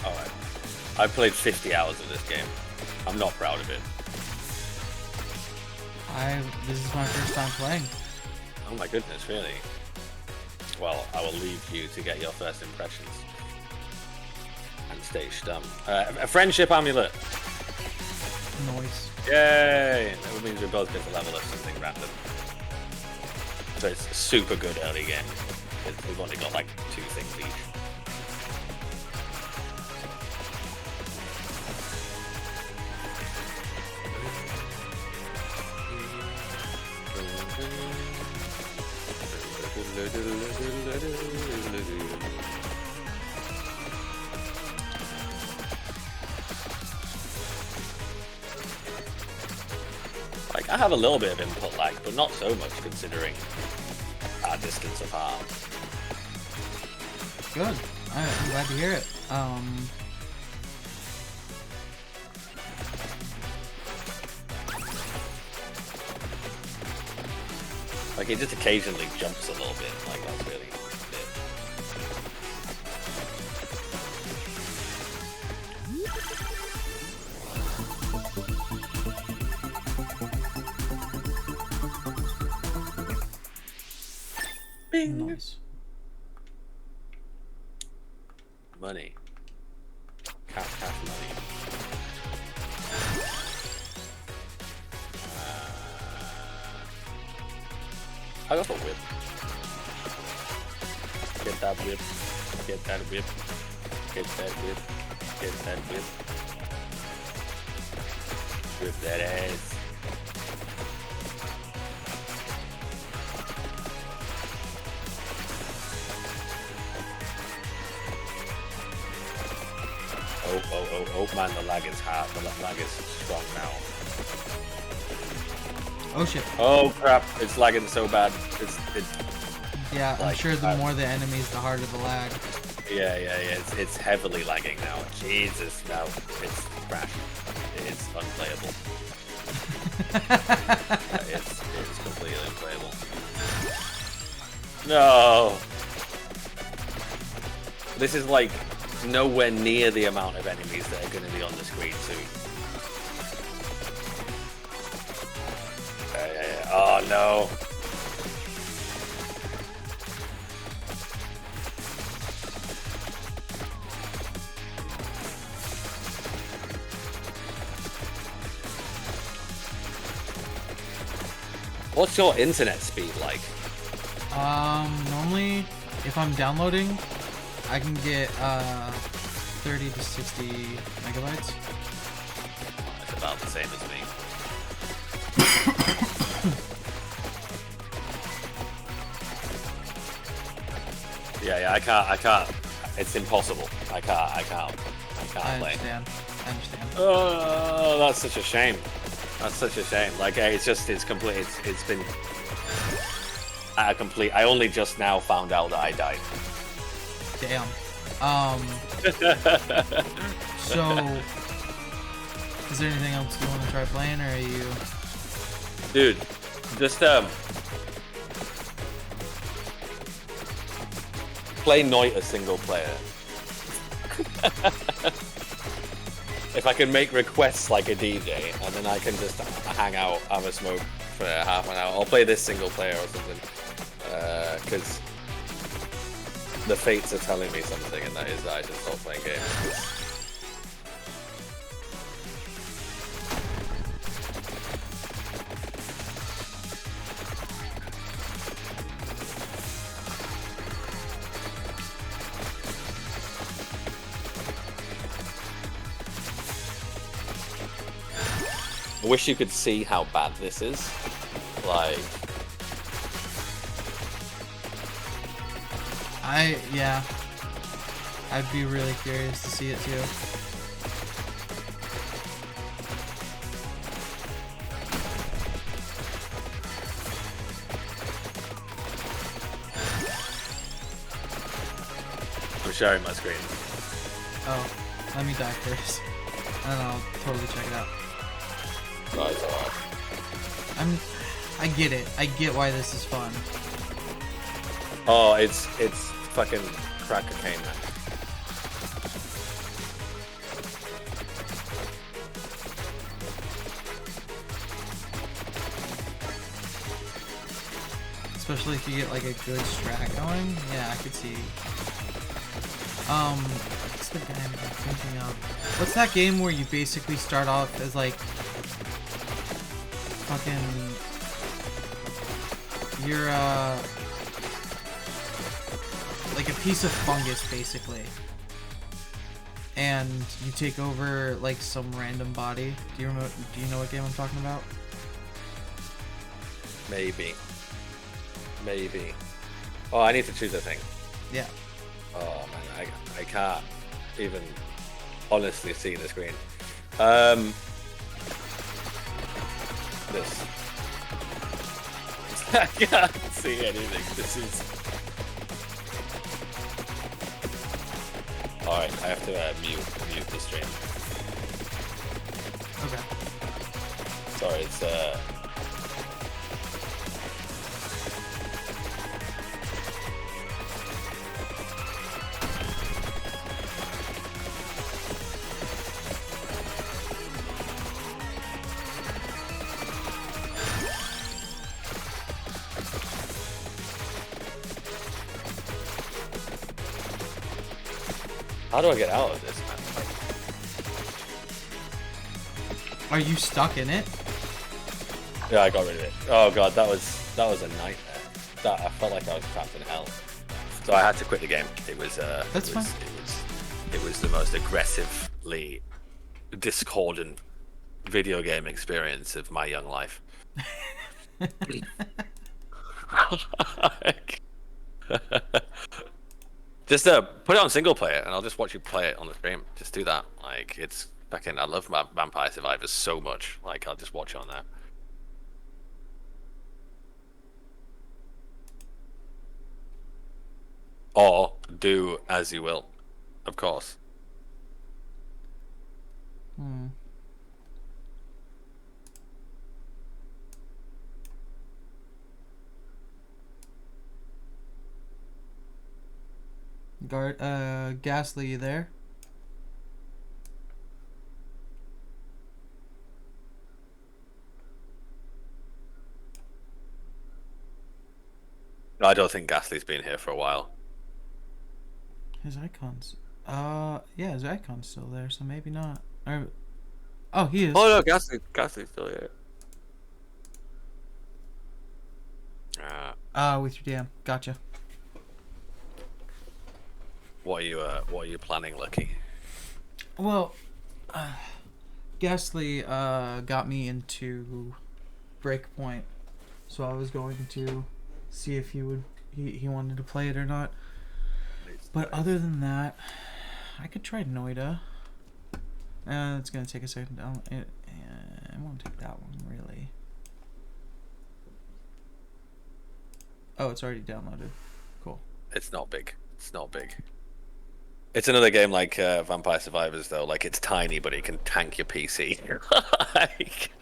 Alright. I've played 50 hours of this game. I'm not proud of it. This is my first time playing. Oh my goodness, really? Well, I will leave you to get your first impressions. And stay stum. A friendship amulet! Noise. Yay! That means we both get the level of something random. So it's a super good early game. We've only got like 2 things each. Like, I have a little bit of input lag, but not so much considering our distance apart. Good. I'm glad to hear it. Like, it just occasionally jumps a little bit. Like, that's really it. Bing. Nice. Money. Cash money. I got a whip. Get that whip. Get that whip. Get that whip. Get that whip. Whip that ass. Oh man, the lag is hard. The lag is strong now. Oh shit. Oh crap, it's lagging so bad. Yeah, I'm like, sure the more the enemies, the harder the lag. Yeah, it's heavily lagging now. Jesus, no, it's crash. It's unplayable. It's completely unplayable. No! This is like nowhere near the amount of enemies that are going to be on the screen soon. Oh no. What's your internet speed like? Normally, if I'm downloading, I can get 30 to 60 megabytes. It's about the same as me. Yeah, I can't. It's impossible. I can't play. I understand. Oh, that's such a shame. That's such a shame. Like, it's complete. It's been complete. I only just now found out that I died. Damn. So, is there anything else you want to try playing, or are you? Dude, just play Noita single player. If I can make requests like a DJ, and then I can just hang out, have a smoke for half an hour. I'll play this single player or something, because the fates are telling me something, and that is that I should stop playing games. I wish you could see how bad this is. Like, yeah. I'd be really curious to see it too. I'm sharing my screen. Oh, let me die first, and then I'll totally check it out. No, it's alright. I get it. I get why this is fun. Oh, it's fucking crack cocaine, man. Especially if you get like a good strat going. Yeah, I could see. What's the game I'm thinking of? What's that game where you basically start off as like fucking you're like a piece of fungus basically, and you take over like some random body. Do you know what game I'm talking about? Oh, I need to choose a thing. Yeah. Oh man, I can't even honestly see the screen. This. I can't see anything. This is. All right, I have to mute the stream. Okay. Sorry, it's How do I get out of this, man? Are you stuck in it? Yeah, I got rid of it. Oh god, that was a nightmare. I felt like I was trapped in hell. So I had to quit the game. It was That's fine. It was the most aggressively discordant video game experience of my young life. Just put it on single player, and I'll just watch you play it on the stream. Just do that. Like, it's fucking. I love Vampire Survivors so much. Like, I'll just watch it on there. Or do as you will, of course. Hmm. Ghastly, you there? I don't think Ghastly's been here for a while. His icon's... yeah, his icon's still there, so maybe not. Or... Oh, he is. Oh no, Ghastly's still here. With your DM. Gotcha. What are you planning, Lucky? Well, Ghastly got me into Breakpoint, so I was going to see if he wanted to play it or not. But other than that, I could try Noida. It's gonna take a second. It won't take that one really. Oh, it's already downloaded. Cool. It's not big. It's not big. It's another game like Vampire Survivors, though. Like, it's tiny, but it can tank your PC. Like...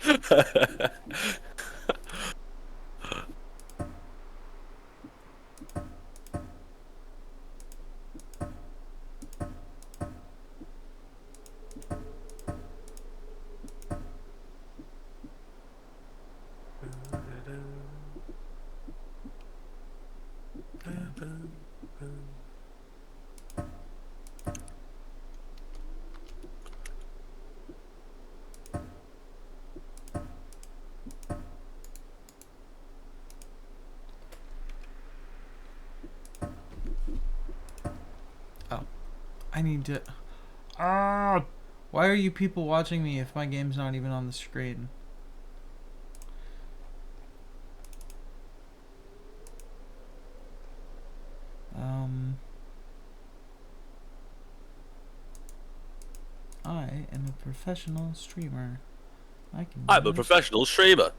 I need to... Why are you people watching me if my game's not even on the screen? I am a professional streamer. I'm a professional streamer.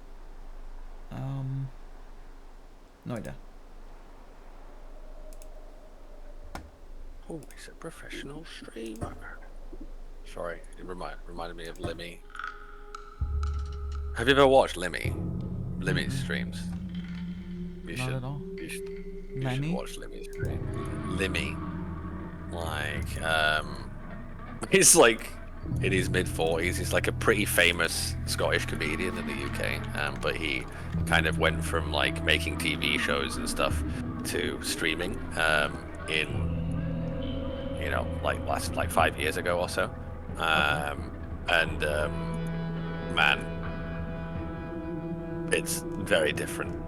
Noida. Oh, he's a professional streamer. Sorry, it reminded me of Limmy. Have you ever watched Limmy? Limmy's streams. You Not should, at all. You should Many? watch Limmy's stream. Limmy. Like, he's like in his mid-40s. He's like a pretty famous Scottish comedian in the UK. But he kind of went from like making TV shows and stuff to streaming in, you know, like 5 years ago or so. Man, it's very different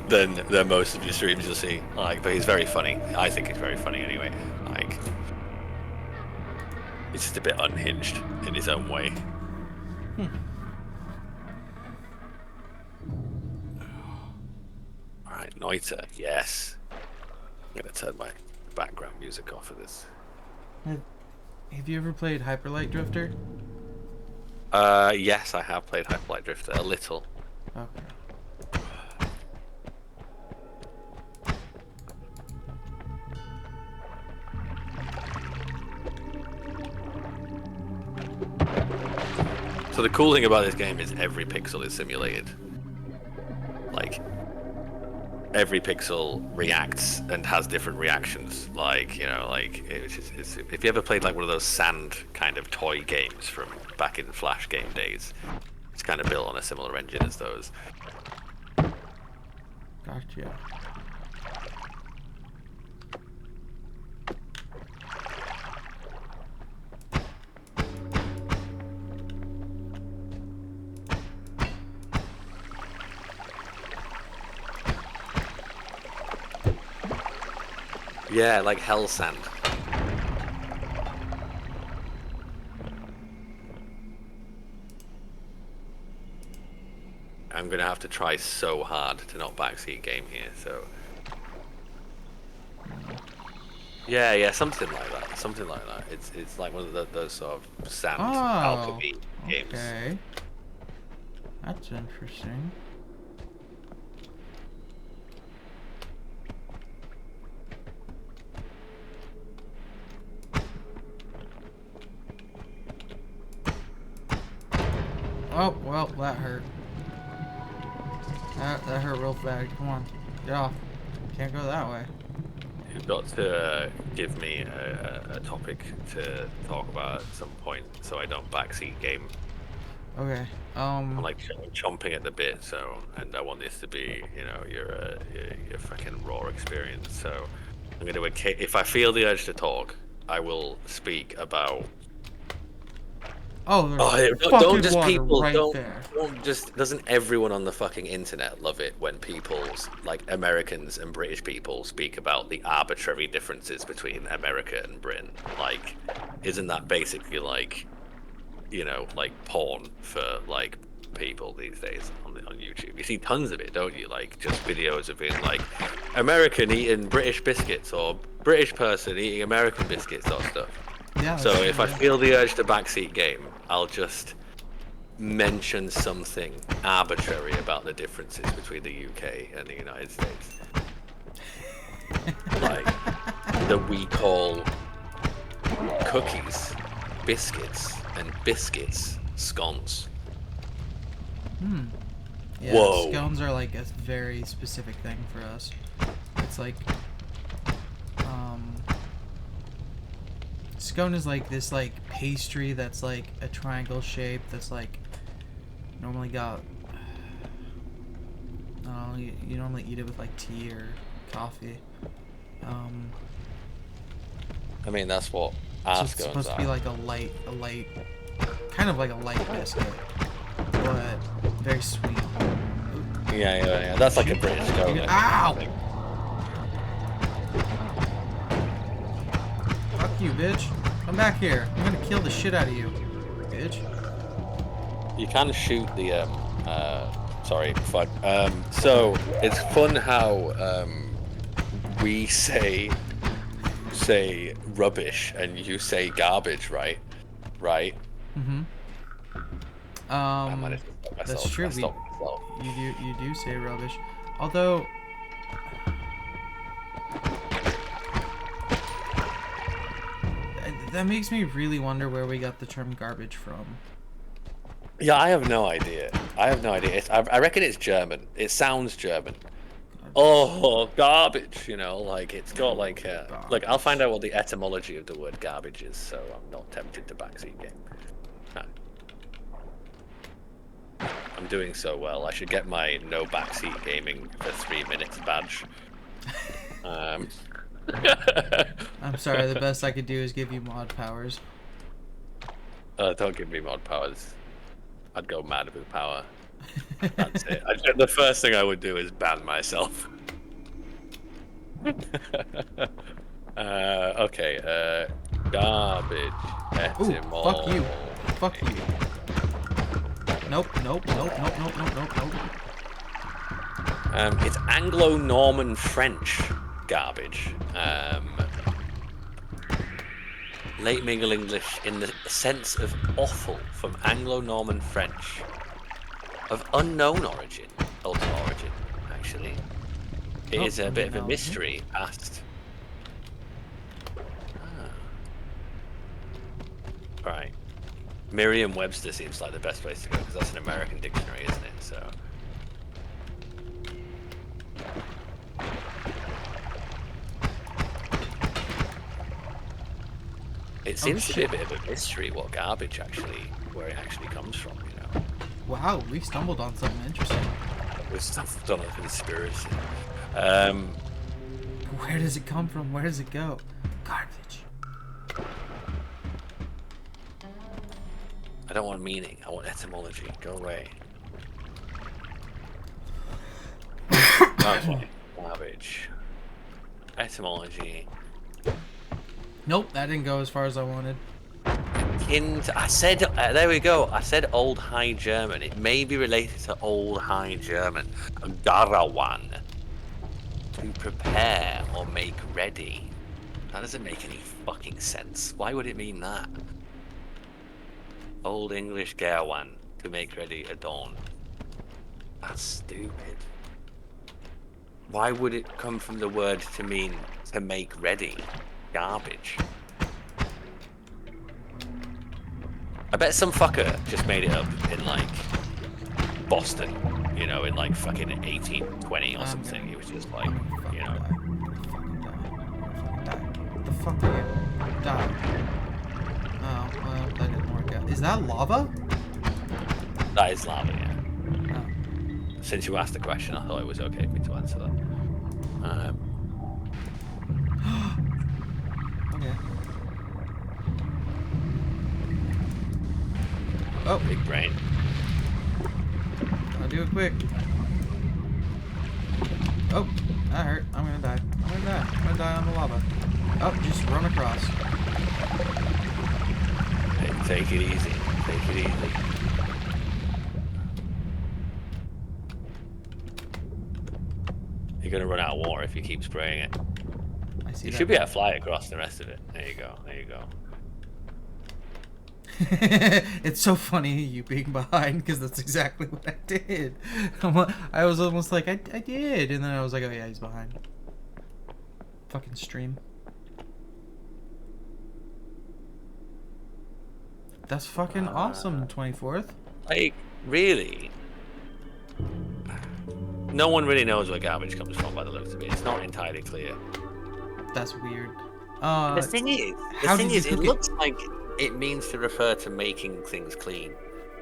than most of your streams you'll see. Like, but he's very funny. I think he's very funny anyway. Like, he's just a bit unhinged in his own way. Alright, Noita, yes. I'm gonna turn my background music off of this. Have you ever played Hyper Light Drifter? Yes, I have played Hyper Light Drifter a little. Okay. So the cool thing about this game is every pixel is simulated. Like, every pixel reacts and has different reactions. Like, you know, like, it's if you ever played like one of those sand kind of toy games from back in Flash game days, it's kind of built on a similar engine as those. Gotcha. Yeah, like Hell Sand. I'm gonna have to try so hard to not backseat game here, so... Yeah, something like that. Something like that. It's like one of those sort of sand alchemy games. Okay. That's interesting. Oh, well, that hurt. That hurt real bad. Come on, get off. Can't go that way. You've got to give me a topic to talk about at some point, so I don't backseat game. Okay. I'm like chomping at the bit, so, and I want this to be, you know, your fucking raw experience. So I'm gonna, if I feel the urge to talk, I will speak about. Don't just people right don't there. just doesn't everyone on the fucking internet love it when people's like Americans and British people speak about the arbitrary differences between America and Britain? Like, isn't that basically like, you know, like porn for like people these days on YouTube? You see tons of it, don't you? Like just videos of it, like American eating British biscuits or British person eating American biscuits or stuff. Yeah, so if I feel the urge to backseat game, I'll just mention something arbitrary about the differences between the UK and the United States. Like, that we call cookies, biscuits, and biscuits scones. Yeah, Whoa. Scones are like a very specific thing for us. It's like, scone is like this like pastry that's like a triangle shape that's like normally got, you normally eat it with like tea or coffee. I mean, that's what our So it's scones supposed are. to be like a light, kind of like a light biscuit, but very sweet. Yeah. That's like a British scone. Ow! Fuck you, bitch. Come back here. I'm gonna kill the shit out of you, bitch. You can shoot the sorry, fuck. So it's fun how we say rubbish and you say garbage, right? Mm-hmm. managed to stop myself. That's true. I stopped myself. You do say rubbish, although. That makes me really wonder where we got the term garbage from. Yeah, I have no idea. I reckon it's German. It sounds German. Oh, garbage, you know, like it's got like look, I'll find out what the etymology of the word garbage is, so I'm not tempted to backseat game. No. I'm doing so well. I should get my no backseat gaming for 3 minutes badge. I'm sorry, the best I could do is give you mod powers. Don't give me mod powers. I'd go mad with power. That's it. The first thing I would do is ban myself. Okay, garbage. Ooh, fuck you. Fuck you. Nope. It's Anglo-Norman French garbage. Late Middle English in the sense of offal from Anglo-Norman French of unknown origin, ultimate origin, actually. It is a bit of a mystery past. Right. Merriam-Webster seems like the best place to go because that's an American dictionary, isn't it? So. It seems to be a bit of a mystery what garbage actually, where it actually comes from, you know. Wow, we stumbled on something interesting. We've stumbled on a conspiracy. Where does it come from? Where does it go? Garbage. I don't want meaning. I want etymology. Go away. Okay. Garbage. Etymology. Nope, that didn't go as far as I wanted. I said, there we go. I said Old High German. It may be related to Old High German. Garawan. To prepare or make ready. That doesn't make any fucking sense. Why would it mean that? Old English Garawan. To make ready, adorn. That's stupid. Why would it come from the word to mean to make ready? Garbage. I bet some fucker just made it up in like Boston, you know, in like fucking 1820 or something. It was just like, you know. The fuck are you? Die. Oh, well, that didn't work out. Is that lava? That is lava, yeah. Oh. Since you asked the question, I thought it was okay for me to answer that. Okay. Oh, big brain. I'll do it quick. Oh, that hurt. I'm gonna die. I'm gonna die. I'm gonna die on the lava. Oh, just run across. Hey, take it easy. Take it easy. You're gonna run out of water if you keep spraying it. I see. You that. should be able to fly across the rest of it. There you go. There you go. It's so funny you being behind because that's exactly what I did. I was almost like I did, and then I was like, oh yeah, he's behind. Fucking stream. That's fucking awesome. 24th. Like really? No one really knows where garbage comes from by the looks of it. It's not entirely clear. That's weird. The thing is, it looks like it means to refer to making things clean.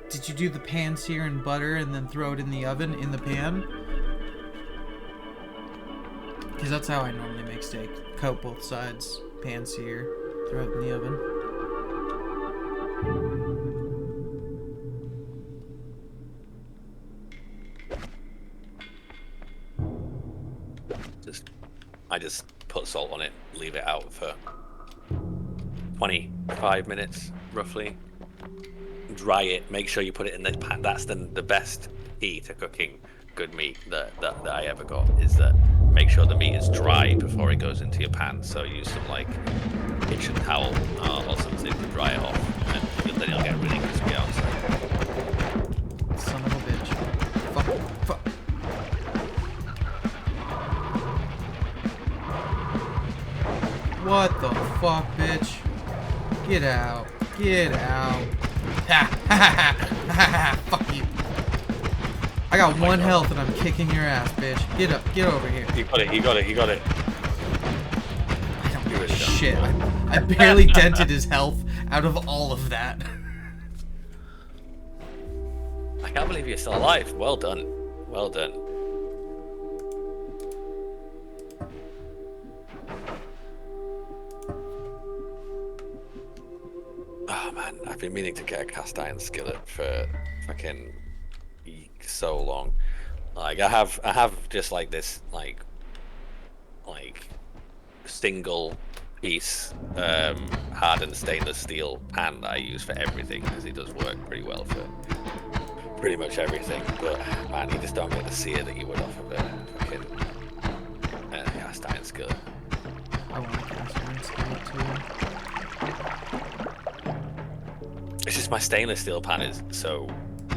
Did you do the pan sear and butter and then throw it in the oven in the pan? Because that's how I normally make steak. Coat both sides, pan sear, throw it in the oven. I just put salt on it, leave it out for 25 minutes, roughly. Dry it, make sure you put it in the pan. That's the best key to cooking good meat that I ever got, is that make sure the meat is dry before it goes into your pan. So use some like kitchen towel or something to dry it off, and then it'll get really crispy outside. Son of a bitch. Fuck. What the fuck, bitch? Get out. Get out. Ha ha ha ha. Fuck you. I got one health and I'm kicking your ass, bitch. Get up. Get over here. You got it. You got it. You got it. I don't give a shit. I barely dented his health out of all of that. I can't believe you're still alive. Well done. Well done. Oh man, I've been meaning to get a cast iron skillet for fucking so long. Like I have just like this like single piece hardened stainless steel pan that I use for everything, because it does work pretty well for pretty much everything. But man, you just don't get the sear that you would off of a I want to cast iron skill too. It's just my stainless steel pan is so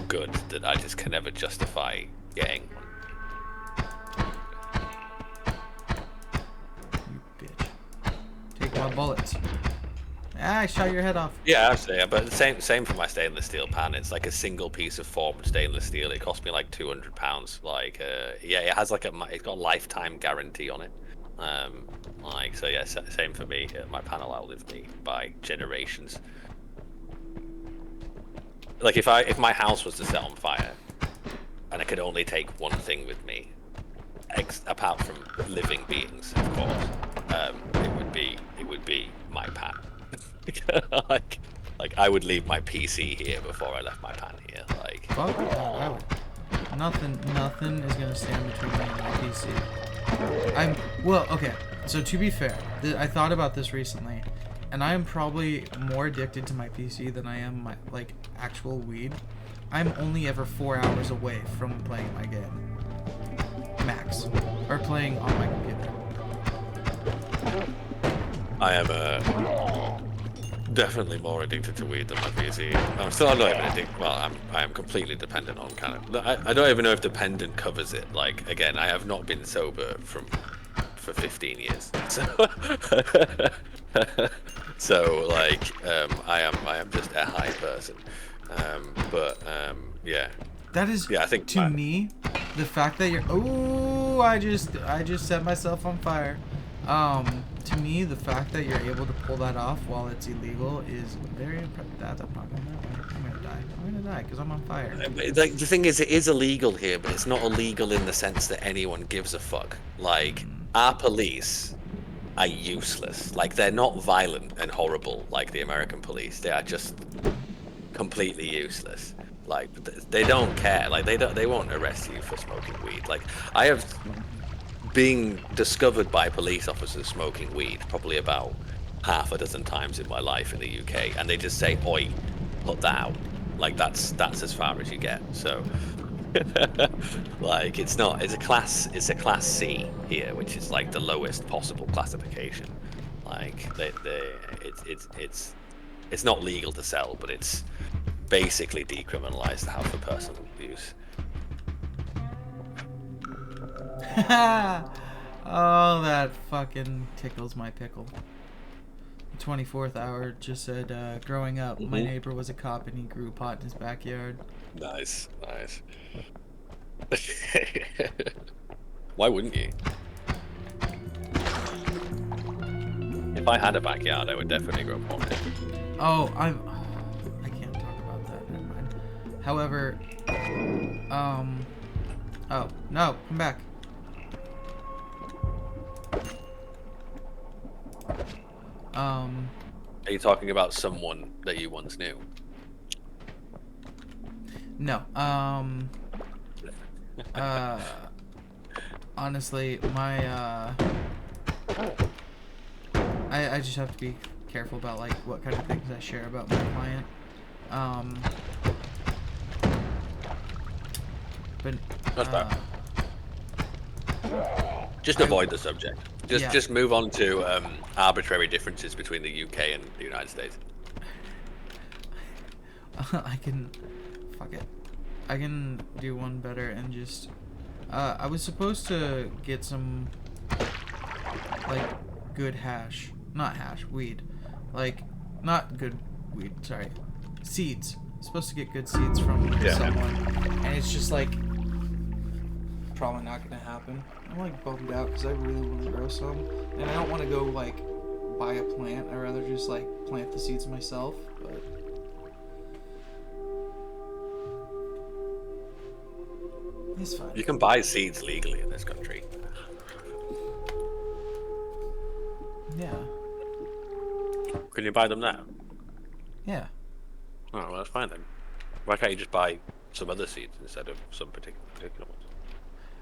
good that I just can never justify getting one. Take my bullets. Ah, I shot your head off. Yeah, absolutely. But the same for my stainless steel pan. It's like a single piece of formed stainless steel. It cost me like £200. Like, yeah, it has like it's got a lifetime guarantee on it. Like, so yeah, same for me. My pan will outlive me by generations. Like, if my house was to set on fire, and I could only take one thing with me, apart from living beings, of course, it would be my pan. like I would leave my PC here before I left my pan here. Like, fuck yeah, nothing is gonna stand between me and my PC. Okay. So to be fair, I thought about this recently, and I am probably more addicted to my PC than I am my actual weed. I'm only ever 4 hours away from playing my game, max, or playing on my computer. I am definitely more addicted to weed than my PC. I'm not even addicted. Well, I am completely dependent on kind of. I don't even know if dependent covers it. Like, again, I have not been sober for 15 years. So like, I am just a high person. Yeah. That is, yeah, I think to me, the fact that you're. Oh, I just set myself on fire. To me, the fact that you're able to pull that off while it's illegal is very impressive. I'm not gonna die. I'm gonna die because I'm on fire. Like, the thing is, it is illegal here, but it's not illegal in the sense that anyone gives a fuck. Like, our police are useless. Like, they're not violent and horrible like the American police. They are just completely useless. Like, they don't care. Like, they won't arrest you for smoking weed. Like, I have being discovered by police officers smoking weed probably about half a dozen times in my life in the UK, and they just say, "Oi, put that out." Like, that's as far as you get. So like, it's a class C here, which is like the lowest possible classification. Like, it's not legal to sell, but it's basically decriminalized to have for personal use. Oh, that fucking tickles my pickle. The 24th hour just said, growing up, my neighbor was a cop and he grew pot in his backyard. Nice. Why wouldn't you? If I had a backyard, I would definitely grow pot. Oh, I can't talk about that. Never mind. However, oh no, come back. Are you talking about someone that you once knew? No. Honestly, my I just have to be careful about like what kind of things I share about my client. But just avoid the subject. Just move on to arbitrary differences between the UK and the United States. I can do one better and just I was supposed to get some like good weed, like not good weed, sorry, seeds. I'm supposed to get good seeds from someone, and it's just like probably not gonna happen. I'm like bummed out because I really want to grow some, and I don't want to go like buy a plant. I'd rather just like plant the seeds myself. But it's fine. You can buy seeds legally in this country. Yeah. Can you buy them now? Yeah. Oh, well, that's fine then. Why can't you just buy some other seeds instead of some particular ones?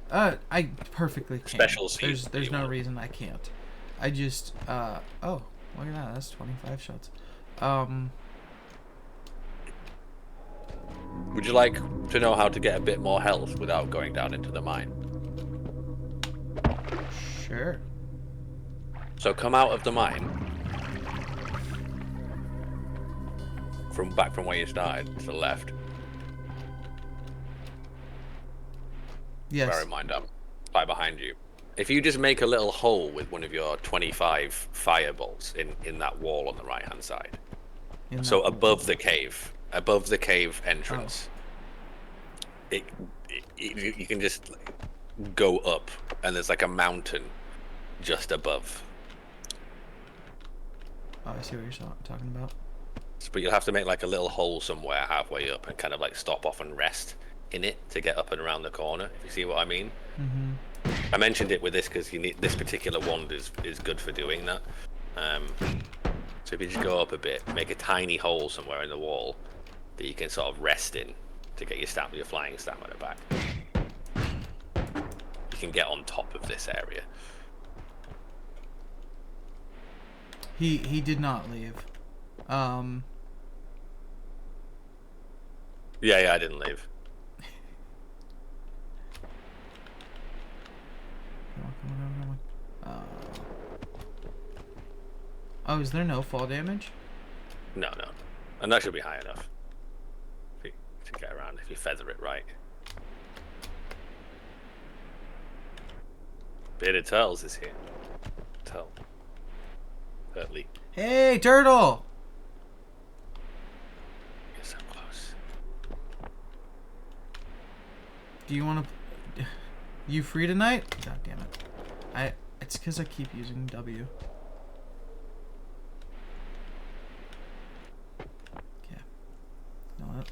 I perfectly can. Special seeds. There's no reason I can't. I just oh, look at that. That's 25 shots. Would you like to know how to get a bit more health without going down into the mine? Sure. So come out of the mine. From where you started, to the left. Yes. Bear in mind, I'm right behind you. If you just make a little hole with one of your 25 fireballs in that wall on the right-hand side. So above the cave entrance. You can just go up, and there's like a mountain just above. Oh, I see what you're talking about. But you'll have to make like a little hole somewhere halfway up and kind of like stop off and rest in it to get up and around the corner, if you see what I mean. Mm-hmm. I mentioned it with this because you need this particular wand is good for doing that. So if you just go up a bit, make a tiny hole somewhere in the wall that you can sort of rest in to get your flying stamina back. You can get on top of this area. He did not leave. Yeah, I didn't leave. Come on. Oh, is there no fall damage? No. And that should be high enough to get around if you feather it right. Bearded Turtles is here. Turtley. Hey, Turtle! You're so close. Do you want to... You free tonight? God damn it. It's because I keep using W. Yeah. Know what?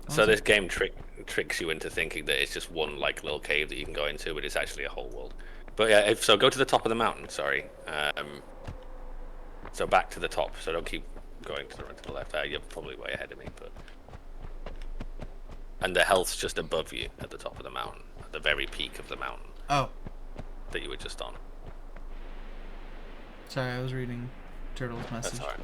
So this game tricks you into thinking that it's just one like little cave that you can go into, but it's actually a whole world. But yeah, so go to the top of the mountain. Sorry. So back to the top. So don't keep going to the left. You're probably way ahead of me, but. And the health's just above you at the top of the mountain, at the very peak of the mountain. Oh. That you were just on. Sorry, I was reading Turtle's message. That's alright.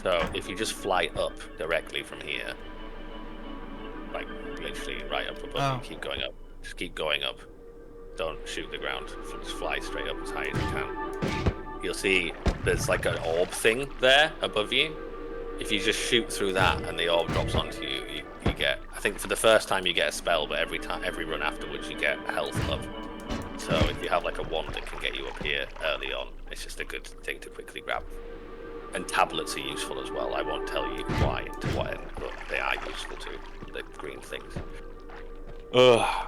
So if you just fly up directly from here, like literally right up above, you keep going up. Just keep going up. Don't shoot the ground. Just fly straight up as high as you can. You'll see there's like an orb thing there above you. If you just shoot through that and the orb drops onto you, you get. I think for the first time you get a spell, but every run afterwards you get health up. So if you have like a wand that can get you up here early on, it's just a good thing to quickly grab. And tablets are useful as well. I won't tell you why and to what end, but they are useful too. The green things. I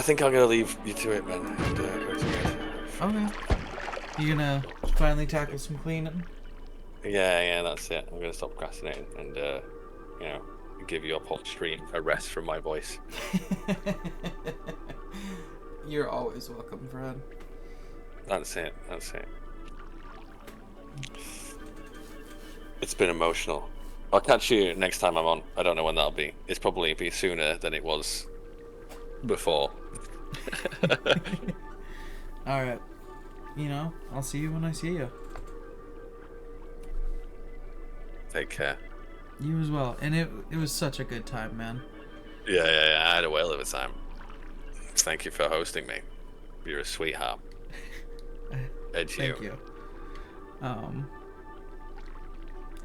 think I'm gonna leave you to it, man. And, go to bed. Okay. You gonna finally tackle some cleaning? Yeah, that's it. I'm gonna stop procrastinating and give your whole stream a rest from my voice. You're always welcome, Fred. That's it. It's been emotional. I'll catch you next time I'm on. I don't know when that'll be. It's probably be sooner than it was before. Alright. I'll see you when I see you. Take care. You as well. And it was such a good time, man. Yeah. I had a whale of a time. Thank you for hosting me. You're a sweetheart. Thank you.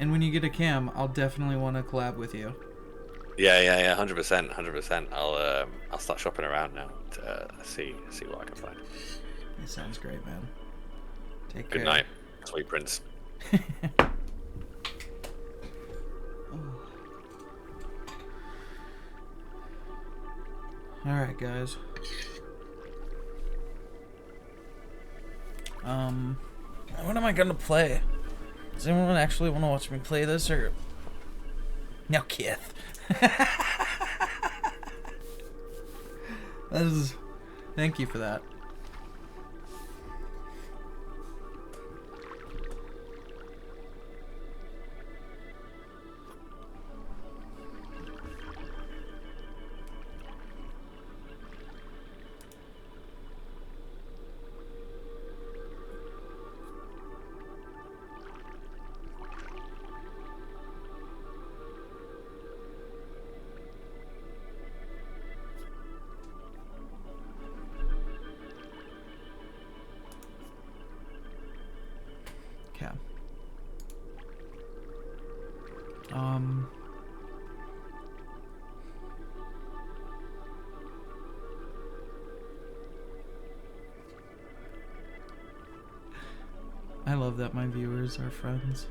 And when you get a cam, I'll definitely want to collab with you. Yeah, 100%. I'll start shopping around now to see what I can find. That sounds great, man. Take care. Good night, sweet prince. All right, guys. What am I gonna play? Does anyone actually want to watch me play this, or No, Kith. That is. Thank you for that. Okay. I love that my viewers are friends.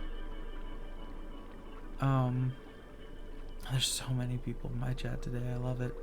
There's so many people in my chat today. I love it.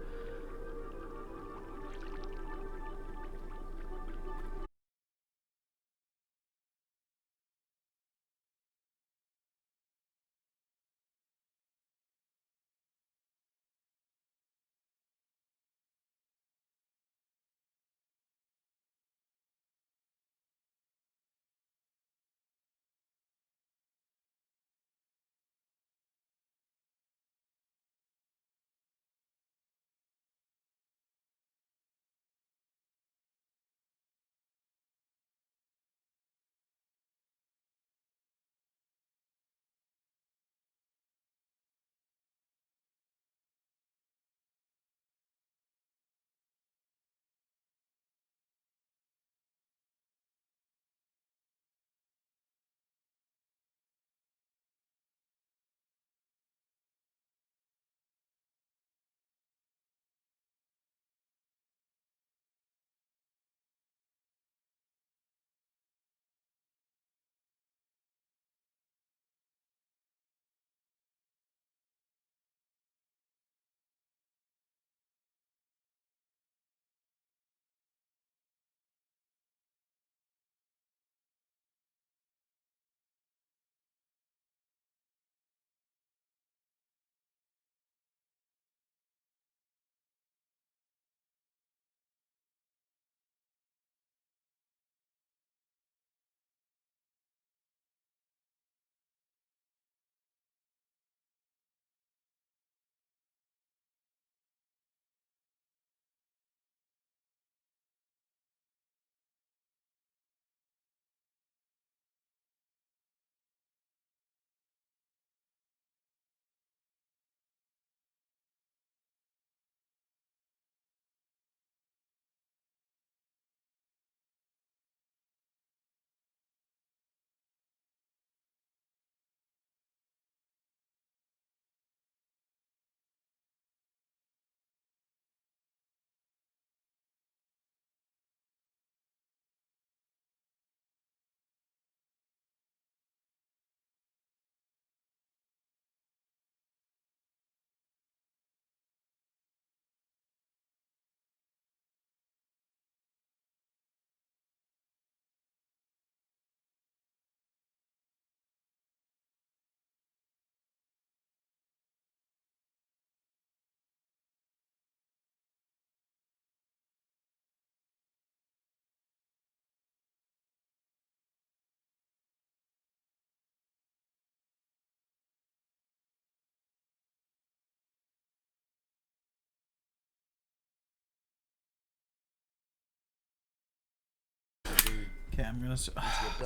Okay, I'm gonna.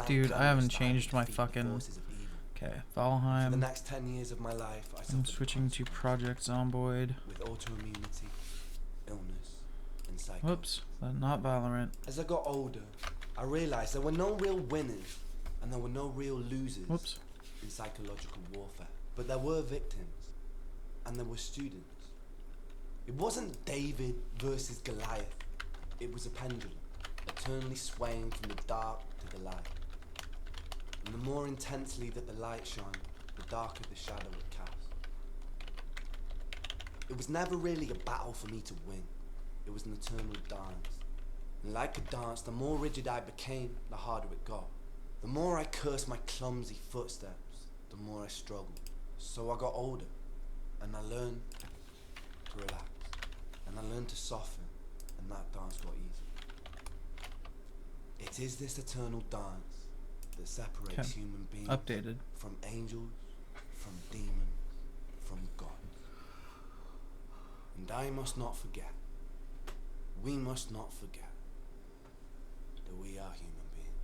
Dude, I haven't changed my fucking. Okay, Valheim. For the next 10 years of my life, I I'm switching to Project Zomboid. with autoimmunity, illness, and psychosis. Whoops, not Valorant. As I got older, I realized there were no real winners and there were no real losers in psychological warfare. But there were victims and there were students. It wasn't David versus Goliath. It was a pendulum, eternally swaying from the dark to the light. And the more intensely that the light shone, the darker the shadow it cast. It was never really a battle for me to win. It was an eternal dance. And like a dance, the more rigid I became, the harder it got. The more I cursed my clumsy footsteps, the more I struggled. So I got older, And I learned to relax. And I learned to soften. And that dance got easy. It is this eternal dance that separates Okay. human beings Updated. from angels, from demons, from gods. And I must not forget, we must not forget that we are human beings.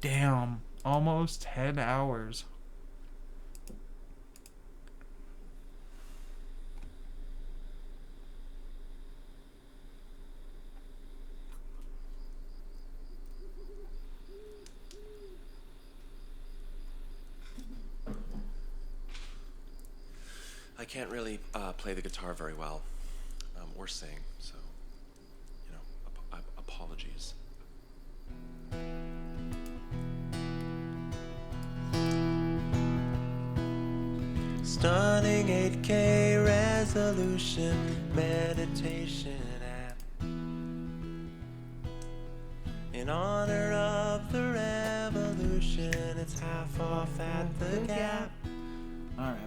Damn, almost 10 hours. I can't really play the guitar very well, or sing, so, you know, apologies. Stunning 8K resolution meditation app. In honor of the revolution, it's half off at the Gap. Alright.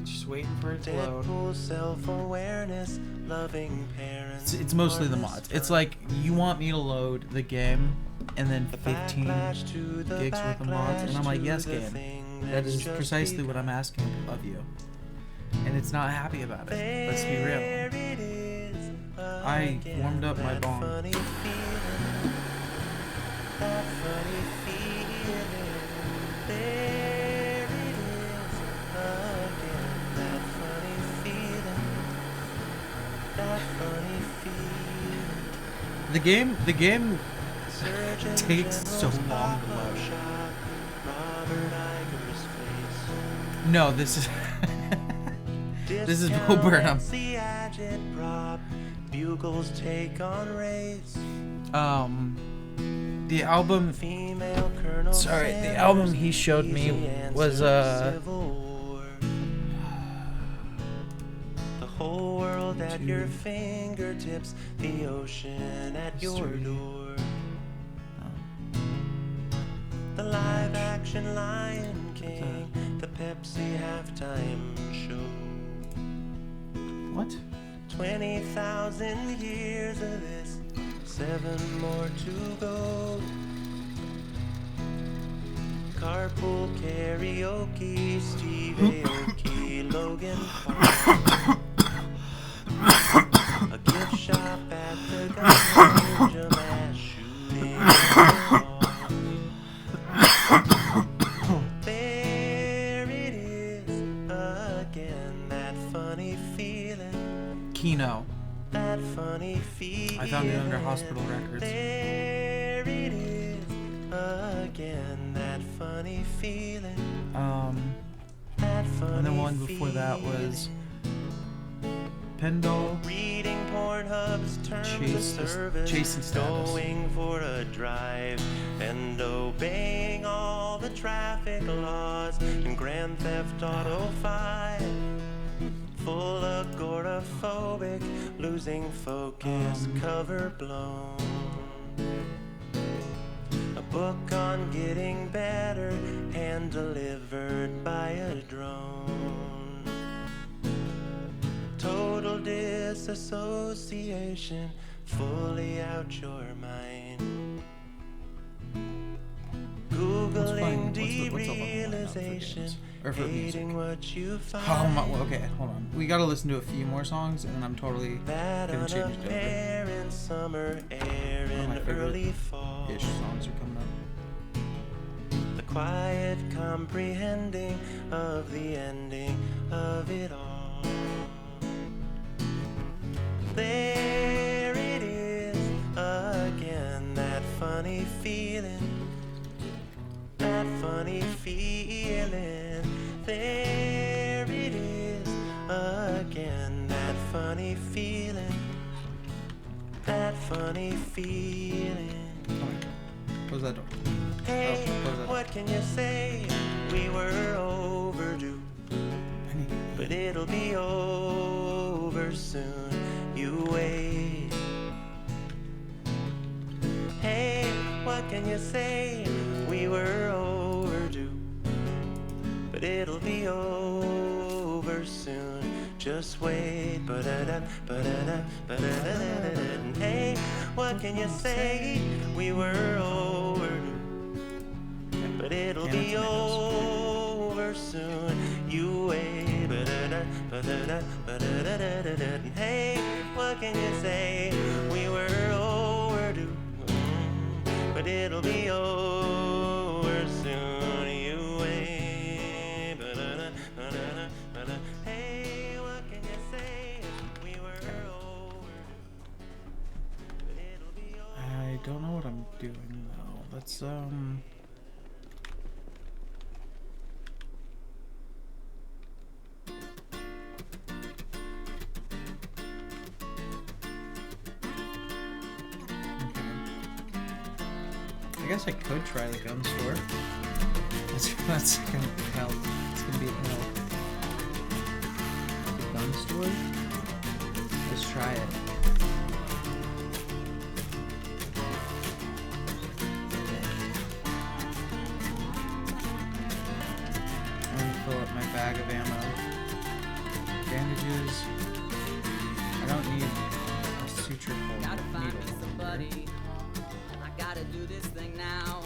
Just waiting for it to load. Deadpool self-awareness, loving parents. It's mostly the mods. It's like, you want me to load the game and then 15 gigs worth of mods, and I'm like, yes, game. That is precisely what I'm asking of you. And it's not happy about it. Let's be real. I warmed up my bong. The game takes so long to load. No, this is this is Bo Burnham. Bugles take on race. The album. Sorry, the album he showed me was The whole world at your fingertips, the ocean at your door. The live action Lion King, the Pepsi halftime show. What? 20,000 years of this, 7 more to go. Carpool karaoke, Steve Aoki, Logan Paul. A gift shop at the Ganja mass shooting. There it is again, that funny feeling. Kino. That funny feeling. I found it under Hospital Records. There it is again, that funny feeling. And the one before that was Pendle. Reading Pornhub's terms of service, Chasing Status. going for a drive and obeying all the traffic laws in Grand Theft Auto 5. Full agoraphobic, losing focus, cover blown. A book on getting better, hand delivered by a drone. Total disassociation, fully out your mind. Googling derealization, hating what you find. Okay, hold on. We gotta listen to a few more songs, and then I'm totally gonna change it over. In summer air, One of my in early favorite fall. ish songs are coming up. The quiet comprehending of the ending of it all. There it is again, that funny feeling. That funny feeling. There it is again, that funny feeling. That funny feeling. Close that door. Hey, close that door. what can you say? We were overdue, but it'll be over soon. wait. Hey, what can you say? We were overdue, but it'll be over soon. Just wait. Ba-da-da, ba-da-da, ba-da-da-da-da-da. Hey, what can you say? We were overdue, but it'll be over soon. You wait. Ba-da-da, ba-da-da, ba-da-da-da-da-da. Hey, what can you say? We were overdue, but it'll be over soon. You wait. Ba-da-da, ba-da-da, ba-da. Hey, what can you say? We were overdue, but it'll be over. I don't know what I'm doing though. Let's I guess I could try the gun store. That's gonna help. It's gonna be a help. The gun store? Let's try it. I'm gonna fill up my bag of ammo. Bandages. I don't need a suture hole needle. I gotta do this thing now.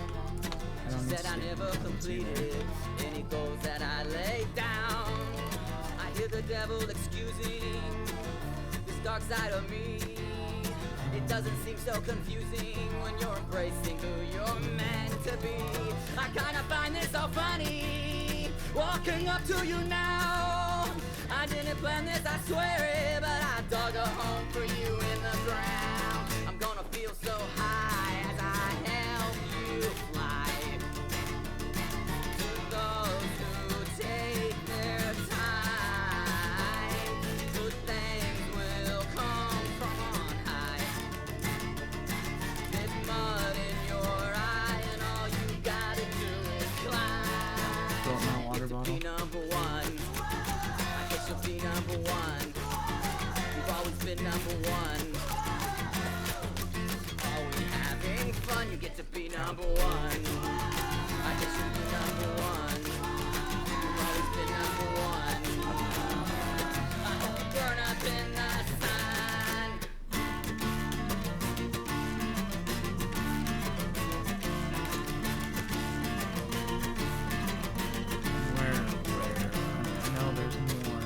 I don't She need said I never suture holes completed any goals that I laid down. I hear the devil excusing this dark side of me. It doesn't seem so confusing when you're embracing who you're meant to be. I kinda find this all funny, walking up to you now. I didn't plan this, I swear it, but I dug a home for you in the ground. I'm gonna feel so high as I help you fly. To those who take their time, good things will come from on high. There's mud in your eye, and all you gotta do is climb. Fill up my water bottle. Be number one. I guess you'll be number one. You've always been number one. Are we having fun? You get to be number one. I guess you'll be number one. You've always been number one. I hope you burn up in the sun. Where? I know there's more.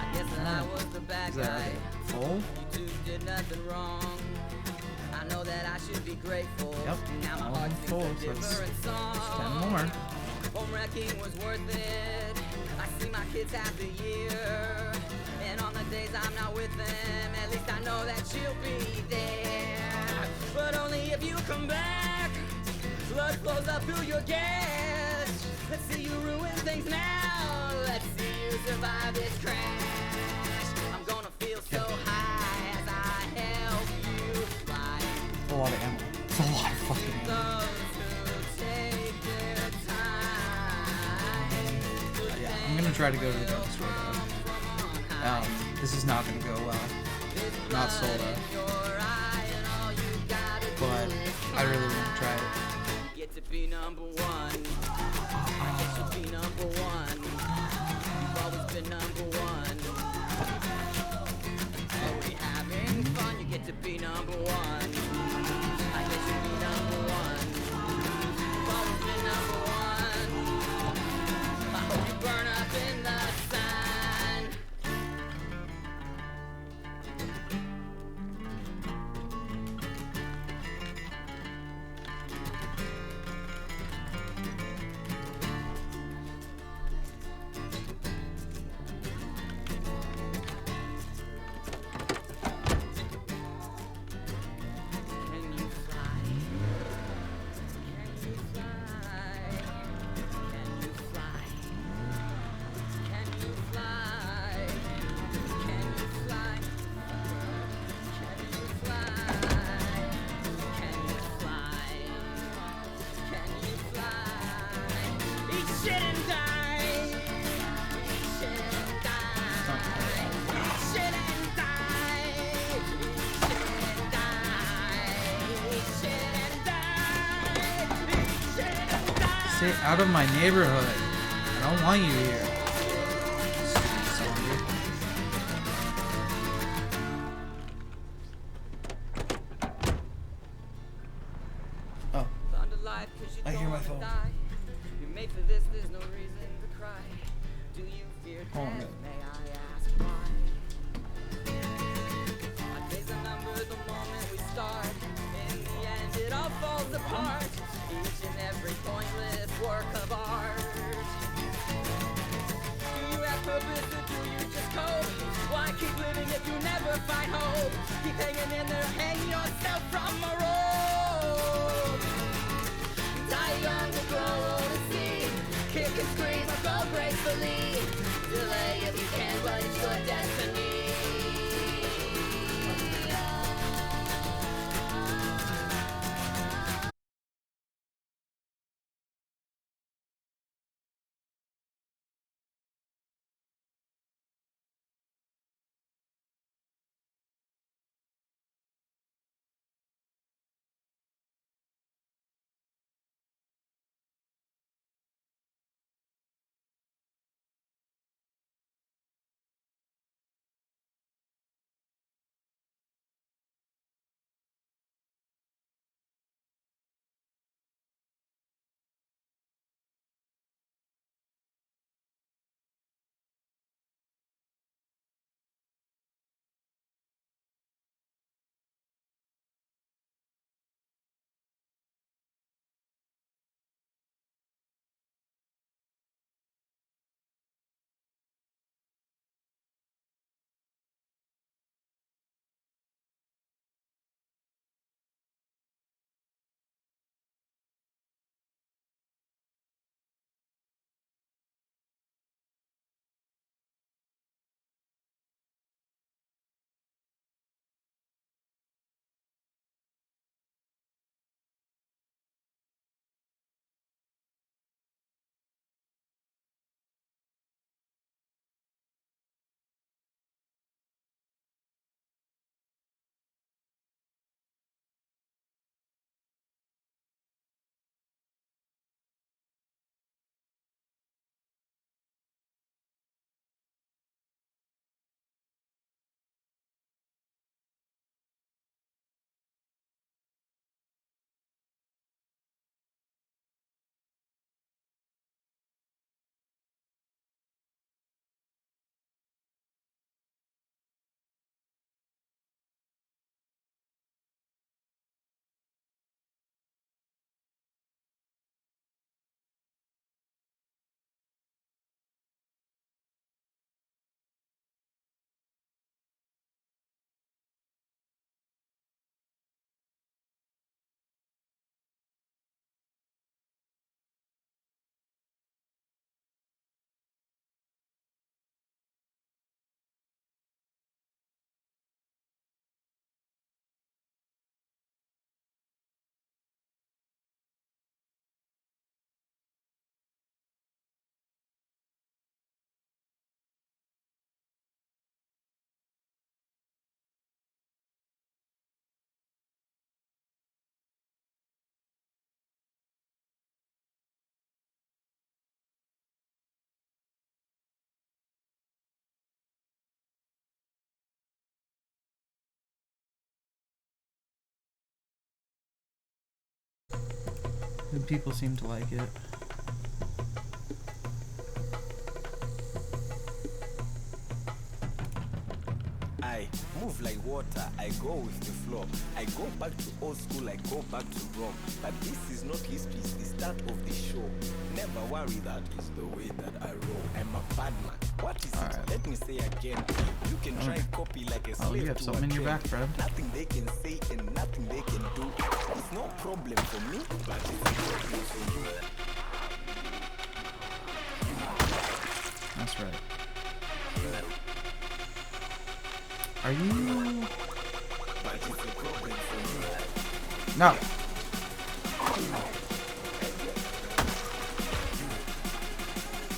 I guess that I was the bad Is that guy. full? You two did nothing wrong. I know that I should be grateful. Yep. Now my All heart full, sings a so it's different song. 10 more. Home wrecking was worth it. I see my kids half the year. And on the days I'm not with them, at least I know that you'll be there. But only if you come back. Blood flows up through your gas. Let's see you ruin things now. Let's see you survive this crash. I'm gonna feel so high as I help you fly. It's a lot of ammo. It's a lot of fucking ammo. Those who take their time. Yeah, I'm gonna try to go to the gun store though. This is not gonna go well. Not solo. But I really want to try it. Get to be number one. I guess you'll be number one. You've always been number one. Are we having fun? You get to be number one. I guess you'll be number one. You've always been number one. I hope you burn up in the sun. Can you fly? Stay out of my neighborhood. I don't want you here. Stupid soldier. Oh. I hear my phone. You're made for this, there's no reason to cry. Do you fear death? May I ask why? I face the number the moment we start. In the end, it all falls apart. Each and every pointless work of art. Do you have purpose or do you just cope? Why keep living if you never find hope? Keep hanging in there, hang yourself from a rope. Die young to grow old and see. Kick and scream or go gracefully. Delay if you can, but it's your destiny. And people seem to like it. I move like water, I go with the flow. I go back to old school, I go back to Rome. But this is not history, it's the start of the show. Never worry, that is the way that I roll. I'm a bad man. What is it? Let me say again. You can try copy like a slave you have to something a in your trend. back, bro. Nothing they can say and nothing they can do. It's no problem for me, but it's a problem for you. That's right. Are you? But it's a problem for you. No.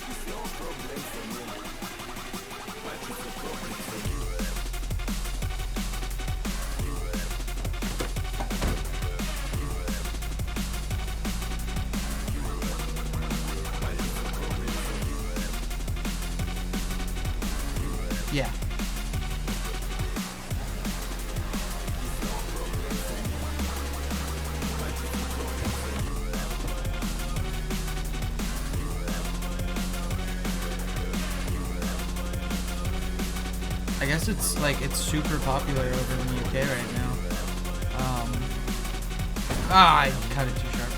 It's no problem for me, but it's a problem for you. I guess it's like it's super popular over in the UK right now. I cut it too sharp.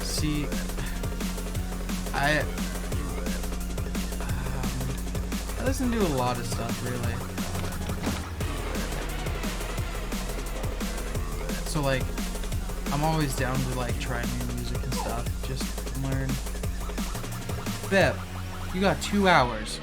See, I listen to a lot of stuff, really. So like, I'm always down to like try new music and stuff, just learn. Beb, you got 2 hours.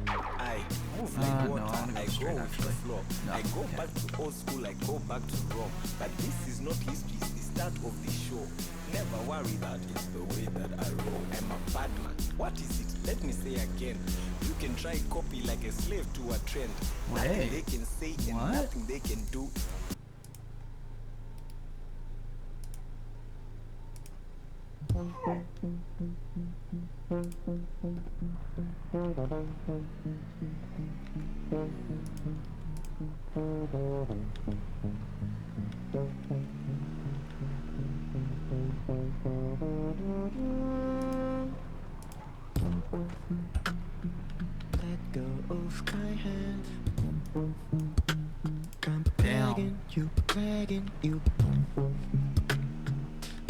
I move like no, water, I wanna go I straight, go with the actually. flow. No, I go okay. back to old school, I go back to Rome. But this is not history, it's the start of the show. Never worry, that is the way that I roll. I'm a bad man. What is it? Let me say again. You can try copy like a slave to a trend. Nothing Wait. they can say and What? nothing they can do. Let go of my hand. I'm Damn. begging you.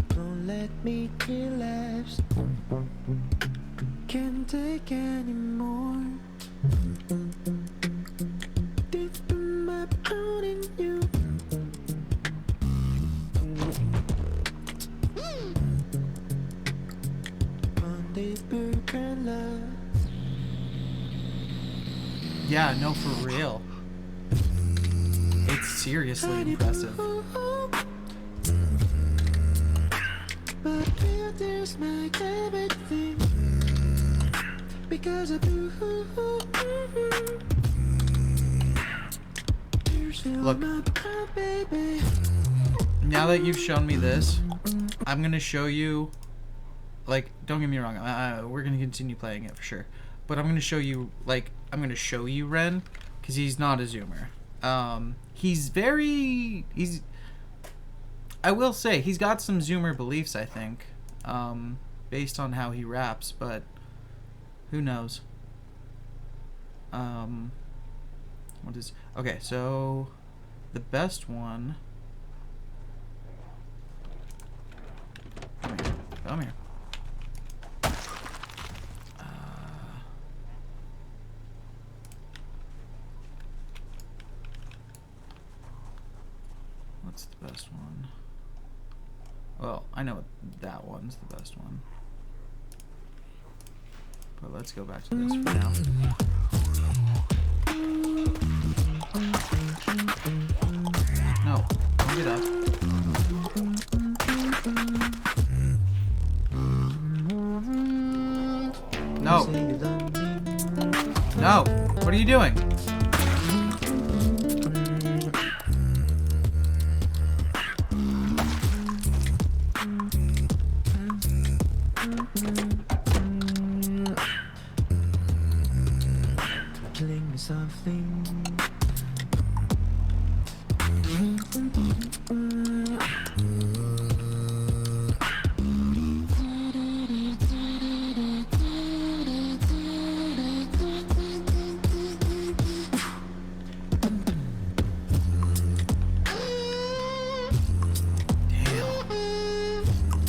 Don't let me relapse. Can't take anymore. Deep in my bone in you. On this broken love. Yeah, no, for real. It's seriously impressive. But there's my everything because of you. Look, now that you've shown me this, I'm gonna show you. Like, don't get me wrong, we're gonna continue playing it for sure. But I'm gonna show you, like, I'm gonna show you Ren, because he's not a zoomer. I will say, he's got some zoomer beliefs, I think, based on how he raps, but who knows? Okay, so the best one. Come here. What's the best one? Well, I know that one's the best one. But let's go back to this for now. No, don't get up. No. No. What are you doing? Killing me something.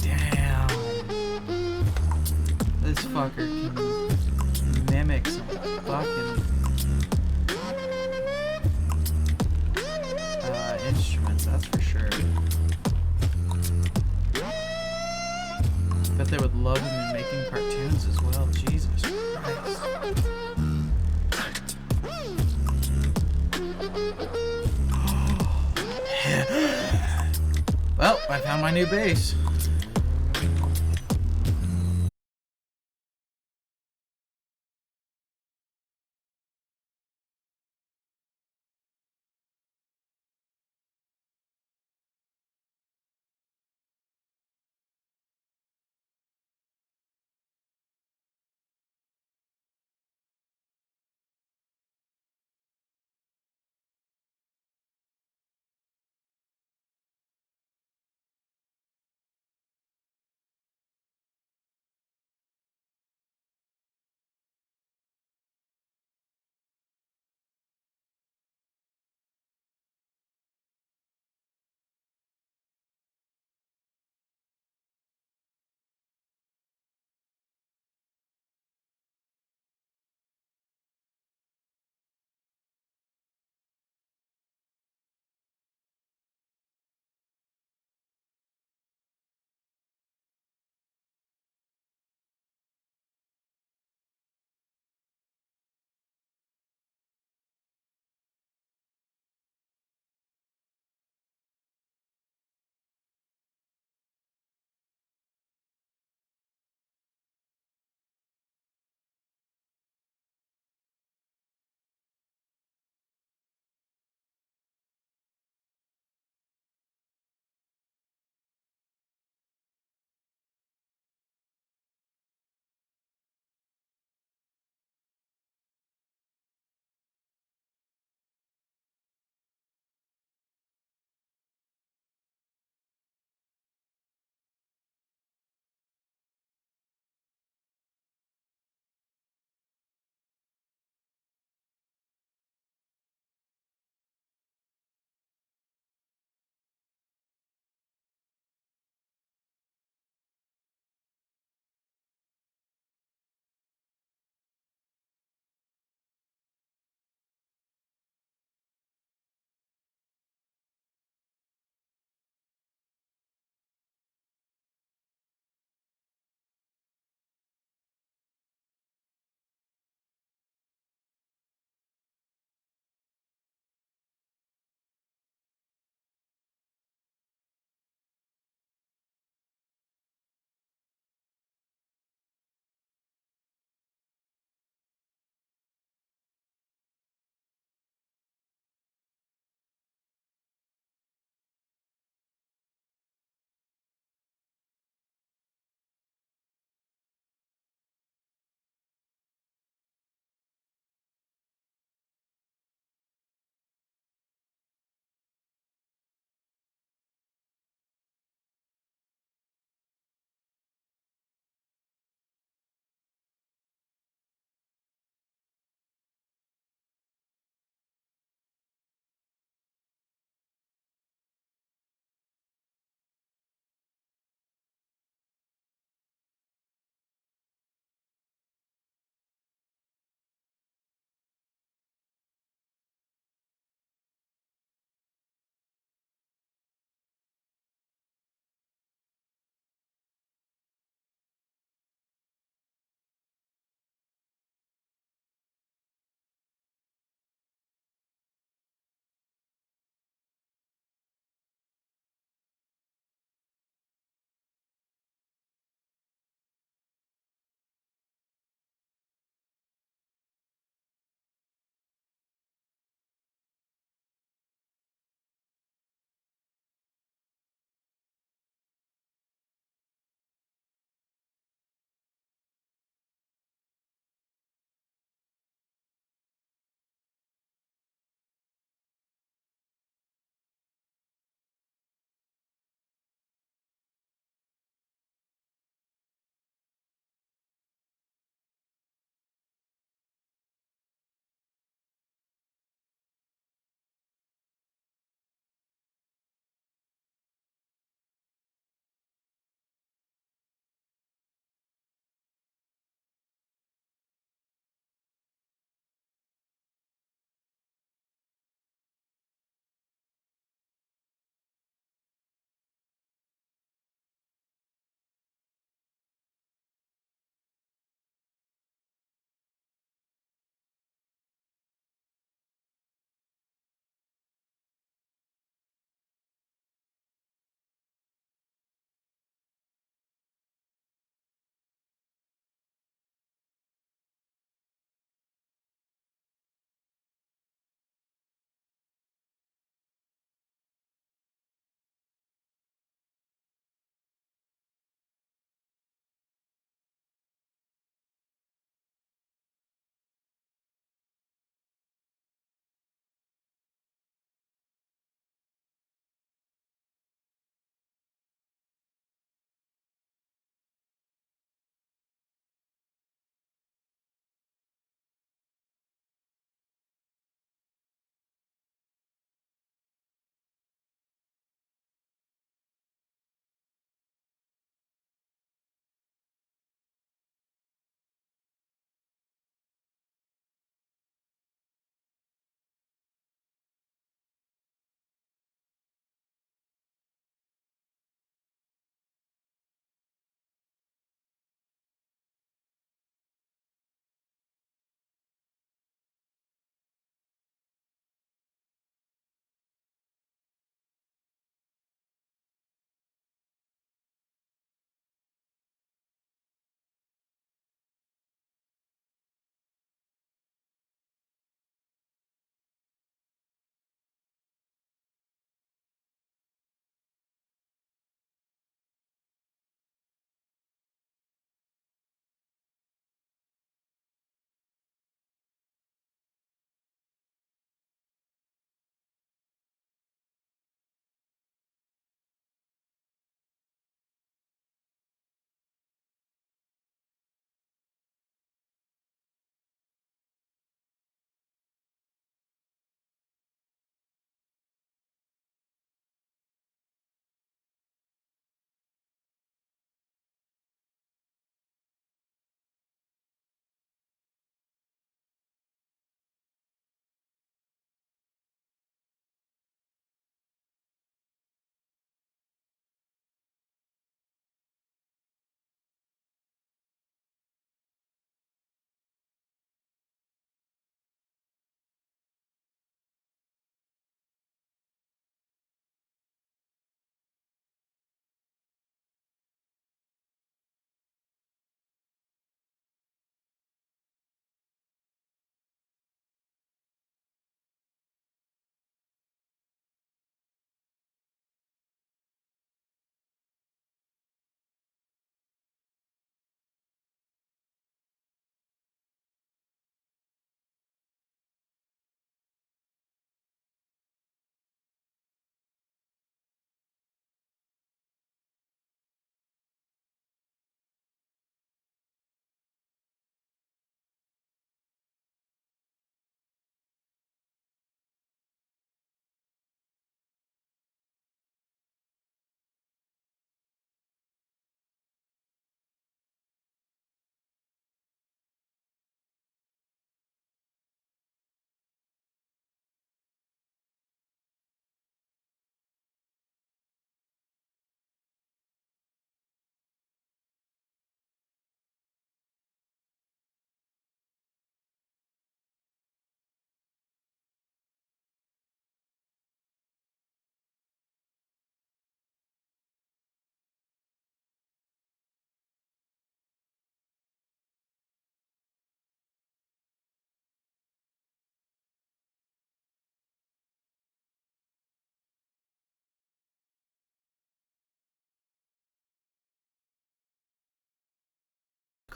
Damn. This fucker can mimic some fucking instruments, that's for sure. Bet they would love him in making cartoons as well. Jesus Christ. Well, I found my new bass.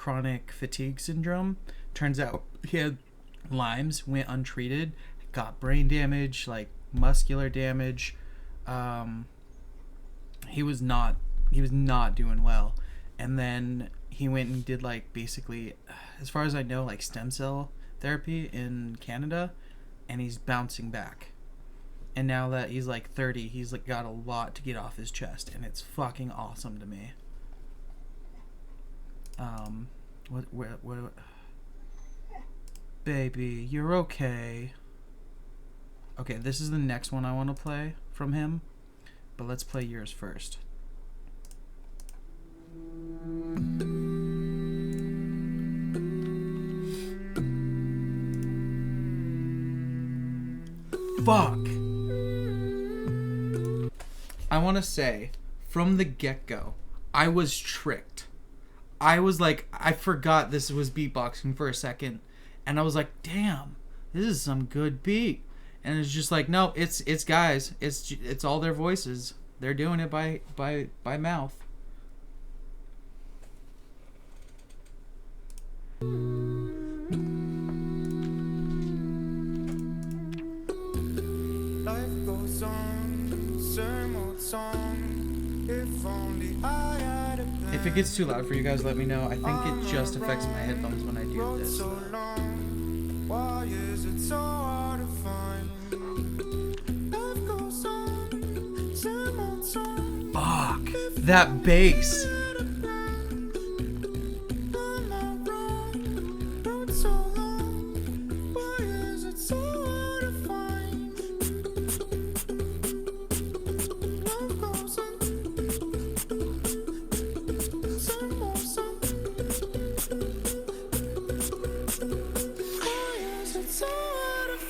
chronic fatigue syndrome. Turns out he had Lyme's, went untreated, got brain damage, like muscular damage. He was not doing well. And then he went and did like basically, as far as I know, like stem cell therapy in Canada, and he's bouncing back. And now that he's like 30, he's like got a lot to get off his chest, and it's fucking awesome to me. What? Baby, you're okay. Okay, this is the next one I want to play from him, but let's play yours first. Fuck. I want to say, from the get-go, I was tricked. I was like, I forgot this was beatboxing for a second, and I was like, damn, this is some good beat. And it's just like, no, it's guys, it's all their voices. They're doing it by mouth. Life goes on, same old song. If only I had a plan. If it gets too loud for you guys, let me know. I think it just affects my headphones when I do this. So long, why is it so hard to find? Life goes on, same old song. Fuck, that bass. So long, why is it so hard to find? Life goes on, same old song. Why is it so hard to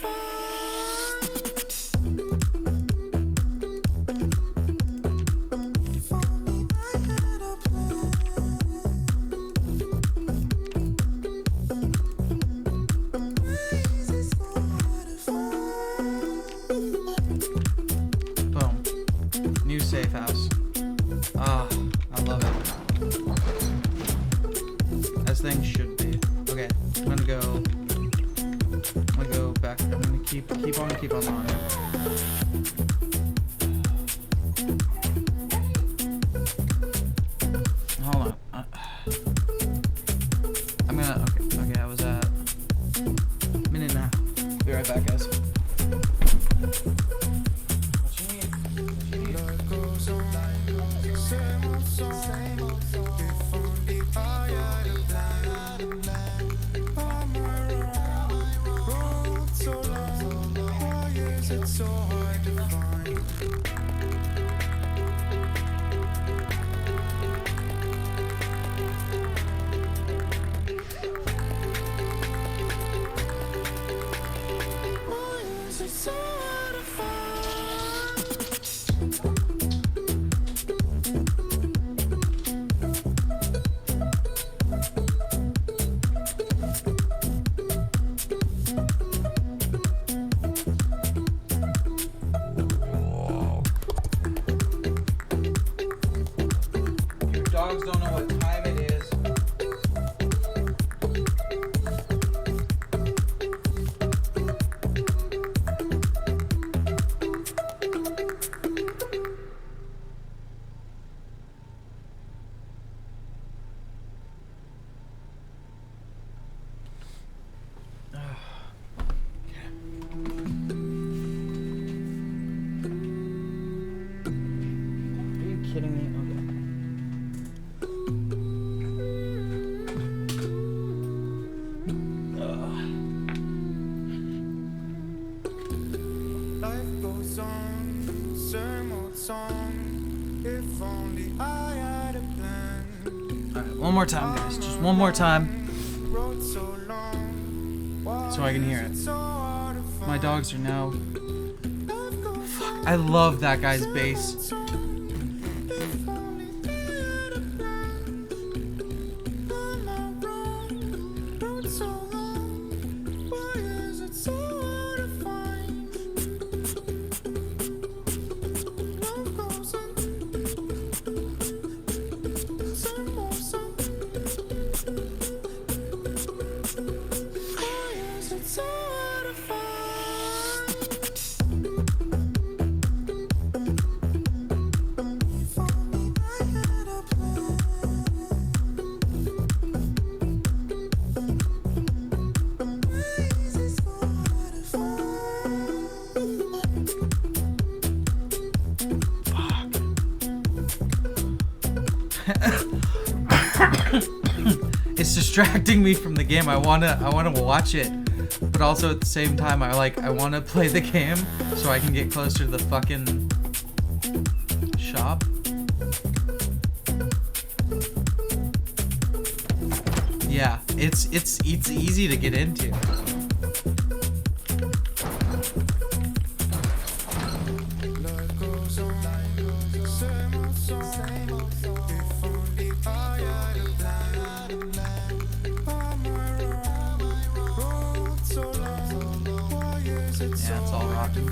Boom. New safe house. Ah, I love it. As things should be. Okay, I'm gonna go back. I'm gonna keep on. Hold on. I'm gonna. Okay. I was at minute and a half. Be right back, guys. Life goes on, same old song. If only I had a plan. On my road so long, why is it so hard to find? Why is it so hard to Your dogs don't know what time it is. Are you kidding me? Life goes on, same old song. If only I had a plan. Alright, one more time, guys. Just one more time. Road so long, why So I can hear is it. so hard to find? My dogs are now. Fuck, I love that guy's bass. If only I had a plan. On my road so long, why is it so hard to find? Life goes on, same old song. it's distracting me from the game. I wanna watch it, but also at the same time I wanna play the game so I can get closer to the fucking shop. Yeah, it's easy to get into. Yeah, it's all rocking.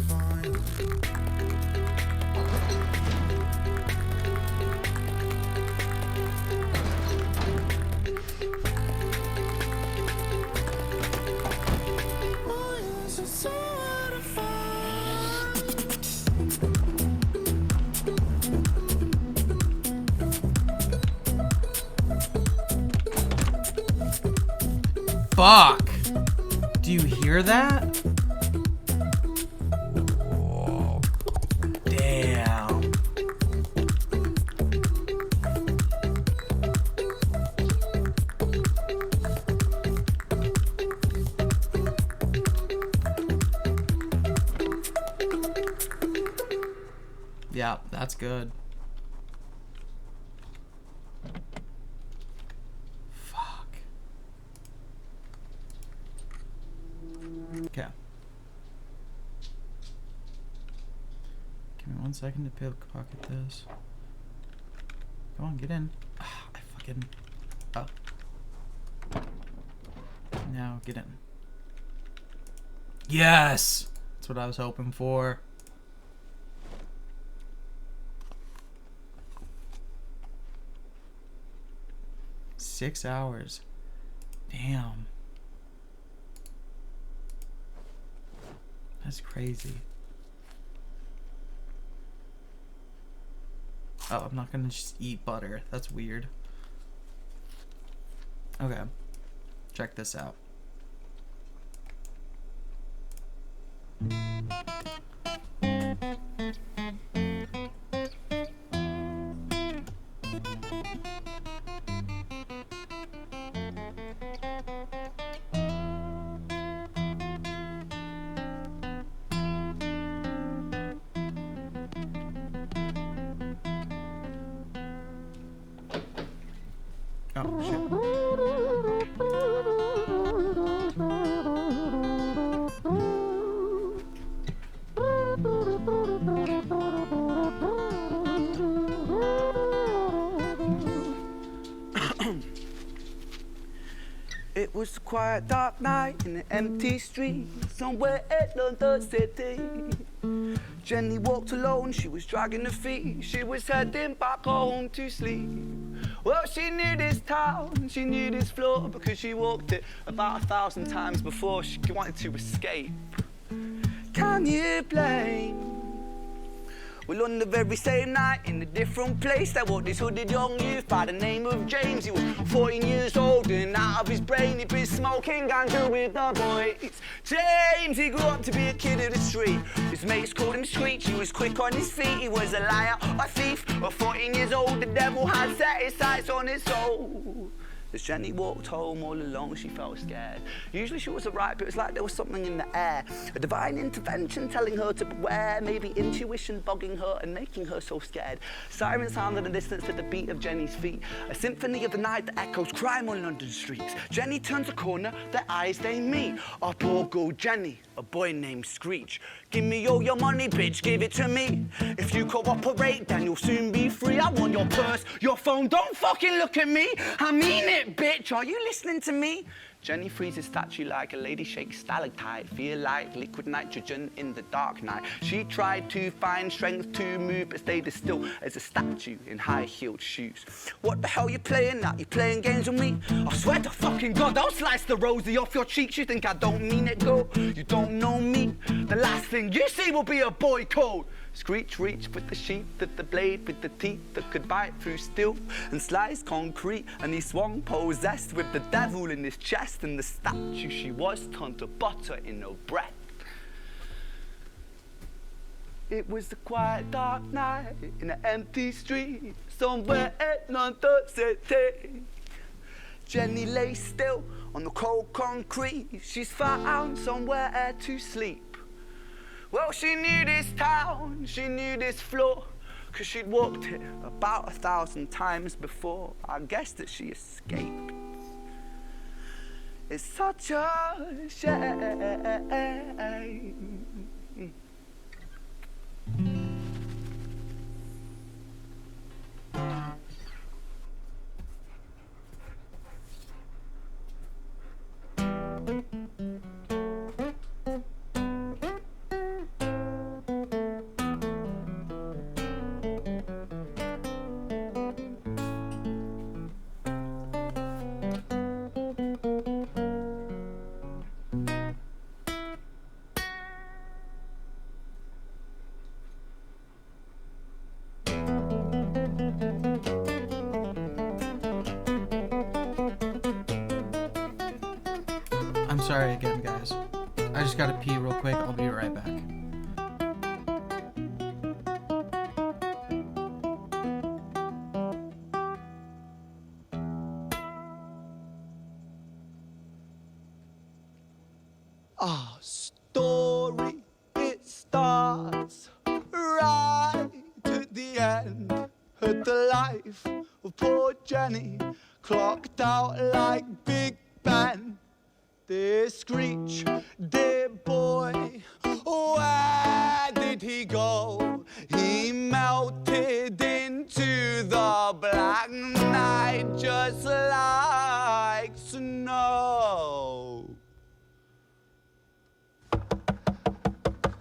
Fuck! Do you hear that? Whoa. Damn. Yeah, that's good. Okay. Give me 1 second to pickpocket this. Come on, get in. I fucking... Oh. Now, get in. Yes! That's what I was hoping for. Six hours. Damn. That's crazy. Oh, I'm not gonna just eat butter. That's weird. Okay. Check this out. Oh, shit. It was a quiet, dark night in an empty street somewhere in London City. Jenny walked alone, she was dragging her feet. She was heading back home to sleep. Well, she knew this town, she knew this floor, because she walked it about 1,000 times before she wanted to escape. Can you blame? Well, on the very same night, in a different place, there walked this hooded young youth by the name of James. He was 14 years old and out of his brain, he'd been smoking ganja with the boys. James, he grew up to be a kid of the street. His mates called him Screech, he was quick on his feet. He was a liar, a thief, at 14 years old, the devil had set his sights on his soul. As Jenny walked home all alone, she felt scared. Usually she was alright, but it was like there was something in the air. A divine intervention telling her to beware, maybe intuition bugging her and making her so scared. Sirens sound in the distance at the beat of Jenny's feet. A symphony of the night that echoes crime on London streets. Jenny turns a corner, their eyes they meet. Our poor girl Jenny, a boy named Screech. Give me all your money, bitch, give it to me. If you cooperate, then you'll soon be free. I want your purse, your phone, don't fucking look at me. I mean it, bitch, are you listening to me? Jenny freezes statue like a lady shakes stalactite. Feel like liquid nitrogen in the dark night. She tried to find strength to move, but stayed as still as a statue in high-heeled shoes. What the hell you playing at? You playing games with me? I swear to fucking God, I'll slice the rosy off your cheeks. You think I don't mean it, girl? You don't know me. The last thing you see will be a boy code. Screech reached with the sheath of the blade, with the teeth that could bite through steel and slice concrete, and he swung possessed with the devil in his chest, and the statue she was turned to butter in her breath. It was a quiet, dark night in an empty street somewhere in London City. Jenny lay still on the cold concrete. She's found somewhere to sleep. Well, she knew this town, she knew this floor, 'cause she'd walked it about 1,000 times before. I guess that she escaped. It's such a shame. I'm sorry again, guys. I just gotta pee real quick. I'll be right back. Our story, it starts right at the end. At the life of poor Jenny, clocked out like Big Ben. Dear Screech, dear boy, where did he go? He melted into the black night just like snow.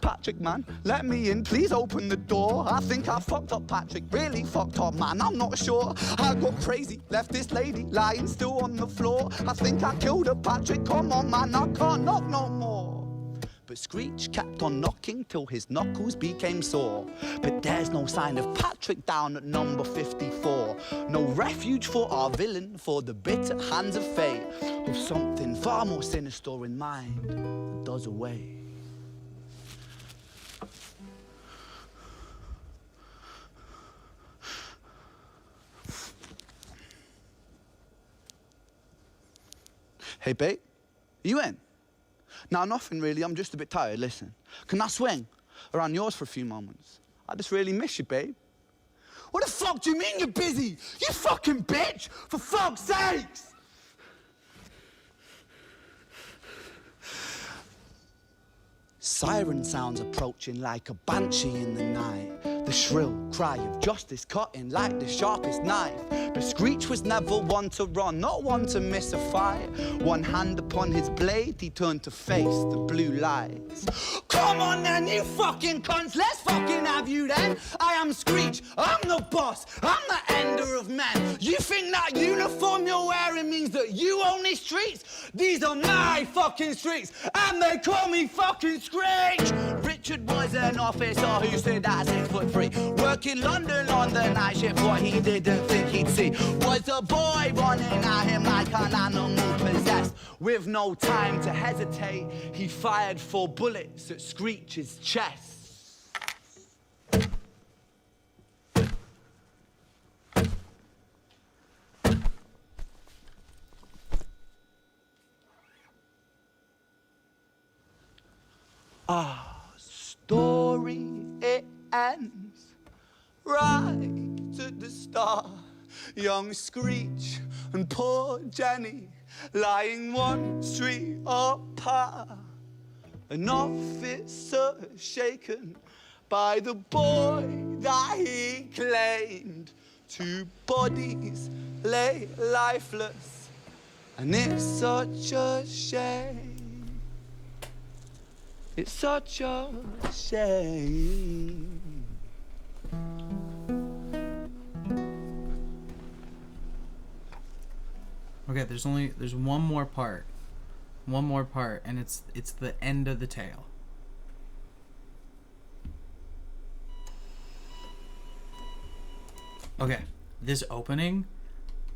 Patrick, man, let me in, please open the door. I think I fucked up, Patrick, really fucked up, man, I'm not sure. I got crazy, left this lady lying still on the floor. I think I killed her, Patrick, come on, man, I can't knock no more. But Screech kept on knocking till his knuckles became sore. But there's no sign of Patrick down at number 54. No refuge for our villain, for the bitter hands of fate. With something far more sinister in mind that does away. Hey, babe, you in? Nah, nothing really, I'm just a bit tired, listen. Can I swing around yours for a few moments? I just really miss you, babe. What the fuck do you mean you're busy? You fucking bitch, for fuck's sakes! Siren sounds approaching like a banshee in the night. The shrill cry of justice cutting like the sharpest knife. But Screech was never one to run, not one to miss a fight. One hand upon his blade, he turned to face the blue lights. Come on then, you fucking cunts, let's fucking have you then. I am Screech, I'm the boss, I'm the ender of men. You think that uniform you're wearing means that you own these streets? These are my fucking streets, and they call me fucking Screech. Richard was an officer who stood at 6'3", working London on the night shift. What he didn't think he'd see was a boy running at him like an animal possessed. With no time to hesitate, he fired 4 bullets at Screech's chest. Our story, it ends right at the start. Young Screech and poor Jenny lying one street apart. An officer shaken by the boy that he claimed. 2 bodies lay lifeless, and it's such a shame. It's such a shame. Okay, there's one more part. One more part, and it's the end of the tale. Okay, this opening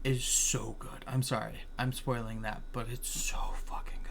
is so good. I'm sorry, I'm spoiling that, but it's so fucking good.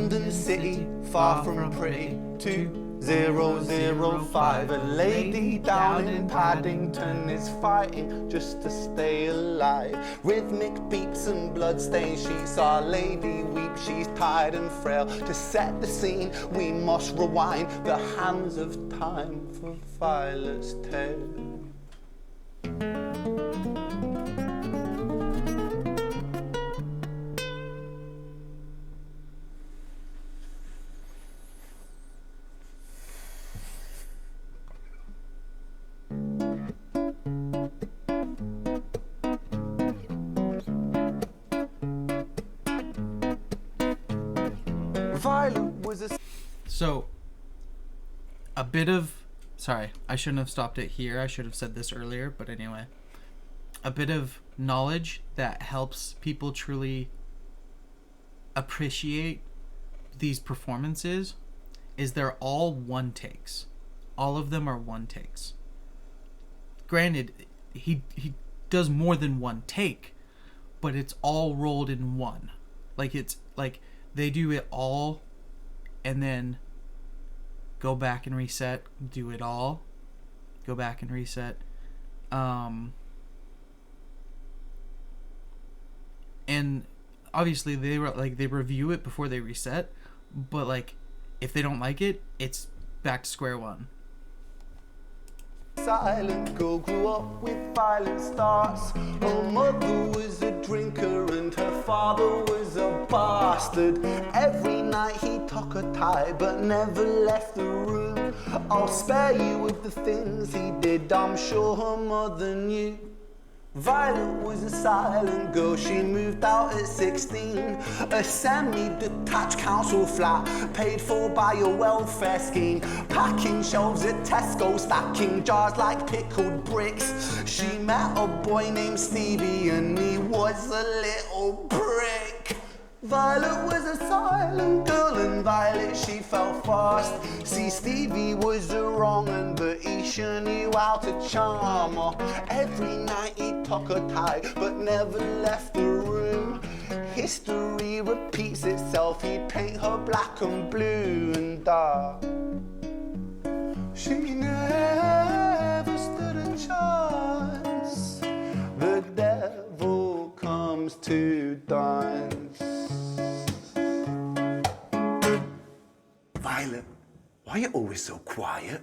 London City, far from pretty. 2005. A lady down in Paddington is fighting just to stay alive. Rhythmic beats and bloodstained sheets. Our lady weeps, she's tired and frail. To set the scene, we must rewind the hands of time for Violet's tale. So, a bit of... Sorry, I shouldn't have stopped it here. I should have said this earlier, but anyway. A bit of knowledge that helps people truly appreciate these performances is they're all one takes. All of them are one takes. Granted, he does more than one take, but it's all rolled in one. Like, it's like they do it all and then go back and reset, do it all, go back and reset. And obviously they review it before they reset, but like if they don't like it, it's back to square one. Silent girl grew up with violent starts. Her mother was a drinker and her father was a bastard. Every night he took her tie but never left the room. I'll spare you with the things he did, I'm sure her mother knew. Violet was a silent girl, she moved out at 16. A semi-detached council flat, paid for by a welfare scheme. Packing shelves at Tesco, stacking jars like pickled bricks. She met a boy named Stevie and he was a little prick. Violet was a silent girl and Violet she fell fast. See, Stevie was a wrong un, but he sure knew how to charm her. Every night he took her tie but never left the room. History repeats itself, he'd paint her black and blue and dark. She never stood a chance. The devil comes to dance. Violet, why are you always so quiet?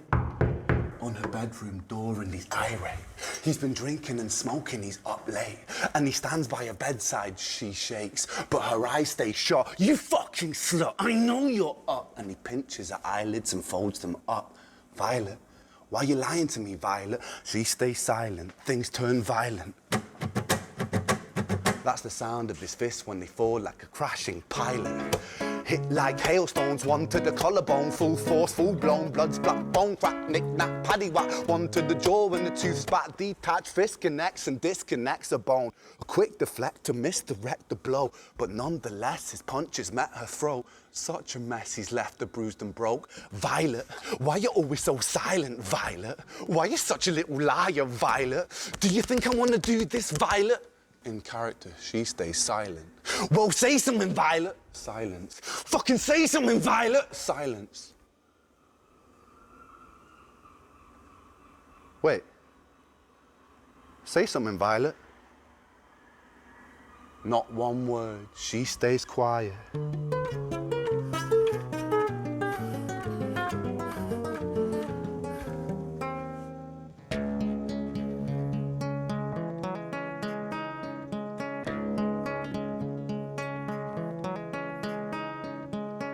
On her bedroom door and he's irate. He's been drinking and smoking, he's up late. And he stands by her bedside, she shakes, but her eyes stay shut. You fucking slut, I know you're up. And he pinches her eyelids and folds them up. Violet, why are you lying to me, Violet? She stays silent, things turn violent. That's the sound of his fists when they fall like a crashing pilot. Hit like hailstones, one to the collarbone, full force, full blown, blood splat, bone crack, knick-knack, paddywhack, one to the jaw and the tooth spat, detached fist connects and disconnects a bone. A quick deflect to misdirect the blow, but nonetheless his punches met her throat. Such a mess he's left her bruised and broke. Violet, why you always so silent, Violet? Why you such a little liar, Violet? Do you think I want to do this, Violet? In character, she stays silent. Well, say something, Violet. Silence. Fucking say something, Violet. Silence. Wait. Say something, Violet. Not one word. She stays quiet.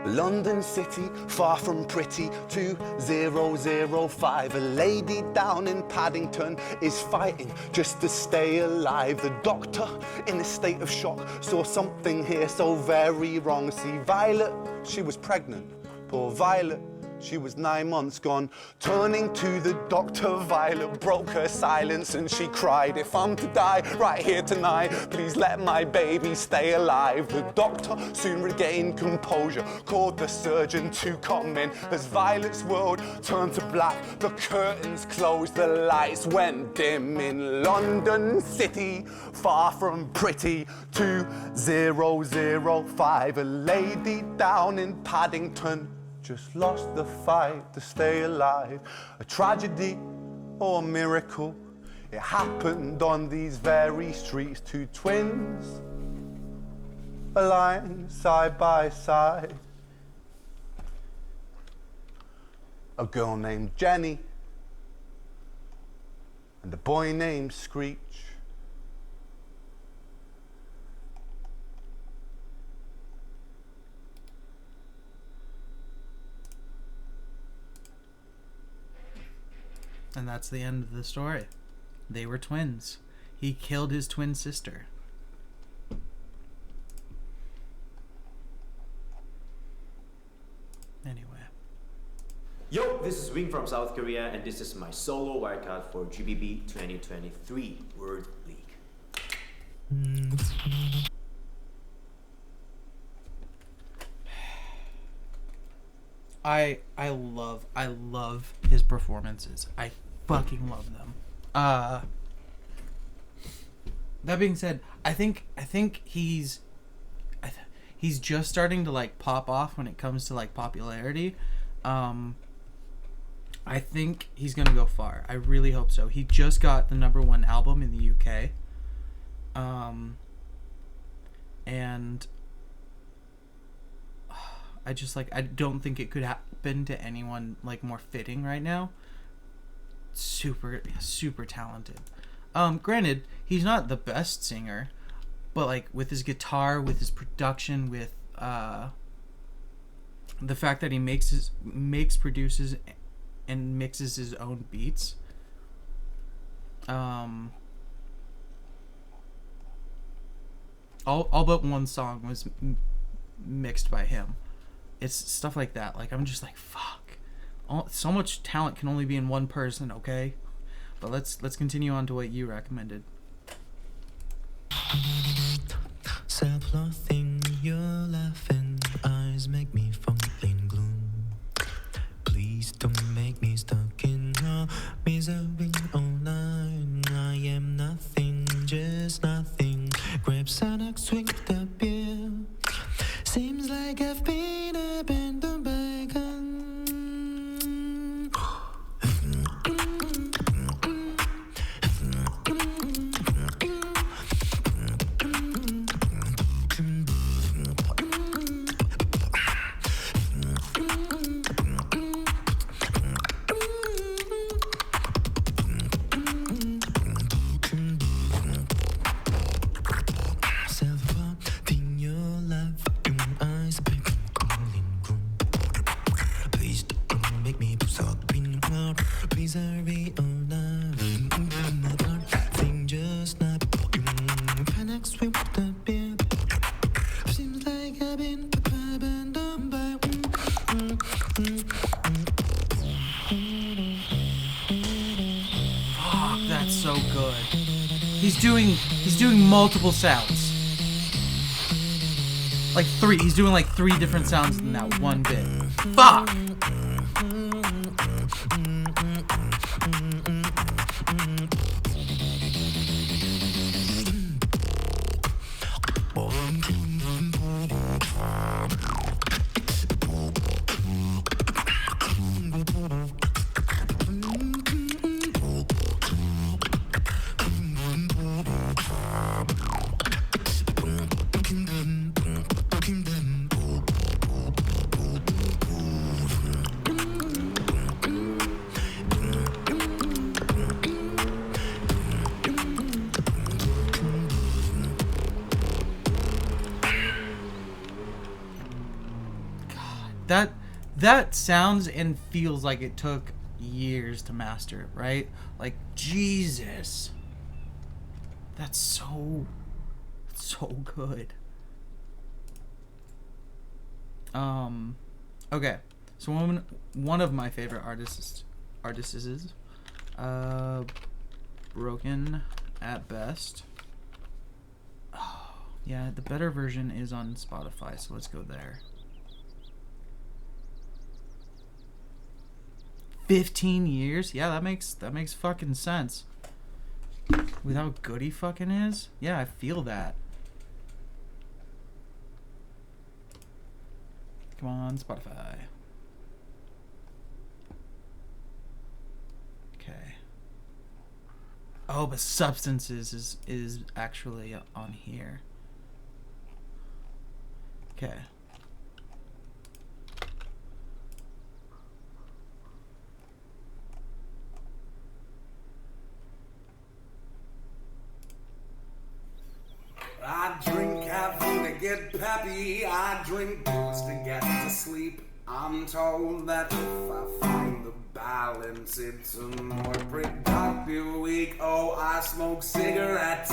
London City, far from pretty, 2005. A lady down in Paddington is fighting just to stay alive. The doctor, in a state of shock, saw something here so very wrong. See, Violet, she was pregnant. Poor Violet, She was 9 months gone. Turning to the doctor, Violet broke her silence and she cried, if I'm to die right here tonight, please let my baby stay alive. The doctor soon regained composure, called the surgeon to come in. As Violet's world turned to black, the curtains closed, the lights went dim. In London City, far from pretty, 2005, a lady down in Paddington just lost the fight to stay alive. A tragedy or a miracle, it happened on these very streets. Two twins aligned side by side. A girl named Jenny and a boy named Screech. And that's the end of the story. They were twins. He killed his twin sister. Anyway. Yo, this is Wing from South Korea, and this is my solo wildcard for GBB 2023 World League. I love his performances. I fucking love them. That being said, I think he's just starting to like pop off when it comes to like popularity. I think he's gonna go far. I really hope so. He just got the #1 album in the UK. And I don't think it could happen to anyone like more fitting right now. Super talented. Granted, he's not the best singer, but like with his guitar, with his production, with the fact that he produces and mixes his own beats. All but one song was mixed by him. It's stuff like that. Like, I'm just like, fuck. So much talent can only be in one person, okay? But let's continue on to what you recommended. Self-loathing, your laughing eyes make me fall in gloom. Please don't make me stuck in your misery online. I am nothing, just nothing. Grab Xanax, drink the beer. Seems like I've been abandoned by a gun. That's so good. He's doing multiple sounds. Like three. He's doing like 3 different sounds in that one bit. Fuck! That sounds and feels like it took years to master, right? Like, Jesus. That's so good. Okay. So one of my favorite artists is Broken at Best. Oh, yeah, the better version is on Spotify, so let's go there. 15 years? Yeah, that makes fucking sense. With how good he fucking is? Yeah, I feel that. Come on, Spotify. Okay. Oh, but Substances is actually on here. Okay. I drink caffeine to get peppy. I drink booze to get to sleep. I'm told that if I find the balance, it's a more productive week. Oh, I smoke cigarettes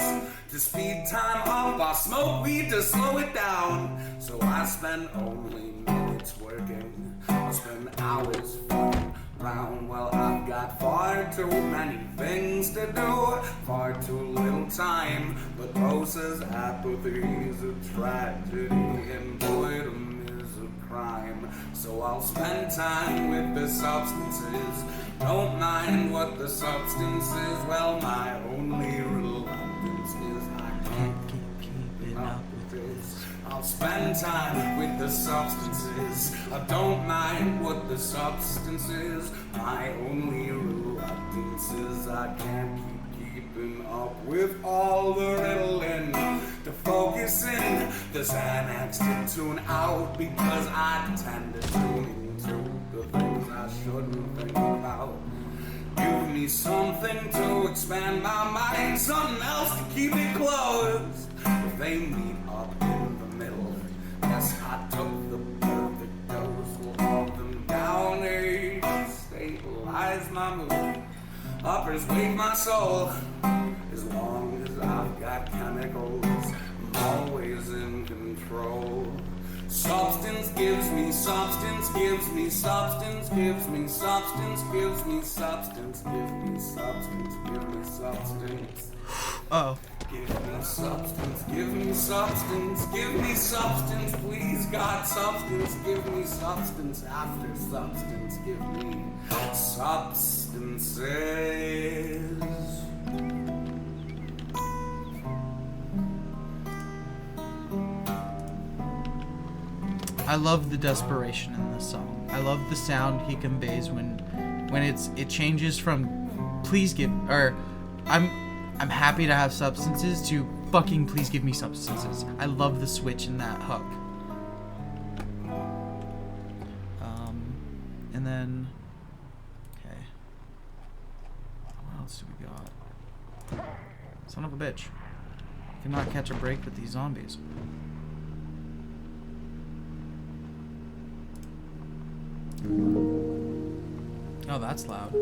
to speed time up. I smoke weed to slow it down. So I spend only minutes working. I spend hours fucking around. Well, I've got far too many things to do, far too little time. But Rosa's apathy is a tragedy, and boredom is a crime. So I'll spend time with the substances. Don't mind what the substance is. Well, my only reluctance is I can't keep keeping up with this. I'll spend time with the substances. I don't mind what the substance is. My only reluctance is I can't keep keeping up with all the riddling. To focus in, the Xanax to tune out, because I tend to tune into the things I shouldn't think about. Give me something to expand my mind, something else to keep it closed. If they meet up in the middle, yes, I took the perfect dose. Will hold them down, stabilize my mood. Uppers wake my soul. As long as I've got chemicals, I'm always in control. Substance gives me substance, gives me substance, gives me substance, gives me substance, gives me substance, give me substance. Oh. Give me substance, give me substance, give me substance, please God, substance, give me substance after substance, give me substances. I love the desperation in this song. I love the sound he conveys when it changes from please give, or I'm happy to have substances, to fucking please give me substances. I love the switch in that hook. And then okay. What else do we got? Son of a bitch. Cannot catch a break with these zombies. Oh, that's loud.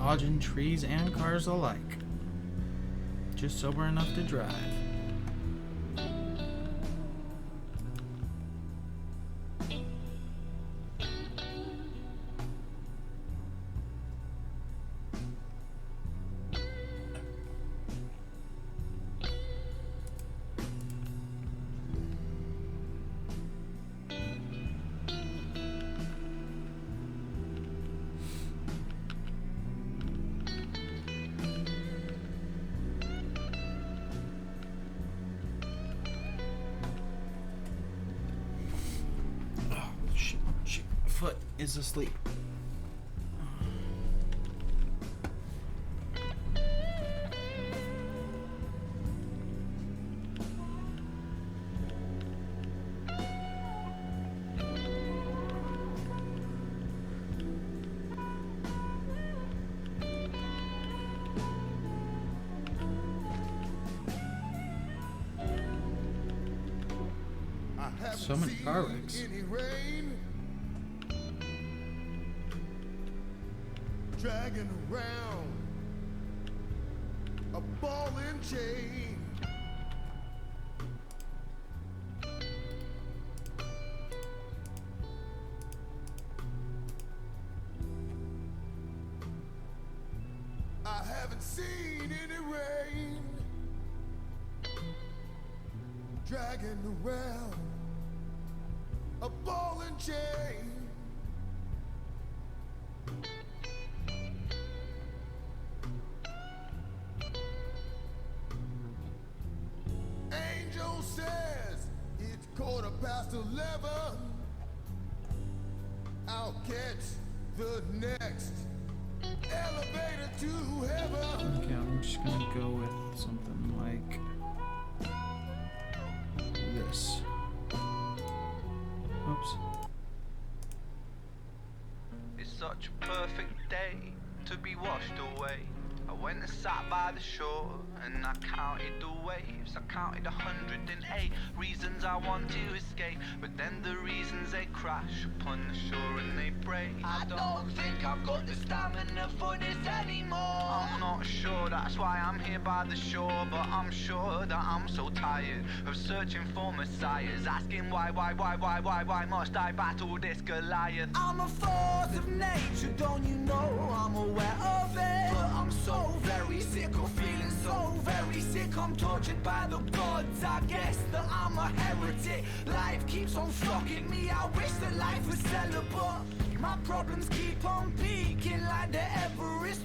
dodging trees and cars alike. Just sober enough to drive. Foot is asleep. So many car wrecks. Dragging around a ball and chain. I haven't seen any rain. Dragging around a ball and chain. Angel says it's 11:15. I'll catch the next elevator to heaven. Okay, I'm just gonna go with something like this. Oops. It's such a perfect day to be washed away. I went and sat by the shore and I counted the waves. I counted 108 reasons I want to escape, but then the reasons they crash upon the shore and they break. I don't think I've got the stamina for this anymore. I'm not sure, that's why I'm here by the shore, but I'm sure that I'm so tired of searching for messiahs, asking why must I battle this Goliath? I'm a force of nature, don't you know I'm aware of it? But I'm so very sick of feeling so very sick. I'm tortured by the gods, I guess that I'm a heretic. Life keeps on fucking me, I wish that life was celibate. My problems keep on peaking like the Everest.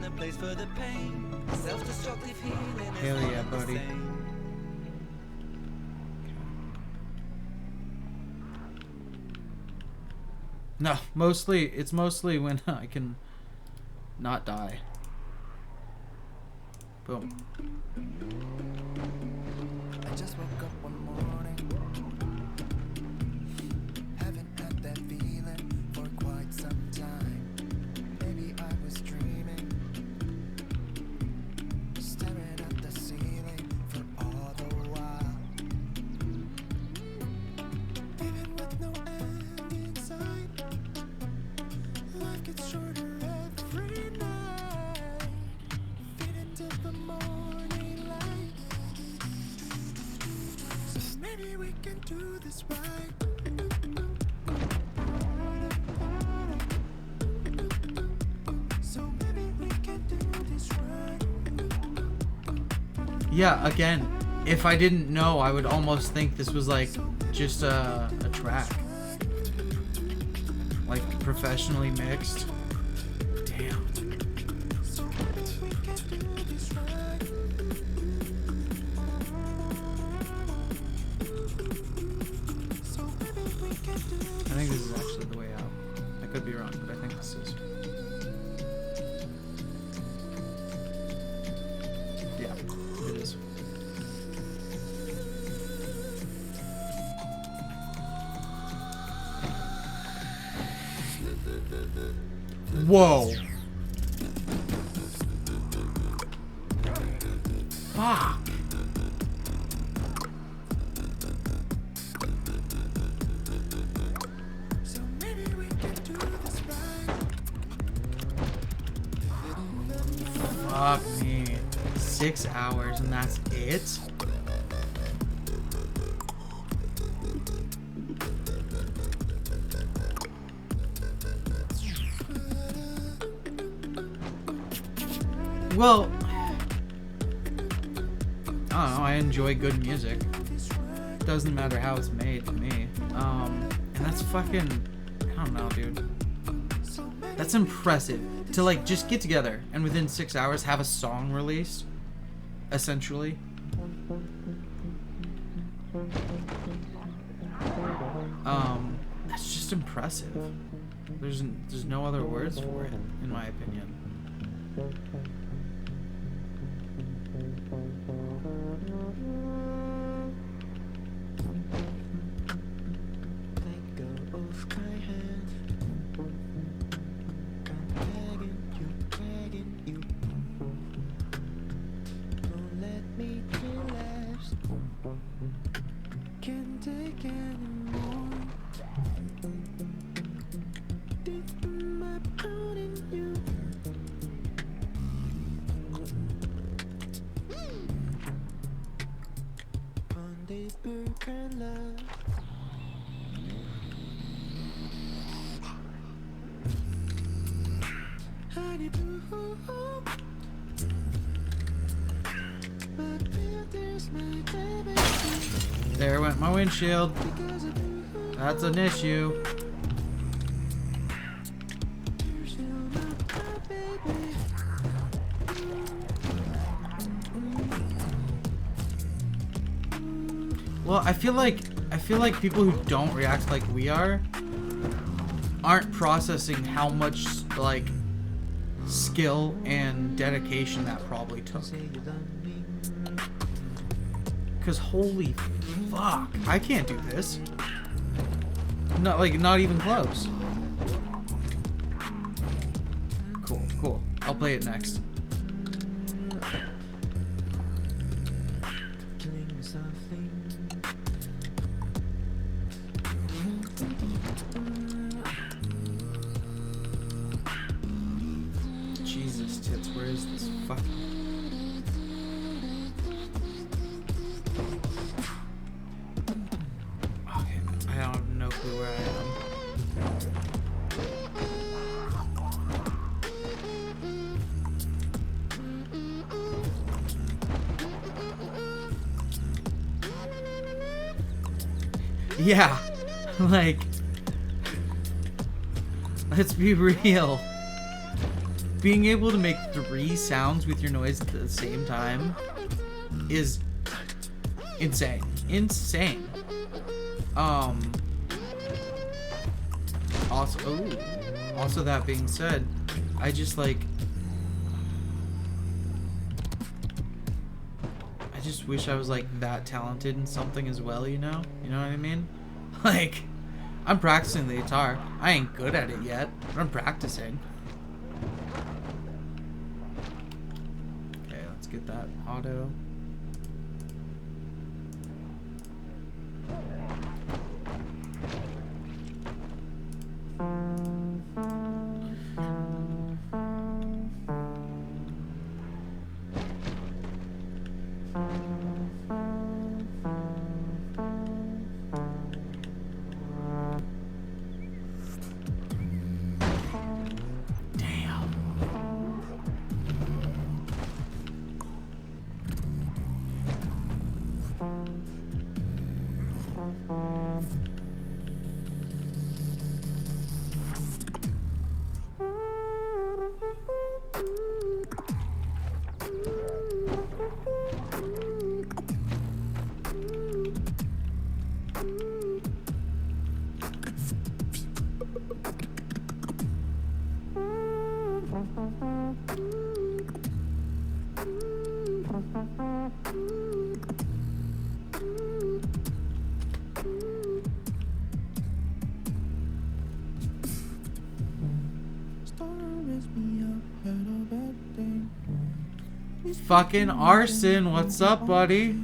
a place for the pain. Self-destructive healing is Hell one yeah, and the buddy. same. No, it's mostly when I can not die. Boom. I just woke up one morning. Haven't had that feeling for quite some time. Maybe I was dreaming. Staring at the ceiling for all the while. Even with no end in sight, life gets shorter every night. Feed into the morning light. So maybe we can do this right. So maybe we can do this right. Yeah, again, if I didn't know, I would almost think this was like just a track. Like professionally mixed. Damn. So maybe we can do this right. So maybe we can do I think this is actually the way out. I could be wrong, but I think this is. Yeah, it is. Whoa. Fuck. So maybe we can do this right. Fuck me. 6 hours and that's it? Well, I don't know, I enjoy good music. Doesn't matter how it's made to me. And that's fucking, I don't know, dude. That's impressive. To like just get together and within 6 hours have a song released, essentially. That's just impressive. There's no other words for it, in my opinion. Let go of my hand. I'm begging you. Don't let me relax. Can't take anymore. Deep in my blood in you. On this broken love. Honey blue, but there's my baby. There went my windshield. That's an issue. Well, I feel like people who don't react like we are aren't processing how much like skill and dedication that probably took. Cause holy fuck, I can't do this. Not even close. Cool. I'll play it next. Jesus tits, where is this fucking... Okay, I have no clue where I am. Yeah, like, let's be real. being able to make 3 sounds with your noise at the same time is insane. Insane. Also that being said, I just like, I just wish I was like that talented in something as well, you know? You know what I mean? Like, I'm practicing the guitar. I ain't good at it yet, but I'm practicing. Okay, let's get that auto. Fucking Arson, what's up, buddy?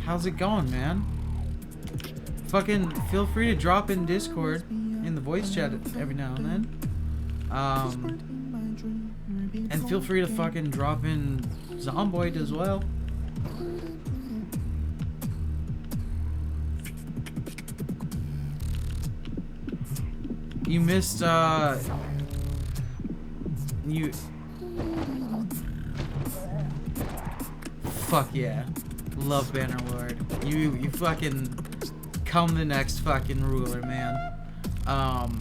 How's it going, man? Fucking feel free to drop in Discord in the voice chat every now and then. And feel free to fucking drop in Zomboid as well. You missed, you... Fuck yeah. Love Bannerlord. You fucking come the next fucking ruler, man. Fuck,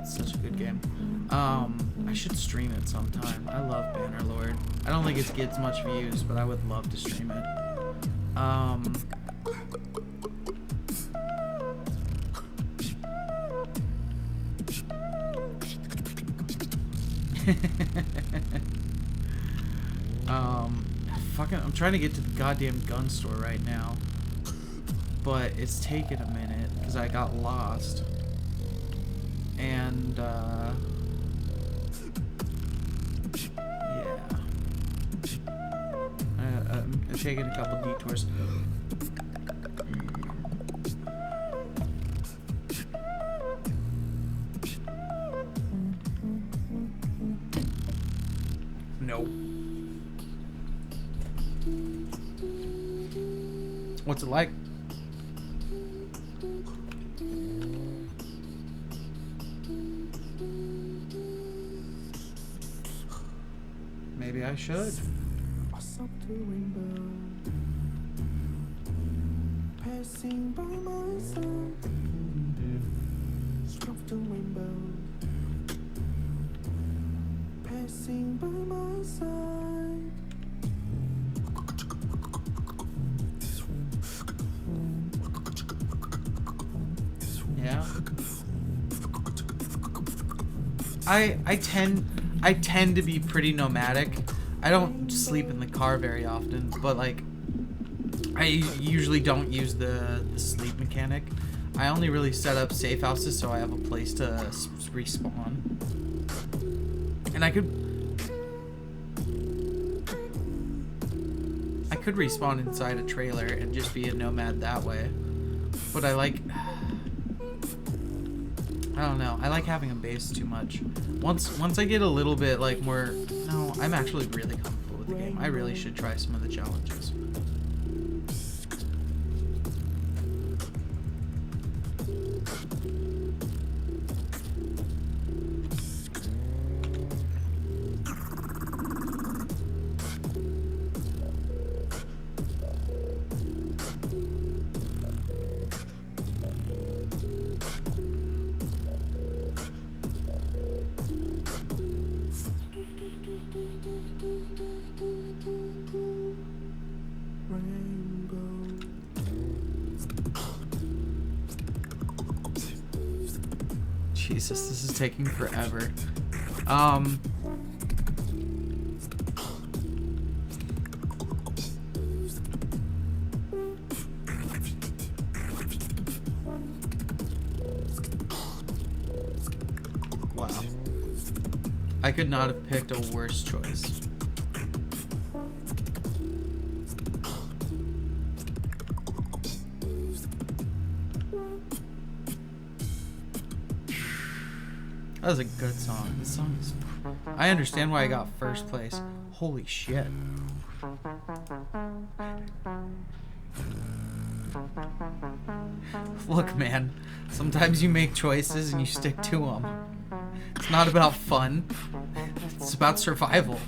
it's such a good game. I should stream it sometime. I love Bannerlord. I don't think it gets much views, but I would love to stream it. Fucking, I'm trying to get to the goddamn gun store right now, but it's taking a minute because I got lost. And yeah, I'm taking a couple detours. Nope. What's it like? Maybe I should. Passing by my side, struck the rainbow. Passing by my side. Yeah. I tend to be pretty nomadic. I don't sleep in the car very often, but like I usually don't use the sleep mechanic. I only really set up safe houses so I have a place to respawn. And I could respawn inside a trailer and just be a nomad that way. But I don't know. I like having a base too much. Once I get a little bit like more, no, I'm actually really comfortable with the game. I really should try some of the challenges. Jesus, this is taking forever. Wow. I could not have picked a worse choice. That was a good song. This song is... I understand why I got first place. Holy shit. Look, man. Sometimes you make choices and you stick to them. It's not about fun. It's about survival.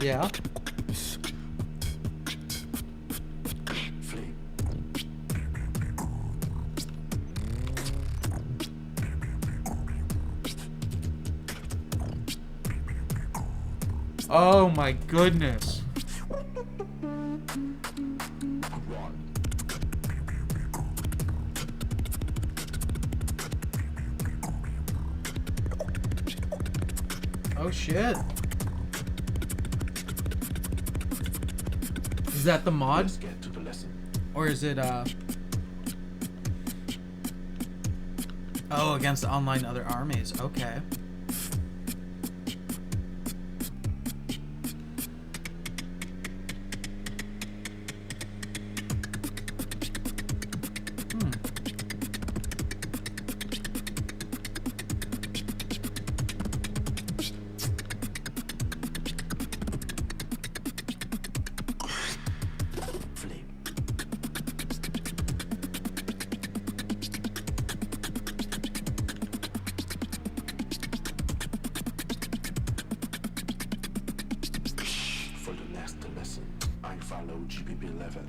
Yeah. Oh my goodness. Oh shit. Is that the mod? Let's get to the lesson. Or is it oh, against online other armies. Okay.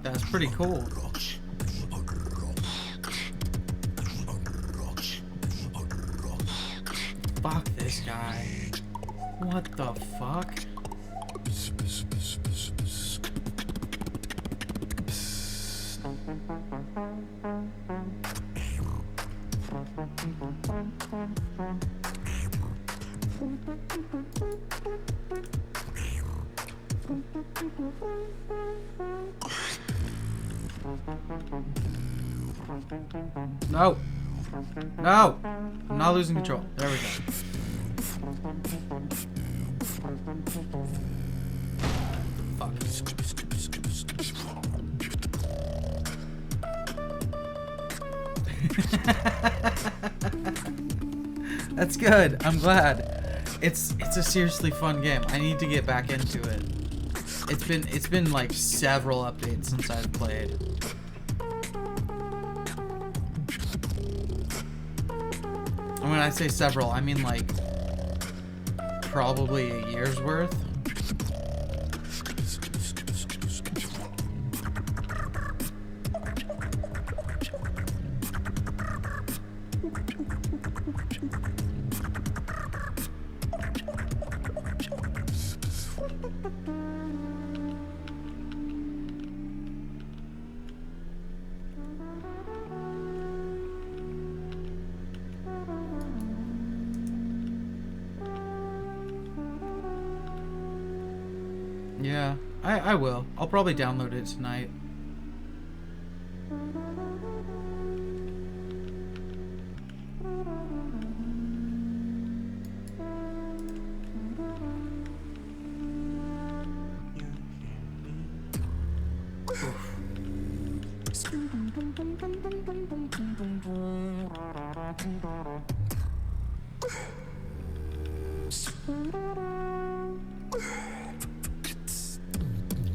That's pretty cool. Fuck this guy. What the fuck? No. No. I'm not losing control. There we go. Fuck. That's good. I'm glad. It's a seriously fun game. I need to get back into it. It's been like several updates since I've played. And when I say several, I mean like probably a year's worth. Yeah, I will. I'll probably download it tonight.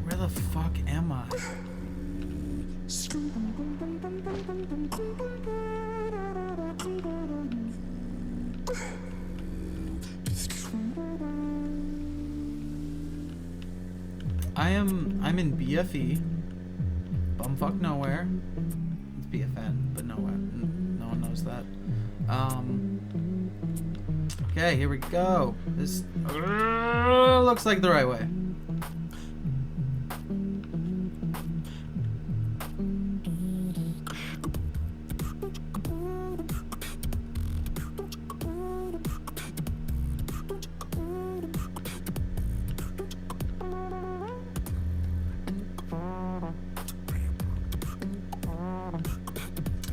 Where the fuck am I? I'm in BFE. Bumfuck nowhere. It's BFN, but nowhere. No one knows that. Okay, here we go. This looks like the right way.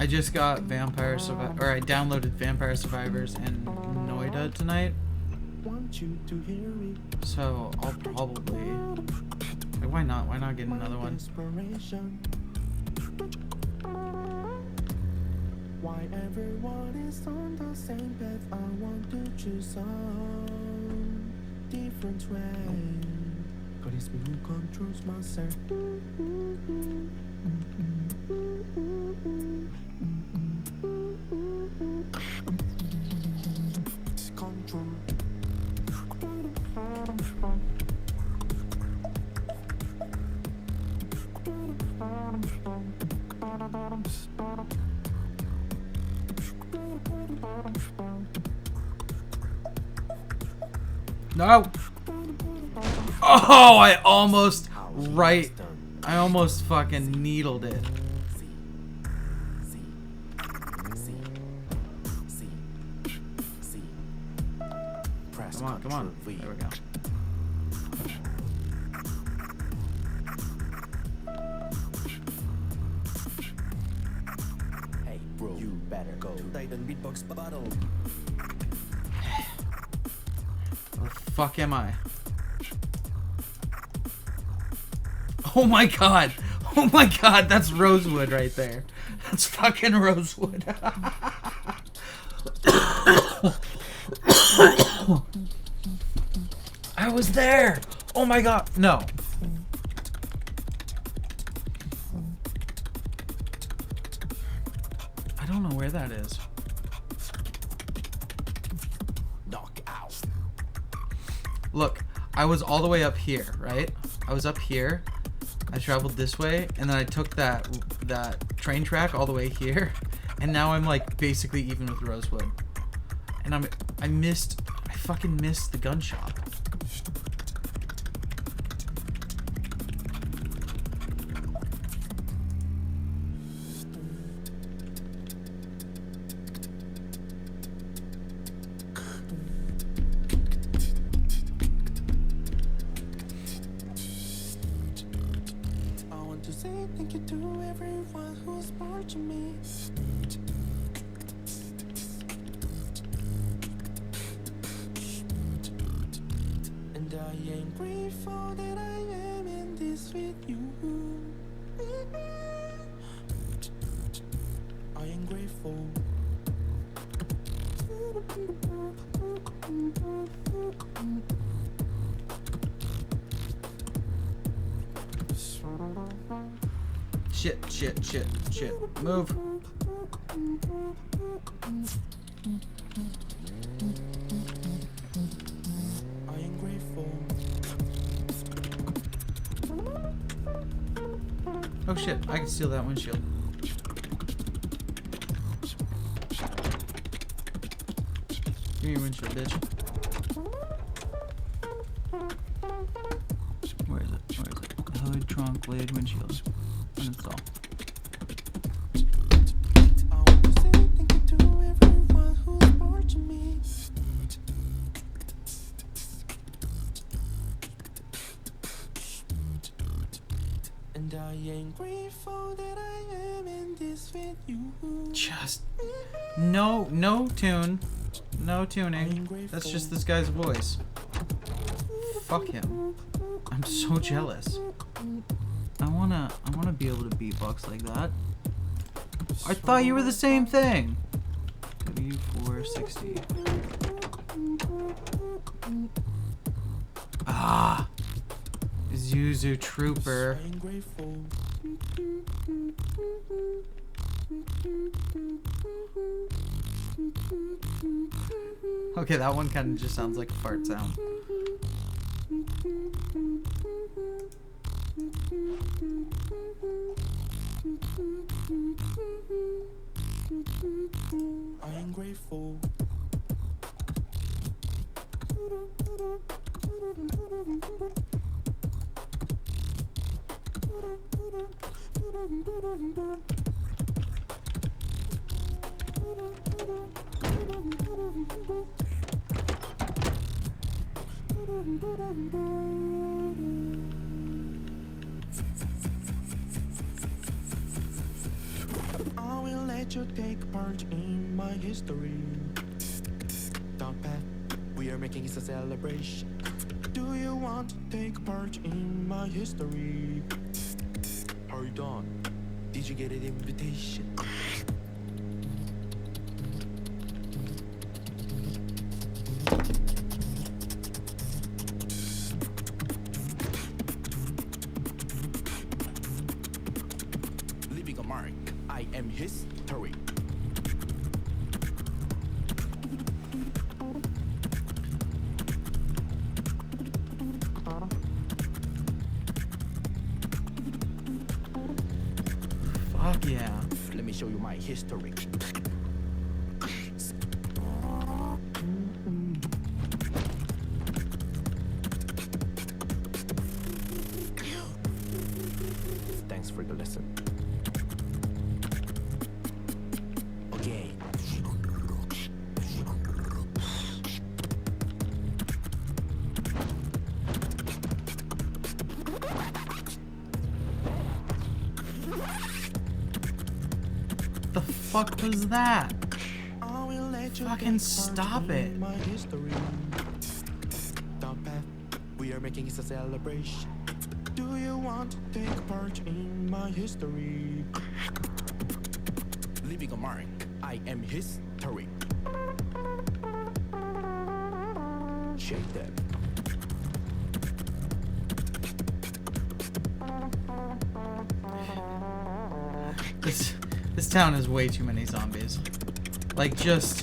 I just got Vampire Survivor, or I downloaded Vampire Survivors and Noida tonight. So I'll probably, like, why not? Why not get another one? Why everyone is on the same path? I want to choose some different way. But it's me who controls myself. Control. No! Oh, I almost fucking needled it. Come on. There we go. Hey, bro, you better go. Titan beatbox battle. Where the fuck am I? Oh my god! Oh my god, that's Rosewood right there. That's fucking Rosewood. I was there! Oh my god! No. I don't know where that is. Knock out. Look, I was all the way up here, right? I was up here. I traveled this way, and then I took that train track all the way here, and now I'm like basically even with Rosewood. And I fucking missed the gun shop. Say thank you to everyone who's watching me. And I am grateful that I am in this with you. I am grateful. Shit. Move. I am grateful. Oh shit, I can steal that windshield. Give me your windshield, bitch. Where is it? Hood, trunk, lid, windshield. Uninstall. And I am grateful that I am in this with you. Just no tune. No tuning. That's just this guy's voice. Fuck him. I'm so jealous. I wanna be able to beatbox like that. I thought you were the same thing. W460. Ah, Zuzu Trooper. Okay, that one kind of just sounds like a fart sound. I am grateful. I will let you take part in my history. Dark path, we are making it a celebration. Do you want to take part in my history? Hold on, did you get an invitation? Leaving a mark, I am history. Fuck yeah. Let me show you my history. Thanks for the lesson. Okay. The fuck was that? Fucking stop it. My history. Dark path, we are making it a celebration. Do you want to take part in my history? Leaving a mark, I am history. Shake that. This town has way too many zombies. Like just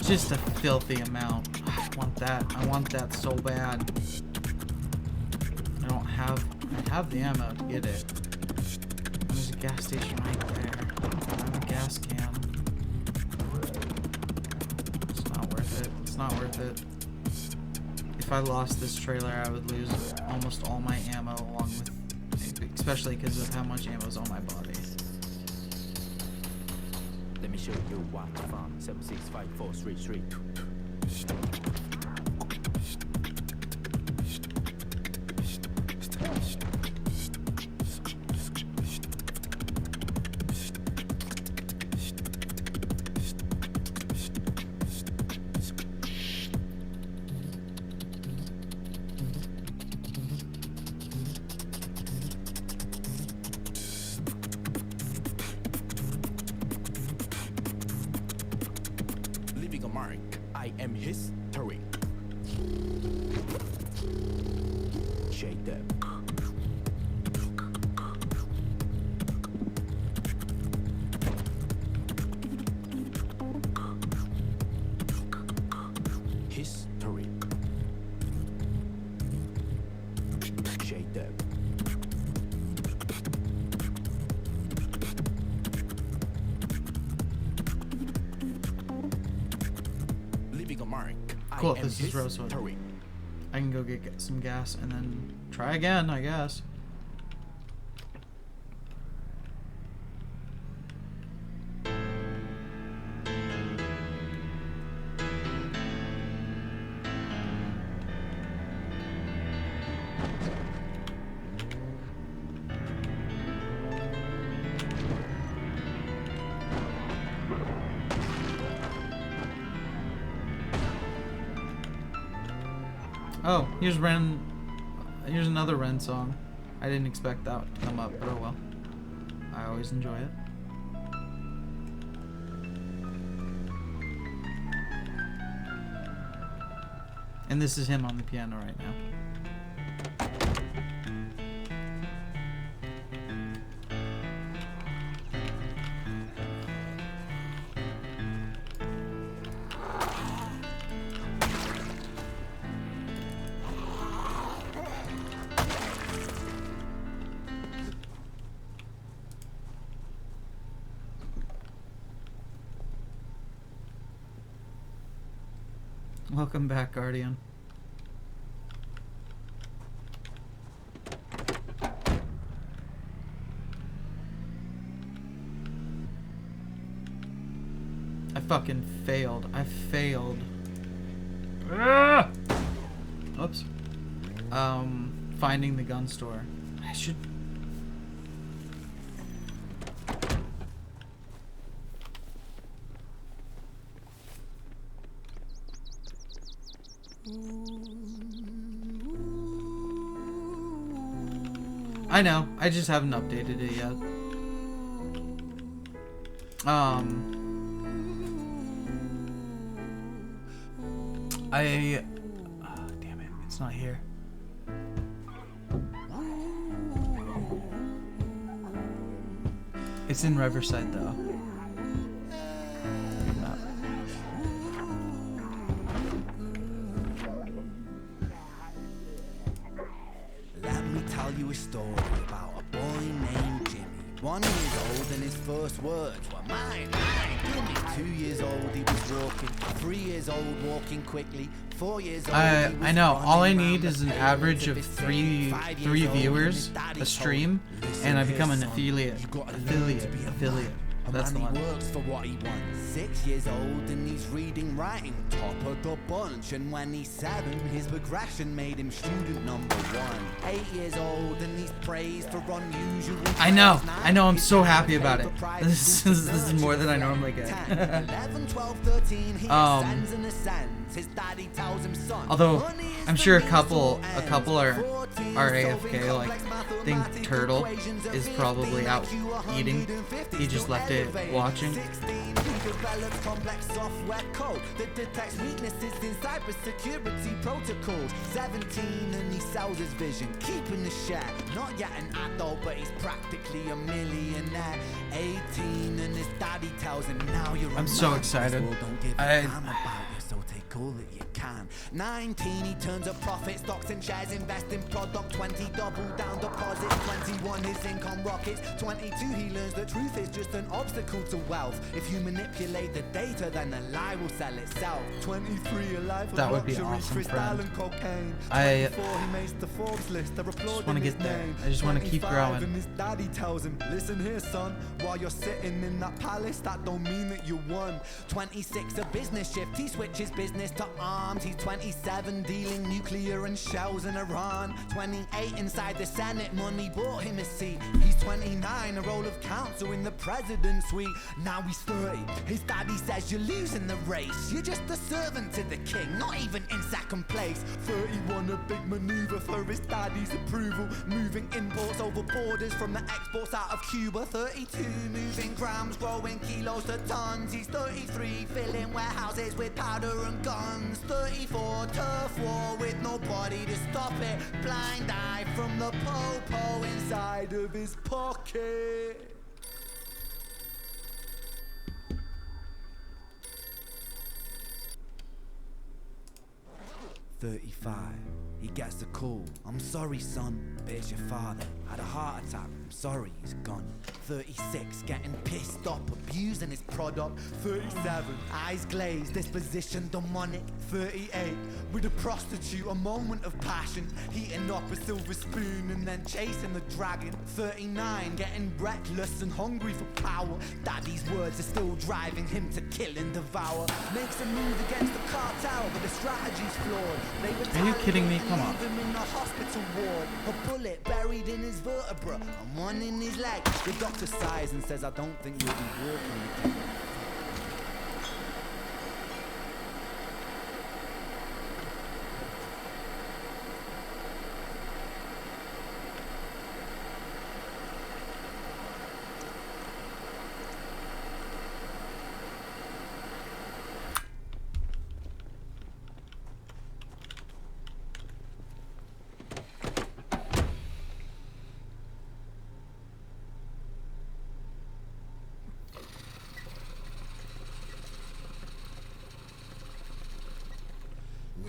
a filthy amount. I want that. I want that so bad. I have the ammo to get it. There's a gas station right there. I have a gas can. It's not worth it. It's not worth it. If I lost this trailer, I would lose almost all my ammo along with, especially because of how much ammo is on my body. Let me show you what I found. 765433. Leaving a mark, I am history. Shake that. History. Shake that. Leaving a mark. Cool, I am this is Rosewood. history. I can go get some gas and then try again, I guess. Oh, here's Ren. Here's another Ren song. I didn't expect that to come up, but oh well. I always enjoy it. And this is him on the piano right now. Welcome back, Guardian. I fucking failed. I failed. Ah! Oops. Finding the gun store. I should... I know. I just haven't updated it yet. Damn it. It's not here. It's in Riverside, though. Let me tell you a story about a boy named Jimmy. 1 year old and his first words were mine, Jimmy. 2 years old, he was walking. 3 years old, walking quickly. 4 years old, I know. All I need is an average of three viewers a stream, and I become an affiliate. That's the one. He works for what he wants. 6 years old and he's reading, writing, top of the bunch. And when he's 7, his progression made him student number 1. 8 years old and he's praised for unusual. I know. I'm so happy about it. This is more than I normally get. 11, 12, 13, he ascends and ascends. His daddy tells him, son. Although I'm sure a couple are AFK. Like, I think Turtle is probably out eating. He just left it watching. He develops complex software code that detects weaknesses in cybersecurity protocols. 17 and he sells his vision, keeping the share. Not yet an adult, but he's practically a millionaire. 18 and his daddy tells him, now you're I'm so excited. Don't give a damn about you, so take all that you can. 19 he turns a profit, stocks and shares, invest in product. 20 double down deposits. 21 his income rockets. 22 he learns that truth is just an obstacle to wealth. If you manipulate the data, then the lie will sell itself. 23 a life of That would be luxury, awesome, crystal friend. and cocaine. I 24 he makes the Forbes list. They're applauding wanna his get there. name. I just wanna keep 25 growing. and his daddy tells him, listen here son, while you're sitting in that palace, that don't mean that you won. 26 a business shift, he switches business to arms. He's 27 dealing nuclear and shells in Iran. 28 inside the Senate, money bought him a seat. He's 29, a role of counsel in the president's suite. Now he's 30, his daddy says you're losing the race. You're just a servant to the king, not even in second place. 31 a big maneuver for his daddy's approval, moving imports over borders from the exports out of Cuba. 32 moving grams, growing kilos to tons. He's 33 filling warehouses with powder and guns. 34 turf war with nobody to stop it. Blind eye from the po-po inside of his pocket. He gets a call. I'm sorry, son, but it's your father. Had a heart attack. I'm sorry, he's gone. 36, getting pissed off, abusing his product. 37, eyes glazed, disposition demonic. 38, with a prostitute, a moment of passion, heating up a silver spoon and then chasing the dragon. 39, getting reckless and hungry for power. Daddy's words are still driving him to kill and devour. Makes a move against the cartel, but the strategy's flawed. They Are you kidding me? Come on. leave him in the hospital ward. A bullet buried in his vertebra and one in his leg. The doctor sighs and says, I don't think you'll be walking again.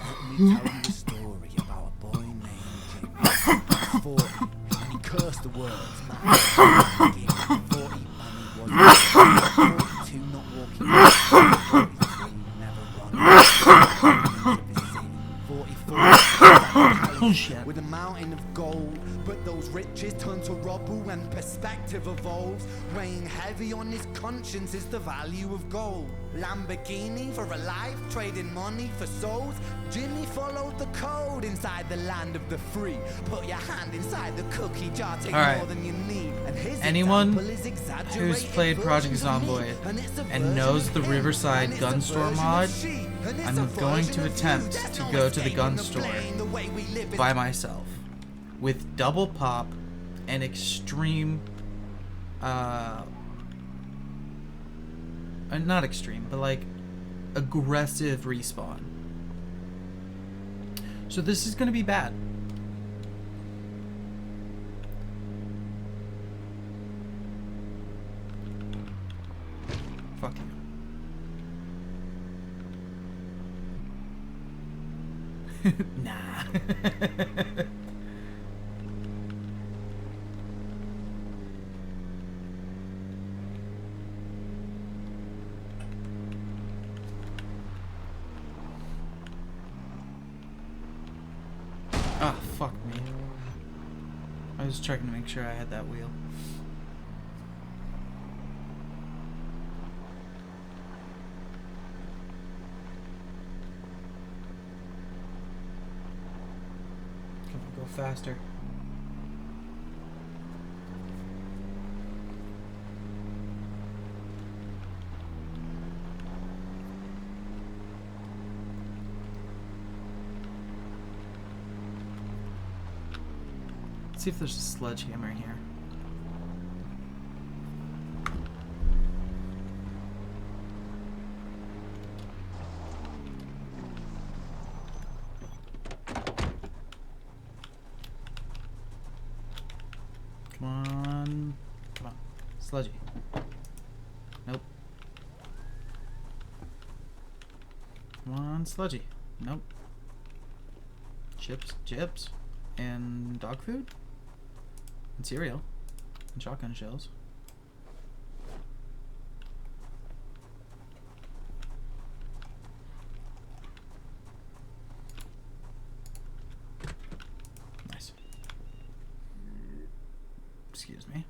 Let me tell you a story about a boy named Jimmy. He's 40 and he cursed the words. 40 when he was 42 not walking, 43 never running. bullshit. with a mountain of gold. But those riches turn to rubble and perspective evolves. Weighing heavy on his conscience is the value of gold. Lamborghini for a life, trading money for souls. Jimmy followed the code inside the land of the free. Put your hand inside the cookie jar, take All right. more than you need. And his Anyone example is exaggerated who's played Project versions of me. Zomboid And it's a and version knows of the him. Riverside And it's a gun store version of mod, she. And it's I'm a going version to of you. attempt There's to no go to the escaping gun the store blame. The way we live is by myself with double pop and extreme not extreme, but like aggressive respawn. So this is gonna be bad. Fuck you. Nah. Ah, fuck me. I was checking to make sure I had that wheel. Come on, go faster. Let's see if there's a sledgehammer here. Come on. Come on. Sludgy. Nope. Come on, sludgy. Nope. Chips. And dog food? And cereal. And shotgun shells. Nice. Excuse me.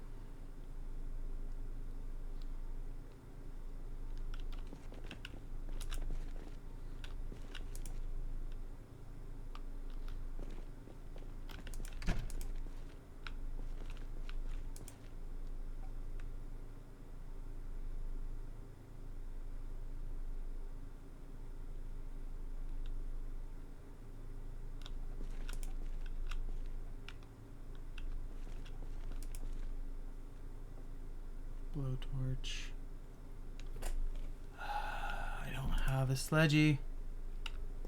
Blowtorch. I don't have a sledgy.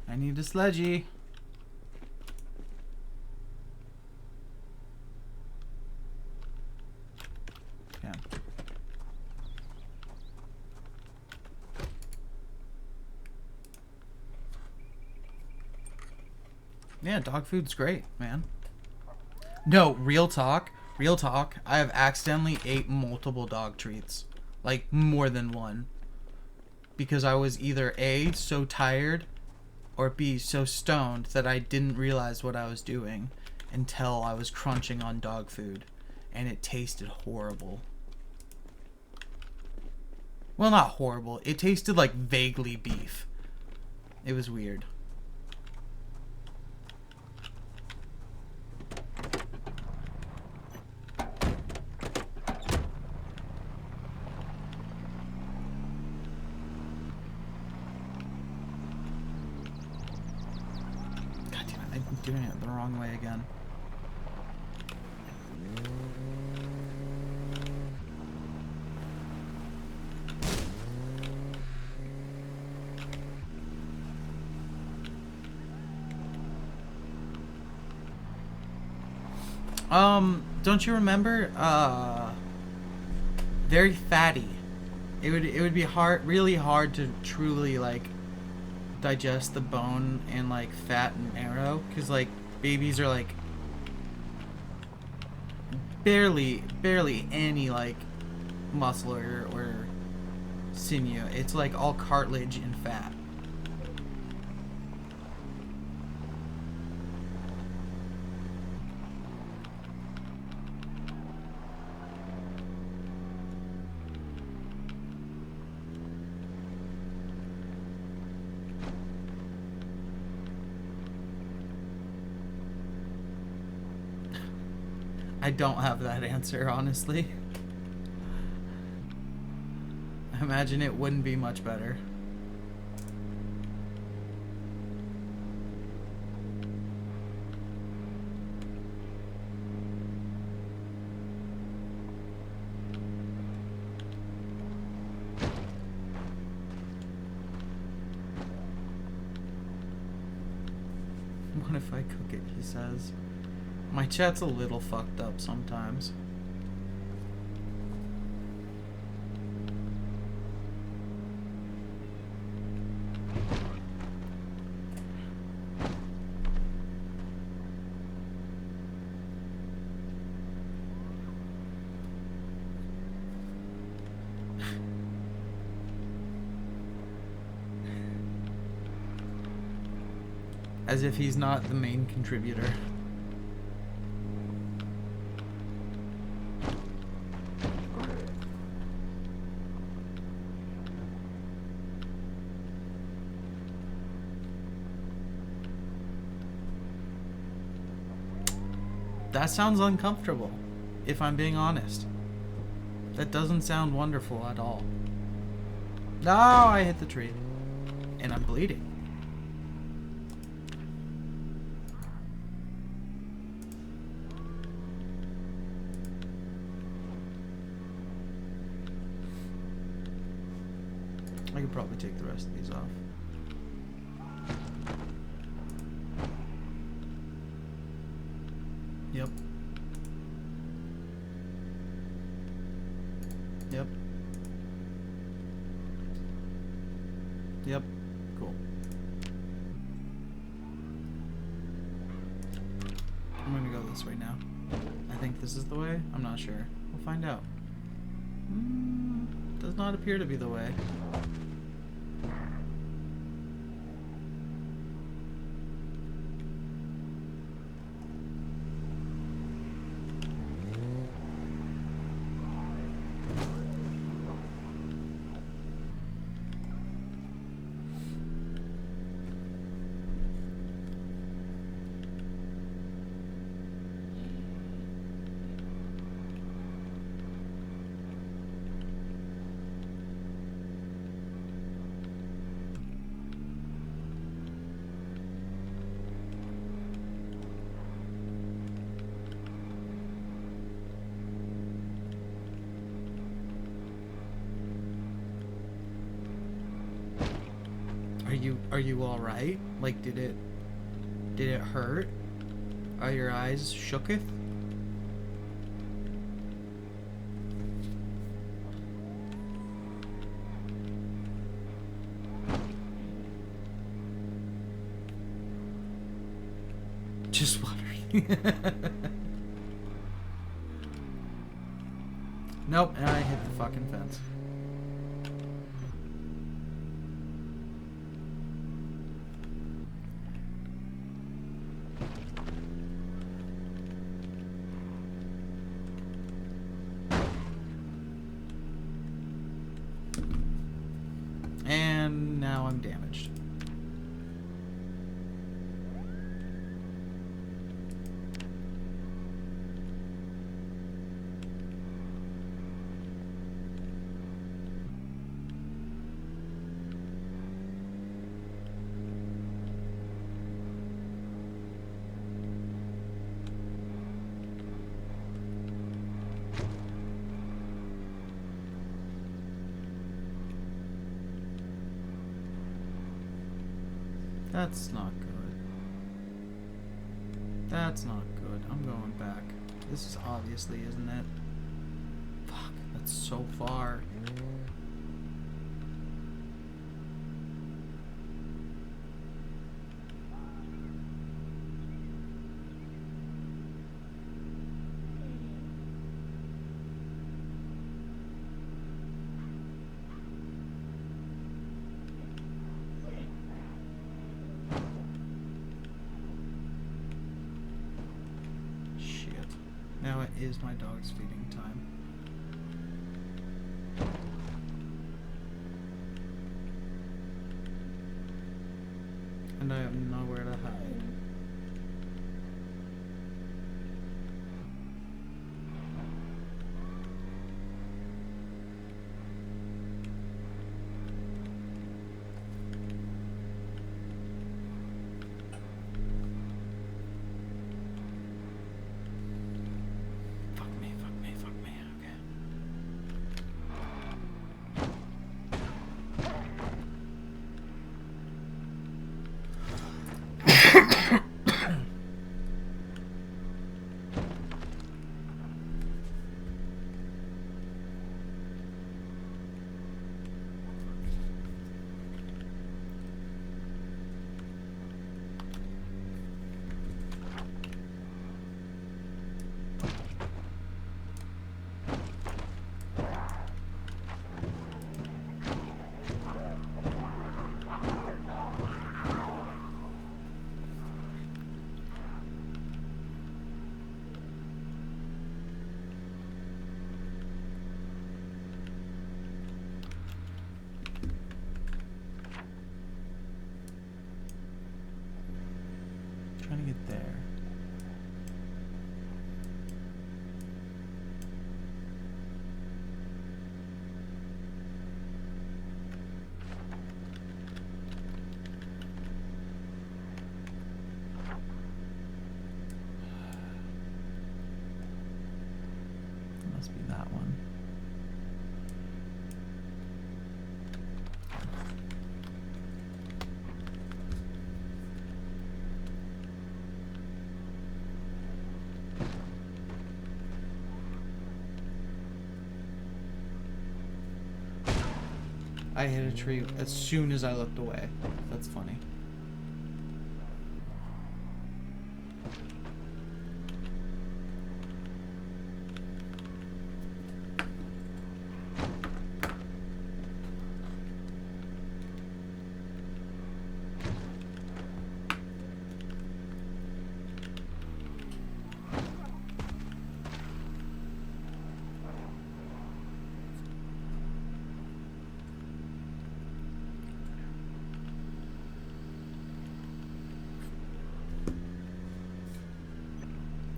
I need a sledgy. Yeah. Yeah, dog food's great, man. No, real talk, I have accidentally ate multiple dog treats. Like, more than one. Because I was either A, so tired, or B, so stoned that I didn't realize what I was doing until I was crunching on dog food. And it tasted horrible. Well, not horrible. It tasted like vaguely beef. It was weird. I'm doing it the wrong way again. Don't you remember? Very fatty. It would be really hard to truly like digest the bone and like fat and marrow, because like babies are like barely any like muscle or sinew. It's like all cartilage and fat. I don't have that answer, honestly. I imagine it wouldn't be much better. What if I cook it, he says. My chat's a little fucked up sometimes. As if he's not the main contributor. That sounds uncomfortable, if I'm being honest. That doesn't sound wonderful at all. No, I hit the tree. And I'm bleeding. I could probably take the rest of these off. Yep. Yep. Yep. Cool. I'm gonna go this way now. I think this is the way. I'm not sure. We'll find out. Does not appear to be the way. Are you all right? Like, did it hurt? Are your eyes shooketh? Just wondering. Nope, and I hit the fucking fence. And now I'm damaged. That's not good. That's not good. I'm going back. This is obviously, isn't it? Fuck, that's so far. Now it is my dog's feeding time. And I have nowhere to hide. Trying to get there. Must be that one. I hit a tree as soon as I looked away. That's funny.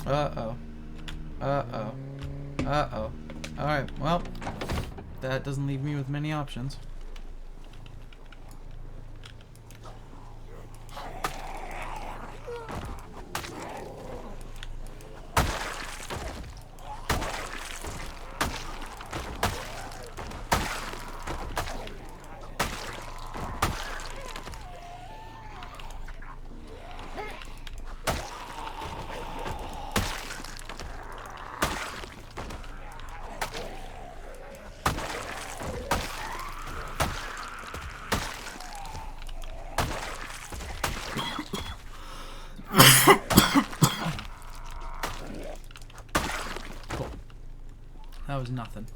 Uh-oh. Uh-oh. Uh-oh. Alright, well, that doesn't leave me with many options. Cool. That was nothing.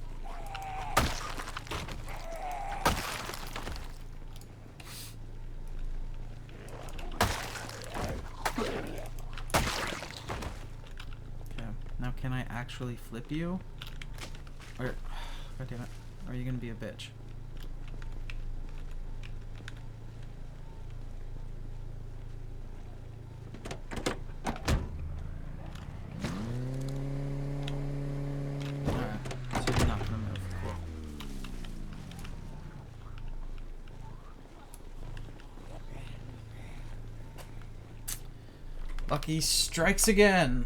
Okay, now can I actually flip you? Or, God damn it, or are you gonna be a bitch? Lucky strikes again.